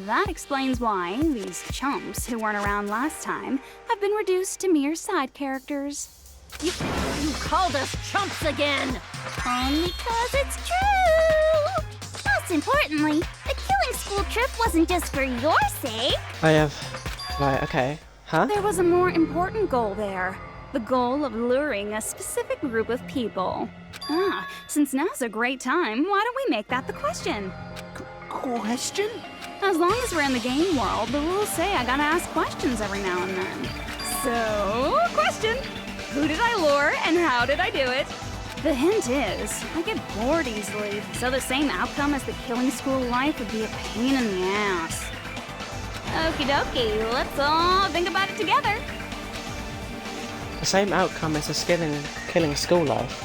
That explains why these chumps who weren't around last time have been reduced to mere side characters. You called us chumps again! Only 'cause it's true! Most importantly, the killing school trip wasn't just for your sake. I have... Right, okay. Huh? There was a more important goal there. The goal of luring a specific group of people. Since now's a great time, why don't we make that the question? Question? As long as we're in the game world, the rules say I gotta ask questions every now and then. So, question! Who did I lure and how did I do it? The hint is, I get bored easily, so the same outcome as the killing school life would be a pain in the ass. Okie dokie, let's all think about it together. The same outcome as a killing school life.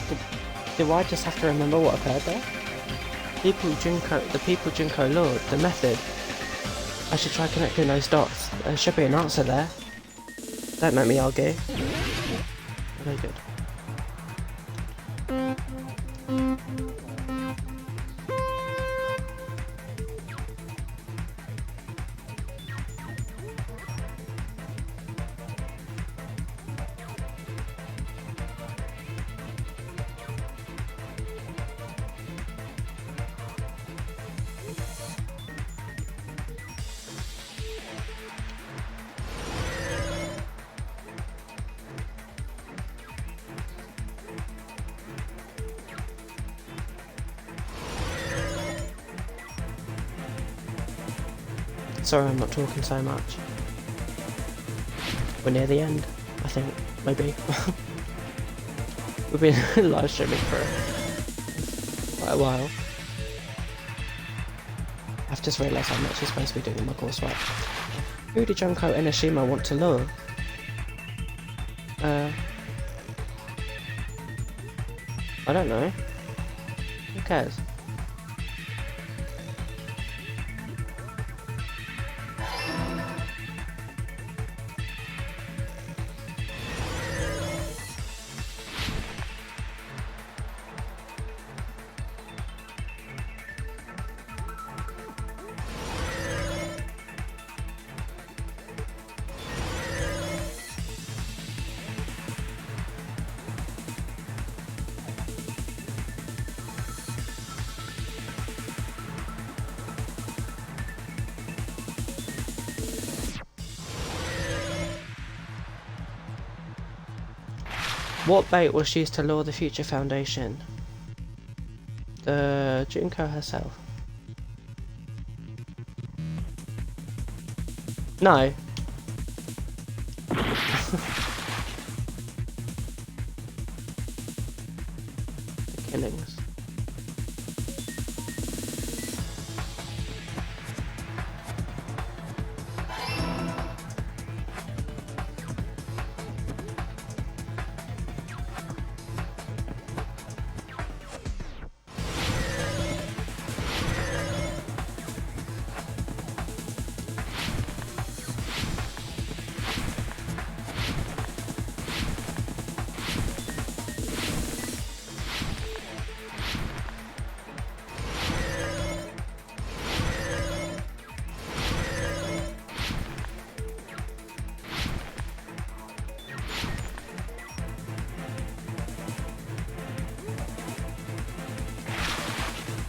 Do I just have to remember what occurred there? The people Junko lured, the method. I should try connecting those dots. There should be an answer there. Don't make me argue. Very good. Sorry I'm not talking so much. We're near the end, I think, maybe. We've been live streaming for quite a while. I've just realised I'm actually supposed to be doing my coursework. Who did Junko Enoshima want to lure? I don't know. Who cares? What bait was used to lure the Future Foundation? The Junko herself. No. The killings.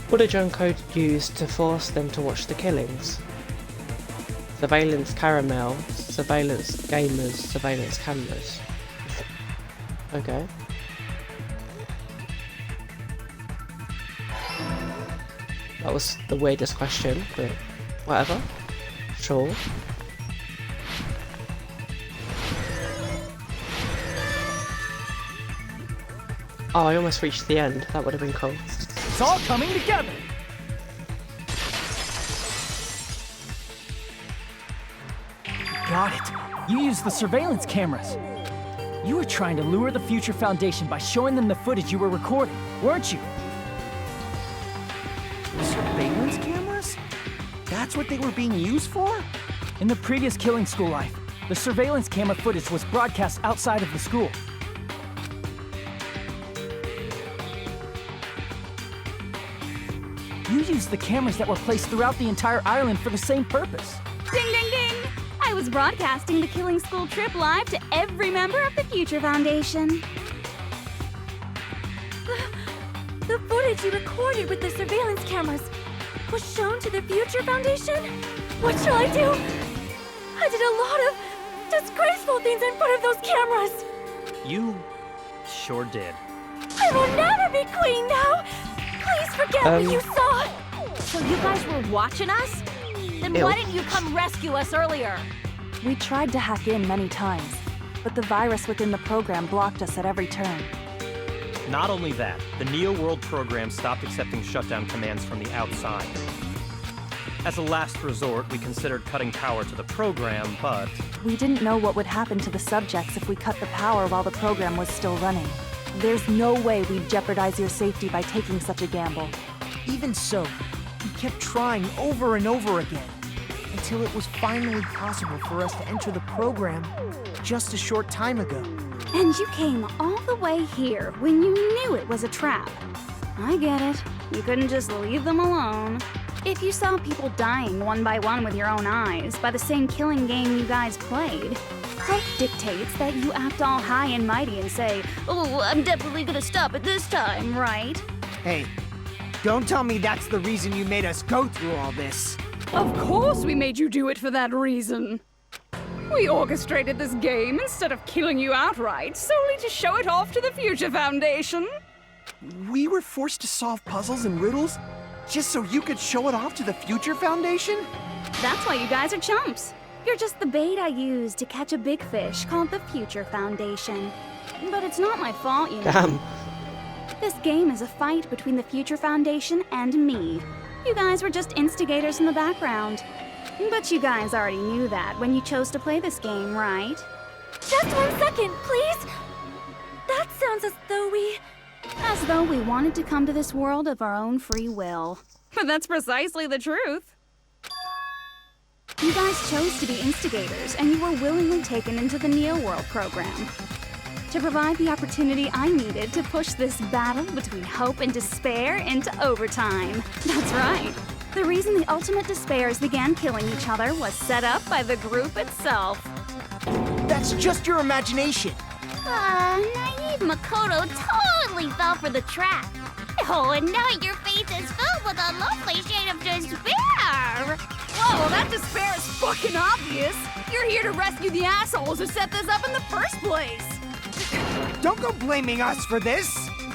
What did Junko use to force them to watch the killings? Surveillance caramel, surveillance gamers, surveillance cameras. Okay. That was the weirdest question, but whatever. Sure. Oh, I almost reached the end. That would have been cool. It's all coming together! Got it. You used the surveillance cameras. You were trying to lure the Future Foundation by showing them the footage you were recording, weren't you? Surveillance cameras? That's what they were being used for? In the previous Killing School life, the surveillance camera footage was broadcast outside of the school. You used the cameras that were placed throughout the entire island for the same purpose. Ding, ding, ding! I was broadcasting the Killing School trip live to every member of the Future Foundation. The footage you recorded with the surveillance cameras was shown to the Future Foundation? What shall I do? I did a lot of disgraceful things in front of those cameras. You sure did. I will never be queen now. Please forget what you saw. So you guys were watching us? Then why didn't you come rescue us earlier? We tried to hack in many times, but the virus within the program blocked us at every turn. Not only that, the Neo World program stopped accepting shutdown commands from the outside. As a last resort, we considered cutting power to the program, but... We didn't know what would happen to the subjects if we cut the power while the program was still running. There's no way we'd jeopardize your safety by taking such a gamble. Even so, we kept trying over and over again, until it was finally possible for us to enter the program just a short time ago. And you came all the way here when you knew it was a trap. I get it. You couldn't just leave them alone. If you saw people dying one by one with your own eyes by the same killing game you guys played, health dictates that you act all high and mighty and say, "Oh, I'm definitely gonna stop it this time," right? Hey, don't tell me that's the reason you made us go through all this. Of course we made you do it for that reason. We orchestrated this game instead of killing you outright, solely to show it off to the Future Foundation. We were forced to solve puzzles and riddles just so you could show it off to the Future Foundation? That's why you guys are chumps. You're just the bait I used to catch a big fish called the Future Foundation. But it's not my fault, you know. Damn. This game is a fight between the Future Foundation and me. You guys were just instigators in the background. But you guys already knew that when you chose to play this game, right? Just 1 second, please. That sounds as though we... As though we wanted to come to this world of our own free will. But that's precisely the truth. You guys chose to be instigators, and you were willingly taken into the Neo World program. To provide the opportunity I needed to push this battle between hope and despair into overtime. That's right. The reason the ultimate despairs began killing each other was set up by the group itself. That's just your imagination. Naive Makoto totally fell for the trap. Oh, and now your face is filled with a lovely shade of despair. Whoa, well that despair is fucking obvious. You're here to rescue the assholes who set this up in the first place. Don't go blaming us for this.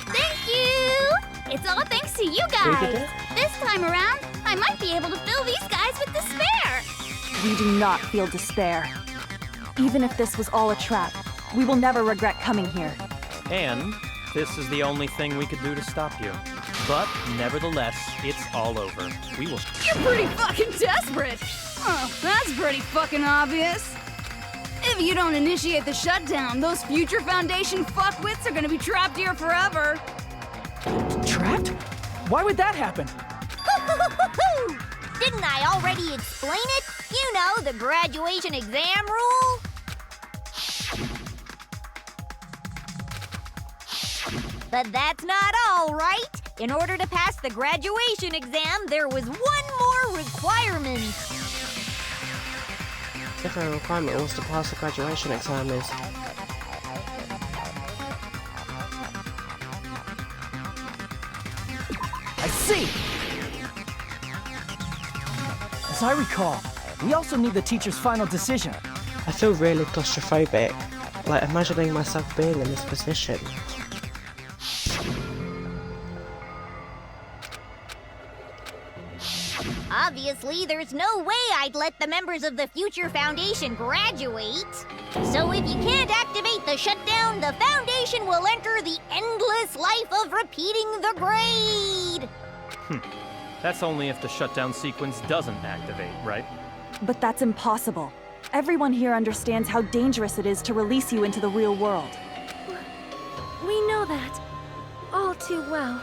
Thank you. It's all thanks to you guys. This time around, I might be able to fill these guys with despair. We do not feel despair. Even if this was all a trap, we will never regret coming here. And this is the only thing we could do to stop you. But nevertheless, it's all over. We will... You're pretty fucking desperate. Oh, that's pretty fucking obvious. If you don't initiate the shutdown, those Future Foundation fuckwits are gonna be trapped here forever. Trapped? Why would that happen? Didn't I already explain it? You know, the graduation exam rule. But that's not all, right? In order to pass the graduation exam, there was one more requirement. Different requirement was to pass the graduation exam is. I see! As I recall, we also need the teacher's final decision. I feel really claustrophobic, like imagining myself being in this position. Obviously, there's no way I'd let the members of the Future Foundation graduate. So if you can't activate the shutdown, the Foundation will enter the endless life of repeating the grade. That's only if the shutdown sequence doesn't activate, right? But that's impossible. Everyone here understands how dangerous it is to release you into the real world. We know that all too well.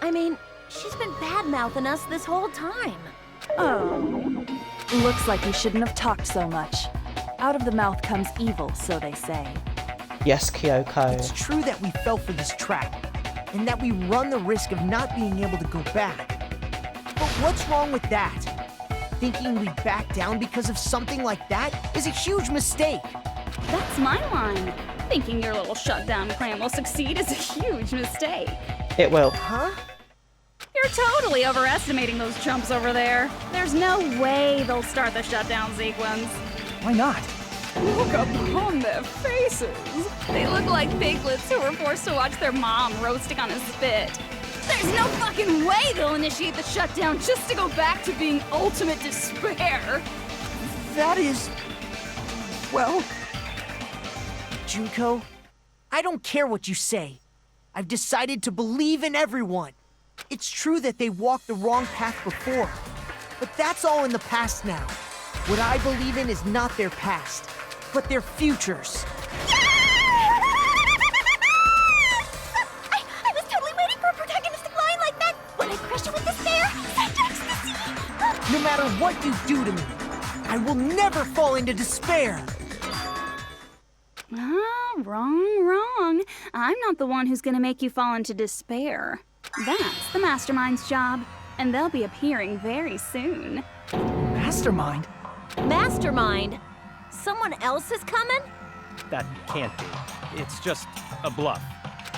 I mean, she's been bad-mouthing us this whole time. Oh. Looks like you shouldn't have talked so much. Out of the mouth comes evil, so they say. Yes, Kyoko. It's true that we fell for this trap, and that we run the risk of not being able to go back. But what's wrong with that? Thinking we'd back down because of something like that is a huge mistake. That's my line. Thinking your little shutdown plan will succeed is a huge mistake. It will. Huh? You're totally overestimating those chumps over there. There's no way they'll start the shutdown sequence. Why not? Look upon their faces. They look like piglets who were forced to watch their mom roasting on a spit. There's no fucking way they'll initiate the shutdown just to go back to being ultimate despair. That is... well... Junko, I don't care what you say. I've decided to believe in everyone. It's true that they walked the wrong path before, but that's all in the past now. What I believe in is not their past, but their futures. I was totally waiting for a protagonistic line like that. When I crush you with despair, such ecstasy. No matter what you do to me, I will never fall into despair. Wrong. I'm not the one who's gonna make you fall into despair. That's the Mastermind's job, and they'll be appearing very soon. Mastermind? Mastermind? Someone else is coming? That can't be. It's just a bluff.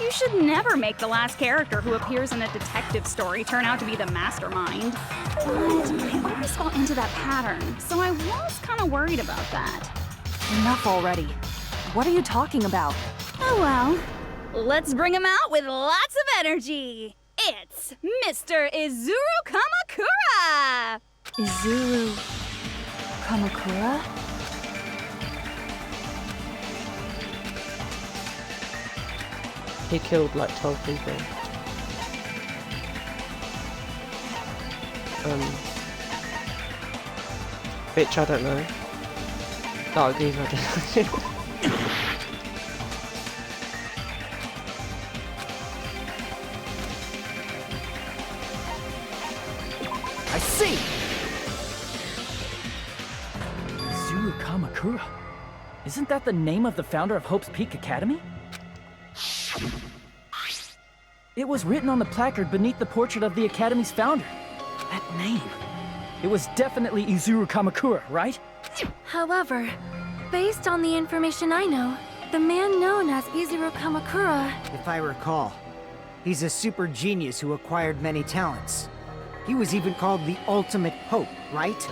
You should never make the last character who appears in a detective story turn out to be the Mastermind. But I always fall into that pattern, so I was kind of worried about that. Enough already. What are you talking about? Oh well, let's bring him out with lots of energy. It's Mr. Izuru Kamakura! Izuru Kamakura? He killed like 12 people. Bitch, I don't know. Dark Diva, I don't know. I see! Izuru Kamakura? Isn't that the name of the founder of Hope's Peak Academy? It was written on the placard beneath the portrait of the Academy's founder. That name. It was definitely Izuru Kamakura, right? However, based on the information I know, the man known as Izuru Kamakura... If I recall, he's a super genius who acquired many talents. He was even called the Ultimate Hope, right?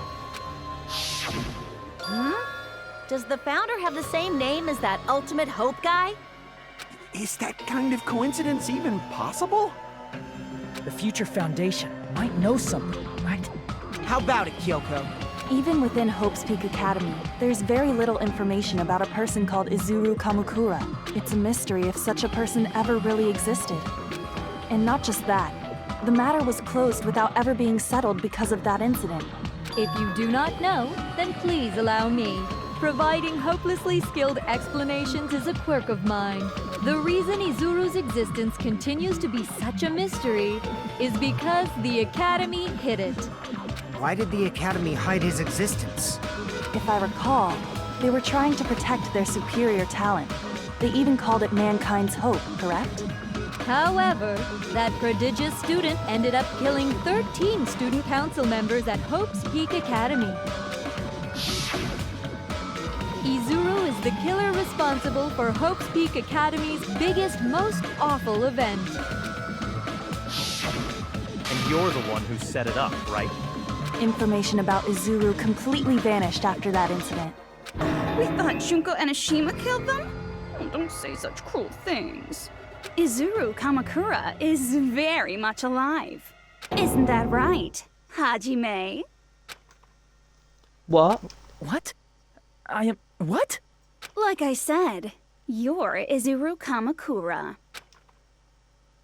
Does the founder have the same name as that Ultimate Hope guy? Is that kind of coincidence even possible? The Future Foundation might know something, right? How about it, Kyoko? Even within Hope's Peak Academy, there's very little information about a person called Izuru Kamakura. It's a mystery if such a person ever really existed. And not just that, the matter was closed without ever being settled because of that incident. If you do not know, then please allow me. Providing hopelessly skilled explanations is a quirk of mine. The reason Izuru's existence continues to be such a mystery is because the Academy hid it. Why did the Academy hide his existence? If I recall, they were trying to protect their superior talent. They even called it mankind's hope, correct? However, that prodigious student ended up killing 13 student council members at Hope's Peak Academy. Izuru is the killer responsible for Hope's Peak Academy's biggest, most awful event. And you're the one who set it up, right? Information about Izuru completely vanished after that incident. We thought Junko Enoshima killed them? Oh, don't say such cruel things. Izuru Kamakura is very much alive. Isn't that right, Hajime? What? What? I am... What? Like I said, you're Izuru Kamakura.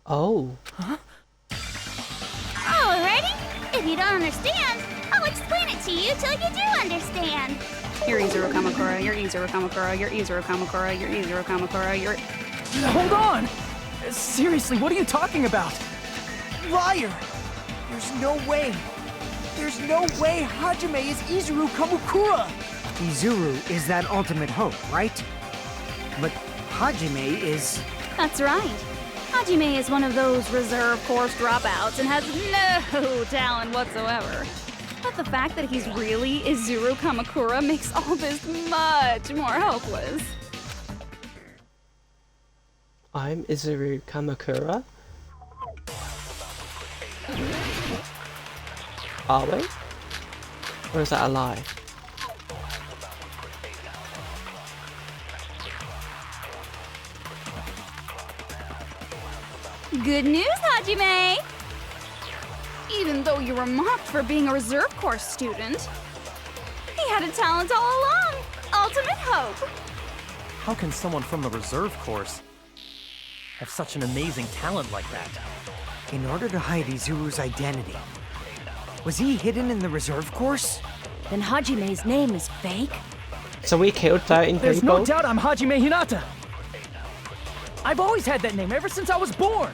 Oh. Huh? Alrighty. If you don't understand, I'll explain it to you till you do understand. You're Izuru Kamakura, you're Izuru Kamakura, you're Izuru Kamakura, you're Izuru Kamakura, you're... Hold on! Seriously, what are you talking about? Liar! There's no way. There's no way Hajime is Izuru Kamakura! Izuru is that ultimate hope, right? But Hajime is... That's right. Hajime is one of those reserve course dropouts and has no talent whatsoever. But the fact that he's really Izuru Kamakura makes all this much more hopeless. I'm Izuru Kamakura? Are we? Or is that a lie? Good news, Hajime! Even though you were mocked for being a reserve course student, he had a talent all along. Ultimate hope. How can someone from the reserve course have such an amazing talent like that? In order to hide Izuru's identity. Was he hidden in the reserve course? Then Hajime's name is fake? So we killed 13 There's people? no doubt I'm Hajime Hinata! I've always had that name ever since I was born!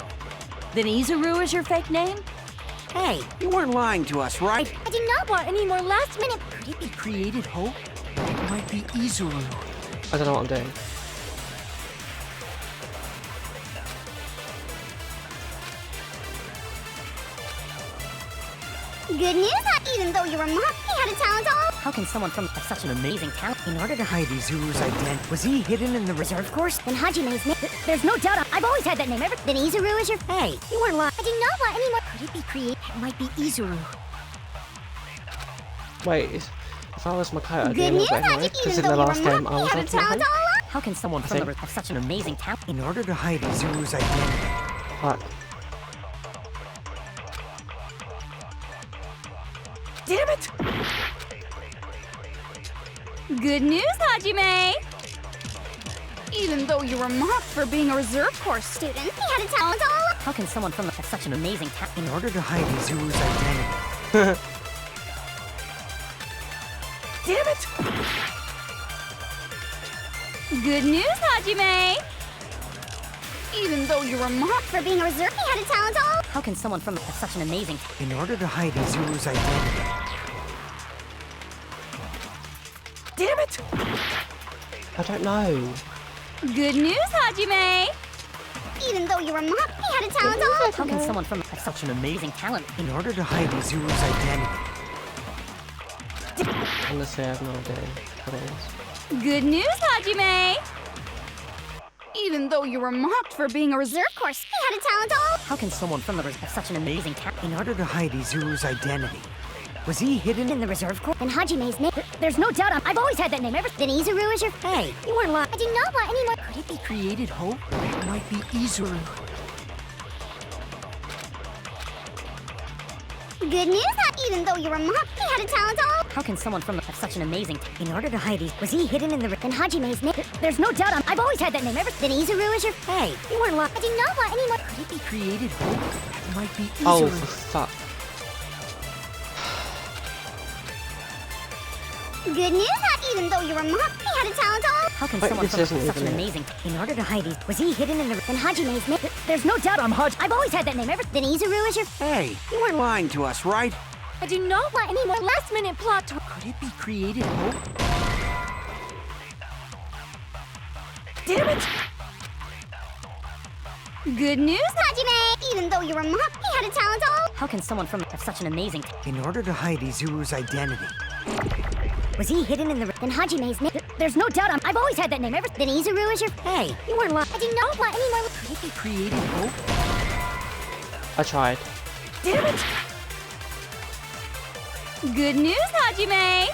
Then Izuru is your fake name? Hey, you weren't lying to us, right? I do not want any more last-minute... Could it be created hope? It might be Izuru. I don't know what I'm doing. Good news, even though you were mocked, he had a talent all... How can someone from such an amazing talent? In order to hide Izuru's identity, was he hidden in the reserve course? Then Hajime's name... There's no doubt, I've always had that name ever... Then Izuru is your... Hey, you weren't lying. I do not want any more... Could it be created? It might be Izuru. Wait, if I was Makoto, I'd be a Good little news, bit annoyed, because in the last game I was had a Ultimate talent Hope. all along. How can someone from the have such an amazing talent? In order to hide Izuru's identity. Fuck. Damn it! Good news, Hajime! Even though you were mocked for being a reserve course student, He had a talent all along. How can someone from the have such an amazing talent? In order to hide Izuru's identity. Damn it! Good news, Hajime! Even though you were mocked For being a reserve, he had a talent all along. How can someone from the have such an amazing In order to hide Izuru's identity. Damn it! I don't know. Good news, Hajime! Even though you were mocked, he had a talent all along. How can someone from the have such an amazing talent? In order to hide Izuru's identity. Honestly, I have no idea what it is. Good news, Hajime! Even though you were mocked for being a reserve Course, he had a talent all along. How can someone from the have such an amazing talent? In order to hide Izuru's identity. Was he hidden In the reserve course. Then Hajime's name... There's no doubt, I've always had that name ever... Then Izuru is your... Hey, you weren't lying. I do not want any more... Could it be created hope? It might be Izuru. Good news, even though you were mocked, he had a talent all along. How can someone from the have such an amazing In order to hide his... Was he hidden in the... Then Hajime's name... There's no doubt, I've always had that name ever... Then Izuru is your... Hey, you weren't lying. I do not want any more... Could it be Created hope? It might be Izuru. Oh, for fuck. Good news, even though you were mocked, he had a talent all along. How can Wait, someone this from isn't such an even it. amazing In order to hide his... Was he hidden in the... Then Hajime's name... There's no doubt, I've always had that name ever... Then Izuru is your... Hey, you weren't lying to us, right? I do not want any more last-minute plot to... Could it be created hope? Damn it! Good news, Hajime! Even though you were mocked, he had a talent all along. How can someone from have such an amazing In order to hide Izuru's identity. Was he hidden in the... Then Hajime's name... There's no doubt, I've always had that name ever... Then Izuru is your... Hey, you weren't lying. I do not want any more... Could it be created hope? I tried. Damn it! Good news, Hajime!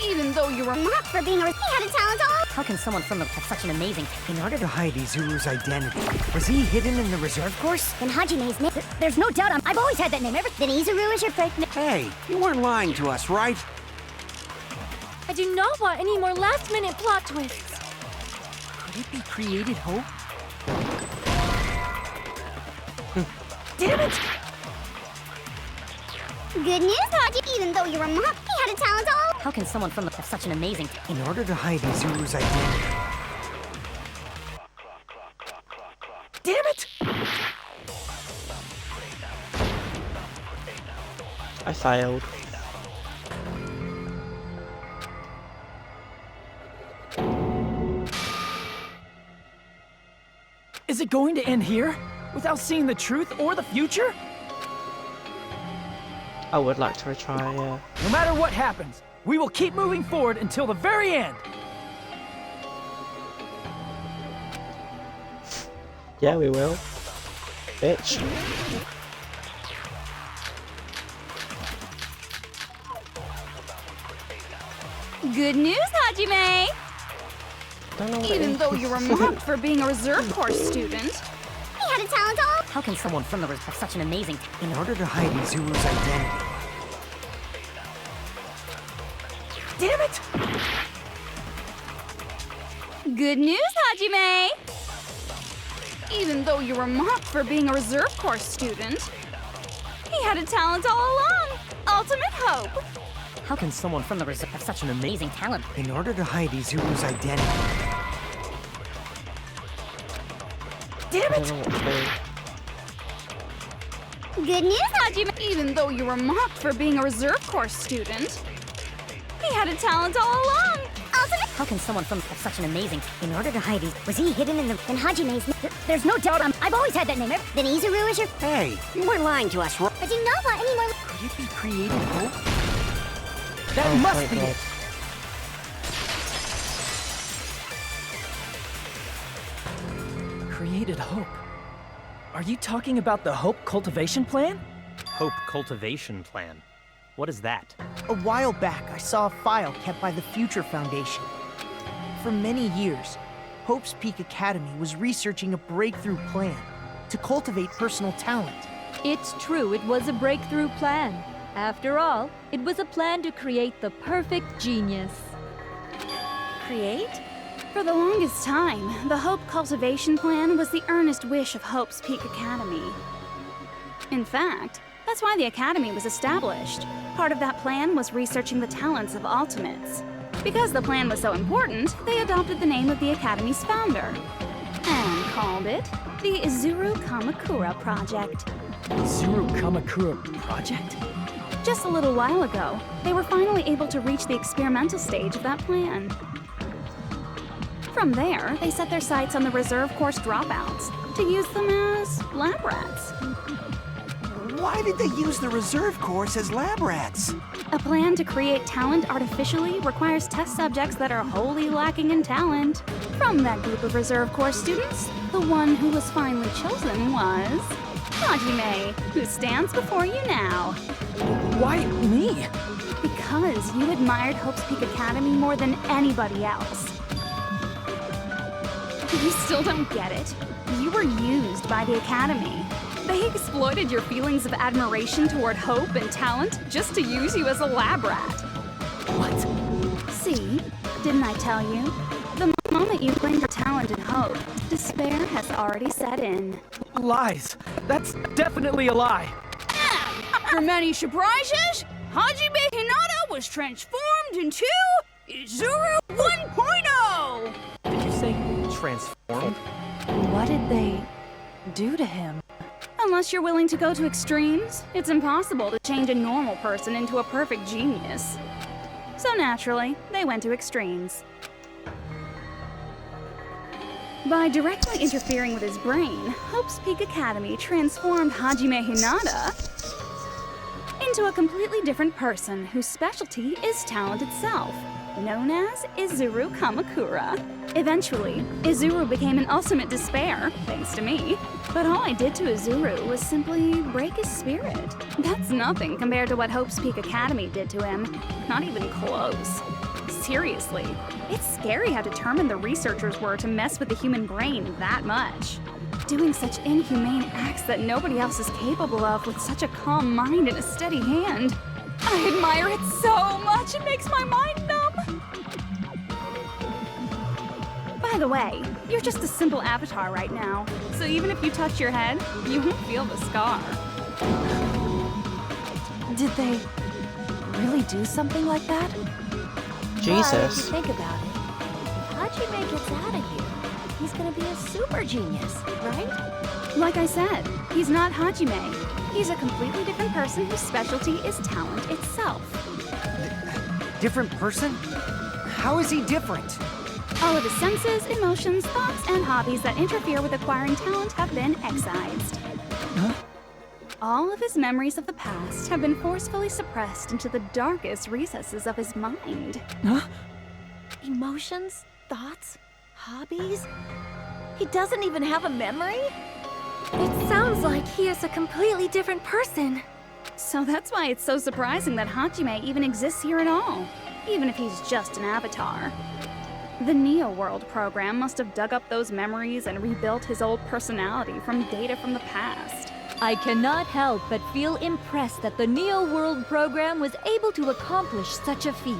Even though you were mocked for being a... He had a talent all along. How can someone from have such an amazing In order to hide Izuru's identity. Was he hidden in the reserve course? Then Hajime's name... There's no doubt, I've always had that name ever... Then Izuru is your fake name. Hey, you weren't lying to us, right? do not want any more last-minute plot twists. Could it be created hope? Damn it! Good news, Haji. Even though you're a mock, he had a talent all. How can someone from the have such an amazing... In order to hide Izuru's identity. Damn it! I failed. Is it going to end here? Without seeing the truth or the future? I would like to retry, yeah. No matter what happens, we will keep moving forward until the very end. Yeah, we will. Bitch. Good news, Hajime! Even though you were mocked for being a reserve corps student. He had a talent all. How can someone from the have such an amazing... In order to hide Izuru's identity. Damn it! Good news, Hajime! Even though you were mocked for being a reserve corps student. He had a talent all along. Ultimate hope. How can someone from the reserve have such an amazing talent? In order to hide Izuru's identity. Damn it! Good news, Hajime! Even though you were mocked for being a reserve corps student. He had a talent all along. Ultimate. How can someone from have such an amazing... In order to hide was he hidden in the... In Hajime's... There's no doubt I've always had that name. Then Izuru is your... Hey, you weren't lying to us, right? I do not want any more... Could it be created hope? That must be it. Created hope. Are you talking about the Hope Cultivation Plan? Hope Cultivation Plan. What is that? A while back, I saw a file kept by the Future Foundation. For many years, Hope's Peak Academy was researching a breakthrough plan to cultivate personal talent. It's true, it was a breakthrough plan. After all, it was a plan to create the perfect genius. Create? For the longest time, the Hope Cultivation Plan was the earnest wish of Hope's Peak Academy. In fact, that's why the Academy was established. Part of that plan was researching the talents of Ultimates. Because the plan was so important, they adopted the name of the Academy's founder and called it the Izuru Kamakura Project. Izuru Kamakura Project? Just a little while ago, they were finally able to reach the experimental stage of that plan. From there, they set their sights on the reserve course dropouts to use them as lab rats. Why did they use the reserve course as lab rats? A plan to create talent artificially requires test subjects that are wholly lacking in talent. From that group of reserve course students, the one who was finally chosen was Hajime, who stands before you now. Why me? Because you admired Hope's Peak Academy more than anybody else. You still don't get it? You were used by the Academy. They exploited your feelings of admiration toward hope and talent just to use you as a lab rat. What? See? Didn't I tell you? The moment you claim your talent and hope, despair has already set in. Lies. That's definitely a lie. For many surprises, Hajime Hinata was transformed into Izuru 1.0! Did you say transformed? What did they do to him? Unless you're willing to go to extremes, it's impossible to change a normal person into a perfect genius. So naturally, they went to extremes. By directly interfering with his brain, Hope's Peak Academy transformed Hajime Hinata into a completely different person whose specialty is talent itself, known as Izuru Kamakura. Eventually, Izuru became an ultimate despair, thanks to me. But all I did to Izuru was simply break his spirit. That's nothing compared to what Hope's Peak Academy did to him. Not even close. Seriously, it's scary how determined the researchers were to mess with the human brain that much. Doing such inhumane acts that nobody else is capable of with such a calm mind and a steady hand. I admire it so much, it makes my mind numb. By the way, you're just a simple avatar right now, so even if you touch your head, you won't feel the scar. Did they really do something like that? Jesus. But if you think about it, if Hajime gets out of here, he's gonna be a super genius, right? Like I said, he's not Hajime. He's a completely different person whose specialty is talent itself. Different person? How is he different? All of his senses, emotions, thoughts, and hobbies that interfere with acquiring talent have been excised. Huh? All of his memories of the past have been forcefully suppressed into the darkest recesses of his mind. Huh? Emotions, thoughts, hobbies? He doesn't even have a memory? It sounds like he is a completely different person. So that's why it's so surprising that Hajime even exists here at all, even if he's just an avatar. The Neo World program must have dug up those memories and rebuilt his old personality from data from the past. I cannot help but feel impressed that the Neo World program was able to accomplish such a feat.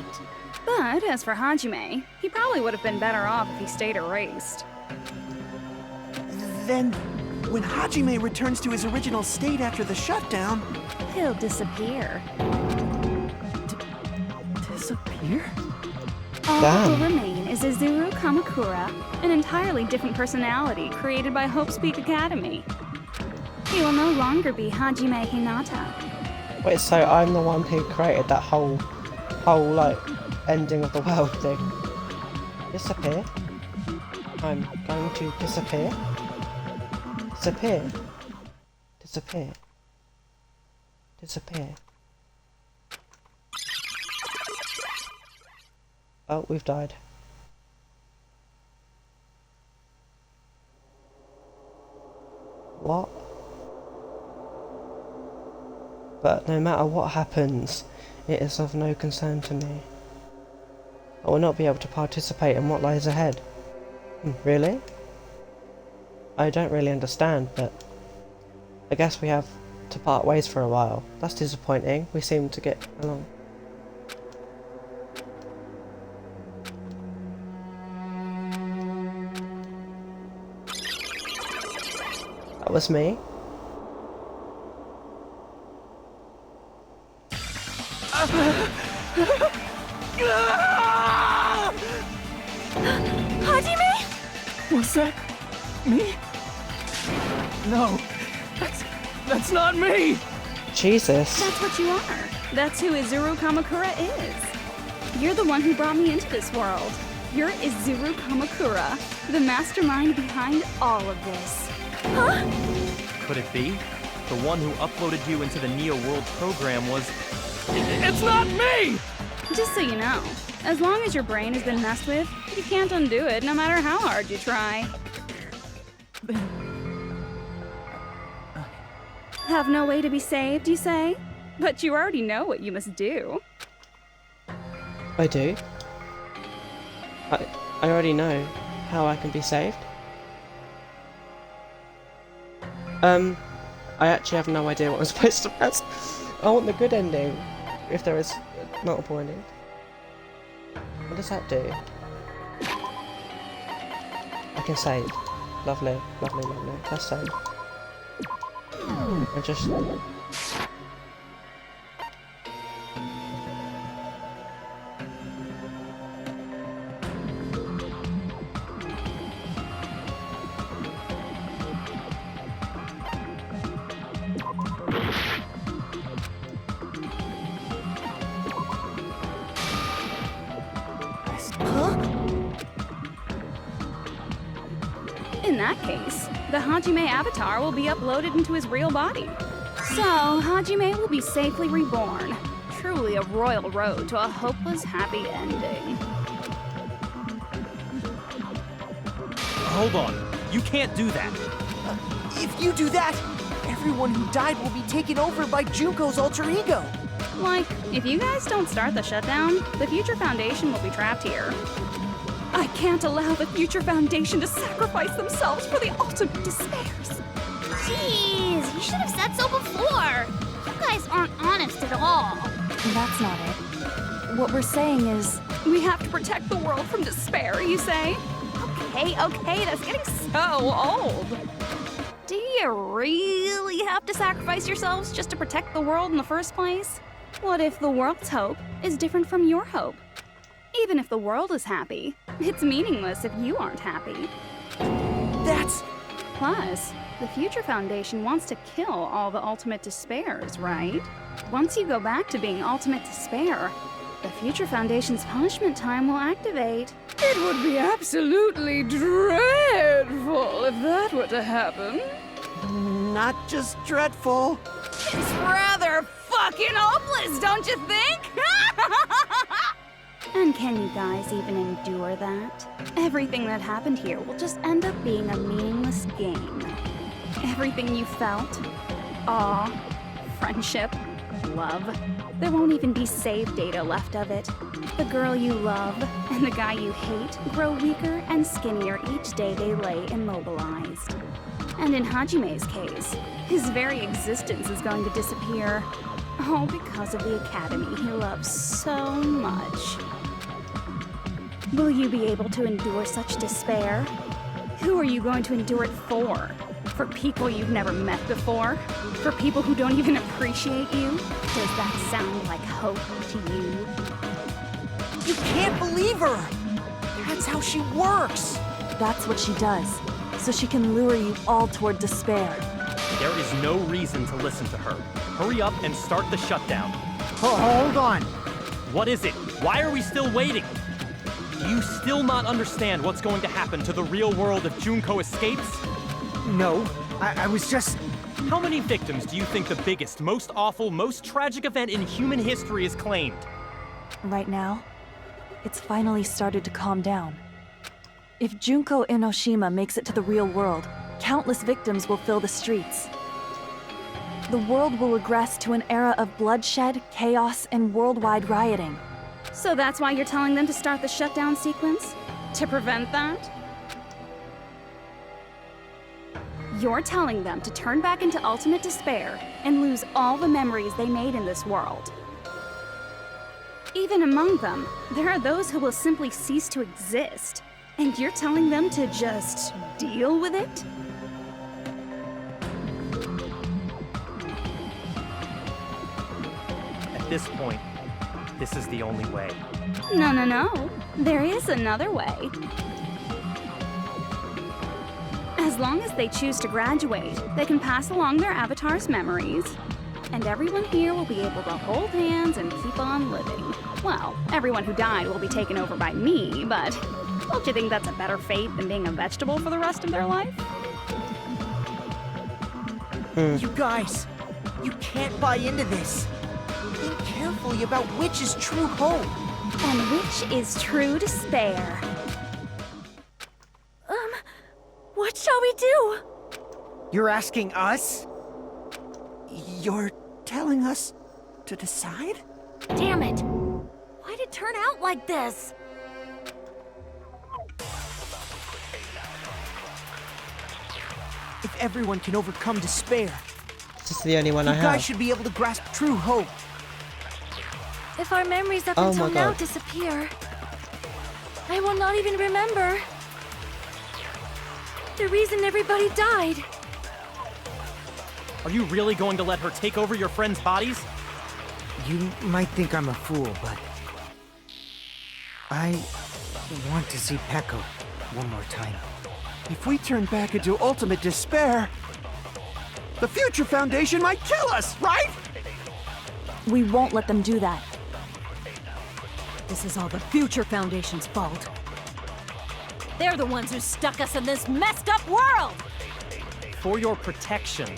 But as for Hajime, he probably would have been better off if he stayed erased. Then, when Hajime returns to his original state after the shutdown, he'll disappear. Disappear? All that will remain is Izuru Kamakura, an entirely different personality created by Hope's Peak Academy. He will no longer be Hajime Hinata. Wait, so I'm the one who created that whole like ending of the world thing. Disappear? I'm going to disappear? Disappear? Disappear? Disappear? Oh, we've died. What? But no matter what happens, it is of no concern to me. I will not be able to participate in what lies ahead. Really? I don't really understand, but I guess we have to part ways for a while. That's disappointing. We seem to get along. That was me. Hajime? Was that me? No, that's not me! Jesus. That's what you are. That's who Izuru Kamakura is. You're the one who brought me into this world. You're Izuru Kamakura, the mastermind behind all of this. Huh? Could it be? The one who uploaded you into the Neo World program was... It's not me! Just so you know, as long as your brain has been messed with, you can't undo it no matter how hard you try. Have no way to be saved, you say? But you already know what you must do. I do? I already know how I can be saved. I actually have no idea what I'm supposed to press. I want the good ending, if there is multiple endings. What does that do? I can save. Lovely, lovely, lovely. Press save. And just... In that case, the Hajime avatar will be uploaded into his real body. So, Hajime will be safely reborn. Truly a royal road to a hopeless happy ending. Hold on. You can't do that. If you do that, everyone who died will be taken over by Junko's alter ego. Like, if you guys don't start the shutdown, the Future Foundation will be trapped here. I can't allow the Future Foundation to sacrifice themselves for the ultimate despairs. Jeez, you should have said so before. You guys aren't honest at all. That's not it. What we're saying is... We have to protect the world from despair, you say? Okay, that's getting so old. Do you really have to sacrifice yourselves just to protect the world in the first place? What if the world's hope is different from your hope? Even if the world is happy, it's meaningless if you aren't happy. That's... Plus, the Future Foundation wants to kill all the Ultimate Despairs, right? Once you go back to being Ultimate Despair, the Future Foundation's punishment time will activate. It would be absolutely dreadful if that were to happen. Not just dreadful. It's rather fucking hopeless, don't you think? And can you guys even endure that? Everything that happened here will just end up being a meaningless game. Everything you felt, awe, friendship, love, there won't even be save data left of it. The girl you love and the guy you hate grow weaker and skinnier each day they lay immobilized. And in Hajime's case, his very existence is going to disappear. All because of the academy he loves so much. Will you be able to endure such despair? Who are you going to endure it for? For people you've never met before? For people who don't even appreciate you? Does that sound like hope to you? You can't believe her! That's how she works! That's what she does, so she can lure you all toward despair. There is no reason to listen to her. Hurry up and start the shutdown. Hold on. What is it? Why are we still waiting? Do you still not understand what's going to happen to the real world if Junko escapes? No, I was just... How many victims do you think the biggest, most awful, most tragic event in human history has claimed? Right now, it's finally started to calm down. If Junko Enoshima makes it to the real world, countless victims will fill the streets. The world will regress to an era of bloodshed, chaos, and worldwide rioting. So that's why you're telling them to start the shutdown sequence? To prevent that? You're telling them to turn back into ultimate despair and lose all the memories they made in this world. Even among them, there are those who will simply cease to exist. And you're telling them to just deal with it? At this point, this is the only way. No. There is another way. As long as they choose to graduate, they can pass along their avatar's memories. And everyone here will be able to hold hands and keep on living. Well, everyone who died will be taken over by me, but don't you think that's a better fate than being a vegetable for the rest of their life? You guys, you can't buy into this. Think carefully about which is true hope. And which is true despair. What shall we do? You're asking us? You're telling us to decide? Damn it! Why'd it turn out like this? If everyone can overcome despair, This is the only one I you have. guys should be able to grasp true hope. If our memories up Oh until my now God. disappear, I will not even remember the reason everybody died. Are you really going to let her take over your friends' bodies? You might think I'm a fool, but... I want to see Peko one more time. If we turn back into ultimate despair, the Future Foundation might kill us, right? We won't let them do that. This is all the Future Foundation's fault. They're the ones who stuck us in this messed up world! For your protection.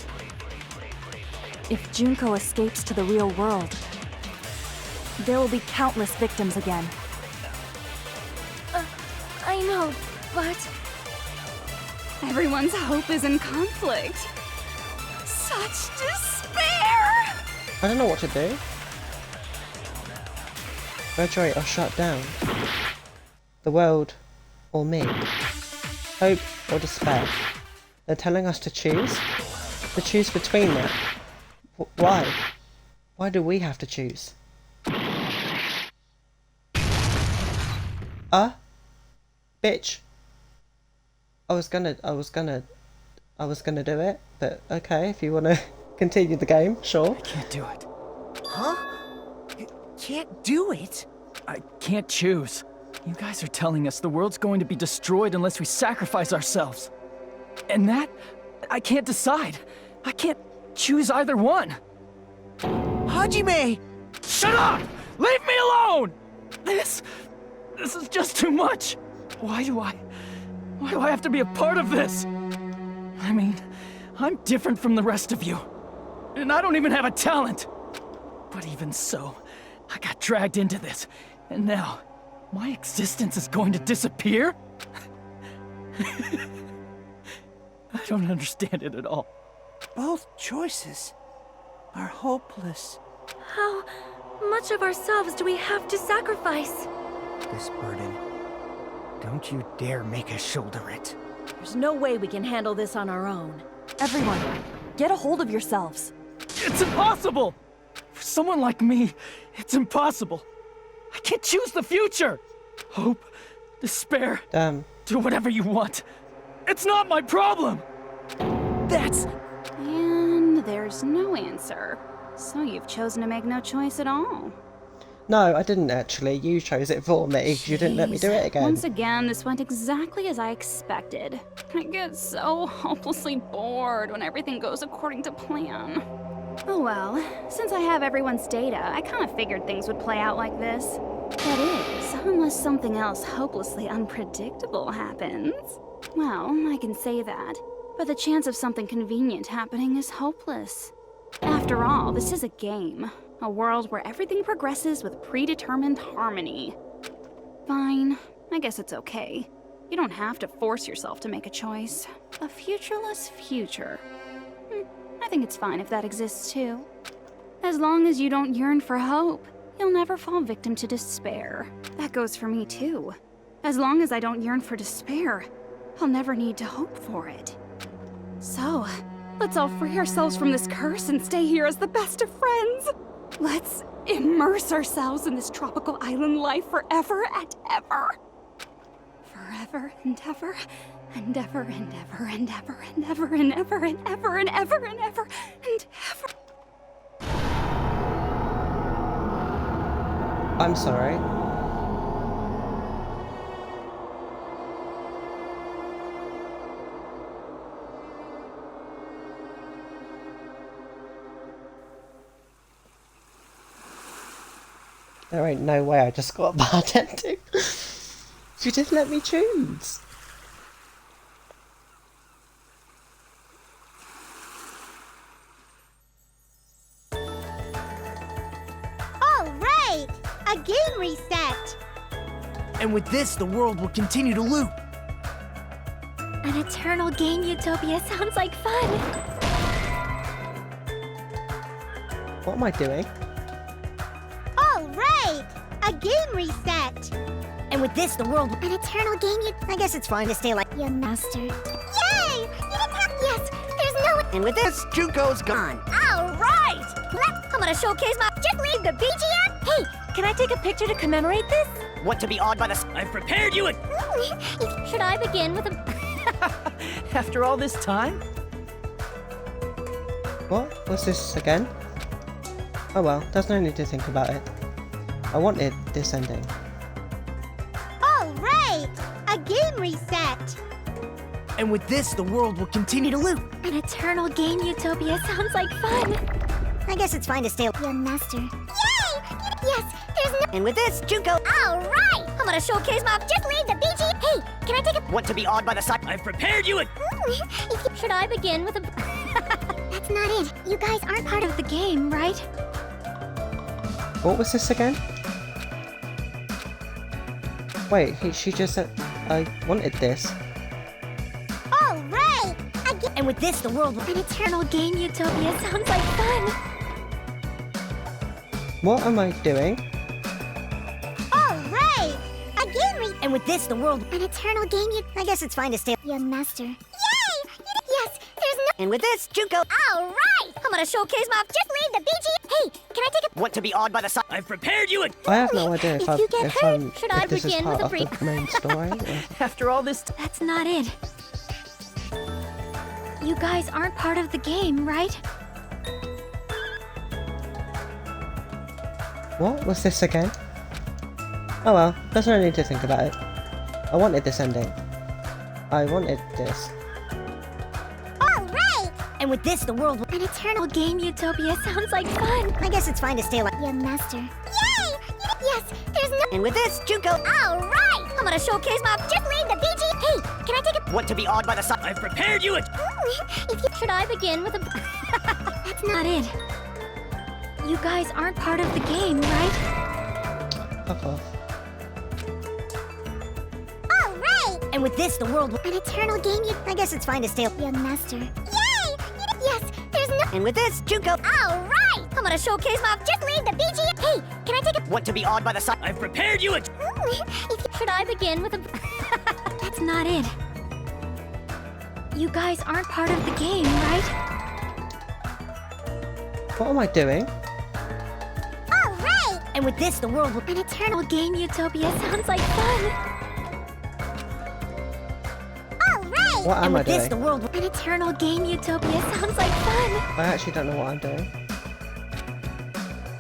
If Junko escapes to the real world, there will be countless victims again. I know, but... Everyone's hope is in conflict. Such despair! I don't know what to do. Graduate or shut down. The world or me. Hope or despair. They're telling us to choose? To choose between them. Why? Why do we have to choose? Bitch. I was gonna do it, but okay, if you wanna continue the game, sure. I can't do it. Huh? You can't do it? I can't choose. You guys are telling us the world's going to be destroyed unless we sacrifice ourselves. And that, I can't decide. I can't choose either one. Hajime! Shut up! Leave me alone! This is just too much. Why do I have to be a part of this? I mean, I'm different from the rest of you. And I don't even have a talent. But even so, I got dragged into this. And now, my existence is going to disappear? I don't understand it at all. Both choices are hopeless. How much of ourselves do we have to sacrifice? This burden, don't you dare make us shoulder it. There's no way we can handle this on our own. Everyone, get a hold of yourselves. It's impossible! For someone like me, it's impossible. I can't choose the future! Hope, despair, do whatever you want. It's not my problem! That's... And there's no answer. So you've chosen to make no choice at all. No, I didn't actually. You chose it for me. You didn't let me do it again. Once again, this went exactly as I expected. I get so hopelessly bored when everything goes according to plan. Oh well, since I have everyone's data, I kind of figured things would play out like this. That is, unless something else hopelessly unpredictable happens. Well, I can say that, but the chance of something convenient happening is hopeless. After all, this is a game. A world where everything progresses with predetermined harmony. Fine, I guess it's okay. You don't have to force yourself to make a choice. A futureless future. I think it's fine if that exists too. As long as you don't yearn for hope, you'll never fall victim to despair. That goes for me too. As long as I don't yearn for despair, I'll never need to hope for it. So, let's all free ourselves from this curse and stay here as the best of friends. Let's immerse ourselves in this tropical island life forever and ever. Forever and ever and ever and ever and ever and ever and ever and ever and ever and ever and ever. I'm sorry. There ain't no way I just got a bad ending. You didn't let me choose. All right! A game reset! And with this, the world will continue to loop. An eternal game utopia sounds like fun. What am I doing? All right! A game reset! And with this, the world... An eternal game I guess it's fine to stay like... your master. Yay! You didn't have... Yes! There's no... And with this, Junko's gone. all right! I'm gonna showcase my... Just leave the BGM! Hey, can I take a picture to commemorate this? Want to be awed by the... I've prepared you a... Should I begin with a... After all this time? What? What's this again? Oh well, there's no need to think about it. I wanted this ending. All right! A game reset! And with this, the world will continue to loop. An eternal game utopia sounds like fun. I guess it's fine to stay... Your master. Yay! Yes! There's no... And with this, Junko... All right! I'm gonna showcase my... Just leave the BG... Hey! Can I take a... Want to be awed by the sight? I've prepared you a... Should I begin with a... That's not it. You guys aren't part of the game, right? What was this again? Wait, she just said I wanted this. All right! And with this, the world will... An eternal game utopia sounds like fun. What am I doing? All right! A game And with this, the world... An eternal game I guess it's fine to stay... Your master. Yay! Yes! There's no... And with this, Junko... All right! I'm gonna showcase my... Just leave the BG... Hey! Can I take a... Want to be awed by the sight? I've prepared you a... I have no idea if Should I this is begin part with of a the main story. Or... After all this... That's not it. You guys aren't part of the game, right? What was this again? Oh well, there's no need to think about it. I wanted this ending. I wanted this. Alright! And with this, the world will... An eternal game utopia sounds like fun. I guess it's fine to stay like... Young master. Yay! Yes, there's no... And with this, Junko... Alright! I'm gonna showcase my... Just leave the BG... Hey, can I take a... Want to be awed by the sun? I've prepared you! If you... Should I begin with a... That's not it. You guys aren't part of the game, right? Fuck off. Alright! And with this, the world will... An eternal game I guess it's fine to stay... Young master. Yay! Yes, there's no... And with this, Junko... Alright! I'm gonna showcase my... Just leave the BG... Hey, can I take a... Want to be awed by the sun? I've prepared you! If you... Should I begin with a... That's not it. You guys aren't part of the game, right? What am I doing? Alright! And with this, the world will... An eternal game utopia sounds like fun. Alright! What am I This, doing? the world will... An eternal game utopia sounds like fun. I actually don't know what I'm doing.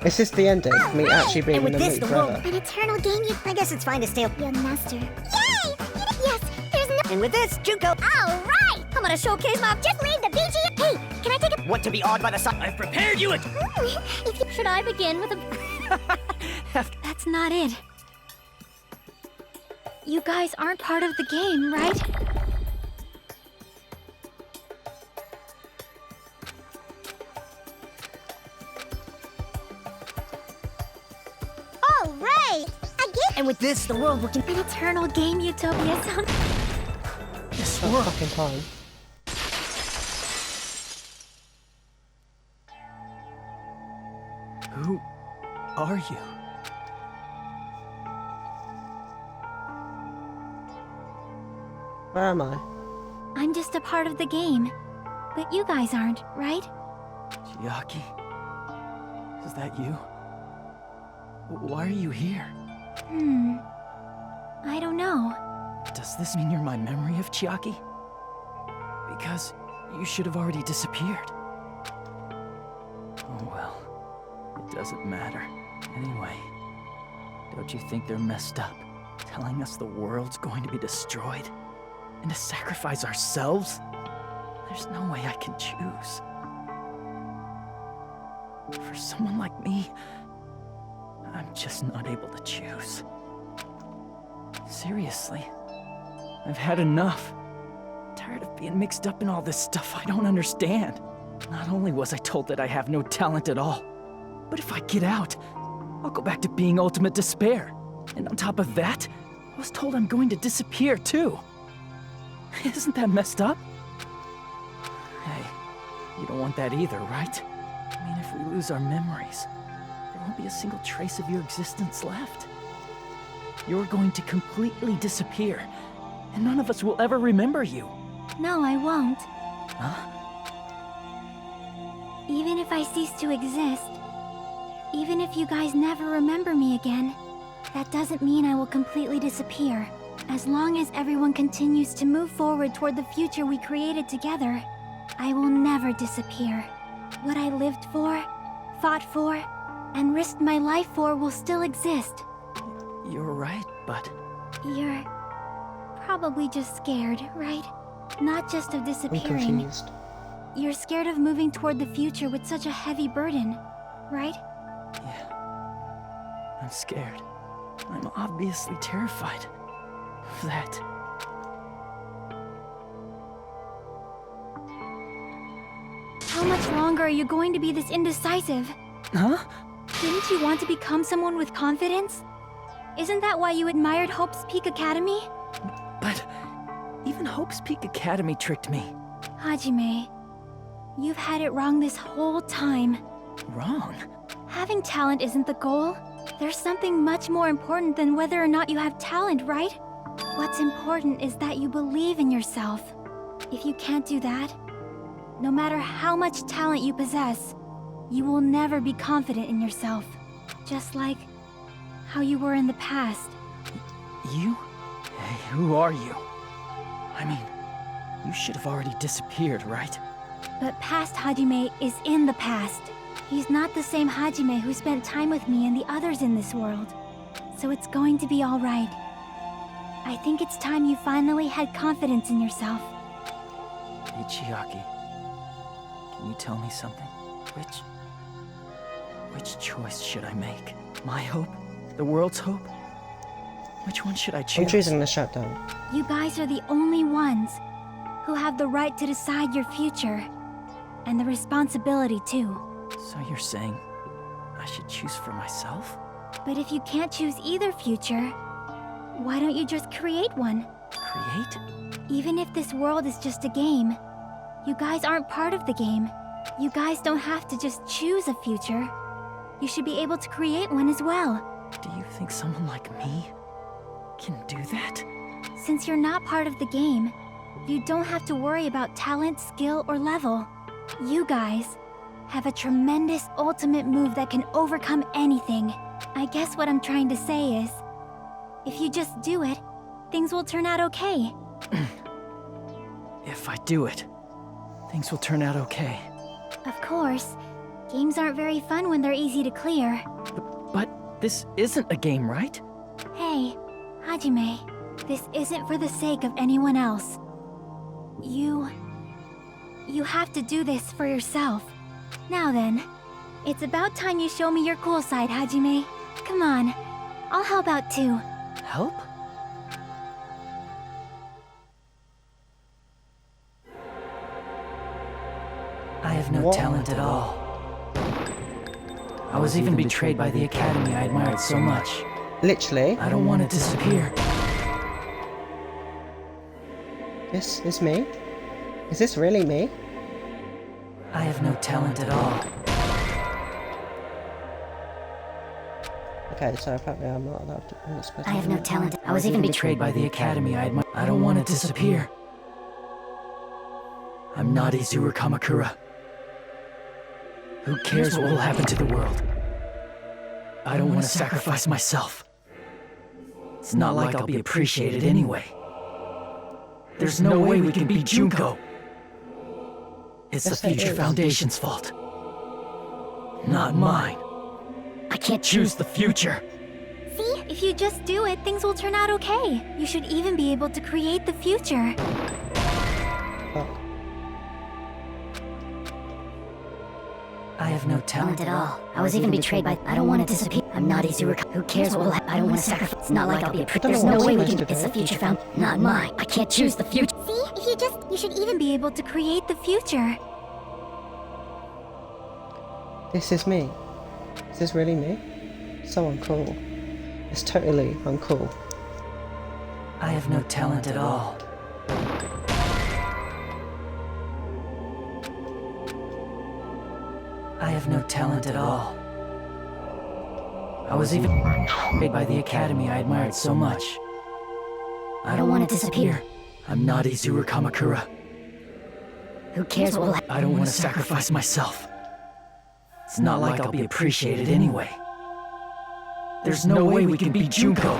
Is this the ending? Me actually being in the loop forever? An eternal game I guess it's fine to stay... Young master. Yay! Yes, there's no... And with this, Junko... Alright! I'm gonna showcase my... Just leave the BG... Hey, can I take a... Want to be awed by the sun? I've prepared you! If you... Should I begin with a... That's not it. You guys aren't part of the game, right? Alright! Again! And with this, the world will... An eternal game utopia sounds... This fucking time. Who are you? Where am I? I'm just a part of the game. But you guys aren't, right? Chiaki? Is that you? Why are you here? I don't know. Does this mean you're my memory of Chiaki? Because you should have already disappeared. Oh well, it doesn't matter. Anyway, don't you think they're messed up? Telling us the world's going to be destroyed? And to sacrifice ourselves? There's no way I can choose. For someone like me, I'm just not able to choose. Seriously, I've had enough. Tired of being mixed up in all this stuff I don't understand. Not only was I told that I have no talent at all, but if I get out, I'll go back to being ultimate despair. And on top of that, I was told I'm going to disappear too. Isn't that messed up? Hey, you don't want that either, right? I mean, if we lose our memories, there won't be a single trace of your existence left. You're going to completely disappear, and none of us will ever remember you. No, I won't. Huh? Even if I cease to exist, even if you guys never remember me again, that doesn't mean I will completely disappear. As long as everyone continues to move forward toward the future we created together, I will never disappear. What I lived for, fought for, and risked my life for will still exist. You're right, but... You're probably just scared, right? Not just of I'm disappearing. confused. You're scared of moving toward the future with such a heavy burden, right? Yeah. I'm scared. I'm obviously terrified of that. How much longer are you going to be this indecisive? Huh? Didn't you want to become someone with confidence? Isn't that why you admired Hope's Peak Academy? But even Hope's Peak Academy tricked me. Hajime, you've had it wrong this whole time. Wrong? Having talent isn't the goal. There's something much more important than whether or not you have talent, right? What's important is that you believe in yourself. If you can't do that, no matter how much talent you possess, you will never be confident in yourself. Just like how you were in the past. You? Hey, who are you? I mean, You should have already disappeared, right? But past Hajime is in the past. He's not the same Hajime who spent time with me and the others in this world. So it's going to be alright. I think it's time you finally had confidence in yourself. Hey, Chiaki. Can you tell me something? Which choice should I make? My hope? The world's hope? Which one should I choose? I'm choosing the shutdown. You guys are the only ones who have the right to decide your future. And the responsibility, too. So you're saying I should choose for myself? But if you can't choose either future, why don't you just create one? Create? Even if this world is just a game, you guys aren't part of the game. You guys don't have to just choose a future. You should be able to create one as well. Do you think someone like me can do that? Since you're not part of the game, you don't have to worry about talent, skill, or level. You guys have a tremendous ultimate move that can overcome anything. I guess what I'm trying to say is, if you just do it, things will turn out okay. If I do it, things will turn out okay. Of course. Games aren't very fun when they're easy to clear. But this isn't a game, right? Hey, Hajime, this isn't for the sake of anyone else. You have to do this for yourself. Now then, it's about time you show me your cool side, Hajime. Come on, I'll help out too. Help? I have no talent at all. I was even betrayed by the academy I admired so much. Literally. I don't want to disappear. This is me? Is this really me? I have no talent at all. Okay, so apparently I'm not allowed to... I have no talent. I was even betrayed by the academy I admire. I don't want to disappear. I'm not Izuru Kamakura. Who cares what will happen to the world? I don't want to sacrifice myself. It's not like I'll be appreciated anyway. There's no way we can beat Junko. It's the Future Foundation's fault. Not mine. I can't choose the future. See? If you just do it, things will turn out okay. You should even be able to create the future. I have no talent at all. I was even betrayed by... I don't want to disappear. I'm not Izuru. Who cares what will happen? I don't want to sacrifice. It's not like I'll be There's no way we can... It's the future found... Not mine. I can't choose the future. See? If you should even be able to create the future. This is me. Is this really me? So uncool. It's totally uncool. I have no talent at all. I have no talent at all. I was even made by the academy I admired so much. I don't want to disappear. I'm not Izuru Kamakura. Who cares what will happen? I don't want to sacrifice myself. It's not like I'll be appreciated anyway. There's no way we can beat Junko.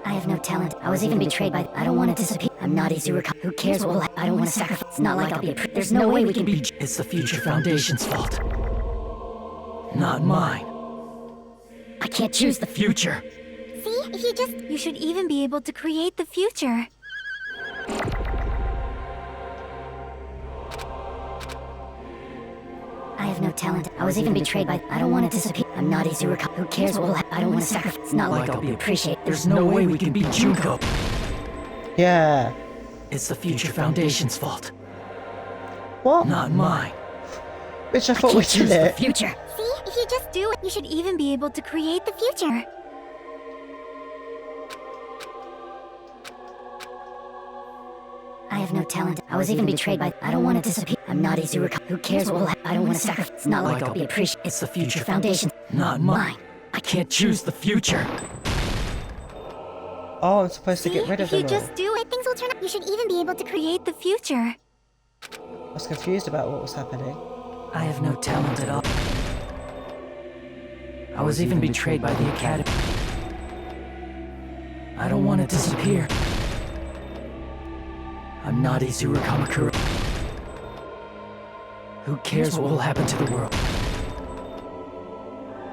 I have no talent. I was even betrayed by... I don't want to disappear. I'm not Izuru. Who cares what will happen? I don't want to sacrifice. It's not like I'll be... There's no way we can beat... It's the Future Foundation's fault. Not mine. I can't choose the future. See? If you should even be able to create the future. I have no talent. I was even betrayed by... I don't want to disappear. I'm not Izuru. Who cares what will happen? I don't want to sacrifice. It's not like I'll be appreciated. There's no way we can beat Junko. Yeah. It's the Future Foundation's fault. What? Not mine. Which I thought we did it. Future. See? If you just do it, you should even be able to create the future. I have no talent. I was even betrayed by... I don't want to disappear. I'm not Izuru. Who cares what will happen? I don't want to sacrifice. It's not like I'll be appreciated. It's the Future Foundation. Not mine. I can't choose the future. Oh, I'm supposed to get rid of them. If you just do it, things will turn out. You should even be able to create the future. I was confused about what was happening. I have no talent at all. I was even betrayed by the academy. I don't want to disappear. I'm not Izuru Kamakura. Who cares what will happen to the world?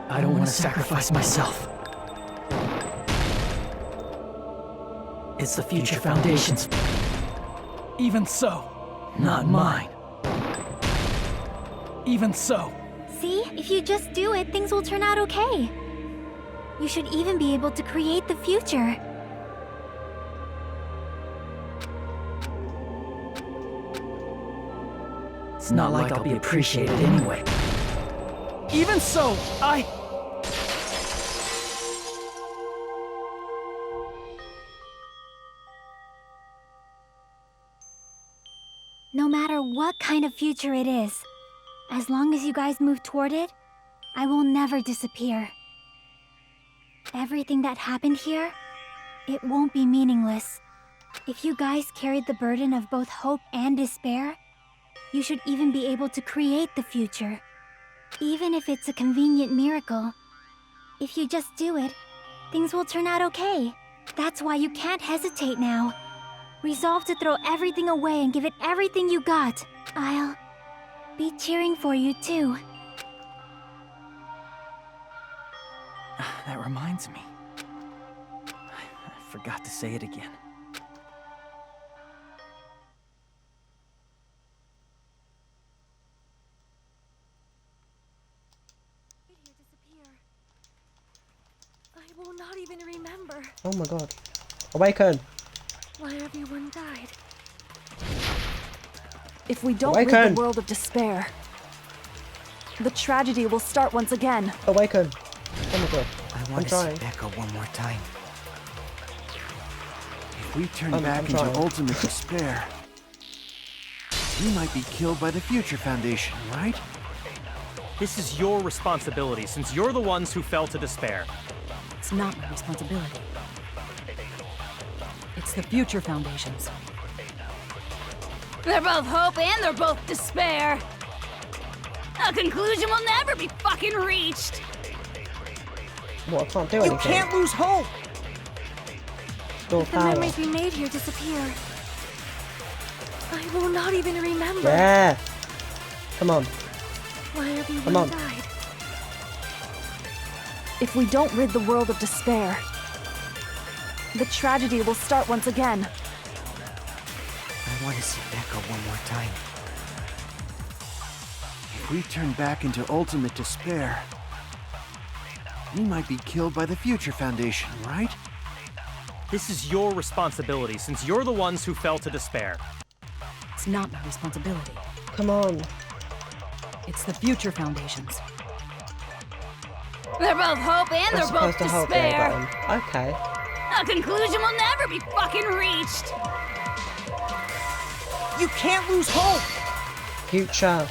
I don't want to sacrifice myself. It's the Future Foundation's. Even so, not mine. Even so. See? If you just do it, things will turn out okay. You should even be able to create the future. It's not like I'll be appreciated anyway. Even so, No matter what kind of future it is, as long as you guys move toward it, I will never disappear. Everything that happened here, it won't be meaningless. If you guys carried the burden of both hope and despair, you should even be able to create the future. Even if it's a convenient miracle. If you just do it, things will turn out okay. That's why you can't hesitate now. Resolve to throw everything away and give it everything you got. I'll be cheering for you too. That reminds me. I forgot to say it again. I will not even remember Oh my god. Awaken! why everyone died. If we don't rid the world of despair, the tragedy will start once again. Awaken! Oh my god. I want to see Echo one more time. If we turn back into ultimate despair, we might be killed by the Future Foundation, right? This is your responsibility, since you're the ones who fell to despair. It's not my responsibility. It's the Future Foundation's. They're both hope and they're both despair. A conclusion will never be fucking reached. What? I can't do anything. You can't lose hope! Store The power. memories we made here disappear. I will not even remember Yeah! Come on. why Come everyone on. died. If we don't rid the world of despair, the tragedy will start once again. I want to see Echo one more time. If we turn back into ultimate despair, we might be killed by the Future Foundation, right? This is your responsibility, since you're the ones who fell to despair. It's not my responsibility. Come on. It's the Future Foundation's. They're both hope and they're both supposed to hold the A despair. button. Okay. A conclusion will never be fucking reached. You can't lose hope! Future.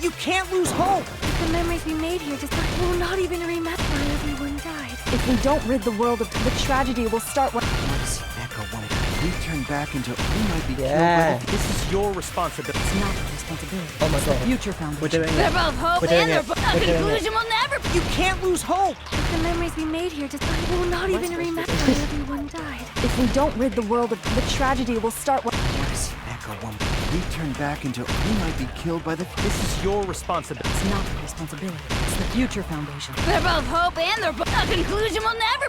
You can't lose hope! The memories we made here I will not even remember why everyone died. If we don't rid the world of the tragedy will start when I want to see Echo one more time. If we turn back into, we might be Yeah. killed by the This is your responsibility. it's not my responsibility. Oh my It's god. the Future Foundation. We're doing They're it. both hope We're doing and they're it. both. We're A doing it. conclusion will never. You can't lose hope! The memories we made here I will not even remember why everyone died. If we don't rid the world of the tragedy will start when I want to see Echo one more time. If we turn back into, we might be killed by the. This is your responsibility. it's not my responsibility. It's the Future Foundation. They're both hope and they're both. A conclusion will never.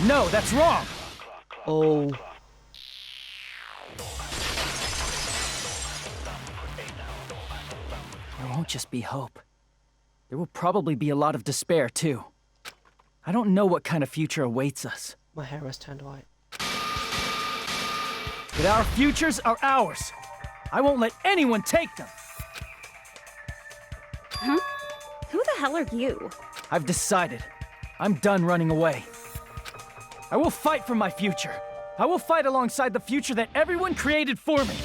No, that's wrong! Oh. There won't just be hope. There will probably be a lot of despair, too. I don't know what kind of future awaits us. My hair has turned white. But our futures are ours. I won't let anyone take them. Huh? Who the hell are you? I've decided. I'm done running away. I will fight for my future. I will fight alongside the future that everyone created for me.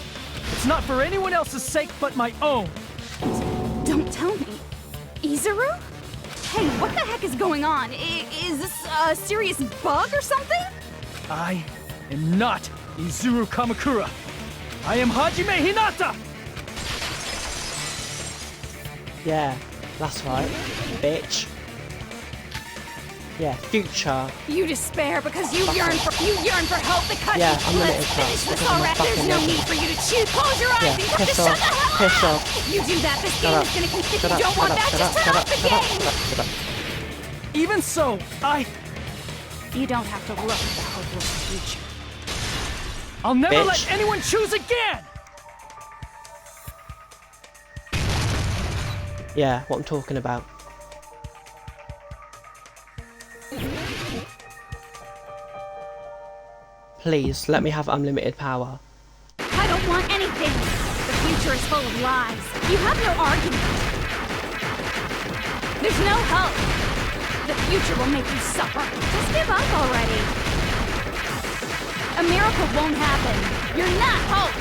It's not for anyone else's sake but my own. Don't tell me. Izuru? Hey, what the heck is going on? Is this a serious bug or something? I am not Izuru Kamakura. I am Hajime Hinata! Yeah, that's right, bitch. Yeah, future. You despair because you yearn for hope because unlimited let's power. finish this Because I'm already. fucking There's no legend. need for you to choose. Close your eyes Yeah, and just piss shut the off. hell Piss up. off. If you do that, this Shut game up. is gonna continue. If Shut you up, don't shut want up, that, shut just up, turn shut off up, the shut up, game. shut up, shut up. Even so, You don't have to look at the hopeless future. I'll never Bitch. let anyone choose again! Yeah, what I'm talking about. Please, let me have unlimited power. I don't want anything. The future is full of lies. You have no argument. There's no hope. The future will make you suffer. Just give up already. A miracle won't happen. You're not hope.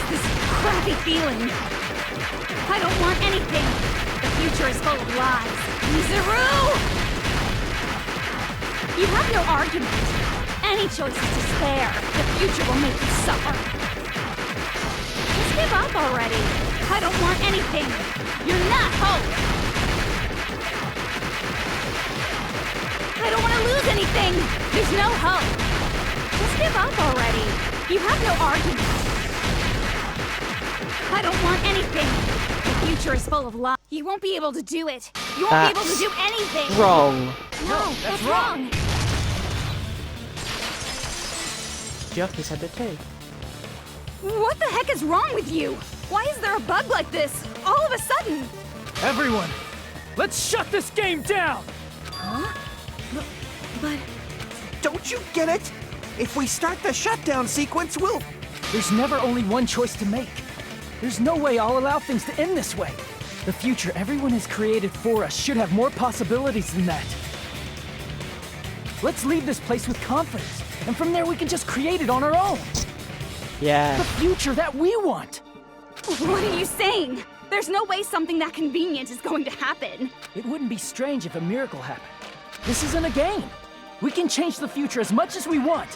This crappy feeling. I don't want anything. The future is full of lies. Miseru! You have no argument. Any choice is despair. The future will make you suffer. Just give up already. I don't want anything. You're not hope. I don't want to lose anything. There's no hope. Just give up already. You have no argument. I don't want anything. The future is full of lies. You won't be able to do it. You won't be able to do anything. Wrong. No, that's wrong. Jockey said it too. What the heck is wrong with you? Why is there a bug like this? All of a sudden. Everyone, let's shut this game down! Huh? But... Don't you get it? If we start the shutdown sequence, we'll... There's never only one choice to make. There's no way I'll allow things to end this way. The future everyone has created for us should have more possibilities than that. Let's leave this place with confidence, and from there we can just create it on our own. Yeah. The future that we want. What are you saying? There's no way something that convenient is going to happen. It wouldn't be strange if a miracle happened. This isn't a game. We can change the future as much as we want.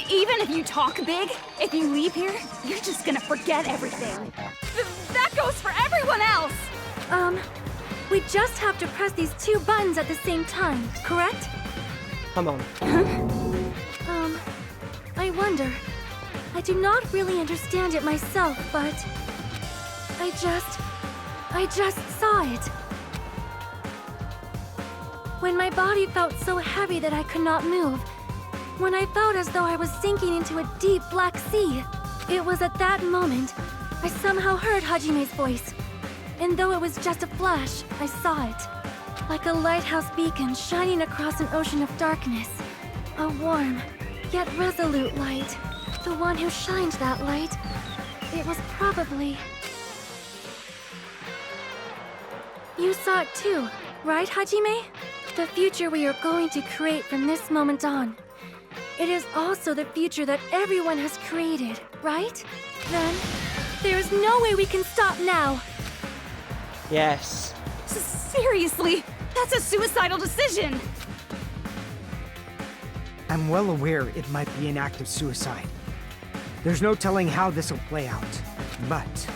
Even if you talk big, if you leave here, you're just gonna forget everything. That goes for everyone else! We just have to press these two buttons at the same time, correct? Come on. I wonder. I do not really understand it myself, but... I just saw it. When my body felt so heavy that I could not move, when I felt as though I was sinking into a deep black sea, it was at that moment I somehow heard Hajime's voice. And though it was just a flash, I saw it. Like a lighthouse beacon shining across an ocean of darkness. A warm, yet resolute light. The one who shined that light, it was probably... You saw it too, right, Hajime? The future we are going to create from this moment on. It is also the future that everyone has created, right? Then, there is no way we can stop now. Yes. Seriously, that's a suicidal decision. I'm well aware it might be an act of suicide. There's no telling how this will play out, but...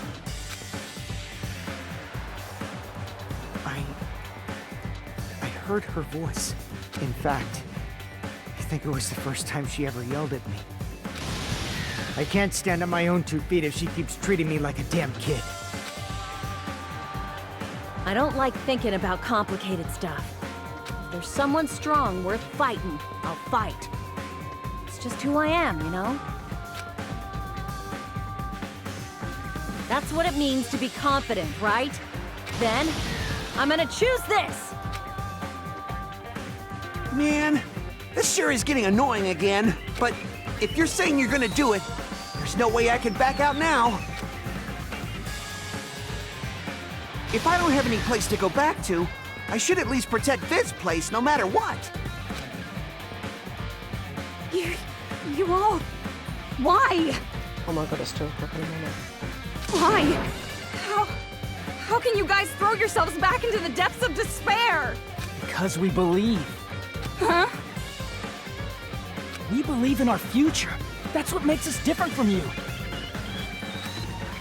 I heard her voice. In fact, I think it was the first time she ever yelled at me. I can't stand on my own 2 feet if she keeps treating me like a damn kid. I don't like thinking about complicated stuff. If there's someone strong worth fighting, I'll fight. It's just who I am, you know? That's what it means to be confident, right? Then, I'm gonna choose this! Man, this sure is getting annoying again. But if you're saying you're gonna do it, there's no way I can back out now. If I don't have any place to go back to, I should at least protect this place no matter what. You all... Why? Oh my god, it's 2 o'clock in the morning. Why? How can you guys throw yourselves back into the depths of despair? Because we believe. Huh? We believe in our future. That's what makes us different from you.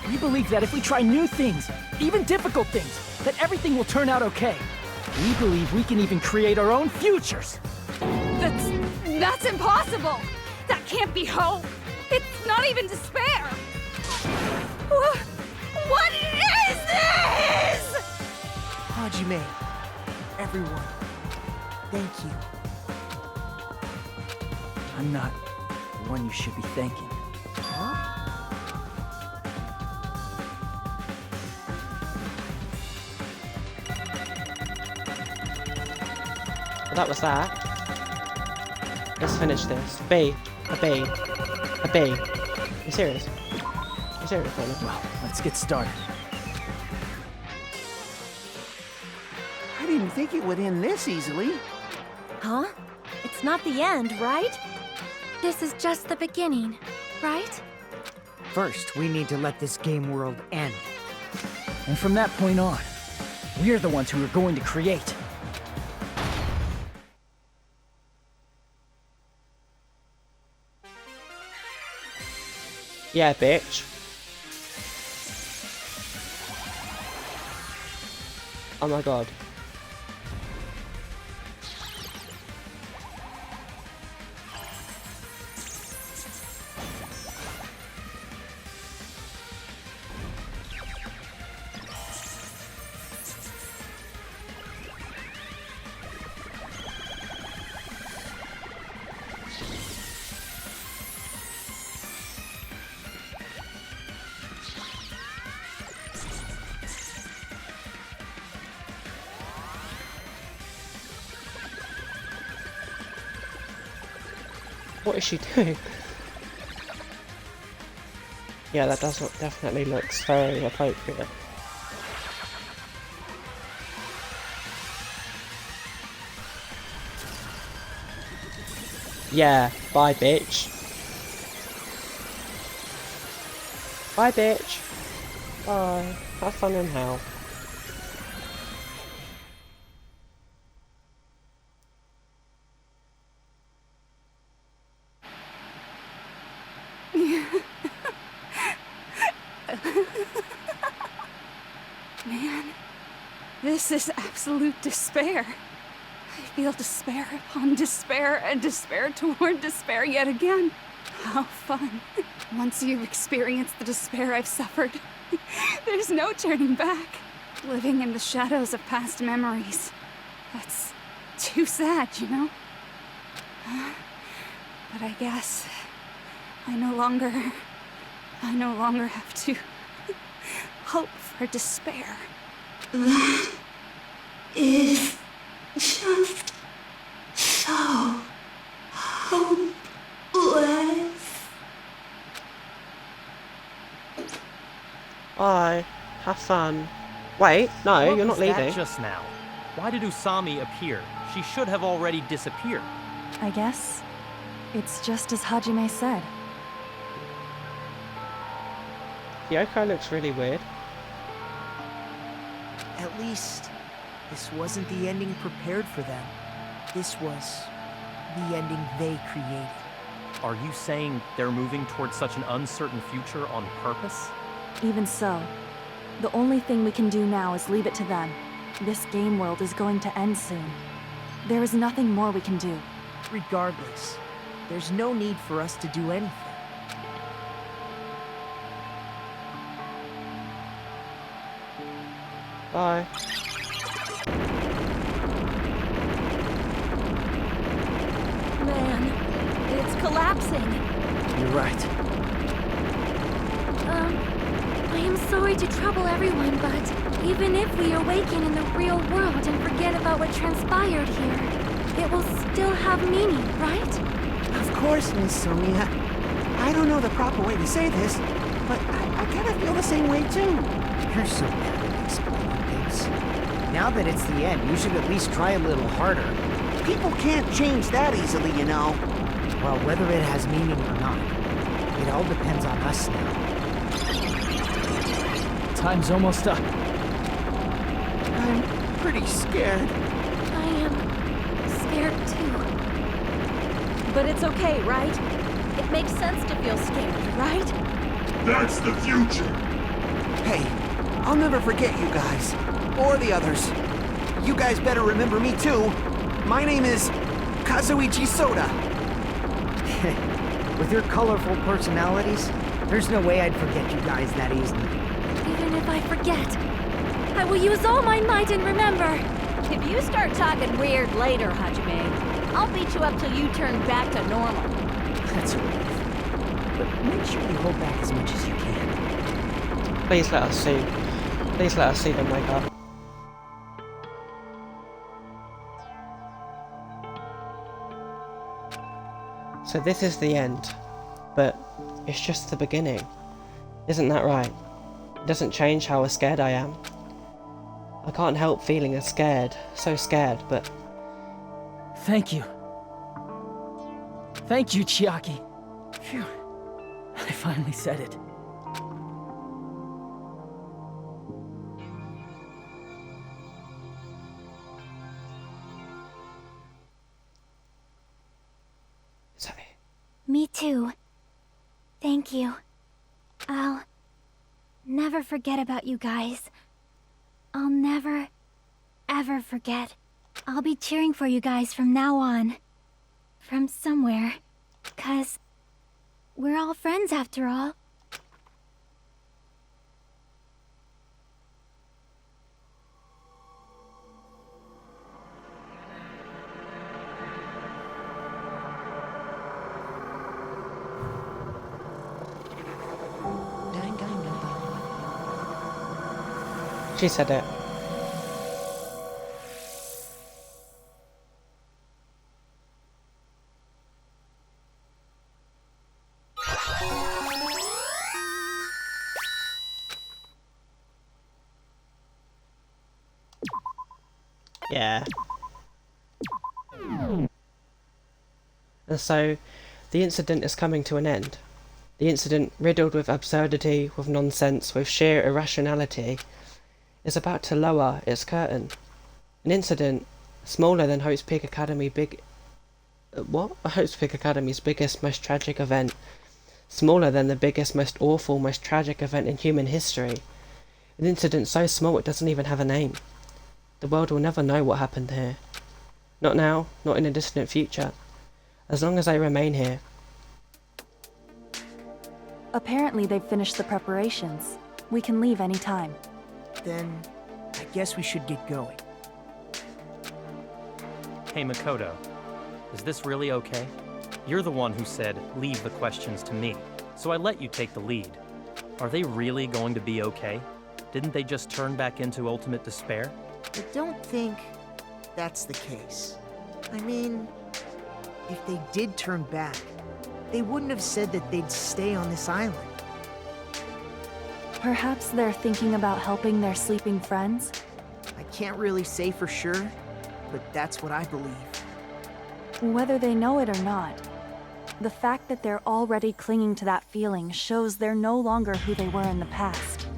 We believe that if we try new things, even difficult things, that everything will turn out okay. We believe we can even create our own futures. That's impossible! That can't be hope! It's not even despair! What is this?! Hajime, everyone, thank you. I'm not the one you should be thanking. Well, that was that. Let's finish this. B. A B. A B. Are you serious? Are you serious, Brandon? Well, let's get started. I didn't think it would end this easily. Huh? It's not the end, right? This is just the beginning, right? First, we need to let this game world end. And from that point on, we're the ones who are going to create. Yeah, bitch. Oh my god. What is she doing? Yeah, that definitely looks very appropriate. Yeah, bye bitch. Bye bitch. Bye. Have fun in hell. Man, this is absolute despair. I feel despair upon despair and despair toward despair yet again. How fun. Once you've experienced the despair I've suffered, there's no turning back. Living in the shadows of past memories. That's too sad, you know? But I guess I no longer have to hope for despair. That is just so hopeless. Bye. Have fun. Wait, no, What you're not was that leaving. just now? Why did Usami appear? She should have already disappeared. I guess it's just as Hajime said. Yoko looks really weird. At least, this wasn't the ending prepared for them. This was the ending they created. Are you saying they're moving towards such an uncertain future on purpose? Even so, the only thing we can do now is leave it to them. This game world is going to end soon. There is nothing more we can do. Regardless, there's no need for us to do anything. Bye. Man, it's collapsing. You're right. I am sorry to trouble everyone, but even if we awaken in the real world and forget about what transpired here, it will still have meaning, right? Of course, Miss Sonia. I don't know the proper way to say this, but I kind of feel the same way too. You're so bad at explaining things. Now that it's the end, you should at least try a little harder. People can't change that easily, you know. Well, whether it has meaning or not, it all depends on us now. Time's almost up. I'm pretty scared. I am scared too. But it's okay, right? It makes sense to feel scared, right? That's the future. Hey, I'll never forget you guys. Or the others. you guys better remember me too. My name is Kazuichi Soda. With your colorful personalities, there's no way I'd forget you guys that easily. Even if I forget, I will use all my might and remember. If you start talking weird later, Hajime, I'll beat you up till you turn back to normal. That's a relief. But make sure you hold back as much as you can. Please let us see. Please let us see them wake up. So this is the end, but it's just the beginning. Isn't that right? It doesn't change how scared I am. I can't help feeling scared, so scared, but... Thank you. Thank you, Chiaki. Phew. I finally said it. Me too. Thank you. I'll never forget about you guys. I'll never, ever forget. I'll be cheering for you guys from now on. From somewhere. 'Cause we're all friends after all. She said it. Yeah. And so, the incident is coming to an end. The incident, riddled with absurdity, with nonsense, with sheer irrationality, is about to lower its curtain. An incident smaller than Hope's Peak Academy's biggest, most tragic event. Smaller than the biggest, most awful, most tragic event in human history. An incident so small it doesn't even have a name. The world will never know what happened here. Not now, not in a distant future. As long as I remain here. Apparently they've finished the preparations. We can leave any time. Then, I guess we should get going. Hey, Makoto. Is this really okay? You're the one who said, leave the questions to me. So I let you take the lead. Are they really going to be okay? Didn't they just turn back into ultimate despair? I don't think that's the case. I mean, if they did turn back, they wouldn't have said that they'd stay on this island. Perhaps they're thinking about helping their sleeping friends? I can't really say for sure, but that's what I believe. Whether they know it or not, the fact that they're already clinging to that feeling shows they're no longer who they were in the past.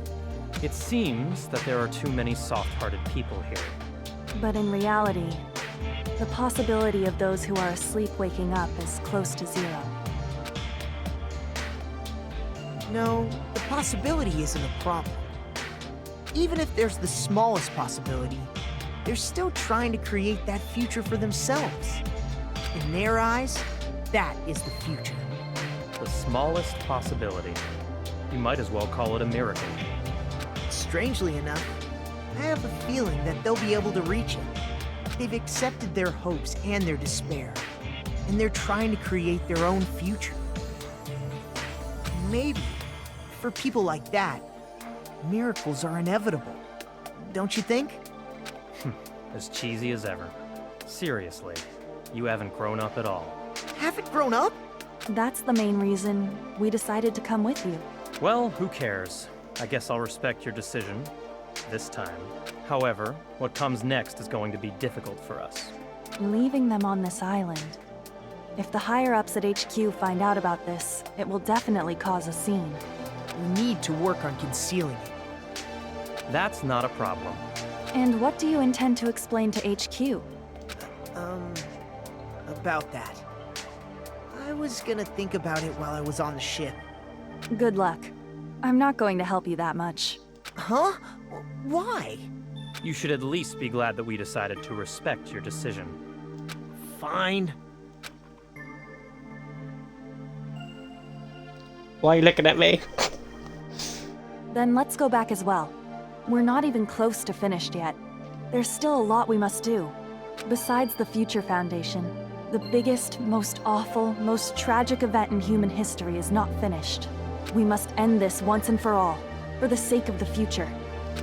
It seems that there are too many soft-hearted people here. But in reality, the possibility of those who are asleep waking up is close to zero. No, the possibility isn't a problem. Even if there's the smallest possibility, they're still trying to create that future for themselves. In their eyes, that is the future. The smallest possibility. You might as well call it a miracle. Strangely enough, I have a feeling that they'll be able to reach it. They've accepted their hopes and their despair, and they're trying to create their own future. Maybe, for people like that, miracles are inevitable. Don't you think? As cheesy as ever. Seriously, you haven't grown up at all. Haven't grown up? That's the main reason we decided to come with you. Well, who cares? I guess I'll respect your decision. This time. However, what comes next is going to be difficult for us. Leaving them on this island. If the higher-ups at HQ find out about this, it will definitely cause a scene. We need to work on concealing it. That's not a problem. And what do you intend to explain to HQ? About that. I was gonna think about it while I was on the ship. Good luck. I'm not going to help you that much. Huh? Why? You should at least be glad that we decided to respect your decision. Fine. Why are you looking at me? Then let's go back as well. We're not even close to finished yet. There's still a lot we must do. Besides the Future Foundation, the biggest, most awful, most tragic event in human history is not finished. We must end this once and for all, for the sake of the future.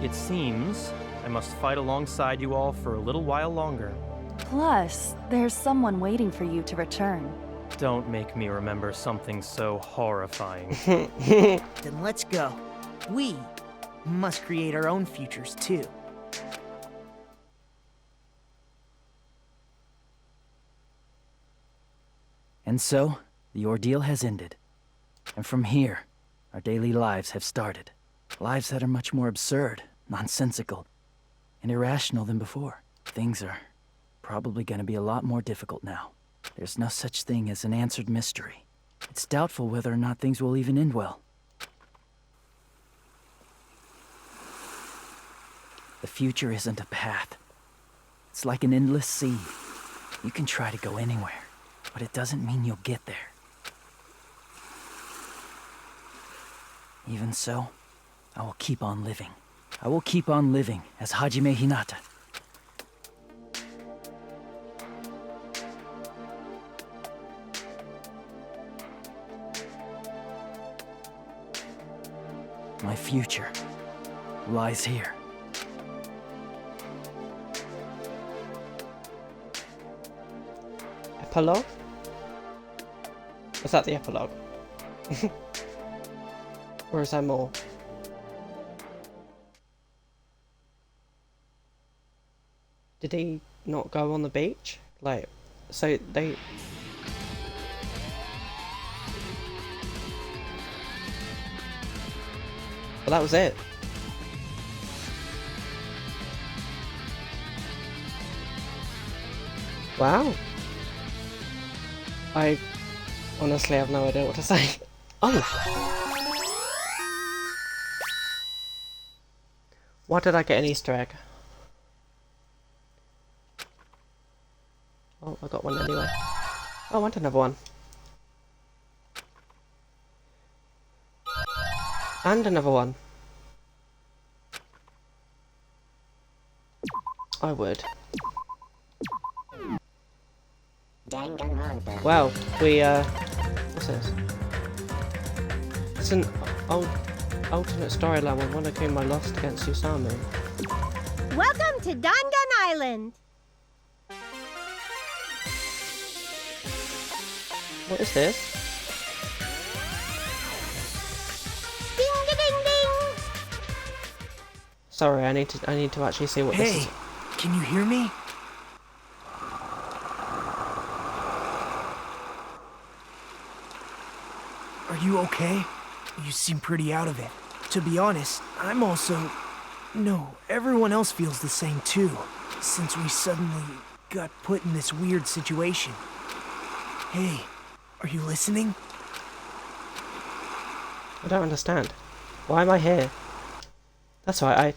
It seems I must fight alongside you all for a little while longer. Plus, there's someone waiting for you to return. Don't make me remember something so horrifying. Then let's go. We must create our own futures too. And so, the ordeal has ended. And from here, our daily lives have started. Lives that are much more absurd, nonsensical, and irrational than before. Things are probably gonna be a lot more difficult now. There's no such thing as an answered mystery. It's doubtful whether or not things will even end well. The future isn't a path. It's like an endless sea. You can try to go anywhere, but it doesn't mean you'll get there. Even so, I will keep on living. I will keep on living as Hajime Hinata. My future lies here. Epilogue? Was that the epilogue? Or is there more? Did he not go on the beach? Like, so they... Well, that was it. Wow. I honestly have no idea what to say. Oh! Why did I get an Easter egg? Oh, I got one anyway. Oh, I want another one. And another one. I would. Well, we, what's this? It's an alternate storyline when one of Kuma lost against Susamu. Welcome to Dangan Island. What is this? Ding-a-ding-ding. Sorry, I need to actually see what this is. Hey, can you hear me? Are you okay? You seem pretty out of it. To be honest, I'm also... No, everyone else feels the same too, since we suddenly got put in this weird situation. Hey, are you listening? I don't understand. Why am I here? That's right,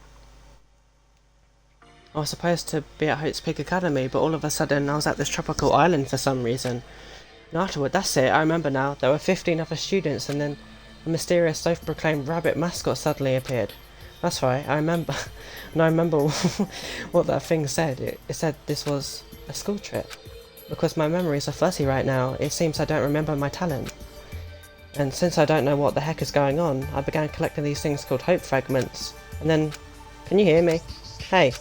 I was supposed to be at Hope's Peak Academy, but all of a sudden I was at this tropical island for some reason. And afterward, that's it, I remember now, there were 15 other students and then a mysterious self-proclaimed rabbit mascot suddenly appeared. That's right, I remember. And I remember what that thing said. It said this was a school trip. Because my memories are fuzzy right now, it seems I don't remember my talent. And since I don't know what the heck is going on, I began collecting these things called hope fragments. And then... Can you hear me? Hey.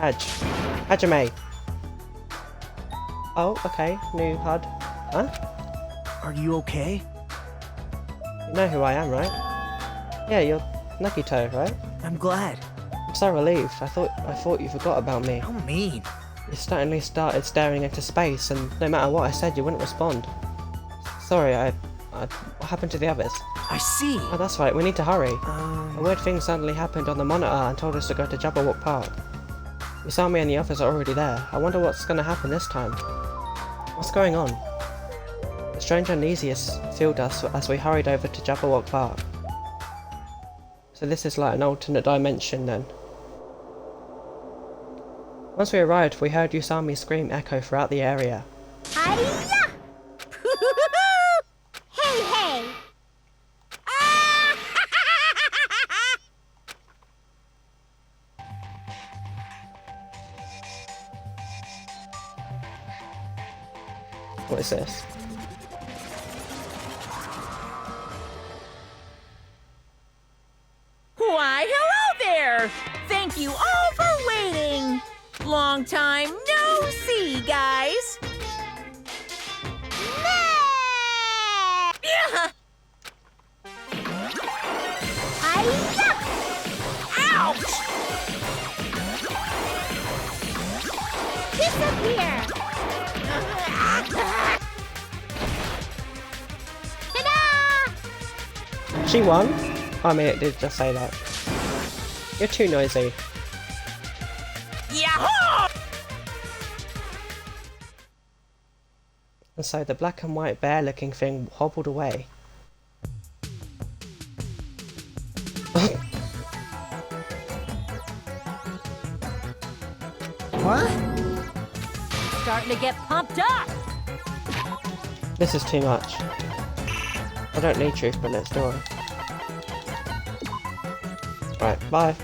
Hajime. Oh, okay. New HUD. Huh? Are you okay? You know who I am, right? Yeah, you're Nagito, right? I'm glad. I'm so relieved. I thought you forgot about me. How mean. You suddenly started staring into space, and no matter what I said, you wouldn't respond. Sorry, what happened to the others? I see. Oh, that's right. We need to hurry. A weird thing suddenly happened on the monitor and told us to go to Jabberwock Park. You saw me and the others are already there. I wonder what's going to happen this time. What's going on? A strange uneasiness filled us as we hurried over to Jabberwock Park. So this is like an alternate dimension then. Once we arrived, we heard Usami's scream echo throughout the area. Hiya! Hey, hey! What is this? Why, hello there! Thank you all for waiting! Long time no see, guys! Yeah. Ouch! Disappear! Ta-da! She won? I mean, it did just say that. You're too noisy. Yahoo! And so the black and white bear looking thing hobbled away. What? Starting to get pumped up! This is too much. I don't need truth, but let's do it. Right, bye.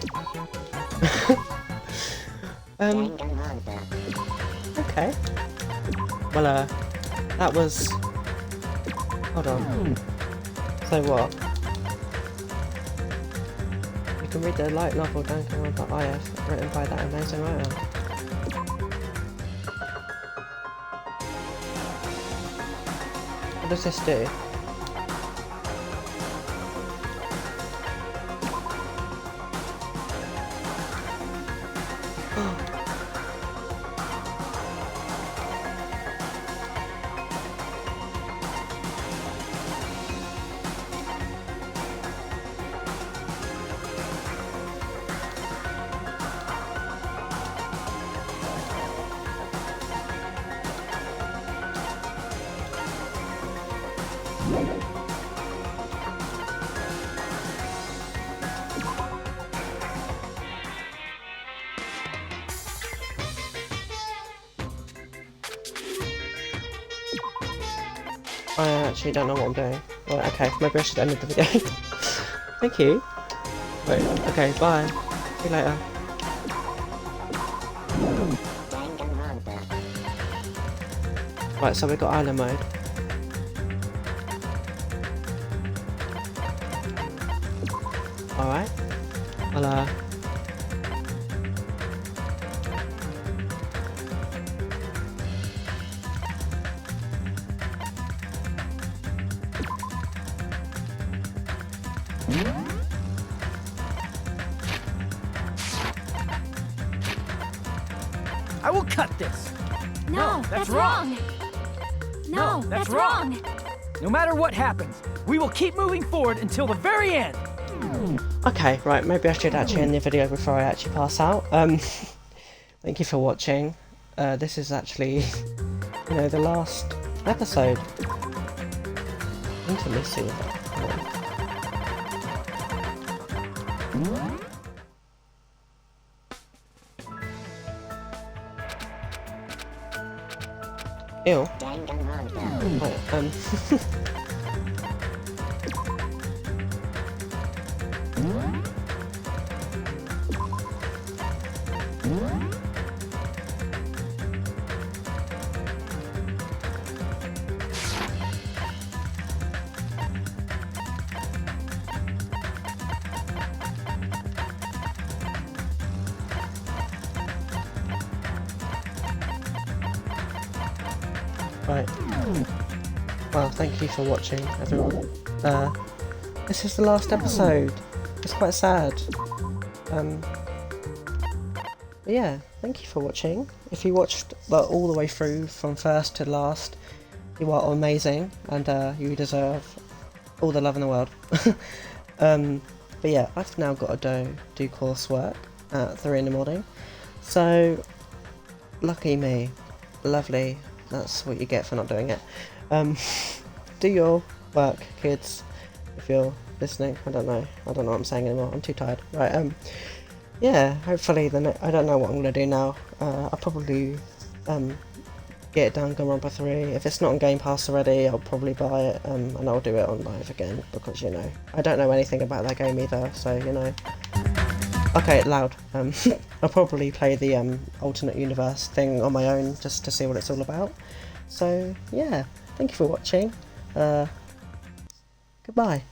Okay. Well, that was... Hold on. So what? You can read the light novel Danganronpa.if, written by that amazing writer. What does this do? I actually don't know what I'm doing. Well, okay, maybe I should end the video. Thank you. Wait, okay, bye. See you later. Right, so we got island mode. Alright. Well, I will cut this. No, that's wrong. No, that's wrong. No matter what happens, we will keep moving forward until the very end. okay, right, maybe I should actually end the video before I actually pass out. Thank you for watching. This is actually, you know, the last episode. Intimacy. Ew. Right, Right. Well, thank you for watching, everyone. This is the last episode. It's quite sad. But yeah, thank you for watching. If you watched all the way through from first to last, you are amazing, and you deserve all the love in the world. But yeah, I've now got to do coursework at 3 in the morning. So, lucky me. Lovely. That's what you get for not doing it. Do your work, kids, if you're listening. I don't know what I'm saying anymore. I'm too tired. Right, yeah, hopefully I don't know what I'm gonna do now. I'll probably get it done Danganronpa 3. If it's not on Game Pass already, I'll probably buy it and I'll do it on live again because, you know, I don't know anything about that game either, so, you know. Okay, loud. I'll probably play the alternate universe thing on my own just to see what it's all about. So, yeah, thank you for watching. Goodbye.